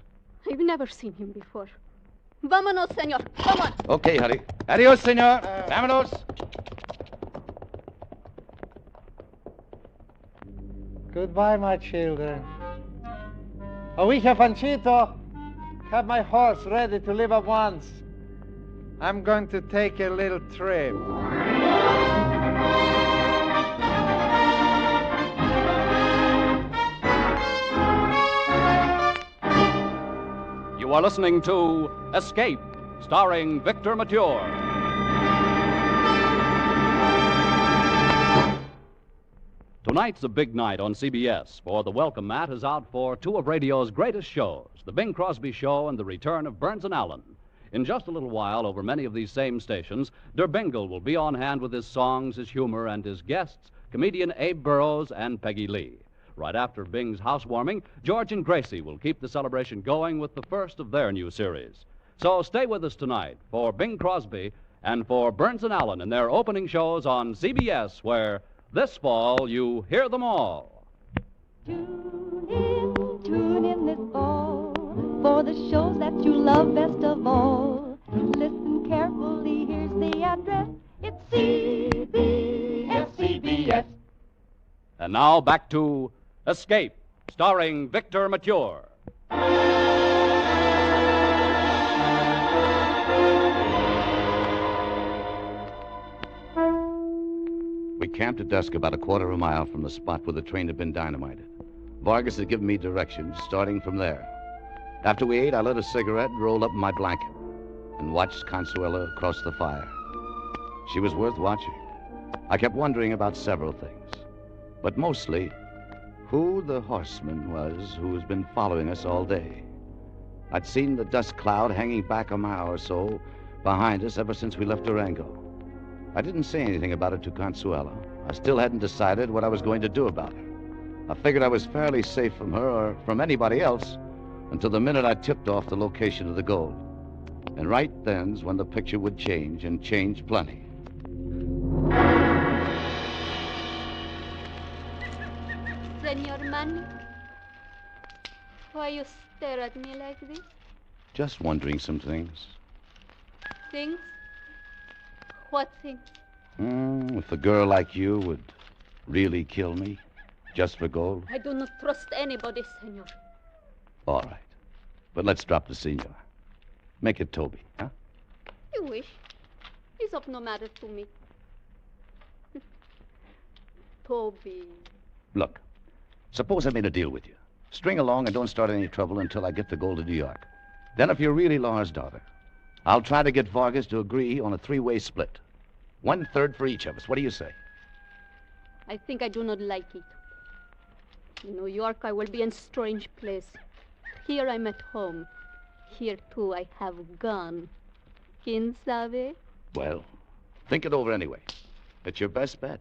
Speaker 9: I've never seen him before. Vámonos, senor. Come on.
Speaker 18: Okay, honey. Adios, senor. Vámonos.
Speaker 24: Goodbye, my children. Oija, Fanchito. Have my horse ready to leave at once. I'm going to take a little trip.
Speaker 16: You are listening to Escape, starring Victor Mature. Tonight's a big night on CBS, for the welcome mat is out for two of radio's greatest shows, The Bing Crosby Show and the return of Burns and Allen. In just a little while, over many of these same stations, Der Bingle will be on hand with his songs, his humor, and his guests, comedian Abe Burrows and Peggy Lee. Right after Bing's housewarming, George and Gracie will keep the celebration going with the first of their new series. So stay with us tonight for Bing Crosby and for Burns and Allen in their opening shows on CBS, where this fall you hear them all.
Speaker 12: Tune in this fall for the shows that you love best of all. Listen carefully, here's the address. It's CBS.
Speaker 16: And now back to Escape, starring Victor Mature.
Speaker 18: We camped at dusk about a quarter of a mile from the spot where the train had been dynamited. Vargas had given me directions, starting from there. After we ate, I lit a cigarette and rolled up in my blanket and watched Consuela across the fire. She was worth watching. I kept wondering about several things, but mostly who the horseman was who has been following us all day. I'd seen the dust cloud hanging back a mile or so behind us ever since we left Durango. I didn't say anything about it to Consuela. I still hadn't decided what I was going to do about her. I figured I was fairly safe from her or from anybody else until the minute I tipped off the location of the gold. And right then's when the picture would change, and change plenty.
Speaker 9: Senor Manny, why you stare at me like this?
Speaker 18: Just wondering some things.
Speaker 9: Things? What things?
Speaker 18: If a girl like you would really kill me just for gold.
Speaker 9: I do not trust anybody, senor.
Speaker 18: All right. But let's drop the senor. Make it Toby, huh?
Speaker 9: You wish. It's of no matter to me. Toby.
Speaker 18: Look, suppose I made a deal with you. String along and don't start any trouble until I get the gold to New York. Then if you're really Laura's daughter, I'll try to get Vargas to agree on a three-way split. 1/3 for each of us. What do you say?
Speaker 9: I think I do not like it. In New York, I will be in a strange place. Here I'm at home. Here, too, I have gone. Quien sabe?
Speaker 18: Well, think it over anyway. It's your best bet.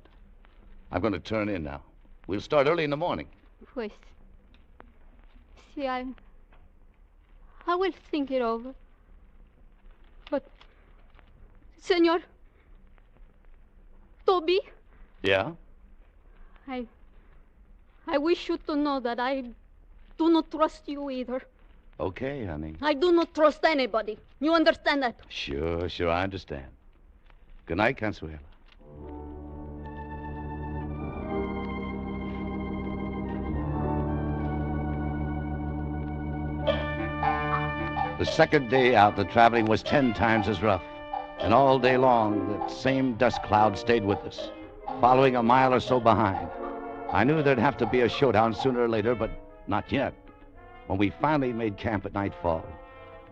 Speaker 18: I'm going to turn in now. We'll start early in the morning.
Speaker 9: Pues, see, I will think it over. But, senor, Toby?
Speaker 18: Yeah?
Speaker 9: I wish you to know that I do not trust you either.
Speaker 18: Okay, honey.
Speaker 9: I do not trust anybody. You understand that?
Speaker 18: Sure, I understand. Good night, Consuela. The second day out, the traveling was 10 times as rough. And all day long, that same dust cloud stayed with us, following a mile or so behind. I knew there'd have to be a showdown sooner or later, but not yet. When we finally made camp at nightfall,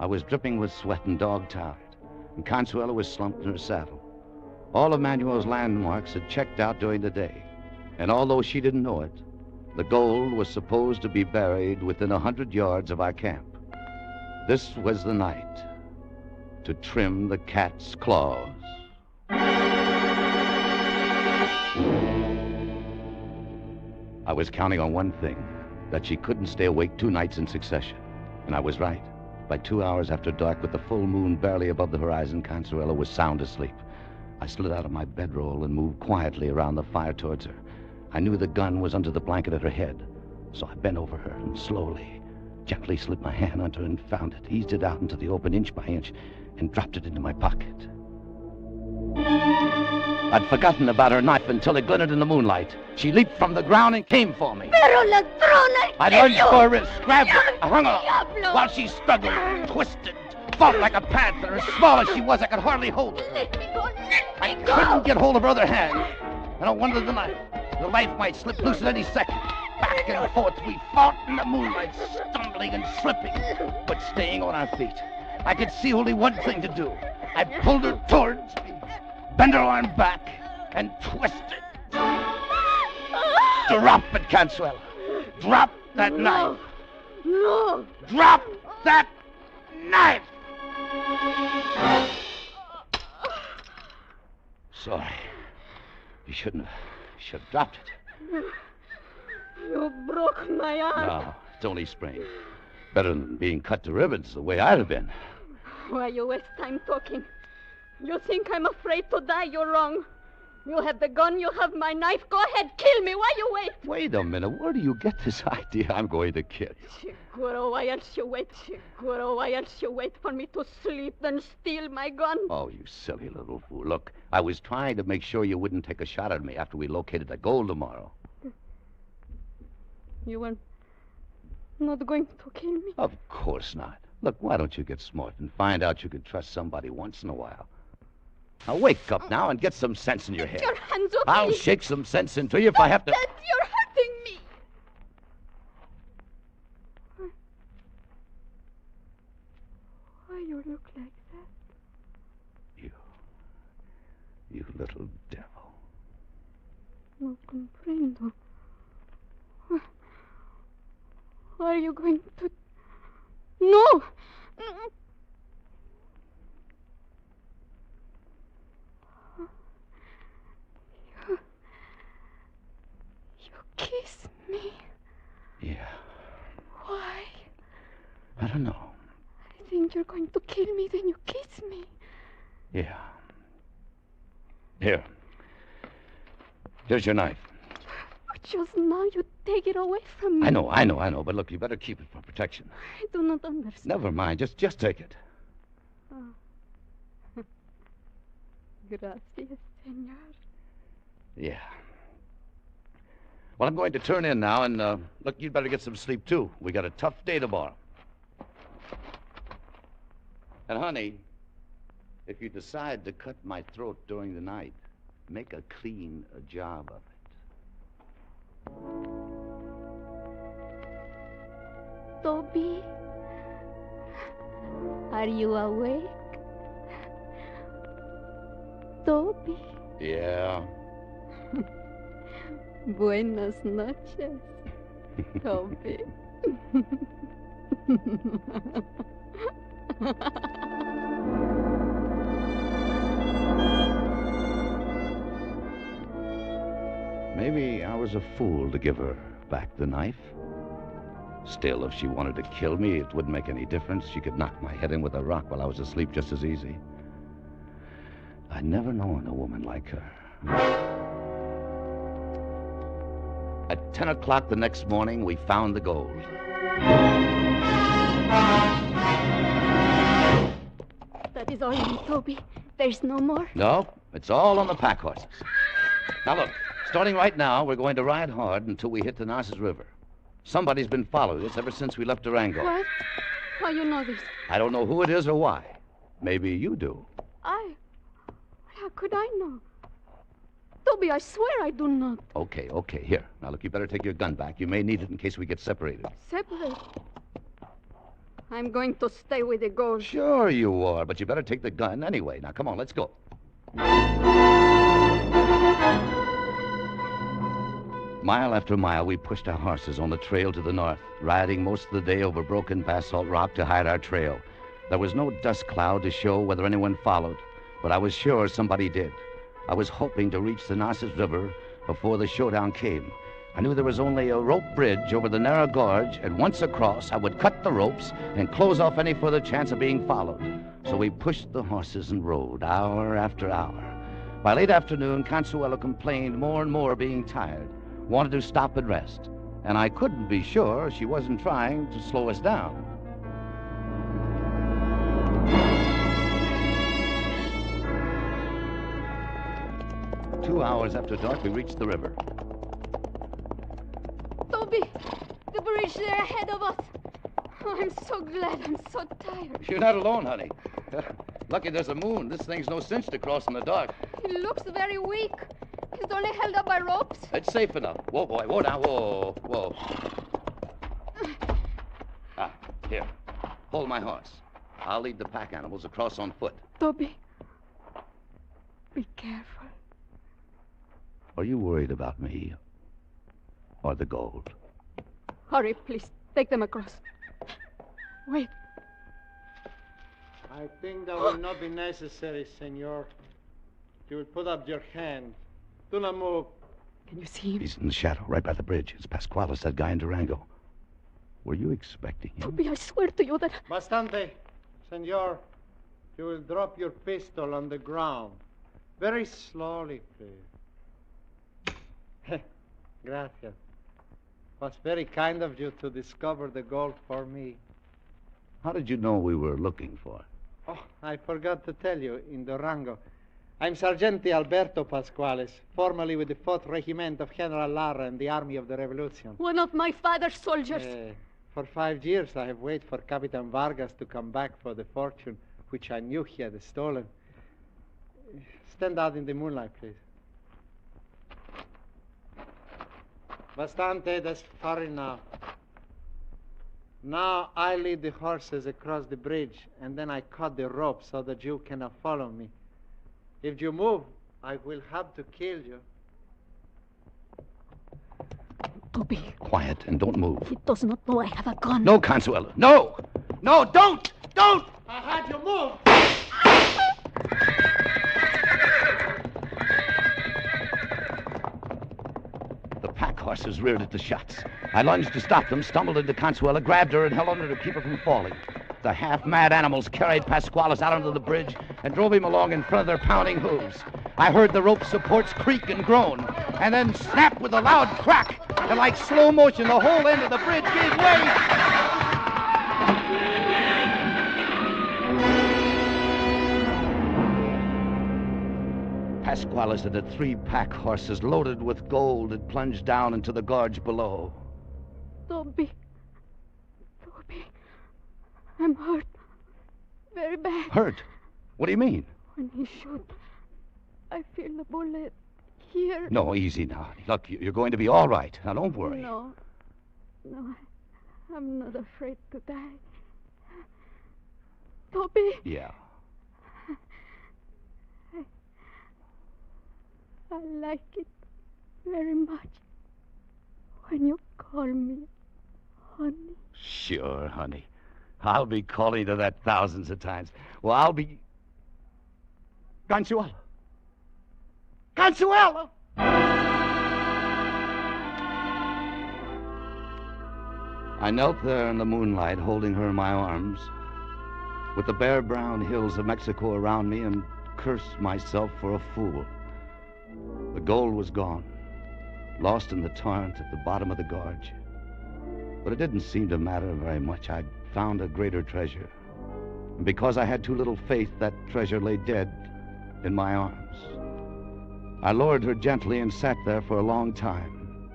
Speaker 18: I was dripping with sweat and dog-tired, and Consuela was slumped in her saddle. All of Manuel's landmarks had checked out during the day. And although she didn't know it, the gold was supposed to be buried within 100 yards of our camp. This was the night to trim the cat's claws. I was counting on one thing, that she couldn't stay awake 2 nights in succession. And I was right. By 2 hours after dark, with the full moon barely above the horizon, Consuelo was sound asleep. I slid out of my bedroll and moved quietly around the fire towards her. I knew the gun was under the blanket at her head, so I bent over her and slowly, gently slid my hand under her and found it, eased it out into the open inch by inch, and dropped it into my pocket. I'd forgotten about her knife until it glinted in the moonlight. She leaped from the ground and came for me.
Speaker 9: Pero ladrona!
Speaker 18: I lunged for her wrist, grabbed her, I hung her, while she struggled, twisted, fought like a panther. As small as she was, I could hardly hold her.
Speaker 9: Let me go, let
Speaker 18: I
Speaker 9: me go!
Speaker 18: couldn't get hold of her other hand. And I wondered the knife might slip loose at any second. Back and forth we fought in the moonlight, stumbling and slipping, but staying on our feet. I could see only one thing to do. I pulled her towards me, bent her arm back, and twisted. Drop it, Consuelo. Drop that knife.
Speaker 9: No!
Speaker 18: Drop that knife! Sorry. You should have dropped it.
Speaker 9: You broke my arm.
Speaker 18: No, it's only sprained. Better than being cut to ribbons the way I'd have been.
Speaker 9: Why you waste time talking? You think I'm afraid to die? You're wrong. You have the gun, you have my knife. Go ahead, kill me. Why you wait?
Speaker 18: Wait a minute. Where do you get this idea I'm going to kill you?
Speaker 9: Seguro, why else you wait? Seguro, why else you wait for me to sleep and steal my gun?
Speaker 18: Oh, you silly little fool. Look, I was trying to make sure you wouldn't take a shot at me after we located the gold tomorrow.
Speaker 9: You were not going to kill me?
Speaker 18: Of course not. Look, why don't you get smart and find out you can trust somebody once in a while? Now, wake up now and get some sense in your head.
Speaker 9: Your hands up,
Speaker 18: I'll
Speaker 9: please.
Speaker 18: shake some sense into you if I have to...
Speaker 9: That you're hurting me. Why you look like that?
Speaker 18: You little devil.
Speaker 9: No comprendo. Are you going to... No! You kiss me.
Speaker 18: Yeah.
Speaker 9: Why?
Speaker 18: I don't know.
Speaker 9: I think you're going to kill me, then you kiss me.
Speaker 18: Yeah. Here. Here's your knife.
Speaker 9: But just now you take it away from me.
Speaker 18: I know. But look, you better keep it for protection.
Speaker 9: I do not understand.
Speaker 18: Never mind. Just take it.
Speaker 9: Oh. Gracias, senor.
Speaker 18: Yeah. Well, I'm going to turn in now, and look, you'd better get some sleep, too. We got a tough day tomorrow. And, honey, if you decide to cut my throat during the night, make a clean job of it.
Speaker 9: Toby, are you awake? Toby.
Speaker 18: Yeah.
Speaker 9: Buenas noches, Toby.
Speaker 18: Maybe I was a fool to give her back the knife. Still, if she wanted to kill me, it wouldn't make any difference. She could knock my head in with a rock while I was asleep just as easy. I'd never known a woman like her. At 10 o'clock the next morning, we found the gold.
Speaker 9: That is all you need, Toby. There's no more.
Speaker 18: No, it's all on the pack horses. Now look, starting right now, we're going to ride hard until we hit the Narcissus River. Somebody's been following us ever since we left Durango.
Speaker 9: What? How you know this?
Speaker 18: I don't know who it is or why. Maybe you do.
Speaker 9: How could I know? Toby, I swear I do not.
Speaker 18: Okay, here. Now look, you better take your gun back. You may need it in case we get separated.
Speaker 9: Separate? I'm going to stay with the gold.
Speaker 18: Sure you are, but you better take the gun anyway. Now, come on, let's go. Mile after mile, we pushed our horses on the trail to the north, riding most of the day over broken basalt rock to hide our trail. There was no dust cloud to show whether anyone followed, but I was sure somebody did. I was hoping to reach the Narcissus River before the showdown came. I knew there was only a rope bridge over the narrow gorge, and once across, I would cut the ropes and close off any further chance of being followed. So we pushed the horses and rode, hour after hour. By late afternoon, Consuelo complained more and more, being tired, wanted to stop and rest, and I couldn't be sure she wasn't trying to slow us down. Two hours after dark, we reached the river.
Speaker 9: Toby, the bridge there ahead of us. Oh, I'm so glad. I'm so tired.
Speaker 18: You're not alone, honey. Lucky there's a moon. This thing's no cinch to cross in the dark.
Speaker 9: He looks very weak. He's only held up by ropes.
Speaker 18: It's safe enough. Whoa, boy. Whoa, now. Whoa, whoa. Here. Hold my horse. I'll lead the pack animals across on foot.
Speaker 9: Toby, be careful.
Speaker 18: Are you worried about me? Or the gold?
Speaker 9: Hurry, please. Take them across. Wait.
Speaker 24: I think that will not be necessary, senor. You will put up your hand. Do not move.
Speaker 9: Can you see him?
Speaker 18: He's in the shadow, right by the bridge. It's Pasquales, that guy in Durango. Were you expecting him?
Speaker 9: Toby, I swear to you that...
Speaker 24: Bastante. Senor, you will drop your pistol on the ground. Very slowly, please. Gracias. It was very kind of you to discover the gold for me.
Speaker 18: How did you know we were looking for it?
Speaker 24: Oh, I forgot to tell you, in Durango. I'm Sergeant Alberto Pasquales, formerly with the 4th Regiment of General Lara in the Army of the Revolution.
Speaker 9: One of my father's soldiers.
Speaker 24: For 5 years, I have waited for Capitan Vargas to come back for the fortune, which I knew he had stolen. Stand out in the moonlight, please. Bastante, that's far enough. Now I lead the horses across the bridge, and then I cut the rope so that you cannot follow me. If you move, I will have to kill you.
Speaker 9: Toby.
Speaker 18: Quiet, and don't move.
Speaker 9: He does not know I have a gun.
Speaker 18: No, Consuelo. No! No, don't! Don't!
Speaker 24: I had you move!
Speaker 18: Horses reared at the shots. I lunged to stop them, stumbled into Consuela, grabbed her, and held on her to keep her from falling. The half-mad animals carried Pasquales out onto the bridge and drove him along in front of their pounding hooves. I heard the rope supports creak and groan, and then snap with a loud crack, and like slow motion, the whole end of the bridge gave way. Pasquales and the 3 pack horses loaded with gold had plunged down into the gorge below.
Speaker 9: Toby, I'm hurt. Very bad.
Speaker 18: Hurt? What do you mean?
Speaker 9: When he shot, I feel the bullet here.
Speaker 18: No, easy now. Look, you're going to be all right. Now, don't worry.
Speaker 9: No, I'm not afraid to die. Toby?
Speaker 18: Yeah.
Speaker 9: I like it very much when you call me honey.
Speaker 18: Sure, honey. I'll be calling you that thousands of times. Well, I'll be... Consuelo! Consuelo! I knelt there in the moonlight, holding her in my arms, with the bare brown hills of Mexico around me, and cursed myself for a fool. The gold was gone, lost in the torrent at the bottom of the gorge. But it didn't seem to matter very much. I'd found a greater treasure. And because I had too little faith, that treasure lay dead in my arms. I lowered her gently and sat there for a long time.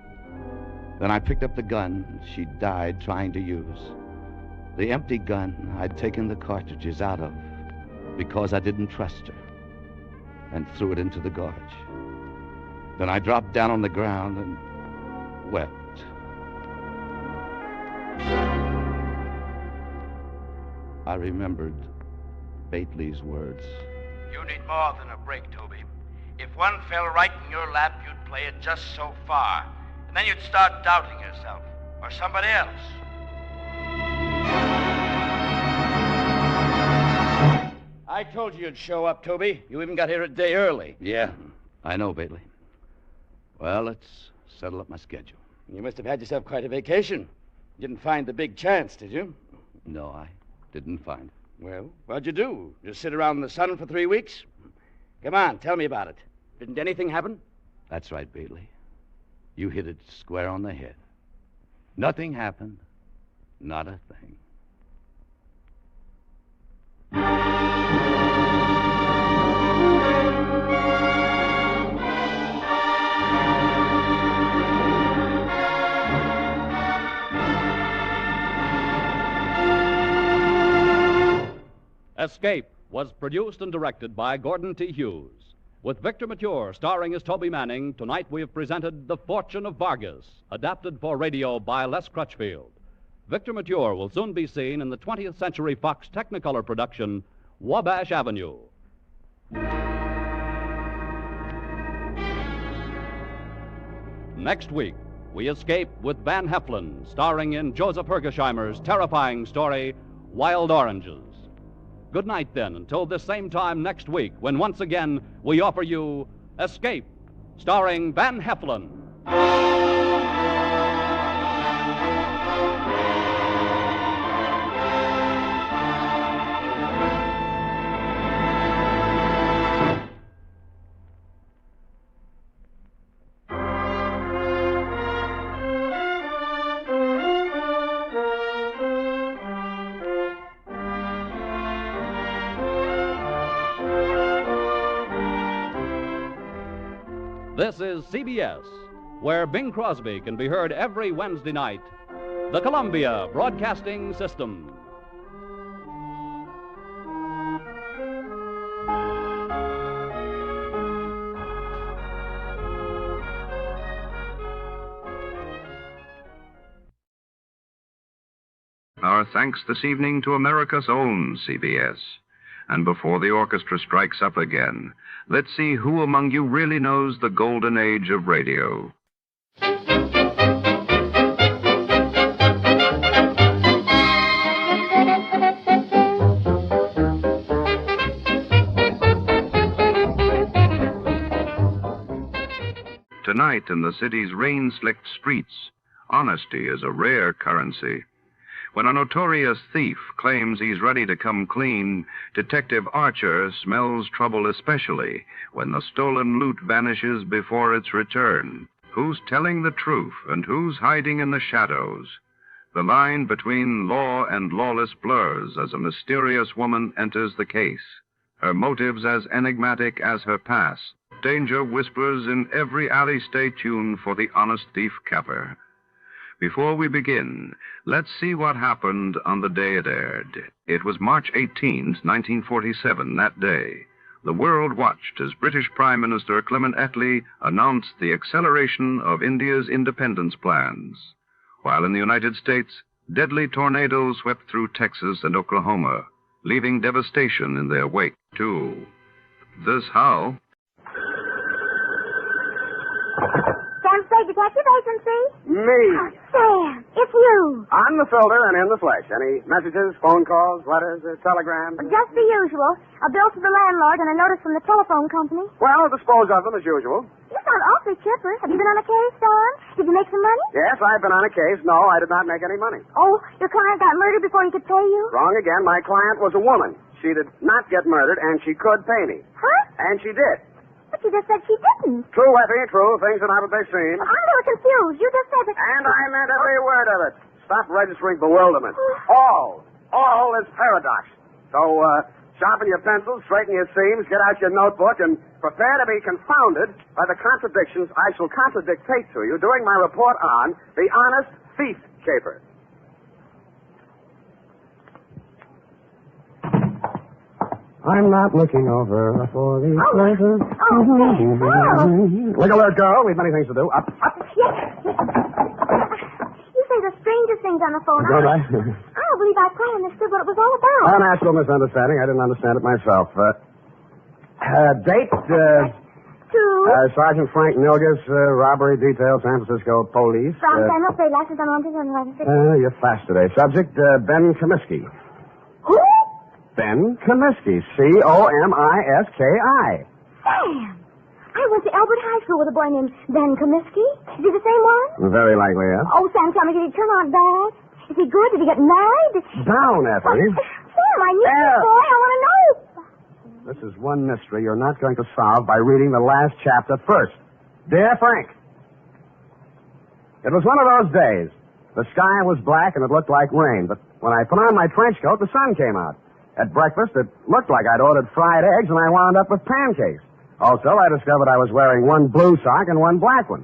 Speaker 18: Then I picked up the gun she died trying to use. The empty gun I'd taken the cartridges out of because I didn't trust her, and threw it into the gorge. Then I dropped down on the ground and wept. I remembered Bately's words.
Speaker 22: You need more than a break, Toby. If one fell right in your lap, you'd play it just so far. and then you'd start doubting yourself or somebody else. I told you you'd show up, Toby. You even got here a day early.
Speaker 18: Yeah, I know, Bailey. Well, let's settle up my schedule.
Speaker 22: You must have had yourself quite a vacation. You didn't find the big chance, did you?
Speaker 18: No, I didn't find it.
Speaker 22: Well, what'd you do? Just sit around in the sun for 3 weeks? Come on, tell me about it. Didn't anything happen?
Speaker 18: That's right, Bailey. You hit it square on the head. Nothing happened. Not a thing.
Speaker 16: Escape was produced and directed by Gordon T. Hughes. With Victor Mature starring as Toby Manning, tonight we have presented The Fortune of Vargas, adapted for radio by Les Crutchfield. Victor Mature will soon be seen in the 20th Century Fox Technicolor production, Wabash Avenue. Next week, we escape with Van Heflin, starring in Joseph Hergesheimer's terrifying story, Wild Oranges. Good night, then, until this same time next week, when once again we offer you Escape, starring Van Heflin. This is CBS, where Bing Crosby can be heard every Wednesday night. The Columbia Broadcasting System.
Speaker 2: Our thanks this evening to America's own CBS. And before the orchestra strikes up again, let's see who among you really knows the golden age of radio. Tonight, in the city's rain-slicked streets, honesty is a rare currency. When a notorious thief claims he's ready to come clean, Detective Archer smells trouble especially when the stolen loot vanishes before its return. Who's telling the truth and who's hiding in the shadows? The line between law and lawless blurs as a mysterious woman enters the case. Her motives as enigmatic as her past. Danger whispers in every alley stay tuned for the honest thief capper. Before we begin, let's see what happened on the day it aired. It was March 18th, 1947, that day. The world watched as British Prime Minister Clement Attlee announced the acceleration of India's independence plans. While in the United States, deadly tornadoes swept through Texas and Oklahoma, leaving devastation in their wake, too. This how?
Speaker 6: Sam Spade, Detective Agency?
Speaker 15: Me.
Speaker 6: Sam, it's you.
Speaker 15: I'm the filter and in the flesh. Any messages, phone calls, letters, telegrams?
Speaker 6: Just the usual. A bill to the landlord and a notice from the telephone company.
Speaker 15: Well, dispose of them as usual.
Speaker 6: You sound awfully chipper. Have you been on a case, Don? Did you make some money?
Speaker 15: Yes, I've been on a case. No, I did not make any money.
Speaker 6: Oh, your client got murdered before he could pay you?
Speaker 15: Wrong again. My client was a woman. She did not get murdered, and she could pay me.
Speaker 6: Huh?
Speaker 15: And she did.
Speaker 6: But you just said she didn't.
Speaker 15: True, Effie, true. Things are not what they seem.
Speaker 6: I'm a little confused. You just said that...
Speaker 15: And I meant every word of it. Stop registering bewilderment. All is paradox. So, sharpen your pencils, straighten your seams, get out your notebook, and prepare to be confounded by the contradictions I shall contradictate to you during my report on the honest thief caper. I'm not looking over for the pleasure. Look alert, girl. We've many things to do. Up.
Speaker 6: Yes. You say the strangest things on the phone.
Speaker 15: Don't I?
Speaker 6: I don't believe I quite understood what it was all about.
Speaker 15: An actual misunderstanding. I didn't understand it myself. Date,
Speaker 6: too.
Speaker 15: Sergeant Frank Milgus, robbery detail, San Francisco Police. You're fast today. Subject, Ben Comiskey.
Speaker 6: Who?
Speaker 15: Ben Comiskey. Comiski.
Speaker 6: Sam. I went to Albert High School with a boy named Ben Comiskey. Is he the same one?
Speaker 15: Very likely, yes.
Speaker 6: Oh, Sam, tell me, did he turn out bad? Is he good? Did he get married?
Speaker 15: Down, Effie.
Speaker 6: Sam, I knew this boy. I want to know.
Speaker 15: This is one mystery you're not going to solve by reading the last chapter first. Dear Frank, it was one of those days. The sky was black and it looked like rain, but when I put on my trench coat, the sun came out. At breakfast, it looked like I'd ordered fried eggs, and I wound up with pancakes. Also, I discovered I was wearing one blue sock and one black one.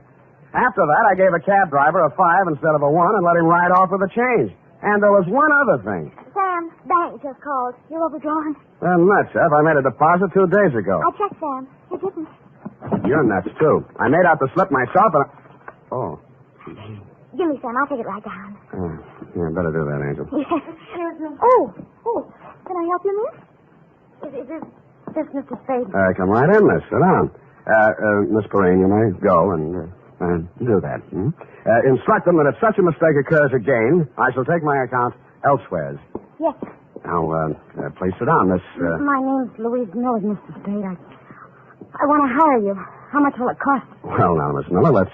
Speaker 15: After that, I gave a cab driver a 5 instead of a 1 and let him ride off with the change. And there was one other thing.
Speaker 6: Sam, bank just called. You're overdrawn.
Speaker 15: Nuts, Ev. I made a deposit 2 days ago.
Speaker 6: I checked, Sam. You didn't.
Speaker 15: You're nuts, too. I made out the slip myself and Oh.
Speaker 6: Give me, Sam. I'll take it right down.
Speaker 15: Yeah, better do that, Angel.
Speaker 6: Yes. Excuse me. Oh. Can I help you, miss? Is this Mr. Spade?
Speaker 15: Come right in, miss. Sit down. Miss Perrine, you may go and do that. Instruct them that if such a mistake occurs again, I shall take my account elsewhere.
Speaker 6: Yes.
Speaker 15: Now, please sit down, Miss...
Speaker 13: My name's Louise Miller, Mr. Spade. I want to hire you. How much will it cost?
Speaker 15: Well, now, Miss Miller,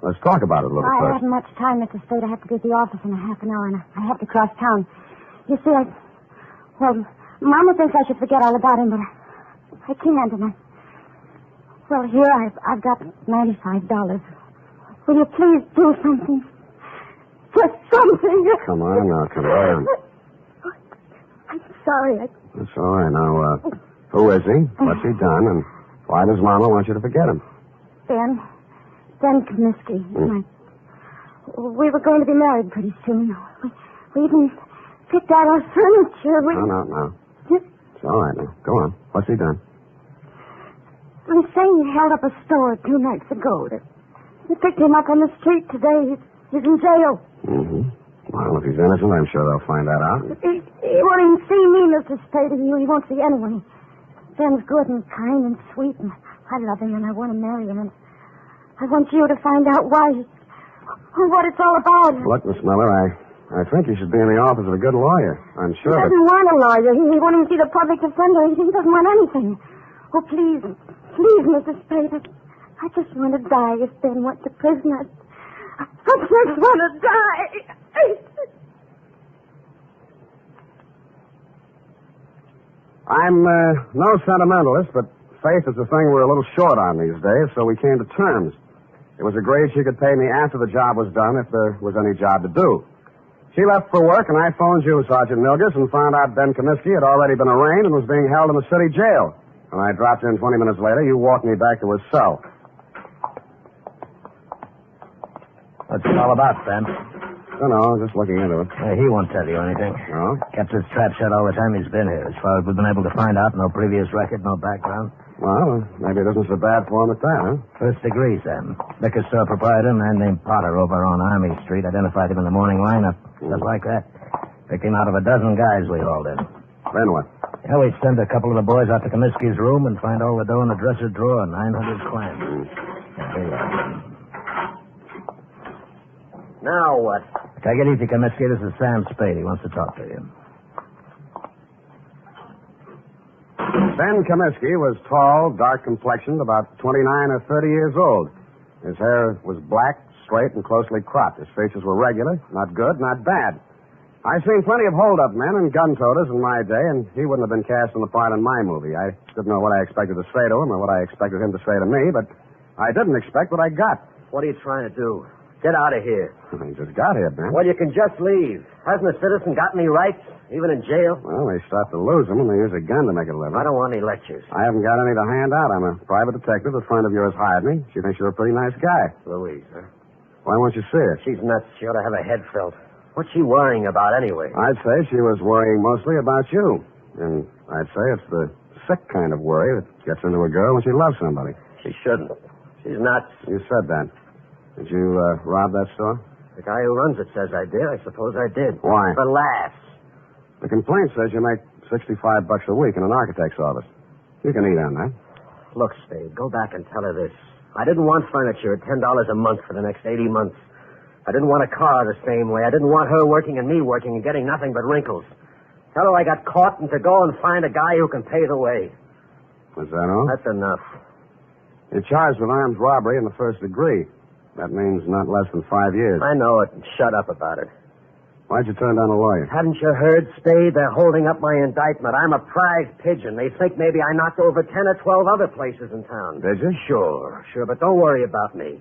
Speaker 15: let's talk about it a little
Speaker 13: I
Speaker 15: first.
Speaker 13: haven't much time, Mr. Spade. I have to be at the office in a half an hour, and I have to cross town. You see, Mama thinks I should forget all about him, but I can't, and well, here I've got $95. Will you please do something? Just something.
Speaker 15: Come on now, come on.
Speaker 13: I'm sorry.
Speaker 15: That's all right. Now, who is he? What's he done? And why does Mama want you to forget him?
Speaker 13: Ben Comiskey. We were going to be married pretty soon. We even picked out our furniture.
Speaker 15: No. It's all right now. Go on. What's he done?
Speaker 13: They say he held up a store 2 nights ago. They picked him up on the street today. He's in jail.
Speaker 15: Mm-hmm. Well, if he's innocent, I'm sure they'll find that out.
Speaker 13: He won't even see me, Mr. Spade, and he won't see anyone. Ben's good and kind and sweet, and I love him, and I want to marry him, and I want you to find out why, what it's all about.
Speaker 15: Look, Miss Miller, I think you should be in the office of a good lawyer. I'm sure
Speaker 13: He doesn't want a lawyer. He won't even see the public defender. He doesn't want anything. Oh, please, Mr. Spade, I just want to die if Ben went to prison. I just want to die.
Speaker 15: I'm no sentimentalist, but faith is the thing we're a little short on these days, so we came to terms. It was agreed she could pay me after the job was done if there was any job to do. She left for work, and I phoned you, Sergeant Milgus, and found out Ben Comiskey had already been arraigned and was being held in the city jail. When I dropped in 20 minutes later, you walked me back to his cell.
Speaker 1: What's it all about, Ben?
Speaker 15: Don't know, just looking into it.
Speaker 1: He won't tell you anything.
Speaker 15: No?
Speaker 1: Kept his trap shut all the time he's been here. As far as we've been able to find out, no previous record, no background.
Speaker 15: Well, maybe it isn't so bad for him at that, huh?
Speaker 1: First degree, Sam. Liquor store proprietor, a man named Potter over on Army Street. Identified him in the morning lineup. Just like that. Picked him out of a dozen guys we hauled in.
Speaker 15: Then what?
Speaker 1: Yeah, we send a couple of the boys out to Comiskey's room and find all the dough in the dresser drawer, 900 clams. There you are. Now what? Take it easy, Comiskey. This is Sam Spade. He wants to talk to you.
Speaker 15: Ben Comiskey was tall, dark-complexioned, about 29 or 30 years old. His hair was black, straight, and closely cropped. His features were regular, not good, not bad. I've seen plenty of hold-up men and gun-toters in my day, and he wouldn't have been cast in the part in my movie. I didn't know what I expected to say to him or what I expected him to say to me, but I didn't expect what I got.
Speaker 1: What are you trying to do? Get out of here.
Speaker 15: He just got here, Ben.
Speaker 1: Well, you can just leave. Hasn't a citizen got any rights, even in jail?
Speaker 15: Well, they start to lose them, and they use a gun to make a living.
Speaker 1: I don't want any lectures.
Speaker 15: I haven't got any to hand out. I'm a private detective. A friend of yours hired me. She thinks you're a pretty nice guy.
Speaker 1: Louise, huh?
Speaker 15: Why won't you see her?
Speaker 1: She's nuts. She ought to have her head felt. What's she worrying about, anyway?
Speaker 15: I'd say she was worrying mostly about you. And I'd say it's the sick kind of worry that gets into a girl when she loves somebody.
Speaker 1: She shouldn't. She's nuts.
Speaker 15: You said that. Did you rob that store?
Speaker 1: The guy who runs it says I did. I suppose I did.
Speaker 15: Why?
Speaker 1: For laughs.
Speaker 15: The complaint says you make $65 a week in an architect's office. You can eat on that.
Speaker 1: Look, Spade, go back and tell her this. I didn't want furniture at $10 a month for the next 80 months. I didn't want a car the same way. I didn't want her working and me working and getting nothing but wrinkles. Tell her I got caught and to go and find a guy who can pay the way.
Speaker 15: Was that all?
Speaker 1: That's enough.
Speaker 15: You're charged with armed robbery in the first degree. That means not less than 5 years.
Speaker 1: I know it. Shut up about it.
Speaker 15: Why'd you turn down a lawyer?
Speaker 1: Hadn't you heard, Spade? They're holding up my indictment. I'm a prize pigeon. They think maybe I knocked over 10 or 12 other places in town.
Speaker 15: Did you?
Speaker 1: Sure, but don't worry about me.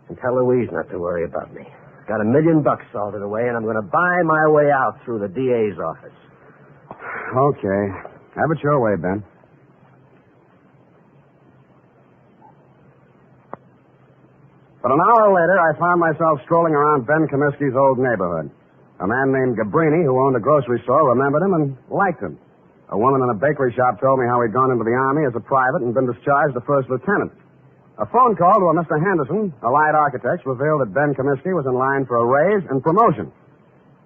Speaker 1: And tell Louise not to worry about me. Got $1 million salted away, and I'm going to buy my way out through the DA's office.
Speaker 15: Okay. Have it your way, Ben. But an hour later, I found myself strolling around Ben Comiskey's old neighborhood. A man named Gabrini, who owned a grocery store, remembered him and liked him. A woman in a bakery shop told me how he'd gone into the Army as a private and been discharged a first lieutenant. A phone call to a Mr. Henderson, Allied Architects, revealed that Ben Comiskey was in line for a raise and promotion.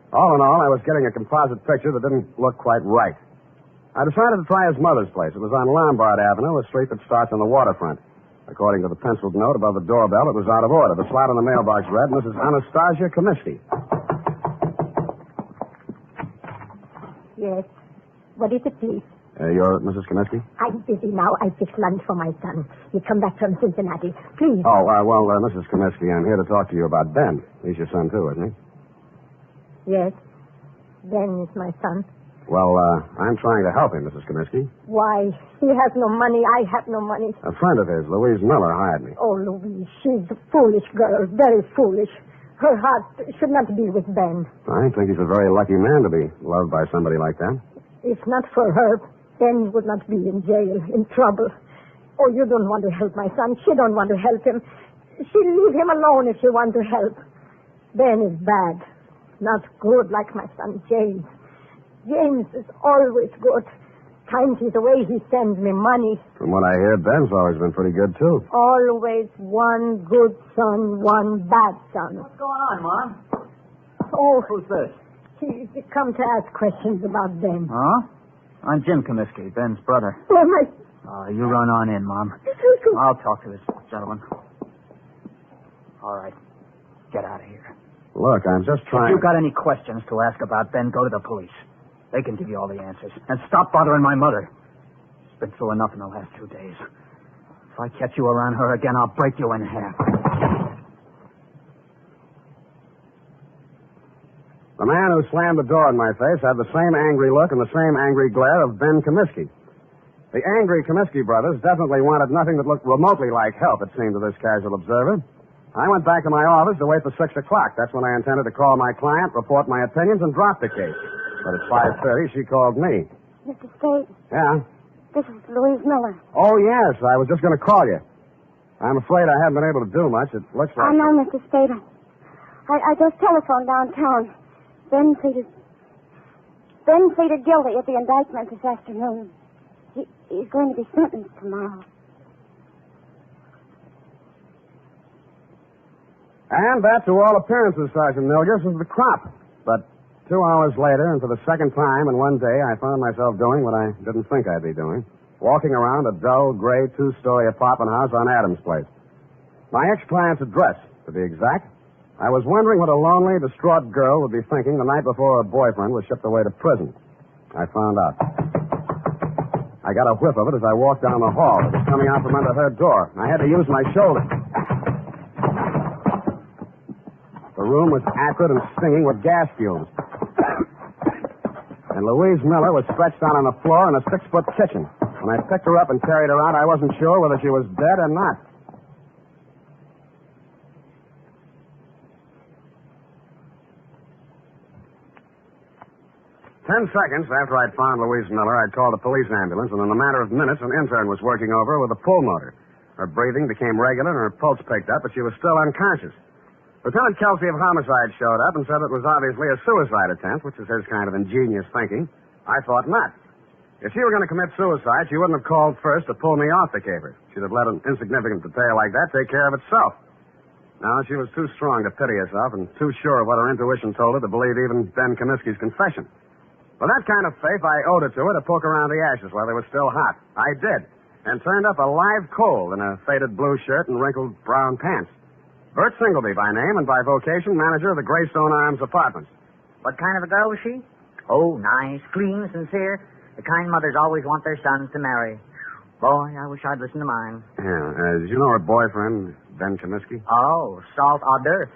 Speaker 15: All in all, I was getting a composite picture that didn't look quite right. I decided to try his mother's place. It was on Lombard Avenue, a street that starts on the waterfront. According to the penciled note above the doorbell, it was out of order. The slot in the mailbox read, Mrs. Anastasia Comiskey.
Speaker 11: Yes. What is it, please?
Speaker 15: You're Mrs. Comiskey?
Speaker 11: I'm busy now. I fixed lunch for my son. He come back from Cincinnati. Please.
Speaker 15: Oh, Mrs. Comiskey, I'm here to talk to you about Ben. He's your son, too, isn't he?
Speaker 11: Yes. Ben is my son.
Speaker 15: Well, I'm trying to help him, Mrs. Comiskey.
Speaker 11: Why? He has no money. I have no money.
Speaker 15: A friend of his, Louise Miller, hired me.
Speaker 11: Oh, Louise, she's a foolish girl. Very foolish. Her heart should not be with Ben.
Speaker 15: I think he's a very lucky man to be loved by somebody like that.
Speaker 11: If not for her, Ben would not be in jail, in trouble. Oh, you don't want to help my son. She don't want to help him. She'll leave him alone if she wants to help. Ben is bad. Not good like my son James. James is always good. Times he's away, he sends me money.
Speaker 15: From what I hear, Ben's always been pretty good, too.
Speaker 11: Always one good son, one bad son.
Speaker 20: What's going on, Mom?
Speaker 11: Oh.
Speaker 20: Who's this?
Speaker 11: He come to ask questions about Ben.
Speaker 20: Huh? I'm Jim Comiskey, Ben's brother.
Speaker 11: Oh, my...
Speaker 20: You run on in, Mom. I'll talk to this gentleman. All right. Get out of here.
Speaker 15: Look, I'm just trying...
Speaker 20: If you've got any questions to ask about Ben, go to the police. They can give you all the answers. And stop bothering my mother. She's been through enough in the last 2 days. If I catch you around her again, I'll break you in half.
Speaker 15: The man who slammed the door in my face had the same angry look and the same angry glare of Ben Comiskey. The angry Comiskey brothers definitely wanted nothing that looked remotely like help, it seemed to this casual observer. I went back to my office to wait for 6 o'clock. That's when I intended to call my client, report my opinions, and drop the case. But at 5:30, she called me.
Speaker 11: Mr. Spade.
Speaker 15: Yeah?
Speaker 11: This is Louise Miller.
Speaker 15: Oh, yes. I was just going to call you. I'm afraid I haven't been able to do much. It looks like...
Speaker 11: I know, Mr. Spade. I just telephoned downtown. Ben pleaded guilty at the indictment this afternoon. He's going to be sentenced tomorrow.
Speaker 15: And that, to all appearances, Sergeant Milgis, is the crop. But 2 hours later, and for the second time in one day, I found myself doing what I didn't think I'd be doing. Walking around a dull, gray, 2-story apartment house on Adams Place. My ex-client's address, to be exact. I was wondering what a lonely, distraught girl would be thinking the night before her boyfriend was shipped away to prison. I found out. I got a whiff of it as I walked down the hall. It was coming out from under her door. I had to use my shoulder. The room was acrid and stinging with gas fumes. And Louise Miller was stretched out on the floor in a 6-foot kitchen. When I picked her up and carried her out, I wasn't sure whether she was dead or not. 10 seconds after I'd found Louise Miller, I'd called a police ambulance, and in a matter of minutes, an intern was working over her with a pull motor. Her breathing became regular, and her pulse picked up, but she was still unconscious. Lieutenant Kelsey of Homicide showed up and said it was obviously a suicide attempt, which is his kind of ingenious thinking. I thought not. If she were going to commit suicide, she wouldn't have called first to pull me off the caper. She'd have let an insignificant detail like that take care of itself. No, she was too strong to pity herself and too sure of what her intuition told her to believe even Ben Comiskey's confession. With that kind of faith, I owed it to her to poke around the ashes while they were still hot. I did. and turned up a live coal in a faded blue shirt and wrinkled brown pants. Bert Singleby by name and by vocation, manager of the Greystone Arms Apartments.
Speaker 10: What kind of a girl was she? Oh, nice, clean, sincere. The kind mothers always want their sons to marry. Boy, I wish I'd listened to mine.
Speaker 15: Yeah, did you know her boyfriend, Ben Comiskey?
Speaker 10: Oh, salt hors d'oeuvre.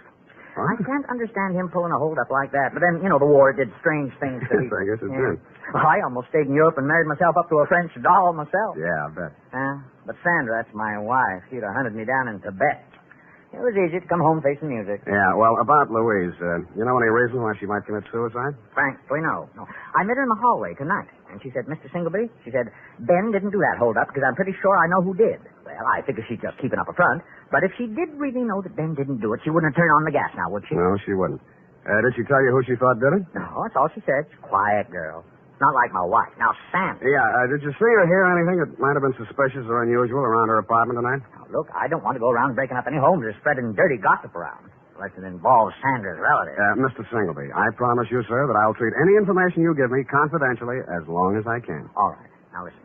Speaker 15: Huh?
Speaker 10: I can't understand him pulling a hold-up like that. But then, the war did strange things to
Speaker 15: Yes, I guess it did.
Speaker 10: Well, I almost stayed in Europe and married myself up to a French doll myself.
Speaker 15: Yeah, I bet.
Speaker 10: But Sandra, that's my wife. She'd have hunted me down in Tibet. It was easy to come home facing music.
Speaker 15: Yeah, well, about Louise, you know any reason why she might commit suicide?
Speaker 10: Frankly, no. I met her in the hallway tonight, and she said, Mr. Singleby, she said, Ben didn't do that hold-up because I'm pretty sure I know who did. Well, I figure she's just keeping up a front. But if she did really know that Ben didn't do it, she wouldn't have turned on the gas now, would she?
Speaker 15: No, she wouldn't. Did she tell you who she thought did it?
Speaker 10: No, that's all she said. She's a quiet girl. Not like my wife. Now, Sam.
Speaker 15: Yeah, did you see or hear anything that might have been suspicious or unusual around her apartment tonight?
Speaker 10: Now, look, I don't want to go around breaking up any homes or spreading dirty gossip around. Unless it involves Sandra's relatives.
Speaker 15: Mr. Singleby, I promise you, sir, that I'll treat any information you give me confidentially as long as I can.
Speaker 10: All right. Now, listen.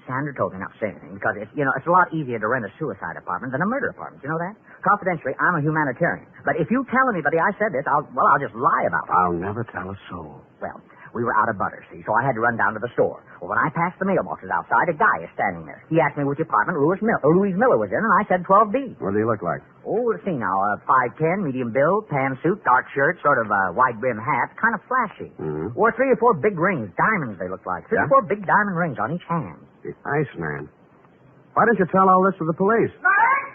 Speaker 10: Sandra told me not to say anything because it's a lot easier to rent a suicide apartment than a murder apartment. You know that? Confidentially, I'm a humanitarian. But if you tell anybody I said this, I'll just lie about it.
Speaker 15: I'll never tell a soul.
Speaker 10: Well, we were out of butter, see, so I had to run down to the store. Well, when I passed the mailboxes outside, a guy is standing there. He asked me which apartment Louise Miller was in, and I said 12B.
Speaker 15: What do you look like?
Speaker 10: Oh, let's see now. 5'10", medium build, tan suit, dark shirt, sort of wide brim hat, kind of flashy.
Speaker 15: Mm-hmm.
Speaker 10: Wore 3 or 4 big rings, diamonds they look like. 3 or 4 big diamond rings on each hand.
Speaker 15: The Iceman. Why didn't you tell all this to the police?
Speaker 6: Bert,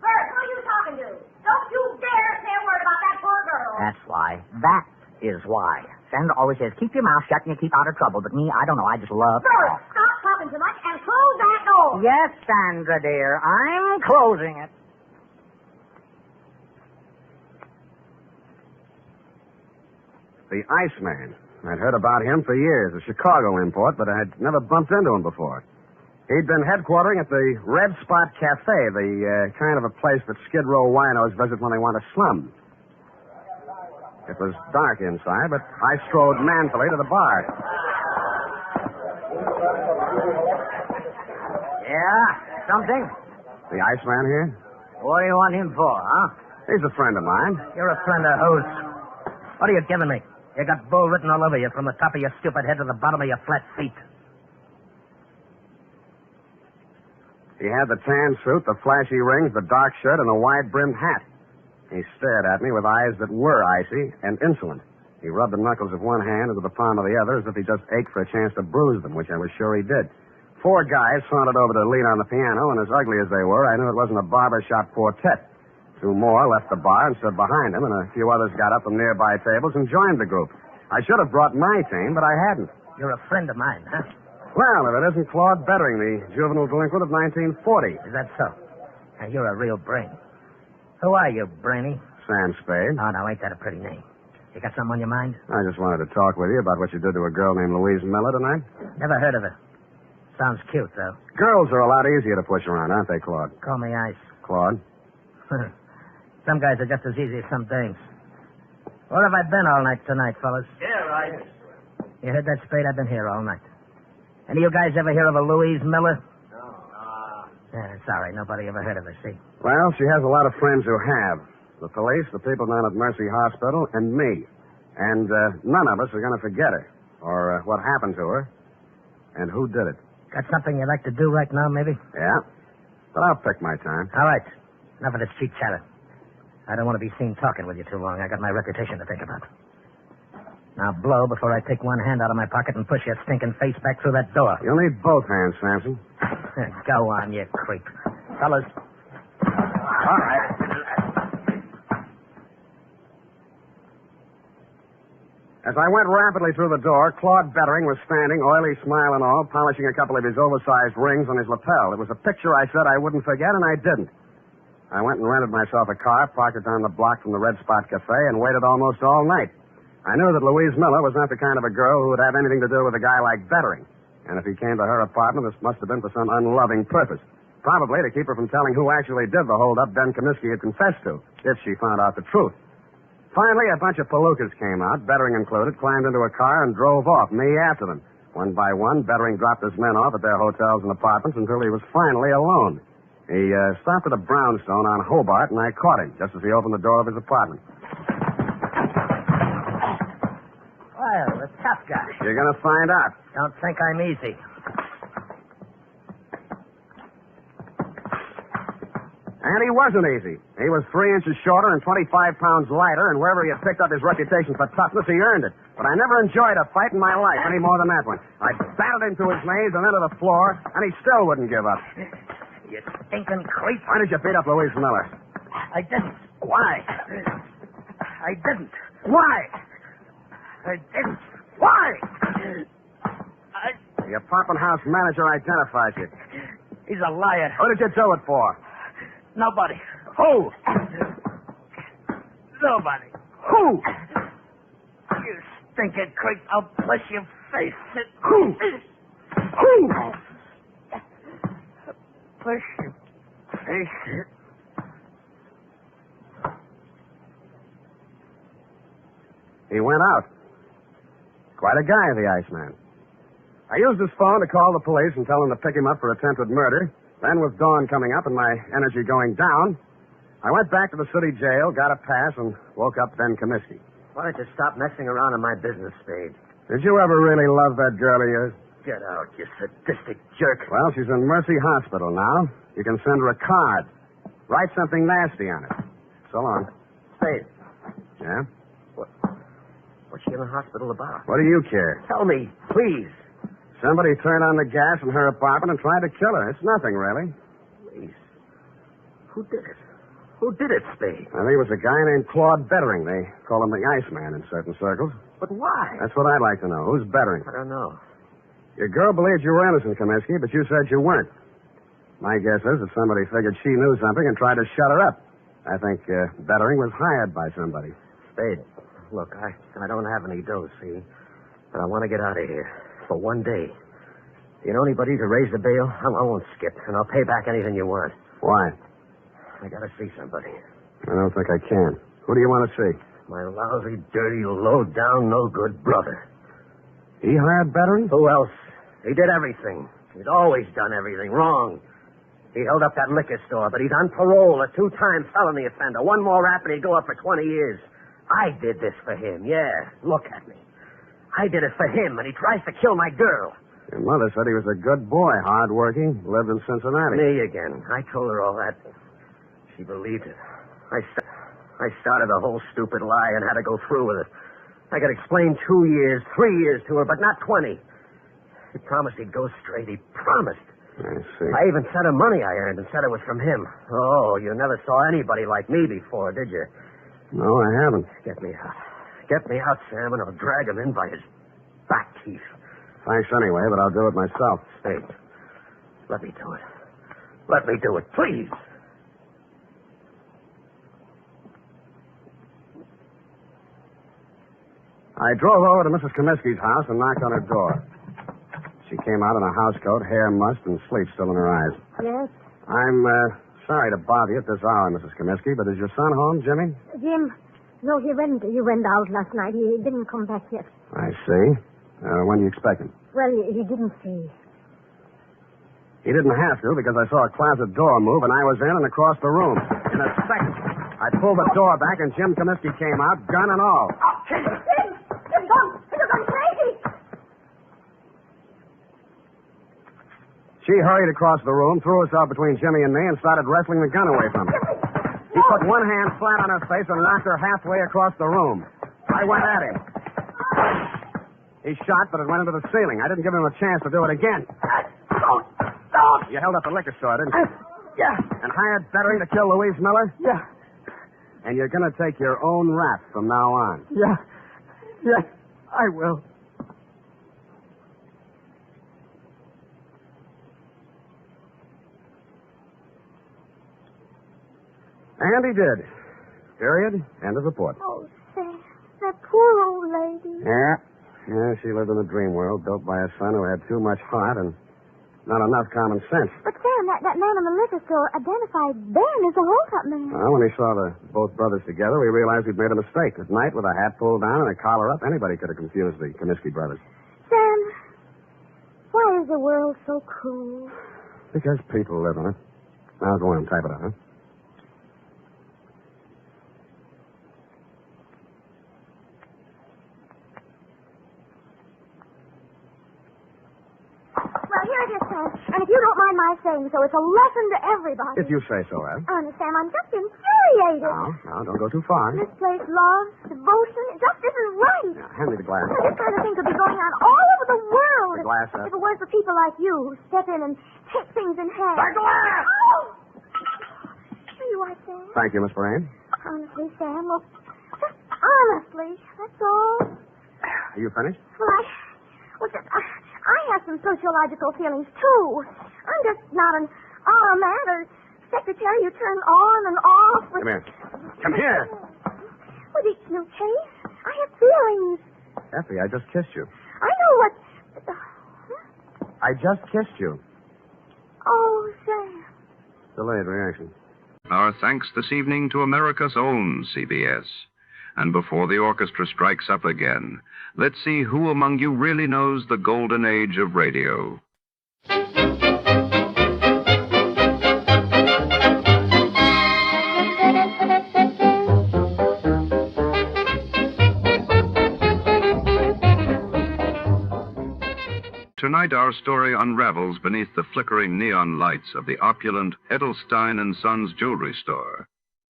Speaker 6: who are you talking to? Don't you dare say a word about that poor girl.
Speaker 10: That's why. That is why. Sandra always says, keep your mouth shut and you keep out of trouble. But me, I don't know. I just love...
Speaker 6: Bert, stop talking too much and close that door.
Speaker 10: Yes, Sandra, dear. I'm closing it.
Speaker 15: The Iceman. I'd heard about him for years, a Chicago import, but I'd never bumped into him before. He'd been headquartering at the Red Spot Cafe, the kind of a place that Skid Row winos visit when they want to slum. It was dark inside, but I strode manfully to the bar.
Speaker 10: Yeah? Something?
Speaker 15: The Iceman here?
Speaker 10: What do you want him for, huh?
Speaker 15: He's a friend of mine.
Speaker 1: You're a friend of whose? What are you giving me? You got bull written all over you from the top of your stupid head to the bottom of your flat feet.
Speaker 15: He had the tan suit, the flashy rings, the dark shirt, and the wide-brimmed hat. He stared at me with eyes that were icy and insolent. He rubbed the knuckles of one hand into the palm of the other as if he just ached for a chance to bruise them, which I was sure he did. 4 guys sauntered over to lean on the piano, and as ugly as they were, I knew it wasn't a barbershop quartet. 2 more left the bar and stood behind him, and a few others got up from nearby tables and joined the group. I should have brought my team, but I hadn't.
Speaker 1: You're a friend of mine, huh?
Speaker 15: Well, if it isn't Claude Bettering, the juvenile delinquent of 1940.
Speaker 1: Is that so? Now, you're a real brain. Who are you, Brainy?
Speaker 15: Sam Spade.
Speaker 1: Oh, now, ain't that a pretty name? You got something on your mind?
Speaker 15: I just wanted to talk with you about what you did to a girl named Louise Miller tonight.
Speaker 1: Never heard of her. Sounds cute, though.
Speaker 15: Girls are a lot easier to push around, aren't they, Claude?
Speaker 1: Call me Ice.
Speaker 15: Claude?
Speaker 1: Some guys are just as easy as some dames. Where have I been all night tonight, fellas?
Speaker 14: Here, right.
Speaker 1: You heard that, Spade? I've been here all night. Any of you guys ever hear of a Louise Miller?
Speaker 14: No.
Speaker 1: Yeah, sorry. Nobody ever heard of her, see?
Speaker 15: Well, she has a lot of friends who have. The police, the people down at Mercy Hospital, and me. And none of us are going to forget her. Or what happened to her. And who did it.
Speaker 1: Got something you'd like to do right now, maybe?
Speaker 15: Yeah. But I'll pick my time.
Speaker 1: All right. Enough of this cheap chatter. I don't want to be seen talking with you too long. I got my reputation to think about. Now blow before I take one hand out of my pocket and push your stinking face back through that door.
Speaker 15: You'll need both hands, Samson.
Speaker 1: Go on, you creep. Fellas.
Speaker 15: All right. As I went rapidly through the door, Claude Bettering was standing, oily smile and all, polishing a couple of his oversized rings on his lapel. It was a picture I said I wouldn't forget, and I didn't. I went and rented myself a car, parked it down the block from the Red Spot Cafe, and waited almost all night. I knew that Louise Miller was not the kind of a girl who would have anything to do with a guy like Bettering. And if he came to her apartment, this must have been for some unloving purpose. Probably to keep her from telling who actually did the hold-up Ben Comiskey had confessed to, if she found out the truth. Finally, a bunch of palookas came out, Bettering included, climbed into a car and drove off, me after them. One by one, Bettering dropped his men off at their hotels and apartments until he was finally alone. He stopped at a brownstone on Hobart, and I caught him just as he opened the door of his apartment.
Speaker 1: Well, a tough guy.
Speaker 15: You're going to find out.
Speaker 1: Don't think I'm easy.
Speaker 15: And he wasn't easy. He was 3 inches shorter and 25 pounds lighter, and wherever he had picked up his reputation for toughness, he earned it. But I never enjoyed a fight in my life any more than that one. I battered him to his knees and into the floor, and he still wouldn't give up.
Speaker 1: You stinking creep.
Speaker 15: Why did you beat up Louise Miller?
Speaker 1: I didn't.
Speaker 15: Why?
Speaker 1: I didn't.
Speaker 15: Why?
Speaker 1: I didn't.
Speaker 15: Why? The apartment house manager identified you.
Speaker 1: He's a liar.
Speaker 15: Who did you do it for?
Speaker 1: Nobody.
Speaker 15: Who?
Speaker 1: Nobody.
Speaker 15: Who?
Speaker 1: You stinking creep. I'll push your face.
Speaker 15: Who? Who?
Speaker 1: Push your face.
Speaker 15: He went out. Quite a guy, the Iceman. I used his phone to call the police and tell them to pick him up for attempted murder. Then, with dawn coming up and my energy going down, I went back to the city jail, got a pass, and woke up Ben Comiskey.
Speaker 1: Why don't you stop messing around in my business, Spade?
Speaker 15: Did you ever really love that girl of yours?
Speaker 1: Get out, you sadistic jerk.
Speaker 15: Well, she's in Mercy Hospital now. You can send her a card. Write something nasty on it. So long.
Speaker 1: Spade.
Speaker 15: Yeah?
Speaker 1: What's she in the hospital about?
Speaker 15: What do you care?
Speaker 1: Tell me, please.
Speaker 15: Somebody turned on the gas in her apartment and tried to kill her. It's nothing, really.
Speaker 1: Please. Who did it? Who did it, Spade?
Speaker 15: I think it was a guy named Claude Bettering. They call him the Iceman in certain circles.
Speaker 1: But why?
Speaker 15: That's what I'd like to know. Who's Bettering?
Speaker 1: I don't know.
Speaker 15: Your girl believed you were innocent, Comiskey, but you said you weren't. My guess is that somebody figured she knew something and tried to shut her up. I think Bettering was hired by somebody.
Speaker 1: Spade, look, I don't have any dough, see? But I want to get out of here. For one day. Do you know anybody to raise the bail? I won't skip, and I'll pay back anything you want.
Speaker 15: Why?
Speaker 1: I gotta see somebody.
Speaker 15: I don't think I can. Who do you want to see?
Speaker 1: My lousy, dirty, low-down, no-good brother.
Speaker 15: He hired Bettering?
Speaker 1: Who else? He did everything. He's always done everything wrong. He held up that liquor store, but he's on parole, a 2-time felony offender. One more rap and he'd go up for 20 years. I did this for him, yeah. Look at me. I did it for him, and he tries to kill my girl.
Speaker 15: Your mother said he was a good boy, hard-working, lived in Cincinnati.
Speaker 1: Me again. I told her all that. She believed it. I started a whole stupid lie and had to go through with it. I could explain 2 years, 3 years to her, but not 20. He promised he'd go straight. He promised.
Speaker 15: I see.
Speaker 1: I even sent her money I earned and said it was from him. Oh, you never saw anybody like me before, did you?
Speaker 15: No, I haven't.
Speaker 1: Get me out. Get me out, Sam, and I'll drag him in by his back teeth.
Speaker 15: Thanks anyway, but I'll do it myself.
Speaker 1: Spade, let me do it. Let me do it, please.
Speaker 15: I drove over to Mrs. Comiskey's house and knocked on her door. She came out in a housecoat, hair mussed, and sleep still in her eyes.
Speaker 11: Yes?
Speaker 15: I'm sorry to bother you at this hour, Mrs. Comiskey, but is your son home, Jimmy?
Speaker 11: Jim, no, he went out last night. He didn't come back yet.
Speaker 15: I see. When do you expect him?
Speaker 11: Well, he didn't say.
Speaker 15: He didn't have to, because I saw a closet door move, and I was in and across the room. In a second, I pulled the door back, and Jim Comiskey came out, gun and all.
Speaker 11: Jim, you've gone crazy.
Speaker 15: She hurried across the room, threw herself between Jimmy and me, and started wrestling the gun away from her. He put one hand flat on her face and knocked her halfway across the room. I went at him. He shot, but it went into the ceiling. I didn't give him a chance to do it again.
Speaker 11: Don't.
Speaker 15: You held up the liquor store, didn't you?
Speaker 11: Yeah.
Speaker 15: And hired Bettering to kill Louise Miller?
Speaker 11: Yeah.
Speaker 15: And you're going to take your own rap from now on?
Speaker 11: Yeah. Yes, I will.
Speaker 15: And he did. Period. End of report.
Speaker 11: Oh, Sam, that poor old lady.
Speaker 15: Yeah, she lived in a dream world built by a son who had too much heart and not enough common sense.
Speaker 6: But, Sam, that man in the liquor store identified Ben as the hold-up man.
Speaker 15: Well, when he saw both brothers together, we realized we'd made a mistake. At night, with a hat pulled down and a collar up, anybody could have confused the Comiskey brothers.
Speaker 6: Sam,
Speaker 11: the world so cruel?
Speaker 15: Because people live on it. Now go on, type it out, huh?
Speaker 6: Well, here it is, Sam. And if you don't mind my saying so, it's a lesson to everybody.
Speaker 15: If you say so, Ed.
Speaker 6: Honest, Sam, I'm just infuriated.
Speaker 15: Now, don't go too far.
Speaker 6: Misplaced love, devotion, it just isn't right.
Speaker 15: Now, hand me the glass.
Speaker 6: This kind of thing could be going on all over the world.
Speaker 15: The glass,
Speaker 6: If it weren't for people like you who step in and take things in hand.
Speaker 15: The glass!
Speaker 6: Oh! Are you right, Sam?
Speaker 15: Thank you, Miss Brain.
Speaker 6: Honestly, Sam, look, just honestly, that's all.
Speaker 15: Are you finished?
Speaker 6: Well, I have some sociological feelings, too. I'm just not an automat or secretary you turn on and off.
Speaker 15: Come here. Come here.
Speaker 6: With each new case, I have feelings.
Speaker 15: Effie, I just kissed you.
Speaker 6: I know what...
Speaker 15: I just kissed you.
Speaker 6: Oh, Sam.
Speaker 15: Delayed reaction.
Speaker 2: Our thanks this evening to America's own CBS. And before the orchestra strikes up again, let's see who among you really knows the golden age of radio. Tonight, our story unravels beneath the flickering neon lights of the opulent Edelstein & Sons jewelry store,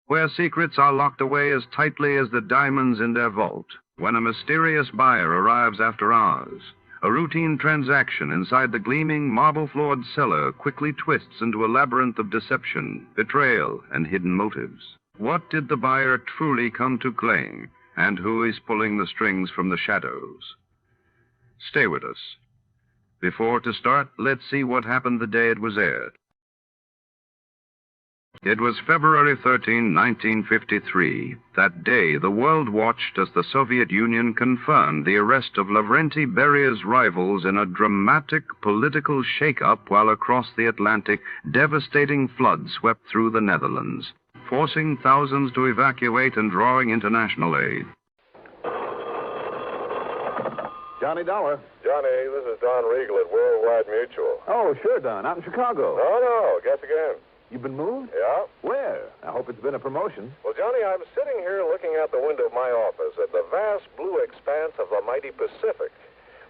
Speaker 2: where secrets are locked away as tightly as the diamonds in their vault. When a mysterious buyer arrives after hours, a routine transaction inside the gleaming, marble-floored cellar quickly twists into a labyrinth of deception, betrayal, and hidden motives. What did the buyer truly come to claim, and who is pulling the strings from the shadows? Stay with us. Before to start, let's see what happened the day it was aired. It was February 13, 1953. That day, the world watched as the Soviet Union confirmed the arrest of Lavrenti Beria's rivals in a dramatic political shake-up while across the Atlantic, devastating floods swept through the Netherlands, forcing thousands to evacuate and drawing international aid.
Speaker 14: Johnny Dollar.
Speaker 19: Johnny, this is Don Riegel at Worldwide Mutual.
Speaker 14: Oh, sure, Don. Out in Chicago.
Speaker 19: No, guess again.
Speaker 14: You've been moved?
Speaker 19: Yeah.
Speaker 14: Where? I hope it's been a promotion.
Speaker 19: Well, Johnny, I'm sitting here looking out the window of my office at the vast blue expanse of the mighty Pacific.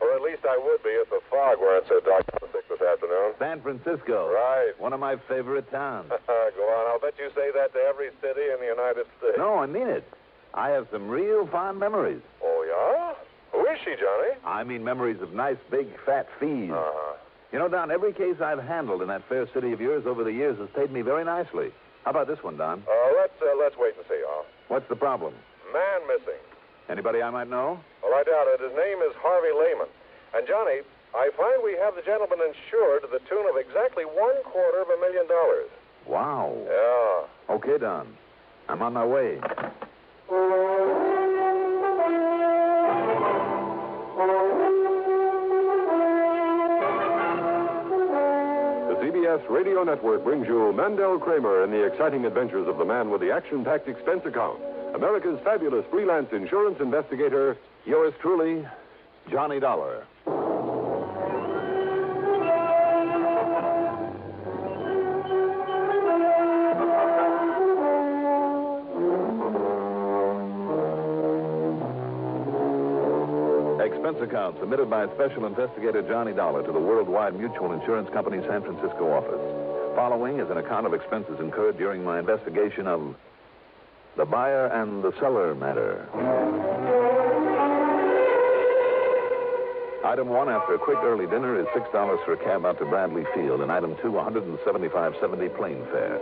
Speaker 19: Or at least I would be if the fog weren't so dark this afternoon.
Speaker 14: San Francisco.
Speaker 19: Right.
Speaker 14: One of my favorite towns.
Speaker 19: Go on. I'll bet you say that to every city in the United States.
Speaker 14: No, I mean it. I have some real fond memories.
Speaker 19: Oh, yeah? Who is she, Johnny?
Speaker 14: I mean memories of nice, big, fat fees.
Speaker 19: Uh-huh.
Speaker 14: You know, Don, every case I've handled in that fair city of yours over the years has paid me very nicely. How about this one, Don?
Speaker 19: Let's wait and see, huh?
Speaker 14: What's the problem?
Speaker 19: Man missing.
Speaker 14: Anybody I might know?
Speaker 19: Well, I doubt it. His name is Harvey Lehman. And, Johnny, I find we have the gentleman insured to the tune of exactly $250,000.
Speaker 14: Wow.
Speaker 19: Yeah.
Speaker 14: Okay, Don. I'm on my way.
Speaker 19: CBS Radio Network brings you Mandel Kramer and the exciting adventures of the man with the action-packed expense account. America's fabulous freelance insurance investigator, yours truly, Johnny Dollar.
Speaker 14: Expense account submitted by Special Investigator Johnny Dollar to the Worldwide Mutual Insurance Company San Francisco office. Following is an account of expenses incurred during my investigation of the buyer and the cellar matter. Item 1, after a quick early dinner, is $6 for a cab out to Bradley Field, and item 2, $175.70 plane fare.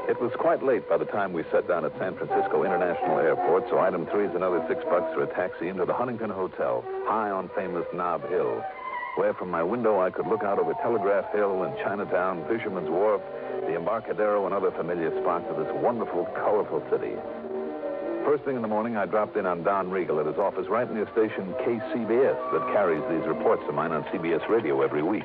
Speaker 14: It was quite late by the time we sat down at San Francisco International Airport, so item 3 is another $6 for a taxi into the Huntington Hotel, high on famous Nob Hill, where from my window I could look out over Telegraph Hill and Chinatown, Fisherman's Wharf, the Embarcadero, and other familiar spots of this wonderful, colorful city. First thing in the morning, I dropped in on Don Riegel at his office right near station KCBS that carries these reports of mine on CBS Radio every week.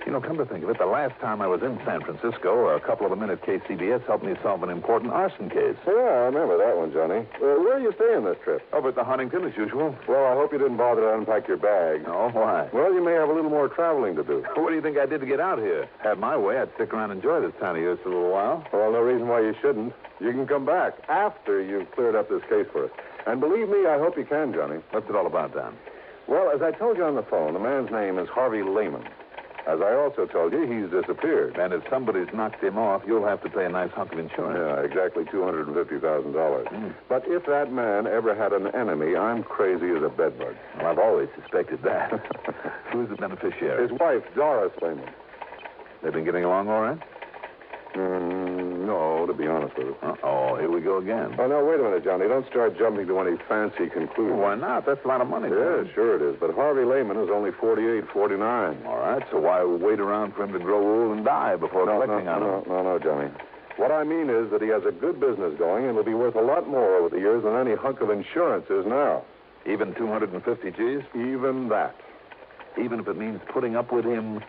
Speaker 14: You know, come to think of it, the last time I was in San Francisco, a couple of the men at KCBS helped me solve an important arson case.
Speaker 19: Yeah, I remember that one, Johnny. Where are you staying this trip?
Speaker 14: Over at the Huntington, as usual.
Speaker 19: Well, I hope you didn't bother to unpack your bag.
Speaker 14: No, why?
Speaker 19: Well, you may have a little more traveling to do.
Speaker 14: What do you think I did to get out here? Had my way, I'd stick around and enjoy this town of yours for a little while.
Speaker 19: Well, no reason why you shouldn't. You can come back after you've cleared up this case for us. And believe me, I hope you can, Johnny.
Speaker 14: What's it all about, Don?
Speaker 19: Well, as I told you on the phone, the man's name is Harvey Lehman. As I also told you, he's disappeared.
Speaker 14: And if somebody's knocked him off, you'll have to pay a nice hunk of insurance.
Speaker 19: Yeah, exactly $250,000. But if that man ever had an enemy, I'm crazy as a bedbug.
Speaker 14: Well, I've always suspected that. Who's the beneficiary?
Speaker 19: His wife, Doris Lehman.
Speaker 14: They've been getting along all right?
Speaker 19: No, to be honest with you.
Speaker 14: Oh, here we go again.
Speaker 19: Oh, now, wait a minute, Johnny. Don't start jumping to any fancy conclusions.
Speaker 14: Why not? That's a lot of money.
Speaker 19: Yeah, sure it is. But Harvey Lehman is only 48, 49.
Speaker 14: All right, so why wait around for him to grow old and die before collecting on him?
Speaker 19: No, Johnny. What I mean is that he has a good business going and will be worth a lot more over the years than any hunk of insurance is now.
Speaker 14: Even 250 G's?
Speaker 19: Even that.
Speaker 14: Even if it means putting up with him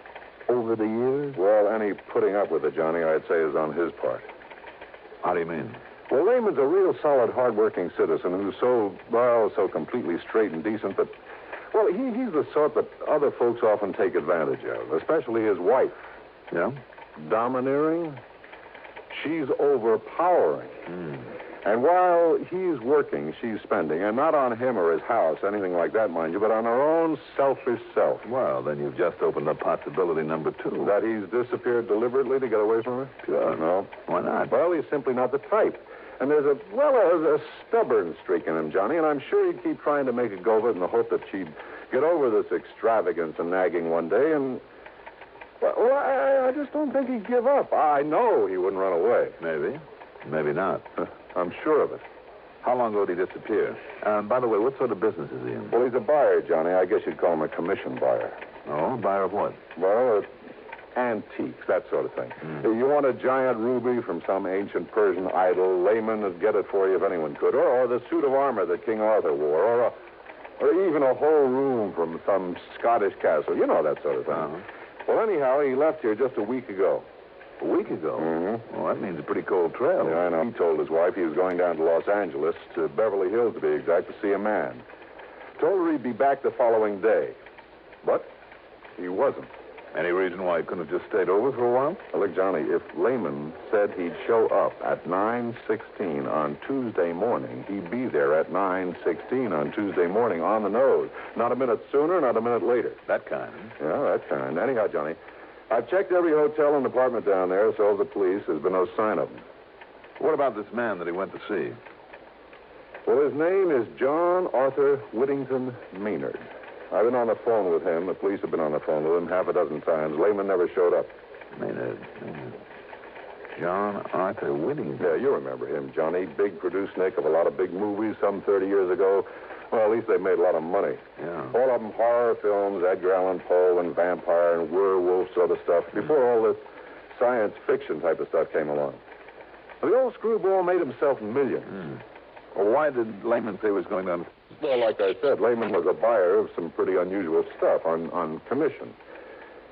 Speaker 14: over the years?
Speaker 19: Well, any putting up with it, Johnny, I'd say is on his part.
Speaker 14: How do you mean?
Speaker 19: Well, Lehman's a real solid, hard-working citizen who's so completely straight and decent that, well, he's the sort that other folks often take advantage of, especially his wife.
Speaker 14: Yeah?
Speaker 19: Domineering. She's overpowering. And while he's working, she's spending, and not on him or his house, anything like that, mind you, but on her own selfish self.
Speaker 14: Well, then you've just opened up possibility number 2.
Speaker 19: That he's disappeared deliberately to get away from her?
Speaker 14: Sure.
Speaker 19: No.
Speaker 14: Why not?
Speaker 19: Well, he's simply not the type. And there's a stubborn streak in him, Johnny, and I'm sure he'd keep trying to make a go of it in the hope that she'd get over this extravagance and nagging one day, and... Well, I just don't think he'd give up. I know he wouldn't run away.
Speaker 14: Maybe. Maybe not.
Speaker 19: I'm sure of it.
Speaker 14: How long ago did he disappear? By the way, what sort of business is he in?
Speaker 19: Well, he's a buyer, Johnny. I guess you'd call him a commission buyer.
Speaker 14: Oh, buyer of what?
Speaker 19: Well, antiques, that sort of thing. You want a giant ruby from some ancient Persian idol, Lehman would get it for you if anyone could. Or the suit of armor that King Arthur wore. Or even a whole room from some Scottish castle. You know that sort of thing. Well, anyhow, he left here just a week ago.
Speaker 14: A week ago? Well, that means a pretty cold trail.
Speaker 19: Yeah, I know. He told his wife he was going down to Los Angeles, to Beverly Hills to be exact, to see a man. Told her he'd be back the following day. But he wasn't.
Speaker 14: Any reason why he couldn't have just stayed over for a while?
Speaker 19: Well, look, Johnny, if Lehman said he'd show up at 9:16 on Tuesday morning, he'd be there at 9:16 on Tuesday morning on the nose. Not a minute sooner, not a minute later.
Speaker 14: That kind.
Speaker 19: Yeah, that kind. Anyhow, Johnny, I've checked every hotel and apartment down there, so have the police. There's been no sign of him.
Speaker 14: What about this man that he went to see?
Speaker 19: Well, his name is John Arthur Whittington Maynard. I've been on the phone with him. The police have been on the phone with him half a dozen times. Lehman never showed up.
Speaker 14: Maynard. John Arthur Whittington.
Speaker 19: Yeah, you remember him, Johnny. Big produce-nick of a lot of big movies some 30 years ago. Well, at least they made a lot of money.
Speaker 14: Yeah.
Speaker 19: All of them horror films, Edgar Allan Poe and vampire and werewolf sort of stuff, before all this science fiction type of stuff came along. Well, the old screwball made himself millions.
Speaker 14: Well, why did Lehman say he was going down?
Speaker 19: Well, like I said, Lehman was a buyer of some pretty unusual stuff on commission.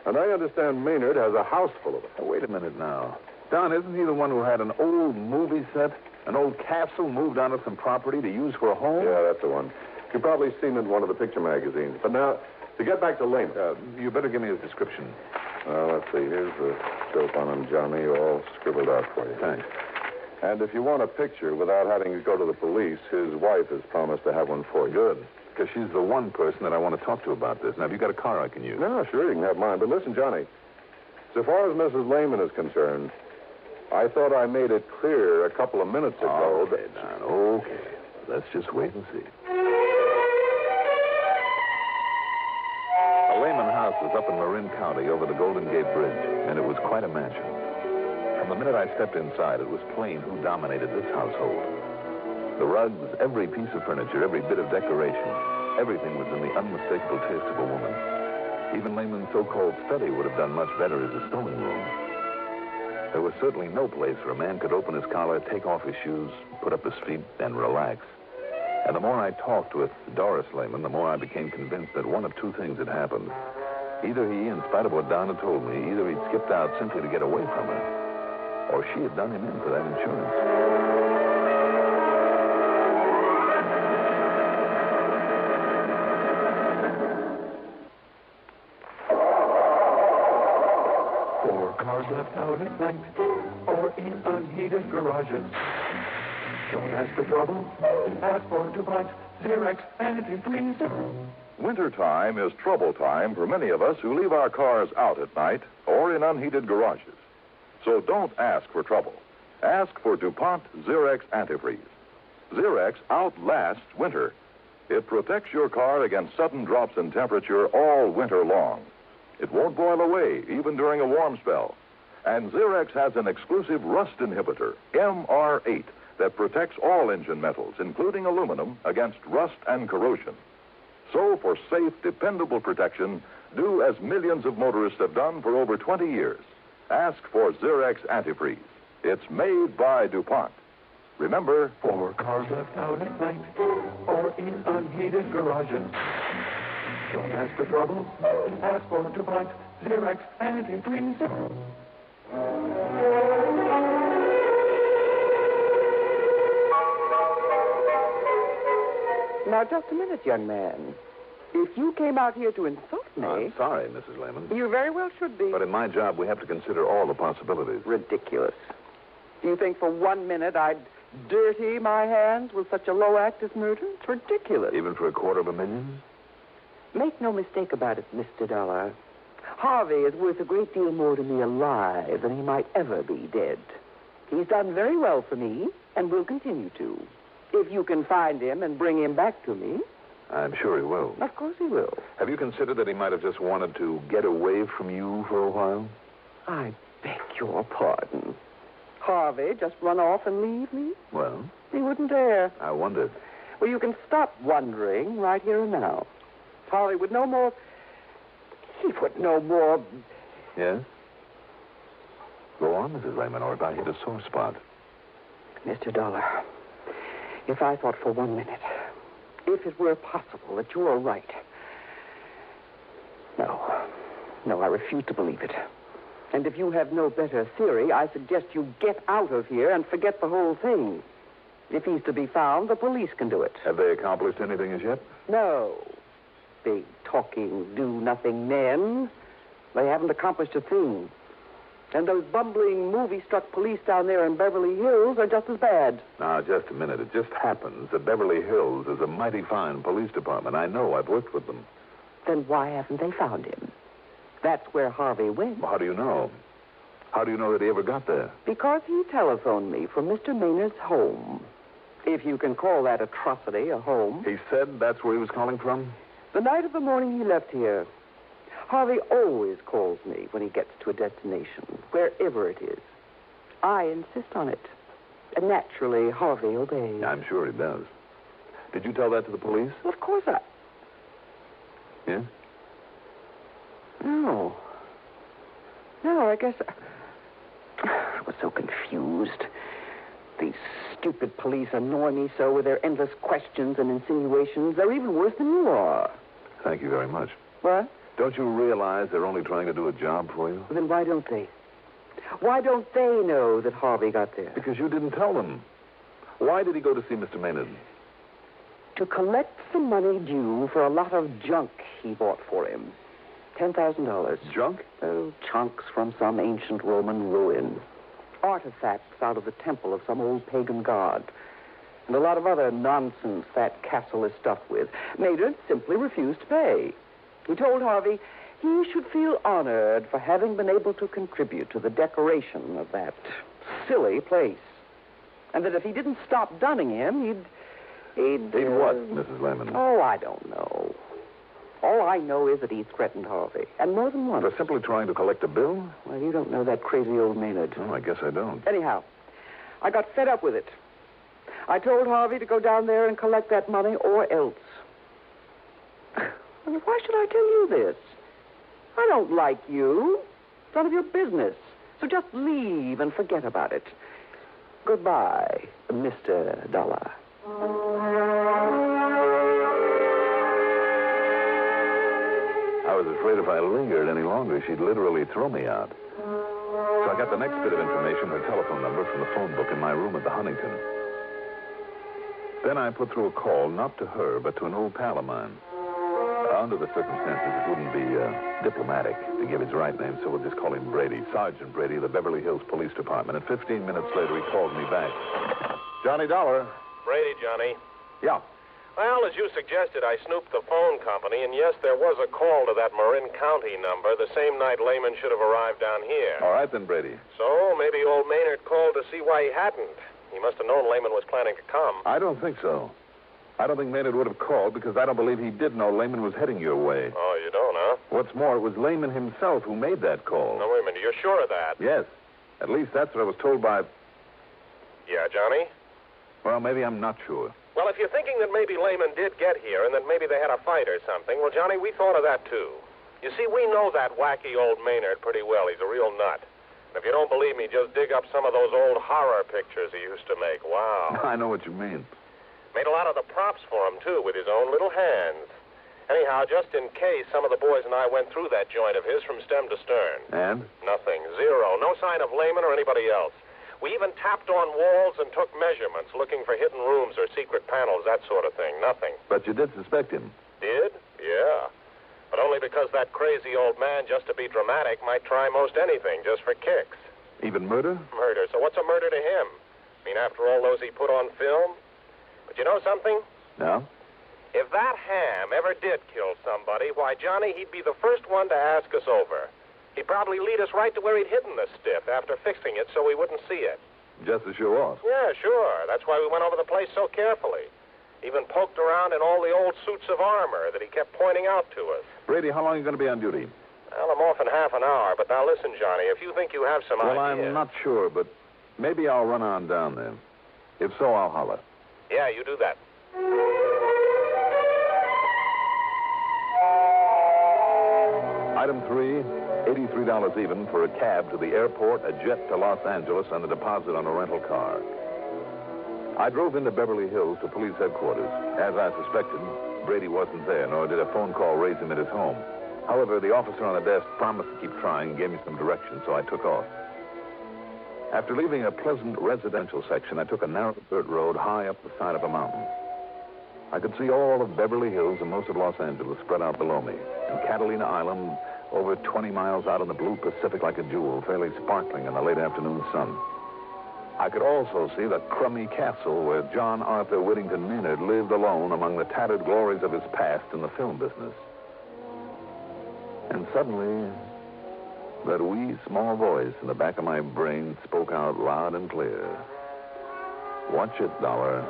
Speaker 19: And I understand Maynard has a house full of it.
Speaker 14: Wait a minute now. Don, isn't he the one who had an old movie set, an old castle moved onto some property to use for a home?
Speaker 19: Yeah, that's the one. You've probably seen it in one of the picture magazines. But now, to get back to Lehman.
Speaker 14: You better give me his description.
Speaker 19: Let's see. Here's the scope on him, Johnny, all scribbled out for you.
Speaker 14: Thanks.
Speaker 19: And if you want a picture without having to go to the police, his wife has promised to have one for you.
Speaker 14: Good. Because she's the one person that I want to talk to about this. Now, have you got a car I can use?
Speaker 19: No, sure, you can have mine. But listen, Johnny, so far as Mrs. Lehman is concerned, I thought I made it clear a couple of minutes ago.
Speaker 14: Okay, Don, okay. Let's just wait and see. The Lehman house was up in Marin County over the Golden Gate Bridge, and it was quite a mansion. From the minute I stepped inside, it was plain who dominated this household. The rugs, every piece of furniture, every bit of decoration, everything was in the unmistakable taste of a woman. Even Lehman's so-called study would have done much better as a sewing room. There was certainly no place where a man could open his collar, take off his shoes, put up his feet, and relax. And the more I talked with Doris Lehman, the more I became convinced that one of two things had happened. Either he, in spite of what Don had told me, either he'd skipped out simply to get away from her, or she had done him in for that insurance.
Speaker 4: Cars left out at night or in unheated garages. Don't ask for trouble. Ask for DuPont, Xerox, antifreeze.
Speaker 19: Wintertime is trouble time for many of us who leave our cars out at night or in unheated garages. So don't ask for trouble. Ask for DuPont Xerox Antifreeze. Xerox outlasts winter. It protects your car against sudden drops in temperature all winter long. It won't boil away, even during a warm spell. And Xerox has an exclusive rust inhibitor, MR8, that protects all engine metals, including aluminum, against rust and corrosion. So, for safe, dependable protection, do as millions of motorists have done for over 20 years. Ask for Xerox Antifreeze. It's made by DuPont. Remember,
Speaker 4: for cars left out at night or in unheated garages. Don't ask for trouble. Ask for DuPont, Xerox, antifreeze.
Speaker 7: Now, just a minute, young man. If you came out here to insult me...
Speaker 14: I'm sorry, Mrs. Lehman.
Speaker 7: You very well should be.
Speaker 14: But in my job, we have to consider all the possibilities.
Speaker 7: Ridiculous. Do you think for 1 minute I'd dirty my hands with such a low act as murder? It's ridiculous.
Speaker 14: Even for $250,000?
Speaker 7: Make no mistake about it, Mr. Dollar. Harvey is worth a great deal more to me alive than he might ever be dead. He's done very well for me and will continue to. If you can find him and bring him back to me.
Speaker 14: I'm sure he will.
Speaker 7: Of course he will.
Speaker 14: Have you considered that he might have just wanted to get away from you for a while?
Speaker 7: I beg your pardon. Harvey just run off and leave me?
Speaker 14: Well?
Speaker 7: He wouldn't dare.
Speaker 14: I wondered.
Speaker 7: Well, you can stop wondering right here and now. Harvey would no more... He would no more...
Speaker 14: Yes? Go on, Mrs. Lehman, or if I hit a sore spot.
Speaker 7: Mr. Dollar, if I thought for 1 minute, if it were possible that you were right... No, I refuse to believe it. And if you have no better theory, I suggest you get out of here and forget the whole thing. If he's to be found, the police can do it.
Speaker 14: Have they accomplished anything as yet?
Speaker 7: No. Big, talking, do-nothing men. They haven't accomplished a thing. And those bumbling, movie-struck police down there in Beverly Hills are just as bad.
Speaker 14: Now, just a minute. It just happens that Beverly Hills is a mighty fine police department. I know. I've worked with them.
Speaker 7: Then why haven't they found him? That's where Harvey went.
Speaker 14: Well, how do you know? How do you know that he ever got there?
Speaker 7: Because he telephoned me from Mr. Maynard's home. If you can call that atrocity a home.
Speaker 14: He said that's where he was calling from?
Speaker 7: The night of the morning he left here. Harvey always calls me when he gets to a destination, wherever it is. I insist on it. And naturally, Harvey obeys.
Speaker 14: I'm sure he does. Did you tell that to the police?
Speaker 7: Of course I...
Speaker 14: Yes?
Speaker 7: No, I guess... I was so confused. These stupid police annoy me so with their endless questions and insinuations. They're even worse than you are.
Speaker 14: Thank you very much.
Speaker 7: What?
Speaker 14: Don't you realize they're only trying to do a job for you?
Speaker 7: Then why don't they? Why don't they know that Harvey got there?
Speaker 14: Because you didn't tell them. Why did he go to see Mr. Maynard?
Speaker 7: To collect the money due for a lot of junk he bought for him. $10,000.
Speaker 14: Junk?
Speaker 7: Oh, chunks from some ancient Roman ruin. Artifacts out of the temple of some old pagan god. And a lot of other nonsense that castle is stuffed with. Maynard simply refused to pay. He told Harvey he should feel honored for having been able to contribute to the decoration of that silly place. And that if he didn't stop dunning him, he'd
Speaker 14: what, Mrs. Lehman?
Speaker 7: Oh, I don't know. All I know is that he threatened Harvey, and more than once.
Speaker 14: For simply trying to collect a bill?
Speaker 7: Well, you don't know that crazy old Maynard.
Speaker 14: Oh, I guess I don't.
Speaker 7: Anyhow, I got fed up with it. I told Harvey to go down there and collect that money or else. Why should I tell you this? I don't like you. It's none of your business. So just leave and forget about it. Goodbye, Mr. Dollar.
Speaker 14: I was afraid if I lingered any longer, she'd literally throw me out. So I got the next bit of information, her telephone number, from the phone book in my room at the Huntington. Then I put through a call, not to her, but to an old pal of mine. Under the circumstances, it wouldn't be diplomatic to give his right name, so we'll just call him Brady. Sergeant Brady of the Beverly Hills Police Department. And 15 minutes later, he called me back. Johnny Dollar.
Speaker 3: Brady, Johnny.
Speaker 14: Yeah.
Speaker 3: Well, as you suggested, I snooped the phone company, and yes, there was a call to that Marin County number the same night Lehman should have arrived down here.
Speaker 14: All right, then, Brady.
Speaker 3: So maybe old Maynard called to see why he hadn't. He must have known Lehman was planning to come.
Speaker 14: I don't think so. I don't think Maynard would have called because I don't believe he did know Lehman was heading your way.
Speaker 3: Oh, you don't, huh?
Speaker 14: What's more, it was Lehman himself who made that call.
Speaker 3: No, wait a minute. You're sure of that?
Speaker 14: Yes. At least that's what I was told by...
Speaker 3: Yeah, Johnny?
Speaker 14: Well, maybe I'm not sure.
Speaker 3: Well, if you're thinking that maybe Lehman did get here and that maybe they had a fight or something, well, Johnny, we thought of that, too. You see, we know that wacky old Maynard pretty well. He's a real nut. And if you don't believe me, just dig up some of those old horror pictures he used to make. Wow.
Speaker 14: I know what you mean.
Speaker 3: Made a lot of the props for him, too, with his own little hands. Anyhow, just in case, some of the boys and I went through that joint of his from stem to stern.
Speaker 14: And?
Speaker 3: Nothing. Zero. No sign of Lehman or anybody else. We even tapped on walls and took measurements, looking for hidden rooms or secret panels, that sort of thing. Nothing.
Speaker 14: But you did suspect him.
Speaker 3: Did? Yeah. But only because that crazy old man, just to be dramatic, might try most anything just for kicks.
Speaker 14: Even murder?
Speaker 3: Murder. So what's a murder to him? I mean, after all those he put on film? But you know something?
Speaker 14: No?
Speaker 3: If that ham ever did kill somebody, why, Johnny, he'd be the first one to ask us over. He'd probably lead us right to where he'd hidden the stiff after fixing it so we wouldn't see it.
Speaker 14: Just to show off?
Speaker 3: Yeah, sure. That's why we went over the place so carefully. Even poked around in all the old suits of armor that he kept pointing out to us.
Speaker 14: Brady, how long are you going to be on duty?
Speaker 3: Well, I'm off in half an hour. But now listen, Johnny, if you think you have some
Speaker 14: Well,
Speaker 3: ideas...
Speaker 14: I'm not sure, but maybe I'll run on down there. If so, I'll holler.
Speaker 3: Yeah, you do that.
Speaker 14: Item 3, $83 even for a cab to the airport, a jet to Los Angeles, and a deposit on a rental car. I drove into Beverly Hills to police headquarters. As I suspected, Brady wasn't there, nor did a phone call raise him at his home. However, the officer on the desk promised to keep trying and gave me some directions, so I took off. After leaving a pleasant residential section, I took a narrow dirt road high up the side of a mountain. I could see all of Beverly Hills and most of Los Angeles spread out below me, and Catalina Island over 20 miles out in the blue Pacific like a jewel, fairly sparkling in the late afternoon sun. I could also see the crummy castle where John Arthur Whittington Maynard lived alone among the tattered glories of his past in the film business. And suddenly, that wee, small voice in the back of my brain spoke out loud and clear. Watch it, Dollar.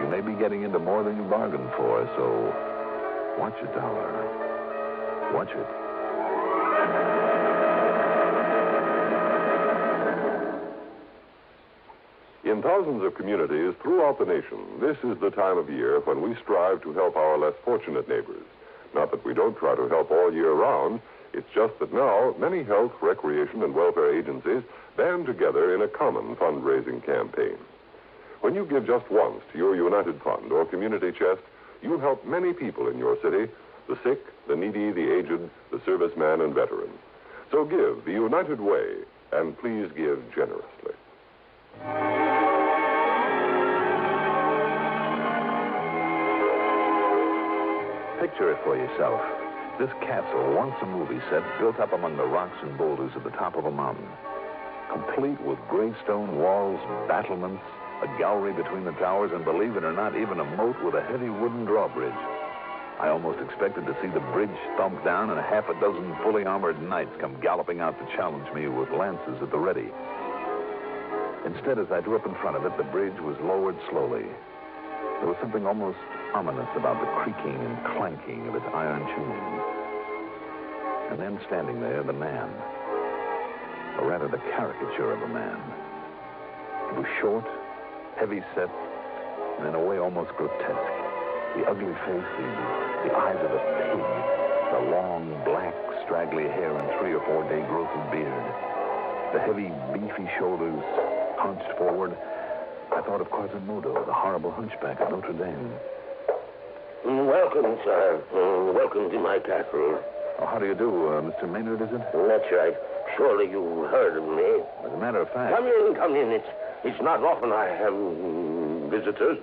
Speaker 14: You may be getting into more than you bargained for, so watch it, Dollar. Watch it.
Speaker 19: In thousands of communities throughout the nation, this is the time of year when we strive to help our less fortunate neighbors. Not that we don't try to help all year round. It's just that now many health, recreation, and welfare agencies band together in a common fundraising campaign. When you give just once to your United Fund or community chest, you help many people in your city, the sick, the needy, the aged, the serviceman, and veteran. So give the United Way, and please give generously.
Speaker 14: Picture it for yourself. This castle, once a movie set, built up among the rocks and boulders at the top of a mountain. Complete with gray stone walls, battlements, a gallery between the towers, and believe it or not, even a moat with a heavy wooden drawbridge. I almost expected to see the bridge thumped down and a half a dozen fully armored knights come galloping out to challenge me with lances at the ready. Instead, as I drew up in front of it, the bridge was lowered slowly. There was something almost ominous about the creaking and clanking of its iron tuning. And then standing there, the man. Or rather, the caricature of a man. He was short, heavy-set, and in a way almost grotesque. The ugly face, the eyes of a pig, the long, black, straggly hair and 3 or 4 day growth of beard, the heavy, beefy shoulders hunched forward. I thought of Quasimodo, the horrible hunchback of Notre Dame.
Speaker 5: Welcome, sir. Welcome to my castle.
Speaker 14: Oh, how do you do, Mr. Maynard, is it?
Speaker 5: That's right. Surely you heard of me.
Speaker 14: As a matter of fact.
Speaker 5: Come in. It's not often I have visitors.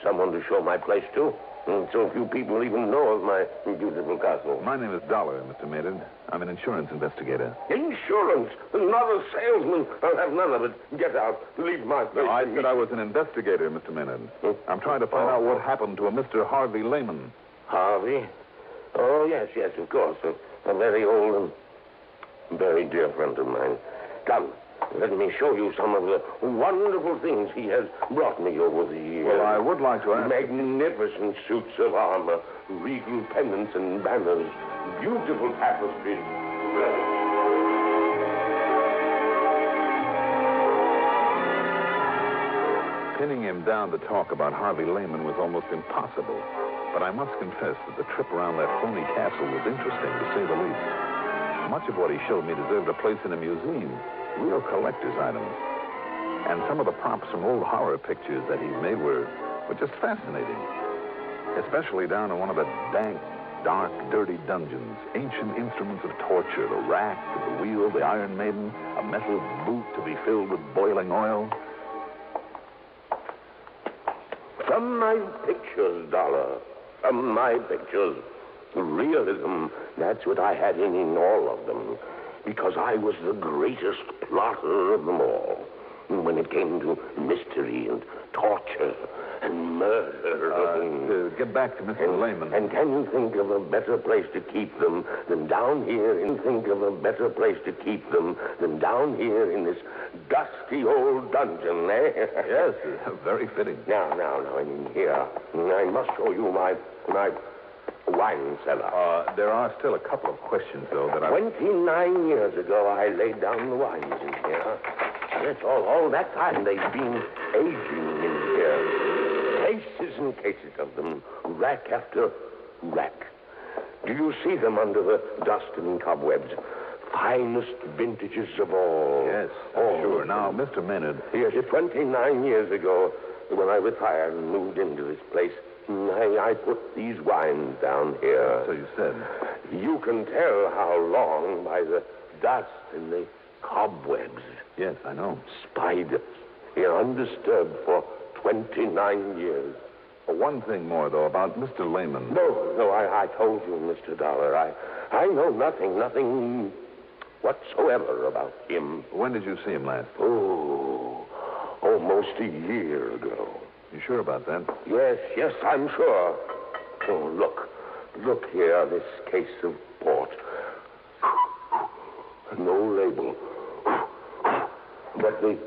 Speaker 5: Someone to show my place to. And so few people even know of my beautiful castle.
Speaker 14: My name is Dollar, Mr. Maynard. I'm an insurance investigator.
Speaker 5: Insurance? Not a salesman. I'll have none of it. Get out. Leave my place.
Speaker 14: No, I said I was an investigator, Mr. Maynard. I'm trying to find out what happened to a Mr. Harvey Leiningen.
Speaker 5: Harvey? Oh, yes, of course. A very old and very dear friend of mine. Come, let me show you some of the wonderful things he has brought me over the years.
Speaker 14: Well, I would like to ask...
Speaker 5: Magnificent suits of armor, regal pennants and banners, beautiful tapestries.
Speaker 14: Pinning him down to talk about Harvey Leiningen was almost impossible. But I must confess that the trip around that phony castle was interesting, to say the least. Much of what he showed me deserved a place in a museum, real collector's items. And some of the props from old horror pictures that he's made were just fascinating. Especially down in one of the dank, dark, dirty dungeons. Ancient instruments of torture, the rack, the wheel, the Iron Maiden, a metal boot to be filled with boiling oil.
Speaker 5: From my pictures, Dollar. From my pictures. Realism, that's what I had in all of them. Because I was the greatest plotter of them all. When it came to mystery and torture and murder.
Speaker 14: Get back to Mr. Leiningen.
Speaker 5: And can you think of a better place to keep them than down here? And think of a better place to keep them than down here in this dusty old dungeon, eh?
Speaker 14: Yes, very fitting.
Speaker 5: Now, in here, I must show you my wine cellar.
Speaker 14: There are still a couple of questions, though, that
Speaker 5: 29 years ago, I laid down the wines in here. That's all that time they've been aging in here. Cases and cases of them, rack after rack. Do you see them under the dust and cobwebs? Finest vintages of all.
Speaker 14: Yes, sure. Now, Mr. Maynard...
Speaker 5: Yes, 29 years ago, when I retired and moved into this place, I put these wines down here.
Speaker 14: So you said.
Speaker 5: You can tell how long by the dust and the cobwebs.
Speaker 14: Yes, I know.
Speaker 5: Spiders. Here undisturbed for 29 years.
Speaker 14: One thing more, though, about Mr. Leiningen.
Speaker 5: No, I told you, Mr. Dollar. I know nothing whatsoever about him.
Speaker 14: When did you see him last?
Speaker 5: Oh, almost a year ago.
Speaker 14: You sure about that?
Speaker 5: Yes, I'm sure. Oh, look here, this case of port. No label. But the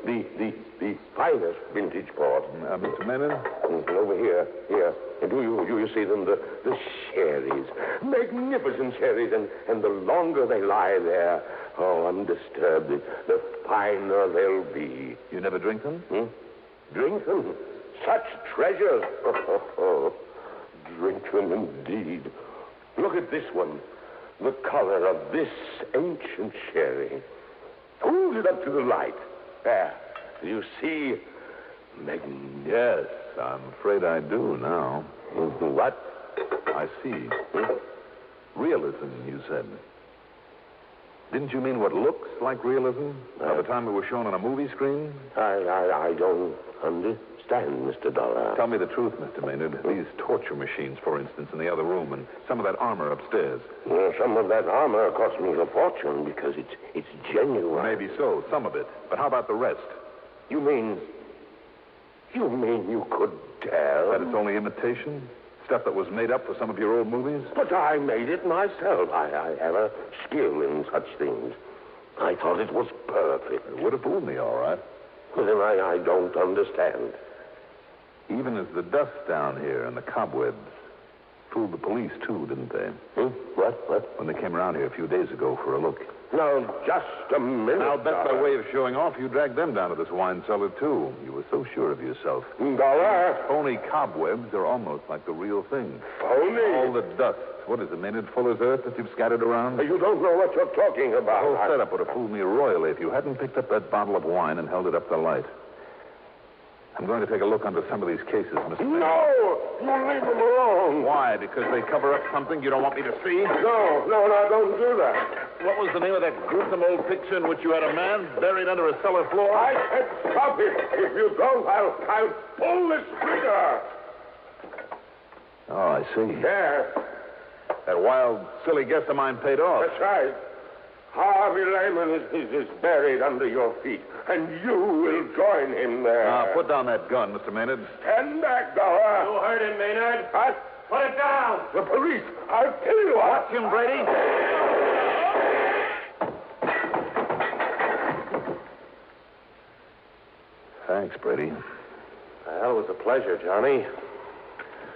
Speaker 5: finest vintage port.
Speaker 14: Mr. Maynard?
Speaker 5: Over here. Do you see them? The sherries. Magnificent sherries. And the longer they lie there, undisturbed, the finer they'll be.
Speaker 14: You never drink them?
Speaker 5: Drink them? Such treasures. Drink them indeed. Look at this one. The color of this ancient sherry. Hold it up to the light. There. Do you see?
Speaker 14: Yes, I'm afraid I do now.
Speaker 5: What?
Speaker 14: I see. Realism, you said. Didn't you mean what looks like realism? By the time it was shown on a movie screen?
Speaker 5: I don't understand, Mr. Dollar.
Speaker 14: Tell me the truth, Mr. Maynard. These torture machines, for instance, in the other room, and some of that armor upstairs.
Speaker 5: Well, some of that armor cost me a fortune because it's genuine.
Speaker 14: Maybe so, some of it. But how about the rest?
Speaker 5: You mean you could tell?
Speaker 14: That it's only imitation? Stuff that was made up for some of your old movies?
Speaker 5: But I made it myself. I have a skill in such things. I thought it was perfect.
Speaker 14: It would have fooled me, all right.
Speaker 5: Well, then I don't understand.
Speaker 14: Even as the dust down here and the cobwebs fooled the police, too, didn't they?
Speaker 5: What?
Speaker 14: When they came around here a few days ago for a look.
Speaker 5: Now, just a minute.
Speaker 14: I'll bet by way of showing off, you dragged them down to this wine cellar, too. You were so sure of yourself.
Speaker 5: Dollar?
Speaker 14: Phony cobwebs are almost like the real thing.
Speaker 5: Phony?
Speaker 14: All the dust. What is it, Maynard? Fuller's earth that you've scattered around?
Speaker 5: You don't know what you're talking about.
Speaker 14: The whole setup would have fooled me royally if you hadn't picked up that bottle of wine and held it up to the light. I'm going to take a look under some of these cases, Mr.
Speaker 5: No! You leave them alone.
Speaker 14: Why? Because they cover up something you don't want me to see?
Speaker 5: No, don't do that.
Speaker 14: What was the name of that gruesome old picture in which you had a man buried under a cellar floor?
Speaker 5: I said stop it. If you don't, I'll pull this trigger.
Speaker 14: Oh, I see.
Speaker 5: There.
Speaker 14: That wild, silly guess of mine paid off.
Speaker 5: That's right. Harvey Leiningen is buried under your feet, and you will join him there.
Speaker 14: Now, put down that gun, Mr. Maynard.
Speaker 5: Stand back, Dollar.
Speaker 3: You heard him, Maynard.
Speaker 5: What?
Speaker 3: Put it down.
Speaker 5: The police. I'll kill you.
Speaker 14: Watch him, Brady. Thanks, Brady.
Speaker 3: Well, it was a pleasure, Johnny.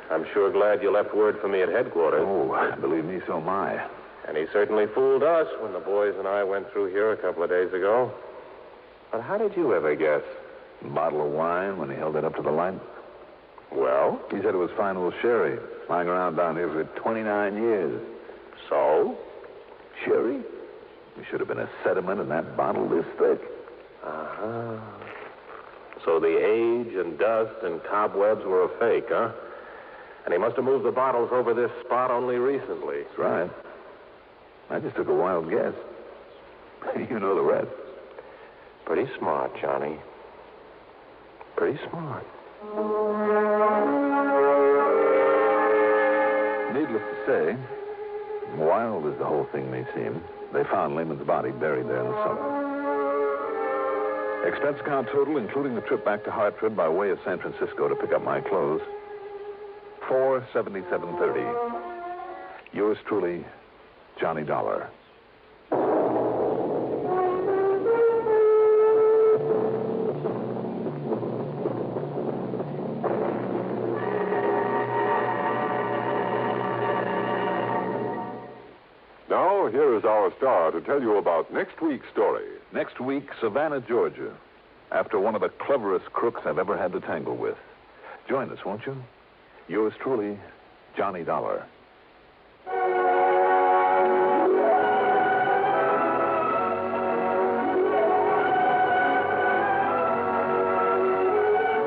Speaker 3: I'm sure glad you left word for me at headquarters.
Speaker 14: Oh, believe me, so am I.
Speaker 3: And he certainly fooled us when the boys and I went through here a couple of days ago. But how did you ever guess?
Speaker 14: A bottle of wine when he held it up to the light.
Speaker 3: Well?
Speaker 14: He said it was fine old sherry, lying around down here for 29 years.
Speaker 3: So?
Speaker 14: Sherry? There should have been a sediment in that bottle this thick.
Speaker 3: Uh-huh. So the age and dust and cobwebs were a fake, huh? And he must have moved the bottles over this spot only recently.
Speaker 14: That's right. I just took a wild guess. You know the rest.
Speaker 3: Pretty smart, Johnny. Pretty smart.
Speaker 14: Needless to say, wild as the whole thing may seem, they found Lehman's body buried there in the cellar. Expense account total, including the trip back to Hartford by way of San Francisco to pick up my clothes, $477.30. Yours truly, Johnny Dollar.
Speaker 19: Now, here is our star to tell you about next week's story.
Speaker 14: Next week, Savannah, Georgia, after one of the cleverest crooks I've ever had to tangle with. Join us, won't you? Yours truly, Johnny Dollar.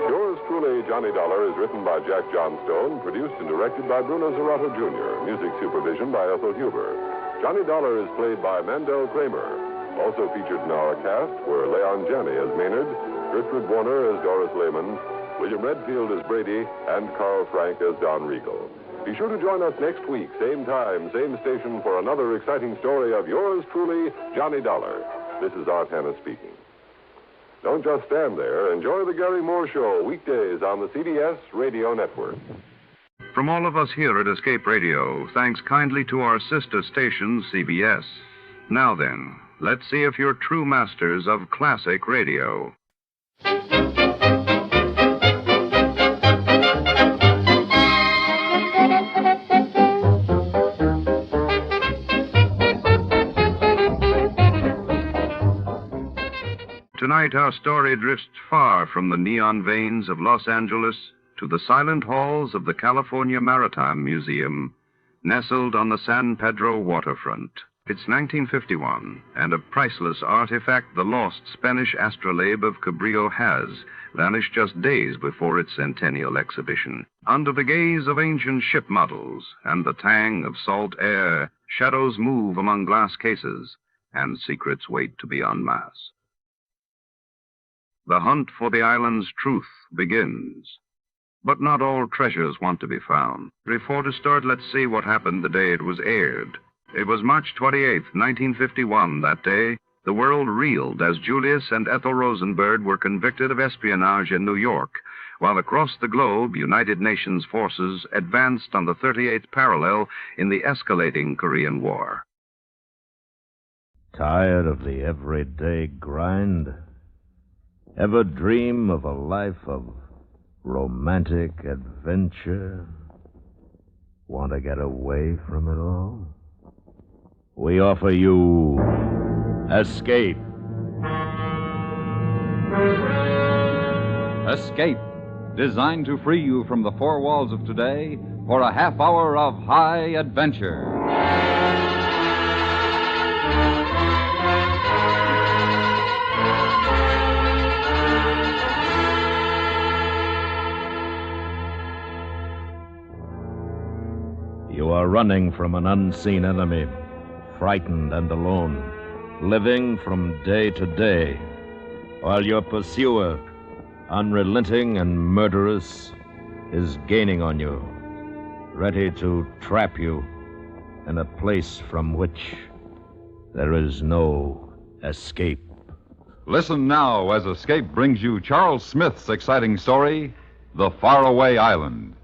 Speaker 19: Yours truly, Johnny Dollar, is written by Jack Johnstone, produced and directed by Bruno Zerato Jr., music supervision by Ethel Huber. Johnny Dollar is played by Mandel Kramer. Also featured in our cast were Leon Janney as Maynard, Gertrude Warner as Doris Lehman, William Redfield as Brady, and Carl Frank as Don Riegel. Be sure to join us next week, same time, same station, for another exciting story of yours truly, Johnny Dollar. This is Art Hanna speaking. Don't just stand there. Enjoy the Gary Moore Show weekdays on the CBS Radio Network.
Speaker 2: From all of us here at Escape Radio, thanks kindly to our sister station, CBS. Now then, let's see if you're true masters of classic radio. Tonight, our story drifts far from the neon veins of Los Angeles to the silent halls of the California Maritime Museum, nestled on the San Pedro waterfront. It's 1951, and a priceless artifact, the lost Spanish astrolabe of Cabrillo has, vanished just days before its centennial exhibition. Under the gaze of ancient ship models and the tang of salt air, shadows move among glass cases, and secrets wait to be unmasked. The hunt for the island's truth begins. But not all treasures want to be found. Before to start, let's see what happened the day it was aired. It was March 28th, 1951. That day, the world reeled as Julius and Ethel Rosenberg were convicted of espionage in New York, while across the globe, United Nations forces advanced on the 38th parallel in the escalating Korean War.
Speaker 8: Tired of the everyday grind? Ever dream of a life of romantic adventure? Want to get away from it all? We offer you Escape.
Speaker 17: Escape, designed to free you from the four walls of today for a half hour of high adventure.
Speaker 8: running from an unseen enemy, frightened and alone, living from day to day, while your pursuer, unrelenting and murderous, is gaining on you, ready to trap you in a place from which there is no escape.
Speaker 17: Listen now as Escape brings you Charles Smith's exciting story, The Faraway Island.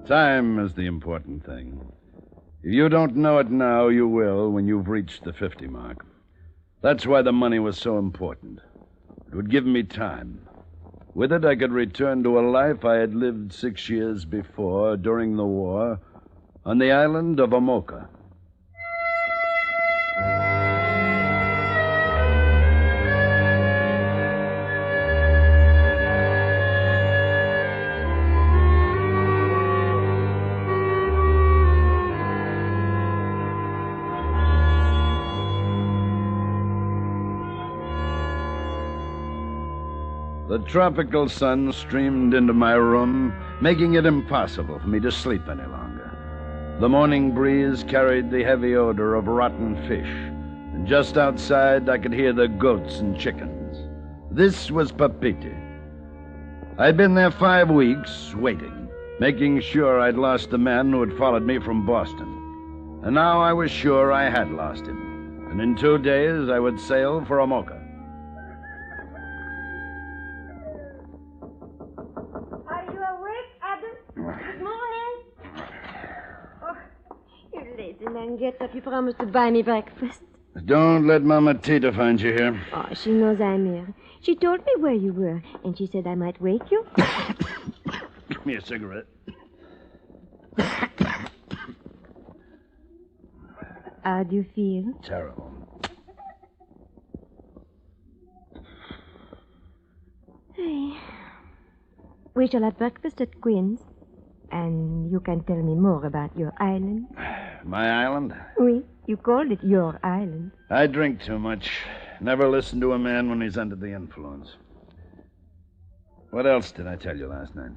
Speaker 12: Time is the important thing. If you don't know it now, you will when you've reached the 50 mark. That's why the money was so important. It would give me time. With it, I could return to a life I had lived 6 years before, during the war, on the island of Amoka. The tropical sun streamed into my room, making it impossible for me to sleep any longer. The morning breeze carried the heavy odor of rotten fish, and just outside I could hear the goats and chickens. This was Papiti. I'd been there 5 weeks, waiting, making sure I'd lost the man who had followed me from Boston. And now I was sure I had lost him, and in 2 days I would sail for Amoka.
Speaker 21: Man gets up, you promised to buy me breakfast.
Speaker 12: Don't let Mama Tita find you here.
Speaker 21: Oh, she knows I'm here. She told me where you were, and she said I might wake you.
Speaker 12: Give me a cigarette.
Speaker 21: How do you feel?
Speaker 12: Terrible.
Speaker 21: Hey. We shall have breakfast at Quinn's, and you can tell me more about your island.
Speaker 12: My island?
Speaker 21: Oui, you called it your island.
Speaker 12: I drink too much. Never listen to a man when he's under the influence. What else did I tell you last night?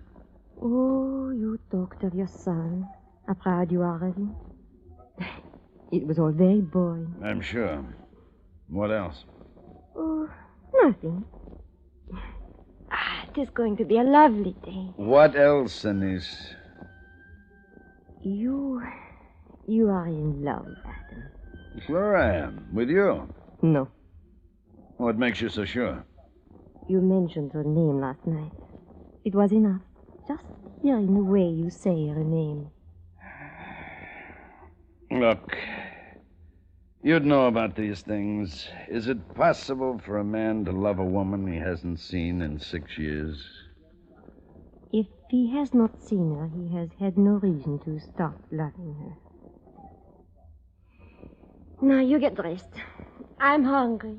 Speaker 21: Oh, you talked of your son. How proud you are of him. It was all very boring.
Speaker 12: I'm sure. What else?
Speaker 21: Oh, nothing. It is going to be a lovely day.
Speaker 12: What else, Anise?
Speaker 21: You are in love, Adam.
Speaker 12: Sure I am. With you?
Speaker 21: No.
Speaker 12: What makes you so sure?
Speaker 21: You mentioned her name last night. It was enough. Just hearing the way you say her name.
Speaker 12: Look, you'd know about these things. Is it possible for a man to love a woman he hasn't seen in 6 years?
Speaker 21: If he has not seen her, he has had no reason to stop loving her. Now, you get dressed. I'm hungry.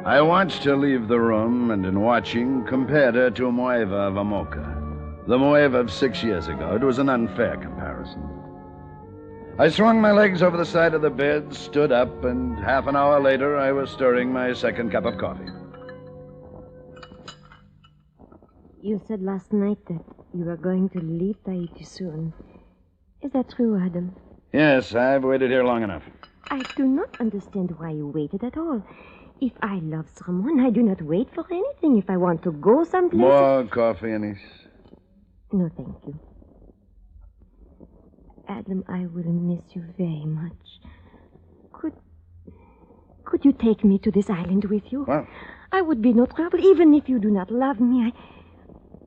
Speaker 12: I watched her leave the room, and in watching, compared her to Moeva of Amoka. The Moeva of 6 years ago. It was an unfair comparison. I swung my legs over the side of the bed, stood up, and half an hour later, I was stirring my second cup of coffee.
Speaker 21: You said last night that you were going to leave Tahiti soon. Is that true, Adam?
Speaker 12: Yes, I've waited here long enough.
Speaker 21: I do not understand why you waited at all. If I love someone, I do not wait for anything. If I want to go someplace...
Speaker 12: More coffee, Anise?
Speaker 21: No, thank you. Adam, I will miss you very much. Could you take me to this island with you?
Speaker 12: What?
Speaker 21: I would be no trouble, even if you do not love me.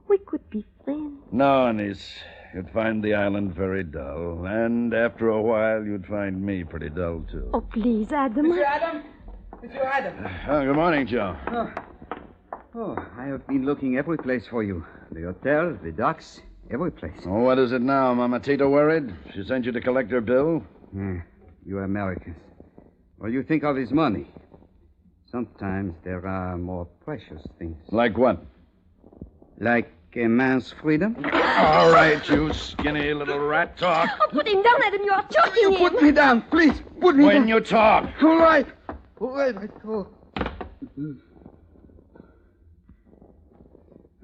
Speaker 21: We could be friends.
Speaker 12: No, Anise. You'd find the island very dull. And after a while, you'd find me pretty dull, too.
Speaker 21: Oh, please, Adam.
Speaker 23: Monsieur Adam? Monsieur Adam.
Speaker 12: Good morning, Joe.
Speaker 23: Oh, I have been looking every place for you. The hotel, the docks, every place.
Speaker 12: Oh, what is it now? Mama Tita worried? She sent you to collect her bill?
Speaker 23: You Americans. What do you think of his money? Sometimes there are more precious things.
Speaker 12: Like what?
Speaker 23: Like a man's freedom.
Speaker 12: All right, you skinny little rat talk.
Speaker 21: Oh, put him down, Adam. You're choking him.
Speaker 23: Put me down, please. Put me down.
Speaker 12: When you talk.
Speaker 23: All right. All right, I talk.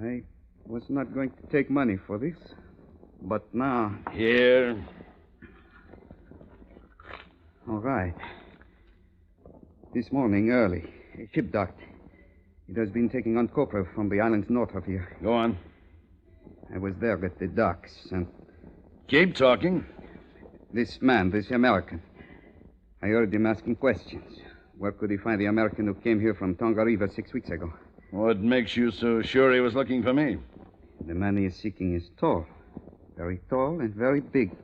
Speaker 23: I was not going to take money for this, but now...
Speaker 12: Here.
Speaker 23: All right. This morning, early, a ship docked. It has been taking on copra from the islands north of here.
Speaker 12: Go on.
Speaker 23: I was there at the docks, and...
Speaker 12: Keep talking.
Speaker 23: This man, this American, I heard him asking questions. Where could he find the American who came here from Tonga River 6 weeks ago?
Speaker 12: What makes you so sure he was looking for me?
Speaker 23: The man he is seeking is tall. Very tall and very big.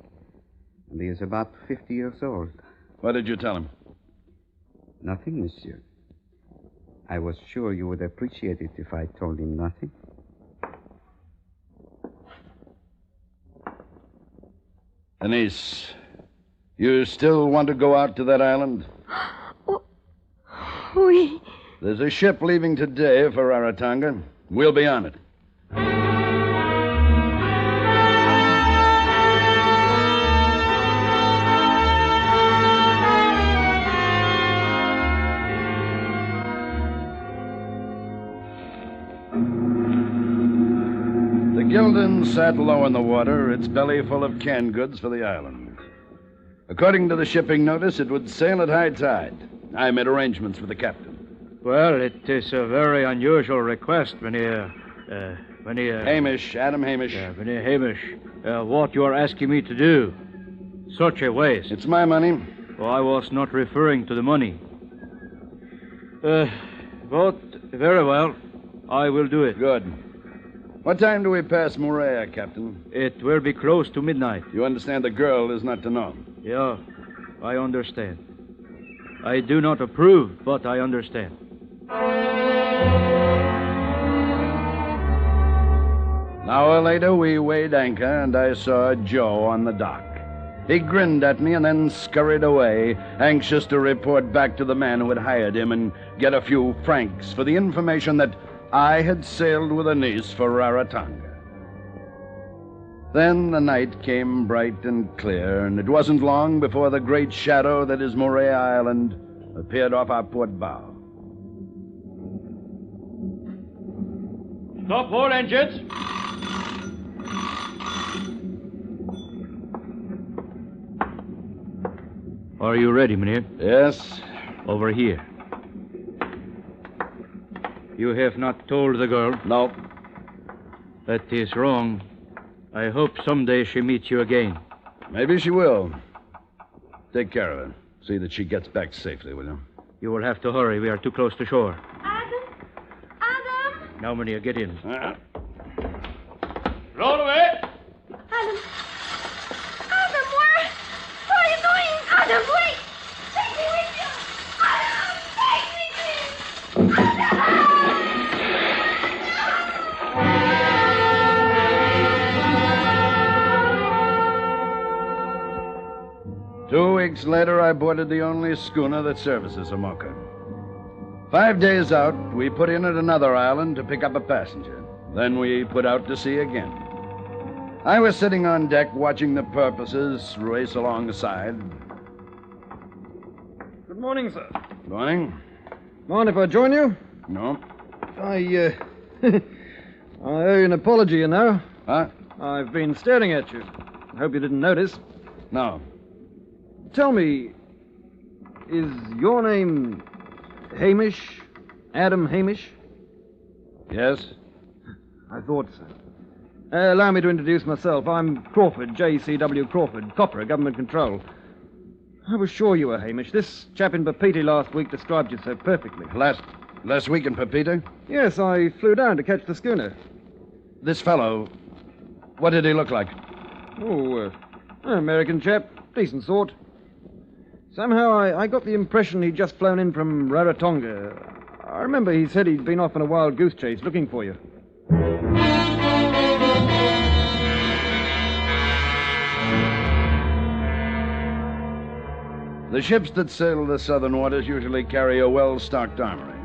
Speaker 23: And he is about 50 years old.
Speaker 12: What did you tell him?
Speaker 23: Nothing, monsieur. I was sure you would appreciate it if I told him nothing.
Speaker 12: Anise, you still want to go out to that island?
Speaker 21: Oui.
Speaker 12: There's a ship leaving today for Rarotonga. We'll be on it. The Gildan sat low in the water, its belly full of canned goods for the island. According to the shipping notice, it would sail at high tide. I made arrangements with the captain.
Speaker 9: Well, it is a very unusual request, Mynheer...
Speaker 12: Hamish, Adam Hamish.
Speaker 9: Mynheer Hamish. What you are asking me to do. Such a waste.
Speaker 12: It's my money.
Speaker 9: Well, I was not referring to the money. But, very well. I will do it.
Speaker 12: Good. What time do we pass Moorea, Captain?
Speaker 9: It will be close to midnight.
Speaker 12: You understand the girl is not to know?
Speaker 9: Yeah, I understand. I do not approve, but I understand.
Speaker 12: An hour later, we weighed anchor, and I saw Joe on the dock. He grinned at me and then scurried away, anxious to report back to the man who had hired him and get a few francs for the information that I had sailed with Anise for Rarotonga. Then the night came bright and clear, and it wasn't long before the great shadow that is Moorea Island appeared off our port bow.
Speaker 9: Stop all engines! Are you ready, Mynheer?
Speaker 12: Yes.
Speaker 9: Over here. You have not told the girl?
Speaker 12: No.
Speaker 9: That is wrong. I hope someday she meets you again.
Speaker 12: Maybe she will. Take care of her. See that she gets back safely, will you?
Speaker 9: You will have to hurry. We are too close to shore.
Speaker 21: Adam!
Speaker 9: Now, Mynheer, get in. Roll away!
Speaker 21: Adam! Adam, where are you going? Adam, wait! Take me with you! Adam, take me, please! Adam!
Speaker 12: 2 weeks later, I boarded the only schooner that services Amoka. 5 days out, we put in at another island to pick up a passenger. Then we put out to sea again. I was sitting on deck watching the porpoises race alongside.
Speaker 18: Good morning, sir.
Speaker 12: Good morning.
Speaker 18: Mind if I join you?
Speaker 12: No.
Speaker 18: I owe you an apology, you know.
Speaker 12: Huh?
Speaker 18: I've been staring at you. I hope you didn't notice.
Speaker 12: No.
Speaker 18: Tell me, is your name Hamish? Adam Hamish?
Speaker 12: Yes?
Speaker 18: I thought so. Allow me to introduce myself. I'm Crawford, J.C.W. Crawford, Copra, Government Control. I was sure you were Hamish. This chap in Papeete last week described you so perfectly.
Speaker 12: Last week in Papeete?
Speaker 18: Yes, I flew down to catch the schooner.
Speaker 12: This fellow, what did he look like?
Speaker 18: Oh, American chap. Decent sort. Somehow I got the impression he'd just flown in from Rarotonga. I remember he said he'd been off on a wild goose chase looking for you.
Speaker 12: The ships that sail the southern waters usually carry a well-stocked armory.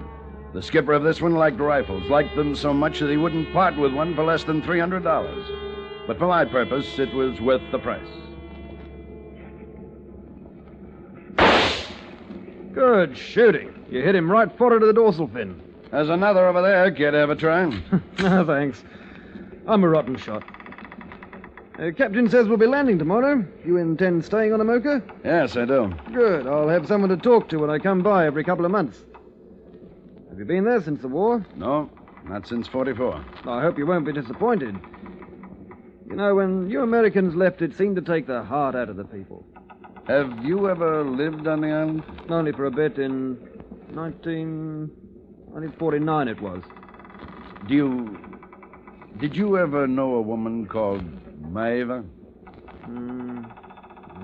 Speaker 12: The skipper of this one liked rifles, liked them so much that he wouldn't part with one for less than $300. But for my purpose, it was worth the price.
Speaker 18: Good shooting. You hit him right forward to the dorsal fin.
Speaker 12: There's another over there. Care to have a try?
Speaker 18: No, thanks. I'm a rotten shot. Captain says we'll be landing tomorrow. You intend staying on a mocha?
Speaker 12: Yes, I do.
Speaker 18: Good. I'll have someone to talk to when I come by every couple of months. Have you been there since the war?
Speaker 12: No, not since 44.
Speaker 18: I hope you won't be disappointed. You know, when you Americans left, it seemed to take the heart out of the people.
Speaker 12: Have you ever lived on the island?
Speaker 18: Only for a bit in 1949 it was.
Speaker 12: Did you ever know a woman called Maeva?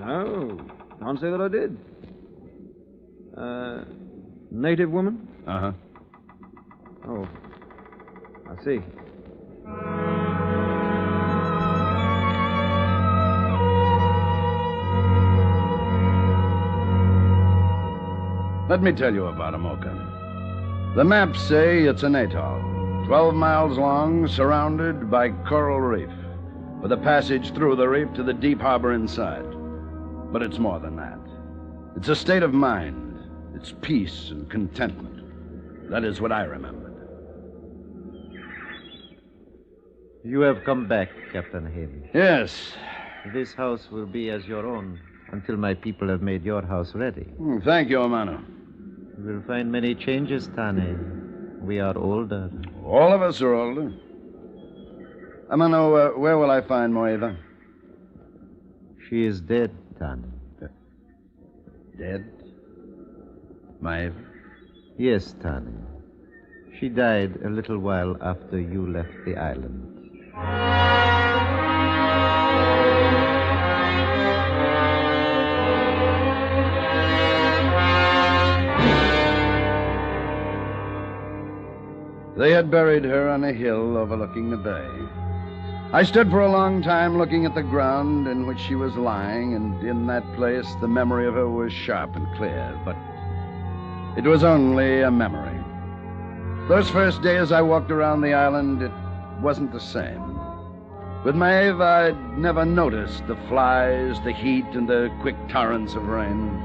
Speaker 18: No. Can't say that I did. Native woman?
Speaker 12: Uh-huh.
Speaker 18: Oh. I see.
Speaker 12: Let me tell you about Amoka. The maps say it's an atoll, 12 miles long, surrounded by coral reef, with a passage through the reef to the deep harbor inside. But it's more than that. It's a state of mind. It's peace and contentment. That is what I remembered.
Speaker 8: You have come back, Captain Hamish.
Speaker 12: Yes.
Speaker 8: This house will be as your own until my people have made your house ready.
Speaker 12: Thank you, Amano.
Speaker 8: You will find many changes, Tane. We are older.
Speaker 12: All of us are older. Amano, where will I find Moeva?
Speaker 8: She is dead, Tane.
Speaker 12: Dead? Maeva?
Speaker 8: Yes, Tane. She died a little while after you left the island.
Speaker 12: They had buried her on a hill overlooking the bay. I stood for a long time looking at the ground in which she was lying, and in that place the memory of her was sharp and clear, but it was only a memory. Those first days I walked around the island, it wasn't the same. With Maeve, I'd never noticed the flies, the heat, and the quick torrents of rain.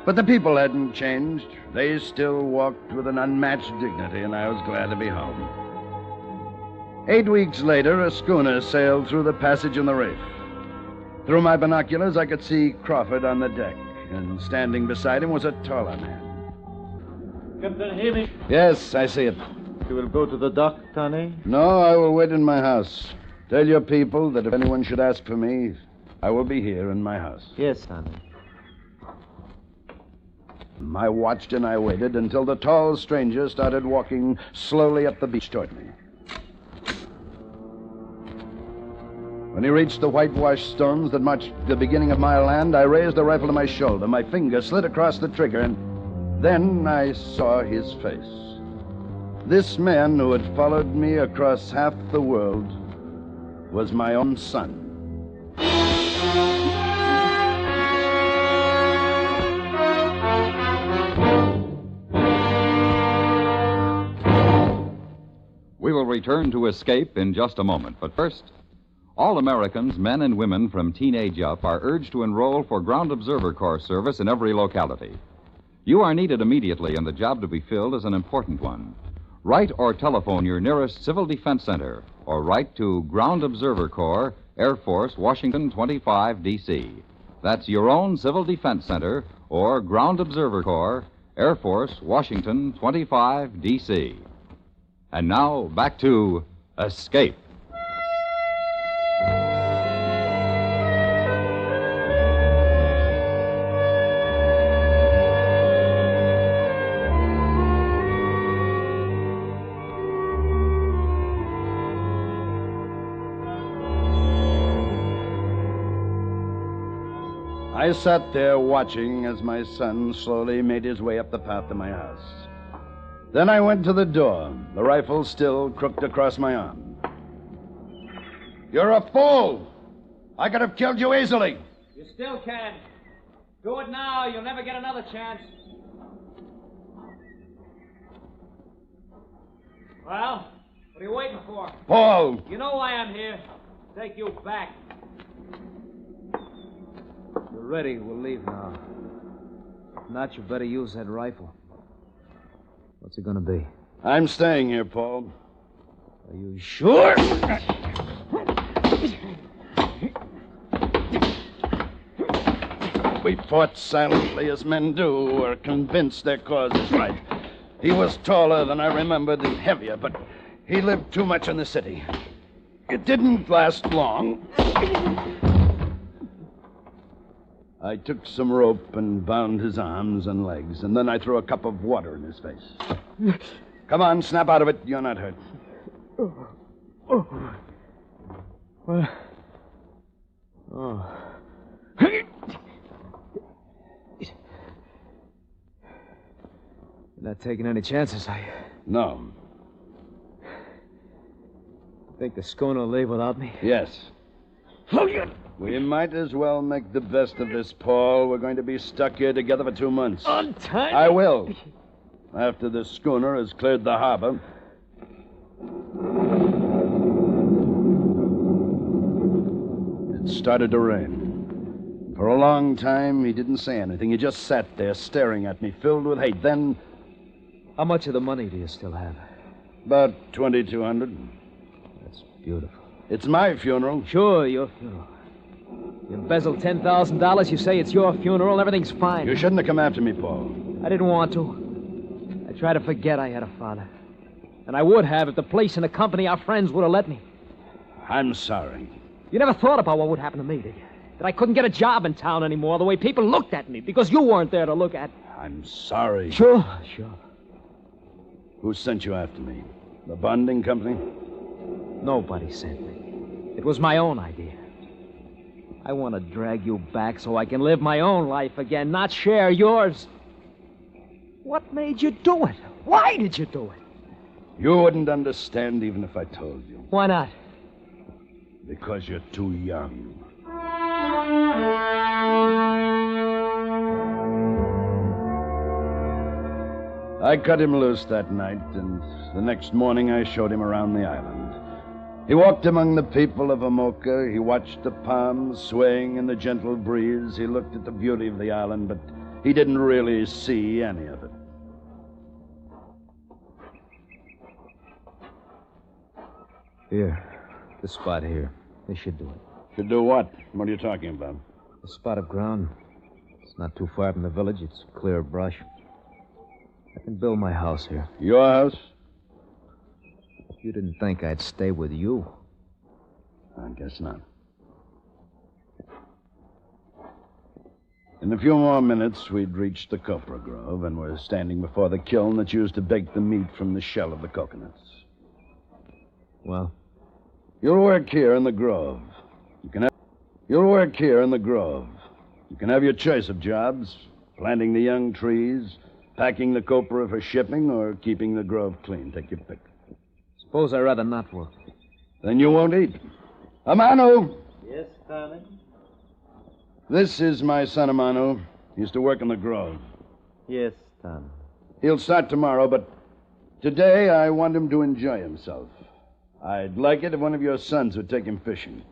Speaker 12: But the people hadn't changed. They still walked with an unmatched dignity, and I was glad to be home. 8 weeks later, a schooner sailed through the passage in the reef. Through my binoculars, I could see Crawford on the deck, and standing beside him was a taller man.
Speaker 8: Captain Hamish.
Speaker 12: Yes, I see it.
Speaker 8: You will go to the dock, Tane?
Speaker 12: No, I will wait in my house. Tell your people that if anyone should ask for me, I will be here in my house.
Speaker 8: Yes, Tane.
Speaker 12: I watched and I waited until the tall stranger started walking slowly up the beach toward me. When he reached the whitewashed stones that marked the beginning of my land, I raised the rifle to my shoulder. My finger slid across the trigger, and then I saw his face. This man who had followed me across half the world was my own son.
Speaker 17: We will return to Escape in just a moment, but first, all Americans, men and women from teenage up, are urged to enroll for Ground Observer Corps service in every locality. You are needed immediately, and the job to be filled is an important one. Write or telephone your nearest Civil Defense Center, or write to Ground Observer Corps, Air Force, Washington 25, D.C. That's your own Civil Defense Center, or Ground Observer Corps, Air Force, Washington 25, D.C. And now, back to Escape.
Speaker 12: I sat there watching as my son slowly made his way up the path to my house. Then I went to the door, the rifle still crooked across my arm. You're a fool! I could have killed you easily.
Speaker 13: You still can.
Speaker 18: Do it now. You'll never get another chance. Well, what are you waiting for?
Speaker 12: Paul!
Speaker 18: You know why I'm here. Take you back. You're ready. We'll leave now. If not, you better use that rifle. What's it gonna be?
Speaker 12: I'm staying here, Paul.
Speaker 18: Are you sure?
Speaker 12: We fought silently as men do who are convinced their cause is right. He was taller than I remembered and heavier, but he lived too much in the city. It didn't last long. I took some rope and bound his arms and legs, and then I threw a cup of water in his face. Come on, snap out of it. You're not hurt.
Speaker 18: Well. Oh. You're not taking any chances, are you?
Speaker 12: No.
Speaker 18: Think the schooner will leave without me?
Speaker 12: Yes. We might as well make the best of this, Paul. We're going to be stuck here together for 2 months.
Speaker 18: On time?
Speaker 12: I will. After the schooner has cleared the harbor. It started to rain. For a long time, he didn't say anything. He just sat there staring at me, filled with hate. Then...
Speaker 18: How much of the money do you still have?
Speaker 12: About $2,200.
Speaker 18: That's beautiful.
Speaker 12: It's my funeral.
Speaker 18: Sure, your funeral. You embezzled $10,000, you say it's your funeral, everything's fine.
Speaker 12: You shouldn't have come after me, Paul.
Speaker 18: I didn't want to. I tried to forget I had a father. And I would have if the place and the company, our friends, would have let me.
Speaker 12: I'm sorry.
Speaker 18: You never thought about what would happen to me, did you? That I couldn't get a job in town anymore, the way people looked at me, because you weren't there to look at.
Speaker 12: I'm sorry.
Speaker 18: Sure.
Speaker 12: Who sent you after me? The bonding company?
Speaker 18: Nobody sent me. It was my own idea. I want to drag you back so I can live my own life again, not share yours. What made you do it? Why did you do it?
Speaker 12: You wouldn't understand even if I told you.
Speaker 18: Why not?
Speaker 12: Because you're too young. I cut him loose that night, and the next morning I showed him around the island. He walked among the people of Amoka. He watched the palms swaying in the gentle breeze. He looked at the beauty of the island, but he didn't really see any of it.
Speaker 18: Here. This spot here. They should do it.
Speaker 12: Should do what? What are you talking about?
Speaker 18: A spot of ground. It's not too far from the village. It's clear of brush. I can build my house here.
Speaker 12: Your house?
Speaker 18: You didn't think I'd stay with you.
Speaker 12: I guess not. In a few more minutes, we'd reached the copra grove and were standing before the kiln that's used to bake the meat from the shell of the coconuts.
Speaker 18: Well?
Speaker 12: You'll work here in the grove. You'll work here in the grove. You can have your choice of jobs. Planting the young trees, packing the copra for shipping, or keeping the grove clean. Take your pick.
Speaker 18: Suppose I'd rather not work.
Speaker 12: Then you won't eat. Amano!
Speaker 13: Yes, Tommy?
Speaker 12: This is my son, Amano. He used to work in the grove.
Speaker 13: Yes, Tommy.
Speaker 12: He'll start tomorrow, but today I want him to enjoy himself. I'd like it if one of your sons would take him fishing.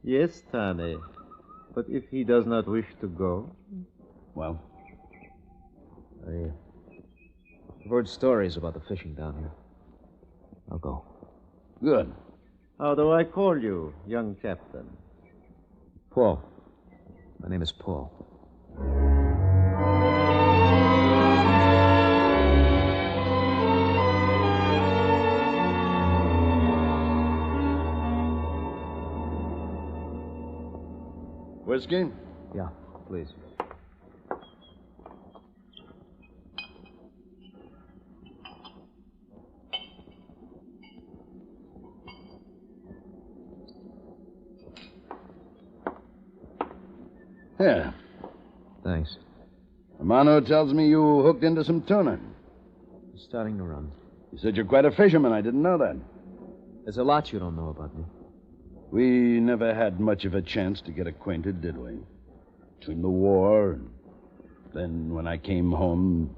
Speaker 13: Yes, Tommy. But if he does not wish to go?
Speaker 12: Well?
Speaker 18: I've heard stories about the fishing down here. I'll go.
Speaker 12: Good.
Speaker 13: How do I call you, young captain?
Speaker 18: Paul. My name is Paul.
Speaker 12: Whiskey?
Speaker 18: Yeah, please.
Speaker 12: Here.
Speaker 18: Thanks.
Speaker 12: Amano tells me you hooked into some tuna.
Speaker 18: It's starting to run.
Speaker 12: You said you're quite a fisherman. I didn't know that.
Speaker 18: There's a lot you don't know about me.
Speaker 12: We never had much of a chance to get acquainted, did we? Between the war and Then when I came home,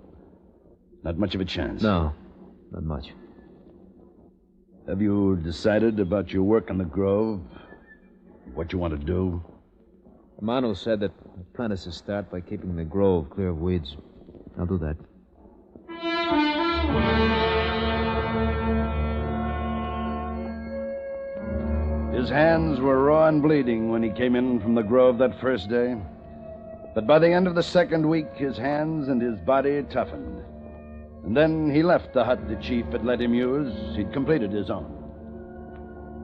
Speaker 12: not much of a chance.
Speaker 13: No, not much.
Speaker 12: Have you decided about your work in the Grove? What you want to do?
Speaker 13: Manu said that apprentices start by keeping the grove clear of weeds. I'll do that.
Speaker 12: His hands were raw and bleeding when he came in from the Grove that first day. But by the end of the second week, his hands and his body toughened. And then he left the hut the chief had let him use. He'd completed his own.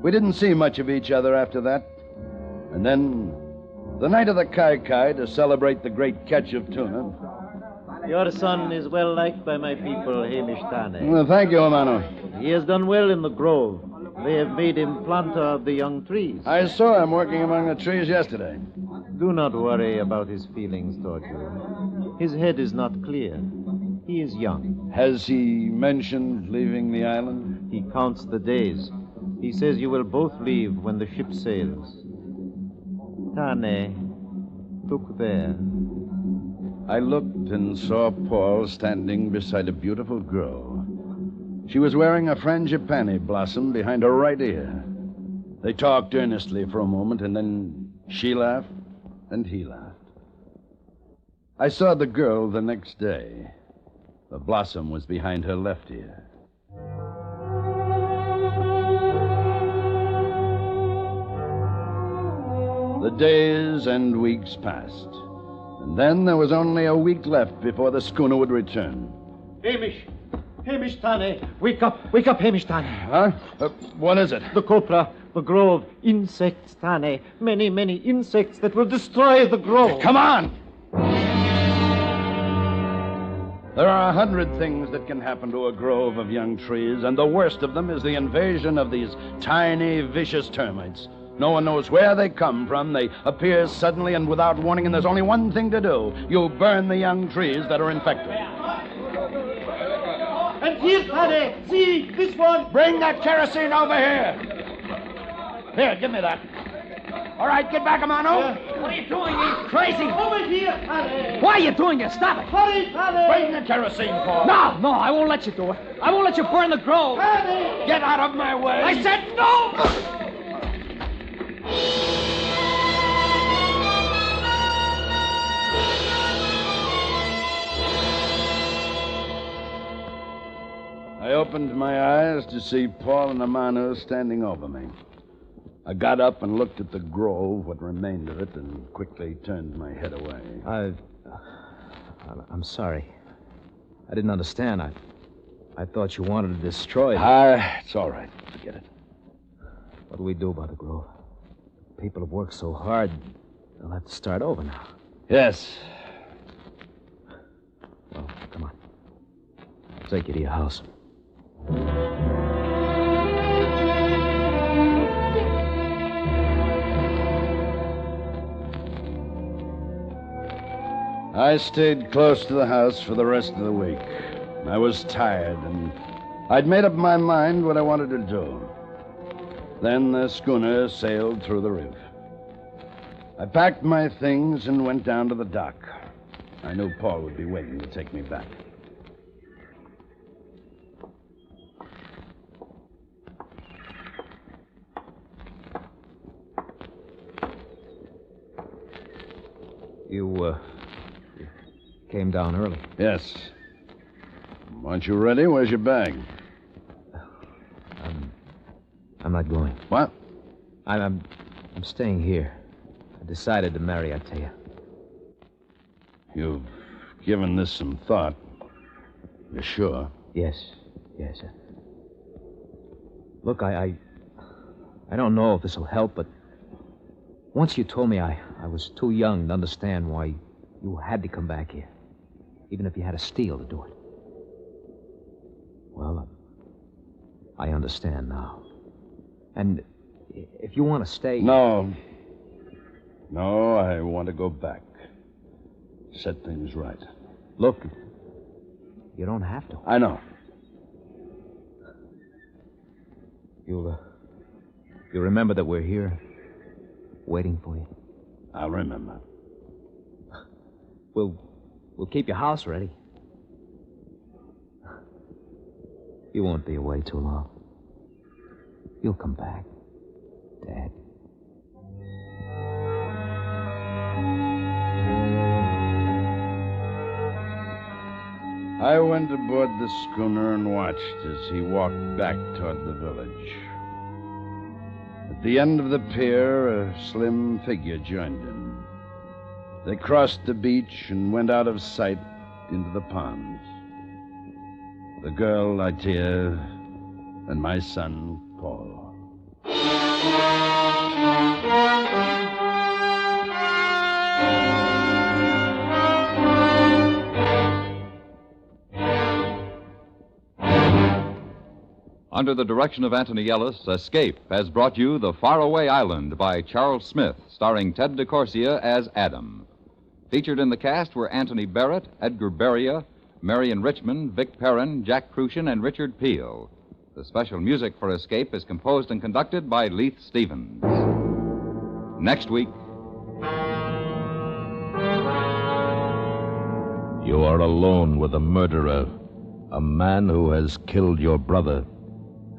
Speaker 12: We didn't see much of each other after that. And then, the night of the Kai to celebrate the great catch of tuna.
Speaker 13: Your son is well liked by my people, Hamish Tane.
Speaker 12: Well, thank you, Mano.
Speaker 13: He has done well in the grove. They have made him planter of the young trees.
Speaker 12: I saw him working among the trees yesterday.
Speaker 13: Do not worry about his feelings toward you. His head is not clear. He is young.
Speaker 12: Has he mentioned leaving the island?
Speaker 13: He counts the days. He says you will both leave when the ship sails. Tane, look there.
Speaker 12: I looked and saw Paul standing beside a beautiful girl. She was wearing a frangipani blossom behind her right ear. They talked earnestly for a moment, and then she laughed and he laughed. I saw the girl the next day. The blossom was behind her left ear. The days and weeks passed. And then there was only a week left before the schooner would return.
Speaker 13: Hamish! Hamish Tane! Wake up, Hamish Tane!
Speaker 12: Huh? What is it?
Speaker 13: The copra, the grove, insects, Tane. Many, many insects that will destroy the grove.
Speaker 12: Come on! There are 100 things that can happen to a grove of young trees, and the worst of them is the invasion of these tiny, vicious termites. No one knows where they come from. They appear suddenly and without warning, and there's only one thing to do. You burn the young trees that are infected.
Speaker 13: And here's Tane. See, this one.
Speaker 12: Bring that kerosene over here. Here, give me that. All right, get back, Amano.
Speaker 10: What are you doing? You crazy?
Speaker 13: Over here, Tane.
Speaker 10: Why are you doing this? Stop it.
Speaker 13: Hurry, Tane.
Speaker 12: Bring the kerosene, Paul.
Speaker 10: No, I won't let you do it. I won't let you burn the grove.
Speaker 13: Tane.
Speaker 12: Get out of my way.
Speaker 10: I said no!
Speaker 12: I opened my eyes to see Paul and Amano standing over me. I got up and looked at the grove, what remained of it, and quickly turned my head away.
Speaker 13: I'm sorry. I didn't understand. I thought you wanted to destroy it.
Speaker 12: It's all right. Forget it.
Speaker 13: What do we do about the grove? People have worked so hard, they'll have to start over now.
Speaker 12: Yes.
Speaker 13: Well, come on. I'll take you to your house.
Speaker 12: I stayed close to the house for the rest of the week. I was tired, and I'd made up my mind what I wanted to do. Then the schooner sailed through the reef. I packed my things and went down to the dock. I knew Paul would be waiting to take me back.
Speaker 13: You came down early.
Speaker 12: Yes. Aren't you ready? Where's your bag?
Speaker 13: I'm not going.
Speaker 12: What?
Speaker 13: I'm staying here. I decided to marry Attea.
Speaker 12: You've given this some thought. You're sure?
Speaker 13: Yes. Look, I don't know if this will help, but once you told me I was too young to understand why you had to come back here, even if you had to steal to do it. Well, I understand now. And if you want to stay...
Speaker 12: No, I want to go back. Set things right.
Speaker 13: Look, you don't have to.
Speaker 12: I know.
Speaker 13: You remember that we're here, waiting for you?
Speaker 12: I'll remember.
Speaker 13: We'll We'll keep your house ready. You won't be away too long. You'll come back, Dad.
Speaker 12: I went aboard the schooner and watched as he walked back toward the village. At the end of the pier, a slim figure joined him. They crossed the beach and went out of sight into the ponds. The girl, Itea, and my son, Paul.
Speaker 17: Under the direction of Anthony Ellis, Escape has brought you The Faraway Island by Charles Smith, starring Ted DeCorsia as Adam. Featured in the cast were Anthony Barrett, Edgar Beria, Marion Richmond, Vic Perrin, Jack Crucian, and Richard Peel. The special music for Escape is composed and conducted by Leith Stevens. Next week...
Speaker 8: You are alone with a murderer, a man who has killed your brother,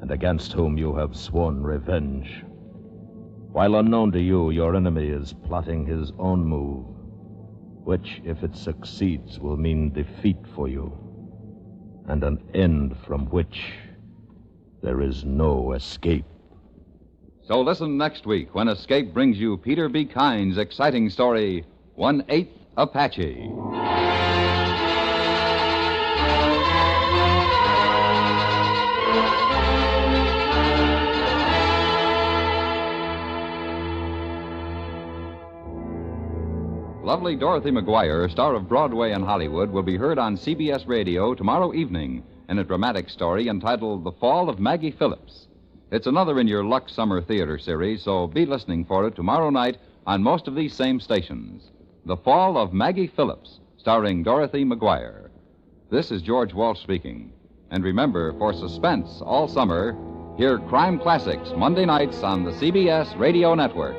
Speaker 8: and against whom you have sworn revenge. While unknown to you, your enemy is plotting his own move, which, if it succeeds, will mean defeat for you, and an end from which there is no escape.
Speaker 17: So listen next week when Escape brings you Peter B. Kine's exciting story, 1/8 Apache. Lovely Dorothy McGuire, star of Broadway and Hollywood, will be heard on CBS Radio tomorrow evening in a dramatic story entitled The Fall of Maggie Phillips. It's another in your Lux Summer Theater series, so be listening for it tomorrow night on most of these same stations. The Fall of Maggie Phillips, starring Dorothy McGuire. This is George Walsh speaking. And remember, for suspense all summer, hear Crime Classics Monday nights on the CBS Radio Network.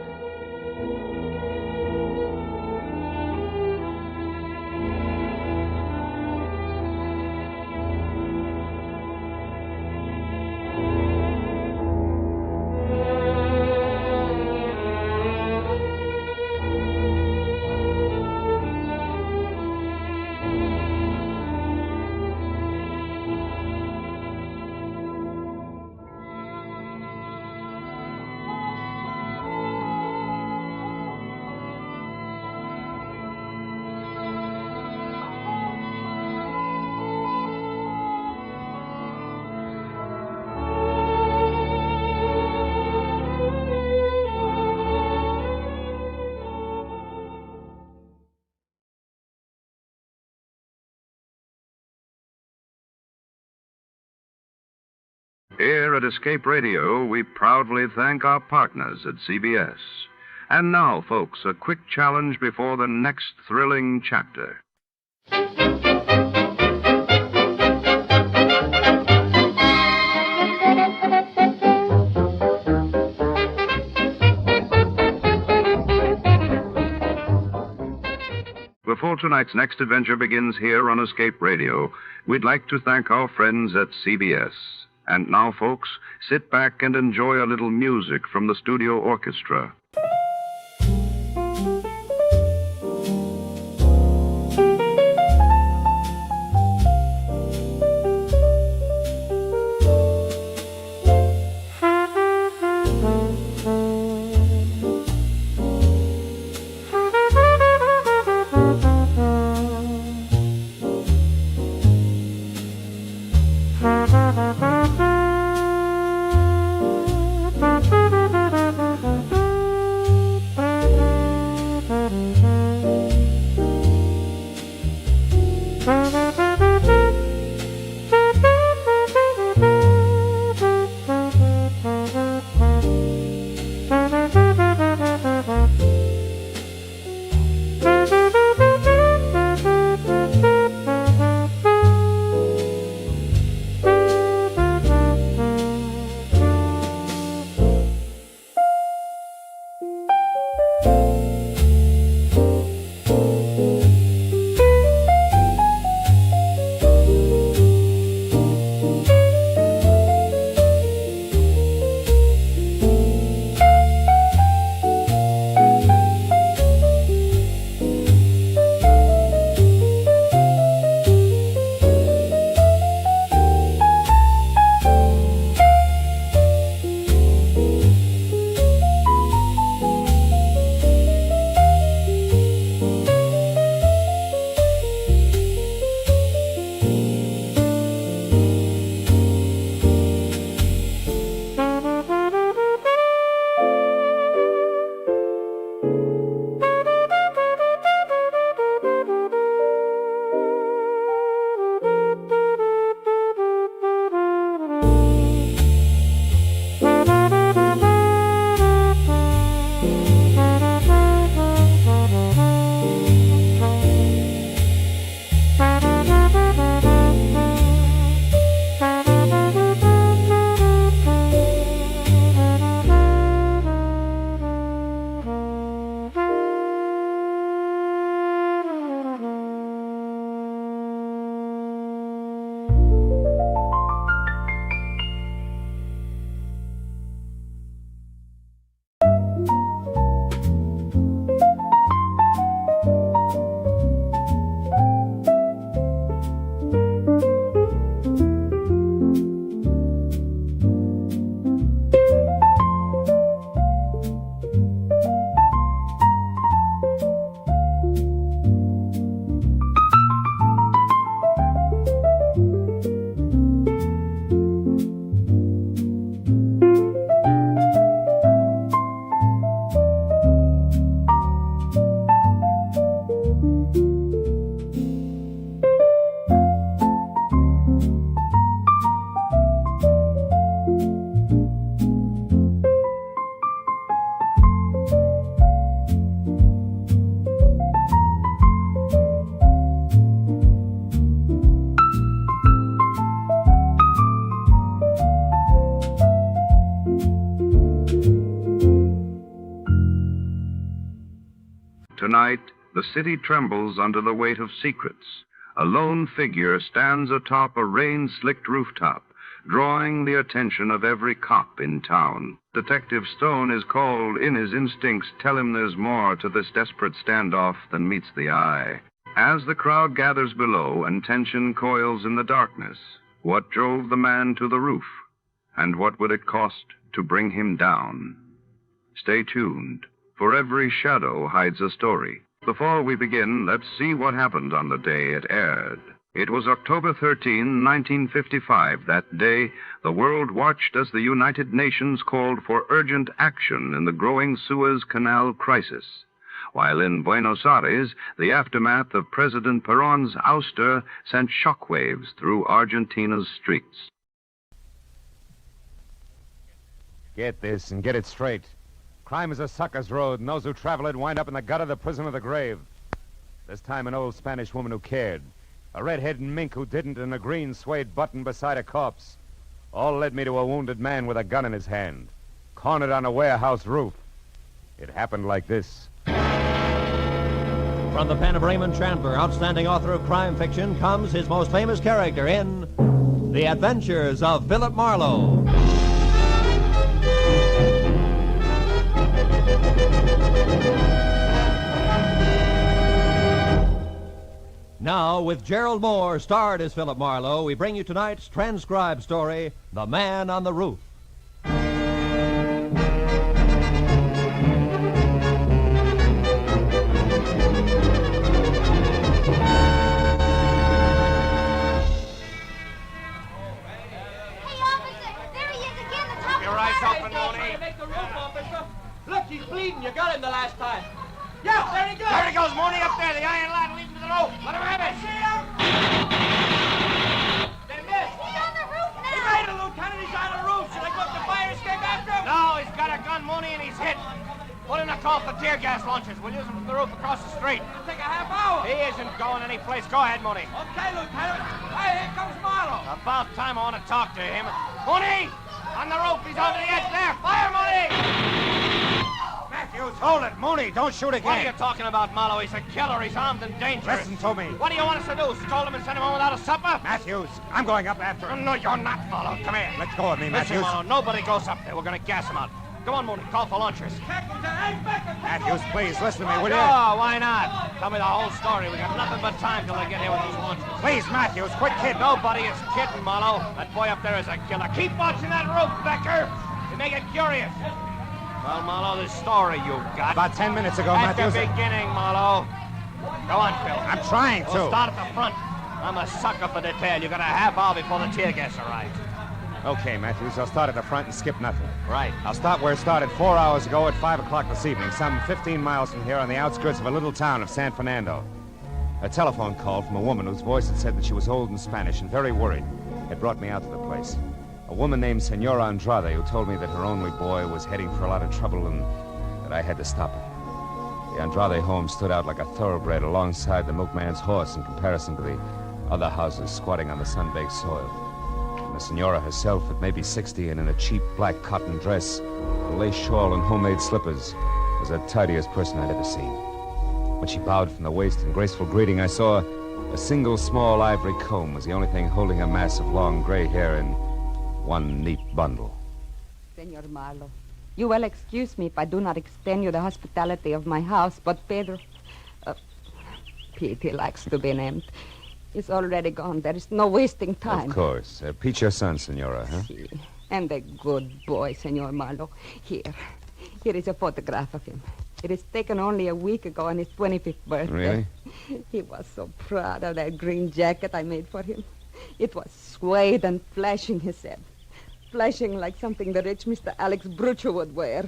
Speaker 2: Here at Escape Radio, we proudly thank our partners at CBS. And now, folks, a quick challenge before the next thrilling chapter. Before tonight's next adventure begins here on Escape Radio, we'd like to thank our friends at CBS. And now, folks, sit back and enjoy a little music from the studio orchestra. night, the city trembles under the weight of secrets. A lone figure stands atop a rain-slicked rooftop, drawing the attention of every cop in town. Detective Stone is called in. His instincts tell him there's more to this desperate standoff than meets the eye. As the crowd gathers below and tension coils in the darkness, what drove the man to the roof? And what would it cost to bring him down? Stay tuned, for every shadow hides a story. Before we begin, let's see what happened on the day it aired. It was October 13, 1955. That day, the world watched as the United Nations called for urgent action in the growing Suez Canal crisis, while in Buenos Aires, the aftermath of President Perón's ouster sent shockwaves through Argentina's streets.
Speaker 16: Get this and get it straight. Crime is a sucker's road, and those who travel it wind up in the gutter, the prison, or the grave. This time an old Spanish woman who cared, a red-headed mink who didn't, and a green suede button beside a corpse. All led me to a wounded man with a gun in his hand, cornered on a warehouse roof. It happened like this.
Speaker 20: From the pen of Raymond Chandler, outstanding author of crime fiction, comes his most famous character in The Adventures of Philip Marlowe. Now, with Gerald Moore, starred as Philip Marlowe, we bring you tonight's transcribed story, The Man on the Roof.
Speaker 22: Look, he's bleeding. You got him the last time. Yeah, there he goes. There he goes, Mooney, up there. The iron ladder leading to the roof. Let him have it. See him? They missed. He's on the roof now. He made it, Lieutenant. He's on the roof. Should I go up the fire escape after him? No, he's got a gun, Mooney, and he's hit. Put in a call for tear gas launchers. We'll use them from the roof across the street. It'll take a half hour. He isn't going anyplace. Go ahead, Mooney. Okay, Lieutenant. Hey, here comes Marlowe. About time I want to talk to him. Mooney! On the roof. He's over the edge there. Fire, Mooney! Matthews, hold it. Mooney, don't shoot again. What are you talking about, Marlowe? He's a killer. He's armed and dangerous.
Speaker 16: Listen to me.
Speaker 22: What do you want us to do? Scold him and send him home without a supper?
Speaker 16: Matthews, I'm going up after him.
Speaker 22: No, you're not, Marlowe. Come here.
Speaker 16: Let go of me, Matthews.
Speaker 22: Listen, Marlowe, nobody goes up there. We're going to gas him out. Come on, Mooney. Call for lunchers.
Speaker 16: Matthews, please, listen to me, will you?
Speaker 22: Oh, why not? Tell me the whole story. We got nothing but time till they get here with those lunchers.
Speaker 16: Please, Matthews, quit kidding.
Speaker 22: Nobody is kidding, Marlowe. That boy up there is a killer. Keep watching that roof, Becker. You make it curious. Well, Marlowe, this story you got.
Speaker 16: About 10 minutes ago,
Speaker 22: At
Speaker 16: Matthews.
Speaker 22: the beginning, Marlowe. Go on, Phil.
Speaker 16: I'm trying to.
Speaker 22: We'll start at the front. I'm a sucker for detail. You got a half hour before the tear gas arrives.
Speaker 16: Okay, Matthews, I'll start at the front and skip nothing.
Speaker 22: Right.
Speaker 16: I'll start where it started 4 hours ago at 5 o'clock this evening, some 15 miles from here on the outskirts of a little town of San Fernando. A telephone call from a woman whose voice had said that she was old and Spanish and very worried had brought me out to the place. A woman named Senora Andrade who told me that her only boy was heading for a lot of trouble and that I had to stop it. The Andrade home stood out like a thoroughbred alongside the milkman's horse in comparison to the other houses squatting on the sun-baked soil. And the Senora herself, at maybe 60 and in a cheap black cotton dress, a lace shawl and homemade slippers, was the tidiest person I'd ever seen. When she bowed from the waist in graceful greeting, I saw a single small ivory comb was the only thing holding a mass of long gray hair in one neat bundle.
Speaker 24: Senor Marlowe, you will excuse me if I do not extend you the hospitality of my house, but Pedro, Pete, he likes to be named, is already gone. There is no wasting time.
Speaker 16: Of course. Pete, your son, Senora, huh?
Speaker 24: Si. And a good boy, Senor Marlowe. Here is a photograph of him. It is taken only a week ago on his 25th birthday.
Speaker 16: Really?
Speaker 24: He was so proud of that green jacket I made for him. It was suede and flashing, he said. Flashing like something the rich Mr. Alex Brucho would wear.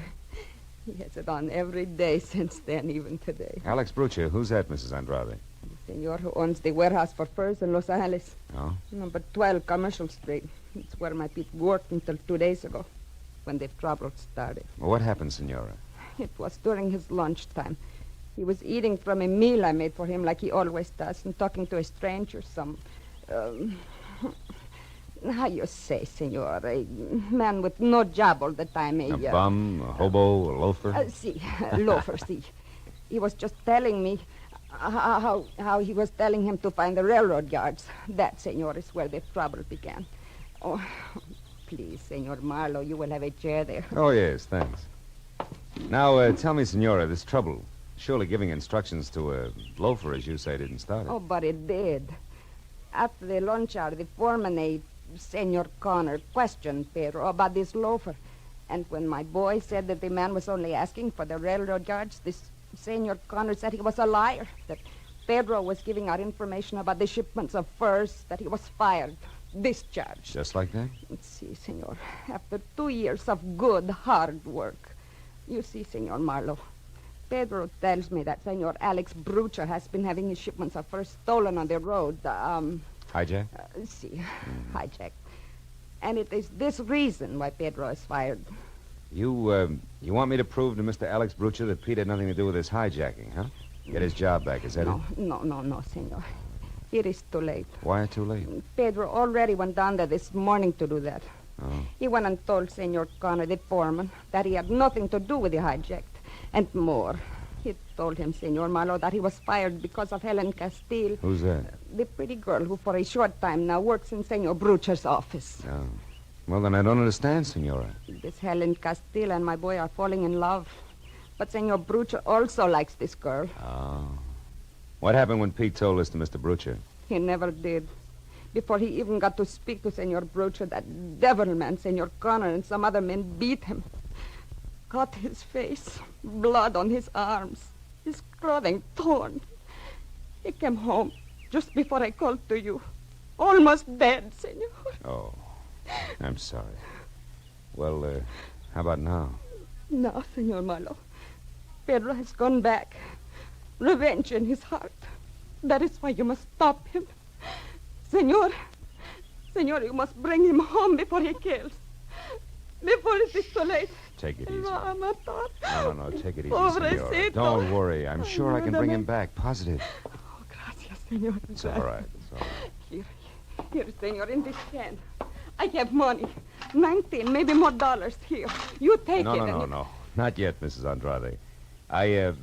Speaker 24: He has it on every day since then, even today.
Speaker 16: Alex Brucho, who's that, Mrs. Andrade?
Speaker 24: The senor who owns the warehouse for furs in Los Angeles.
Speaker 16: Oh?
Speaker 24: Number 12 Commercial Street. It's where my Pete worked until 2 days ago, when the trouble started.
Speaker 16: Well, what happened, Senora?
Speaker 24: It was during his lunchtime. He was eating from a meal I made for him like he always does and talking to a stranger, how you say, senor, a man with no job all the time.
Speaker 16: A bum, a hobo, a loafer?
Speaker 24: Si, loafer, si. He was just telling me how he was telling him to find the railroad yards. That, senor, is where the trouble began. Oh, please, Senor Marlowe, you will have a chair there.
Speaker 16: Oh, yes, thanks. Now, tell me, Senora, this trouble. Surely giving instructions to a loafer, as you say, didn't start it.
Speaker 24: Oh, but it did. After the lunch hour, the foreman, Senor Connor, questioned Pedro about this loafer. And when my boy said that the man was only asking for the railroad yards, this Senor Connor said he was a liar, that Pedro was giving out information about the shipments of furs, that he was fired, discharged.
Speaker 16: Just like that?
Speaker 24: See, senor, after 2 years of good, hard work. You see, Senor Marlowe, Pedro tells me that Senor Alex Brucher has been having his shipments of furs stolen on the road.
Speaker 16: Hijack?
Speaker 24: Hijack. And it is this reason why Pedro is fired.
Speaker 16: You want me to prove to Mr. Alex Brucher that Pete had nothing to do with this hijacking, huh? Get his job back, is that it?
Speaker 24: No, senor. It is too late.
Speaker 16: Why too late?
Speaker 24: Pedro already went down there this morning to do that.
Speaker 16: Oh.
Speaker 24: He went and told Senor Connor, the foreman, that he had nothing to do with the hijack. And more. He told him, Senor Marlowe, that he was fired because of Helen Castile.
Speaker 16: Who's that?
Speaker 24: The pretty girl who for a short time now works in Senor Brucher's office.
Speaker 16: Oh. Well, then I don't understand, Senora.
Speaker 24: This Helen Castile and my boy are falling in love. But Senor Brucher also likes this girl.
Speaker 16: Oh. What happened when Pete told this to Mr. Brucher?
Speaker 24: He never did. Before he even got to speak to Senor Brucher, that devil man, Senor Connor, and some other men beat him. Cut his face, blood on his arms, his clothing torn. He came home just before I called to you. Almost dead, Senor.
Speaker 16: Oh, I'm sorry. Well, how about now?
Speaker 24: No, Senor Marlowe. Pedro has gone back. Revenge in his heart. That is why you must stop him. Senor, you must bring him home before he kills. Before it is too late.
Speaker 16: Take it easy.
Speaker 24: No,
Speaker 16: take it easy, Senora. Don't worry. I'm sure I can bring him back. Positive.
Speaker 24: Oh, gracias, Senor.
Speaker 16: It's all right. It's all right.
Speaker 24: Here, Senor, in this can. I have money. 19, maybe more dollars here. You take it.
Speaker 16: No. Not yet, Mrs. Andrade. I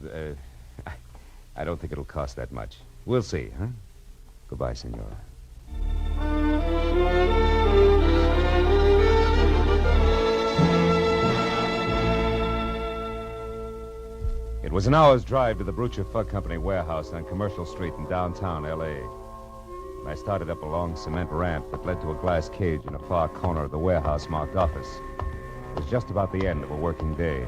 Speaker 16: don't think it'll cost that much. We'll see, huh? Goodbye, Senora. It was an hour's drive to the Brucher Fug Company warehouse on Commercial Street in downtown L.A. I started up a long cement ramp that led to a glass cage in a far corner of the warehouse marked office. It was just about the end of a working day.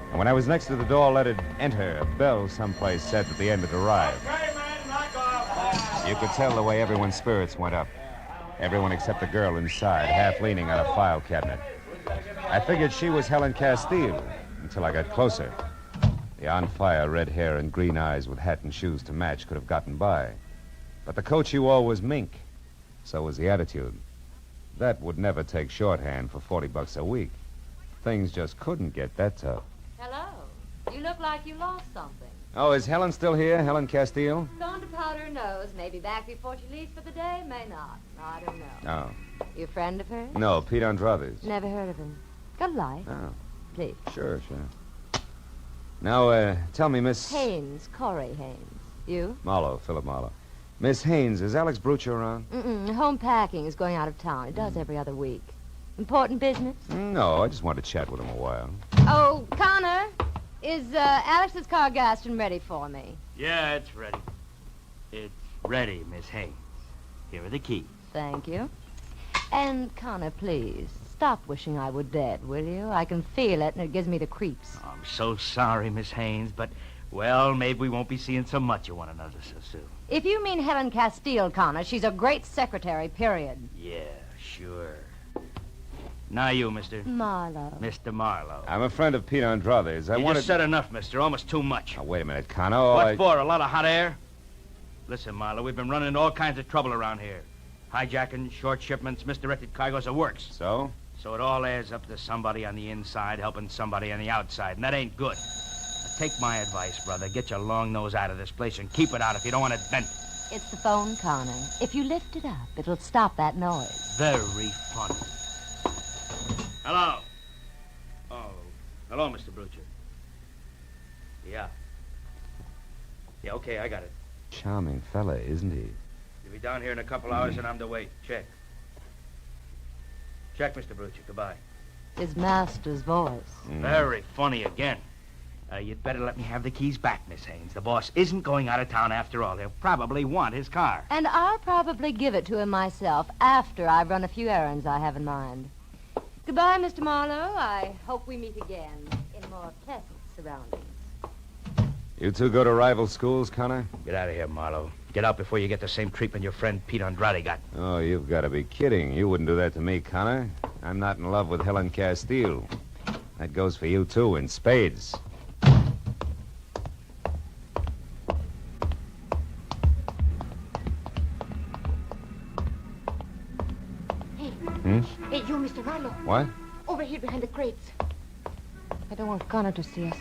Speaker 16: And when I was next to the door, let it enter, a bell someplace said that the end had arrived. You could tell the way everyone's spirits went up. Everyone except the girl inside, half leaning on a file cabinet. I figured she was Helen Castile until I got closer. The on-fire red hair and green eyes with hat and shoes to match could have gotten by. But the coat she wore was mink. So was the attitude. That would never take shorthand for $40 a week. Things just couldn't get that tough.
Speaker 1: Hello. You look like you lost something.
Speaker 16: Oh, is Helen still here? Helen Castile?
Speaker 1: Gone to powder her nose. Maybe back before she leaves for the day. May not. I don't know.
Speaker 16: Oh.
Speaker 1: You a friend of hers?
Speaker 16: No, Pete Andrade's.
Speaker 1: Never heard of him. Got a light?
Speaker 16: Oh.
Speaker 1: Please.
Speaker 16: Sure. Now, tell me, Miss...
Speaker 1: Haynes, Corey Haynes. You?
Speaker 16: Marlowe, Philip Marlowe. Miss Haynes, is Alex Brucher around?
Speaker 1: Home packing is going out of town. It does every other week. Important business?
Speaker 16: No, I just wanted to chat with him a while.
Speaker 1: Oh, Connor, is Alex's car gassed and ready for me?
Speaker 6: Yeah, it's ready. It's ready, Miss Haynes. Here are the keys.
Speaker 1: Thank you. And, Connor, please, stop wishing I were dead, will you? I can feel it, and it gives me the creeps.
Speaker 6: Oh, I'm so sorry, Miss Haynes, but, well, maybe we won't be seeing so much of one another so soon.
Speaker 1: If you mean Helen Castile, Connor, she's a great secretary, period.
Speaker 6: Yeah, sure. Now you, Mr.
Speaker 1: Marlowe.
Speaker 6: Mr. Marlowe.
Speaker 16: I'm a friend of Pete Andrade's.
Speaker 6: You just said enough, mister. Almost too much.
Speaker 16: Oh, wait a minute, Connor.
Speaker 6: What for? A lot of hot air? Listen, Marlowe, we've been running into all kinds of trouble around here. Hijacking, short shipments, misdirected cargoes, the works.
Speaker 16: So?
Speaker 6: So it all adds up to somebody on the inside helping somebody on the outside, and that ain't good. Now, take my advice, brother. Get your long nose out of this place and keep it out if you don't want it bent.
Speaker 1: It's the phone, Connor. If you lift it up, it'll stop that noise.
Speaker 6: Very funny. Hello. Oh, hello, Mr. Brucher. Yeah. Yeah, okay, I got it.
Speaker 8: Charming fella, isn't he?
Speaker 6: You'll be down here in a couple hours, and I'm to wait. Check. Check, Mr. Brucci. Goodbye.
Speaker 1: His master's voice.
Speaker 6: Very funny again. You'd better let me have the keys back, Miss Haynes. The boss isn't going out of town after all. He'll probably want his car.
Speaker 1: And I'll probably give it to him myself after I've run a few errands I have in mind. Goodbye, Mr. Marlowe. I hope we meet again in more pleasant surroundings.
Speaker 16: You two go to rival schools, Connor?
Speaker 6: Get out of here, Marlowe. Get out before you get the same treatment your friend Pete Andrade got.
Speaker 16: Oh, you've got to be kidding. You wouldn't do that to me, Connor. I'm not in love with Helen Castile. That goes for you, too, in spades.
Speaker 4: Hey, you, Mr. Marlowe.
Speaker 16: What?
Speaker 4: Over here behind the crates.
Speaker 7: I don't want Connor to see us.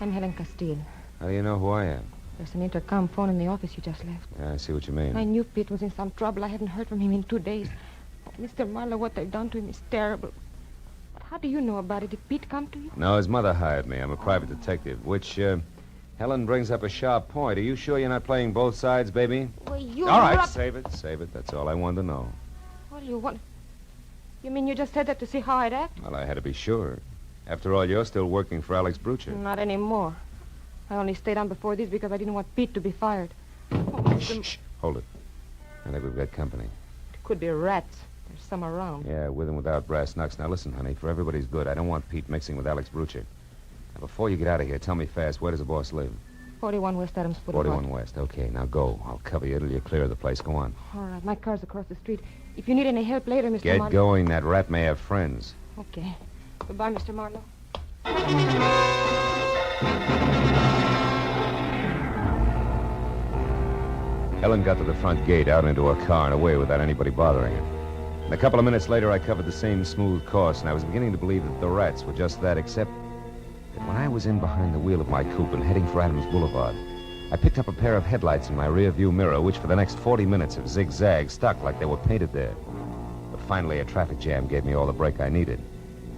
Speaker 7: I'm Helen Castile.
Speaker 16: How do you know who I am?
Speaker 7: There's an intercom phone in the office you just left.
Speaker 16: Yeah, I see what you mean.
Speaker 7: I knew Pete was in some trouble. I hadn't heard from him in 2 days. Oh, Mr. Marlowe, what they've done to him is terrible. But how do you know about it? Did Pete come to you?
Speaker 16: No, his mother hired me. I'm a private detective, which, Helen brings up a sharp point. Are you sure you're not playing both sides, baby?
Speaker 7: Well, you...
Speaker 16: All right, save it. That's all I wanted to know.
Speaker 7: Well, you want... You mean you just said that to see how I'd act?
Speaker 16: Well, I had to be sure. After all, you're still working for Alex Brucher.
Speaker 7: Not anymore. I only stayed on before this because I didn't want Pete to be fired.
Speaker 16: Shh. Hold it. I think we've got company.
Speaker 7: It could be rats. There's some around.
Speaker 16: Yeah, with and without brass knucks. Now, listen, honey, for everybody's good, I don't want Pete mixing with Alex Brucher. Now, before you get out of here, tell me fast, where does the boss live?
Speaker 7: 41 West Adams Boulevard.
Speaker 16: 41 West. Okay, now go. I'll cover you till you clear the place. Go on.
Speaker 7: All right, my car's across the street. If you need any help later, Mr.
Speaker 16: Get
Speaker 7: Marlowe...
Speaker 16: going. That rat may have friends.
Speaker 7: Okay. Goodbye, Mr. Marlowe.
Speaker 16: Helen got to the front gate, out into her car, and away without anybody bothering her. And a couple of minutes later, I covered the same smooth course, and I was beginning to believe that the rats were just that, except that when I was in behind the wheel of my coupe and heading for Adams Boulevard, I picked up a pair of headlights in my rear-view mirror, which for the next 40 minutes have zigzagged, stuck like they were painted there. But finally, a traffic jam gave me all the brake I needed.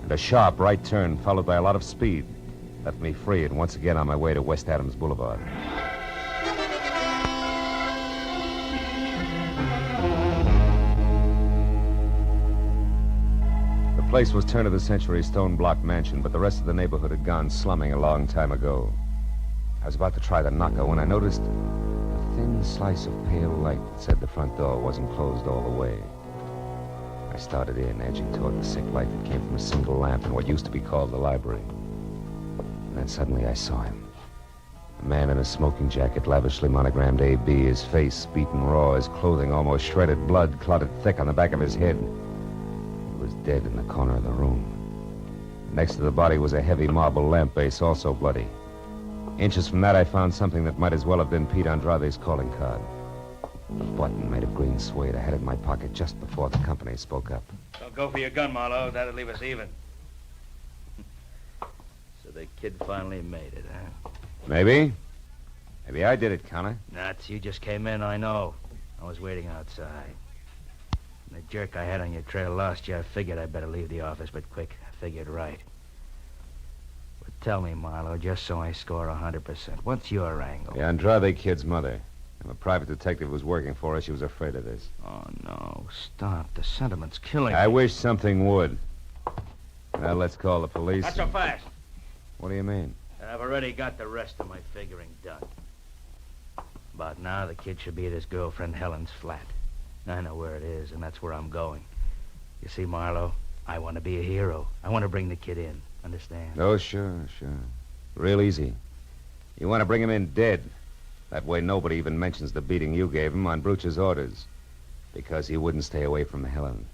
Speaker 16: And a sharp right turn, followed by a lot of speed, left me free and once again on my way to West Adams Boulevard. The place was turn-of-the-century stone-block mansion, but the rest of the neighborhood had gone slumming a long time ago. I was about to try the knocker when I noticed a thin slice of pale light that said the front door wasn't closed all the way. I started in, edging toward the sick light that came from a single lamp in what used to be called the library. And then suddenly I saw him. A man in a smoking jacket, lavishly monogrammed A.B., his face beaten raw, his clothing almost shredded, blood clotted thick on the back of his head. He was dead in the corner of the room. Next to the body was a heavy marble lamp base, also bloody. Inches from that, I found something that might as well have been Pete Andrade's calling card. A button made of green suede. I had it in my pocket just before the company spoke up.
Speaker 6: Don't go for your gun, Marlowe. That'll leave us even. So the kid finally made it, huh?
Speaker 16: Maybe. Maybe I did it, Connor.
Speaker 6: Nuts. You just came in, I know. I was waiting outside. When the jerk I had on your trail lost you, I figured I'd better leave the office, but quick. I figured right. But tell me, Marlowe, just so I score 100%, what's your angle?
Speaker 16: The Andrade kid's mother. I'm a private detective who was working for her. She was afraid of this.
Speaker 6: Oh, no. Stop. The sentiment's killing
Speaker 16: I
Speaker 6: me.
Speaker 16: wish something would. Now, let's call the police.
Speaker 6: Not so fast.
Speaker 16: What do you mean?
Speaker 6: I've already got the rest of my figuring done. About now, the kid should be at his girlfriend Helen's flat. I know where it is, and that's where I'm going. You see, Marlowe, I want to be a hero. I want to bring the kid in. Understand?
Speaker 16: Oh, sure. Real easy. You want to bring him in dead. That way nobody even mentions the beating you gave him on Brucher's orders. Because he wouldn't stay away from Helen.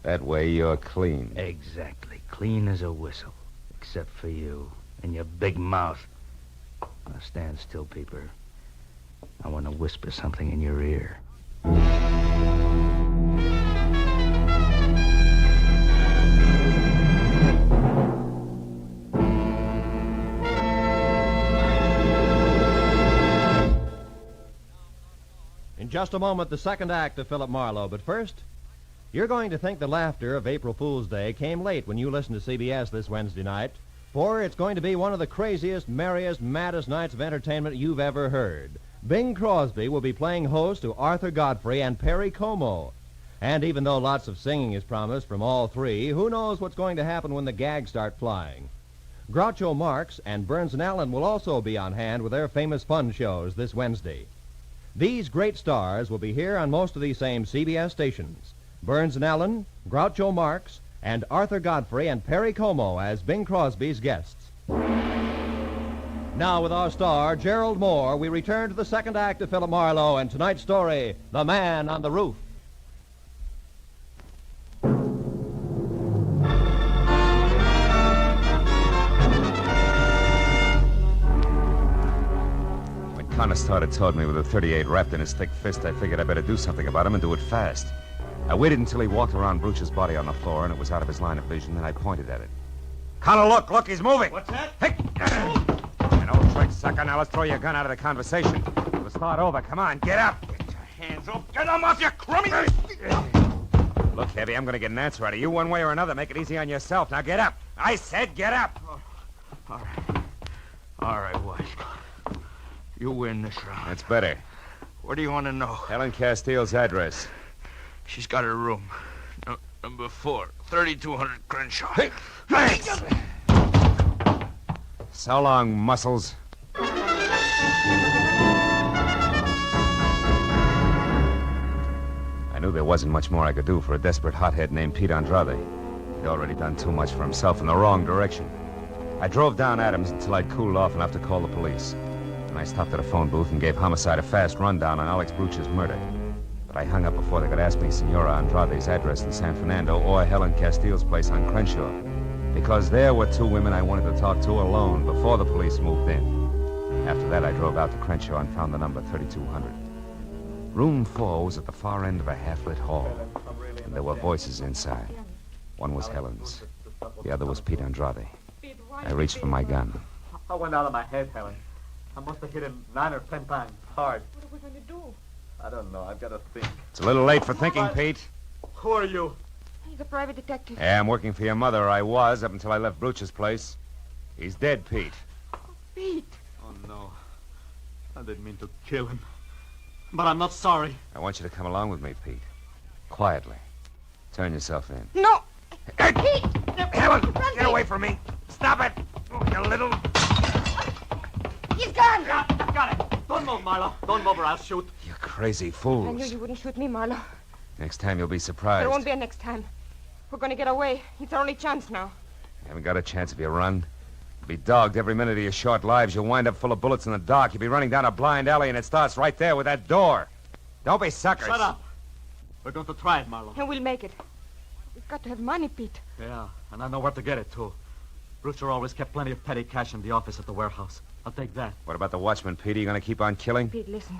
Speaker 16: That way you're clean.
Speaker 6: Exactly. Clean as a whistle. Except for you and your big mouth. Now stand still, Peeper. I want to whisper something in your ear.
Speaker 20: In just a moment, the second act of Philip Marlowe. But first, you're going to think the laughter of April Fool's Day came late when you listened to CBS this Wednesday night for it's going to be one of the craziest, merriest, maddest nights of entertainment you've ever heard. Bing Crosby will be playing host to Arthur Godfrey and Perry Como. And even though lots of singing is promised from all three, who knows what's going to happen when the gags start flying? Groucho Marx and Burns and Allen will also be on hand with their famous fun shows this Wednesday. These great stars will be here on most of these same CBS stations. Burns and Allen, Groucho Marx, and Arthur Godfrey and Perry Como as Bing Crosby's guests. Now with our star, Gerald Moore, we return to the second act of Philip Marlowe and tonight's story, The Man on the Roof.
Speaker 16: Conestada told me with a .38 wrapped in his thick fist, I figured I better do something about him and do it fast. I waited until he walked around Brooch's body on the floor and it was out of his line of vision, then I pointed at it. Connor, look, he's moving.
Speaker 22: What's that?
Speaker 16: Hey! An old trick, sucker. Now let's throw your gun out of the conversation. We'll start over. Come on, get up.
Speaker 22: Get your hands up. Get them off, you crummy.
Speaker 16: Look, Heavy, I'm going to get an answer out of you one way or another. Make it easy on yourself. Now get up. I said get up.
Speaker 22: All right, Wise. You win this round.
Speaker 16: That's better.
Speaker 22: What do you want to know?
Speaker 16: Helen Castile's address.
Speaker 22: She's got her room. Number 4, 3200 Crenshaw.
Speaker 16: Hey, thanks! So long, muscles. I knew there wasn't much more I could do for a desperate hothead named Pete Andrade. He'd already done too much for himself in the wrong direction. I drove down Adams until I'd cooled off enough to call the police. I stopped at a phone booth and gave Homicide a fast rundown on Alex Brooch's murder. But I hung up before they could ask me Senora Andrade's address in San Fernando or Helen Castile's place on Crenshaw. Because there were two women I wanted to talk to alone before the police moved in. After that, I drove out to Crenshaw and found the number 3200. Room 4 was at the far end of a half-lit hall, and there were voices inside. One was Helen's. The other was Pete Andrade. I reached for my gun.
Speaker 3: I went out of my head, Helen. I must have hit him 9 or 10 times, hard.
Speaker 7: What are we going to do?
Speaker 3: I don't know. I've got to think.
Speaker 16: It's a little late for thinking, Pete.
Speaker 3: Who are you?
Speaker 7: He's a private detective.
Speaker 16: Yeah, I'm working for your mother. I was, up until I left Brooch's place. He's dead, Pete.
Speaker 7: Pete.
Speaker 3: Oh, no. I didn't mean to kill him. But I'm not sorry.
Speaker 16: I want you to come along with me, Pete. Quietly. Turn yourself in.
Speaker 7: No!
Speaker 16: Pete! Helen, get away from me. Stop it. Oh, you little...
Speaker 7: He's gone!
Speaker 3: Got it. Don't move, Marlowe. Don't move or I'll shoot.
Speaker 16: You crazy
Speaker 7: I
Speaker 16: fools.
Speaker 7: knew you wouldn't shoot me, Marlowe.
Speaker 16: Next time you'll be surprised.
Speaker 7: There won't be a next time. We're going to get away. It's our only chance now.
Speaker 16: You haven't got a chance if you run. You'll be dogged every minute of your short lives. You'll wind up full of bullets in the dark. You'll be running down a blind alley, and it starts right there with that door. Don't be suckers.
Speaker 3: Shut up. We're going to try it, Marlowe.
Speaker 7: And we'll make it. We've got to have money, Pete.
Speaker 3: Yeah, and I know where to get it, too. Broocher always kept plenty of petty cash in the office at the warehouse. I'll take that.
Speaker 16: What about the watchman, Pete? Are you going to keep on killing?
Speaker 7: Pete, listen.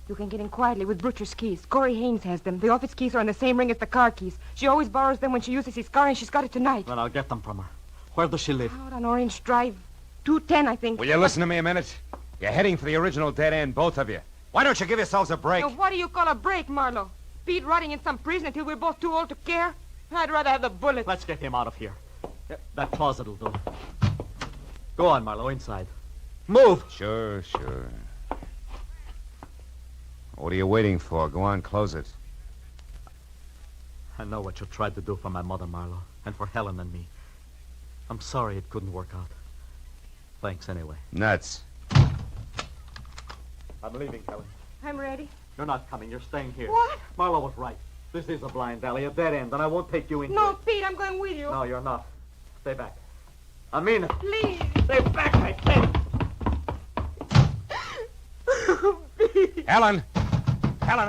Speaker 7: You can get in quietly with Broocher's keys. Corey Haynes has them. The office keys are on the same ring as the car keys. She always borrows them when she uses his car, and she's got it tonight.
Speaker 3: Well, I'll get them from her. Where does she live?
Speaker 7: Out on Orange Drive. 210, I think.
Speaker 16: Will you listen to me a minute? You're heading for the original dead end, both of you. Why don't you give yourselves a break?
Speaker 7: Now, what do you call a break, Marlowe? Pete rotting in some prison until we're both too old to care? I'd rather have the bullet.
Speaker 3: Let's get him out of here. That closet will do. Go on, Marlowe, inside. Move!
Speaker 16: Sure. What are you waiting for? Go on, close it.
Speaker 3: I know what you tried to do for my mother, Marlowe, and for Helen and me. I'm sorry it couldn't work out. Thanks anyway.
Speaker 16: Nuts.
Speaker 3: I'm leaving, Helen.
Speaker 7: I'm ready.
Speaker 3: You're not coming. You're staying here.
Speaker 7: What?
Speaker 3: Marlowe was right. This is a blind alley, a dead end, and I won't take you into
Speaker 7: No,
Speaker 3: it.
Speaker 7: Pete, I'm going with you.
Speaker 3: No, you're not. Stay back. I mean it.
Speaker 7: Please.
Speaker 3: Stay back, I said.
Speaker 16: Helen,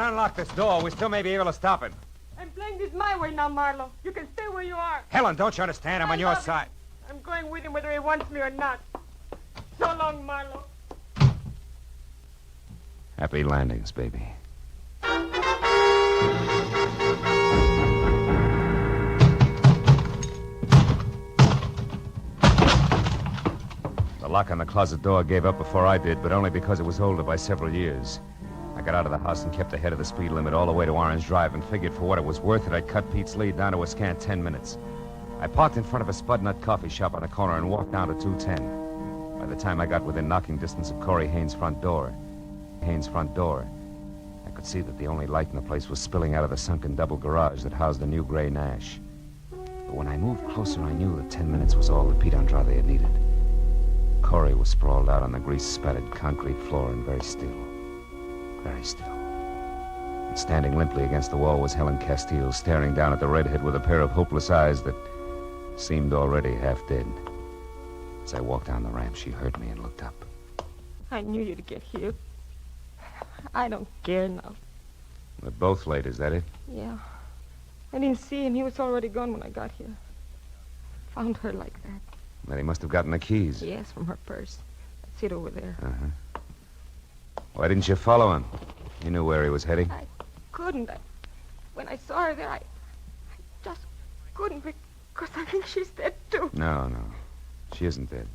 Speaker 16: unlock this door. We still may be able to stop it.
Speaker 7: I'm playing this my way now, Marlowe. You can stay where you are.
Speaker 16: Helen, don't you understand? I'm on your side.
Speaker 7: I'm going with him whether he wants me or not. So long, Marlowe.
Speaker 16: Happy landings, baby. The lock on the closet door gave up before I did, but only because it was older by several years. I got out of the house and kept ahead of the speed limit all the way to Orange Drive and figured for what it was worth that I'd cut Pete's lead down to a scant 10 minutes. I parked in front of a Spud Nut coffee shop on the corner and walked down to 210. By the time I got within knocking distance of Corey Haynes' front door, I could see that the only light in the place was spilling out of the sunken double garage that housed the new gray Nash. But when I moved closer, I knew that 10 minutes was all that Pete Andrade had needed. Corey was sprawled out on the grease-spattered concrete floor and very still. Very still. And standing limply against the wall was Helen Castile, staring down at the redhead with a pair of hopeless eyes that seemed already half dead. As I walked down the ramp, she heard me and looked up.
Speaker 7: I knew you'd get here. I don't care now.
Speaker 16: We're both late, is that it?
Speaker 7: Yeah. I didn't see him. He was already gone when I got here. Found her like that.
Speaker 16: Then he must have gotten the keys.
Speaker 7: Yes, from her purse. That's it over there.
Speaker 16: Uh-huh. Why didn't you follow him? You knew where he was heading.
Speaker 7: I couldn't. When I saw her there, I just couldn't because I think she's dead, too.
Speaker 16: No. She isn't dead.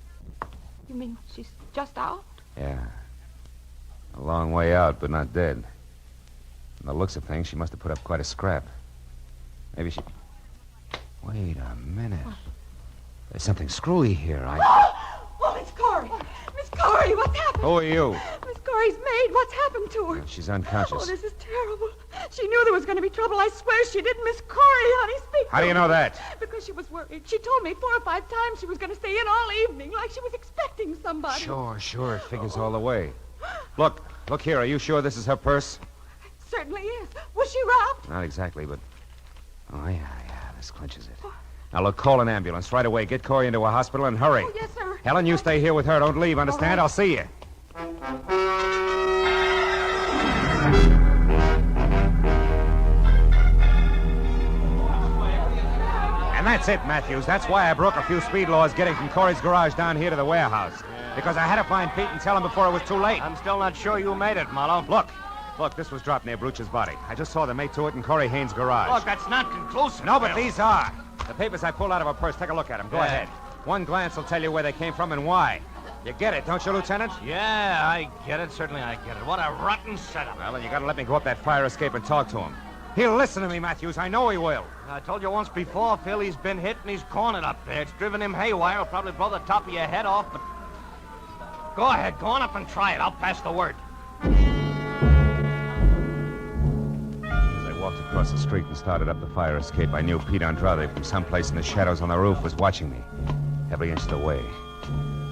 Speaker 7: You mean she's just out?
Speaker 16: Yeah. A long way out, but not dead. From the looks of things, she must have put up quite a scrap. Maybe she... Wait a minute. What? There's something screwy here.
Speaker 24: Oh, it's Corey. Miss Corey, what's happened?
Speaker 16: Who are you?
Speaker 24: Miss Corey's maid. What's happened to her?
Speaker 16: She's unconscious.
Speaker 24: Oh, this is terrible. She knew there was going to be trouble. I swear she did. Miss Corey, honey, speak.
Speaker 16: How do you know that?
Speaker 24: Because she was worried. She told me 4 or 5 times she was going to stay in all evening, like she was expecting somebody.
Speaker 16: Sure. It figures all the way. Look here. Are you sure this is her purse?
Speaker 24: It certainly is. Was she robbed?
Speaker 16: Not exactly, but... Oh, yeah. This clinches it. Now, look, call an ambulance right away. Get Corey into a hospital and hurry.
Speaker 24: Oh, yes, sir.
Speaker 16: Helen, you stay here with her. Don't leave, understand?
Speaker 24: Right.
Speaker 16: I'll see you. And that's it, Matthews. That's why I broke a few speed laws getting from Corey's garage down here to the warehouse. Because I had to find Pete and tell him before it was too late.
Speaker 6: I'm still not sure you made it, Marlowe.
Speaker 16: Look, this was dropped near Bruch's body. I just saw the mate to it in Corey Haynes' garage.
Speaker 6: Look, that's not conclusive.
Speaker 16: No, but these are. The papers I pulled out of her purse. Take a look at them. Go ahead. One glance will tell you where they came from and why. You get it, don't you, Lieutenant?
Speaker 6: Yeah, I get it. Certainly I get it. What a rotten setup.
Speaker 16: Well, then you gotta let me go up that fire escape and talk to him. He'll listen to me, Matthews. I know he will.
Speaker 6: I told you once before, Phil, he's been hit and he's cornered up there. It's driven him haywire. It'll probably blow the top of your head off, but... Go ahead. Go on up and try it. I'll pass the word.
Speaker 16: Walked across the street and started up the fire escape. I knew Pete Andrade from someplace in the shadows on the roof was watching me, every inch of the way.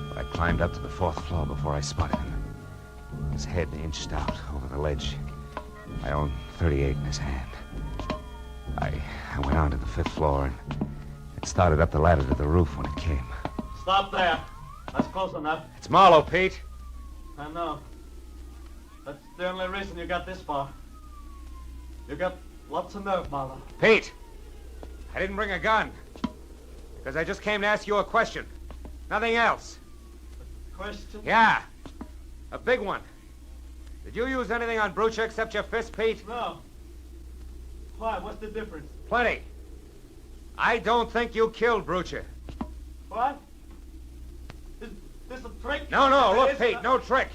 Speaker 16: But I climbed up to the 4th floor before I spotted him. His head inched out over the ledge. I owned 38 in his hand. I went on to the 5th floor and started up the ladder to the roof when it came.
Speaker 3: Stop there. That's close enough.
Speaker 16: It's Marlowe, Pete.
Speaker 3: I know. That's the only reason you got this far. You got lots of nerve, Marlowe.
Speaker 16: Pete, I didn't bring a gun. Because I just came to ask you a question. Nothing else.
Speaker 3: A question?
Speaker 16: Yeah. A big one. Did you use anything on Brucha except your fist, Pete?
Speaker 3: No. Why? What's the difference?
Speaker 16: Plenty. I don't think you killed Brucha.
Speaker 3: What? Is this a trick?
Speaker 16: No. Look, Pete, no trick.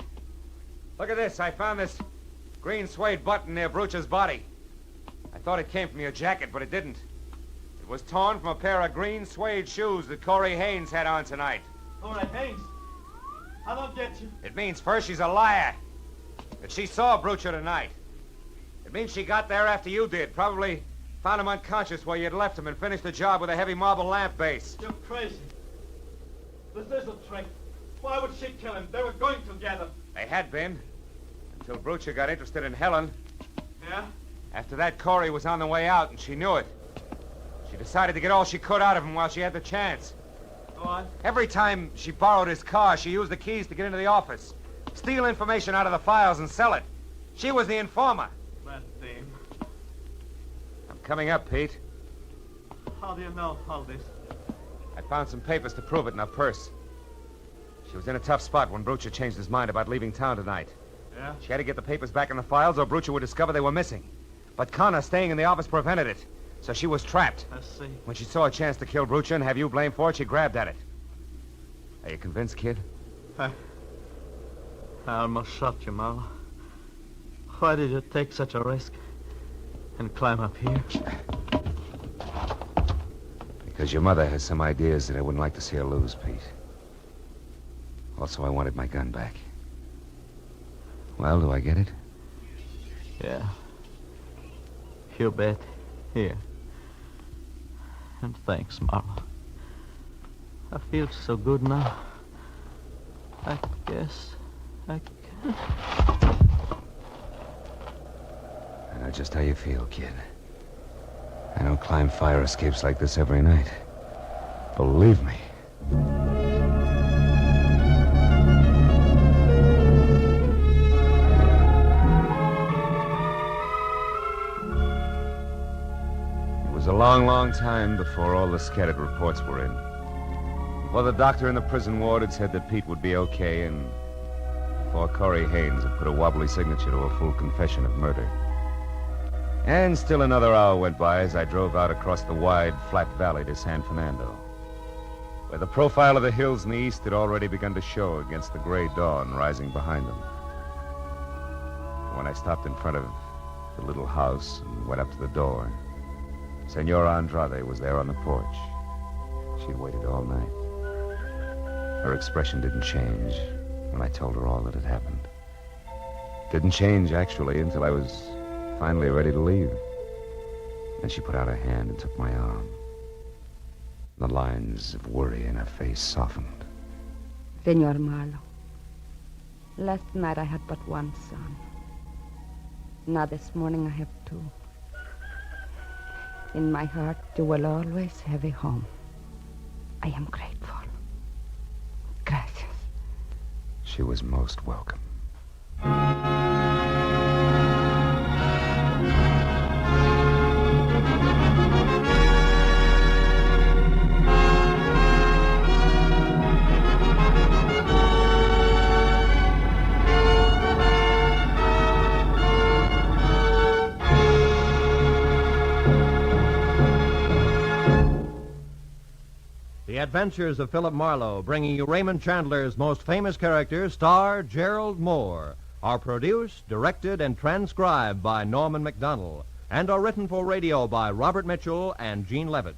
Speaker 16: Look at this. I found this green suede button near Brucha's body. I thought it came from your jacket, but it didn't. It was torn from a pair of green suede shoes that Corey Haynes had on tonight.
Speaker 3: Corey Haynes? I don't get you.
Speaker 16: It means first she's a liar. That she saw Brucha tonight. It means she got there after you did. Probably found him unconscious where you'd left him and finished the job with a heavy marble lamp base.
Speaker 3: You're crazy. This is a trick. Why would she kill him? They were going together.
Speaker 16: They had been. Until Brucha got interested in Helen.
Speaker 3: Yeah?
Speaker 16: After that, Corey was on the way out, and she knew it. She decided to get all she could out of him while she had the chance.
Speaker 3: Go on.
Speaker 16: Every time she borrowed his car, she used the keys to get into the office, steal information out of the files, and sell it. She was the informer.
Speaker 3: That thing.
Speaker 16: I'm coming up, Pete.
Speaker 3: How do you know all this?
Speaker 16: I found some papers to prove it in her purse. She was in a tough spot when Brucha changed his mind about leaving town tonight.
Speaker 3: Yeah?
Speaker 16: She had to get the papers back in the files or Brucha would discover they were missing. But Connor staying in the office prevented it. So she was trapped.
Speaker 3: I see.
Speaker 16: When she saw a chance to kill Brucha and have you blamed for it, she grabbed at it. Are you convinced, kid?
Speaker 3: I almost shot you, Marlowe. Why did you take such a risk and climb up here?
Speaker 16: Because your mother has some ideas that I wouldn't like to see her lose, Pete. Also, I wanted my gun back. Well, do I get it?
Speaker 3: Yeah. You bet. Here. And thanks, Marlowe. I feel so good now. I guess I can.
Speaker 16: I know just how you feel, kid. I don't climb fire escapes like this every night. Believe me. It was a long, long time before all the scattered reports were in. Before the doctor in the prison ward had said that Pete would be okay, and before Corey Haynes had put a wobbly signature to a full confession of murder. And still another hour went by as I drove out across the wide, flat valley to San Fernando, where the profile of the hills in the east had already begun to show against the gray dawn rising behind them. When I stopped in front of the little house and went up to the door, Senora Andrade was there on the porch. She'd waited all night. Her expression didn't change when I told her all that had happened. Didn't change, actually, until I was finally ready to leave. Then she put out her hand and took my arm. The lines of worry in her face softened.
Speaker 24: Senor Marlowe, last night I had but one son. Now this morning I have two. In my heart, you will always have a home. I am grateful. Gracias.
Speaker 16: She was most welcome.
Speaker 20: The Adventures of Philip Marlowe, bringing you Raymond Chandler's most famous character, star Gerald Moore, are produced, directed, and transcribed by Norman MacDonald, and are written for radio by Robert Mitchell and Gene Levitt.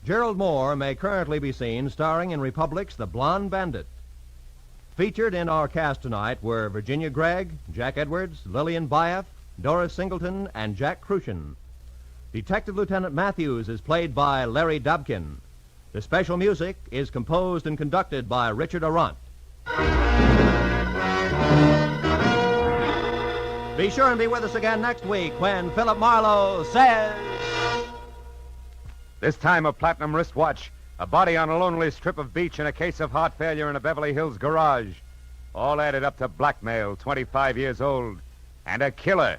Speaker 20: Gerald Moore may currently be seen starring in Republic's The Blonde Bandit. Featured in our cast tonight were Virginia Gregg, Jack Edwards, Lillian Byaff, Doris Singleton, and Jack Crucian. Detective Lieutenant Matthews is played by Larry Dobkin. The special music is composed and conducted by Richard Arant. Be sure and be with us again next week when Philip Marlowe says...
Speaker 16: This time a platinum wristwatch, a body on a lonely strip of beach, and a case of heart failure in a Beverly Hills garage. All added up to blackmail, 25 years old, and a killer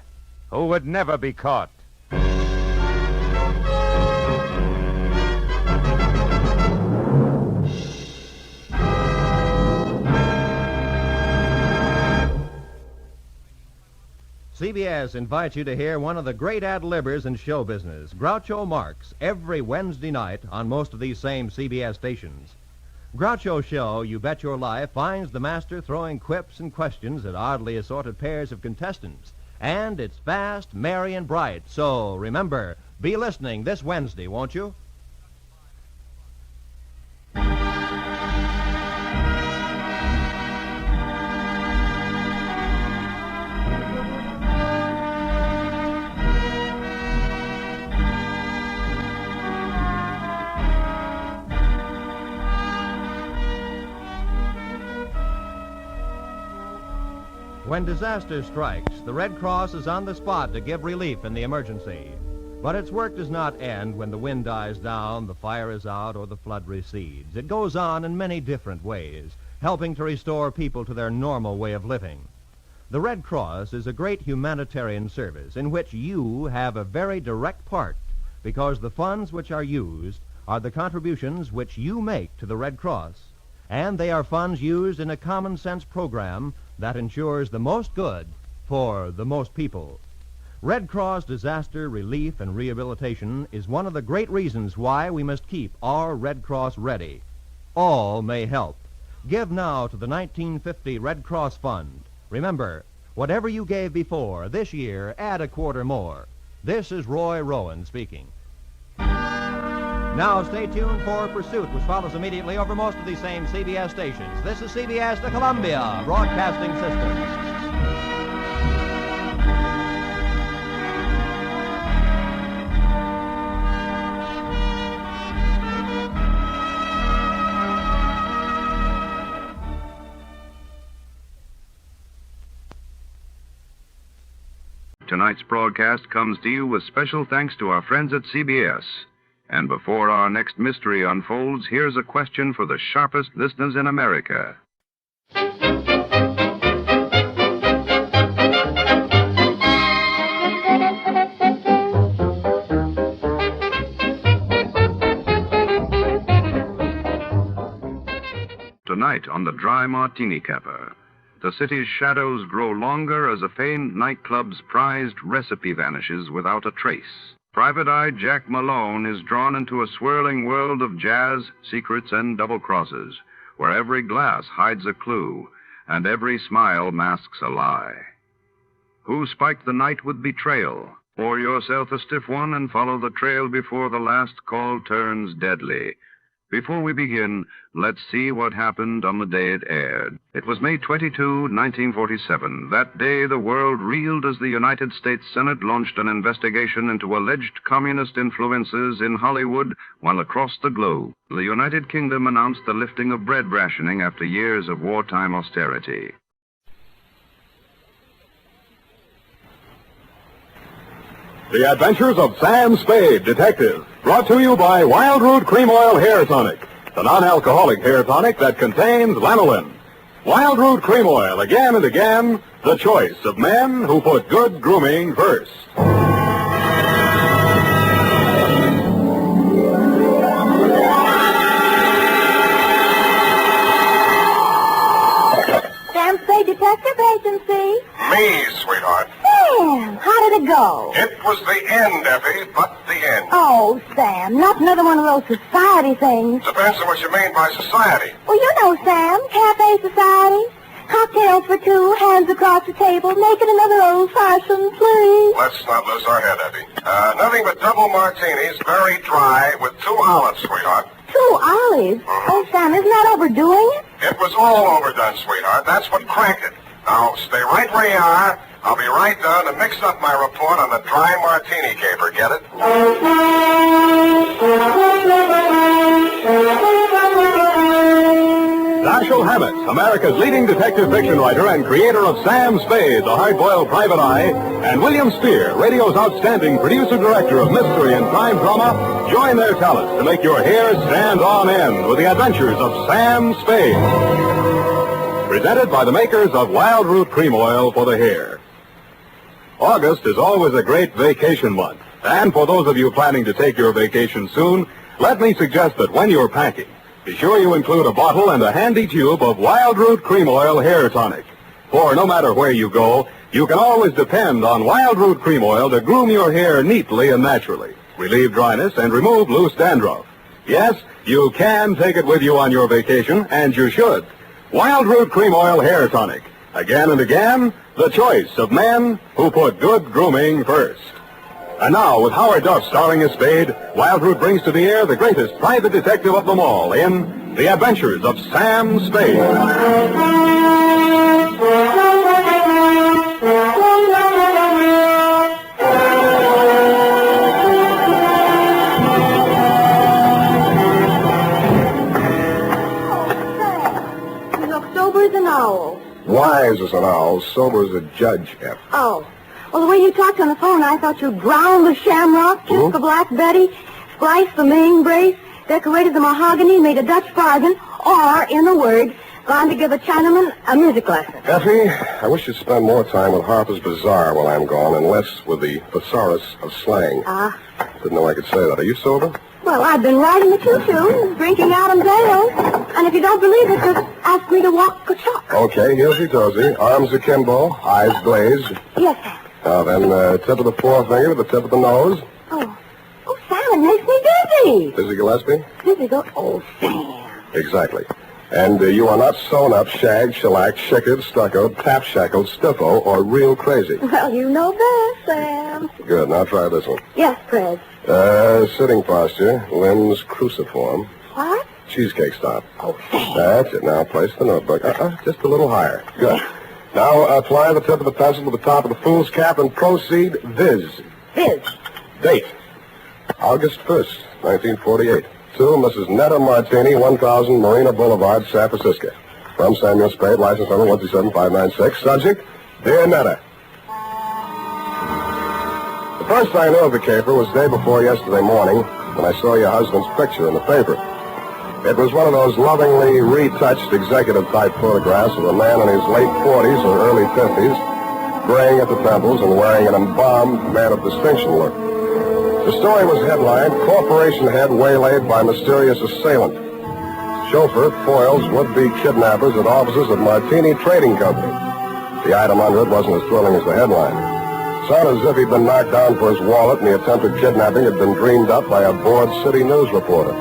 Speaker 16: who would never be caught.
Speaker 20: CBS invites you to hear one of the great ad-libbers in show business, Groucho Marx, every Wednesday night on most of these same CBS stations. Groucho's show, You Bet Your Life, finds the master throwing quips and questions at oddly assorted pairs of contestants. And it's fast, merry, and bright. So, remember, be listening this Wednesday, won't you? When disaster strikes, the Red Cross is on the spot to give relief in the emergency. But its work does not end when the wind dies down, the fire is out, or the flood recedes. It goes on in many different ways, helping to restore people to their normal way of living. The Red Cross is a great humanitarian service in which you have a very direct part, because the funds which are used are the contributions which you make to the Red Cross, and they are funds used in a common-sense program that ensures the most good for the most people. Red Cross disaster relief and rehabilitation is one of the great reasons why we must keep our Red Cross ready. All may help. Give now to the 1950 Red Cross Fund. Remember, whatever you gave before, this year, add a quarter more. This is Roy Rowan speaking. Now stay tuned for Pursuit, which follows immediately over most of these same CBS stations. This is CBS, the Columbia Broadcasting System.
Speaker 2: Tonight's broadcast comes to you with special thanks to our friends at CBS. And before our next mystery unfolds, here's a question for the sharpest listeners in America. Tonight on the Dry Martini Capper, the city's shadows grow longer as a famed nightclub's prized recipe vanishes without a trace. Private Eye Jack Malone is drawn into a swirling world of jazz, secrets, and double crosses, where every glass hides a clue and every smile masks a lie. Who spiked the night with betrayal? Pour yourself a stiff one and follow the trail before the last call turns deadly. Before we begin, let's see what happened on the day it aired. It was May 22, 1947. That day, the world reeled as the United States Senate launched an investigation into alleged communist influences in Hollywood, while across the globe, the United Kingdom announced the lifting of bread rationing after years of wartime austerity.
Speaker 19: The Adventures of Sam Spade, Detective, brought to you by Wild Root Cream Oil Hair Tonic, the non-alcoholic hair tonic that contains lanolin. Wild Root Cream Oil, again and again, the choice of men who put good grooming first.
Speaker 21: Sam Spade, Detective Agency.
Speaker 5: Me, sweetheart.
Speaker 21: Sam, how did it go?
Speaker 5: It was the end, Effie, but the end.
Speaker 21: Oh, Sam, not another one of those society things.
Speaker 5: Depends on what you mean by society.
Speaker 21: Well, you know, Sam, cafe society. Cocktails for two, hands across the table, make it another old-fashioned, please.
Speaker 5: Let's not lose our head, Effie. Nothing but double martinis, very dry, with 2 olives, sweetheart.
Speaker 21: 2 olives? Oh, Sam, isn't that overdoing it?
Speaker 5: It was all overdone, sweetheart. That's what cranked it. Now, stay right where you are. I'll be right down to mix up my report on the dry martini caper, get it?
Speaker 19: Dashiell Hammett, America's leading detective fiction writer and creator of Sam Spade, the hard-boiled private eye, and William Spear, radio's outstanding producer-director of mystery and crime drama, join their talents to make your hair stand on end with the adventures of Sam Spade. Presented by the makers of Wild Root Cream Oil for the hair. August is always a great vacation month, and for those of you planning to take your vacation soon, let me suggest that when you're packing, be sure you include a bottle and a handy tube of Wild Root Cream Oil Hair Tonic. For no matter where you go, you can always depend on Wild Root Cream Oil to groom your hair neatly and naturally, relieve dryness, and remove loose dandruff. Yes, you can take it with you on your vacation, and you should. Wild Root Cream Oil Hair Tonic. Again and again, the choice of men who put good grooming first. And now, with Howard Duff starring as Spade, Wild Root brings to the air the greatest private detective of them all in The Adventures of Sam Spade.
Speaker 21: You look sober as an owl.
Speaker 5: Wise as an owl, sober as a judge, F.
Speaker 21: Oh. Well, the way you talked on the phone, I thought you drowned the shamrock, kissed the Black Betty, spliced the Ming brace, decorated the mahogany, made a Dutch bargain, or, in a word, gone to give a Chinaman a music lesson.
Speaker 5: Effie, I wish you'd spend more time with Harper's Bazaar while I'm gone and less with the thesaurus of slang. Didn't know I could say that. Are you sober?
Speaker 21: Well, I've been riding the choo-choo, drinking Adam's ale, and if you don't believe it, just ask me to walk the chalk.
Speaker 5: Okay, heelsy-toesy, arms akimbo, eyes glazed.
Speaker 21: Yes, sir.
Speaker 5: Now then, tip of the forefinger to the tip of the nose.
Speaker 21: Oh, Sam, it makes me dizzy.
Speaker 5: Dizzy Gillespie?
Speaker 21: Dizzy go, oh, Sam.
Speaker 5: Exactly. And you are not sewn up, shagged, shellacked, shickered, stuccoed, tap-shackled, stiffo, or real crazy.
Speaker 21: Well, you know best, Sam.
Speaker 5: Good, now try this one.
Speaker 21: Yes, Fred.
Speaker 5: Sitting posture, limbs cruciform.
Speaker 21: What?
Speaker 5: Cheesecake stop.
Speaker 21: Oh, thanks.
Speaker 5: That's it. Now place the notebook. Just a little higher. Good. Now apply the tip of the pencil to the top of the fool's cap and proceed viz.
Speaker 21: Viz.
Speaker 5: Date. August 1st, 1948. To Mrs. Netta Martini, 1000 Marina Boulevard, San Francisco. From Samuel Spade, license number 127596. Subject, Dear Netta. The first I knew of the caper was day before yesterday morning when I saw your husband's picture in the paper. It was one of those lovingly retouched executive-type photographs of a man in his late 40s or early 50s, graying at the temples and wearing an embalmed man of distinction look. The story was headlined, Corporation Head Waylaid by Mysterious Assailant. Chauffeur foils would-be kidnappers at offices of Martini Trading Company. The item under it wasn't as thrilling as the headline. It sounded as if he'd been knocked down for his wallet and the attempted kidnapping had been dreamed up by a bored city news reporter.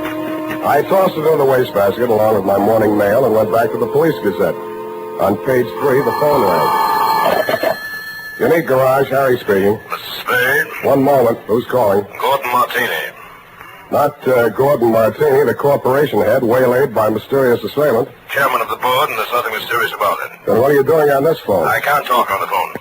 Speaker 5: I tossed it in the wastebasket along with my morning mail and went back to the Police Gazette. On page 3, the phone rang. Unique Garage, Harry speaking. Mrs. Spade? One moment. Who's calling? Gordon Martini. Not Gordon Martini, the corporation head, waylaid by mysterious assailant. Chairman of the board, and there's nothing mysterious about it. Then what are you doing on this phone? I can't talk on the phone.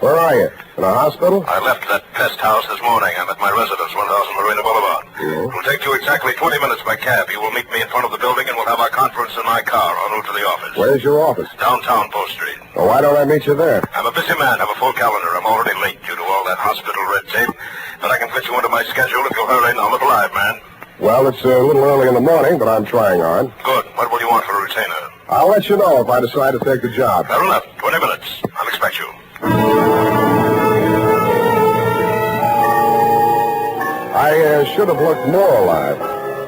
Speaker 2: Where are you? In a hospital?
Speaker 5: I left that pest house this morning. I'm at my residence, 1000 Marina Boulevard.
Speaker 2: Yeah.
Speaker 5: It'll take you exactly 20 minutes by cab. You will meet me in front of the building, and we'll have our conference in my car en route to the office.
Speaker 2: Where's your office?
Speaker 5: Downtown, Post Street.
Speaker 2: Well, why don't I meet you there?
Speaker 5: I'm a busy man. Have a full calendar. I'm already late due to all that hospital red tape. But I can fit you into my schedule if you'll hurry. Now, look alive, man.
Speaker 2: Well, it's a little early in the morning, but I'm trying hard.
Speaker 5: Good. What will you want for a retainer?
Speaker 2: I'll let you know if I decide to take the job.
Speaker 5: Fair enough. 20 minutes. I'll expect you.
Speaker 2: I should have looked more alive.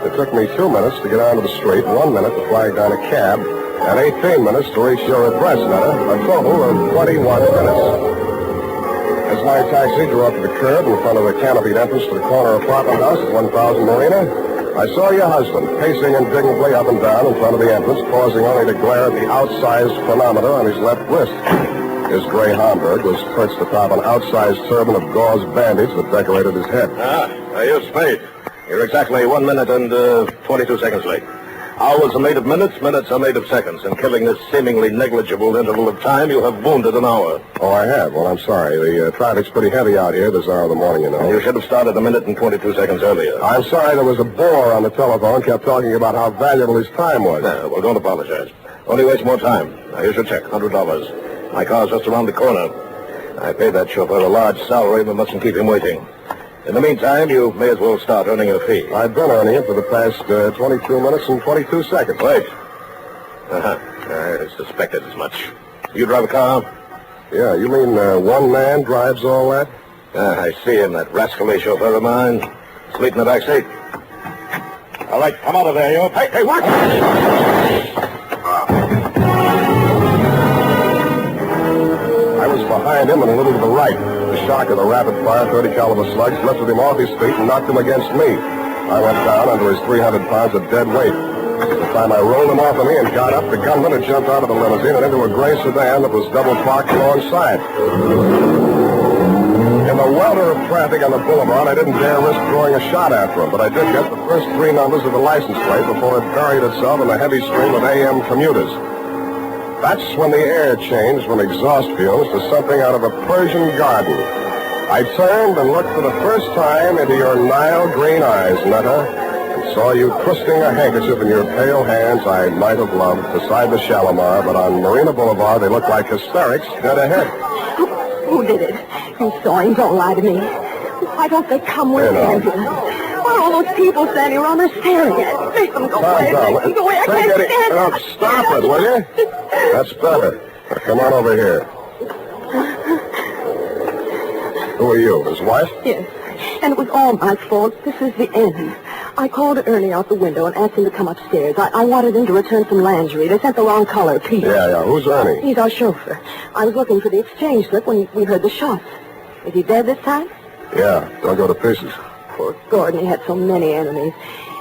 Speaker 2: It took me 2 minutes to get onto the street, 1 minute to flag down a cab, and 18 minutes to reach your address, Netta. A total of 21 minutes. As my taxi drew up to the curb in front of the canopied entrance to the corner apartment house at 1000 Marina, I saw your husband pacing indignantly up and down in front of the entrance, pausing only to glare at the outsized chronometer on his left wrist. His gray Homburg was perched atop an outsized turban of gauze bandage that decorated his head.
Speaker 5: You're Spade. You're exactly 1 minute and 22 seconds late. Hours are made of minutes, minutes are made of seconds. In killing this seemingly negligible interval of time, you have wounded an hour.
Speaker 2: Oh, I have? Well, I'm sorry. The traffic's pretty heavy out here this hour of the morning, you know.
Speaker 5: You should have started 1 minute and 22 seconds earlier.
Speaker 2: I'm sorry there was a bore on the telephone, kept talking about how valuable his time was.
Speaker 5: Well, don't apologize. Only waste more time. Now, here's your check, $100. My car's just around the corner. I paid that chauffeur a large salary, but mustn't keep him waiting. In the meantime, you may as well start earning a fee.
Speaker 2: I've been earning it for the past 22 minutes and 22 seconds.
Speaker 5: Wait. I suspected as much. You drive a car?
Speaker 2: Yeah, you mean one man drives all that?
Speaker 5: I see him, that rascally chauffeur of mine. Sleep in the back seat. All right, come out of there, you. Hey, watch!
Speaker 2: I was behind him and a little to the right. The shock of the rapid-fire 30-caliber slugs lifted him off his feet and knocked him against me. I went down under his 300 pounds of dead weight. By the time I rolled him off of me and got up, the gunman had jumped out of the limousine and into a gray sedan that was double parked alongside. In the welter of traffic on the boulevard, I didn't dare risk throwing a shot after him, but I did get the first 3 numbers of the license plate before it buried itself in the heavy stream of AM commuters. That's when the air changed from exhaust fumes to something out of a Persian garden. I turned and looked for the first time into your Nile green eyes, Netta, and saw you twisting a handkerchief in your pale hands I might have loved beside the Shalimar, but on Marina Boulevard they looked like hysterics dead ahead.
Speaker 21: Who did it? You saw him. Don't lie to me. Why don't they come with me? Why are all those people standing around there staring at me? Make them go away. Make them go away. I can't stand it.
Speaker 2: Stop it, will you? That's better. Now, come on over here. Who are you, his wife?
Speaker 21: Yes, and it was all my fault. This is the end. I called Ernie out the window and asked him to come upstairs. I wanted him to return some lingerie. They sent the wrong color, Pete.
Speaker 2: Yeah. Who's Ernie?
Speaker 21: He's our chauffeur. I was looking for the exchange slip when we heard the shots. Is he dead this time?
Speaker 2: Yeah, don't go to pieces.
Speaker 21: Poor Gordon, he had so many enemies.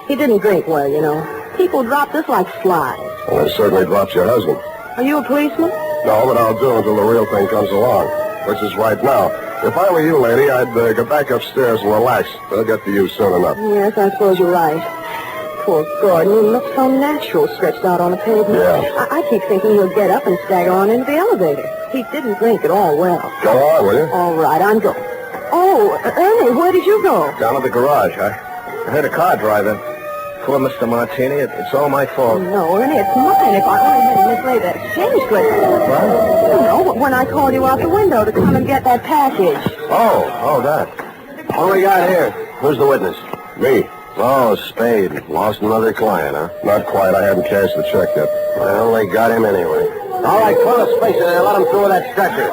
Speaker 21: He didn't drink well, you know. People dropped us like flies.
Speaker 2: Well, they certainly dropped your husband.
Speaker 21: Are you a policeman?
Speaker 2: No, but I'll do until the real thing comes along, which is right now.
Speaker 5: If I were you, lady, I'd go back upstairs and relax. They'll get to you soon enough.
Speaker 21: Yes, I suppose you're right. Poor Gordon, he looks so natural stretched out on the pavement.
Speaker 5: Yeah.
Speaker 21: I keep thinking he'll get up and stagger on into the elevator. He didn't drink at all well.
Speaker 5: Go on, will you?
Speaker 21: All right, I'm going. Oh, Ernie, where did you go?
Speaker 11: Down at the garage. I heard a car drive in. Poor Mr. Martini. It's all my fault.
Speaker 21: No, Ernie, it's mine. If I only hadn't mislaid that exchange slip.
Speaker 11: What?
Speaker 21: You know, when I called you out the window to come and get that package.
Speaker 11: Oh, that. What do we got here? Who's the witness?
Speaker 5: Me.
Speaker 11: Oh, Spade. Lost another client, huh?
Speaker 5: Not quite. I haven't cashed the check yet.
Speaker 11: Well, they got him anyway. All right, clear the space in there. Let him through with that stretcher.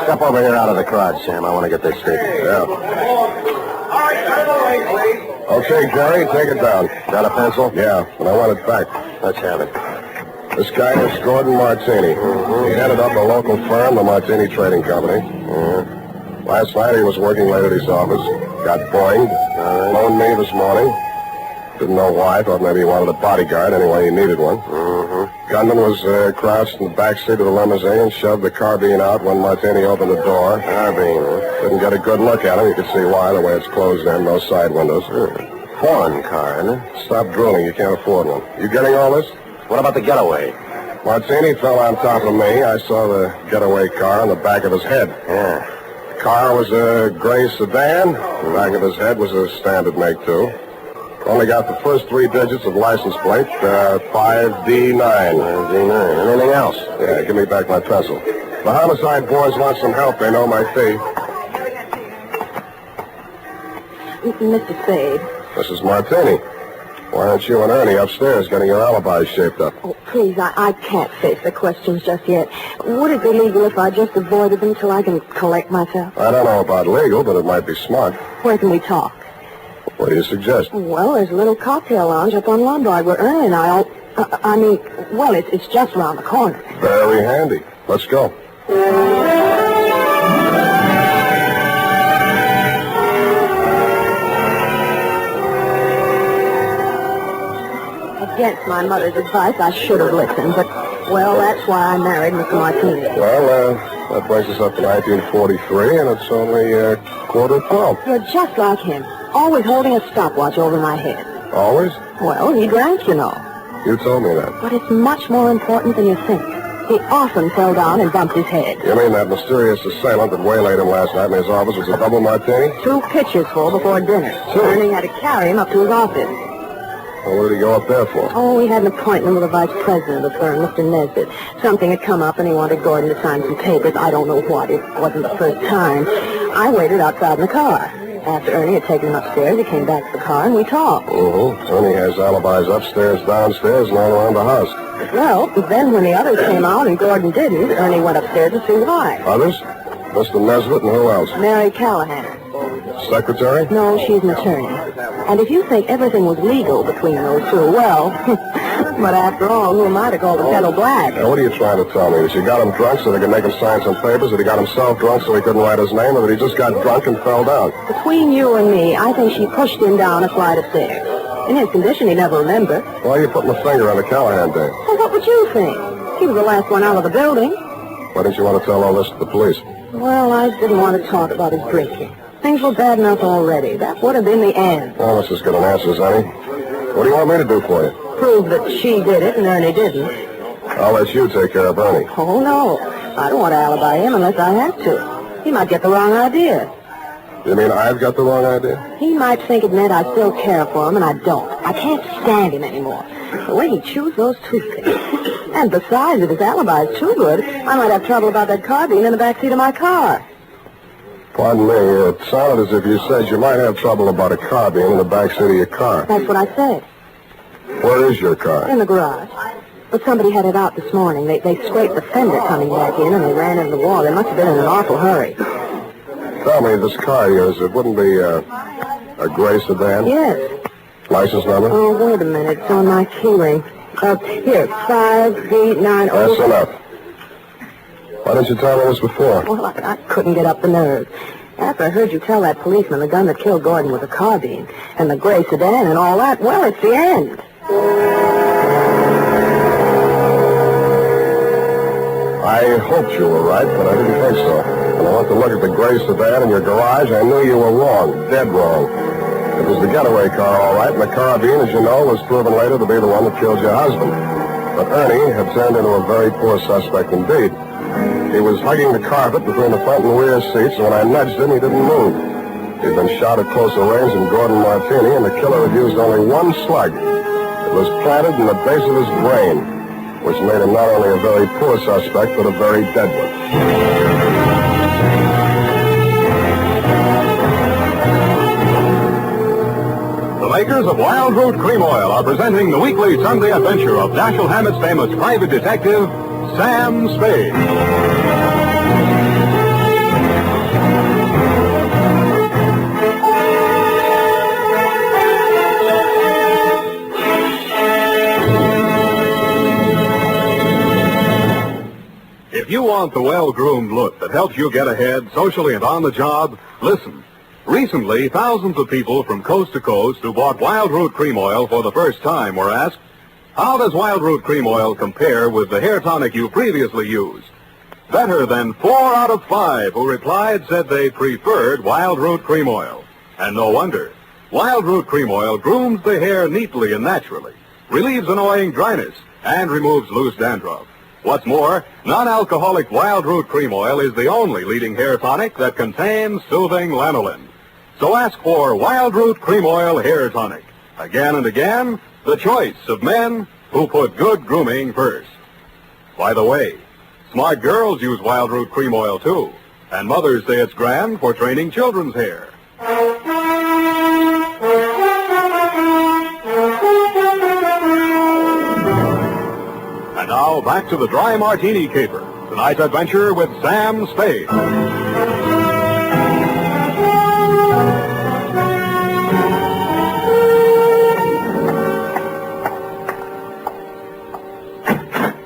Speaker 11: Step over here out of the crowd, Sam. I want to get this straight.
Speaker 5: Yeah. Okay, Jerry, take it down.
Speaker 11: Got a pencil?
Speaker 5: Yeah, and I want it back.
Speaker 11: Let's have it.
Speaker 5: This guy is Gordon Martini. He headed up a local firm, the Martini Trading Company. Last night he was working late at his office. Got boinged. Phoned me this morning. Didn't know why. Thought maybe he wanted a bodyguard. Anyway, he needed one. Gunman was crouched in the back seat of the limousine and shoved the carbine out when Martini opened the door.
Speaker 11: Carbine, huh?
Speaker 5: Didn't get a good look at him. You could see why, the way it's closed in. No side windows.
Speaker 11: Foreign car, isn't it?
Speaker 5: Stop drooling. You can't afford one. You getting all this?
Speaker 11: What about the getaway?
Speaker 5: Martini fell on top of me. I saw the getaway car on the back of his head.
Speaker 11: Yeah.
Speaker 5: The car was a gray sedan. The back of his head was a standard make, too. Only got the first 3 digits of license plate, 5D9.
Speaker 11: 5D9. Anything else?
Speaker 5: Yeah, give me back my pencil. The homicide boys want some help. They know my fee.
Speaker 21: Mr. Spade.
Speaker 5: Mrs. Martini. Why aren't you and Ernie upstairs getting your alibis shaped up?
Speaker 21: Oh, please, I can't face the questions just yet. Would it be legal if I just avoided them till I can collect myself?
Speaker 5: I don't know about legal, but it might be smart.
Speaker 21: Where can we talk?
Speaker 5: What do you suggest?
Speaker 21: Well, there's a little cocktail lounge up on Lombard where Ernie and I it's just around the corner.
Speaker 5: Very handy. Let's go.
Speaker 21: Against my mother's advice, I should have listened, but, well, that's why I married Mr. Martini.
Speaker 5: Well, that brings us up to 1943, and it's only 11:45.
Speaker 21: You're just like him, always holding a stopwatch over my head.
Speaker 5: Always?
Speaker 21: Well, he drank, you know.
Speaker 5: You told me that.
Speaker 21: But it's much more important than you think. He often fell down and bumped his head.
Speaker 5: You mean that mysterious assailant that waylaid him last night in his office was a double Martini?
Speaker 21: 2 pitchers full before dinner.
Speaker 5: 2?
Speaker 21: Ernie had to carry him up to his office.
Speaker 5: Well, what did he go up there for?
Speaker 21: Oh, he had an appointment with the vice president of the firm, Mr. Nesbitt. Something had come up, and he wanted Gordon to sign some papers. I don't know what. It wasn't the first time. I waited outside in the car. After Ernie had taken him upstairs, he came back to the car, and we talked.
Speaker 5: Ernie has alibis upstairs, downstairs, and all around the house.
Speaker 21: Well, then when the others came out and Gordon didn't, Ernie went upstairs to see why.
Speaker 5: Others? Mr. Nesbitt and who else?
Speaker 21: Mary Callahan.
Speaker 5: Secretary?
Speaker 21: No, she's an attorney. And if you think everything was legal between those 2, well, but after all, who am I to call the kettle black?
Speaker 5: Now, what are you trying to tell me? That you got him drunk so they could make him sign some papers? That he got himself drunk so he couldn't write his name? Or that he just got drunk and fell down?
Speaker 21: Between you and me, I think she pushed him down a flight of stairs. In his condition, he'd never remember.
Speaker 5: Why are you putting a finger on the Callahan day?
Speaker 21: Well, what would you think? He was the last one out of the building.
Speaker 5: Why didn't you want to tell all this to the police?
Speaker 21: Well, I didn't want to talk about his drinking. Things were bad enough already. That would have been the end.
Speaker 5: Well, that's as good an answer as any. What do you want me to do for you?
Speaker 21: Prove that she did it and Ernie didn't.
Speaker 5: I'll let you take care of Ernie.
Speaker 21: Oh, no. I don't want to alibi him unless I have to. He might get the wrong idea.
Speaker 5: You mean I've got the wrong idea?
Speaker 21: He might think it meant I still care for him, and I don't. I can't stand him anymore. The way he chews those toothpicks. And besides, if his alibi is too good, I might have trouble about that carbine in the backseat of my car.
Speaker 5: Pardon me, it sounded as if you said you might have trouble about a carbine in the backseat of your car.
Speaker 21: That's what I said.
Speaker 5: Where is your car?
Speaker 21: In the garage. But somebody had it out this morning. They scraped the fender coming back in, and they ran into the wall. They must have been in an awful hurry.
Speaker 5: Tell me, this car of yours, it wouldn't be a gray sedan?
Speaker 21: Yes.
Speaker 5: License number?
Speaker 21: Oh, wait a minute. It's on my key ring. Here, 5D9.
Speaker 5: That's enough. Why didn't you tell me this before?
Speaker 21: Well, I couldn't get up the nerve. After I heard you tell that policeman the gun that killed Gordon was a carbine, and the gray sedan and all that, well, it's the end. I
Speaker 5: hoped you were right, but I didn't think so. When I went to look at the gray sedan in your garage, I knew you were wrong, dead wrong. It was the getaway car, all right, and the carabine, as you know, was proven later to be the one that killed your husband. But Ernie had turned into a very poor suspect indeed. He was hugging the carpet between the front and rear seats, and when I nudged him, he didn't move. He'd been shot at closer range in Gordon Martini, and the killer had used only one slug. It was planted in the base of his brain, which made him not only a very poor suspect, but a very dead one.
Speaker 19: The makers of Wild Root Cream Oil are presenting the weekly Sunday adventure of Dashiell Hammett's famous private detective, Sam Spade. If you want the well-groomed look that helps you get ahead socially and on the job, listen. Recently, thousands of people from coast to coast who bought Wild Root Cream Oil for the first time were asked, how does Wild Root Cream Oil compare with the hair tonic you previously used? Better than 4 out of 5 who replied said they preferred Wild Root Cream Oil. And no wonder. Wild Root Cream Oil grooms the hair neatly and naturally, relieves annoying dryness, and removes loose dandruff. What's more, non-alcoholic Wild Root Cream Oil is the only leading hair tonic that contains soothing lanolin. So ask for Wild Root Cream Oil Hair Tonic. Again and again, the choice of men who put good grooming first. By the way, smart girls use Wild Root Cream Oil too, and mothers say it's grand for training children's hair. And now, back to the Dry Martini Caper. Tonight's adventure with Sam Spade.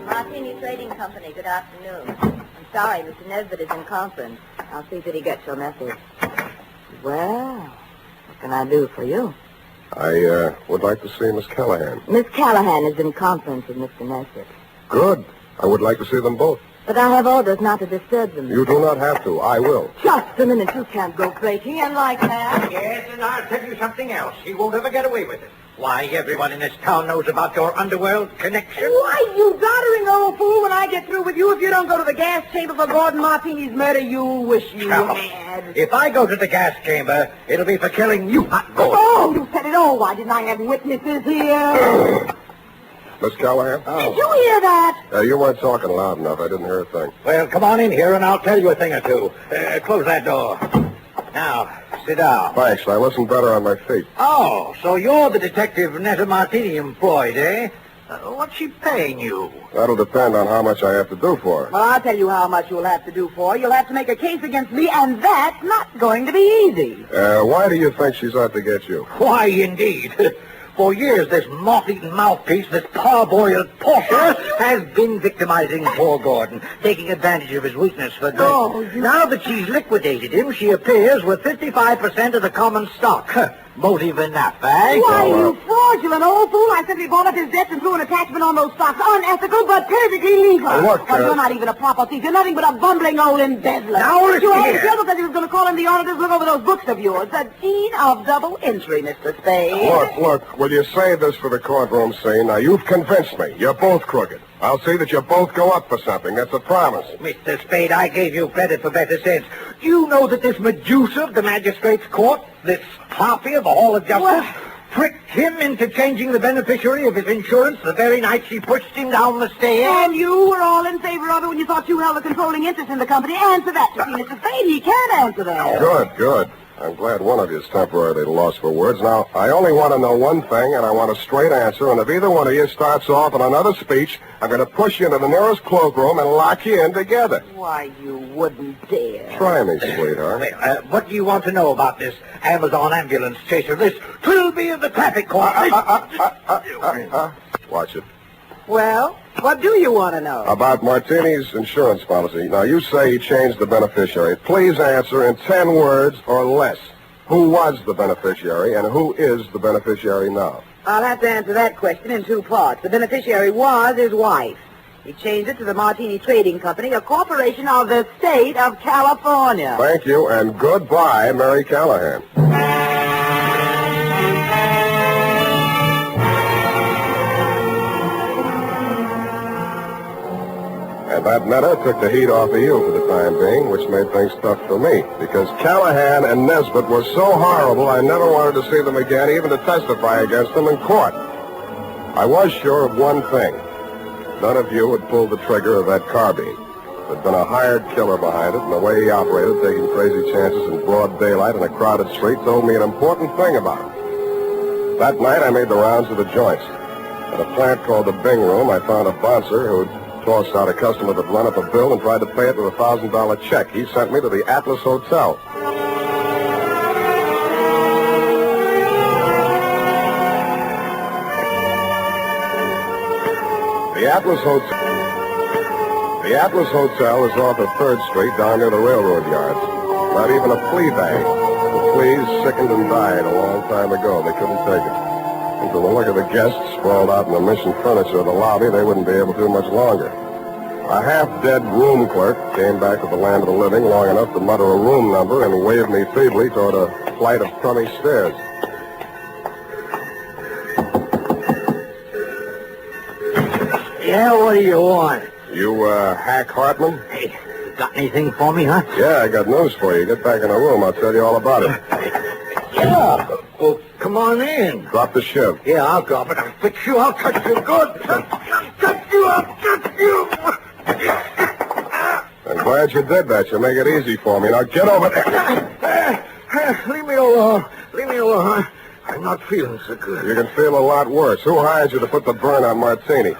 Speaker 9: Martini Trading Company, good afternoon. I'm sorry, Mr. Nesbitt is in conference. I'll see that he gets your message. Well, what can I do for you?
Speaker 5: I would like to see Miss Callahan.
Speaker 9: Miss Callahan is in conference with Mr. Nesbitt.
Speaker 5: Good. I would like to see them both.
Speaker 9: But I have orders not to disturb them.
Speaker 5: You do not have to. I will.
Speaker 9: Just a minute. You can't go breaking in like that.
Speaker 11: Yes, and I'll tell you something else. He won't ever get away with it. Why, everyone in this town knows about your underworld connection.
Speaker 4: Why, you doddering old fool, when I get through with you, if you don't go to the gas chamber for Gordon Martini's murder, you'll wish you had.
Speaker 11: If I go to the gas chamber, it'll be for killing you, not Gordon.
Speaker 4: Oh, you said it all. Why didn't I have witnesses here?
Speaker 5: Miss Callahan?
Speaker 4: Did you hear that?
Speaker 5: You weren't talking loud enough. I didn't hear a thing.
Speaker 11: Well, come on in here and I'll tell you a thing or two. Close that door. Now, sit down.
Speaker 5: Thanks. I listen better on my feet.
Speaker 11: Oh, so you're the detective Netta Martini employed, eh? What's she paying you?
Speaker 5: That'll depend on how much I have to do for her.
Speaker 4: Well, I'll tell you how much you'll have to do for her. You'll have to make a case against me, and that's not going to be easy.
Speaker 5: Why do you think she's out to get you?
Speaker 11: Why, indeed. For years, this moth-eaten mouthpiece, this parboiled porter, has been victimizing poor Gordon, taking advantage of his weakness for good.
Speaker 4: Oh,
Speaker 11: Now that she's liquidated him, she appears with 55% of the common stock. Motive enough, eh?
Speaker 4: Why, you fraudulent old fool. I simply bought up his debts and threw an attachment on those stocks. Unethical, but perfectly legal.
Speaker 5: Look,
Speaker 4: You're not even a proper thief. You're nothing but a bumbling old embezzler.
Speaker 11: Now, listen
Speaker 4: You always
Speaker 11: here.
Speaker 4: trouble because he was going to call in the auditors look over those books of yours. A gene of double entry, Mr. Spade.
Speaker 5: Look, will you save this for the courtroom scene? Now, you've convinced me. You're both crooked. I'll see that you both go up for something. That's a promise.
Speaker 11: Mr. Spade, I gave you credit for better sense. Do you know that this Medusa of the magistrate's court, this harpy of the Hall of Justice, tricked him into changing the beneficiary of his insurance the very night she pushed him down the stairs?
Speaker 4: And you were all in favor of it when you thought you held a controlling interest in the company. Answer that. You see, Mr. Spade, he can answer that.
Speaker 5: Good. I'm glad one of you is temporarily lost for words. Now, I only want to know one thing, and I want a straight answer, and if either one of you starts off on another speech, I'm going to push you into the nearest cloakroom and lock you in together.
Speaker 4: Why, you wouldn't dare.
Speaker 5: Try me, sweetheart.
Speaker 11: Well, what do you want to know about this Amazon ambulance chaser, this Trilby of the traffic court?
Speaker 5: Watch it.
Speaker 4: Well, what do you want to know?
Speaker 5: About Martini's insurance policy. Now, you say he changed the beneficiary. Please answer in 10 words or less. Who was the beneficiary and who is the beneficiary now?
Speaker 4: I'll have to answer that question in 2 parts. The beneficiary was his wife. He changed it to the Martini Trading Company, a corporation of the state of California.
Speaker 5: Thank you, and goodbye, Mary Callahan. And that matter took the heat off of you for the time being, which made things tough for me, because Callahan and Nesbitt were so horrible I never wanted to see them again, even to testify against them in court. I was sure of one thing. None of you had pulled the trigger of that carbine. There'd been a hired killer behind it, and the way he operated, taking crazy chances in broad daylight in a crowded street, told me an important thing about him. That night, I made the rounds of the joints. At a plant called the Bing Room, I found a bouncer who'd tossed out a customer that run up a bill and tried to pay it with a $1,000 check. He sent me to the Atlas Hotel. The Atlas Hotel is off of 3rd Street down near the railroad yards. Not even a flea bag. The fleas sickened and died a long time ago. They couldn't take it. And from the look of the guests sprawled out in the mission furniture of the lobby, they wouldn't be able to much longer. A half-dead room clerk came back to the land of the living long enough to mutter a room number and waved me feebly toward a flight of crummy stairs.
Speaker 11: Yeah, what do you want?
Speaker 5: You, Hack Hartman?
Speaker 11: Hey, got anything for me, huh?
Speaker 5: Yeah, I got news for you. Get back in the room. I'll tell you all about it.
Speaker 11: Yeah. Well, come on in.
Speaker 5: Drop the shiv.
Speaker 11: Yeah, I'll drop it. I'll fix you. I'll touch you good. Touch you. I'll touch you.
Speaker 5: I'm glad you did that. You make it easy for me. Now get over there.
Speaker 11: Leave me alone. Leave me alone, huh? I'm not feeling so good.
Speaker 5: You can feel a lot worse. Who hired you to put the burn on Martini?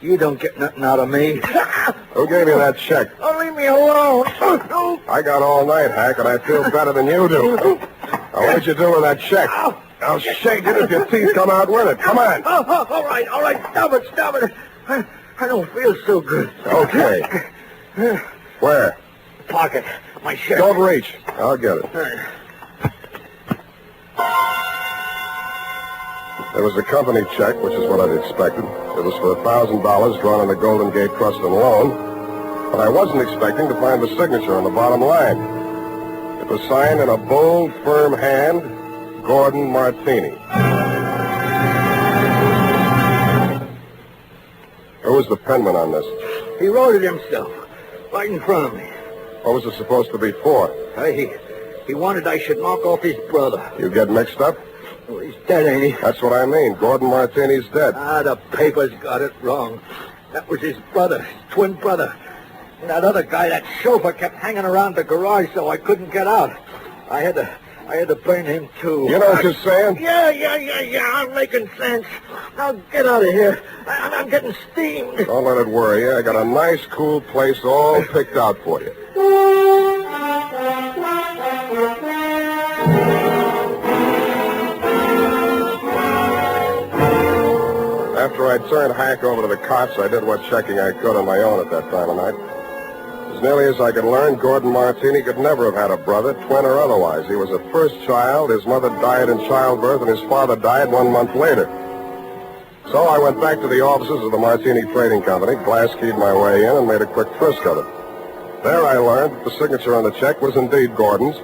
Speaker 11: You don't get nothing out of me.
Speaker 5: Who gave you that check?
Speaker 11: Oh, leave me alone.
Speaker 5: I got all night, Hack, and I feel better than you do. Now, what'd you do with that check? I'll shake it if your teeth come out with it. Come on.
Speaker 11: Oh, all right. Stop it. I don't feel so good.
Speaker 5: Okay. Where?
Speaker 11: Pocket. My shirt.
Speaker 5: Don't reach. I'll get it. There was a company check, which is what I'd expected. It was for $1,000 drawn on the Golden Gate Trust and Loan. But I wasn't expecting to find the signature on the bottom line. It was signed in a bold, firm hand, Gordon Martini. Who was the penman on this?
Speaker 11: He wrote it himself, right in front of me.
Speaker 5: What was it supposed to be for?
Speaker 11: He wanted I should knock off his brother.
Speaker 5: You get mixed up?
Speaker 11: Well, he's dead, ain't he?
Speaker 5: That's what I mean. Gordon Martini's dead.
Speaker 11: The papers got it wrong. That was his brother, his twin brother. And that other guy, that chauffeur, kept hanging around the garage so I couldn't get out. I had to burn him, too.
Speaker 5: You know what you're saying?
Speaker 11: Yeah. I'm making sense. Now get out of here. I'm getting steamed.
Speaker 5: Don't let it worry you. I got a nice, cool place all picked out for you. After I turned Hack over to the cops, I did what checking I could on my own at that time of night. As nearly as I could learn, Gordon Martini could never have had a brother, twin or otherwise. He was a first child. His mother died in childbirth, and his father died 1 month later. So I went back to the offices of the Martini Trading Company, glass-keyed my way in, and made a quick frisk of it. There I learned that the signature on the check was indeed Gordon's,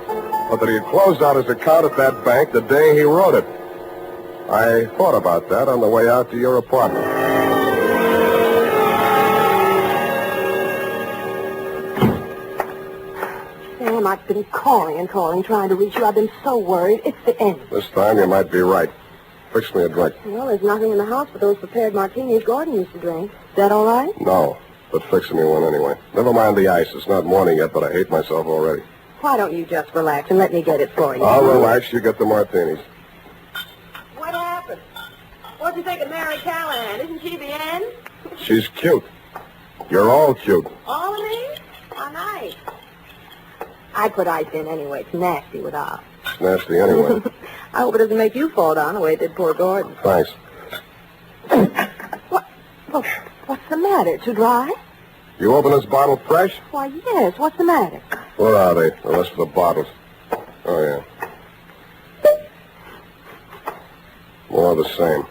Speaker 5: but that he had closed out his account at that bank the day he wrote it. I thought about that on the way out to your apartment.
Speaker 21: Sam, I've been calling, trying to reach you. I've been so worried. It's the end.
Speaker 5: This time you might be right. Fix me a drink.
Speaker 21: Well, there's nothing in the house but those prepared martinis Gordon used to drink. Is that all right?
Speaker 5: No, but fix me one anyway. Never mind the ice. It's not morning yet, but I hate myself already.
Speaker 21: Why don't you just relax and let me get it for you?
Speaker 5: I'll relax. You get the martinis.
Speaker 21: What happened? What'd you think of Mary Callahan? Isn't she the end?
Speaker 5: She's cute. You're all cute.
Speaker 21: All of me? How nice. I'd put ice in anyway. It's nasty without.
Speaker 5: It's nasty anyway.
Speaker 21: I hope it doesn't make you fall down the way it did poor Gordon.
Speaker 5: Thanks.
Speaker 21: What's the matter? Too dry?
Speaker 5: You open this bottle fresh?
Speaker 21: Why, yes. What's the matter?
Speaker 5: Where are they? The rest of the bottles. Oh, yeah. More of the same.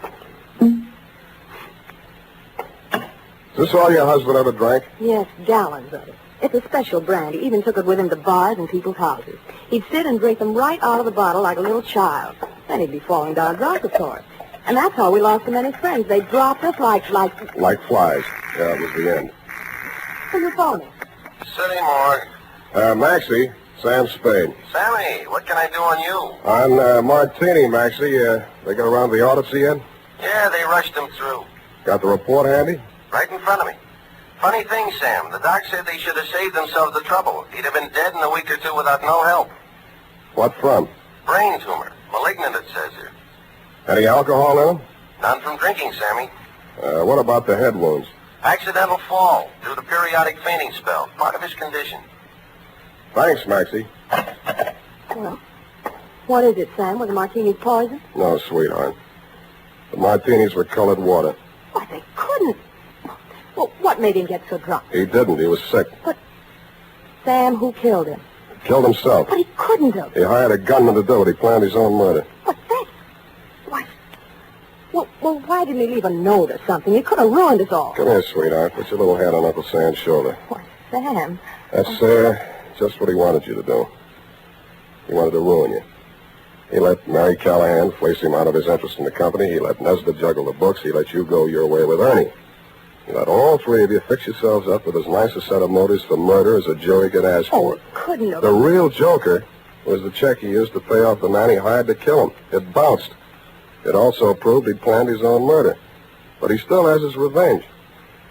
Speaker 5: Is Is this all your husband ever drank?
Speaker 21: Yes, gallons of it. It's a special brand. He even took it with him to bars and people's houses. He'd sit and drink them right out of the bottle like a little child. Then he'd be falling down drunk, of course. And that's how we lost so many friends. They dropped us like...
Speaker 5: Like flies. Yeah, it was the end.
Speaker 21: Who's your phone?
Speaker 5: City Morgue. Maxie, Sam Spade.
Speaker 14: Sammy, what can I do on you?
Speaker 5: On Martini, Maxie. They got around the autopsy yet?
Speaker 14: Yeah, they rushed him through.
Speaker 5: Got the report handy?
Speaker 14: Right in front of me. Funny thing, Sam. The doc said they should have saved themselves the trouble. He'd have been dead in a week or two without no help.
Speaker 5: What from?
Speaker 14: Brain tumor. Malignant, it says here.
Speaker 5: Any alcohol in them?
Speaker 14: None from drinking, Sammy.
Speaker 5: What about the head wounds?
Speaker 14: Accidental fall due to periodic fainting spell. Part of his condition.
Speaker 5: Thanks, Maxie.
Speaker 21: Well, what is it, Sam? Was the martini poison?
Speaker 5: No, sweetheart. The martinis were colored water.
Speaker 21: Why, they couldn't. Well, what made him get so drunk?
Speaker 5: He didn't. He was sick.
Speaker 21: But, Sam, who killed him?
Speaker 5: Killed himself.
Speaker 21: But he couldn't have.
Speaker 5: He hired a gunman to do it. He planned his own murder.
Speaker 21: But that... Why... Well, why didn't he leave a note or something? He could have ruined us all.
Speaker 5: Come here, sweetheart. Put your little hand on Uncle Sam's shoulder.
Speaker 21: Why, Sam...
Speaker 5: That's, just what he wanted you to do. He wanted to ruin you. He let Mary Callahan fleece him out of his interest in the company. He let Nesda juggle the books. He let you go your way with Ernie. He let all three of you fix yourselves up with as nice a set of motives for murder as a jury could ask for.
Speaker 21: It couldn't have...
Speaker 5: The real joker was the check he used to pay off the man he hired to kill him. It bounced. It also proved he'd planned his own murder. But he still has his revenge.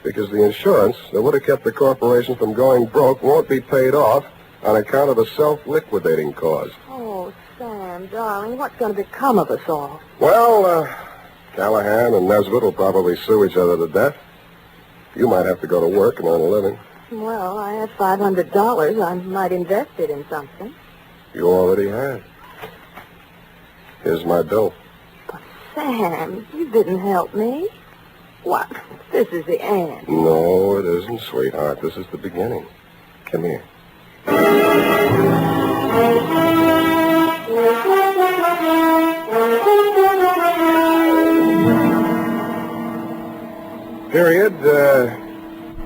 Speaker 5: Because the insurance that would have kept the corporation from going broke won't be paid off on account of the self-liquidating cause.
Speaker 21: Oh, Sam, darling, what's going to become of us all?
Speaker 5: Well, Callahan and Nesbitt will probably sue each other to death. You might have to go to work and earn a living.
Speaker 21: Well, I have $500. I might invest it in something.
Speaker 5: You already have. Here's my bill.
Speaker 21: But, Sam, you didn't help me. What? This is the end.
Speaker 5: No, it isn't, sweetheart. This is the beginning. Come here. Period.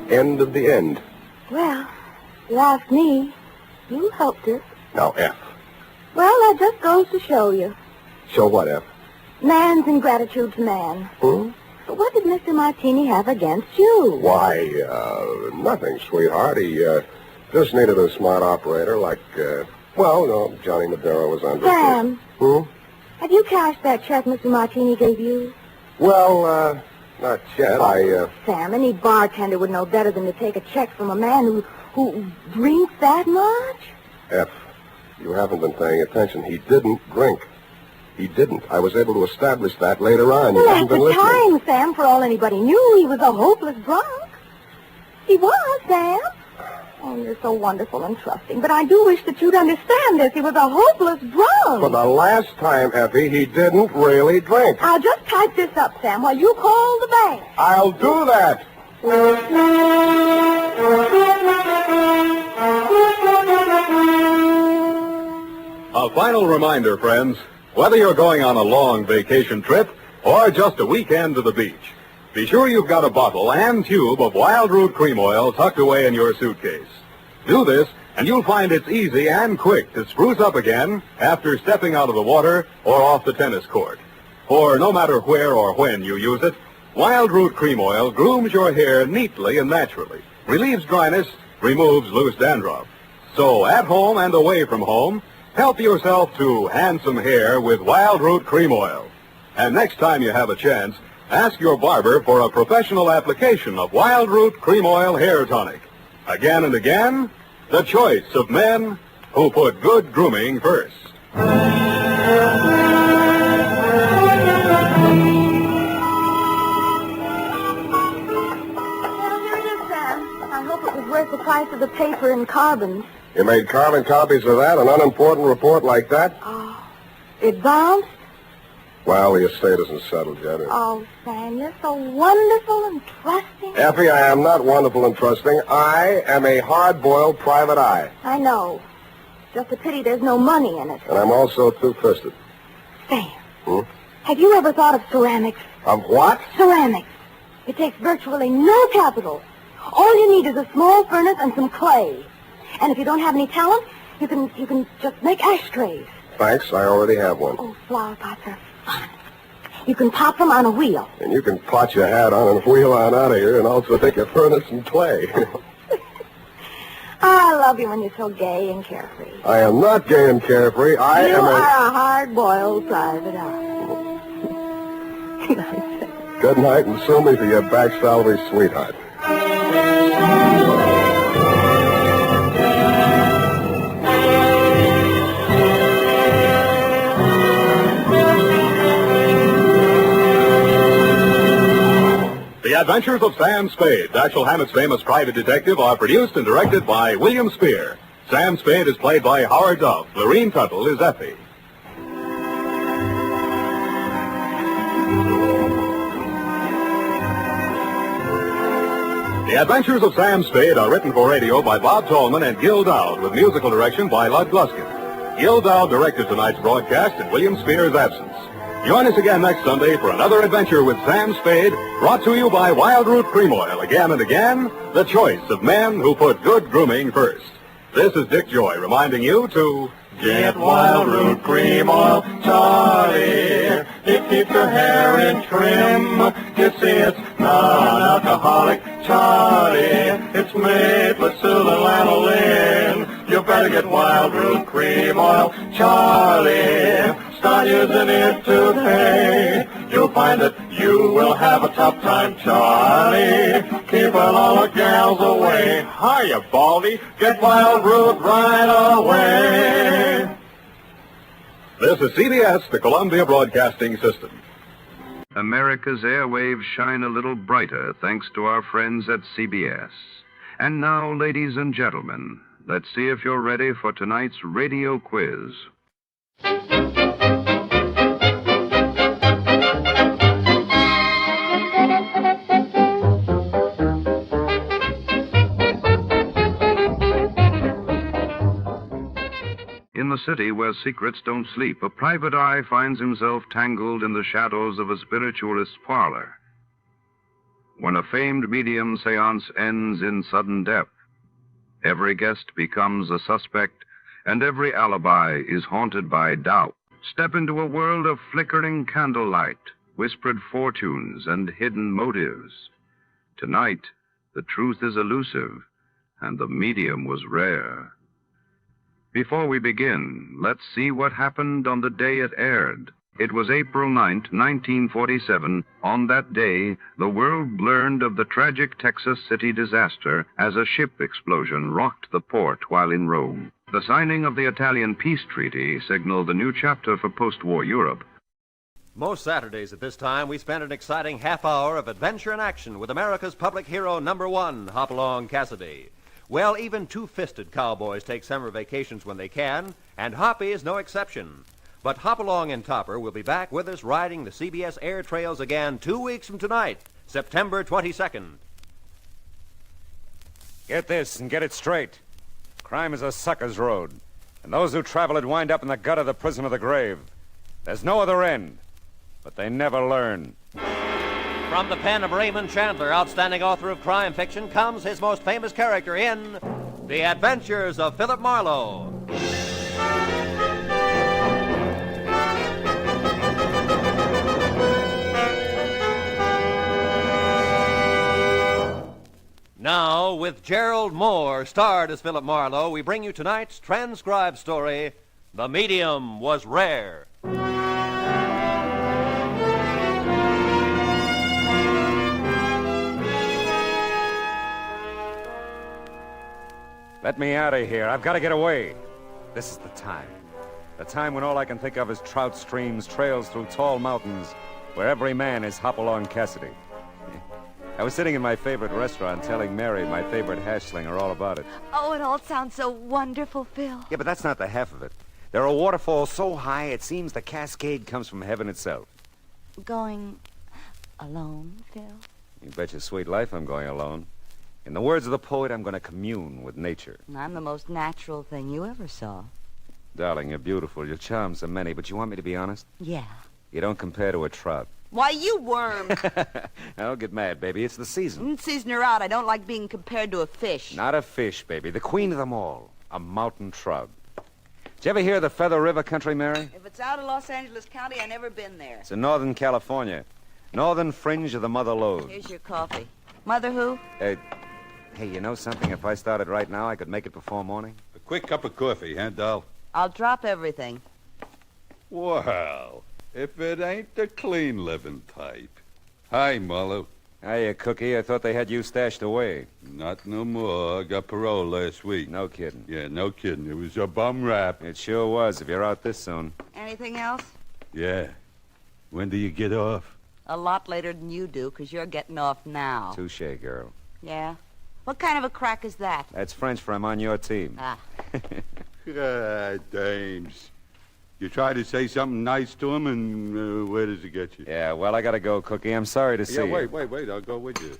Speaker 5: End of the end.
Speaker 21: Well, you ask me. You helped us.
Speaker 5: Now, F.
Speaker 21: Well, that just goes to show you.
Speaker 5: Show what, F?
Speaker 21: Man's ingratitude to man.
Speaker 5: Hmm?
Speaker 21: But what did Mr. Martini have against you?
Speaker 5: Why, nothing, sweetheart. He, just needed a smart operator like, Johnny Madero was on
Speaker 21: Sam.
Speaker 5: Hmm?
Speaker 21: Have you cashed that check Mr. Martini gave you?
Speaker 5: Well, not yet.
Speaker 21: Sam, any bartender would know better than to take a check from a man who drinks that much?
Speaker 5: F, you haven't been paying attention. He didn't drink. He didn't. I was able to establish that later on. You
Speaker 21: Well,
Speaker 5: haven't
Speaker 21: at the
Speaker 5: been listening.
Speaker 21: time, Sam, for all anybody knew, he was a hopeless drunk. He was, Sam. Oh, you're so wonderful and trusting. But I do wish that you'd understand this. He was a hopeless drunk.
Speaker 5: For the last time, Effie, he didn't really drink.
Speaker 21: I'll just type this up, Sam, while you call the bank.
Speaker 5: I'll do that.
Speaker 19: A final reminder, friends. Whether you're going on a long vacation trip or just a weekend to the beach, be sure you've got a bottle and tube of Wild Root Cream Oil tucked away in your suitcase. Do this, and you'll find it's easy and quick to spruce up again after stepping out of the water or off the tennis court. For no matter where or when you use it, Wild Root Cream Oil grooms your hair neatly and naturally, relieves dryness, removes loose dandruff. So at home and away from home, help yourself to handsome hair with Wild Root Cream Oil. And next time you have a chance, ask your barber for a professional application of Wild Root Cream Oil Hair Tonic. Again and again, the choice of men who put good grooming first.
Speaker 21: Well, here it is, Sam. I hope it was worth the price of the paper and carbons.
Speaker 5: You made carbon copies of that, an unimportant report like that?
Speaker 21: Oh, it bounced?
Speaker 5: Well, the estate isn't settled yet.
Speaker 21: Oh, Sam, you're so wonderful and trusting.
Speaker 5: Effie, I am not wonderful and trusting. I am a hard-boiled private eye.
Speaker 21: I know. Just a pity there's no money in it.
Speaker 5: And I'm also two-fisted.
Speaker 21: Sam,
Speaker 5: Hmm?
Speaker 21: have you ever thought of ceramics?
Speaker 5: Of what?
Speaker 21: Ceramics. It takes virtually no capital. All you need is a small furnace and some clay. And if you don't have any talent, you can just make ashtrays.
Speaker 5: Thanks, I already have one.
Speaker 21: Oh, flower pots are fun. You can pop them on a wheel.
Speaker 5: And you can pot your hat on and wheel on out of here and also take a furnace and clay.
Speaker 21: I love you when you're so gay and carefree.
Speaker 5: I am not gay and carefree.
Speaker 21: You are a hard-boiled private eye.
Speaker 5: Good night, and sue me for your back salary, sweetheart.
Speaker 19: The Adventures of Sam Spade, Dashiell Hammett's famous private detective, are produced and directed by William Spear. Sam Spade is played by Howard Duff. Lorene Tuttle is Effie. The Adventures of Sam Spade are written for radio by Bob Tallman and Gil Dowd, with musical direction by Lud Gluskin. Gil Dowd directed tonight's broadcast in William Spear's absence. Join us again next Sunday for another adventure with Sam Spade, brought to you by Wild Root Cream Oil. Again and again, the choice of men who put good grooming first. This is Dick Joy reminding you to get Wild Root Cream Oil, Charlie. It keeps your hair in trim. You see, it's non-alcoholic, Charlie. It's made with lanolin. You better get Wild Root Cream Oil, Charlie. Start using it today. You'll find that you will have a tough time, Charlie. Keeping all the gals away. Hiya, Baldy. Get Wild Root right away. This is CBS, the Columbia Broadcasting System.
Speaker 2: America's airwaves shine a little brighter thanks to our friends at CBS. And now, ladies and gentlemen, let's see if you're ready for tonight's radio quiz. In the city where secrets don't sleep, a private eye finds himself tangled in the shadows of a spiritualist's parlor. When a famed medium seance ends in sudden death, every guest becomes a suspect, and every alibi is haunted by doubt. Step into a world of flickering candlelight, whispered fortunes, and hidden motives. Tonight, the truth is elusive, and the medium was rare. Before we begin, let's see what happened on the day it aired. It was April 9th, 1947. On that day, the world learned of the tragic Texas City disaster as a ship explosion rocked the port while en route. The signing of the Italian peace treaty signaled a new chapter for post-war Europe.
Speaker 10: Most Saturdays at this time, we spend an exciting half hour of adventure and action with America's public hero #1, Hopalong Cassidy. Well, even two-fisted cowboys take summer vacations when they can, and Hoppy is no exception. But Hopalong and Topper will be back with us riding the CBS air trails again 2 weeks from tonight, September 22nd.
Speaker 16: Get this and get it straight. Crime is a sucker's road, and those who travel it wind up in the gut of the prison of the grave. There's no other end, but they never learn.
Speaker 10: From the pen of Raymond Chandler, outstanding author of crime fiction, comes his most famous character in The Adventures of Philip Marlowe. Now, with Gerald Moore, starred as Philip Marlowe, we bring you tonight's transcribed story, The Medium Was Rare.
Speaker 16: Let me out of here. I've got to get away. This is the time. The time when all I can think of is trout streams, trails through tall mountains, where every man is Hopalong Cassidy. I was sitting in my favorite restaurant telling Mary, my favorite hash slinger, all about it.
Speaker 15: Oh, it all sounds so wonderful, Phil.
Speaker 16: Yeah, but that's not the half of it. There are waterfalls so high it seems the cascade comes from heaven itself.
Speaker 15: Going alone, Phil?
Speaker 16: You bet your sweet life I'm going alone. In the words of the poet, I'm going to commune with nature.
Speaker 9: I'm the most natural thing you ever saw.
Speaker 16: Darling, you're beautiful. Your charms are many, but you want me to be honest?
Speaker 9: Yeah.
Speaker 16: You don't compare to a trout.
Speaker 12: Why, you worm.
Speaker 6: Don't get mad, baby. It's the season.
Speaker 12: Season or out, I don't like being compared to a fish.
Speaker 6: Not a fish, baby. The queen of them all. A mountain shrub. Did you ever hear of the Feather River country, Mary?
Speaker 12: If it's out of Los Angeles County, I never been there.
Speaker 6: It's in Northern California. Northern fringe of the Mother Lode.
Speaker 12: Here's your coffee. Mother who?
Speaker 6: Hey, you know something? If I started right now, I could make it before morning.
Speaker 13: A quick cup of coffee, huh, doll?
Speaker 12: I'll drop everything.
Speaker 13: Well, if it ain't the clean living type. Hi, Marlowe.
Speaker 6: Hiya, Cookie. I thought they had you stashed away.
Speaker 13: Not no more. I got parole last week.
Speaker 6: No kidding.
Speaker 13: Yeah, no kidding. It was a bum rap.
Speaker 6: It sure was, if you're out this soon.
Speaker 12: Anything else?
Speaker 13: Yeah. When do you get off?
Speaker 12: A lot later than you do, because you're getting off now.
Speaker 6: Touché, girl.
Speaker 12: Yeah? What kind of a crack is that?
Speaker 6: That's French for I'm on your team.
Speaker 12: Ah.
Speaker 13: Dames. You try to say something nice to him, and where does it get you?
Speaker 6: Yeah, well, I gotta go, Cookie. I'm sorry to see you.
Speaker 13: Yeah, wait. I'll go with you.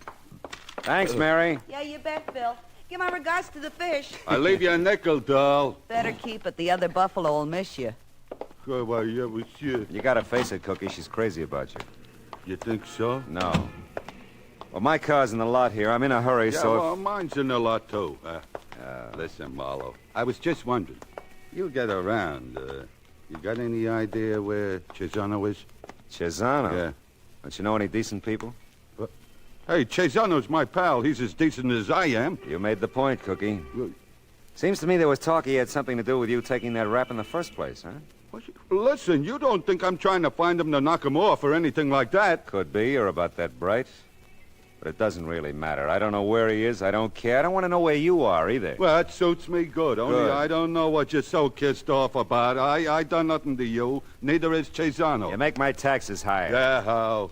Speaker 6: Thanks, Mary.
Speaker 12: Yeah, you bet, Bill. Give my regards to the fish.
Speaker 13: I'll leave you a nickel, doll.
Speaker 12: Better keep it. The other buffalo will miss you.
Speaker 13: Well, yeah, well, shit.
Speaker 6: You gotta face it, Cookie. She's crazy about you.
Speaker 13: You think so?
Speaker 6: No. Well, my car's in the lot here. I'm in a hurry,
Speaker 13: Yeah,
Speaker 6: so
Speaker 13: well, mine's in the lot, too. Listen, Marlowe, I was just wondering. You get around. You got any idea where Cesano is?
Speaker 6: Cesano?
Speaker 13: Yeah.
Speaker 6: Don't you know any decent people?
Speaker 13: Hey, Cesano's my pal. He's as decent as I am.
Speaker 6: You made the point, Cookie. Seems to me there was talk he had something to do with you taking that rap in the first place, huh?
Speaker 13: Listen, you don't think I'm trying to find him to knock him off or anything like that?
Speaker 6: Could be. You're about that bright. But it doesn't really matter. I don't know where he is. I don't care. I don't want to know where you are, either.
Speaker 13: Well, that suits me good. Only
Speaker 6: Good.
Speaker 13: I don't know what you're so kissed off about. I done nothing to you. Neither is Cesano.
Speaker 6: You make my taxes higher.
Speaker 13: Yeah, how?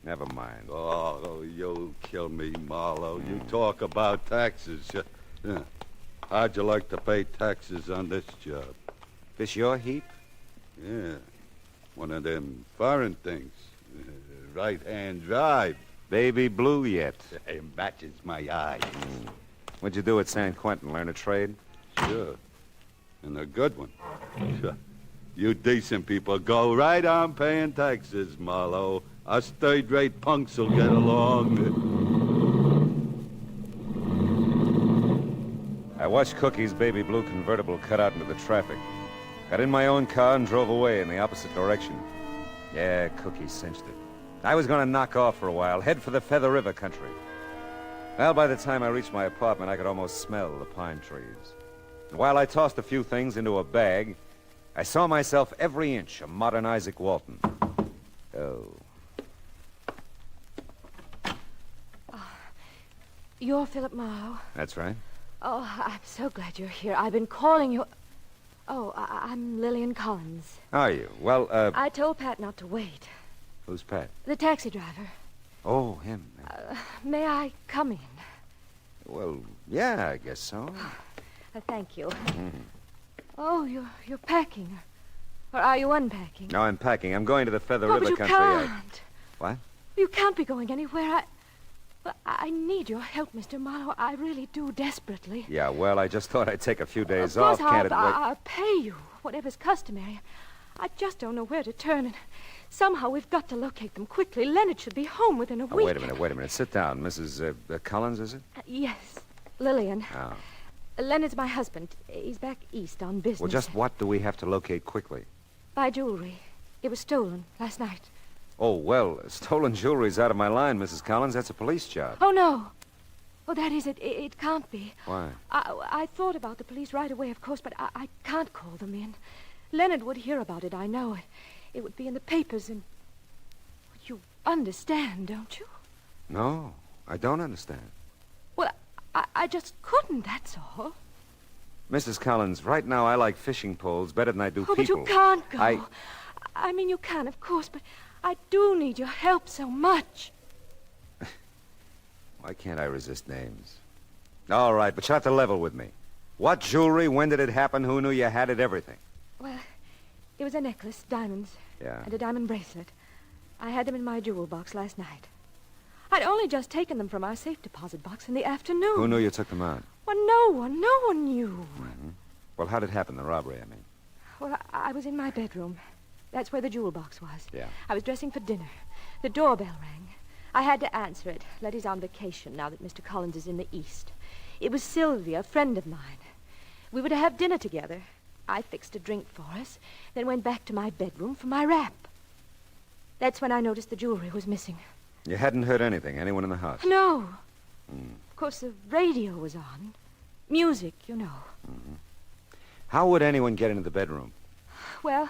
Speaker 6: Never mind.
Speaker 13: Oh, you'll kill me, Marlowe. You talk about taxes. Yeah. How'd you like to pay taxes on this job?
Speaker 6: This your heap?
Speaker 13: Yeah. One of them foreign things. Right-hand drive.
Speaker 6: Baby blue yet?
Speaker 13: It matches my eye.
Speaker 6: What'd you do at San Quentin? Learn a trade?
Speaker 13: Sure. And a good one. Sure. You decent people go right on paying taxes, Marlowe. Us third-rate punks will get along.
Speaker 6: I watched Cookie's baby blue convertible cut out into the traffic. Got in my own car and drove away in the opposite direction. Yeah, Cookie cinched it. I was going to knock off for a while, head for the Feather River country. Well, by the time I reached my apartment, I could almost smell the pine trees. And while I tossed a few things into a bag, I saw myself every inch a modern Isaac Walton. Oh.
Speaker 7: You're Philip Marlowe.
Speaker 6: That's right.
Speaker 7: Oh, I'm so glad you're here. I've been calling you. Oh, I'm Lillian Collins.
Speaker 6: How are you? Well,
Speaker 7: I told Pat not to wait.
Speaker 6: Who's Pat?
Speaker 7: The taxi driver.
Speaker 6: Oh, him.
Speaker 7: May I come in?
Speaker 6: Well, yeah, I guess so.
Speaker 7: Thank you. Oh, you're packing. Or are you unpacking?
Speaker 6: No, I'm packing. I'm going to the Feather
Speaker 7: Oh,
Speaker 6: River
Speaker 7: but you
Speaker 6: country.
Speaker 7: can't.
Speaker 6: What?
Speaker 7: You can't be going anywhere. I need your help, Mr. Marlowe. I really do, desperately.
Speaker 6: Yeah, well, I just thought I'd take a few days
Speaker 7: Of course,
Speaker 6: off. Can't it wait?
Speaker 7: I'll pay you, whatever's customary. I just don't know where to turn, and somehow we've got to locate them quickly. Leonard should be home within a
Speaker 6: Oh,
Speaker 7: week.
Speaker 6: wait a minute. Sit down. Mrs. Collins, is it?
Speaker 7: Yes, Lillian.
Speaker 6: Oh.
Speaker 7: Leonard's my husband. He's back east on business.
Speaker 6: Well, just what do we have to locate quickly?
Speaker 7: Buy jewelry. It was stolen last night.
Speaker 6: Oh, well, stolen jewelry's out of my line, Mrs. Collins. That's a police job.
Speaker 7: Oh, no. Oh, that is it. It can't be.
Speaker 6: Why?
Speaker 7: I thought about the police right away, of course, but I can't call them in. Leonard would hear about it, I know. It would be in the papers, and... You understand, don't you?
Speaker 6: No, I don't understand.
Speaker 7: Well, I just couldn't, that's all.
Speaker 6: Mrs. Collins, right now I like fishing poles better than I do people.
Speaker 7: But you can't go. I mean, you can, of course, but I do need your help so much.
Speaker 6: Why can't I resist names? All right, but you'll have to level with me. What jewelry? When did it happen? Who knew you had it? Everything.
Speaker 7: Well, it was a necklace, diamonds,
Speaker 6: Yeah.
Speaker 7: and a diamond bracelet. I had them in my jewel box last night. I'd only just taken them from our safe deposit box in the afternoon.
Speaker 6: Who knew you took them out?
Speaker 7: Well, no one knew.
Speaker 6: Mm-hmm. Well, how did it happen, the robbery, I mean?
Speaker 7: Well, I was in my bedroom. That's where the jewel box was.
Speaker 6: Yeah.
Speaker 7: I was dressing for dinner. The doorbell rang. I had to answer it. Letty's on vacation now that Mr. Collins is in the East. It was Sylvia, a friend of mine. We were to have dinner together. I fixed a drink for us, then went back to my bedroom for my wrap. That's when I noticed the jewelry was missing.
Speaker 16: You hadn't heard anything? Anyone in the house?
Speaker 7: No. Of course, the radio was on. Music, you know.
Speaker 16: How would anyone get into the bedroom?
Speaker 7: Well,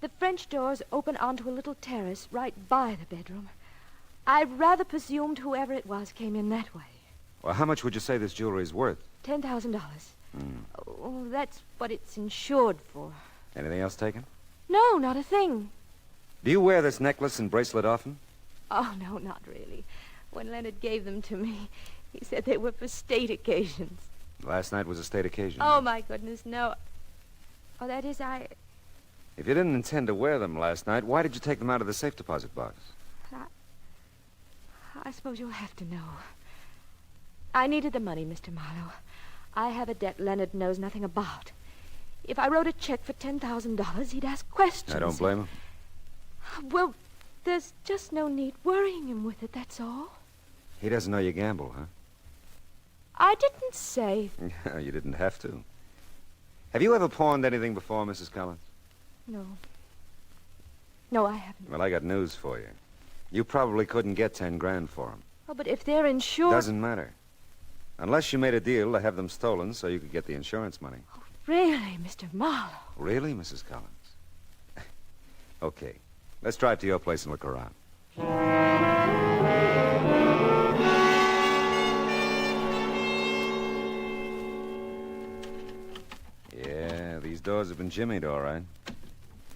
Speaker 7: the French doors open onto a little terrace right by the bedroom. I rather presumed whoever it was came in that way.
Speaker 16: Well, how much would you say this jewelry is worth?
Speaker 7: $10,000. Oh, that's what it's insured for.
Speaker 16: Anything else taken?
Speaker 7: No, not a thing.
Speaker 16: Do you wear this necklace and bracelet often?
Speaker 7: Oh, no, not really. When Leonard gave them to me, he said they were for state occasions.
Speaker 16: Last night was a state occasion.
Speaker 7: Oh, my goodness, no. Oh, that is,
Speaker 16: If you didn't intend to wear them last night, why did you take them out of the safe deposit box?
Speaker 7: I suppose you'll have to know. I needed the money, Mr. Marlowe. I have a debt Leonard knows nothing about. If I wrote a check for $10,000, he'd ask questions.
Speaker 16: I don't blame him.
Speaker 7: Well, there's just no need worrying him with it, that's all.
Speaker 16: He doesn't know you gamble, huh?
Speaker 7: I didn't say...
Speaker 16: You didn't have to. Have you ever pawned anything before, Mrs. Collins?
Speaker 7: No. No, I haven't.
Speaker 16: Well, I got news for you. You probably couldn't get 10 grand for them.
Speaker 7: Oh, but if they're insured...
Speaker 16: Doesn't matter. Unless you made a deal to have them stolen so you could get the insurance money.
Speaker 7: Oh, really, Mr. Marlowe?
Speaker 16: Really, Mrs. Collins? Okay. Let's drive to your place and look around. Yeah, these doors have been jimmied, all right.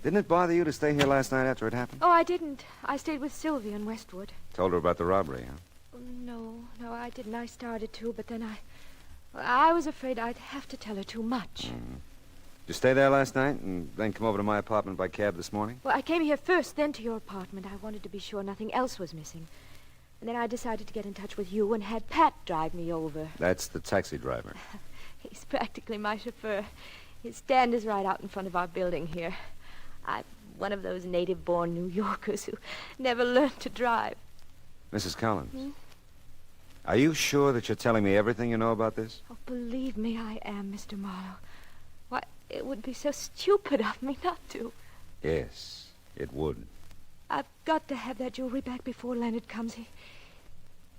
Speaker 16: Didn't it bother you to stay here last night after it happened?
Speaker 7: Oh, I didn't. I stayed with Sylvia in Westwood.
Speaker 16: Told her about the robbery, huh?
Speaker 7: Oh, no, I didn't. I started to, but then I was afraid I'd have to tell her too much.
Speaker 16: Did you stay there last night and then come over to my apartment by cab this morning?
Speaker 7: Well, I came here first, then to your apartment. I wanted to be sure nothing else was missing. And then I decided to get in touch with you and had Pat drive me over.
Speaker 16: That's the taxi driver.
Speaker 7: He's practically my chauffeur. His stand is right out in front of our building here. I'm one of those native-born New Yorkers who never learned to drive.
Speaker 16: Mrs. Collins, are you sure that you're telling me everything you know about this?
Speaker 7: Oh, believe me, I am, Mr. Marlowe. Why, it would be so stupid of me not to.
Speaker 16: Yes, it would.
Speaker 7: I've got to have that jewelry back before Leonard comes.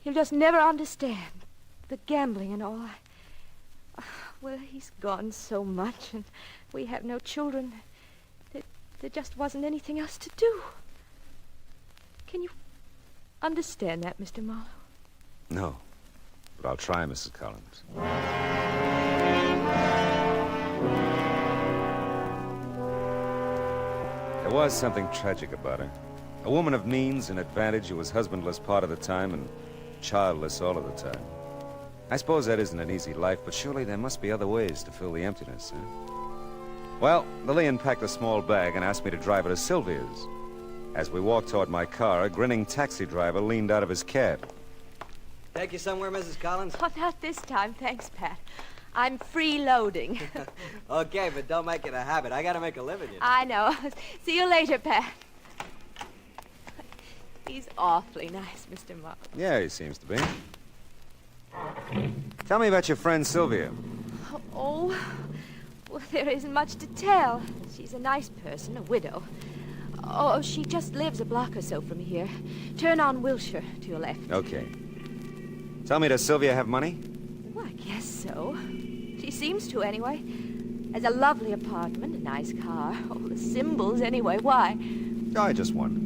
Speaker 7: He'll just never understand the gambling and all. Well, he's gone so much, and we have no children. There just wasn't anything else to do. Can you understand that, Mr. Marlowe?
Speaker 16: No, but I'll try, Mrs. Collins. There was something tragic about her. A woman of means and advantage who was husbandless part of the time and childless all of the time. I suppose that isn't an easy life, but surely there must be other ways to fill the emptiness, huh? Well, Lillian packed a small bag and asked me to drive her to Sylvia's. As we walked toward my car, a grinning taxi driver leaned out of his cab.
Speaker 8: Take you somewhere, Mrs. Collins?
Speaker 7: Oh, not this time, thanks, Pat. I'm freeloading.
Speaker 8: Okay, but don't make it a habit. I gotta make a living, you know.
Speaker 7: I know. See you later, Pat. He's awfully nice, Mr. Marlowe.
Speaker 16: Yeah, he seems to be. Tell me about your friend Sylvia.
Speaker 7: Oh, well, there isn't much to tell. She's a nice person, a widow. Oh, she just lives a block or so from here. Turn on Wilshire to your left.
Speaker 16: Okay. Tell me, does Sylvia have money?
Speaker 7: Well, I guess so. She seems to, anyway. Has a lovely apartment, a nice car. All the symbols, anyway. Why?
Speaker 16: I just wondered.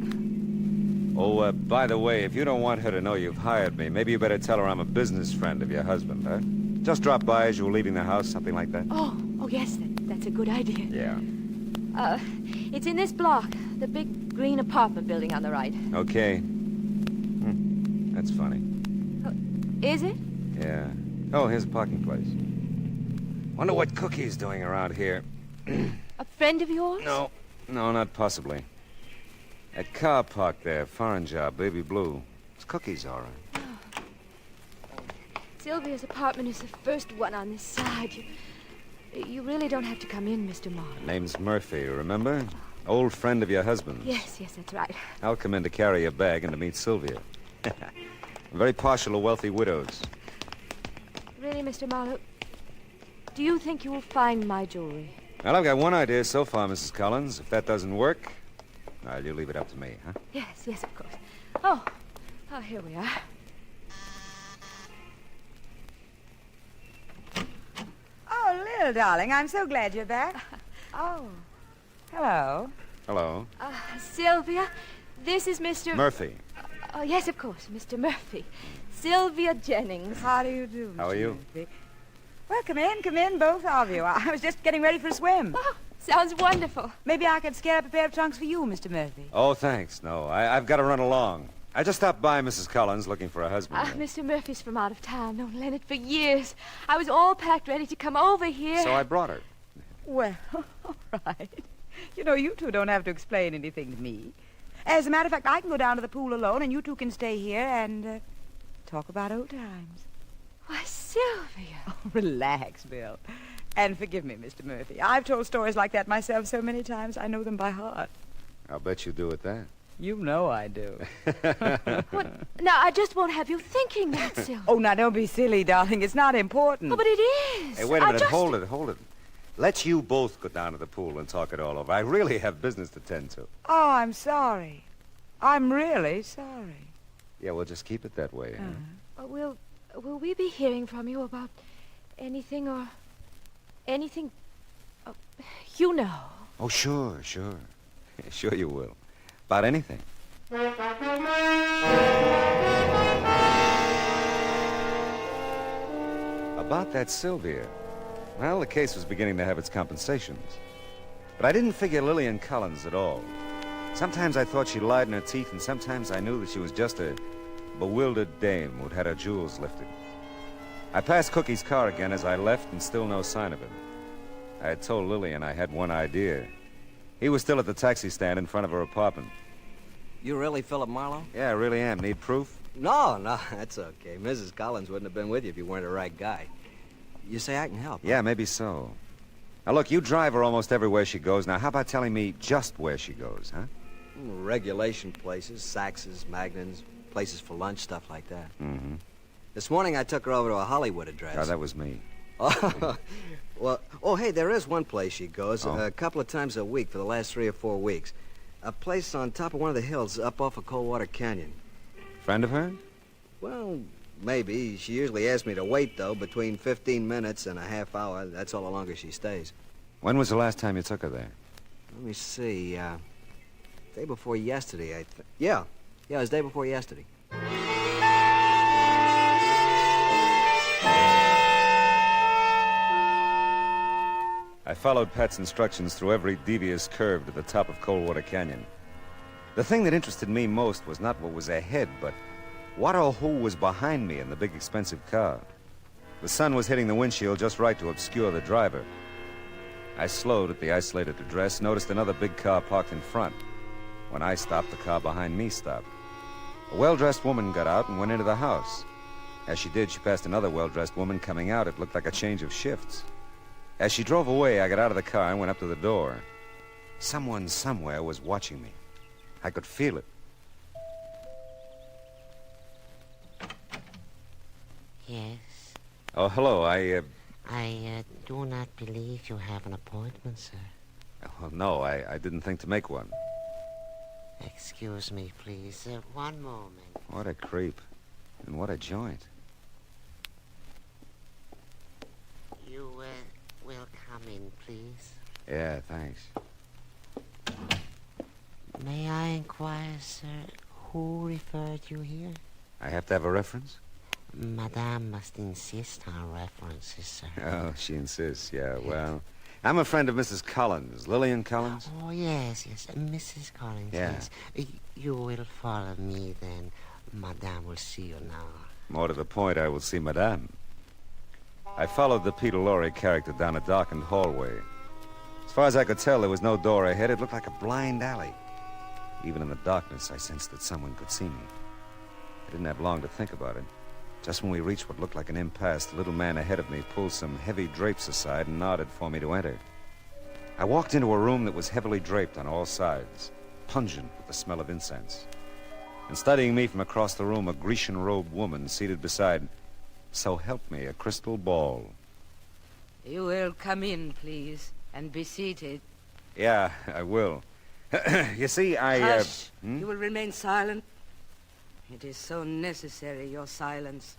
Speaker 16: Oh, by the way, if you don't want her to know you've hired me, maybe you better tell her I'm a business friend of your husband, huh? Just drop by as you were leaving the house, something like that.
Speaker 7: Oh, yes, that's a good idea.
Speaker 16: Yeah.
Speaker 7: It's in this block, the big green apartment building on the right.
Speaker 16: Okay. That's funny.
Speaker 7: Is it?
Speaker 16: Yeah. Oh, here's a parking place. Wonder what Cookie's doing around here.
Speaker 7: A friend of yours?
Speaker 16: No, not possibly. That car parked there, foreign job, baby blue. It's Cookie's, all right.
Speaker 7: Oh. Sylvia's apartment is the first one on this side. You really don't have to come in, Mr. Marlowe.
Speaker 16: Name's Murphy, remember? Old friend of your husband's.
Speaker 7: Yes, that's right.
Speaker 16: I'll come in to carry your bag and to meet Sylvia. I'm very partial to wealthy widows.
Speaker 7: Really, Mr. Marlowe, do you think you will find my jewelry?
Speaker 16: Well, I've got one idea so far, Mrs. Collins. If that doesn't work, you leave it up to me, huh?
Speaker 7: Yes, of course. Oh, here we are.
Speaker 1: Oh, Lil, darling, I'm so glad you're back. Oh, hello.
Speaker 16: Hello.
Speaker 7: Sylvia, this is Mr.
Speaker 16: Murphy.
Speaker 7: Oh, yes, of course, Mr. Murphy. Sylvia Jennings.
Speaker 1: How do you do,
Speaker 16: How are you?
Speaker 1: Murphy? Well, come in, both of you. I was just getting ready for a swim.
Speaker 7: Oh, sounds wonderful.
Speaker 1: Maybe I could scare up a pair of trunks for you, Mr. Murphy.
Speaker 16: Oh, thanks. No, I've got to run along. I just stopped by Mrs. Collins looking for a husband.
Speaker 7: Mr. Murphy's from out of town. Known Leonard for years. I was all packed ready to come over here.
Speaker 16: So I brought her.
Speaker 1: Well, all right. You know, you two don't have to explain anything to me. As a matter of fact, I can go down to the pool alone, and you two can stay here and talk about old times.
Speaker 7: Why, Sylvia.
Speaker 1: Oh, relax, Bill. And forgive me, Mr. Murphy. I've told stories like that myself so many times, I know them by heart.
Speaker 16: I'll bet you do at that.
Speaker 1: You know I do.
Speaker 7: Now, I just won't have you thinking that, Sylvia.
Speaker 1: Oh, now, don't be silly, darling. It's not important.
Speaker 7: Oh, but it is.
Speaker 16: Hey, wait a minute. Hold it. Let's you both go down to the pool and talk it all over. I really have business to tend to.
Speaker 1: Oh, I'm sorry. I'm really sorry.
Speaker 16: Yeah, we'll just keep it that way. Huh?
Speaker 7: Will we be hearing from you about anything or anything? You know.
Speaker 16: Oh, sure. Sure you will. About anything. About that Sylvia. Well, the case was beginning to have its compensations. But I didn't figure Lillian Collins at all. Sometimes I thought she lied in her teeth, and sometimes I knew that she was just a bewildered dame who'd had her jewels lifted. I passed Cookie's car again as I left, and still no sign of him. I had told Lillian I had one idea. He was still at the taxi stand in front of her apartment.
Speaker 8: You really Philip Marlowe?
Speaker 16: Yeah, I really am. Need proof?
Speaker 8: No, that's okay. Mrs. Collins wouldn't have been with you if you weren't the right guy. You say I can help?
Speaker 16: Yeah, maybe so. Now, look, you drive her almost everywhere she goes. Now, how about telling me just where she goes, huh?
Speaker 8: Regulation places, Saxes, Magnans, places for lunch, stuff like that.
Speaker 16: Mm-hmm.
Speaker 8: This morning I took her over to a Hollywood address.
Speaker 16: Oh, that was me.
Speaker 8: Oh, well, hey, there is one place she goes a couple of times a week for the last 3 or 4 weeks. A place on top of one of the hills up off of Coldwater Canyon.
Speaker 16: Friend of hers?
Speaker 8: Well, maybe. She usually asks me to wait, though, between 15 minutes and a half hour. That's all the longer she stays.
Speaker 16: When was the last time you took her there?
Speaker 8: Let me see. Day before yesterday, I think. Yeah, it was day before yesterday.
Speaker 16: I followed Pat's instructions through every devious curve to the top of Coldwater Canyon. The thing that interested me most was not what was ahead, but what or who was behind me in the big expensive car. The sun was hitting the windshield just right to obscure the driver. I slowed at the isolated address, noticed another big car parked in front. When I stopped, the car behind me stopped. A well-dressed woman got out and went into the house. As she did, she passed another well-dressed woman coming out. It looked like a change of shifts. As she drove away, I got out of the car and went up to the door. Someone somewhere was watching me. I could feel it.
Speaker 17: Yes?
Speaker 16: Oh, hello.
Speaker 17: I do not believe you have an appointment, sir.
Speaker 16: Oh, no, I didn't think to make one.
Speaker 17: Excuse me, please. One moment.
Speaker 16: What a creep. And what a joint.
Speaker 17: You will come in, please.
Speaker 16: Yeah, thanks.
Speaker 17: May I inquire, sir, who referred you here?
Speaker 16: I have to have a reference?
Speaker 17: Madame must insist on references, sir.
Speaker 16: Oh, she insists, yeah. Well, I'm a friend of Mrs. Collins. Lillian Collins?
Speaker 17: Oh, yes. Mrs. Collins,
Speaker 16: yeah.
Speaker 17: Yes. You will follow me, then. Madame will see you now.
Speaker 16: More to the point, I will see Madame. I followed the Peter Lorre character down a darkened hallway. As far as I could tell, there was no door ahead. It looked like a blind alley. Even in the darkness, I sensed that someone could see me. I didn't have long to think about it. Just when we reached what looked like an impasse, the little man ahead of me pulled some heavy drapes aside and nodded for me to enter. I walked into a room that was heavily draped on all sides, pungent with the smell of incense. And studying me from across the room, a Grecian-robed woman seated beside, so help me, a crystal ball.
Speaker 12: You will come in, please, and be seated.
Speaker 16: Yeah, I will. You see,
Speaker 12: Hush. You will remain silent. It is so necessary, your silence.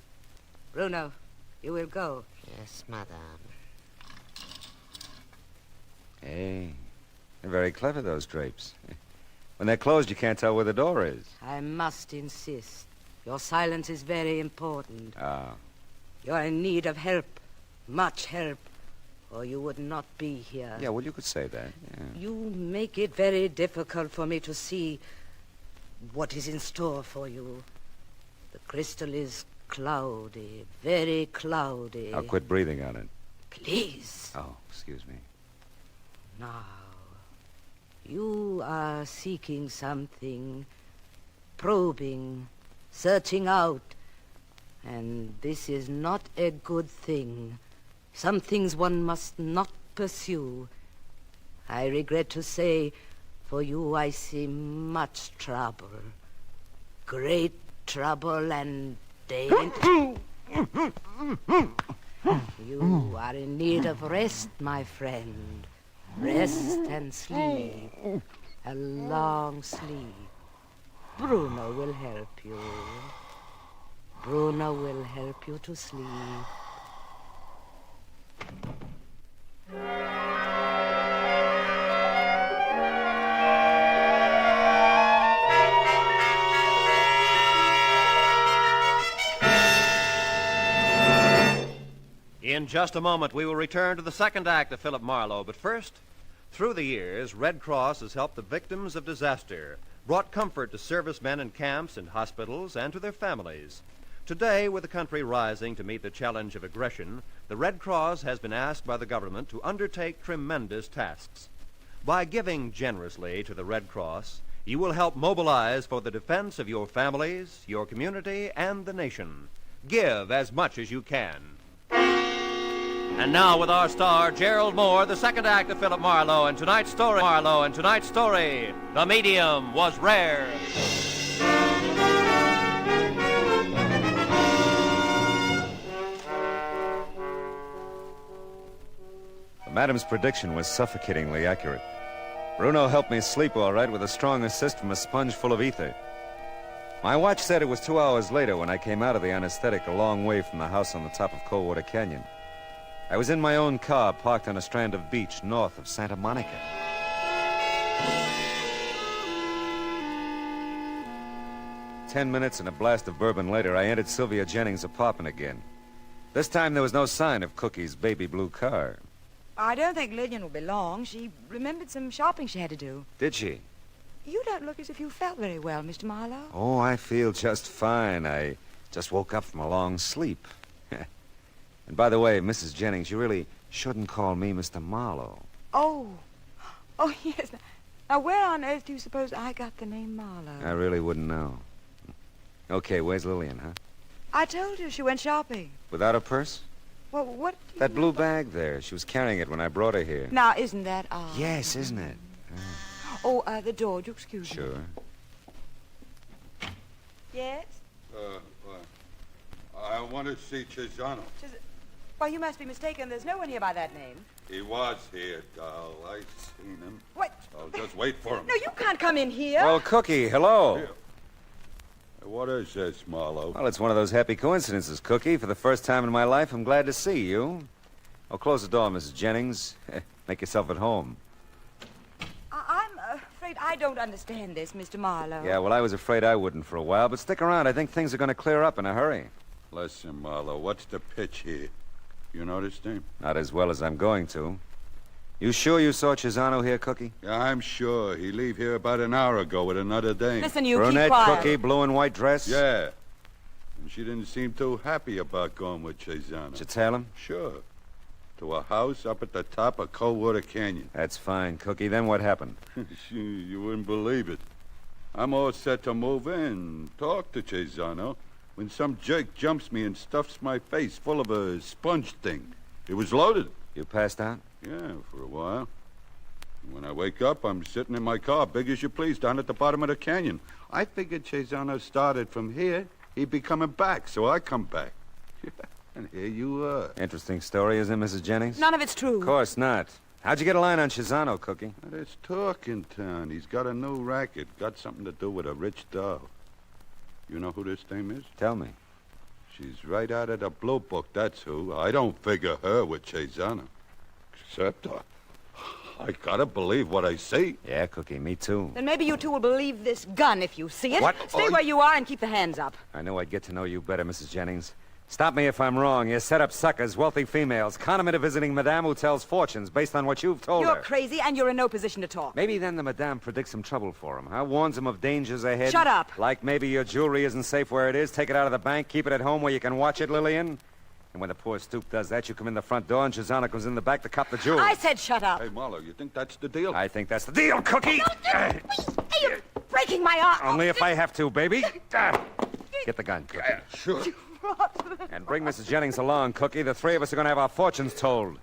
Speaker 12: Bruno, you will go.
Speaker 17: Yes, madame.
Speaker 16: Hey, they're very clever, those drapes. When they're closed, you can't tell where the door is.
Speaker 12: I must insist. Your silence is very important.
Speaker 16: Ah.
Speaker 12: You are in need of help, much help, or you would not be here.
Speaker 16: Yeah, well, you could say that. Yeah.
Speaker 12: You make it very difficult for me to see what is in store for you. The crystal is cloudy, very cloudy.
Speaker 16: I'll quit breathing on it.
Speaker 12: Please.
Speaker 16: Oh, excuse me.
Speaker 12: Now, you are seeking something, probing, searching out, and this is not a good thing. Some things one must not pursue. I regret to say, for you I see much trouble. Great trouble and danger. You are in need of rest, my friend. Rest and sleep. A long sleep. Bruno will help you. Bruno will help you to sleep.
Speaker 10: In just a moment, we will return to the second act of Philip Marlowe. But first, through the years, Red Cross has helped the victims of disaster, brought comfort to servicemen in camps and hospitals and to their families. Today, with the country rising to meet the challenge of aggression, the Red Cross has been asked by the government to undertake tremendous tasks. By giving generously to the Red Cross, you will help mobilize for the defense of your families, your community, and the nation. Give as much as you can. And now with our star, Gerald Moore, the second act of Philip Marlowe, and tonight's story, The Medium Was Rare.
Speaker 16: Madam's prediction was suffocatingly accurate. Bruno helped me sleep all right with a strong assist from a sponge full of ether. My watch said it was 2 hours later when I came out of the anesthetic a long way from the house on the top of Coldwater Canyon. I was in my own car parked on a strand of beach north of Santa Monica. "10 minutes and a blast of bourbon later, I entered Sylvia Jennings' apartment again. This time there was no sign of Cookie's baby blue car.
Speaker 1: I don't think Lillian will be long. She remembered some shopping she had to do.
Speaker 16: Did she?
Speaker 1: You don't look as if you felt very well, Mr. Marlowe.
Speaker 16: Oh, I feel just fine. I just woke up from a long sleep. And by the way, Mrs. Jennings, you really shouldn't call me Mr. Marlowe.
Speaker 1: Oh, yes. Now, where on earth do you suppose I got the name Marlowe?
Speaker 16: I really wouldn't know. Okay, where's Lillian, huh?
Speaker 1: I told you she went shopping.
Speaker 16: Without a purse?
Speaker 1: Well, what?
Speaker 16: That blue bag there. She was carrying it when I brought her here.
Speaker 1: Now, isn't that odd?
Speaker 16: Yes, isn't it?
Speaker 1: Oh, the door. Would you excuse me?
Speaker 16: Sure.
Speaker 1: Yes?
Speaker 13: I want to see Chisano.
Speaker 1: Well, you must be mistaken. There's no one here by that name.
Speaker 13: He was here, doll. I seen him.
Speaker 1: What?
Speaker 13: I'll just wait for him.
Speaker 1: No, you can't come in here.
Speaker 16: Well, Cookie, hello.
Speaker 13: Here. What is this, Marlowe?
Speaker 16: Well, it's one of those happy coincidences, Cookie. For the first time in my life, I'm glad to see you. Oh, close the door, Mrs. Jennings. Make yourself at home.
Speaker 1: I'm afraid I don't understand this, Mr. Marlowe.
Speaker 16: Yeah, well, I was afraid I wouldn't for a while, but stick around. I think things are going to clear up in a hurry.
Speaker 13: Listen, Marlowe, what's the pitch here? You know this name?
Speaker 16: Not as well as I'm going to. You sure you saw Chisano here, Cookie?
Speaker 13: Yeah, I'm sure. He leave here about an hour ago with another dame.
Speaker 1: Listen, you
Speaker 16: Brunette,
Speaker 1: keep quiet.
Speaker 16: Cookie, blue and white dress?
Speaker 13: Yeah. And she didn't seem too happy about going with Chisano.
Speaker 16: Did you tell him?
Speaker 13: Sure. To a house up at the top of Coldwater Canyon.
Speaker 16: That's fine, Cookie. Then what happened?
Speaker 13: You wouldn't believe it. I'm all set to move in, talk to Chisano, when some jerk jumps me and stuffs my face full of a sponge thing. It was loaded.
Speaker 16: You passed out?
Speaker 13: Yeah, for a while. When I wake up, I'm sitting in my car, big as you please, down at the bottom of the canyon. I figured Cesano started from here. He'd be coming back, so I come back. And here you are.
Speaker 16: Interesting story, isn't it, Mrs. Jennings?
Speaker 1: None of it's true.
Speaker 16: Of course not. How'd you get a line on Cesano, Cookie?
Speaker 13: There's talk in town. He's got a new racket. Got something to do with a rich doll. You know who this dame is?
Speaker 16: Tell me.
Speaker 13: She's right out of the Blue Book, that's who. I don't figure her with Cesano. Except I gotta believe what I see.
Speaker 16: Yeah, Cookie, me too.
Speaker 1: Then maybe you two will believe this gun if you see it.
Speaker 16: What?
Speaker 1: Stay where you are and keep the hands up.
Speaker 16: I knew I'd get to know you better, Mrs. Jennings. Stop me if I'm wrong. You set up suckers, wealthy females, con them into visiting Madame who tells fortunes based on what you've told
Speaker 1: You're
Speaker 16: her.
Speaker 1: crazy and you're in no position to talk.
Speaker 16: Maybe then the Madame predicts some trouble for him, huh? Warns him of dangers ahead.
Speaker 1: Shut up.
Speaker 16: Like maybe your jewelry isn't safe where it is. Take it out of the bank, keep it at home where you can watch it, Lillian. And when the poor stoop does that, you come in the front door and Cesano comes in the back to cop the jewelry.
Speaker 1: I said shut up.
Speaker 13: Hey, Marlowe, you think that's the deal?
Speaker 16: I think that's the deal, Cookie.
Speaker 1: Hey, you're breaking my arm.
Speaker 16: Only if I have to, baby. Get the gun, Cookie.
Speaker 13: Sure.
Speaker 16: And bring Mrs. Jennings along, Cookie. The three of us are going to have our fortunes told.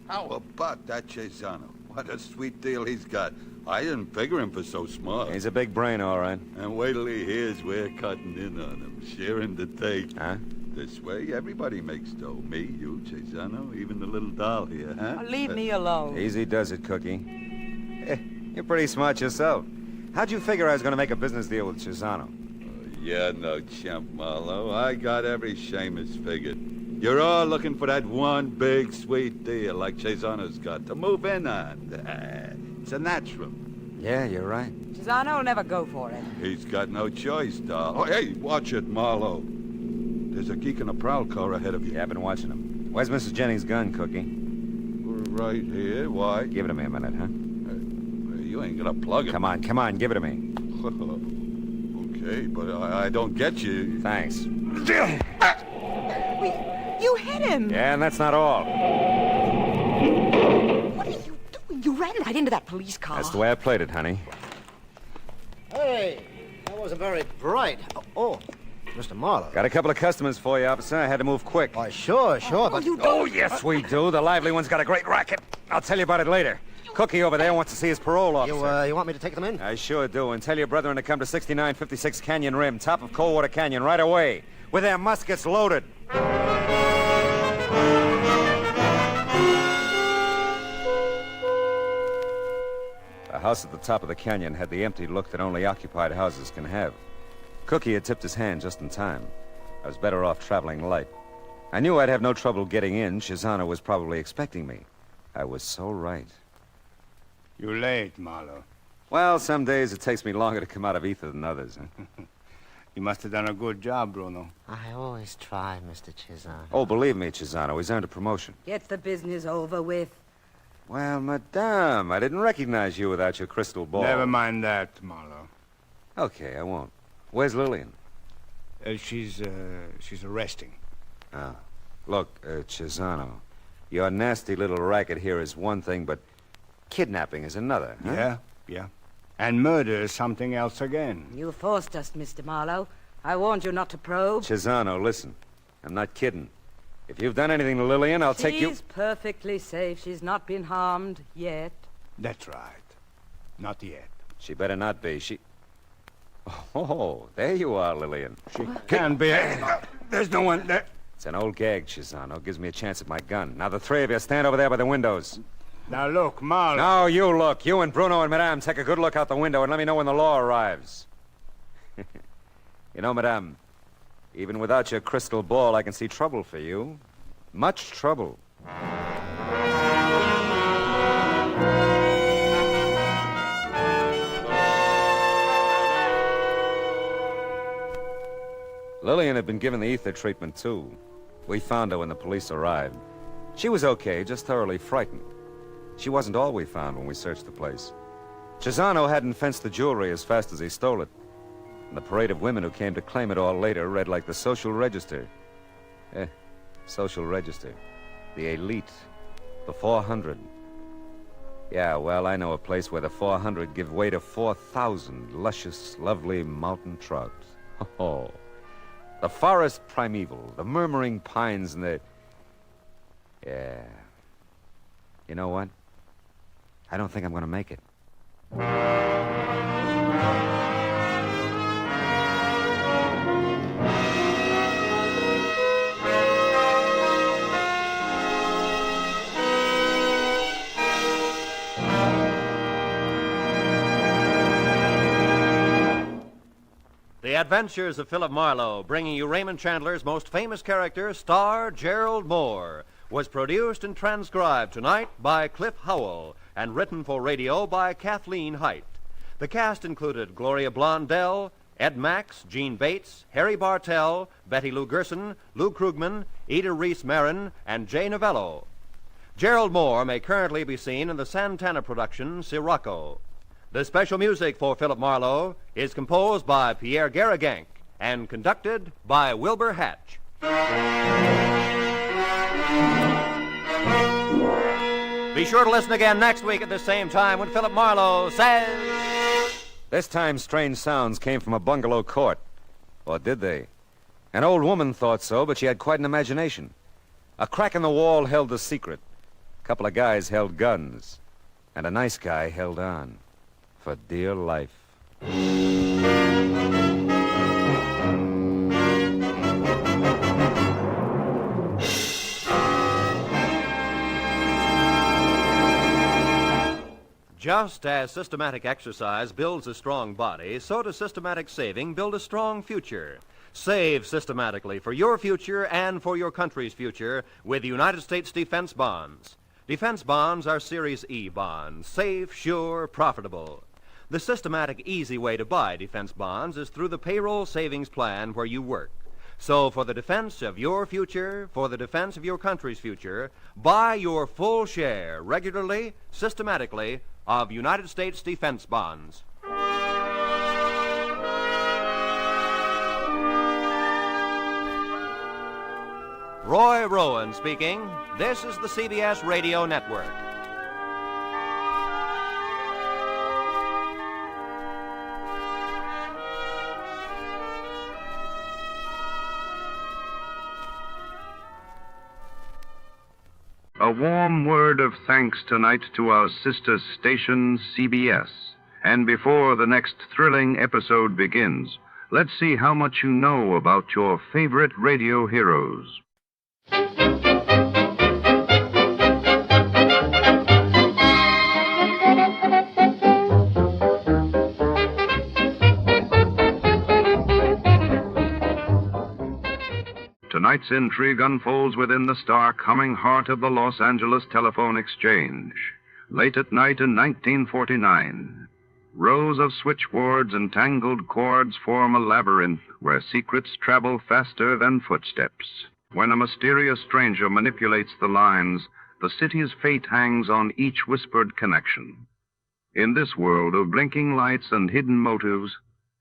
Speaker 13: How about that Cesano? What a sweet deal he's got. I didn't figure him for so smart.
Speaker 16: He's a big brain, all right.
Speaker 13: And wait till he hears we're cutting in on him, sharing the take.
Speaker 16: Huh?
Speaker 13: This way, everybody makes dough. Me, you, Cesano, even the little doll here, huh?
Speaker 1: Leave me alone.
Speaker 16: Easy does it, Cookie. You're pretty smart yourself. How'd you figure I was going to make a business deal with Cesano?
Speaker 13: Yeah, no chump, Marlowe. I got every Seamus figured. You're all looking for that one big, sweet deal like Cesano's got to move in on. It's a natural.
Speaker 16: Yeah, you're right.
Speaker 1: Cesano will never go for it.
Speaker 13: He's got no choice, doll. Oh, hey, watch it, Marlowe. There's a geek in a prowl car ahead of you.
Speaker 16: Yeah, I've been watching him. Where's Mrs. Jennings' gun, Cookie?
Speaker 13: Right here. Why?
Speaker 16: Give it to me a minute, huh?
Speaker 13: You ain't gonna plug it.
Speaker 16: Come on, give it to me.
Speaker 13: Okay, but I don't get you.
Speaker 16: Thanks.
Speaker 1: You hit him.
Speaker 16: Yeah, and that's not all.
Speaker 1: What are you doing? You ran right into that police car.
Speaker 16: That's the way I played it, honey.
Speaker 3: Hey, that wasn't very bright. Oh, Mr. Marlowe.
Speaker 16: Got a couple of customers for you, officer. I had to move quick.
Speaker 3: Why, sure, but...
Speaker 16: Oh, yes, we do. The lively one's got a great racket. I'll tell you about it later. Cookie over there wants to see his parole officer.
Speaker 3: You want me to take them in?
Speaker 16: I sure do. And tell your brethren to come to 6956 Canyon Rim, top of Coldwater Canyon, right away, with their muskets loaded. The house at the top of the canyon had the empty look that only occupied houses can have. Cookie had tipped his hand just in time. I was better off traveling light. I knew I'd have no trouble getting in. Cesano was probably expecting me. I was so right.
Speaker 18: You're late, Marlowe.
Speaker 16: Well, some days it takes me longer to come out of ether than others. Huh?
Speaker 18: You must have done a good job, Bruno.
Speaker 17: I always try, Mr. Cesano.
Speaker 16: Oh, believe me, Cesano, he's earned a promotion.
Speaker 1: Get the business over with.
Speaker 16: Well, Madame, I didn't recognize you without your crystal ball.
Speaker 18: Never mind that, Marlowe.
Speaker 16: Okay, I won't. Where's Lillian?
Speaker 18: She's resting.
Speaker 16: Ah. Look, Cesano, your nasty little racket here is one thing, but kidnapping is another, huh?
Speaker 18: Yeah. And murder is something else again.
Speaker 1: You forced us, Mr. Marlowe. I warned you not to probe.
Speaker 16: Cesano, listen. I'm not kidding. If you've done anything to Lillian, I'll take you...
Speaker 1: She's perfectly safe. She's not been harmed yet.
Speaker 18: That's right. Not yet.
Speaker 16: She better not be. Oh, there you are, Lillian.
Speaker 18: She can be. There's no one there.
Speaker 16: It's an old gag, Cesano. Gives me a chance at my gun. Now, the three of you stand over there by the windows.
Speaker 18: Now, look, Marlowe.
Speaker 16: No, you look. You and Bruno and Madame take a good look out the window and let me know when the law arrives. You know, Madame, even without your crystal ball, I can see trouble for you. Much trouble. Lillian had been given the ether treatment, too. We found her when the police arrived. She was okay, just thoroughly frightened. She wasn't all we found when we searched the place. Cesano hadn't fenced the jewelry as fast as he stole it. And the parade of women who came to claim it all later read like the social register. Social register. The elite. The 400. Yeah, well, I know a place where the 400 give way to 4,000 luscious, lovely mountain trout. Oh, the forest primeval, the murmuring pines and the... Yeah. You know what? I don't think I'm going to make it.
Speaker 10: The Adventures of Philip Marlowe, bringing you Raymond Chandler's most famous character, star Gerald Moore, was produced and transcribed tonight by Cliff Howell and written for radio by Kathleen Height. The cast included Gloria Blondell, Ed Max, Gene Bates, Harry Bartell, Betty Lou Gerson, Lou Krugman, Ida Reese Marin, and Jay Novello. Gerald Moore may currently be seen in the Santana production Sirocco. The special music for Philip Marlowe is composed by Pierre Garrigank and conducted by Wilbur Hatch. Be sure to listen again next week at the same time when Philip Marlowe says...
Speaker 16: This time, strange sounds came from a bungalow court. Or did they? An old woman thought so, but she had quite an imagination. A crack in the wall held the secret. A couple of guys held guns. And a nice guy held on. For dear life.
Speaker 10: Just as systematic exercise builds a strong body, so does systematic saving build a strong future. Save systematically for your future and for your country's future with United States Defense Bonds. Defense bonds are Series E bonds, safe, sure, profitable. The systematic, easy way to buy defense bonds is through the payroll savings plan where you work. So for the defense of your future, for the defense of your country's future, buy your full share regularly, systematically, of United States defense bonds. Roy Rowan speaking. This is the CBS Radio Network.
Speaker 2: A warm word of thanks tonight to our sister station, CBS. And before the next thrilling episode begins, let's see how much you know about your favorite radio heroes. Tonight's intrigue unfolds within the stark, humming heart of the Los Angeles Telephone Exchange. Late at night in 1949, rows of switchboards and tangled cords form a labyrinth where secrets travel faster than footsteps. When a mysterious stranger manipulates the lines, the city's fate hangs on each whispered connection. In this world of blinking lights and hidden motives,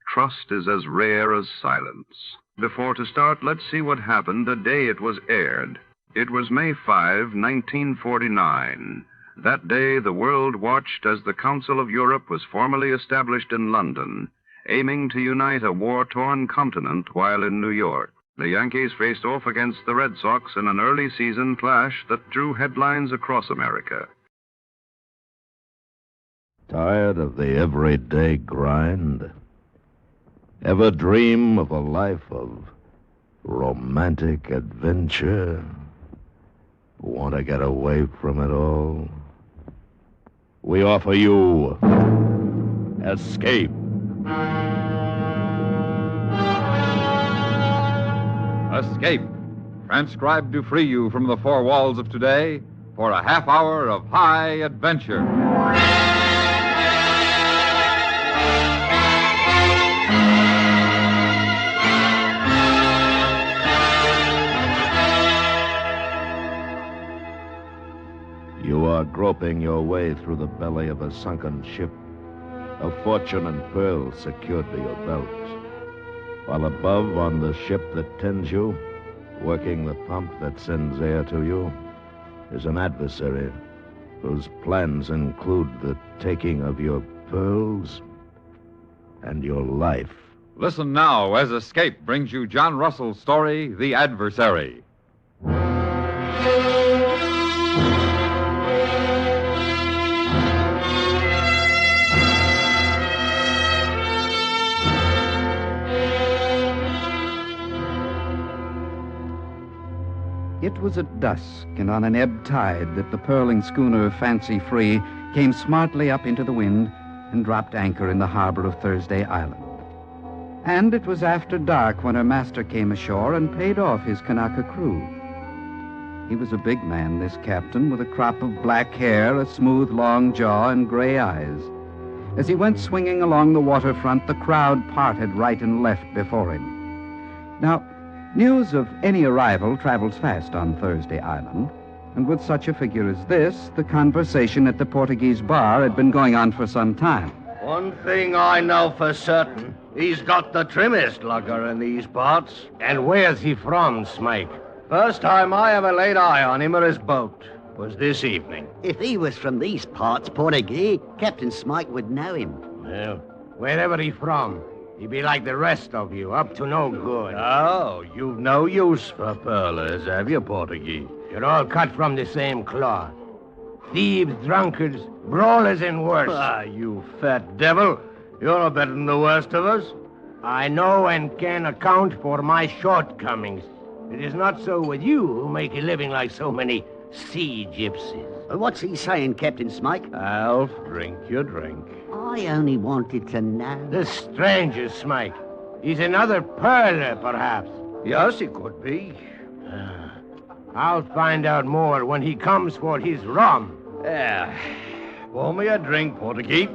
Speaker 2: trust is as rare as silence. Before to start, let's see what happened the day it was aired. It was May 5, 1949. That day, the world watched as the Council of Europe was formally established in London, aiming to unite a war-torn continent while in New York. The Yankees faced off against the Red Sox in an early season clash that drew headlines across America.
Speaker 20: Tired of the everyday grind? Ever dream of a life of romantic adventure? Want to get away from it all? We offer you Escape.
Speaker 22: Escape, transcribed to free you from the four walls of today for a half hour of high adventure.
Speaker 20: You are groping your way through the belly of a sunken ship, a fortune and pearls secured to your belt. While above on the ship that tends you, working the pump that sends air to you, is an adversary whose plans include the taking of your pearls and your life.
Speaker 22: Listen now as Escape brings you John Russell's story, The Adversary.
Speaker 4: It was at dusk and on an ebb tide that the purling schooner Fancy Free came smartly up into the wind and dropped anchor in the harbor of Thursday Island. And it was after dark when her master came ashore and paid off his Kanaka crew. He was a big man, this captain, with a crop of black hair, a smooth, long jaw, and gray eyes. As he went swinging along the waterfront, the crowd parted right and left before him. Now, news of any arrival travels fast on Thursday Island, and with such a figure as this, the conversation at the Portuguese bar had been going on for some time.
Speaker 11: One thing I know for certain, he's got the trimmest lugger in these parts. And where's he from, Smike? First time I ever laid eye on him or his boat was this evening.
Speaker 23: If he was from these parts, Portuguese, Captain Smike would know him.
Speaker 11: Well, wherever he from, he be like the rest of you, up to no good. Oh, you've no use for pearlers, have you, Portuguese? You're all cut from the same cloth. Thieves, drunkards, brawlers, and worse. Ah, you fat devil. You're no better than the worst of us. I know and can account for my shortcomings. It is not so with you, who make a living like so many sea gypsies.
Speaker 23: What's he saying, Captain Smike?
Speaker 11: Alf, drink your drink.
Speaker 23: I only wanted to know.
Speaker 11: The stranger, Smike. He's another pearler, perhaps. Yes, he could be. I'll find out more when he comes for his rum. Yeah. Pour me a drink, Portuguese.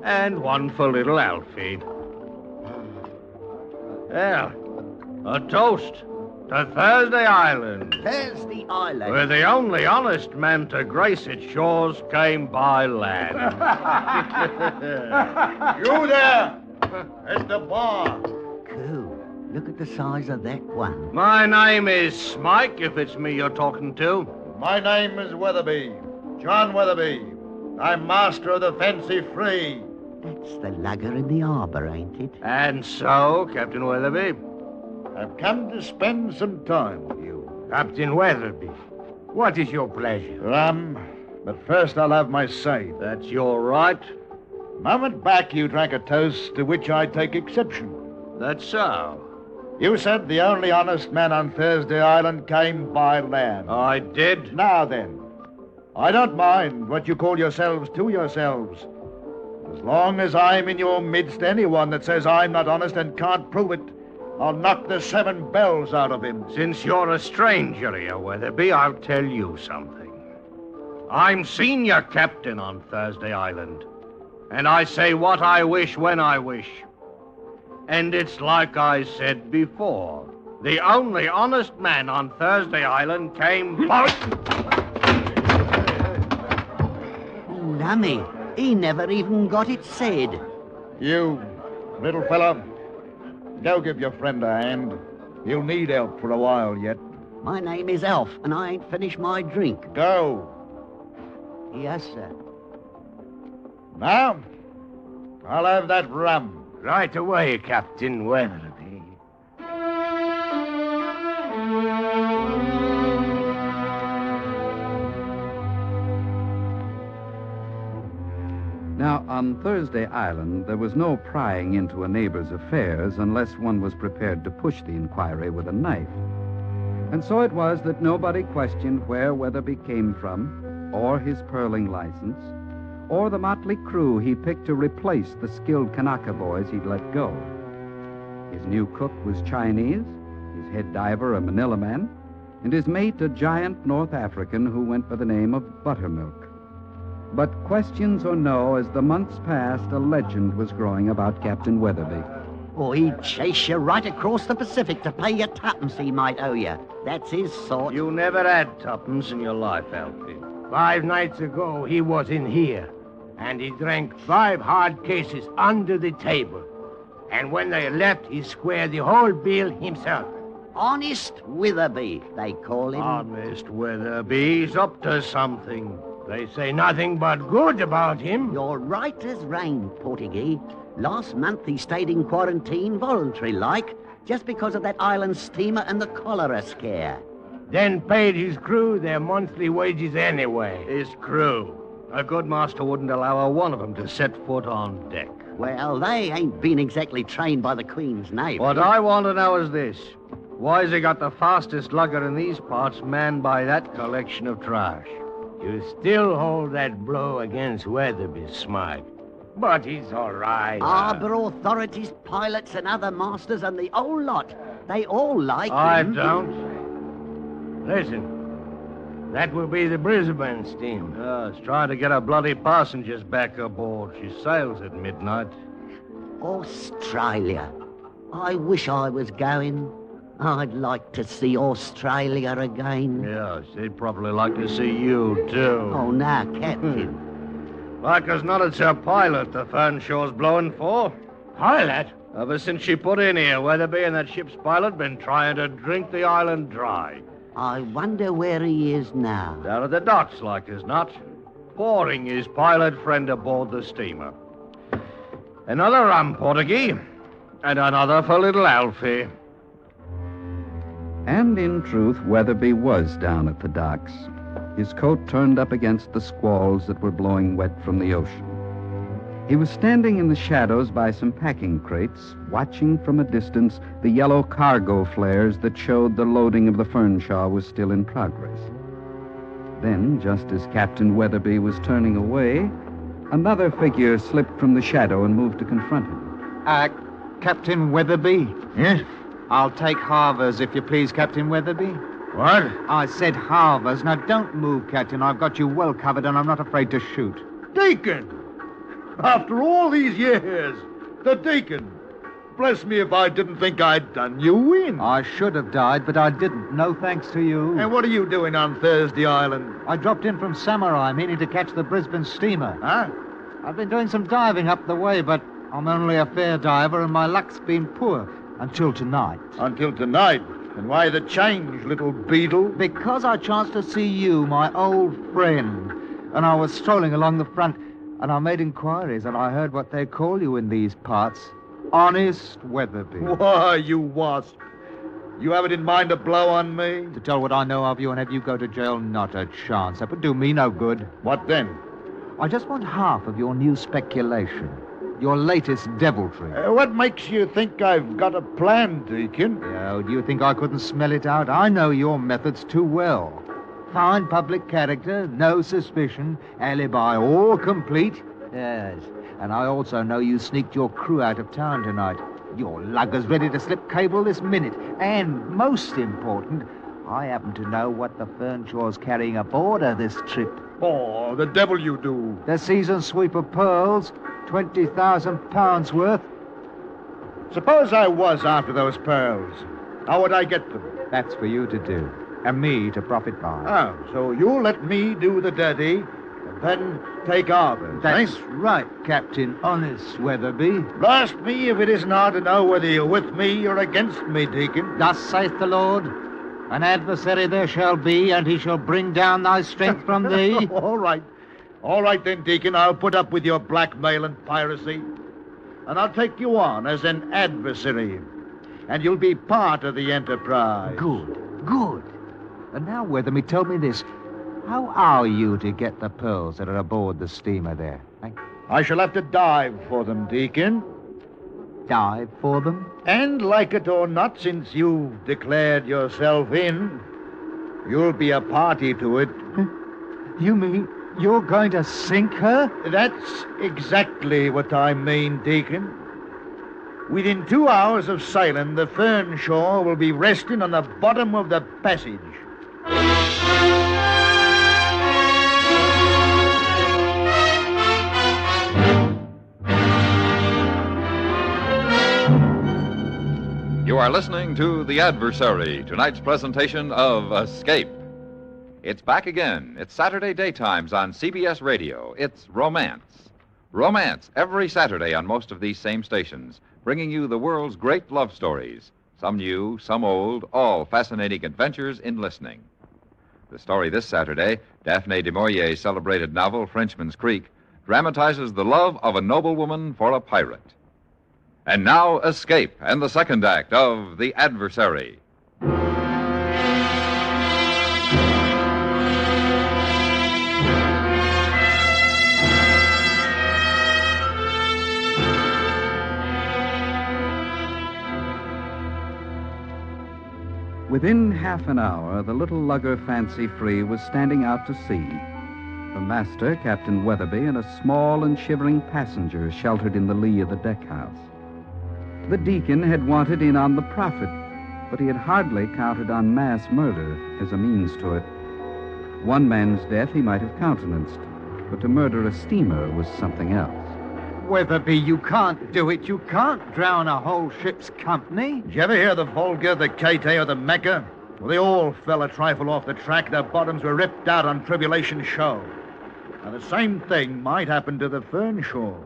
Speaker 11: And one for little Alfie. Well, a toast to Thursday Island.
Speaker 23: Thursday Island.
Speaker 11: Where the only honest man to grace its shores came by land. You there! At the bar.
Speaker 23: Cool. Look at the size of that one.
Speaker 11: My name is Smike, if it's me you're talking to.
Speaker 24: My name is Weatherby. John Weatherby. I'm master of the Fancy Free.
Speaker 23: That's the lugger in the harbor, ain't it?
Speaker 11: And so, Captain Weatherby?
Speaker 24: I've come to spend some time with you.
Speaker 11: Captain Weatherby, what is your pleasure?
Speaker 24: But first I'll have my say.
Speaker 11: That's your right.
Speaker 24: A moment back you drank a toast to which I take exception.
Speaker 11: That's so.
Speaker 24: You said the only honest man on Thursday Island came by land.
Speaker 11: I did.
Speaker 24: Now then, I don't mind what you call yourselves to yourselves. As long as I'm in your midst, anyone that says I'm not honest and can't prove it, I'll knock the 7 bells out of him.
Speaker 11: Since you're a stranger here, Weatherby, I'll tell you something. I'm senior captain on Thursday Island, and I say what I wish when I wish. And it's like I said before. The only honest man on Thursday Island came by...
Speaker 23: Lummy, he never even got it said.
Speaker 24: You, little fella, go give your friend a hand. He'll need help for a while yet.
Speaker 23: My name is Alf, and I ain't finished my drink.
Speaker 24: Go.
Speaker 23: Yes, sir.
Speaker 24: Now, I'll have that rum.
Speaker 11: Right away, Captain Weatherby.
Speaker 4: Now, on Thursday Island, there was no prying into a neighbor's affairs unless one was prepared to push the inquiry with a knife. And so it was that nobody questioned where Weatherby came from, or his pearling license, or the motley crew he picked to replace the skilled Kanaka boys he'd let go. His new cook was Chinese, his head diver a Manila man, and his mate a giant North African who went by the name of Buttermilk. But questions or no, as the months passed, a legend was growing about Captain Weatherby.
Speaker 23: Or he'd chase you right across the Pacific to pay you tuppence he might owe you. That's his sort.
Speaker 11: You never had tuppence in your life, Alfie. 5 nights ago, he was in here, and he drank 5 hard cases under the table. And when they left, he squared the whole bill himself.
Speaker 23: Honest Weatherby, they call him.
Speaker 11: Honest Weatherby, he's up to something. They say nothing but good about him.
Speaker 23: You're right as rain, Portuguese. Last month he stayed in quarantine voluntary-like, just because of that island steamer and the cholera scare.
Speaker 11: Then paid his crew their monthly wages anyway.
Speaker 5: His crew? A good master wouldn't allow one of them to set foot on deck.
Speaker 23: Well, they ain't been exactly trained by the Queen's Navy.
Speaker 5: What I want to know is this. Why's he got the fastest lugger in these parts manned by that collection of trash?
Speaker 11: You still hold that blow against Weatherby, Smike. But he's all right.
Speaker 23: Harbour authorities, pilots, and other masters, and the whole lot. They all like
Speaker 11: I
Speaker 23: him.
Speaker 11: don't. Listen, that will be the Brisbane steamer.
Speaker 5: It's trying to get her bloody passengers back aboard. She sails at midnight.
Speaker 23: Australia. I wish I was going. I'd like to see Australia again.
Speaker 5: Yeah, she'd probably like to see you, too.
Speaker 23: Oh, now, Captain.
Speaker 5: Like as not, it's her pilot the Fernshaw's blowing for.
Speaker 11: Pilot?
Speaker 5: Ever since she put in here, Weatherby and that ship's pilot been trying to drink the island dry.
Speaker 23: I wonder where he is now.
Speaker 5: Down at the docks, like as not. Pouring his pilot friend aboard the steamer. Another rum, Portuguese. And another for little Alfie.
Speaker 4: And in truth, Weatherby was down at the docks, his coat turned up against the squalls that were blowing wet from the ocean. He was standing in the shadows by some packing crates, watching from a distance the yellow cargo flares that showed the loading of the Fernshaw was still in progress. Then, just as Captain Weatherby was turning away, another figure slipped from the shadow and moved to confront him.
Speaker 14: Captain Weatherby?
Speaker 24: Yes?
Speaker 14: I'll take halvers, if you please, Captain Weatherby.
Speaker 24: What?
Speaker 14: I said halvers. Now, don't move, Captain. I've got you well covered, and I'm not afraid to shoot.
Speaker 24: Deacon! After all these years, the Deacon. Bless me if I didn't think I'd done you in.
Speaker 14: I should have died, but I didn't. No thanks to you.
Speaker 24: And what are you doing on Thursday Island?
Speaker 14: I dropped in from Samurai, meaning to catch the Brisbane steamer.
Speaker 24: Huh?
Speaker 14: I've been doing some diving up the way, but I'm only a fair diver, and my luck's been poor. Until tonight.
Speaker 24: Until tonight? And why the change, little beetle?
Speaker 14: Because I chanced to see you, my old friend. And I was strolling along the front, and I made inquiries, and I heard what they call you in these parts. Honest Weatherby.
Speaker 24: Why, you wasp. You have it in mind to blow on me?
Speaker 14: To tell what I know of you and have you go to jail? Not a chance. That would do me no good.
Speaker 24: What then?
Speaker 14: I just want half of your new speculation. Your latest deviltry.
Speaker 24: What makes you think I've got a plan, Deacon?
Speaker 14: Oh, do you think I couldn't smell it out? I know your methods too well. Fine public character, no suspicion, alibi all complete. Yes, and I also know you sneaked your crew out of town tonight. Your lugger's ready to slip cable this minute. And most important, I happen to know what the Fernshaw's carrying aboard of this trip.
Speaker 24: Oh, the devil you do.
Speaker 14: The season sweep of pearls, 20,000 pounds worth.
Speaker 24: Suppose I was after those pearls. How would I get them?
Speaker 14: That's for you to do, and me to profit by.
Speaker 24: Oh, so you'll let me do the dirty, and then take ours,
Speaker 14: That's
Speaker 24: eh?
Speaker 14: right, Captain Honest Weatherby.
Speaker 24: Blast me if it isn't hard to know whether you're with me or against me, Deacon.
Speaker 14: Thus saith the Lord, an adversary there shall be, and he shall bring down thy strength from thee.
Speaker 24: All right. All right then, Deacon, I'll put up with your blackmail and piracy. And I'll take you on as an adversary. And you'll be part of the enterprise.
Speaker 14: Good. And now, Weatherby, tell me this. How are you to get the pearls that are aboard the steamer there?
Speaker 24: I shall have to dive for them, Deacon.
Speaker 14: Dive for them?
Speaker 24: And like it or not, since you've declared yourself in, you'll be a party to it.
Speaker 14: You mean you're going to sink her?
Speaker 24: That's exactly what I mean, Deacon. Within 2 hours of sailing, the Fernshaw will be resting on the bottom of the passage.
Speaker 22: You are listening to The Adversary, tonight's presentation of Escape. It's back again. It's Saturday daytimes on CBS Radio. It's Romance. Romance every Saturday on most of these same stations, bringing you the world's great love stories. Some new, some old, all fascinating adventures in listening. The story this Saturday, Daphne du Maurier's celebrated novel, Frenchman's Creek, dramatizes the love of a noblewoman for a pirate. And now, Escape and the second act of The Adversary.
Speaker 4: Within half an hour, the little lugger Fancy Free was standing out to sea. The master, Captain Weatherby, and a small and shivering passenger sheltered in the lee of the deck house. The deacon had wanted in on the profit, but he had hardly counted on mass murder as a means to it. One man's death he might have countenanced, but to murder a steamer was something else.
Speaker 14: Weatherby, you can't do it. You can't drown a whole ship's company.
Speaker 24: Did you ever hear the Volga, the Kate, or the Mecca? Well, they all fell a trifle off the track. Their bottoms were ripped out on Tribulation Show. Now, the same thing might happen to the Fern Show.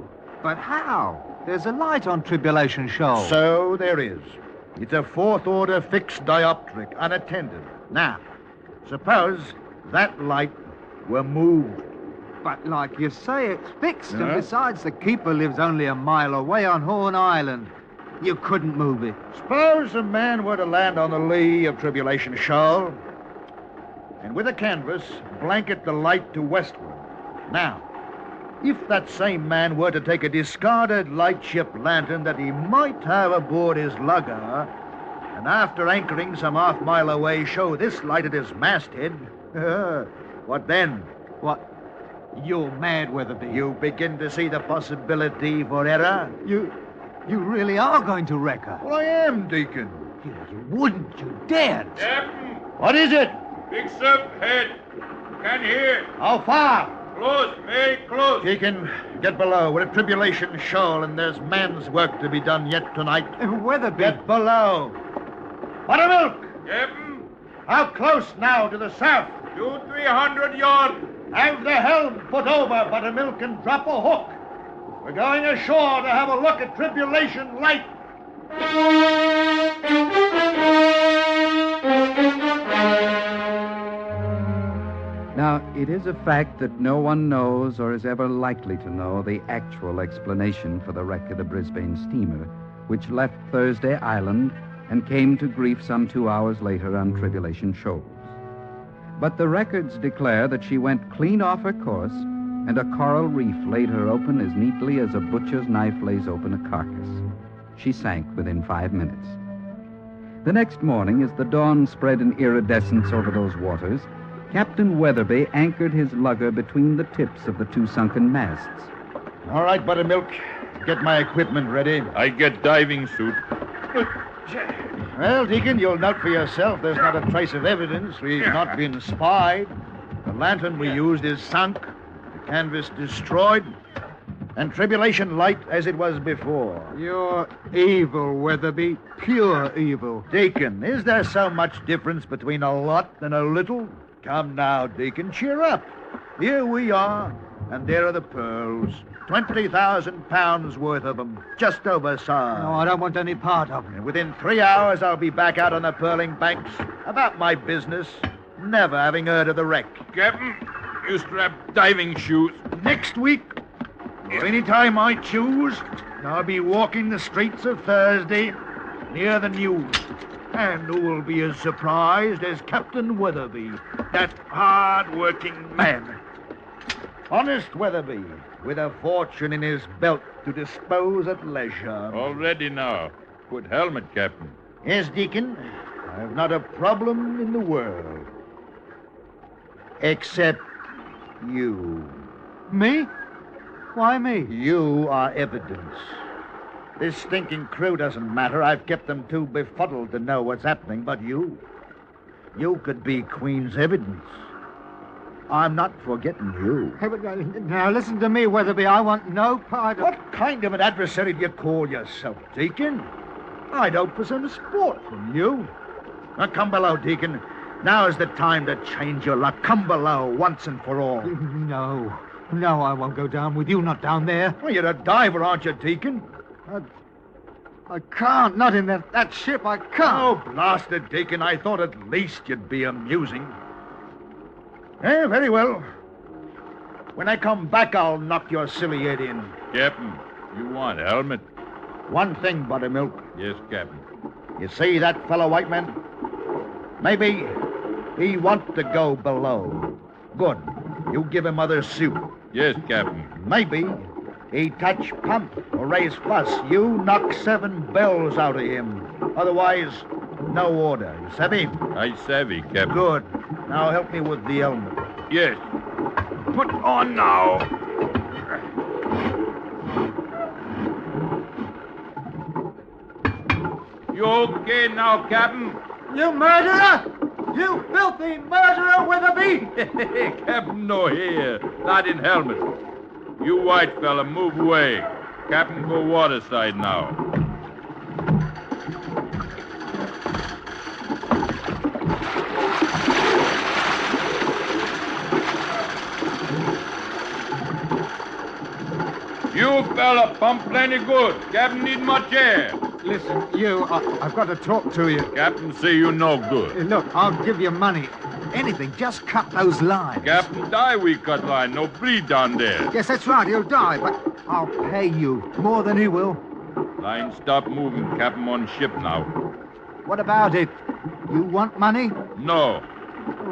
Speaker 14: But how? There's a light on Tribulation Show.
Speaker 24: So there is. It's a fourth-order fixed dioptric, unattended. Now, suppose that light were moved.
Speaker 14: But like you say, it's fixed, and besides, the keeper lives only a mile away on Horn Island. You couldn't move it.
Speaker 24: Suppose a man were to land on the lee of Tribulation Shoal, and with a canvas, blanket the light to westward. Now, if that same man were to take a discarded lightship lantern that he might have aboard his lugger, and after anchoring some half-mile away, show this light at his masthead, what then?
Speaker 14: What? You're mad, Weatherby.
Speaker 24: You begin to see the possibility for error?
Speaker 14: You really are going to wreck her.
Speaker 24: Well, I am, Deacon.
Speaker 14: You wouldn't. You daren't.
Speaker 9: Captain!
Speaker 24: What is it?
Speaker 9: Big surf ahead. Can't hear.
Speaker 24: How far?
Speaker 9: Close, very close.
Speaker 24: Deacon, get below. We're at Tribulation Shoal, and there's man's work to be done yet tonight.
Speaker 14: Weatherby.
Speaker 24: Get below. Buttermilk!
Speaker 9: Captain!
Speaker 24: How close now to the surf?
Speaker 9: 200-300 yards.
Speaker 24: Have the helm put over, Buttermilk, and drop a hook. We're going ashore to have a look at Tribulation Light.
Speaker 4: Now, it is a fact that no one knows or is ever likely to know the actual explanation for the wreck of the Brisbane steamer, which left Thursday Island and came to grief some 2 hours later on Tribulation Shoals. But the records declare that she went clean off her course, and a coral reef laid her open as neatly as a butcher's knife lays open a carcass. She sank within 5 minutes. The next morning, as the dawn spread in iridescence over those waters, Captain Weatherby anchored his lugger between the tips of the two sunken masts.
Speaker 24: All right, Buttermilk. Get my equipment ready.
Speaker 9: I get diving suit.
Speaker 24: Well, Deacon, you'll note for yourself there's not a trace of evidence. We've not been spied. The lantern we used is sunk, the canvas destroyed, and Tribulation Light as it was before.
Speaker 14: You're evil, Weatherby. Pure evil.
Speaker 24: Deacon, is there so much difference between a lot and a little? Come now, Deacon, cheer up. Here we are, and there are the pearls. 20,000 pounds worth of them, just oversized.
Speaker 14: No, I don't want any part of them.
Speaker 24: And within 3 hours, I'll be back out on the pearling banks about my business, never having heard of the wreck.
Speaker 9: Captain, you strap diving shoes.
Speaker 24: Next week, or any time I choose, I'll be walking the streets of Thursday near the news. And who will be as surprised as Captain Weatherby, that hard-working man. Honest Weatherby, with a fortune in his belt to dispose at leisure.
Speaker 9: All ready now. Put helmet, Captain.
Speaker 24: Yes, Deacon. I've not a problem in the world. Except you.
Speaker 14: Me? Why me?
Speaker 24: You are evidence. This stinking crew doesn't matter. I've kept them too befuddled to know what's happening, but you could be Queen's evidence. I'm not forgetting you.
Speaker 14: Hey, but, now, listen to me, Weatherby. I want no part of...
Speaker 24: What kind of an adversary do you call yourself, Deacon? I'd hope for some sport from you. Now, come below, Deacon. Now is the time to change your luck. Come below once and for all.
Speaker 14: No, I won't go down with you, not down there.
Speaker 24: Well, you're a diver, aren't you, Deacon?
Speaker 14: I can't. Not in that ship. I can't.
Speaker 24: Oh, blast it, Deacon. I thought at least you'd be amusing. Very well. When I come back, I'll knock your silly head in.
Speaker 9: Captain, you want a helmet?
Speaker 24: One thing, Buttermilk.
Speaker 9: Yes, Captain.
Speaker 24: You see that fellow white man? Maybe he want to go below. Good. You give him other suit.
Speaker 9: Yes, Captain.
Speaker 24: Maybe he touch pump or raise fuss. You knock 7 bells out of him. Otherwise, no order. You savvy?
Speaker 9: I savvy, Captain.
Speaker 24: Good. Now help me with the helmet.
Speaker 9: Yes. Put on now. You okay now, Captain?
Speaker 24: You murderer! You filthy murderer with a beat!
Speaker 9: Captain no here. Not in helmet. You white fella, move away. Captain go waterside now. You fella pump plenty good. Captain need much air.
Speaker 14: Listen, I've got to talk to you.
Speaker 9: Captain say you no good.
Speaker 14: Look, I'll give you money. Anything, just cut those lines.
Speaker 9: Captain die we cut line. No bleed down there.
Speaker 14: Yes, that's right, he'll die, but I'll pay you more than he will.
Speaker 9: Line stop moving. Captain on ship now.
Speaker 14: What about it? You want money?
Speaker 9: No.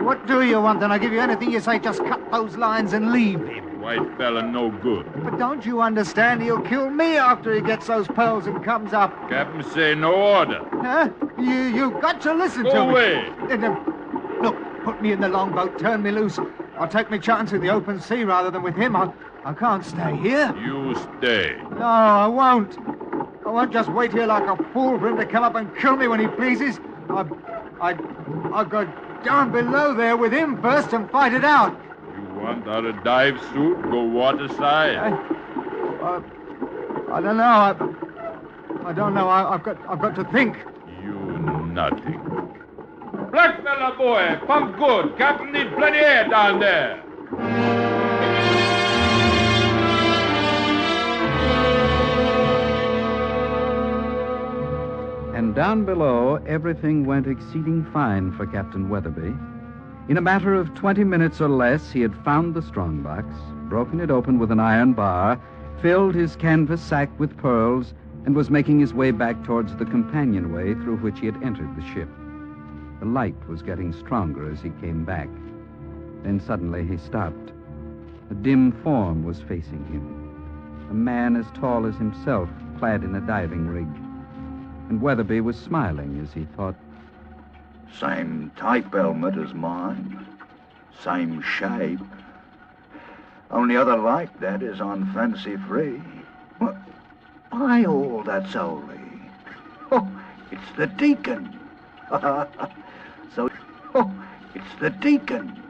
Speaker 14: What do you want? Then I'll give you anything you say. Just cut those lines and leave him.
Speaker 9: White fella no good.
Speaker 14: But don't you understand? He'll kill me after he gets those pearls and comes up.
Speaker 9: Captain say no order.
Speaker 14: Huh? You've got to listen to me.
Speaker 9: Go away.
Speaker 14: Look, put me in the longboat. Turn me loose. I'll take my chance in the open sea rather than with him. I can't stay here.
Speaker 9: You stay.
Speaker 14: No, I won't. I won't just wait here like a fool for him to come up and kill me when he pleases. I'll go down below there with him first and fight it out.
Speaker 9: You want out of dive suit? Go waterside.
Speaker 14: I don't know. I don't know. I've got to think.
Speaker 9: You nothing. Black fella boy, pump good. Captain need plenty air down there.
Speaker 4: And down below, everything went exceeding fine for Captain Weatherby. In a matter of 20 minutes or less, he had found the strongbox, broken it open with an iron bar, filled his canvas sack with pearls, and was making his way back towards the companionway through which he had entered the ship. The light was getting stronger as he came back. Then suddenly he stopped. A dim form was facing him. A man as tall as himself, clad in a diving rig. And Weatherby was smiling as he thought,
Speaker 24: Same type helmet as mine. Same shape. Only other like that is on Fancy Free. What? By all that's holy. Oh, it's the deacon. It's the deacon.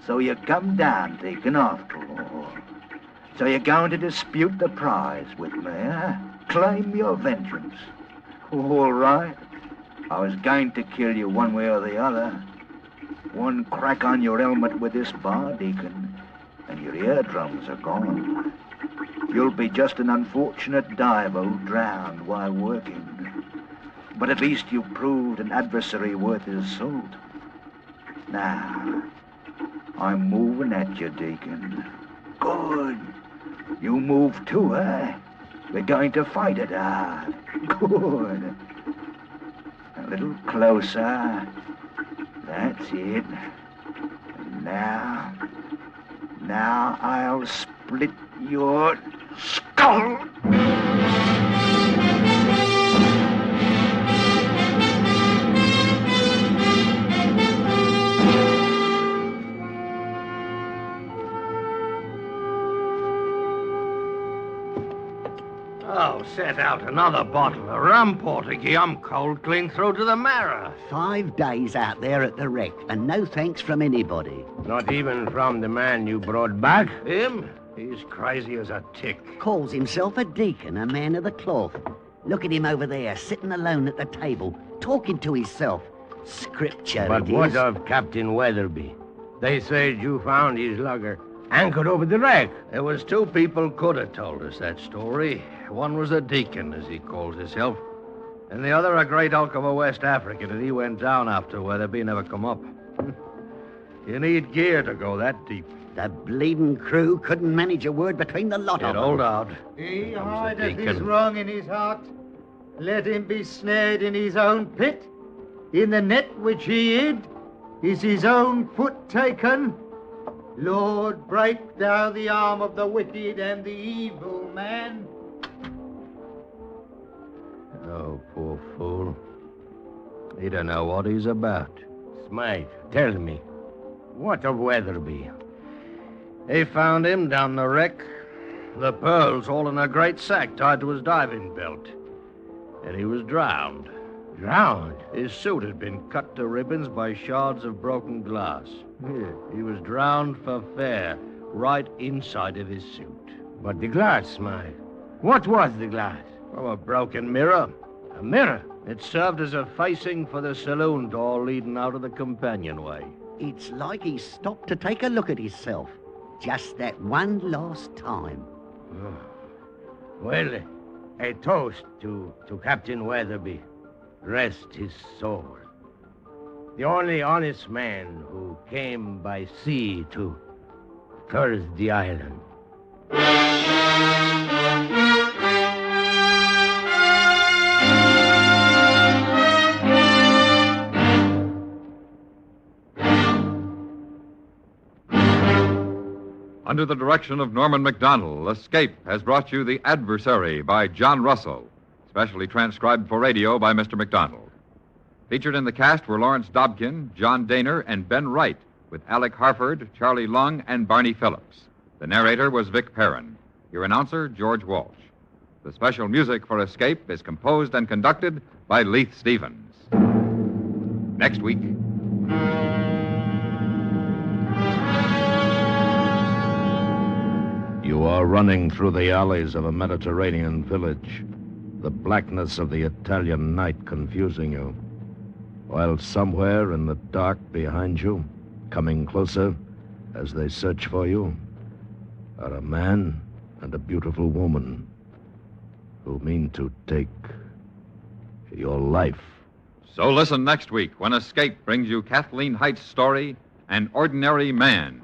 Speaker 24: So you come down, deacon, after all. So you're going to dispute the prize with me, eh? Claim your vengeance. All right. I was going to kill you one way or the other. One crack on your helmet with this bar, deacon, and your eardrums are gone. You'll be just an unfortunate diver who drowned while working. But at least you proved an adversary worth his salt. Now, I'm moving at you, deacon. Good. You move too, eh? We're going to fight it hard. Good. A little closer. That's it. And now I'll split your skull.
Speaker 5: Oh, set out another bottle of rum, Portuguese. I'm cold clean through to the marrow.
Speaker 23: 5 days out there at the wreck, and no thanks from anybody.
Speaker 5: Not even from the man you brought back? Him? He's crazy as a tick.
Speaker 23: Calls himself a deacon, a man of the cloth. Look at him over there, sitting alone at the table, talking to himself. Scripture,
Speaker 5: But
Speaker 23: it
Speaker 5: what
Speaker 23: is.
Speaker 5: of Captain Weatherby? They said you found his lugger anchored over the wreck. There was 2 people could have told us that story. One was a deacon, as he calls himself, and the other a great hulk of a West African, and he went down after Weatherby never come up. You need gear to go that deep.
Speaker 23: The bleeding crew couldn't manage a word between the lot of them.
Speaker 5: Hold out.
Speaker 14: He
Speaker 5: Comes the
Speaker 14: hideth his
Speaker 5: deacon.
Speaker 14: wrong in his heart. Let him be snared in his own pit. In the net which he hid is his own foot taken. Lord, break thou the arm of the wicked and the evil man.
Speaker 5: Oh, poor fool. He don't know what he's about. Smite, tell me, what of Weatherby? They found him down the wreck. The pearls all in a great sack tied to his diving belt. And he was drowned. Drowned? His suit had been cut to ribbons by shards of broken glass. He was drowned for fair, right inside of his suit.
Speaker 11: But the glass, Smite. What was the glass?
Speaker 5: Oh, a broken mirror. A mirror? It served as a facing for the saloon door leading out of the companionway.
Speaker 23: It's like he stopped to take a look at himself. Just that one last time.
Speaker 11: Well, a toast to Captain Weatherby. Rest his soul. The only honest man who came by sea to Thursday Island.
Speaker 22: Under the direction of Norman MacDonald, Escape has brought you The Adversary by John Russell, specially transcribed for radio by Mr. MacDonald. Featured in the cast were Lawrence Dobkin, John Daner, and Ben Wright, with Alec Harford, Charlie Lung, and Barney Phillips. The narrator was Vic Perrin. Your announcer, George Walsh. The special music for Escape is composed and conducted by Leith Stevens. Next week.
Speaker 20: You are running through the alleys of a Mediterranean village, the blackness of the Italian night confusing you, while somewhere in the dark behind you, coming closer as they search for you, are a man and a beautiful woman who mean to take your life.
Speaker 22: So listen next week when Escape brings you Kathleen Height's story, An Ordinary Man.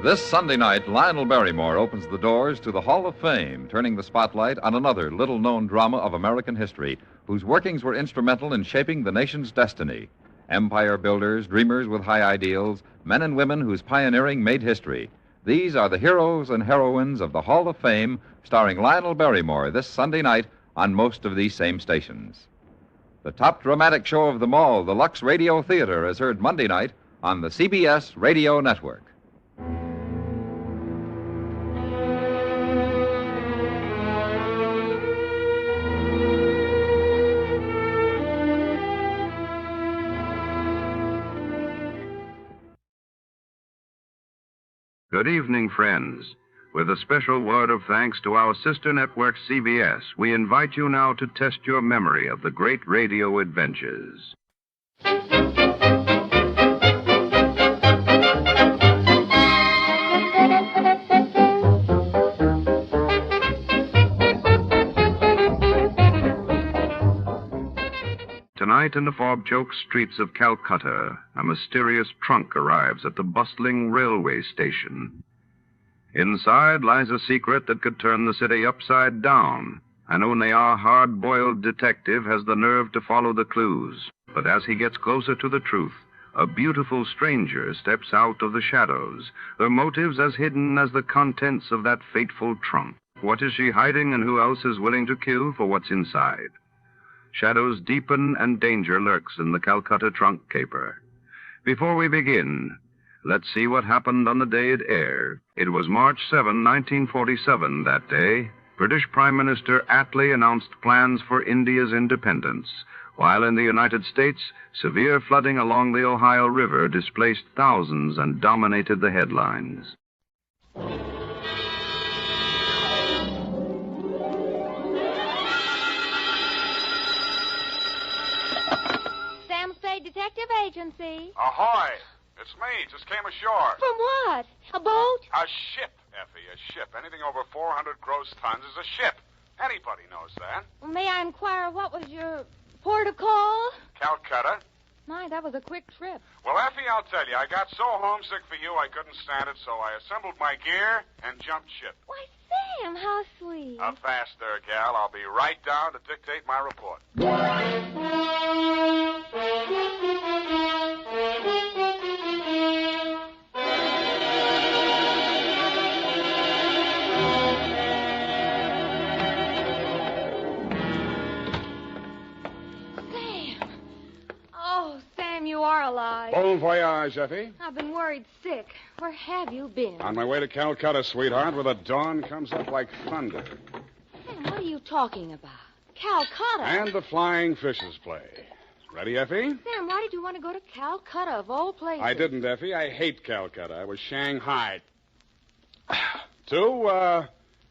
Speaker 22: This Sunday night, Lionel Barrymore opens the doors to the Hall of Fame, turning the spotlight on another little-known drama of American history, whose workings were instrumental in shaping the nation's destiny. Empire builders, dreamers with high ideals, men and women whose pioneering made history. These are the heroes and heroines of the Hall of Fame, starring Lionel Barrymore this Sunday night on most of these same stations. The top dramatic show of them all, the Lux Radio Theater, is heard Monday night on the CBS Radio Network.
Speaker 2: Good evening, friends. With a special word of thanks to our sister network, CBS, we invite you now to test your memory of the great radio adventures. Tonight, in the fog-choked streets of Calcutta, a mysterious trunk arrives at the bustling railway station. Inside lies a secret that could turn the city upside down, and only our hard-boiled detective has the nerve to follow the clues. But as he gets closer to the truth, a beautiful stranger steps out of the shadows, her motives as hidden as the contents of that fateful trunk. What is she hiding, and who else is willing to kill for what's inside? Shadows deepen and danger lurks in the Calcutta trunk caper. Before we begin, let's see what happened on the day it aired. It was March 7, 1947, that day. British Prime Minister Attlee announced plans for India's independence, while in the United States, severe flooding along the Ohio River displaced thousands and dominated the headlines.
Speaker 6: Detective Agency.
Speaker 15: Ahoy! It's me. Just came ashore.
Speaker 6: From what? A boat?
Speaker 15: A ship, Effie, a ship. Anything over 400 gross tons is a ship. Anybody knows that.
Speaker 6: Well, may I inquire what was your port of call?
Speaker 15: Calcutta.
Speaker 6: My, that was a quick trip.
Speaker 15: Well, Effie, I'll tell you, I got so homesick for you I couldn't stand it, so I assembled my gear and jumped ship.
Speaker 6: Why, Sam, how sweet.
Speaker 15: A fast there, gal. I'll be right down to dictate my report.
Speaker 6: You are alive.
Speaker 15: Bon voyage, Effie.
Speaker 6: I've been worried sick. Where have you been?
Speaker 15: On my way to Calcutta, sweetheart, where the dawn comes up like thunder.
Speaker 6: Sam, what are you talking about? Calcutta?
Speaker 15: And the flying fishes play. Ready, Effie?
Speaker 6: Sam, why did you want to go to Calcutta, of all places?
Speaker 15: I didn't, Effie. I hate Calcutta. I was Shanghai. To,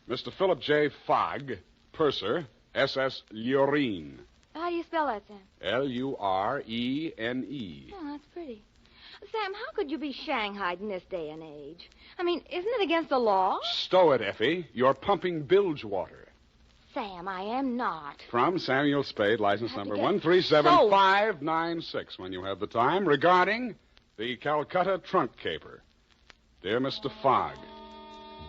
Speaker 15: Mr. Philip J. Fogg, purser, SS Lurine.
Speaker 6: How do you spell that, Sam?
Speaker 15: Lurene.
Speaker 6: Oh, that's pretty. Sam, how could you be shanghaied in this day and age? I mean, isn't it against the law?
Speaker 15: Stow it, Effie. You're pumping bilge water.
Speaker 6: Sam, I am not.
Speaker 15: From Samuel Spade, license number
Speaker 6: get
Speaker 15: 137596, when you have the time, regarding the Calcutta trunk caper. Dear Mr. Fogg,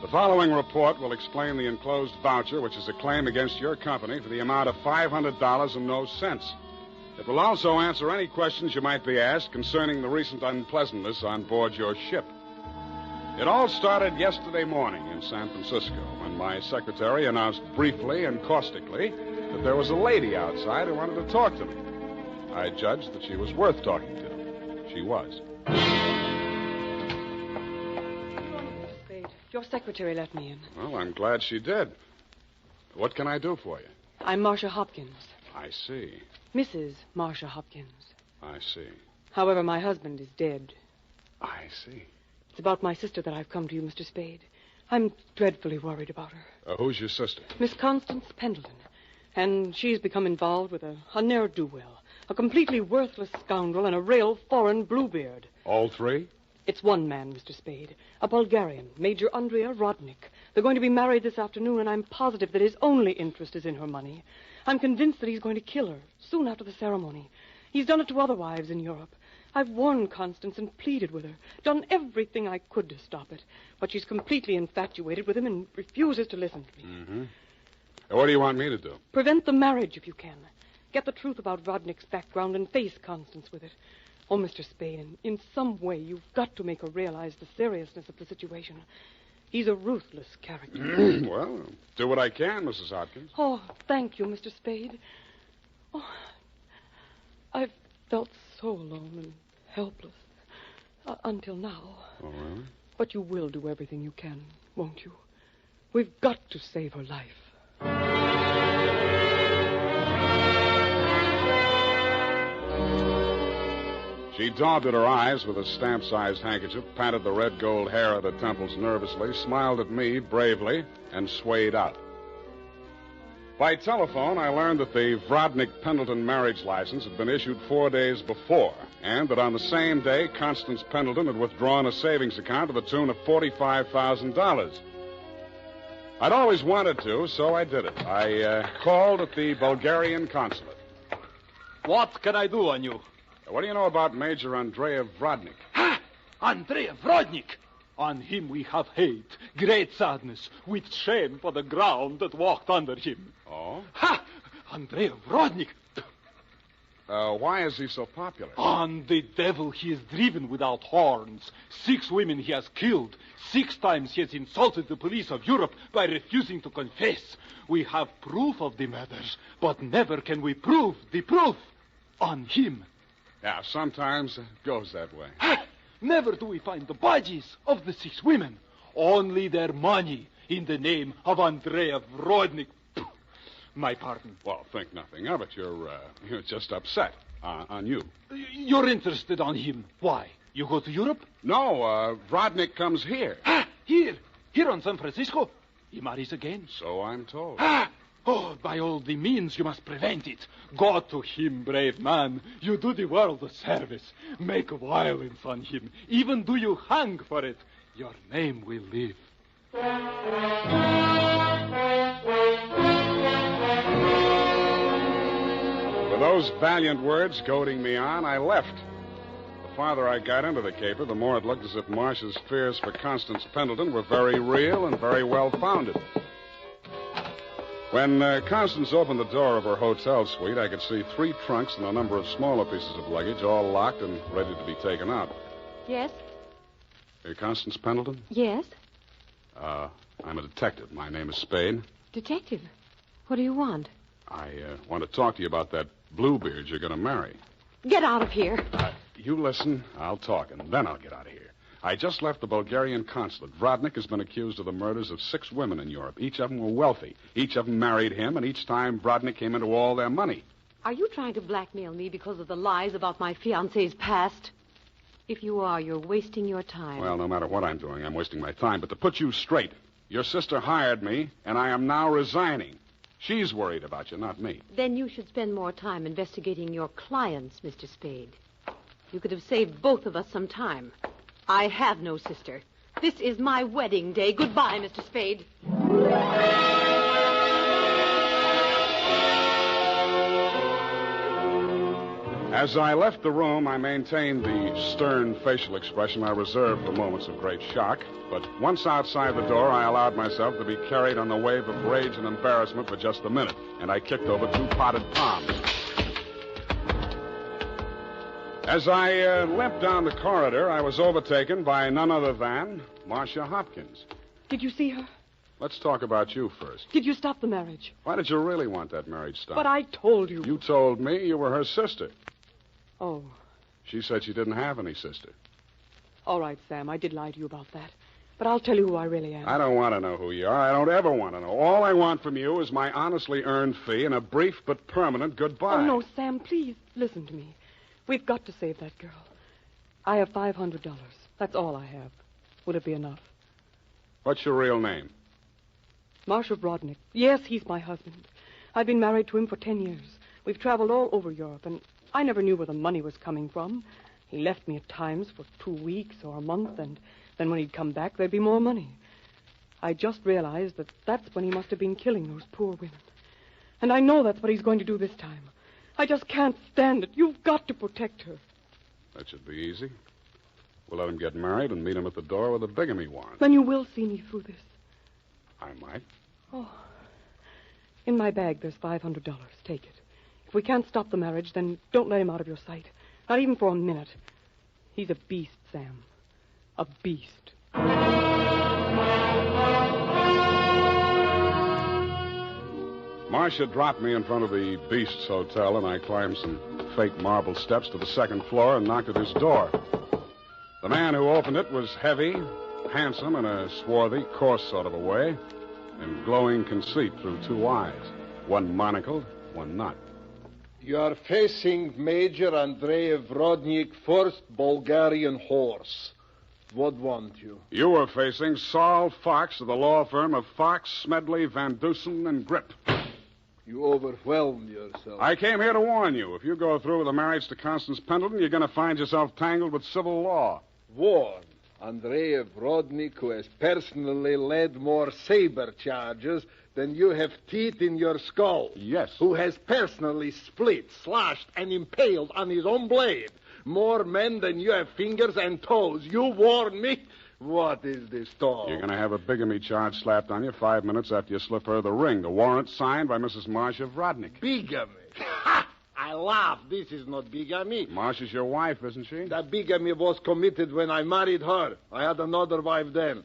Speaker 15: the following report will explain the enclosed voucher, which is a claim against your company for the amount of $500 and no cents. It will also answer any questions you might be asked concerning the recent unpleasantness on board your ship. It all started yesterday morning in San Francisco when my secretary announced briefly and caustically that there was a lady outside who wanted to talk to me. I judged that she was worth talking to. She was.
Speaker 19: Your secretary let me in.
Speaker 15: Well, I'm glad she did. What can I do for you?
Speaker 19: I'm Marcia Hopkins.
Speaker 15: I see.
Speaker 19: Mrs. Marcia Hopkins.
Speaker 15: I see.
Speaker 19: However, my husband is dead.
Speaker 15: I see.
Speaker 19: It's about my sister that I've come to you, Mr. Spade. I'm dreadfully worried about her.
Speaker 15: Who's your sister?
Speaker 19: Miss Constance Pendleton. And she's become involved with a ne'er-do-well, a completely worthless scoundrel, and a real foreign bluebeard.
Speaker 15: All three?
Speaker 19: It's one man, Mr. Spade. A Bulgarian, Major Andrea Rodnik. They're going to be married this afternoon, and I'm positive that his only interest is in her money. I'm convinced that he's going to kill her soon after the ceremony. He's done it to other wives in Europe. I've warned Constance and pleaded with her, done everything I could to stop it. But she's completely infatuated with him and refuses to listen to me.
Speaker 15: Mm-hmm. What do you want me to do?
Speaker 19: Prevent the marriage if you can. Get the truth about Rodnik's background and face Constance with it. Oh, Mr. Spade, in some way you've got to make her realize the seriousness of the situation. He's a ruthless character.
Speaker 15: Well, do what I can, Mrs. Hopkins.
Speaker 19: Oh, thank you, Mr. Spade. Oh, I've felt so alone and helpless until now.
Speaker 15: Oh, really?
Speaker 19: But you will do everything you can, won't you? We've got to save her life.
Speaker 15: She daubed at her eyes with a stamp-sized handkerchief, patted the red gold hair at her temples nervously, smiled at me bravely, and swayed out. By telephone, I learned that the Vrodnik-Pendleton marriage license had been issued 4 days before, and that on the same day, Constance Pendleton had withdrawn a savings account to the tune of $45,000. I'd always wanted to, so I did it. I called at the Bulgarian consulate.
Speaker 21: What can I do on you?
Speaker 15: What do you know about Major Andrea Vrodnik?
Speaker 21: Ha! Andrea Vrodnik! On him we have hate, great sadness, with shame for the ground that walked under him.
Speaker 15: Oh?
Speaker 21: Ha! Andrea Vrodnik!
Speaker 15: Why is he so popular?
Speaker 21: On the devil he is driven without horns. 6 women he has killed. 6 times he has insulted the police of Europe by refusing to confess. We have proof of the murders, but never can we prove the proof on him.
Speaker 15: Yeah, sometimes it goes that way.
Speaker 21: Ha! Never do we find the bodies of the 6 women. Only their money in the name of Andrea Vrodnik. My pardon.
Speaker 15: Well, think nothing of it. You're just upset on you.
Speaker 21: You're interested on him. Why? You go to Europe?
Speaker 15: No, Vrodnik comes here.
Speaker 21: Ah, here on San Francisco. He marries again.
Speaker 15: So I'm told.
Speaker 21: Ah, Oh, by all the means, you must prevent it. Go to him, brave man. You do the world a service. Make violence on him. Even do you hang for it. Your name will live.
Speaker 15: With those valiant words goading me on, I left. The farther I got into the caper, the more it looked as if Marcia's fears for Constance Pendleton were very real and very well-founded. When Constance opened the door of her hotel suite, I could see 3 trunks and a number of smaller pieces of luggage, all locked and ready to be taken out.
Speaker 6: Yes?
Speaker 15: You're Constance Pendleton?
Speaker 6: Yes?
Speaker 15: I'm a detective. My name is Spade.
Speaker 6: Detective? What do you want?
Speaker 15: I want to talk to you about that Bluebeard you're going to marry.
Speaker 6: Get out of here.
Speaker 15: You listen, I'll talk, and then I'll get out of here. I just left the Bulgarian consulate. Vrodnik has been accused of the murders of 6 women in Europe. Each of them were wealthy. Each of them married him, and each time Vrodnik came into all their money.
Speaker 6: Are you trying to blackmail me because of the lies about my fiancé's past? If you are, you're wasting your time.
Speaker 15: Well, no matter what I'm doing, I'm wasting my time. But to put you straight, your sister hired me, and I am now resigning. She's worried about you, not me.
Speaker 6: Then you should spend more time investigating your clients, Mr. Spade. You could have saved both of us some time. I have no sister. This is my wedding day. Goodbye, Mr. Spade.
Speaker 15: As I left the room, I maintained the stern facial expression I reserved for moments of great shock. But once outside the door, I allowed myself to be carried on the wave of rage and embarrassment for just a minute, and I kicked over 2 potted palms. As I limped down the corridor, I was overtaken by none other than Marcia Hopkins.
Speaker 19: Did you see her?
Speaker 15: Let's talk about you first.
Speaker 19: Did you stop the marriage?
Speaker 15: Why did you really want that marriage stopped?
Speaker 19: But I told you.
Speaker 15: You told me you were her sister.
Speaker 19: Oh.
Speaker 15: She said she didn't have any sister.
Speaker 19: All right, Sam, I did lie to you about that. But I'll tell you who I really am.
Speaker 15: I don't want to know who you are. I don't ever want to know. All I want from you is my honestly earned fee and a brief but permanent goodbye.
Speaker 19: Oh, no, Sam, please listen to me. We've got to save that girl. I have $500. That's all I have. Would it be enough?
Speaker 15: What's your real name?
Speaker 19: Marshal Brodnick. Yes, he's my husband. I've been married to him for 10 years. We've traveled all over Europe, and I never knew where the money was coming from. He left me at times for 2 weeks or a month, and then when he'd come back, there'd be more money. I just realized that that's when he must have been killing those poor women. And I know that's what he's going to do this time. I just can't stand it. You've got to protect her.
Speaker 15: That should be easy. We'll let him get married and meet him at the door with a bigamy warrant.
Speaker 19: Then you will see me through this.
Speaker 15: I might.
Speaker 19: Oh. In my bag, there's $500. Take it. If we can't stop the marriage, then don't let him out of your sight. Not even for a minute. He's a beast, Sam. A beast.
Speaker 15: Marcia dropped me in front of the Beast's Hotel, and I climbed some fake marble steps to the 2nd floor and knocked at his door. The man who opened it was heavy, handsome in a swarthy, coarse sort of a way, and glowing conceit through 2 eyes, one monocled, one not.
Speaker 7: You are facing Major Andrei Vrodnik, 1st Bulgarian Horse. What want you?
Speaker 15: You were facing Saul Fox of the law firm of Fox, Smedley, Van Dusen, and Grip.
Speaker 7: You overwhelmed yourself.
Speaker 15: I came here to warn you. If you go through with the marriage to Constance Pendleton, you're going to find yourself tangled with civil law.
Speaker 7: Warn Andrei Vrodnik, who has personally led more saber charges than you have teeth in your skull.
Speaker 15: Yes.
Speaker 7: Who has personally split, slashed, and impaled on his own blade more men than you have fingers and toes. You warn me? What is this talk?
Speaker 15: You're going to have a bigamy charge slapped on you 5 minutes after you slip her the ring. The warrant signed by Mrs. Marcia Vrodnik.
Speaker 7: Bigamy? Ha! I laugh. This is not bigamy.
Speaker 15: Marcia's your wife, isn't she?
Speaker 7: That bigamy was committed when I married her. I had another wife then.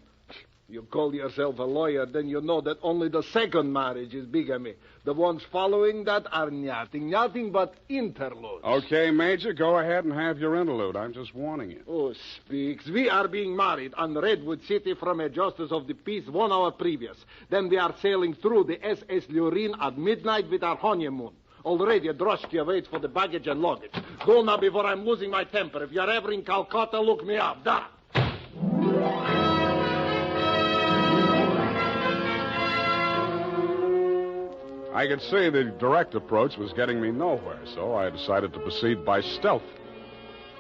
Speaker 7: You call yourself a lawyer, then you know that only the 2nd marriage is bigamy. The ones following that are nothing but interludes.
Speaker 15: Okay, Major, go ahead and have your interlude. I'm just warning you.
Speaker 7: Oh, speaks. We are being married on Redwood City from a justice of the peace 1 hour previous. Then we are sailing through the SS Lurin at midnight with our honeymoon. Already a droshky waits for the baggage and luggage. Go now before I'm losing my temper. If you're ever in Calcutta, look me up. Da!
Speaker 15: I could see the direct approach was getting me nowhere, so I decided to proceed by stealth.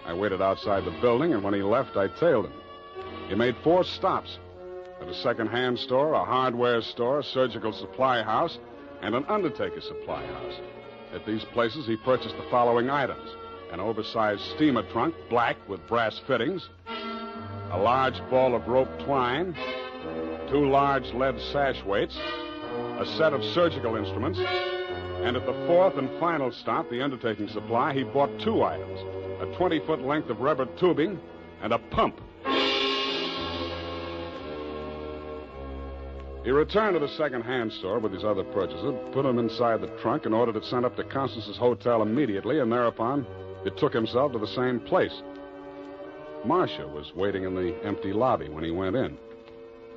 Speaker 15: I waited outside the building, and when he left, I tailed him. He made 4 stops. At a second-hand store, a hardware store, a surgical supply house, and an undertaker supply house. At these places, he purchased the following items: an oversized steamer trunk, black with brass fittings, a large ball of rope twine, 2 large lead sash weights, a set of surgical instruments, and at the 4th and final stop, the undertaking supply, he bought 2 items: a 20-foot length of rubber tubing and a pump. He returned to the second-hand store with his other purchases, put them inside the trunk, and ordered it sent up to Constance's hotel immediately, and thereupon it took himself to the same place. Marcia was waiting in the empty lobby when he went in.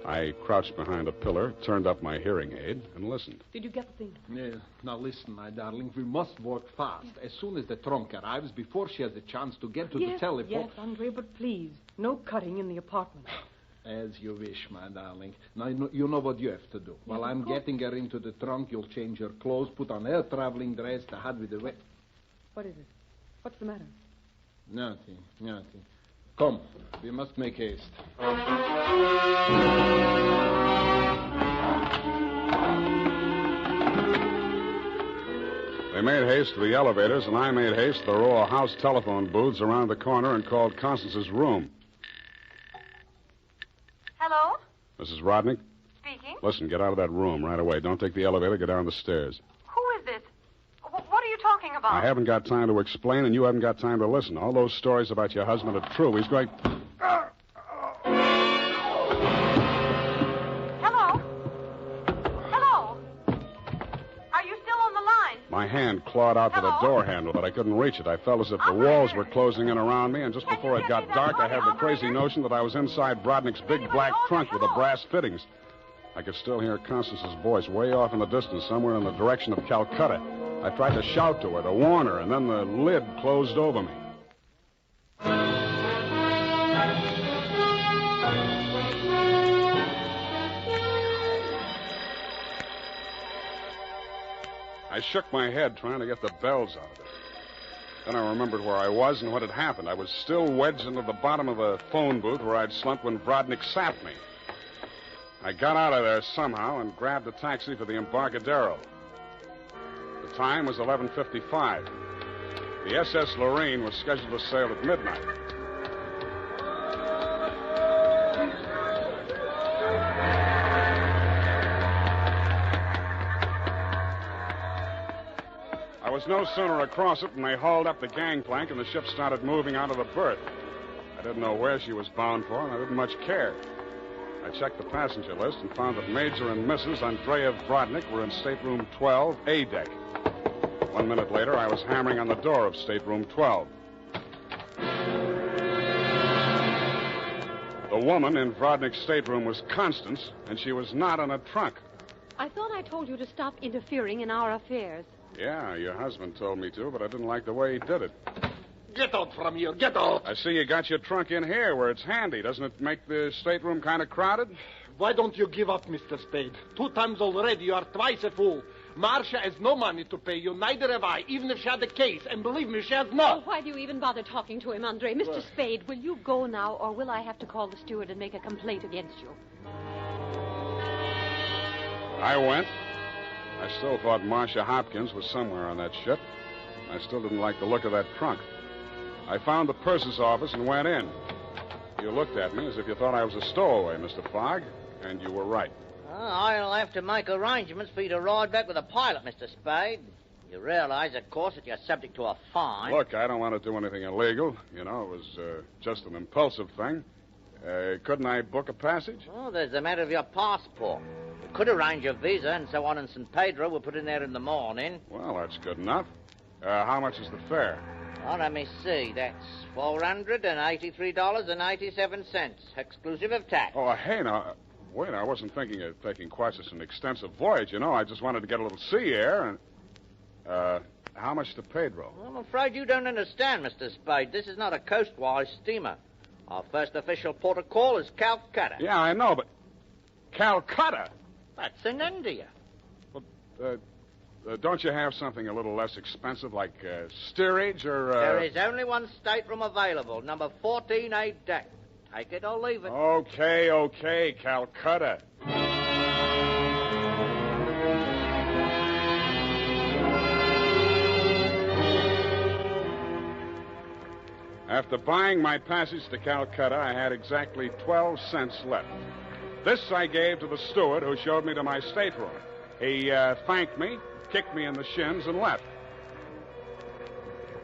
Speaker 15: I crouched behind a pillar, turned up my hearing aid, and listened.
Speaker 19: Did you get the thing?
Speaker 7: Yeah. Now listen, my darling. We must work fast. As soon as the trunk arrives, before she has a chance to get to the telephone...
Speaker 19: Yes, Andre, but please, no cutting in the apartment.
Speaker 7: As you wish, my darling. Now, you know what you have to do. While I'm getting her into the trunk, you'll change her clothes, put on her traveling dress, the hat with the...
Speaker 19: What is it? What's the matter?
Speaker 7: Nothing. Come, we must make haste.
Speaker 15: They made haste to the elevators, and I made haste to the row of house telephone booths around the corner and called Constance's room.
Speaker 3: Hello?
Speaker 15: Mrs. Rodnick?
Speaker 3: Speaking.
Speaker 15: Listen, get out of that room right away. Don't take the elevator. Go down the stairs.
Speaker 3: Who is this? What are you talking about?
Speaker 15: I haven't got time to explain, and you haven't got time to listen. All those stories about your husband are true. He's going...
Speaker 3: Hello? Hello? Are you still on the line?
Speaker 15: My hand clawed out to the door handle, but I couldn't reach it. I felt as if the walls were closing in around me, and just before it got dark, I had the crazy notion that I was inside Brodnick's big black trunk with the brass fittings. I could still hear Constance's voice way off in the distance, somewhere in the direction of Calcutta. I tried to shout to her, to warn her, and then the lid closed over me. I shook my head trying to get the bells out of it. Then I remembered where I was and what had happened. I was still wedged into the bottom of a phone booth where I'd slumped when Brodnick sapped me. I got out of there somehow and grabbed a taxi for the Embarcadero. The time was 11:55. The SS Lorraine was scheduled to sail at midnight. I was no sooner across it than they hauled up the gangplank and the ship started moving out of the berth. I didn't know where she was bound for, and I didn't much care. I checked the passenger list and found that Major and Mrs. Andreev Brodnick were in stateroom 12, A deck. 1 minute later, I was hammering on the door of stateroom 12. The woman in Brodnick's stateroom was Constance, and she was not in a trunk.
Speaker 6: I thought I told you to stop interfering in our affairs.
Speaker 15: Yeah, your husband told me to, but I didn't like the way he did it.
Speaker 7: Get out from here, get out!
Speaker 15: I see you got your trunk in here where it's handy. Doesn't it make the stateroom kind of crowded?
Speaker 7: Why don't you give up, Mr. Spade? 2 times already, you are twice a fool. Marcia has no money to pay you, neither have I, even if she had the case. And believe me, she has not.
Speaker 6: Oh, why do you even bother talking to him, Andre? Mr. Spade, will you go now, or will I have to call the steward and make a complaint against you?
Speaker 15: I went. I still thought Marcia Hopkins was somewhere on that ship. I still didn't like the look of that trunk. I found the purser's office and went in. You looked at me as if you thought I was a stowaway, Mr. Fogg, and you were right.
Speaker 8: I'll have to make arrangements for you to ride back with a pilot, Mr. Spade. You realize, of course, that you're subject to a fine.
Speaker 15: Look, I don't want to do anything illegal. You know, it was just an impulsive thing. Couldn't I book a passage?
Speaker 8: Oh, there's the matter of your passport. We could arrange your visa and so on in St. Pedro. We'll put in there in the morning.
Speaker 15: Well, that's good enough. How much is the fare?
Speaker 8: Oh, let me see. That's $483.87, exclusive of tax.
Speaker 15: Oh, hey, now, wait, I wasn't thinking of taking quite such an extensive voyage, you know. I just wanted to get a little sea air and... how much to Pedro?
Speaker 8: I'm afraid you don't understand, Mr. Spade. This is not a coastwise steamer. Our first official port of call is Calcutta.
Speaker 15: Yeah, I know, but... Calcutta?
Speaker 8: That's in India.
Speaker 15: But, don't you have something a little less expensive, like steerage or...
Speaker 8: There is only one stateroom available, number 14A deck. Take it or leave it.
Speaker 15: Okay, Calcutta. After buying my passage to Calcutta, I had exactly 12 cents left. This I gave to the steward who showed me to my stateroom. He thanked me, kicked me in the shins, and left.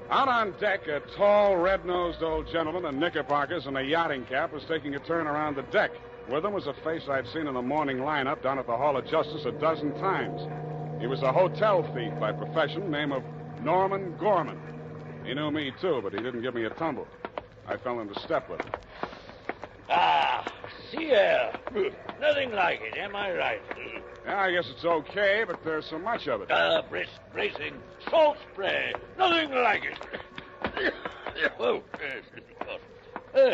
Speaker 15: Out on deck, a tall, red-nosed old gentleman in knickerbockers and a yachting cap was taking a turn around the deck. With him was a face I'd seen in the morning lineup down at the Hall of Justice a dozen times. He was a hotel thief by profession, name of Norman Gorman. He knew me, too, but he didn't give me a tumble. I fell into step with him.
Speaker 5: Ah, sea air. Nothing like it, am I right?
Speaker 15: Yeah, I guess it's okay, but there's so much of it.
Speaker 5: Bracing, salt spray. Nothing like it. Oh,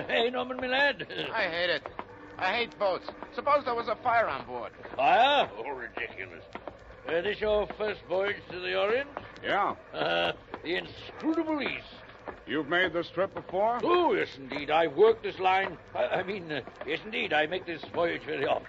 Speaker 5: hey, Norman, my lad.
Speaker 1: I hate it. I hate boats. Suppose there was a fire on board.
Speaker 5: Fire? Oh, ridiculous. This your first voyage to the Orient?
Speaker 15: Yeah.
Speaker 5: The inscrutable East.
Speaker 15: You've made this trip before?
Speaker 5: Oh, yes, indeed. I've worked this line. Yes, indeed. I make this voyage very often.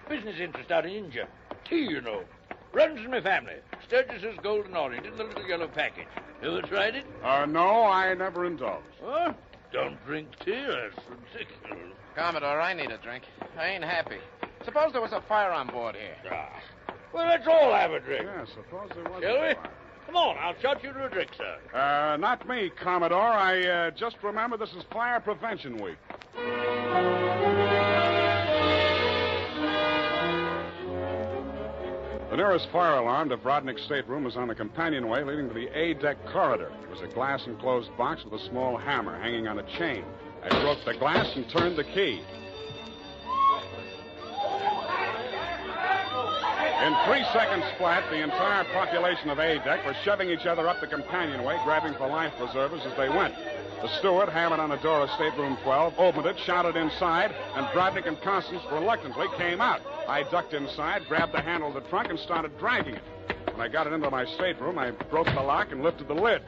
Speaker 5: Business interest out in India. Tea, you know. Runs in my family. Sturgis's Golden Orient in the little yellow package. Ever tried it?
Speaker 15: No, I never indulged.
Speaker 5: Huh? Don't drink tea. That's ridiculous.
Speaker 1: Commodore, I need a drink. I ain't happy. Suppose there was a fire on board here.
Speaker 5: Well, let's all have a drink.
Speaker 15: Yeah, suppose there was
Speaker 5: Shall
Speaker 15: a
Speaker 5: we?
Speaker 15: fire.
Speaker 5: Come on, I'll shot you to a drink, sir.
Speaker 15: Not me, Commodore. I just remember this is Fire Prevention Week. The nearest fire alarm to Brodnick's stateroom was on the companionway leading to the A-deck corridor. It was a glass-enclosed box with a small hammer hanging on a chain. I broke the glass and turned the key. In 3 seconds flat, the entire population of A-deck were shoving each other up the companionway, grabbing for life preservers as they went. The steward hammered on the door of stateroom 12, opened it, shouted inside, and Brodnick and Constance reluctantly came out. I ducked inside, grabbed the handle of the trunk, and started dragging it. When I got it into my stateroom, I broke the lock and lifted the lid.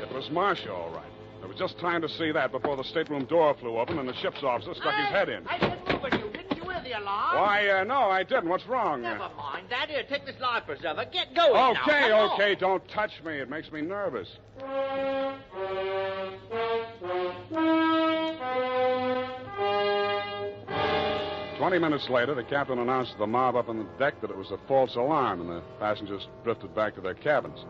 Speaker 15: It was Marcia, all right. There was just time to see that before the stateroom door flew open and the ship's officer stuck his head in.
Speaker 8: I didn't move with you. Didn't you hear the alarm?
Speaker 15: Why, no, I didn't. What's wrong?
Speaker 8: Never mind that. Here, take this life preserver. Get going now.
Speaker 15: Okay, don't touch me. It makes me nervous. 20 minutes later, the captain announced to the mob up on the deck that it was a false alarm, and the passengers drifted back to their cabins.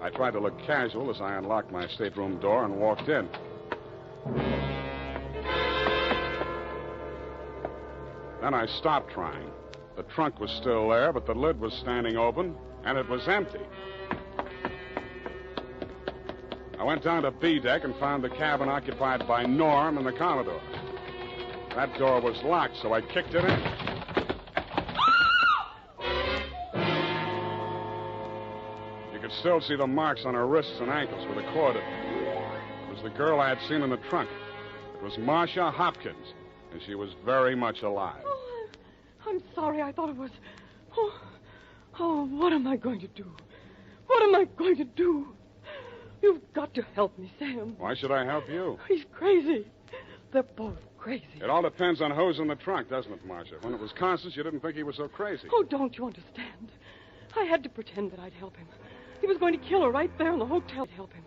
Speaker 15: I tried to look casual as I unlocked my stateroom door and walked in. Then I stopped trying. The trunk was still there, but the lid was standing open, and it was empty. I went down to B deck and found the cabin occupied by Norm and the Commodore. That door was locked, so I kicked it in. You could still see the marks on her wrists and ankles where the cord had been. It was the girl I had seen in the trunk. It was Marcia Hopkins, and she was very much alive.
Speaker 19: Oh, I'm sorry. I thought it was... Oh, what am I going to do? What am I going to do? You've got to help me, Sam.
Speaker 15: Why should I help you?
Speaker 19: He's crazy. They're both crazy.
Speaker 15: It all depends on who's in the trunk, doesn't it, Marcia? When it was Constance, you didn't think he was so crazy.
Speaker 19: Oh, don't you understand? I had to pretend that I'd help him. He was going to kill her right there in the hotel. Help him.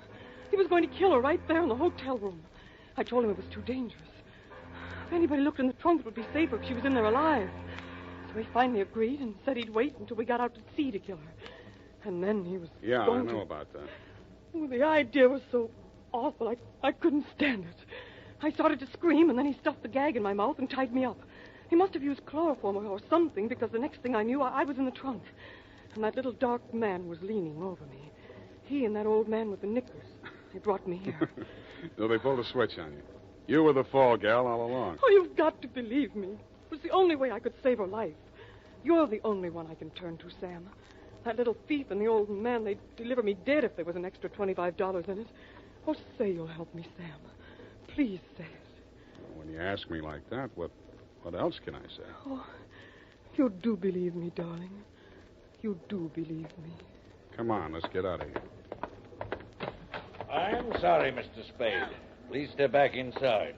Speaker 19: He was going to kill her right there in the hotel room. I told him it was too dangerous. If anybody looked in the trunk, it would be safer if she was in there alive. So he finally agreed and said he'd wait until we got out to sea to kill her. And then he was going
Speaker 15: I know about that.
Speaker 19: Well, the idea was so awful, I couldn't stand it. I started to scream, and then he stuffed the gag in my mouth and tied me up. He must have used chloroform or something, because the next thing I knew, I was in the trunk. And that little dark man was leaning over me. He and that old man with the knickers. They brought me here.
Speaker 15: So they pulled a switch on you. You were the fall gal all along.
Speaker 19: Oh, you've got to believe me. It was the only way I could save her life. You're the only one I can turn to, Sam. That little thief and the old man, they'd deliver me dead if there was an extra $25 in it. Oh, say you'll help me, Sam. Please say it.
Speaker 15: Well, when you ask me like that, what else can I say?
Speaker 19: Oh, you do believe me, darling. You do believe me.
Speaker 15: Come on, let's get out of here.
Speaker 5: I'm sorry, Mr. Spade. Please step back inside.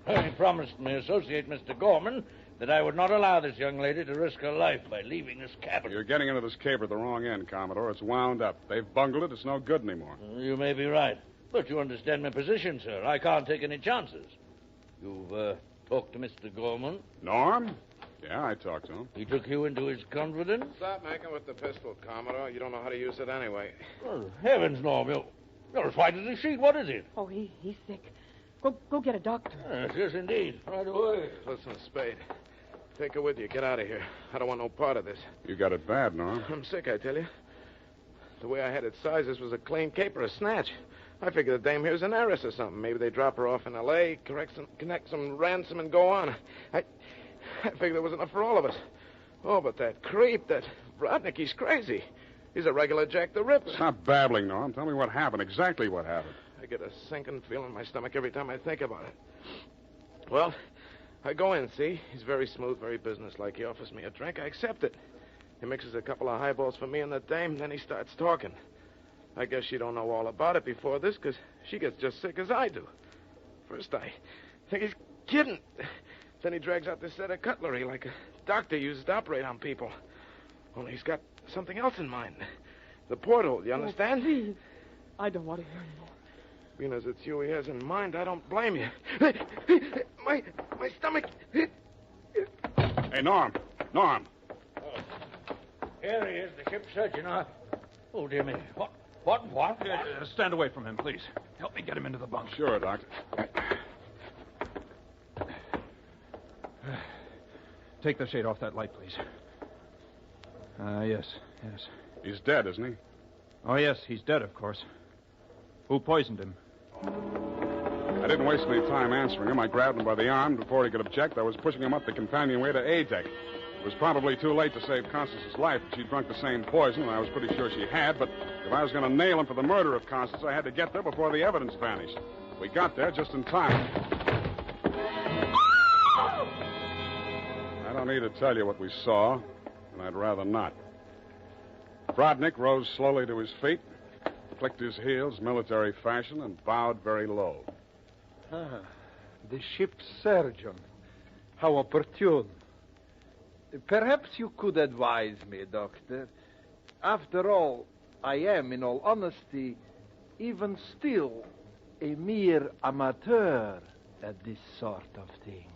Speaker 5: I promised my associate, Mr. Gorman, that I would not allow this young lady to risk her life by leaving this cabin.
Speaker 15: You're getting into this caper at the wrong end, Commodore. It's wound up. They've bungled it. It's no good anymore.
Speaker 5: You may be right. But you understand my position, sir. I can't take any chances. You've talked to Mr. Gorman?
Speaker 15: Norm? Yeah, I talked to him.
Speaker 5: He took you into his confidence?
Speaker 1: Stop making with the pistol, Commodore. You don't know how to use it anyway.
Speaker 5: Oh, heavens, Norm. You're as white as a sheet. What is it?
Speaker 19: Oh, he's sick. Go get a doctor.
Speaker 5: Yes, indeed. Right away.
Speaker 1: Listen, Spade. Take her with you. Get out of here. I don't want no part of this.
Speaker 15: You got it bad, Norm.
Speaker 1: I'm sick, I tell you. The way I had it sized, this was a clean caper, a snatch. I figured the dame here's an heiress or something. Maybe they drop her off in L.A., connect some ransom, and go on. I figured there was enough for all of us. Oh, but that creep, that Rodnick, he's crazy. He's a regular Jack the Ripper.
Speaker 15: Stop babbling, Norm. Tell me what happened, exactly what happened.
Speaker 1: I get a sinking feeling in my stomach every time I think about it. Well, I go in, see? He's very smooth, very businesslike. He offers me a drink. I accept it. He mixes a couple of highballs for me and the dame, then he starts talking. I guess she don't know all about it before this, because she gets just sick as I do. First, I think he's kidding. Then he drags out this set of cutlery like a doctor uses to operate on people. Only he's got something else in mind. The porthole, you understand?
Speaker 19: Oh, please. I don't want to hear anymore.
Speaker 1: Being as it's you he has in mind, I don't blame you. My stomach.
Speaker 15: Hey, Norm. Norm.
Speaker 5: Oh. Here he is, the ship's surgeon. Oh, dear me. What?
Speaker 21: Stand away from him, please. Help me get him into the bunk.
Speaker 15: Sure, Doctor.
Speaker 21: Take the shade off that light, please. Yes.
Speaker 15: He's dead, isn't he?
Speaker 21: Oh, yes, he's dead, of course. Who poisoned him?
Speaker 15: I didn't waste any time answering him. I grabbed him by the arm. Before he could object, I was pushing him up the companionway to A deck. It was probably too late to save Constance's life if she'd drunk the same poison, and I was pretty sure she had, but if I was going to nail him for the murder of Constance, I had to get there before the evidence vanished. We got there just in time. I don't need to tell you what we saw, and I'd rather not. Rodnick rose slowly to his feet, clicked his heels military fashion, and bowed very low.
Speaker 7: The ship's surgeon. How opportune. Perhaps you could advise me, Doctor. After all, I am, in all honesty, even still, a mere amateur at this sort of thing.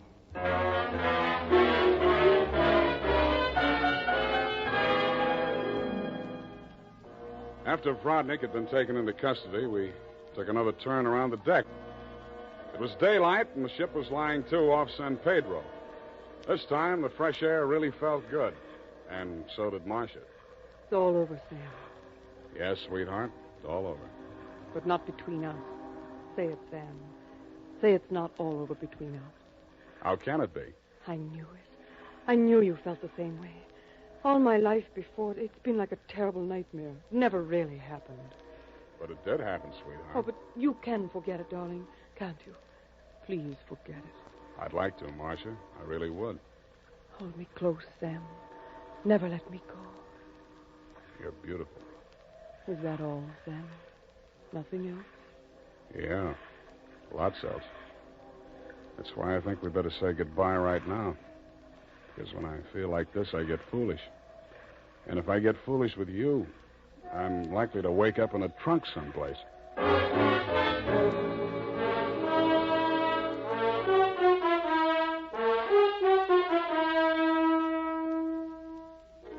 Speaker 15: After Rodnick had been taken into custody, we took another turn around the deck. It was daylight, and the ship was lying to off San Pedro. This time, the fresh air really felt good, and so did Marcia.
Speaker 19: It's all over, Sam.
Speaker 15: Yes, sweetheart, it's all over.
Speaker 19: But not between us. Say it, Sam. Say it's not all over between us.
Speaker 15: How can it be?
Speaker 19: I knew it. I knew you felt the same way. All my life before, it's been like a terrible nightmare. It never really happened.
Speaker 15: But it did happen, sweetheart.
Speaker 19: Oh, but you can forget it, darling, can't you? Please forget it.
Speaker 15: I'd like to, Marcia. I really would.
Speaker 19: Hold me close, Sam. Never let me go.
Speaker 15: You're beautiful.
Speaker 19: Is that all, Sam? Nothing else?
Speaker 15: Yeah, lots else. That's why I think we better say goodbye right now. Because when I feel like this, I get foolish. And if I get foolish with you, I'm likely to wake up in a trunk someplace.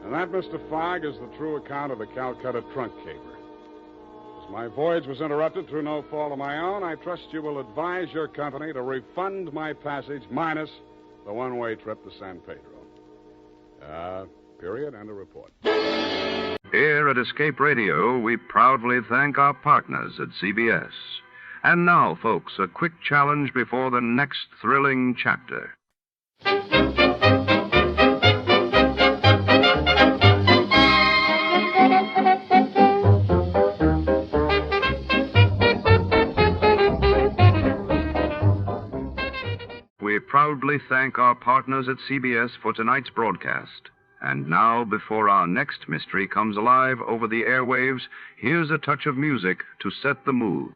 Speaker 15: And that, Mr. Fogg, is the true account of the Calcutta trunk caper. As my voyage was interrupted through no fault of my own, I trust you will advise your company to refund my passage minus the one-way trip to San Pedro. Period, and a report.
Speaker 2: Here at Escape Radio, we proudly thank our partners at CBS. And now, folks, a quick challenge before the next thrilling chapter. We proudly thank our partners at CBS for tonight's broadcast. And now, before our next mystery comes alive over the airwaves, here's a touch of music to set the mood.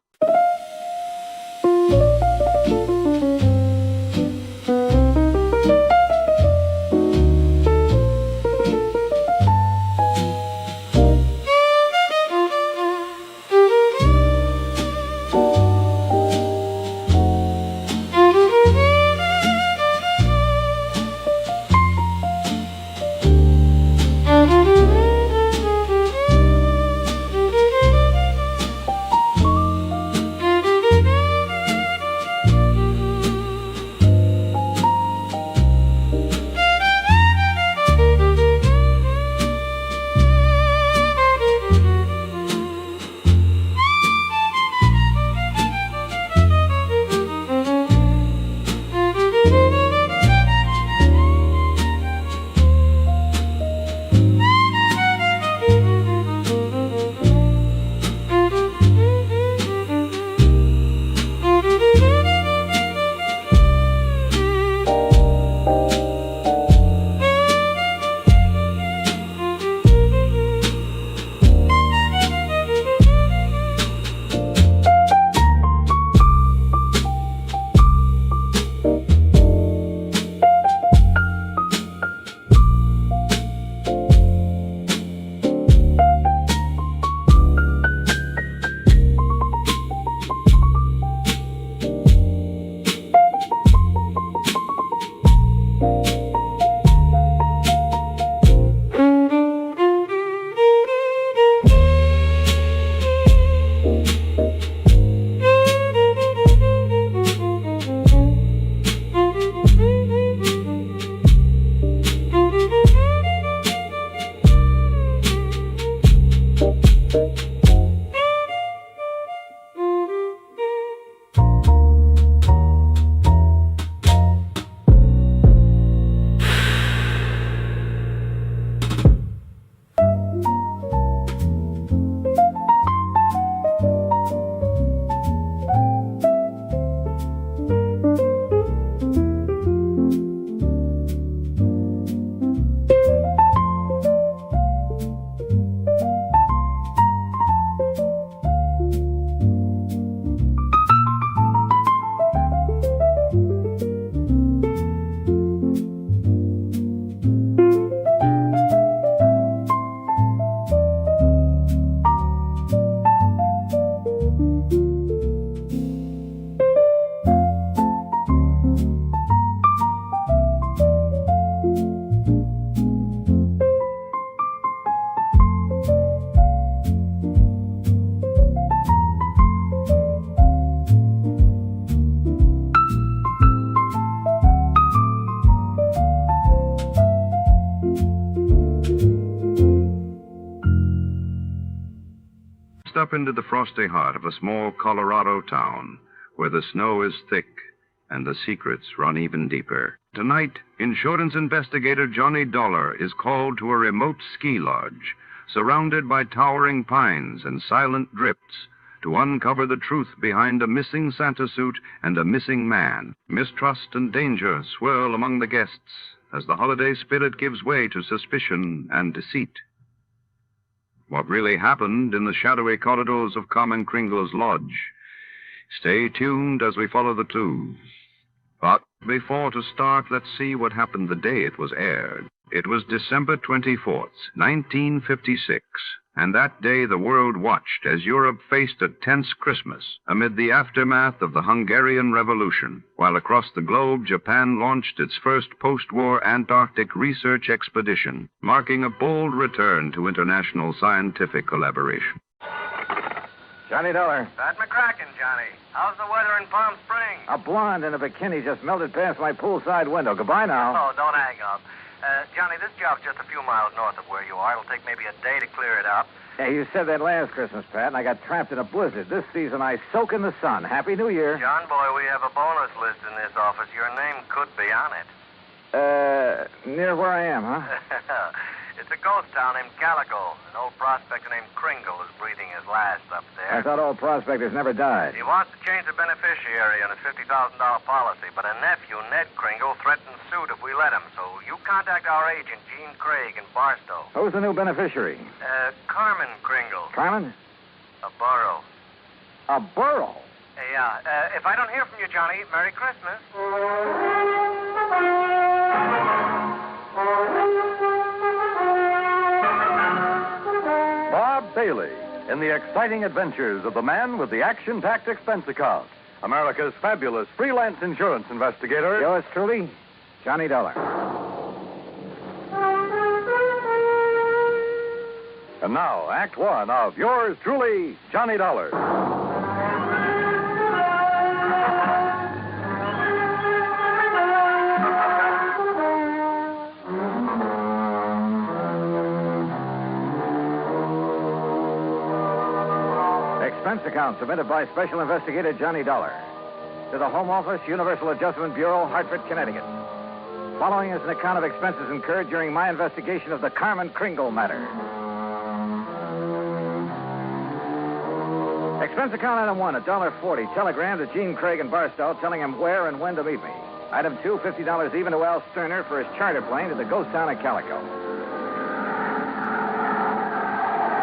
Speaker 2: Up into the frosty heart of a small Colorado town where the snow is thick and the secrets run even deeper. Tonight, insurance investigator Johnny Dollar is called to a remote ski lodge surrounded by towering pines and silent drifts to uncover the truth behind a missing Santa suit and a missing man. Mistrust and danger swirl among the guests as the holiday spirit gives way to suspicion and deceit. What really happened in the shadowy corridors of Carmen Kringle's lodge? Stay tuned as we follow the clues. But before to start, let's see what happened the day it was aired. It was December 24th, 1956, and that day the world watched as Europe faced a tense Christmas amid the aftermath of the Hungarian Revolution, while across the globe Japan launched its first post-war Antarctic research expedition, marking a bold return to international scientific collaboration.
Speaker 12: Johnny Dollar.
Speaker 13: Pat McCracken, Johnny. How's the weather in Palm Springs?
Speaker 12: A blonde in a bikini just melted past my poolside window. Goodbye now.
Speaker 13: Oh, don't hang up. Johnny, this job's just a few miles north of where you are. It'll take maybe a day to clear it up.
Speaker 12: Yeah, you said that last Christmas, Pat, and I got trapped in a blizzard. This season, I soak in the sun. Happy New Year.
Speaker 13: John, boy, we have a bonus list in this office. Your name could be on it.
Speaker 12: Near where I am, huh?
Speaker 13: It's a ghost town named Calico. An old prospector named Kringle is breathing his last up there.
Speaker 12: I thought old prospectors never died.
Speaker 13: He wants to change the beneficiary on his $50,000 policy, but a nephew, Ned Kringle, threatens suit if we let him. So you contact our agent, Gene Craig, in Barstow.
Speaker 12: Who's the new beneficiary?
Speaker 13: Carmen Kringle.
Speaker 12: Carmen?
Speaker 13: A borough.
Speaker 12: A borough?
Speaker 13: Yeah. If I don't hear from you, Johnny, Merry Christmas.
Speaker 10: Bob Bailey in the exciting adventures of the man with the action-packed expense account. America's fabulous freelance insurance investigator.
Speaker 12: Yours truly, Johnny Dollar.
Speaker 10: And now, Act One of yours truly, Johnny Dollar.
Speaker 12: Expense account submitted by Special Investigator Johnny Dollar to the Home Office, Universal Adjustment Bureau, Hartford, Connecticut. Following is an account of expenses incurred during my investigation of the Carmen Kringle matter. Expense account item 1, $1.40. Telegram to Gene Craig in Barstow telling him where and when to meet me. Item 2, $50 even to Al Sterner for his charter plane to the ghost town of Calico.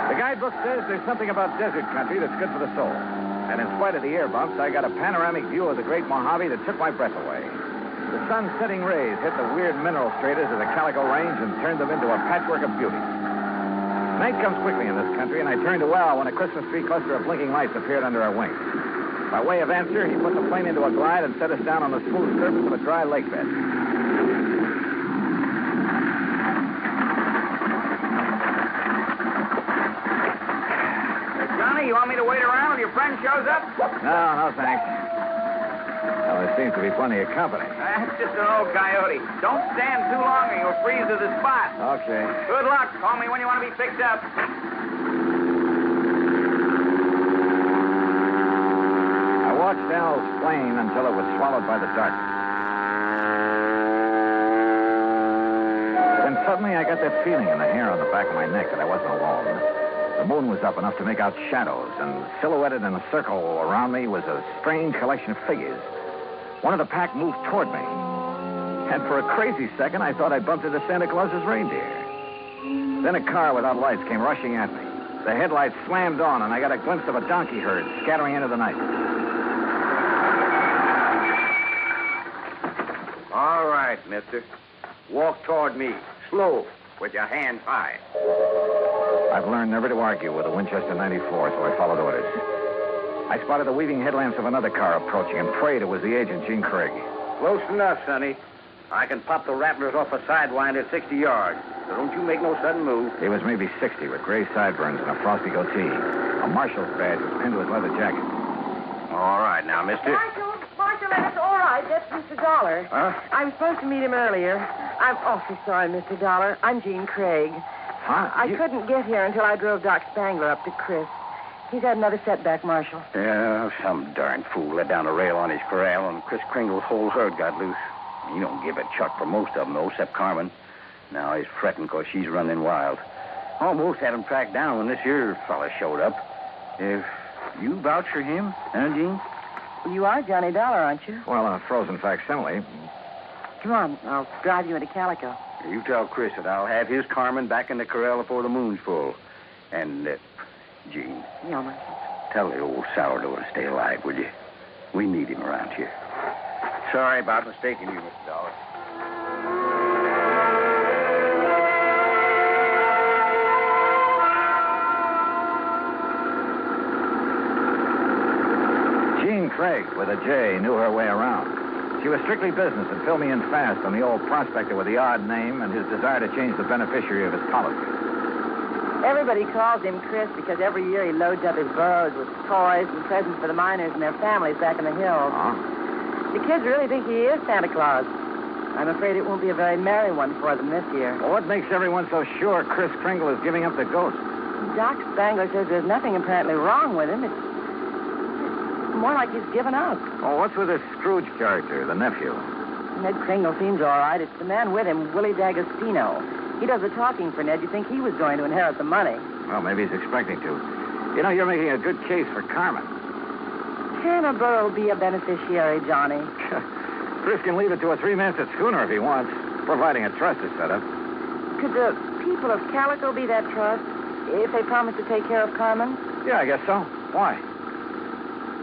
Speaker 12: The guidebook says there's something about desert country that's good for the soul. And in spite of the air bumps, I got a panoramic view of the great Mojave that took my breath away. The sun's setting rays hit the weird mineral stratas of the Calico Range and turned them into a patchwork of beauty. Night comes quickly in this country, and I turned to Al when a Christmas tree cluster of blinking lights appeared under our wings. By way of answer, he put the plane into a glide and set us down on the smooth surface of a dry lake bed.
Speaker 16: Johnny, you want me to wait around till your friend shows up?
Speaker 12: No, thanks. Well, there seems to be plenty of company.
Speaker 16: That's just an old coyote. Don't stand too long or you'll freeze to the spot.
Speaker 12: Okay.
Speaker 16: Good luck. Call me when you want to be picked up.
Speaker 12: I watched Al's plane until it was swallowed by the darkness. Then suddenly I got that feeling in the hair on the back of my neck that I wasn't alone. The moon was up enough to make out shadows, and silhouetted in a circle around me was a strange collection of figures. One of the pack moved toward me. And for a crazy second, I thought I'd bumped into Santa Claus's reindeer. Then a car without lights came rushing at me. The headlights slammed on, and I got a glimpse of a donkey herd scattering into the night.
Speaker 16: All right, mister. Walk toward me. Slow, with your hands high.
Speaker 12: I've learned never to argue with a Winchester 94, so I followed orders. I spotted the weaving headlamps of another car approaching and prayed it was the agent, Gene Craig.
Speaker 16: Close enough, Sonny. I can pop the rattlers off a sidewind at 60 yards, so don't you make no sudden move.
Speaker 12: He was maybe 60 with gray sideburns and a frosty goatee. A marshal's badge was pinned to his leather jacket.
Speaker 16: All right, now, mister.
Speaker 17: Marshal, that's all right. That's Mr. Dollar.
Speaker 16: Huh?
Speaker 17: I was supposed to meet him earlier. I'm awfully sorry, Mr. Dollar. I'm Gene Craig.
Speaker 12: Huh?
Speaker 17: I couldn't get here until I drove Doc Spangler up to Chris. He's had another setback, Marshal.
Speaker 16: Yeah, some darn fool let down a rail on his corral, and Chris Kringle's whole herd got loose. He don't give a chuck for most of them, though, except Carmen. Now he's fretting because she's running wild. Almost had him tracked down when this here fella showed up. If you vouch for him, huh, Gene?
Speaker 17: You are Johnny Dollar, aren't you?
Speaker 12: Well, a frozen facsimile.
Speaker 17: Come on, I'll drive you into Calico.
Speaker 16: You tell Chris that I'll have his Carmen back in the corral before the moon's full. And, Gene.
Speaker 17: Yeah, Marshal.
Speaker 16: Tell the old sourdough to stay alive, will you? We need him around here. Sorry about mistaking you, Mr. Dollar.
Speaker 12: Gene Craig, with a J, knew her way around. She was strictly business and filled me in fast on the old prospector with the odd name and his desire to change the beneficiary of his policy.
Speaker 17: Everybody calls him Chris because every year he loads up his burros with toys and presents for the miners and their families back in the hills.
Speaker 12: Huh?
Speaker 17: The kids really think he is Santa Claus. I'm afraid it won't be a very merry one for them this year.
Speaker 12: Well, what makes everyone so sure Chris Kringle is giving up the ghost?
Speaker 17: Doc Spangler says there's nothing apparently wrong with him. It's more like he's given up.
Speaker 12: Oh, what's with this Scrooge character, the nephew?
Speaker 17: Ned Kringle seems all right. It's the man with him, Willie D'Agostino. He does the talking for Ned. You'd think he was going to inherit the money.
Speaker 12: Well, maybe he's expecting to. You know, you're making a good case for Carmen.
Speaker 17: Can a burro be a beneficiary, Johnny?
Speaker 12: Chris can leave it to a three-masted schooner if he wants, providing a trust is set up.
Speaker 17: Could the people of Calico be that trust if they promise to take care of Carmen?
Speaker 12: Yeah, I guess so. Why?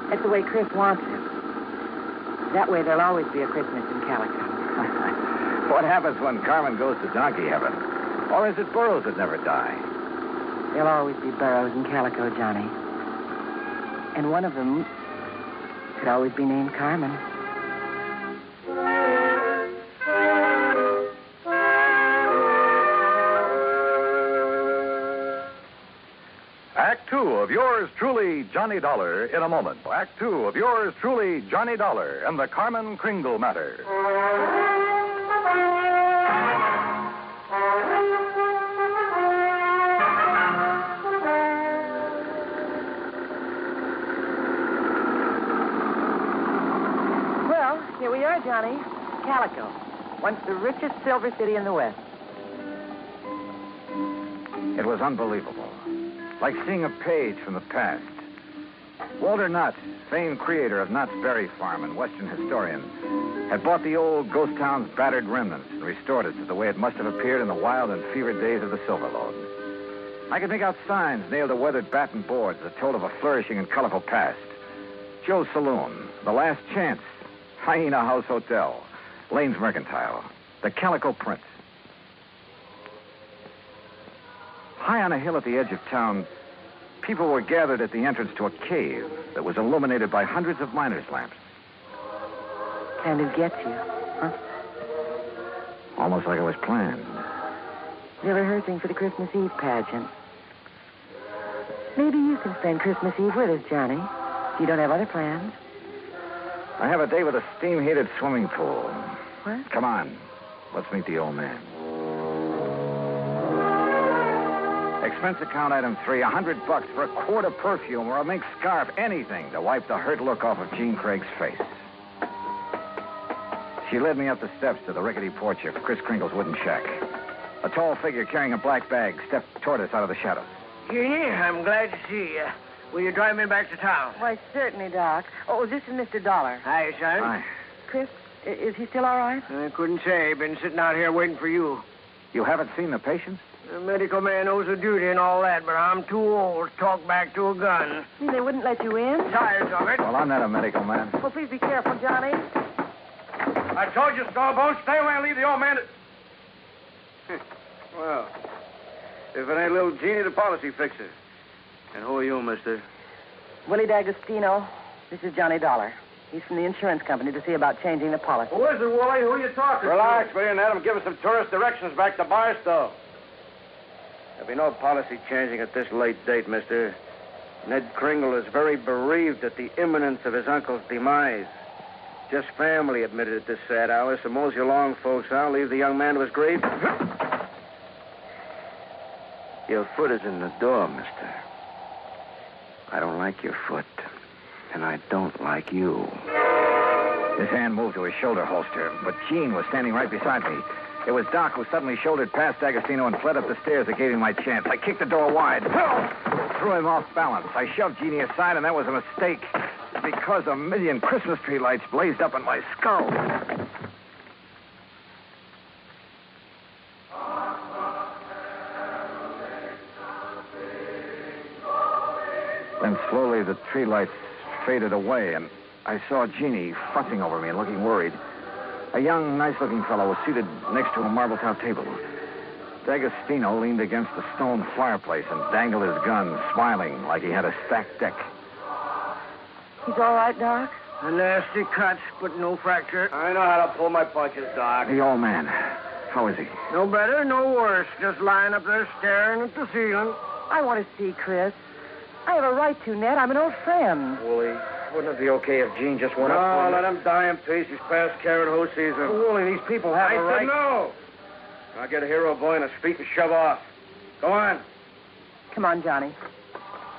Speaker 17: That's the way Chris wants it. That way there'll always be a Christmas in Calico.
Speaker 12: What happens when Carmen goes to donkey heaven? Or is it burros that never die?
Speaker 17: There'll always be burros in Calico, Johnny. And one of them could always be named Carmen.
Speaker 10: Act two of yours truly, Johnny Dollar, in a moment. Act two of yours truly, Johnny Dollar, and the Carmen Kringle matter.
Speaker 17: Well, here we are, Johnny. Calico, once the richest silver city in the West.
Speaker 12: It was unbelievable. Like seeing a page from the past. Walter Knott, famed creator of Knott's Berry Farm and Western historian, had bought the old ghost town's battered remnants and restored it to the way it must have appeared in the wild and fevered days of the Silver Lode. I could make out signs nailed to weathered batten boards that told of a flourishing and colorful past. Joe's Saloon, The Last Chance, Hyena House Hotel, Lane's Mercantile, the Calico Prince. High on a hill at the edge of town, people were gathered at the entrance to a cave that was illuminated by hundreds of miners' lamps.
Speaker 17: Kind of gets you, huh?
Speaker 12: Almost like it was planned.
Speaker 17: They're rehearsing for the Christmas Eve pageant. Maybe you can spend Christmas Eve with us, Johnny. If you don't have other plans.
Speaker 12: I have a day with a steam-heated swimming pool.
Speaker 17: What?
Speaker 12: Come on. Let's meet the old man. Expense account item 3, $100 for a quart of perfume or a mink scarf, anything to wipe the hurt look off of Jean Craig's face. She led me up the steps to the rickety porch of Chris Kringle's wooden shack. A tall figure carrying a black bag stepped toward us out of the shadows.
Speaker 4: Jeannie, I'm glad to see you. Will you drive me back to town?
Speaker 17: Why, certainly, Doc. Oh, this is Mr. Dollar.
Speaker 4: Hi, son.
Speaker 12: Hi.
Speaker 17: Chris, is he still all right?
Speaker 4: I couldn't say. Been sitting out here waiting for you.
Speaker 12: You haven't seen the patient?
Speaker 4: The medical man owes a duty and all that, but I'm too old to talk back to a gun.
Speaker 17: They wouldn't let you in?
Speaker 4: Tired of it.
Speaker 12: Well, I'm not a medical man.
Speaker 17: Well, please be careful, Johnny.
Speaker 1: I told you, Stallbone, stay away and leave the old man
Speaker 9: Well, if it ain't little Jeannie, the policy fixer. And who are you, mister?
Speaker 17: Willie D'Agostino. This is Johnny Dollar. He's from the insurance company to see about changing the policy.
Speaker 1: Who is it, Wooly? Who are you talking
Speaker 9: Relax, will you, and let him give us some tourist directions back to Barstow. There'll be no policy changing at this late date, mister. Ned Kringle is very bereaved at the imminence of his uncle's demise. Just family admitted at this sad hour, so mosey along, folks. I'll leave the young man to his grief. Your foot is in the door, mister. I don't like your foot, and I don't like you.
Speaker 12: His hand moved to his shoulder holster, but Jean was standing right beside me. It was Doc who suddenly shouldered past D'Agostino and fled up the stairs that gave him my chance. I kicked the door wide. Threw him off balance. I shoved Jeannie aside, and that was a mistake. Because a million Christmas tree lights blazed up in my skull. Then slowly the tree lights faded away, and I saw Jeannie fussing over me and looking worried. A young, nice-looking fellow was seated next to a marble-top table. D'Agostino leaned against the stone fireplace and dangled his gun, smiling like he had a stacked deck.
Speaker 17: He's all right, Doc?
Speaker 4: A nasty cut, but no fracture.
Speaker 9: I know how to pull my punches, Doc.
Speaker 12: The old man. How is he?
Speaker 4: No better, no worse. Just lying up there staring at the ceiling.
Speaker 17: I want to see Chris. I have a right to, Ned. I'm an old friend.
Speaker 9: Wooly, wouldn't it be okay if Jean just went up? No, let him die in peace. He's past care and who sees him.
Speaker 4: Wooly, these people have a right.
Speaker 9: I said no. I'll get a hero boy in his feet and shove off. Go on.
Speaker 17: Come on, Johnny.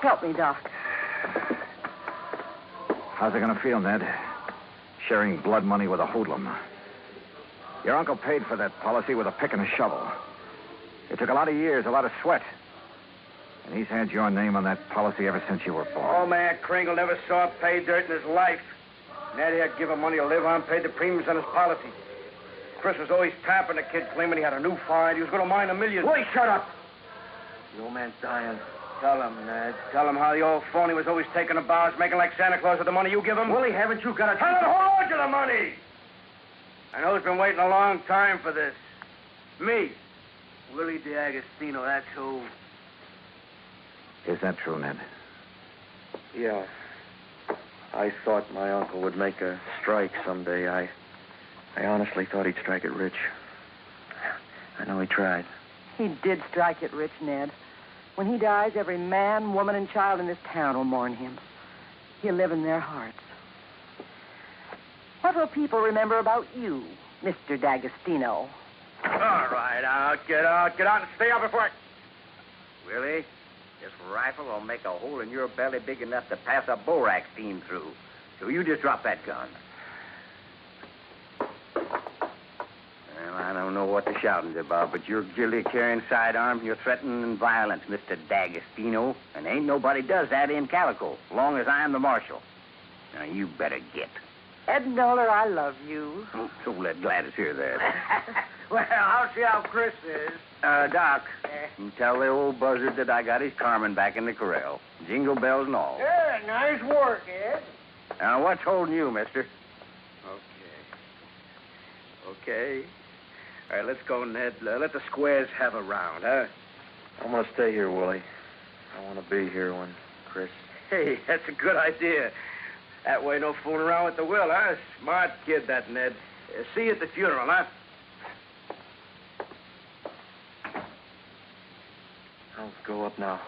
Speaker 17: Help me, Doc.
Speaker 12: How's it going to feel, Ned? Sharing blood money with a hoodlum. Your uncle paid for that policy with a pick and a shovel. It took a lot of years, a lot of sweat. And he's had your name on that policy ever since you were born.
Speaker 9: Old man Kringle never saw pay dirt in his life. Ned had given him money to live on, paid the premiums on his policy. Chris was always tapping the kid, claiming he had a new find. He was going to mine $1 million.
Speaker 12: Willie, shut up!
Speaker 9: The old man's dying. Tell him, Ned. Tell him how the old phony was always taking the bars, making like Santa Claus with the money you give him.
Speaker 12: Willie, haven't you got a...
Speaker 9: Tell him to hold on to the money! I know he's been waiting a long time for this. Me, Willie D'Agostino, that's who.
Speaker 12: Is that true, Ned?
Speaker 14: Yeah. I thought my uncle would make a strike someday. I honestly thought he'd strike it rich. I know he tried.
Speaker 17: He did strike it rich, Ned. When he dies, every man, woman, and child in this town will mourn him. He'll live in their hearts. What will people remember about you, Mr. D'Agostino?
Speaker 9: All right, get out and stay out before I...
Speaker 16: Willie, this rifle will make a hole in your belly big enough to pass a borax beam through. So you just drop that gun. Well, I don't know what the shouting's about, but you're guilty of carrying sidearms and you're threatening violence, Mr. D'Agostino. And ain't nobody does that in Calico, as long as I'm the marshal. Now, you better get.
Speaker 17: Ed Dolar, I love you.
Speaker 16: Oh, so let Gladys hear that.
Speaker 4: Well, I'll see how Chris is.
Speaker 16: Doc, you tell the old buzzard that I got his Carmen back in the corral. Jingle bells and all.
Speaker 4: Yeah, nice work, Ed.
Speaker 16: Now, what's holding you, mister?
Speaker 9: Okay. All right, let's go, Ned. Let the squares have a round, huh?
Speaker 14: I'm going to stay here, Willie. I want to be here when Chris...
Speaker 9: Hey, that's a good idea. That way, no fooling around with the will, huh? Smart kid, that Ned. See you at the funeral, huh?
Speaker 14: I'll go up now.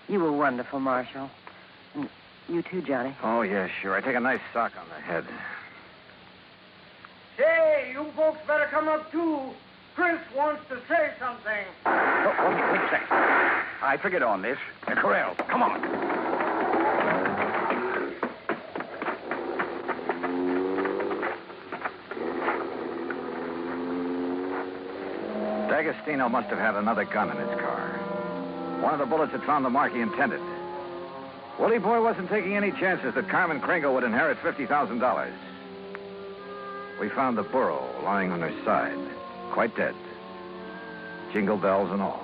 Speaker 17: You were wonderful, Marshal. And you too, Johnny.
Speaker 12: Oh, yeah, sure. I take a nice sock on the head.
Speaker 4: Say, you folks better come up, too. Chris wants to say something.
Speaker 16: Oh, wait a second. I figured on this. The corral. Come on.
Speaker 12: D'Agostino must have had another gun in his car. One of the bullets had found the mark he intended. Willie Boy wasn't taking any chances that Carmen Kringle would inherit $50,000. We found the burro lying on her side, quite dead. Jingle bells and all.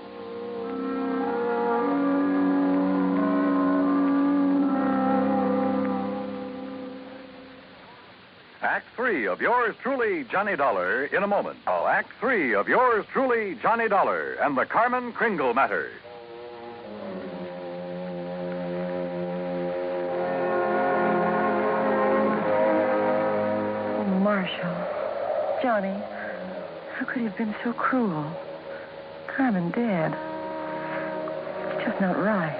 Speaker 10: Act 3 of yours truly, Johnny Dollar, in a moment. Act 3 of yours truly, Johnny Dollar, and the Carmen Kringle Matter.
Speaker 17: Oh, Marshal. Johnny, how could he have been so cruel? Carmen dead. It's just not right.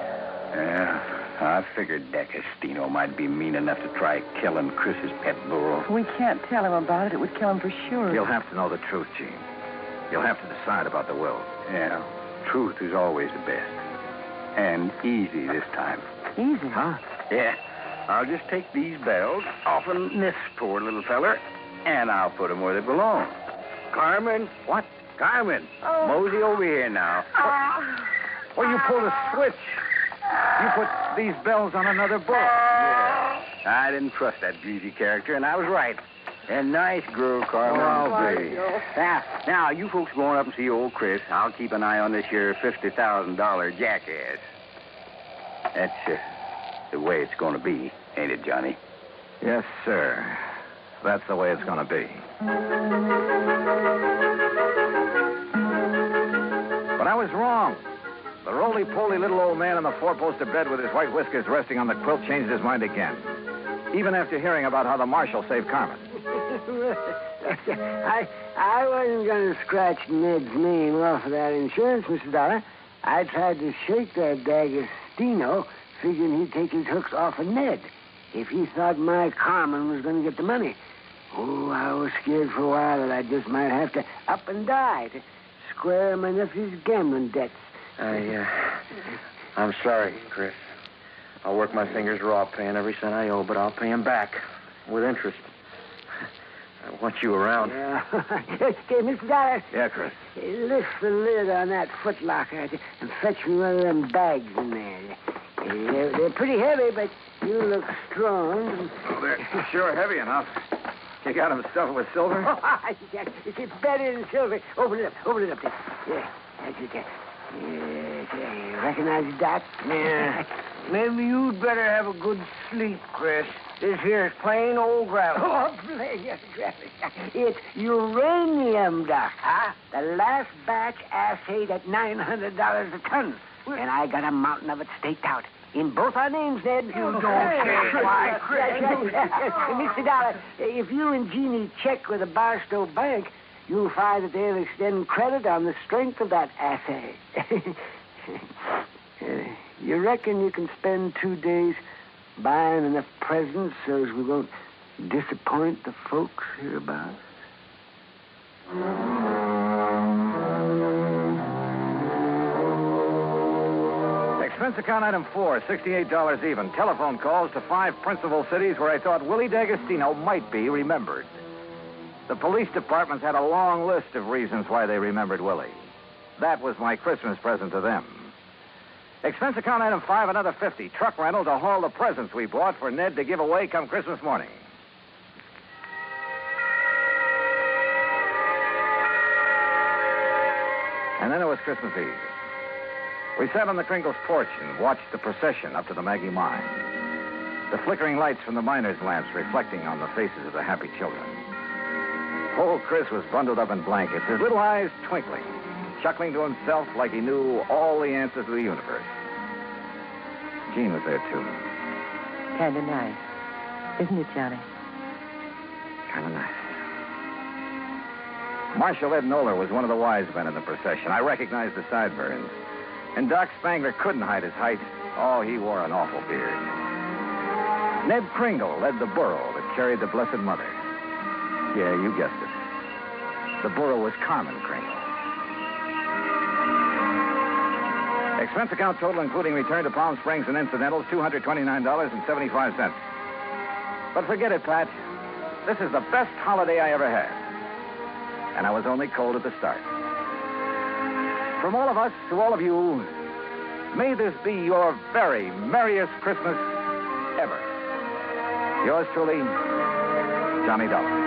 Speaker 16: Yeah, I figured D'Agostino might be mean enough to try killing Chris's pet burro.
Speaker 17: We can't tell him about it. It would kill him for sure.
Speaker 12: You'll have to know the truth, Gene. You'll have to decide about the will.
Speaker 16: Yeah, truth is always the best. And easy this time.
Speaker 17: Easy?
Speaker 12: Huh?
Speaker 16: Yeah. I'll just take these bells off of this poor little feller, and I'll put them where they belong. Carmen? What? Carmen.
Speaker 17: Oh.
Speaker 16: Mosey over here now.
Speaker 12: Well, you pulled a switch. You put these bells on another burro.
Speaker 16: Yeah. I didn't trust that greasy character, and I was right. A nice girl, Carmen.
Speaker 12: I'll be.
Speaker 16: Now, you folks going up and see old Chris. I'll keep an eye on this here $50,000 jackass. That's the way it's going to be, ain't it, Johnny?
Speaker 12: Yes, sir. That's the way it's going to be. But I was wrong. The roly-poly little old man in the four-poster bed with his white whiskers resting on the quilt changed his mind again. Even after hearing about how the marshal saved Carmen.
Speaker 4: I wasn't going to scratch Ned's name off of that insurance, Mr. Dollar. I tried to shake that D'Agostino, figuring he'd take his hooks off of Ned if he thought my Carmen was going to get the money. Oh, I was scared for a while that I just might have to up and die to square my nephew's gambling debts.
Speaker 14: I'm sorry, Chris. I'll work my fingers raw paying every cent I owe, but I'll pay him back with interest. I want you around.
Speaker 4: Okay, Mr. Dollar.
Speaker 14: Yeah, Chris.
Speaker 4: Lift the lid on that footlocker and fetch me one of them bags in there. They're pretty heavy, but you look strong.
Speaker 12: Oh, they're sure heavy enough. You got them stuffed with silver?
Speaker 4: It's better than silver. Open it up there. Yeah, that's it there. Yeah, you recognize it, Doc?
Speaker 14: Yeah. Maybe you'd better have a good sleep, Chris. This here is plain old gravel.
Speaker 4: Oh, plain gravel. It's uranium, Doc. Huh? The last batch assayed at $900 a ton. And I got a mountain of it staked out. In both our names, Ned. You
Speaker 14: don't say why, Chris.
Speaker 4: Mr. Dollar, if you and Jeannie check with the Barstow Bank, you'll find that they'll extend credit on the strength of that assay. You reckon you can spend 2 days buying enough presents so as we won't disappoint the folks hereabouts?
Speaker 12: Expense account item 4, $68 even. Telephone calls to 5 principal cities where I thought Willie D'Agostino might be remembered. The police departments had a long list of reasons why they remembered Willie. That was my Christmas present to them. Expense account item 5, another $50. Truck rental to haul the presents we bought for Ned to give away come Christmas morning. And then it was Christmas Eve. We sat on the Kringles' porch and watched the procession up to the Maggie mine. The flickering lights from the miners' lamps reflecting on the faces of the happy children. Old Chris was bundled up in blankets, his little eyes twinkling, chuckling to himself like he knew all the answers to the universe. Jean was there, too.
Speaker 17: Kind of nice. Isn't it, Johnny?
Speaker 12: Kind of nice. Marshal Ed Nolar was one of the wise men in the procession. I recognized the sideburns. And Doc Spangler couldn't hide his height. Oh, he wore an awful beard. Ned Kringle led the burro that carried the Blessed Mother. Yeah, you guessed it. The burro was Carmen Kringle. Expense account total, including return to Palm Springs and incidentals, $229.75. But forget it, Pat. This is the best holiday I ever had. And I was only cold at the start. From all of us to all of you, may this be your very merriest Christmas ever. Yours truly, Johnny Dollar.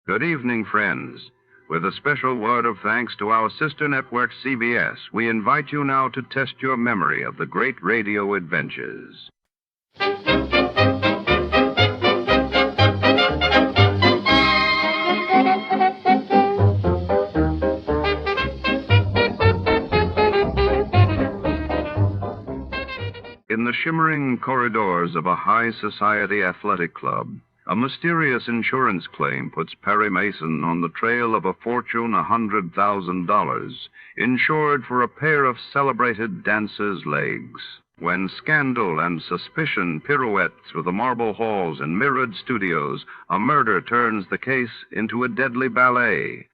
Speaker 2: Good evening, friends. With a special word of thanks to our sister network, CBS, we invite you now to test your memory of the great radio adventures. In the shimmering corridors of a high society athletic club, a mysterious insurance claim puts Perry Mason on the trail of a fortune $100,000, insured for a pair of celebrated dancers' legs. When scandal and suspicion pirouette through the marble halls and mirrored studios, a murder turns the case into a deadly ballet.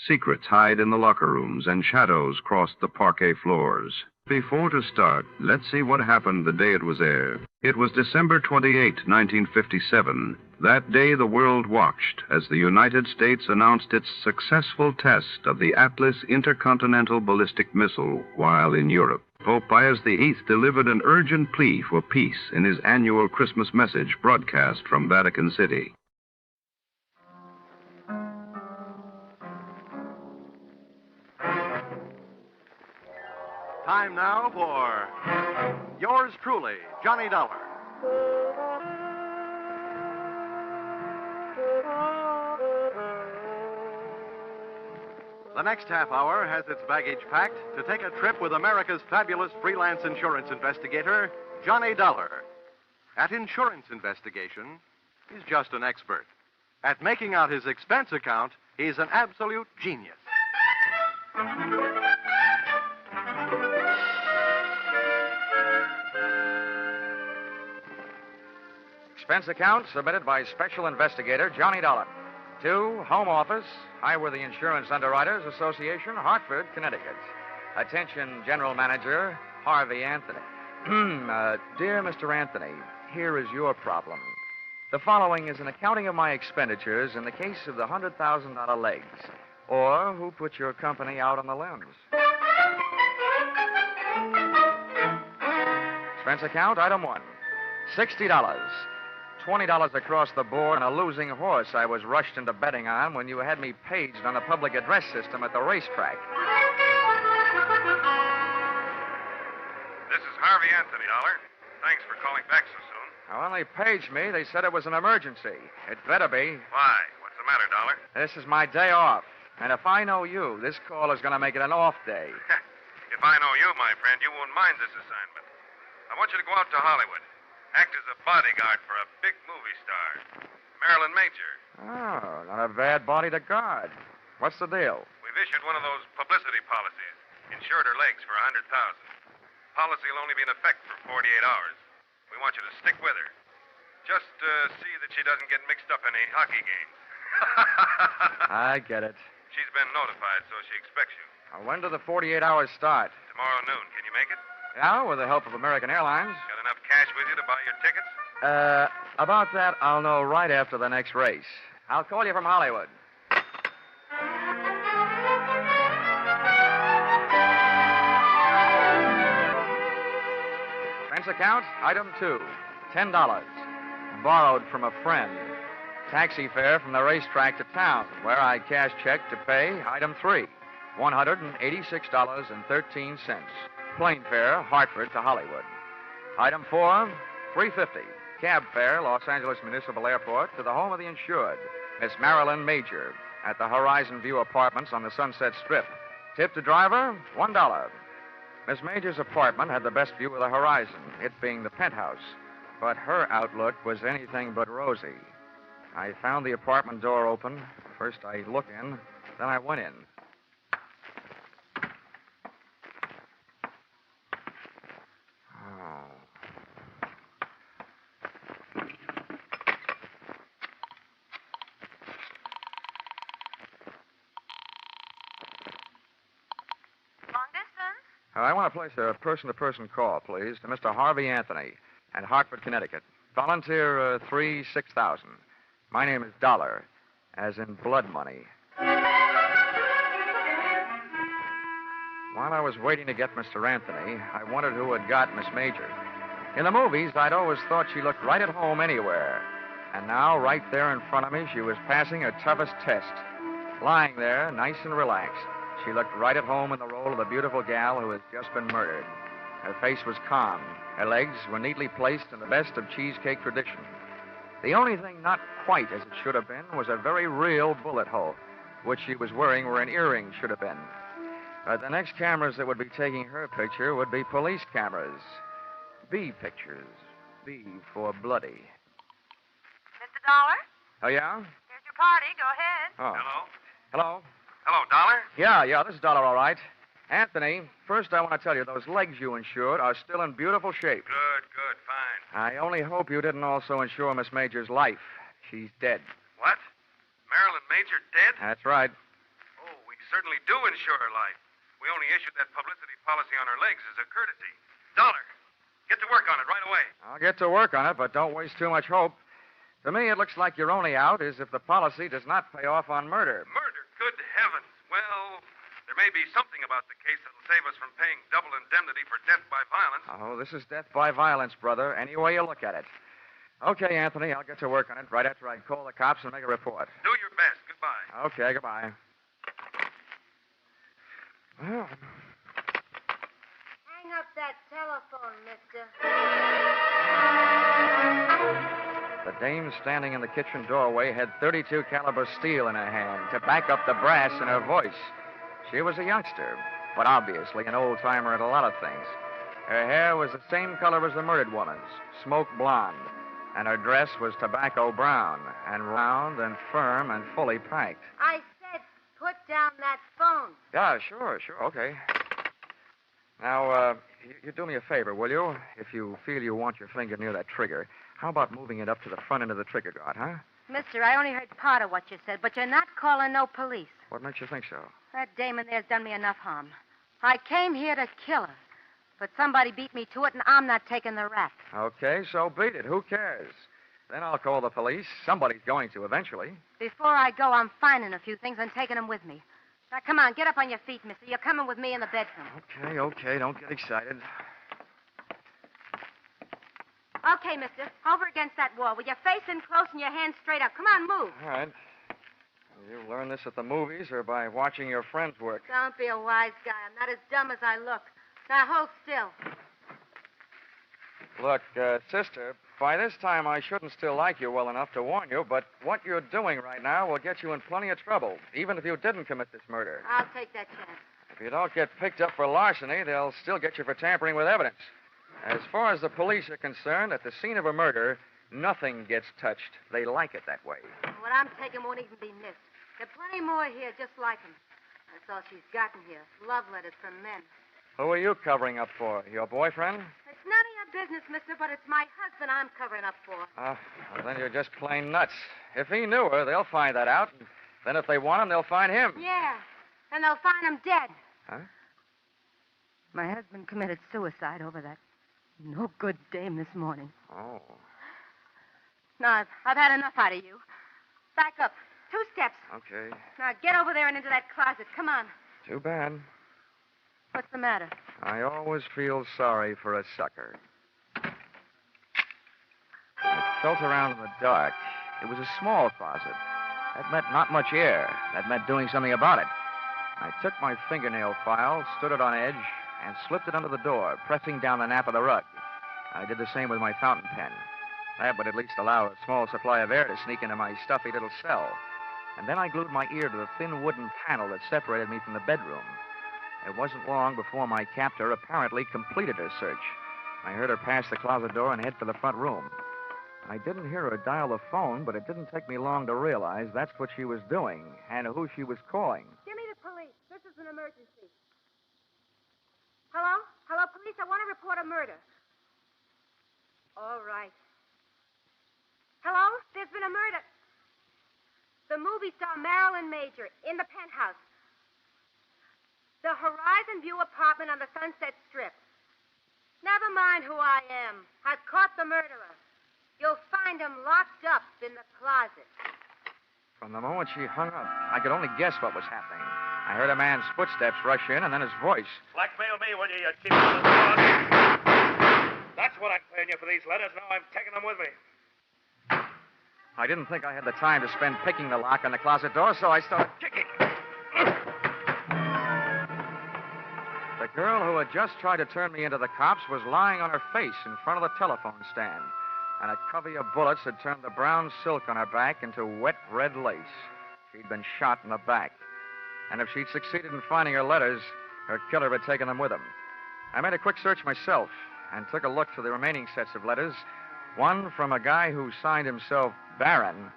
Speaker 2: Secrets hide in the locker rooms, and shadows cross the parquet floors. Before to start, let's see what happened the day it was aired. It was December 28, 1957. That day, the world watched as the United States announced its successful test of the Atlas intercontinental ballistic missile while in Europe. Pope Pius VIII delivered an urgent plea for peace in his annual Christmas message broadcast from Vatican City.
Speaker 10: Time now for yours truly, Johnny Dollar. The next half hour has its baggage packed to take a trip with America's fabulous freelance insurance investigator, Johnny Dollar. At insurance investigation, he's just an expert. At making out his expense account, he's an absolute genius.
Speaker 11: Expense account submitted by Special Investigator Johnny Dollar to Home Office, Highworthy Insurance Underwriters Association, Hartford, Connecticut. Attention, General Manager Harvey Anthony. Dear Mr. Anthony, here is your problem. The following is an accounting of my expenditures in the case of the $100,000 legs, or who put your company out on the limbs. Expense account, item 1, $60. $20 across the board and a losing horse I was rushed into betting on when you had me paged on the public address system at the racetrack.
Speaker 18: This is Harvey Anthony, Dollar. Thanks for calling back so soon.
Speaker 11: Now, when they paged me, they said it was an emergency. It better be.
Speaker 18: Why? What's the matter, Dollar?
Speaker 11: This is my day off. And if I know you, this call is going to make it an off day.
Speaker 18: If I know you, my friend, you won't mind this assignment. I want you to go out to Hollywood. Act as a bodyguard for a big movie star, Marilyn Major.
Speaker 11: Oh, not a bad body to guard. What's the deal?
Speaker 18: We've issued one of those publicity policies. Insured her legs for $100,000. Policy will only be in effect for 48 hours. We want you to stick with her. Just see that she doesn't get mixed up in any hockey games.
Speaker 11: I get it.
Speaker 18: She's been notified, so she expects you.
Speaker 11: Now, when do the 48 hours start?
Speaker 18: Tomorrow noon. Can you make it?
Speaker 11: Yeah, with the help of American Airlines.
Speaker 18: Got enough cash with you to buy your tickets?
Speaker 11: About that, I'll know right after the next race. I'll call you from Hollywood. Expense account, item 2, $10. Borrowed from a friend. Taxi fare from the racetrack to town, where I cash check to pay, item 3, $186.13. Plane fare, Hartford to Hollywood. Item 4, $350. Cab fare, Los Angeles Municipal Airport to the home of the insured, Miss Marilyn Major, at the Horizon View Apartments on the Sunset Strip. Tip to driver, $1. Miss Major's apartment had the best view of the horizon, it being the penthouse. But her outlook was anything but rosy. I found the apartment door open. First I looked in, then I went in. I want to place a person-to-person call, please, to Mr. Harvey Anthony at Hartford, Connecticut. Volunteer 3-6000. My name is Dollar, as in blood money. While I was waiting to get Mr. Anthony, I wondered who had got Miss Major. In the movies, I'd always thought she looked right at home anywhere. And now, right there in front of me, she was passing her toughest test. Lying there, nice and relaxed. She looked right at home in the role of the beautiful gal who had just been murdered. Her face was calm. Her legs were neatly placed in the best of cheesecake tradition. The only thing not quite as it should have been was a very real bullet hole, which she was wearing where an earring should have been. But the next cameras that would be taking her picture would be police cameras. B pictures. B for bloody.
Speaker 3: Mr. Dollar?
Speaker 11: Oh, yeah?
Speaker 3: Here's your party. Go ahead.
Speaker 11: Oh.
Speaker 18: Hello?
Speaker 11: Hello?
Speaker 18: Hello, Dollar?
Speaker 11: Yeah, this is Dollar, all right. Anthony, first I want to tell you, those legs you insured are still in beautiful shape.
Speaker 18: Good, fine.
Speaker 11: I only hope you didn't also insure Miss Major's life. She's dead.
Speaker 18: What? Marilyn Major dead?
Speaker 11: That's right.
Speaker 18: Oh, we certainly do insure her life. We only issued that publicity policy on her legs as a courtesy. Dollar, get to work on it right away.
Speaker 11: I'll get to work on it, but don't waste too much hope. To me, it looks like your only out is if the policy does not pay off on murder.
Speaker 18: Murder? Good heavens. Well, there may be something about the case that'll save us from paying double indemnity for death by violence.
Speaker 11: Oh, this is death by violence, brother, any way you look at it. Okay, Anthony, I'll get to work on it right after I call the cops and make a report.
Speaker 18: Do your best. Goodbye.
Speaker 11: Okay, goodbye. Well,
Speaker 20: Hang up that telephone, mister.
Speaker 11: the dame standing in the kitchen doorway had .32 caliber steel in her hand to back up the brass in her voice. She was a youngster, but obviously an old-timer at a lot of things. Her hair was the same color as the murdered woman's, smoke blonde, and her dress was tobacco brown and round and firm and fully packed.
Speaker 20: I said put down that phone.
Speaker 11: Yeah, sure, okay. Now, you do me a favor, will you? If you feel you want your finger near that trigger, how about moving it up to the front end of the trigger guard, huh?
Speaker 20: Mister, I only heard part of what you said, but you're not calling no police.
Speaker 11: What makes you think so?
Speaker 20: That dame in there's done me enough harm. I came here to kill her, but somebody beat me to it, and I'm not taking the rap.
Speaker 11: Okay, so beat it. Who cares? Then I'll call the police. Somebody's going to eventually.
Speaker 20: Before I go, I'm finding a few things and taking them with me. Now, come on, get up on your feet, mister. You're coming with me in the bedroom.
Speaker 11: Okay, don't get excited.
Speaker 20: Okay, mister. Over against that wall with your face in close and your hands straight up. Come on, move.
Speaker 11: All right. You learn this at the movies or by watching your friends work?
Speaker 20: Don't be a wise guy. I'm not as dumb as I look. Now, hold still.
Speaker 11: Look, sister, by this time I shouldn't still like you well enough to warn you, but what you're doing right now will get you in plenty of trouble, even if you didn't commit this murder.
Speaker 20: I'll take that chance.
Speaker 11: If you don't get picked up for larceny, they'll still get you for tampering with evidence. As far as the police are concerned, at the scene of a murder, nothing gets touched. They like it that way.
Speaker 20: What I'm taking won't even be missed. There are plenty more here just like them. That's all she's gotten here. Love letters from men.
Speaker 11: Who are you covering up for? Your boyfriend?
Speaker 20: It's none of your business, mister, but it's my husband I'm covering up for.
Speaker 11: Well, then you're just plain nuts. If he knew her, they'll find that out. And then if they want him, they'll find him.
Speaker 20: Yeah, and they'll find him dead.
Speaker 11: Huh?
Speaker 20: My husband committed suicide over that no good dame this morning.
Speaker 11: Oh.
Speaker 20: No, I've had enough out of you. Back up. 2 steps.
Speaker 11: Okay.
Speaker 20: Now get over there and into that closet. Come on.
Speaker 11: Too bad.
Speaker 20: What's the matter?
Speaker 11: I always feel sorry for a sucker. I felt around in the dark. It was a small closet. That meant not much air. That meant doing something about it. I took my fingernail file, stood it on edge, and slipped it under the door, pressing down the nap of the rug. I did the same with my fountain pen. That would at least allow a small supply of air to sneak into my stuffy little cell. And then I glued my ear to the thin wooden panel that separated me from the bedroom. It wasn't long before my captor apparently completed her search. I heard her pass the closet door and head for the front room. I didn't hear her dial the phone, but it didn't take me long to realize that's what she was doing and who she was calling.
Speaker 20: Give me the police. This is an emergency. Hello? Hello, police? I want to report a murder. All right. Hello? There's been a murder. The movie star Marilyn Major in the penthouse. The Horizon View apartment on the Sunset Strip. Never mind who I am. I've caught the murderer. You'll find him locked up in the closet.
Speaker 11: From the moment she hung up, I could only guess what was happening. I heard a man's footsteps rush in and then his voice.
Speaker 1: Blackmail me, will you, cheap? That's what I'm paying you for these letters. Now I'm taking them with me.
Speaker 11: I didn't think I had the time to spend picking the lock on the closet door, so I started kicking. The girl who had just tried to turn me into the cops was lying on her face in front of the telephone stand, and a covey of bullets had turned the brown silk on her back into wet red lace. She'd been shot in the back. And if she'd succeeded in finding her letters, her killer had taken them with him. I made a quick search myself and took a look through the remaining sets of letters. One from a guy who signed himself Baron,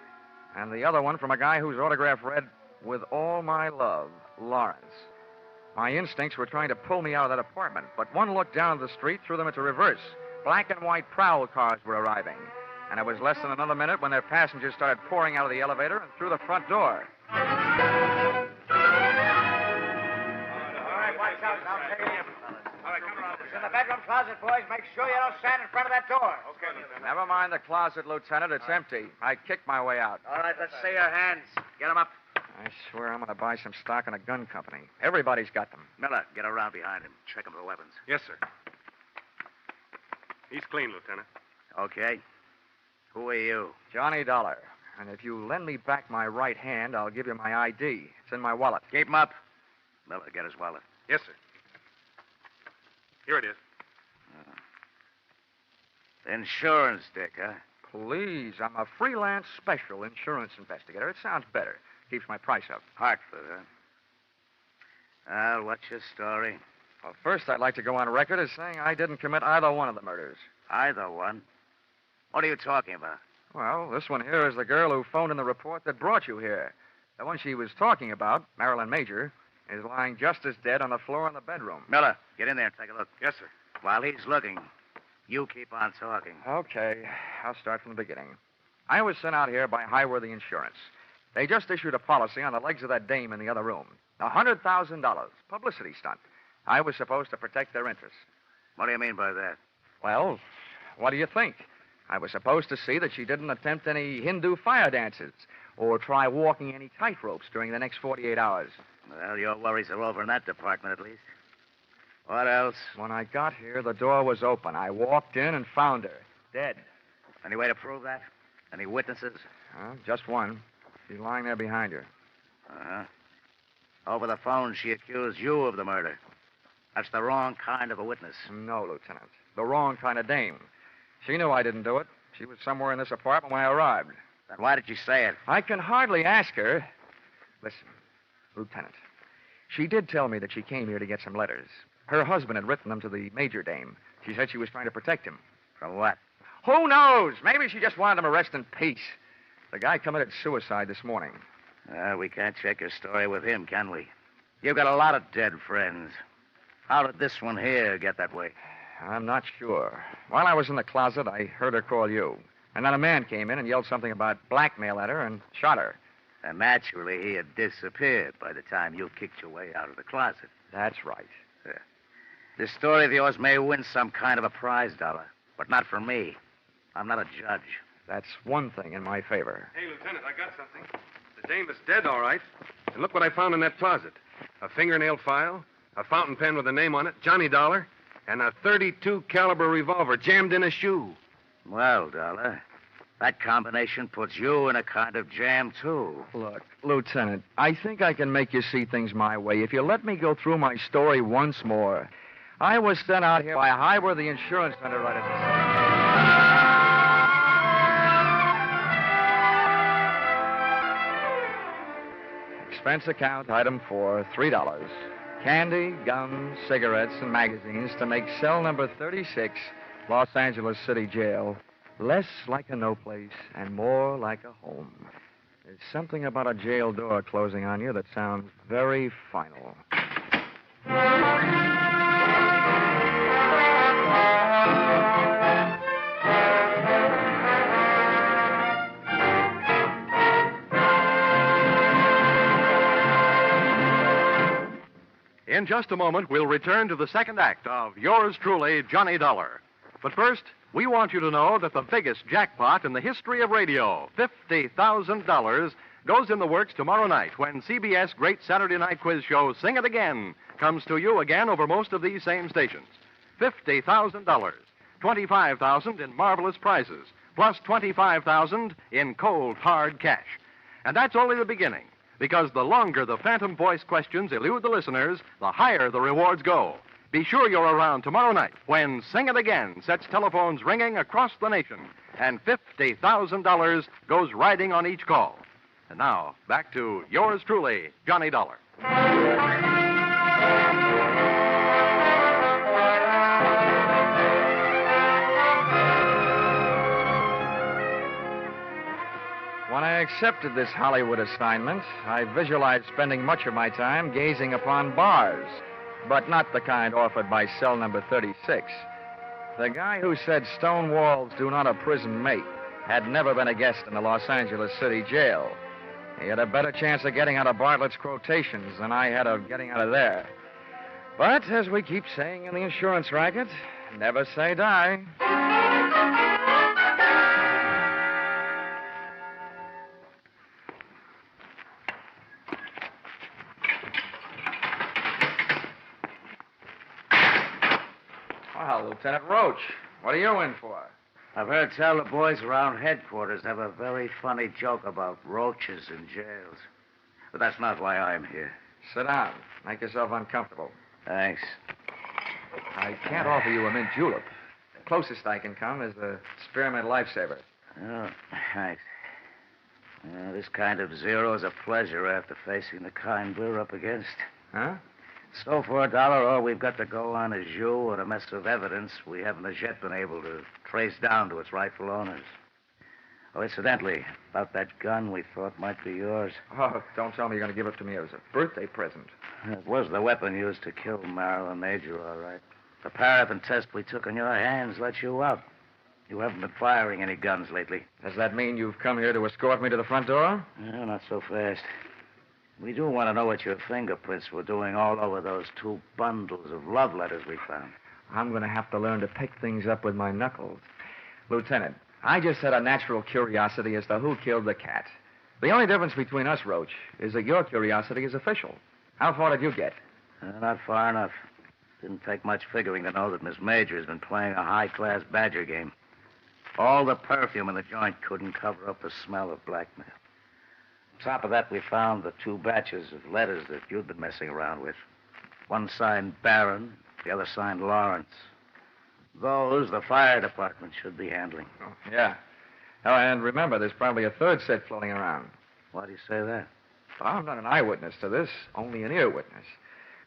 Speaker 11: and the other one from a guy whose autograph read, "With all my love, Lawrence." My instincts were trying to pull me out of that apartment, but one look down the street threw them into reverse. Black and white prowl cars were arriving, and it was less than another minute when their passengers started pouring out of the elevator and through the front door.
Speaker 6: out. I'll take it. All right, come around. It's in the bedroom closet, boys. Make sure you don't stand in front of that door.
Speaker 11: Okay, Lieutenant. Never mind the closet, Lieutenant. It's empty. I kicked my way out.
Speaker 6: All right, let's see your hands. Get them up.
Speaker 11: I swear I'm going to buy some stock in a gun company. Everybody's got them.
Speaker 6: Miller, get around behind him. Check him for weapons.
Speaker 18: Yes, sir. He's clean, Lieutenant.
Speaker 6: Okay. Who are you?
Speaker 11: Johnny Dollar. And if you lend me back my right hand, I'll give you my ID. It's in my wallet.
Speaker 6: Keep him up. Miller, get his wallet.
Speaker 18: Yes, sir. Here it is.
Speaker 6: Insurance, Dick, huh?
Speaker 11: Please, I'm a freelance special insurance investigator. It sounds better. Keeps my price up.
Speaker 6: Hartford, huh? Well, what's your story?
Speaker 11: Well, first, I'd like to go on record as saying I didn't commit either one of the murders.
Speaker 6: Either one? What are you talking about?
Speaker 11: Well, this one here is the girl who phoned in the report that brought you here. The one she was talking about, Marilyn Major, is lying just as dead on the floor in the bedroom.
Speaker 6: Miller, get in there and take a look.
Speaker 18: Yes, sir.
Speaker 6: While he's looking, you keep on talking.
Speaker 11: Okay, I'll start from the beginning. I was sent out here by Highworthy Insurance. They just issued a policy on the legs of that dame in the other room. $100,000. Publicity stunt. I was supposed to protect their interests.
Speaker 6: What do you mean by that?
Speaker 11: Well, what do you think? I was supposed to see that she didn't attempt any Hindu fire dances or try walking any tightropes during the next 48 hours.
Speaker 6: Well, your worries are over in that department, at least. What else?
Speaker 11: When I got here, the door was open. I walked in and found her, dead.
Speaker 6: Any way to prove that? Any witnesses?
Speaker 11: Just one. She's lying there behind her.
Speaker 6: Uh-huh. Over the phone, she accused you of the murder. That's the wrong kind of a witness.
Speaker 11: No, Lieutenant. The wrong kind of dame. She knew I didn't do it. She was somewhere in this apartment when I arrived.
Speaker 6: Then why did you say it?
Speaker 11: I can hardly ask her. Listen, Lieutenant. She did tell me that she came here to get some letters. Her husband had written them to the major dame. She said she was trying to protect him.
Speaker 6: From what?
Speaker 11: Who knows? Maybe she just wanted him to rest in peace. The guy committed suicide this morning.
Speaker 6: We can't check your story with him, can we? You've got a lot of dead friends. How did this one here get that way?
Speaker 11: I'm not sure. While I was in the closet, I heard her call you. And then a man came in and yelled something about blackmail at her and shot her.
Speaker 6: And naturally, he had disappeared by the time you kicked your way out of the closet.
Speaker 11: That's right.
Speaker 6: This story of yours may win some kind of a prize, Dollar, but not for me. I'm not a judge.
Speaker 11: That's one thing in my favor.
Speaker 18: Hey, Lieutenant, I got something. The dame is dead, all right. And look what I found in that closet. A fingernail file, a fountain pen with a name on it, Johnny Dollar, and a .32 caliber revolver jammed in a shoe.
Speaker 6: Well, Dollar, that combination puts you in a kind of jam, too.
Speaker 11: Look, Lieutenant, I think I can make you see things my way if you let me go through my story once more. I was sent out here by Highworthy Insurance Underwriters. Expense account, item 4, $3. Candy, gum, cigarettes, and magazines to make cell number 36, Los Angeles City Jail, less like a no place and more like a home. There's something about a jail door closing on you that sounds very final.
Speaker 10: In just a moment, we'll return to the second act of Yours Truly, Johnny Dollar. But first, we want you to know that the biggest jackpot in the history of radio, $50,000, goes in the works tomorrow night when CBS' great Saturday night quiz show, Sing It Again, comes to you again over most of these same stations. $50,000, $25,000 in marvelous prizes, plus $25,000 in cold, hard cash. And that's only the beginning, because the longer the phantom voice questions elude the listeners, the higher the rewards go. Be sure you're around tomorrow night when Sing It Again sets telephones ringing across the nation, and $50,000 goes riding on each call. And now, back to Yours Truly, Johnny Dollar.
Speaker 11: When I accepted this Hollywood assignment, I visualized spending much of my time gazing upon bars, but not the kind offered by cell number 36. The guy who said stone walls do not a prison make had never been a guest in the Los Angeles City Jail. He had a better chance of getting out of Bartlett's quotations than I had of getting out of there. But, as we keep saying in the insurance racket, never say die. Well, Lieutenant Roach, what are you in for?
Speaker 6: I've heard tell the boys around headquarters have a very funny joke about roaches in jails. But that's not why I'm here.
Speaker 11: Sit down. Make yourself uncomfortable.
Speaker 6: Thanks.
Speaker 11: I can't offer you a mint julep. The closest I can come is a spearmint lifesaver.
Speaker 6: Oh, thanks. This kind of zero is a pleasure after facing the kind we're up against.
Speaker 11: Huh?
Speaker 6: So for $1, all we've got to go on is you and a mess of evidence we haven't as yet been able to trace down to its rightful owners. Oh, incidentally, about that gun we thought might be yours.
Speaker 11: Oh, don't tell me you're going to give it to me as a birthday present.
Speaker 6: It was the weapon used to kill Marlowe Major, all right. The paraffin test we took on your hands let you out. You haven't been firing any guns lately.
Speaker 11: Does that mean you've come here to escort me to the front door?
Speaker 6: No, not so fast. We do want to know what your fingerprints were doing all over those 2 bundles of love letters we found.
Speaker 11: I'm going to have to learn to pick things up with my knuckles. Lieutenant, I just had a natural curiosity as to who killed the cat. The only difference between us, Roach, is that your curiosity is official. How far did you get?
Speaker 6: Not far enough. Didn't take much figuring to know that Miss Major has been playing a high-class badger game. All the perfume in the joint couldn't cover up the smell of blackmail. On top of that, we found the 2 batches of letters that you'd been messing around with. One signed Barron, the other signed Lawrence. Those, the fire department should be handling.
Speaker 11: Oh, yeah. Oh, and remember, there's probably a 3rd set floating around.
Speaker 6: Why do you say that?
Speaker 11: Well, I'm not an eyewitness to this, only an ear witness.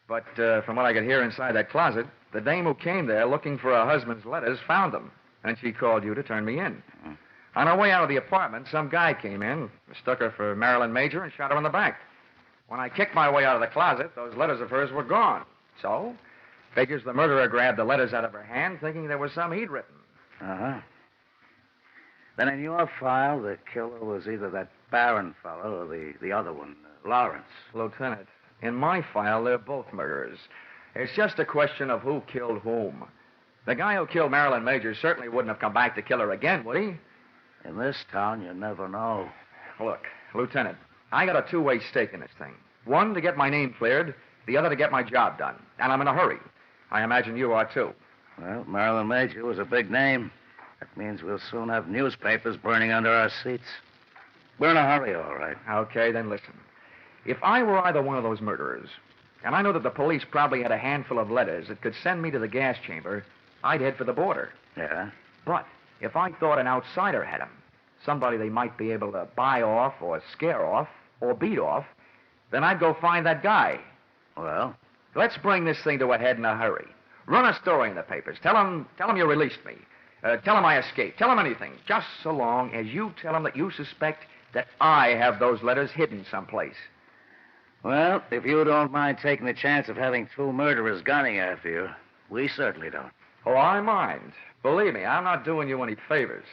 Speaker 11: But from what I could hear inside that closet, the dame who came there looking for her husband's letters found them, and she called you to turn me in. On her way out of the apartment, some guy came in, mistook her for Marilyn Major, and shot her in the back. When I kicked my way out of the closet, those letters of hers were gone. So, figures the murderer grabbed the letters out of her hand, thinking there was some he'd written.
Speaker 6: Uh-huh. Then in your file, the killer was either that Barron fellow or the other one, Lawrence.
Speaker 11: Lieutenant, in my file, they're both murderers. It's just a question of who killed whom. The guy who killed Marilyn Major certainly wouldn't have come back to kill her again, would he?
Speaker 6: In this town, you never know.
Speaker 11: Look, Lieutenant, I got a 2-way stake in this thing. One, to get my name cleared. The other, to get my job done. And I'm in a hurry. I imagine you are, too.
Speaker 6: Well, Marilyn Major was a big name. That means we'll soon have newspapers burning under our seats. We're in a hurry, all right.
Speaker 11: Okay, then listen. If I were either one of those murderers, and I know that the police probably had a handful of letters that could send me to the gas chamber, I'd head for the border.
Speaker 6: Yeah?
Speaker 11: But if I thought an outsider had them, somebody they might be able to buy off or scare off or beat off, then I'd go find that guy.
Speaker 6: Well?
Speaker 11: Let's bring this thing to a head in a hurry. Run a story in the papers. Tell them you released me. Tell them I escaped. Tell them anything, just so long as you tell them that you suspect that I have those letters hidden someplace.
Speaker 6: Well, if you don't mind taking the chance of having 2 murderers gunning after you, we certainly don't.
Speaker 11: Oh, I mind. Believe me, I'm not doing you any favors.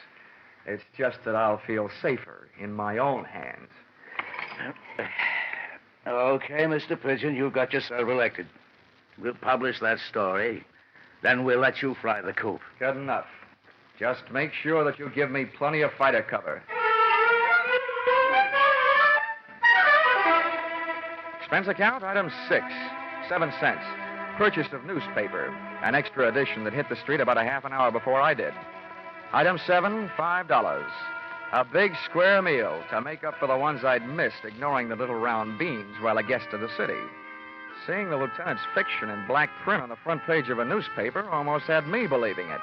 Speaker 11: It's just that I'll feel safer in my own hands.
Speaker 6: Okay, Mr. Pigeon, you've got yourself elected. We'll publish that story. Then we'll let you fly the coop.
Speaker 11: Good enough. Just make sure that you give me plenty of fighter cover. Expense account, item 6, 7 cents. Purchase of newspaper, an extra edition that hit the street about a half an hour before I did. Item 7, $5. A big square meal to make up for the ones I'd missed, ignoring the little round beans while a guest of the city. Seeing the lieutenant's fiction in black print on the front page of a newspaper almost had me believing it.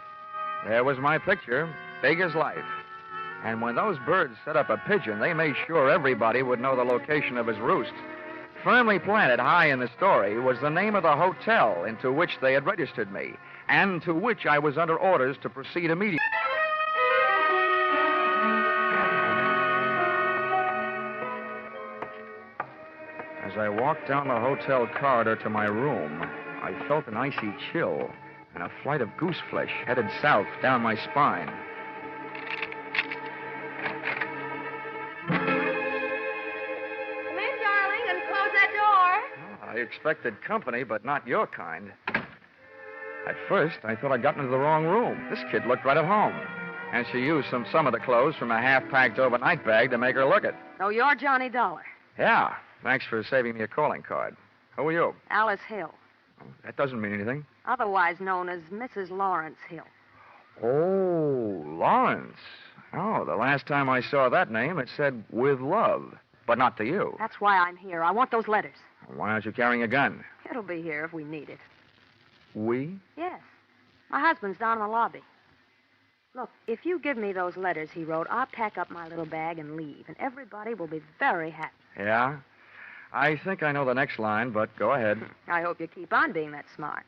Speaker 11: There was my picture, big as life. And when those birds set up a pigeon, they made sure everybody would know the location of his roost. Firmly planted high in the story was the name of the hotel into which they had registered me, and to which I was under orders to proceed immediately. As I walked down the hotel corridor to my room, I felt an icy chill and a flight of gooseflesh headed south down my spine. expected company, but not your kind. At first, I thought I'd gotten into the wrong room. This kid looked right at home. And she used some of the clothes from a half-packed overnight bag to make her look it.
Speaker 3: Oh, you're Johnny Dollar.
Speaker 11: Yeah. Thanks for saving me a calling card. Who are you?
Speaker 3: Alice Hill,
Speaker 11: That doesn't mean anything.
Speaker 3: otherwise known as Mrs. Lawrence Hill.
Speaker 11: Oh, Lawrence. Oh, the last time I saw that name, it said with love, but not to you.
Speaker 3: That's why I'm here. I want those letters.
Speaker 11: Why aren't you carrying a gun?
Speaker 3: It'll be here if we need it.
Speaker 11: We?
Speaker 3: Yes. My husband's down in the lobby. Look, if you give me those letters he wrote, I'll pack up my little bag and leave, and everybody will be very happy.
Speaker 11: Yeah? I think I know the next line, but go ahead.
Speaker 3: I hope you keep on being that smart.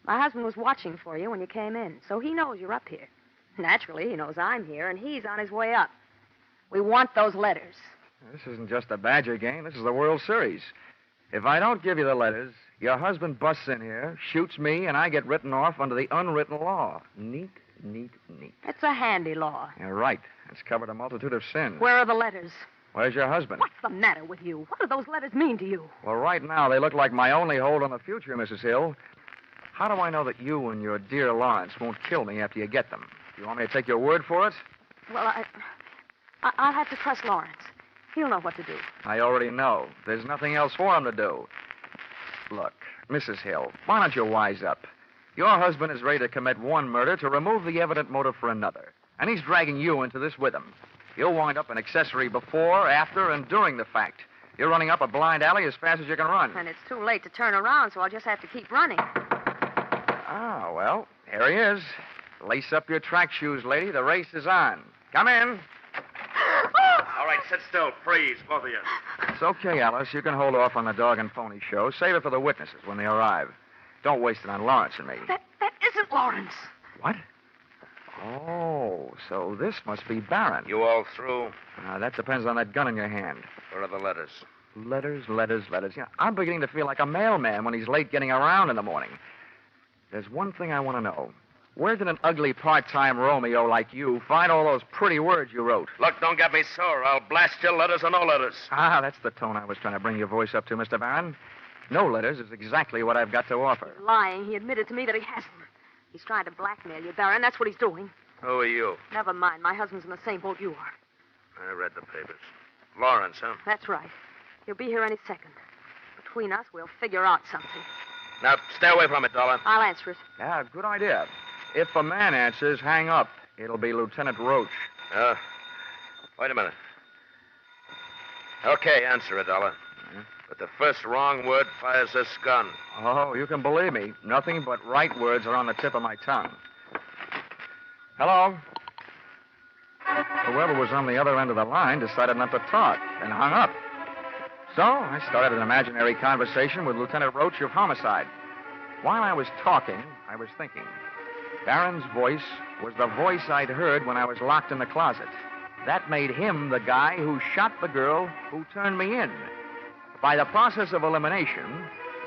Speaker 3: My husband was watching for you when you came in, so he knows you're up here. Naturally, he knows I'm here, and he's on his way up. We want those letters.
Speaker 11: This isn't just a Badger game. This is the World Series. If I don't give you the letters, your husband busts in here, shoots me, and I get written off under the unwritten law. Neat, neat, neat.
Speaker 3: It's a handy law.
Speaker 11: You're right. It's covered a multitude of sins.
Speaker 3: Where are the letters?
Speaker 11: Where's your husband?
Speaker 3: What's the matter with you? What do those letters mean to you?
Speaker 11: Well, right now, they look like my only hold on the future, Mrs. Hill. How do I know that you and your dear Lawrence won't kill me after you get them? You want me to take your word for it?
Speaker 3: Well, I'll have to trust Lawrence. He'll know what to do.
Speaker 11: I already know. There's nothing else for him to do. Look, Mrs. Hill, why don't you wise up? Your husband is ready to commit one murder to remove the evident motive for another. And he's dragging you into this with him. You'll wind up an accessory before, after, and during the fact. You're running up a blind alley as fast as you can run.
Speaker 3: And it's too late to turn around, so I'll just have to keep running.
Speaker 11: Ah, well, here he is. Lace up your track shoes, lady. The race is on. Come in.
Speaker 8: All right, sit still. Freeze, both of you.
Speaker 11: It's okay, Alice. You can hold off on the dog and pony show. Save it for the witnesses when they arrive. Don't waste it on Lawrence and me.
Speaker 3: That isn't Lawrence.
Speaker 11: What? Oh, so this must be Barron.
Speaker 8: You all through?
Speaker 11: That depends on that gun in your hand.
Speaker 8: Where are the letters?
Speaker 11: Letters. Yeah, I'm beginning to feel like a mailman when he's late getting around in the morning. There's one thing I want to know. Where did an ugly part-time Romeo like you find all those pretty words you wrote?
Speaker 8: Look, don't get me sore. I'll blast you, letters or no letters.
Speaker 11: That's the tone I was trying to bring your voice up to, Mr. Barron. No letters is exactly what I've got to offer.
Speaker 3: He's lying. He admitted to me that he hasn't. He's trying to blackmail you, Barron. That's what he's doing.
Speaker 8: Who are you?
Speaker 3: Never mind. My husband's in the same boat you are.
Speaker 8: I read the papers. Lawrence, huh?
Speaker 3: That's right. He'll be here any second. Between us, we'll figure out something.
Speaker 8: Now, stay away from it, Dollar.
Speaker 3: I'll answer it.
Speaker 11: Yeah, good idea. If a man answers, hang up. It'll be Lieutenant Roach.
Speaker 8: Wait a minute. Okay, answer it, Dollar. But the first wrong word fires this gun.
Speaker 11: Oh, you can believe me. Nothing but right words are on the tip of my tongue. Hello? Whoever was on the other end of the line decided not to talk and hung up. So I started an imaginary conversation with Lieutenant Roach of Homicide. While I was talking, I was thinking. Barron's voice was the voice I'd heard when I was locked in the closet. That made him the guy who shot the girl who turned me in. By the process of elimination,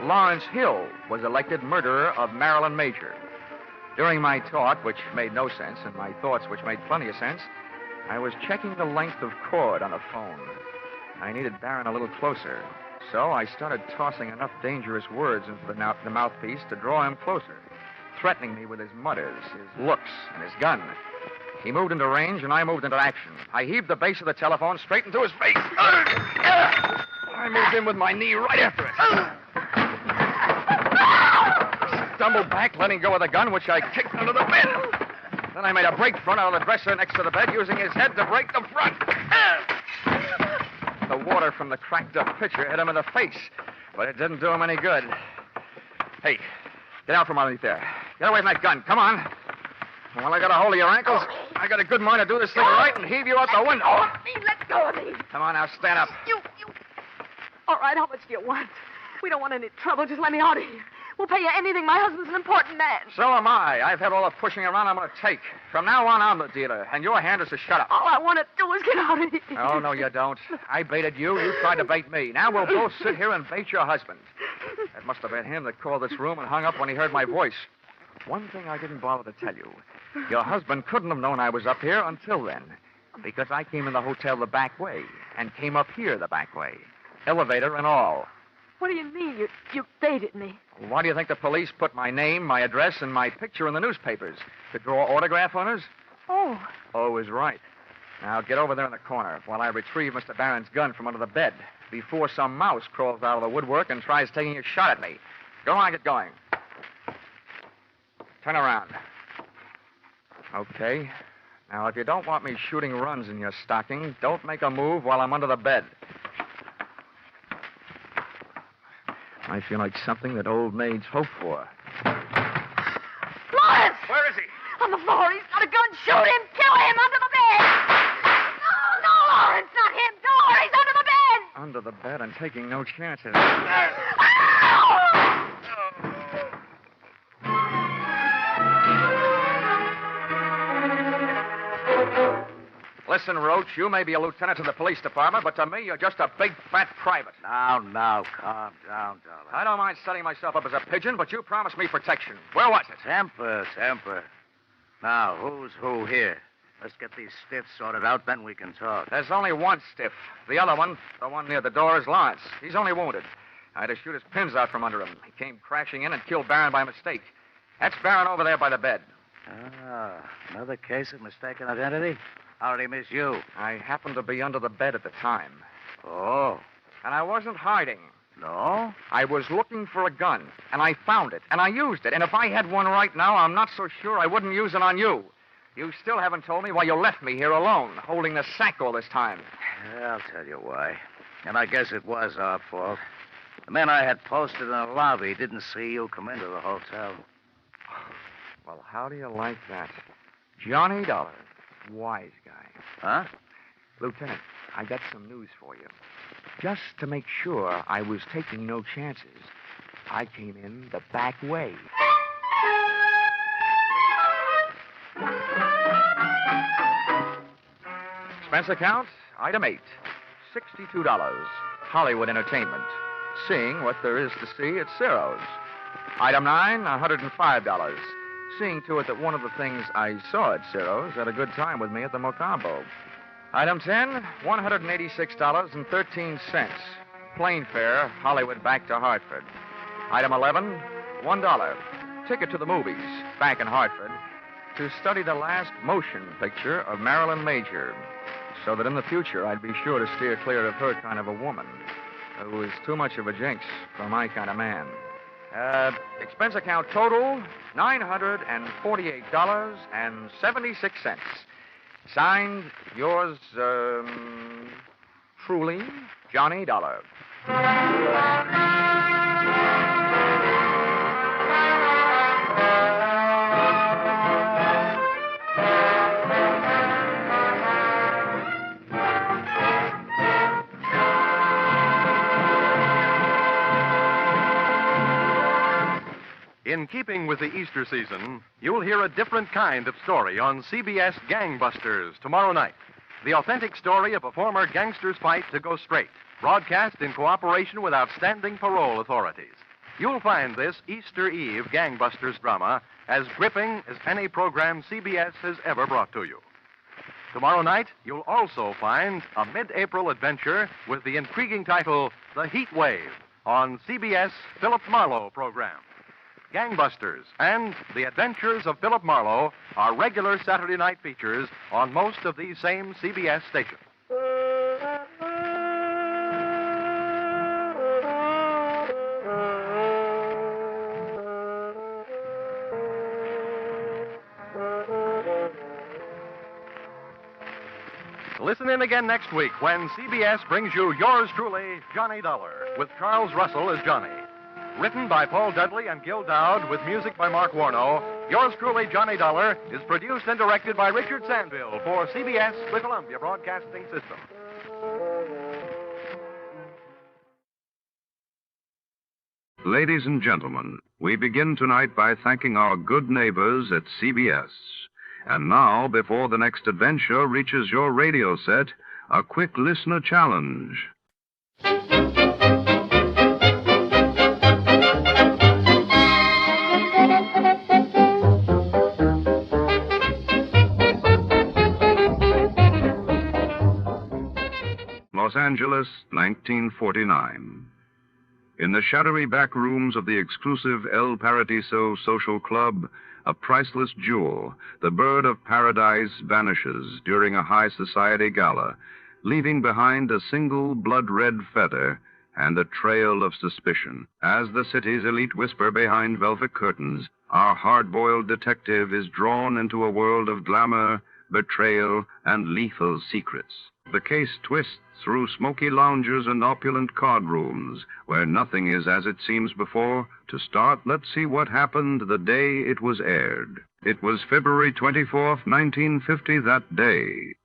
Speaker 11: Lawrence Hill was elected murderer of Marilyn Major. During my talk, which made no sense, and my thoughts, which made plenty of sense, I was checking the length of cord on the phone. I needed Barron a little closer, so I started tossing enough dangerous words into the mouthpiece to draw him closer, threatening me with his mutters, his looks, and his gun. He moved into range, and I moved into action. I heaved the base of the telephone straight into his face. I moved in with my knee right after it. Stumbled back, letting go of the gun, which I kicked under the bed. Then I made a break front out of the dresser next to the bed, using his head to break the front. The water from the cracked-up pitcher hit him in the face, but it didn't do him any good. Hey, get out from underneath there. Get away from that gun. Come on. Well, I got a hold of your ankles. I got a good mind to do this thing right and heave you out the window.
Speaker 3: Let go of me.
Speaker 11: Come on, now, stand up.
Speaker 3: You. All right, how much do you want? We don't want any trouble. Just let me out of here. We'll pay you anything. My husband's an important man.
Speaker 11: So am I. I've had all the pushing around I'm going to take. From now on, I'm the dealer, and your hand is to shut up.
Speaker 3: All I want to do is get out of here.
Speaker 11: Oh, no, you don't. I baited you. You tried to bait me. Now we'll both sit here and bait your husband. It must have been him that called this room and hung up when he heard my voice. One thing I didn't bother to tell you. Your husband couldn't have known I was up here until then, because I came in the hotel the back way and came up here the back way, elevator and all.
Speaker 3: What do you mean? You baited me.
Speaker 11: Why do you think the police put my name, my address, and my picture in the newspapers? To draw autograph owners?
Speaker 3: Oh.
Speaker 11: Oh is right. Now get over there in the corner while I retrieve Mr. Barron's gun from under the bed before some mouse crawls out of the woodwork and tries taking a shot at me. Go on, get going. Turn around. Okay. Now, if you don't want me shooting runs in your stocking, don't make a move while I'm under the bed. I feel like something that old maids hope for.
Speaker 3: Lawrence!
Speaker 11: Where is he?
Speaker 3: On the floor. He's got a gun. Shoot him. Kill him under the bed. No, Lawrence, not him. Dollar, he's under the bed.
Speaker 11: Under the bed and taking no chances. Listen, Roach, you may be a lieutenant to the police department, but to me, you're just a big, fat private.
Speaker 6: Now, calm down, Dollar.
Speaker 11: I don't mind setting myself up as a pigeon, but you promised me protection. Where was it?
Speaker 6: Temper. Now, who's who here? Let's get these stiffs sorted out, then we can talk.
Speaker 11: There's only one stiff. The other one, the one near the door, is Lawrence. He's only wounded. I had to shoot his pins out from under him. He came crashing in and killed Barron by mistake. That's Barron over there by the bed.
Speaker 6: Ah, another case of mistaken identity? How did he miss you?
Speaker 11: I happened to be under the bed at the time.
Speaker 6: Oh.
Speaker 11: And I wasn't hiding.
Speaker 6: No?
Speaker 11: I was looking for a gun, and I found it, and I used it. And if I had one right now, I'm not so sure I wouldn't use it on you. You still haven't told me why you left me here alone, holding the sack all this time.
Speaker 6: I'll tell you why. And I guess it was our fault. The men I had posted in the lobby didn't see you come into the hotel.
Speaker 11: Well, how do you like that? Johnny Dollar. Wise guy.
Speaker 6: Huh?
Speaker 11: Lieutenant, I got some news for you. Just to make sure I was taking no chances, I came in the back way. Expense account, item 8, $62. Hollywood Entertainment. Seeing what there is to see at Ciro's. Item 9, $105. Seeing to it that one of the things I saw at Ciro's had a good time with me at the Mocambo. Item 10, $186.13. Plane fare, Hollywood back to Hartford. Item 11, $1. Ticket to the movies, back in Hartford, to study the last motion picture of Marilyn Major, so that in the future I'd be sure to steer clear of her kind of a woman, who is too much of a jinx for my kind of man. Expense account total, $948.76. Signed, yours, truly, Johnny Dollar.
Speaker 10: In keeping with the Easter season, you'll hear a different kind of story on CBS Gangbusters tomorrow night. The authentic story of a former gangster's fight to go straight, broadcast in cooperation with outstanding parole authorities. You'll find this Easter Eve Gangbusters drama as gripping as any program CBS has ever brought to you. Tomorrow night, you'll also find a mid-April adventure with the intriguing title, The Heat Wave, on CBS Philip Marlowe program. Gangbusters and The Adventures of Philip Marlowe are regular Saturday night features on most of these same CBS stations. Listen in again next week when CBS brings you yours truly, Johnny Dollar, with Charles Russell as Johnny. Written by Paul Dudley and Gil Dowd with music by Mark Warno, yours truly, Johnny Dollar, is produced and directed by Richard Sandville for CBS, the Columbia Broadcasting System.
Speaker 2: Ladies and gentlemen, we begin tonight by thanking our good neighbors at CBS. And now, before the next adventure reaches your radio set, a quick listener challenge. Los Angeles, 1949. In the shadowy back rooms of the exclusive El Paradiso Social Club, a priceless jewel, the bird of paradise, vanishes during a high society gala, leaving behind a single blood-red feather and a trail of suspicion. As the city's elite whisper behind velvet curtains, our hard-boiled detective is drawn into a world of glamour, betrayal, and lethal secrets. The case twists through smoky lounges and opulent card rooms, where nothing is as it seems before. To start, let's see what happened the day it was aired. It was February 24th, 1950, that day.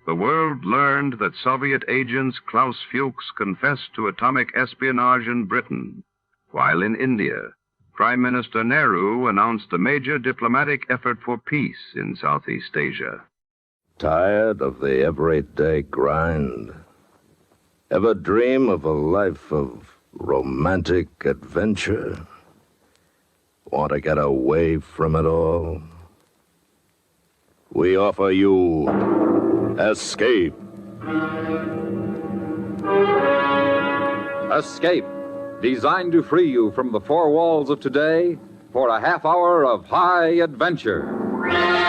Speaker 2: The world learned that Soviet agents Klaus Fuchs confessed to atomic espionage in Britain, while in India, Prime Minister Nehru announced a major diplomatic effort for peace in Southeast Asia.
Speaker 5: Tired of the everyday grind? Ever dream of a life of romantic adventure? Want to get away from it all? We offer you Escape.
Speaker 22: Escape, designed to free you from the four walls of today for a half hour of high adventure.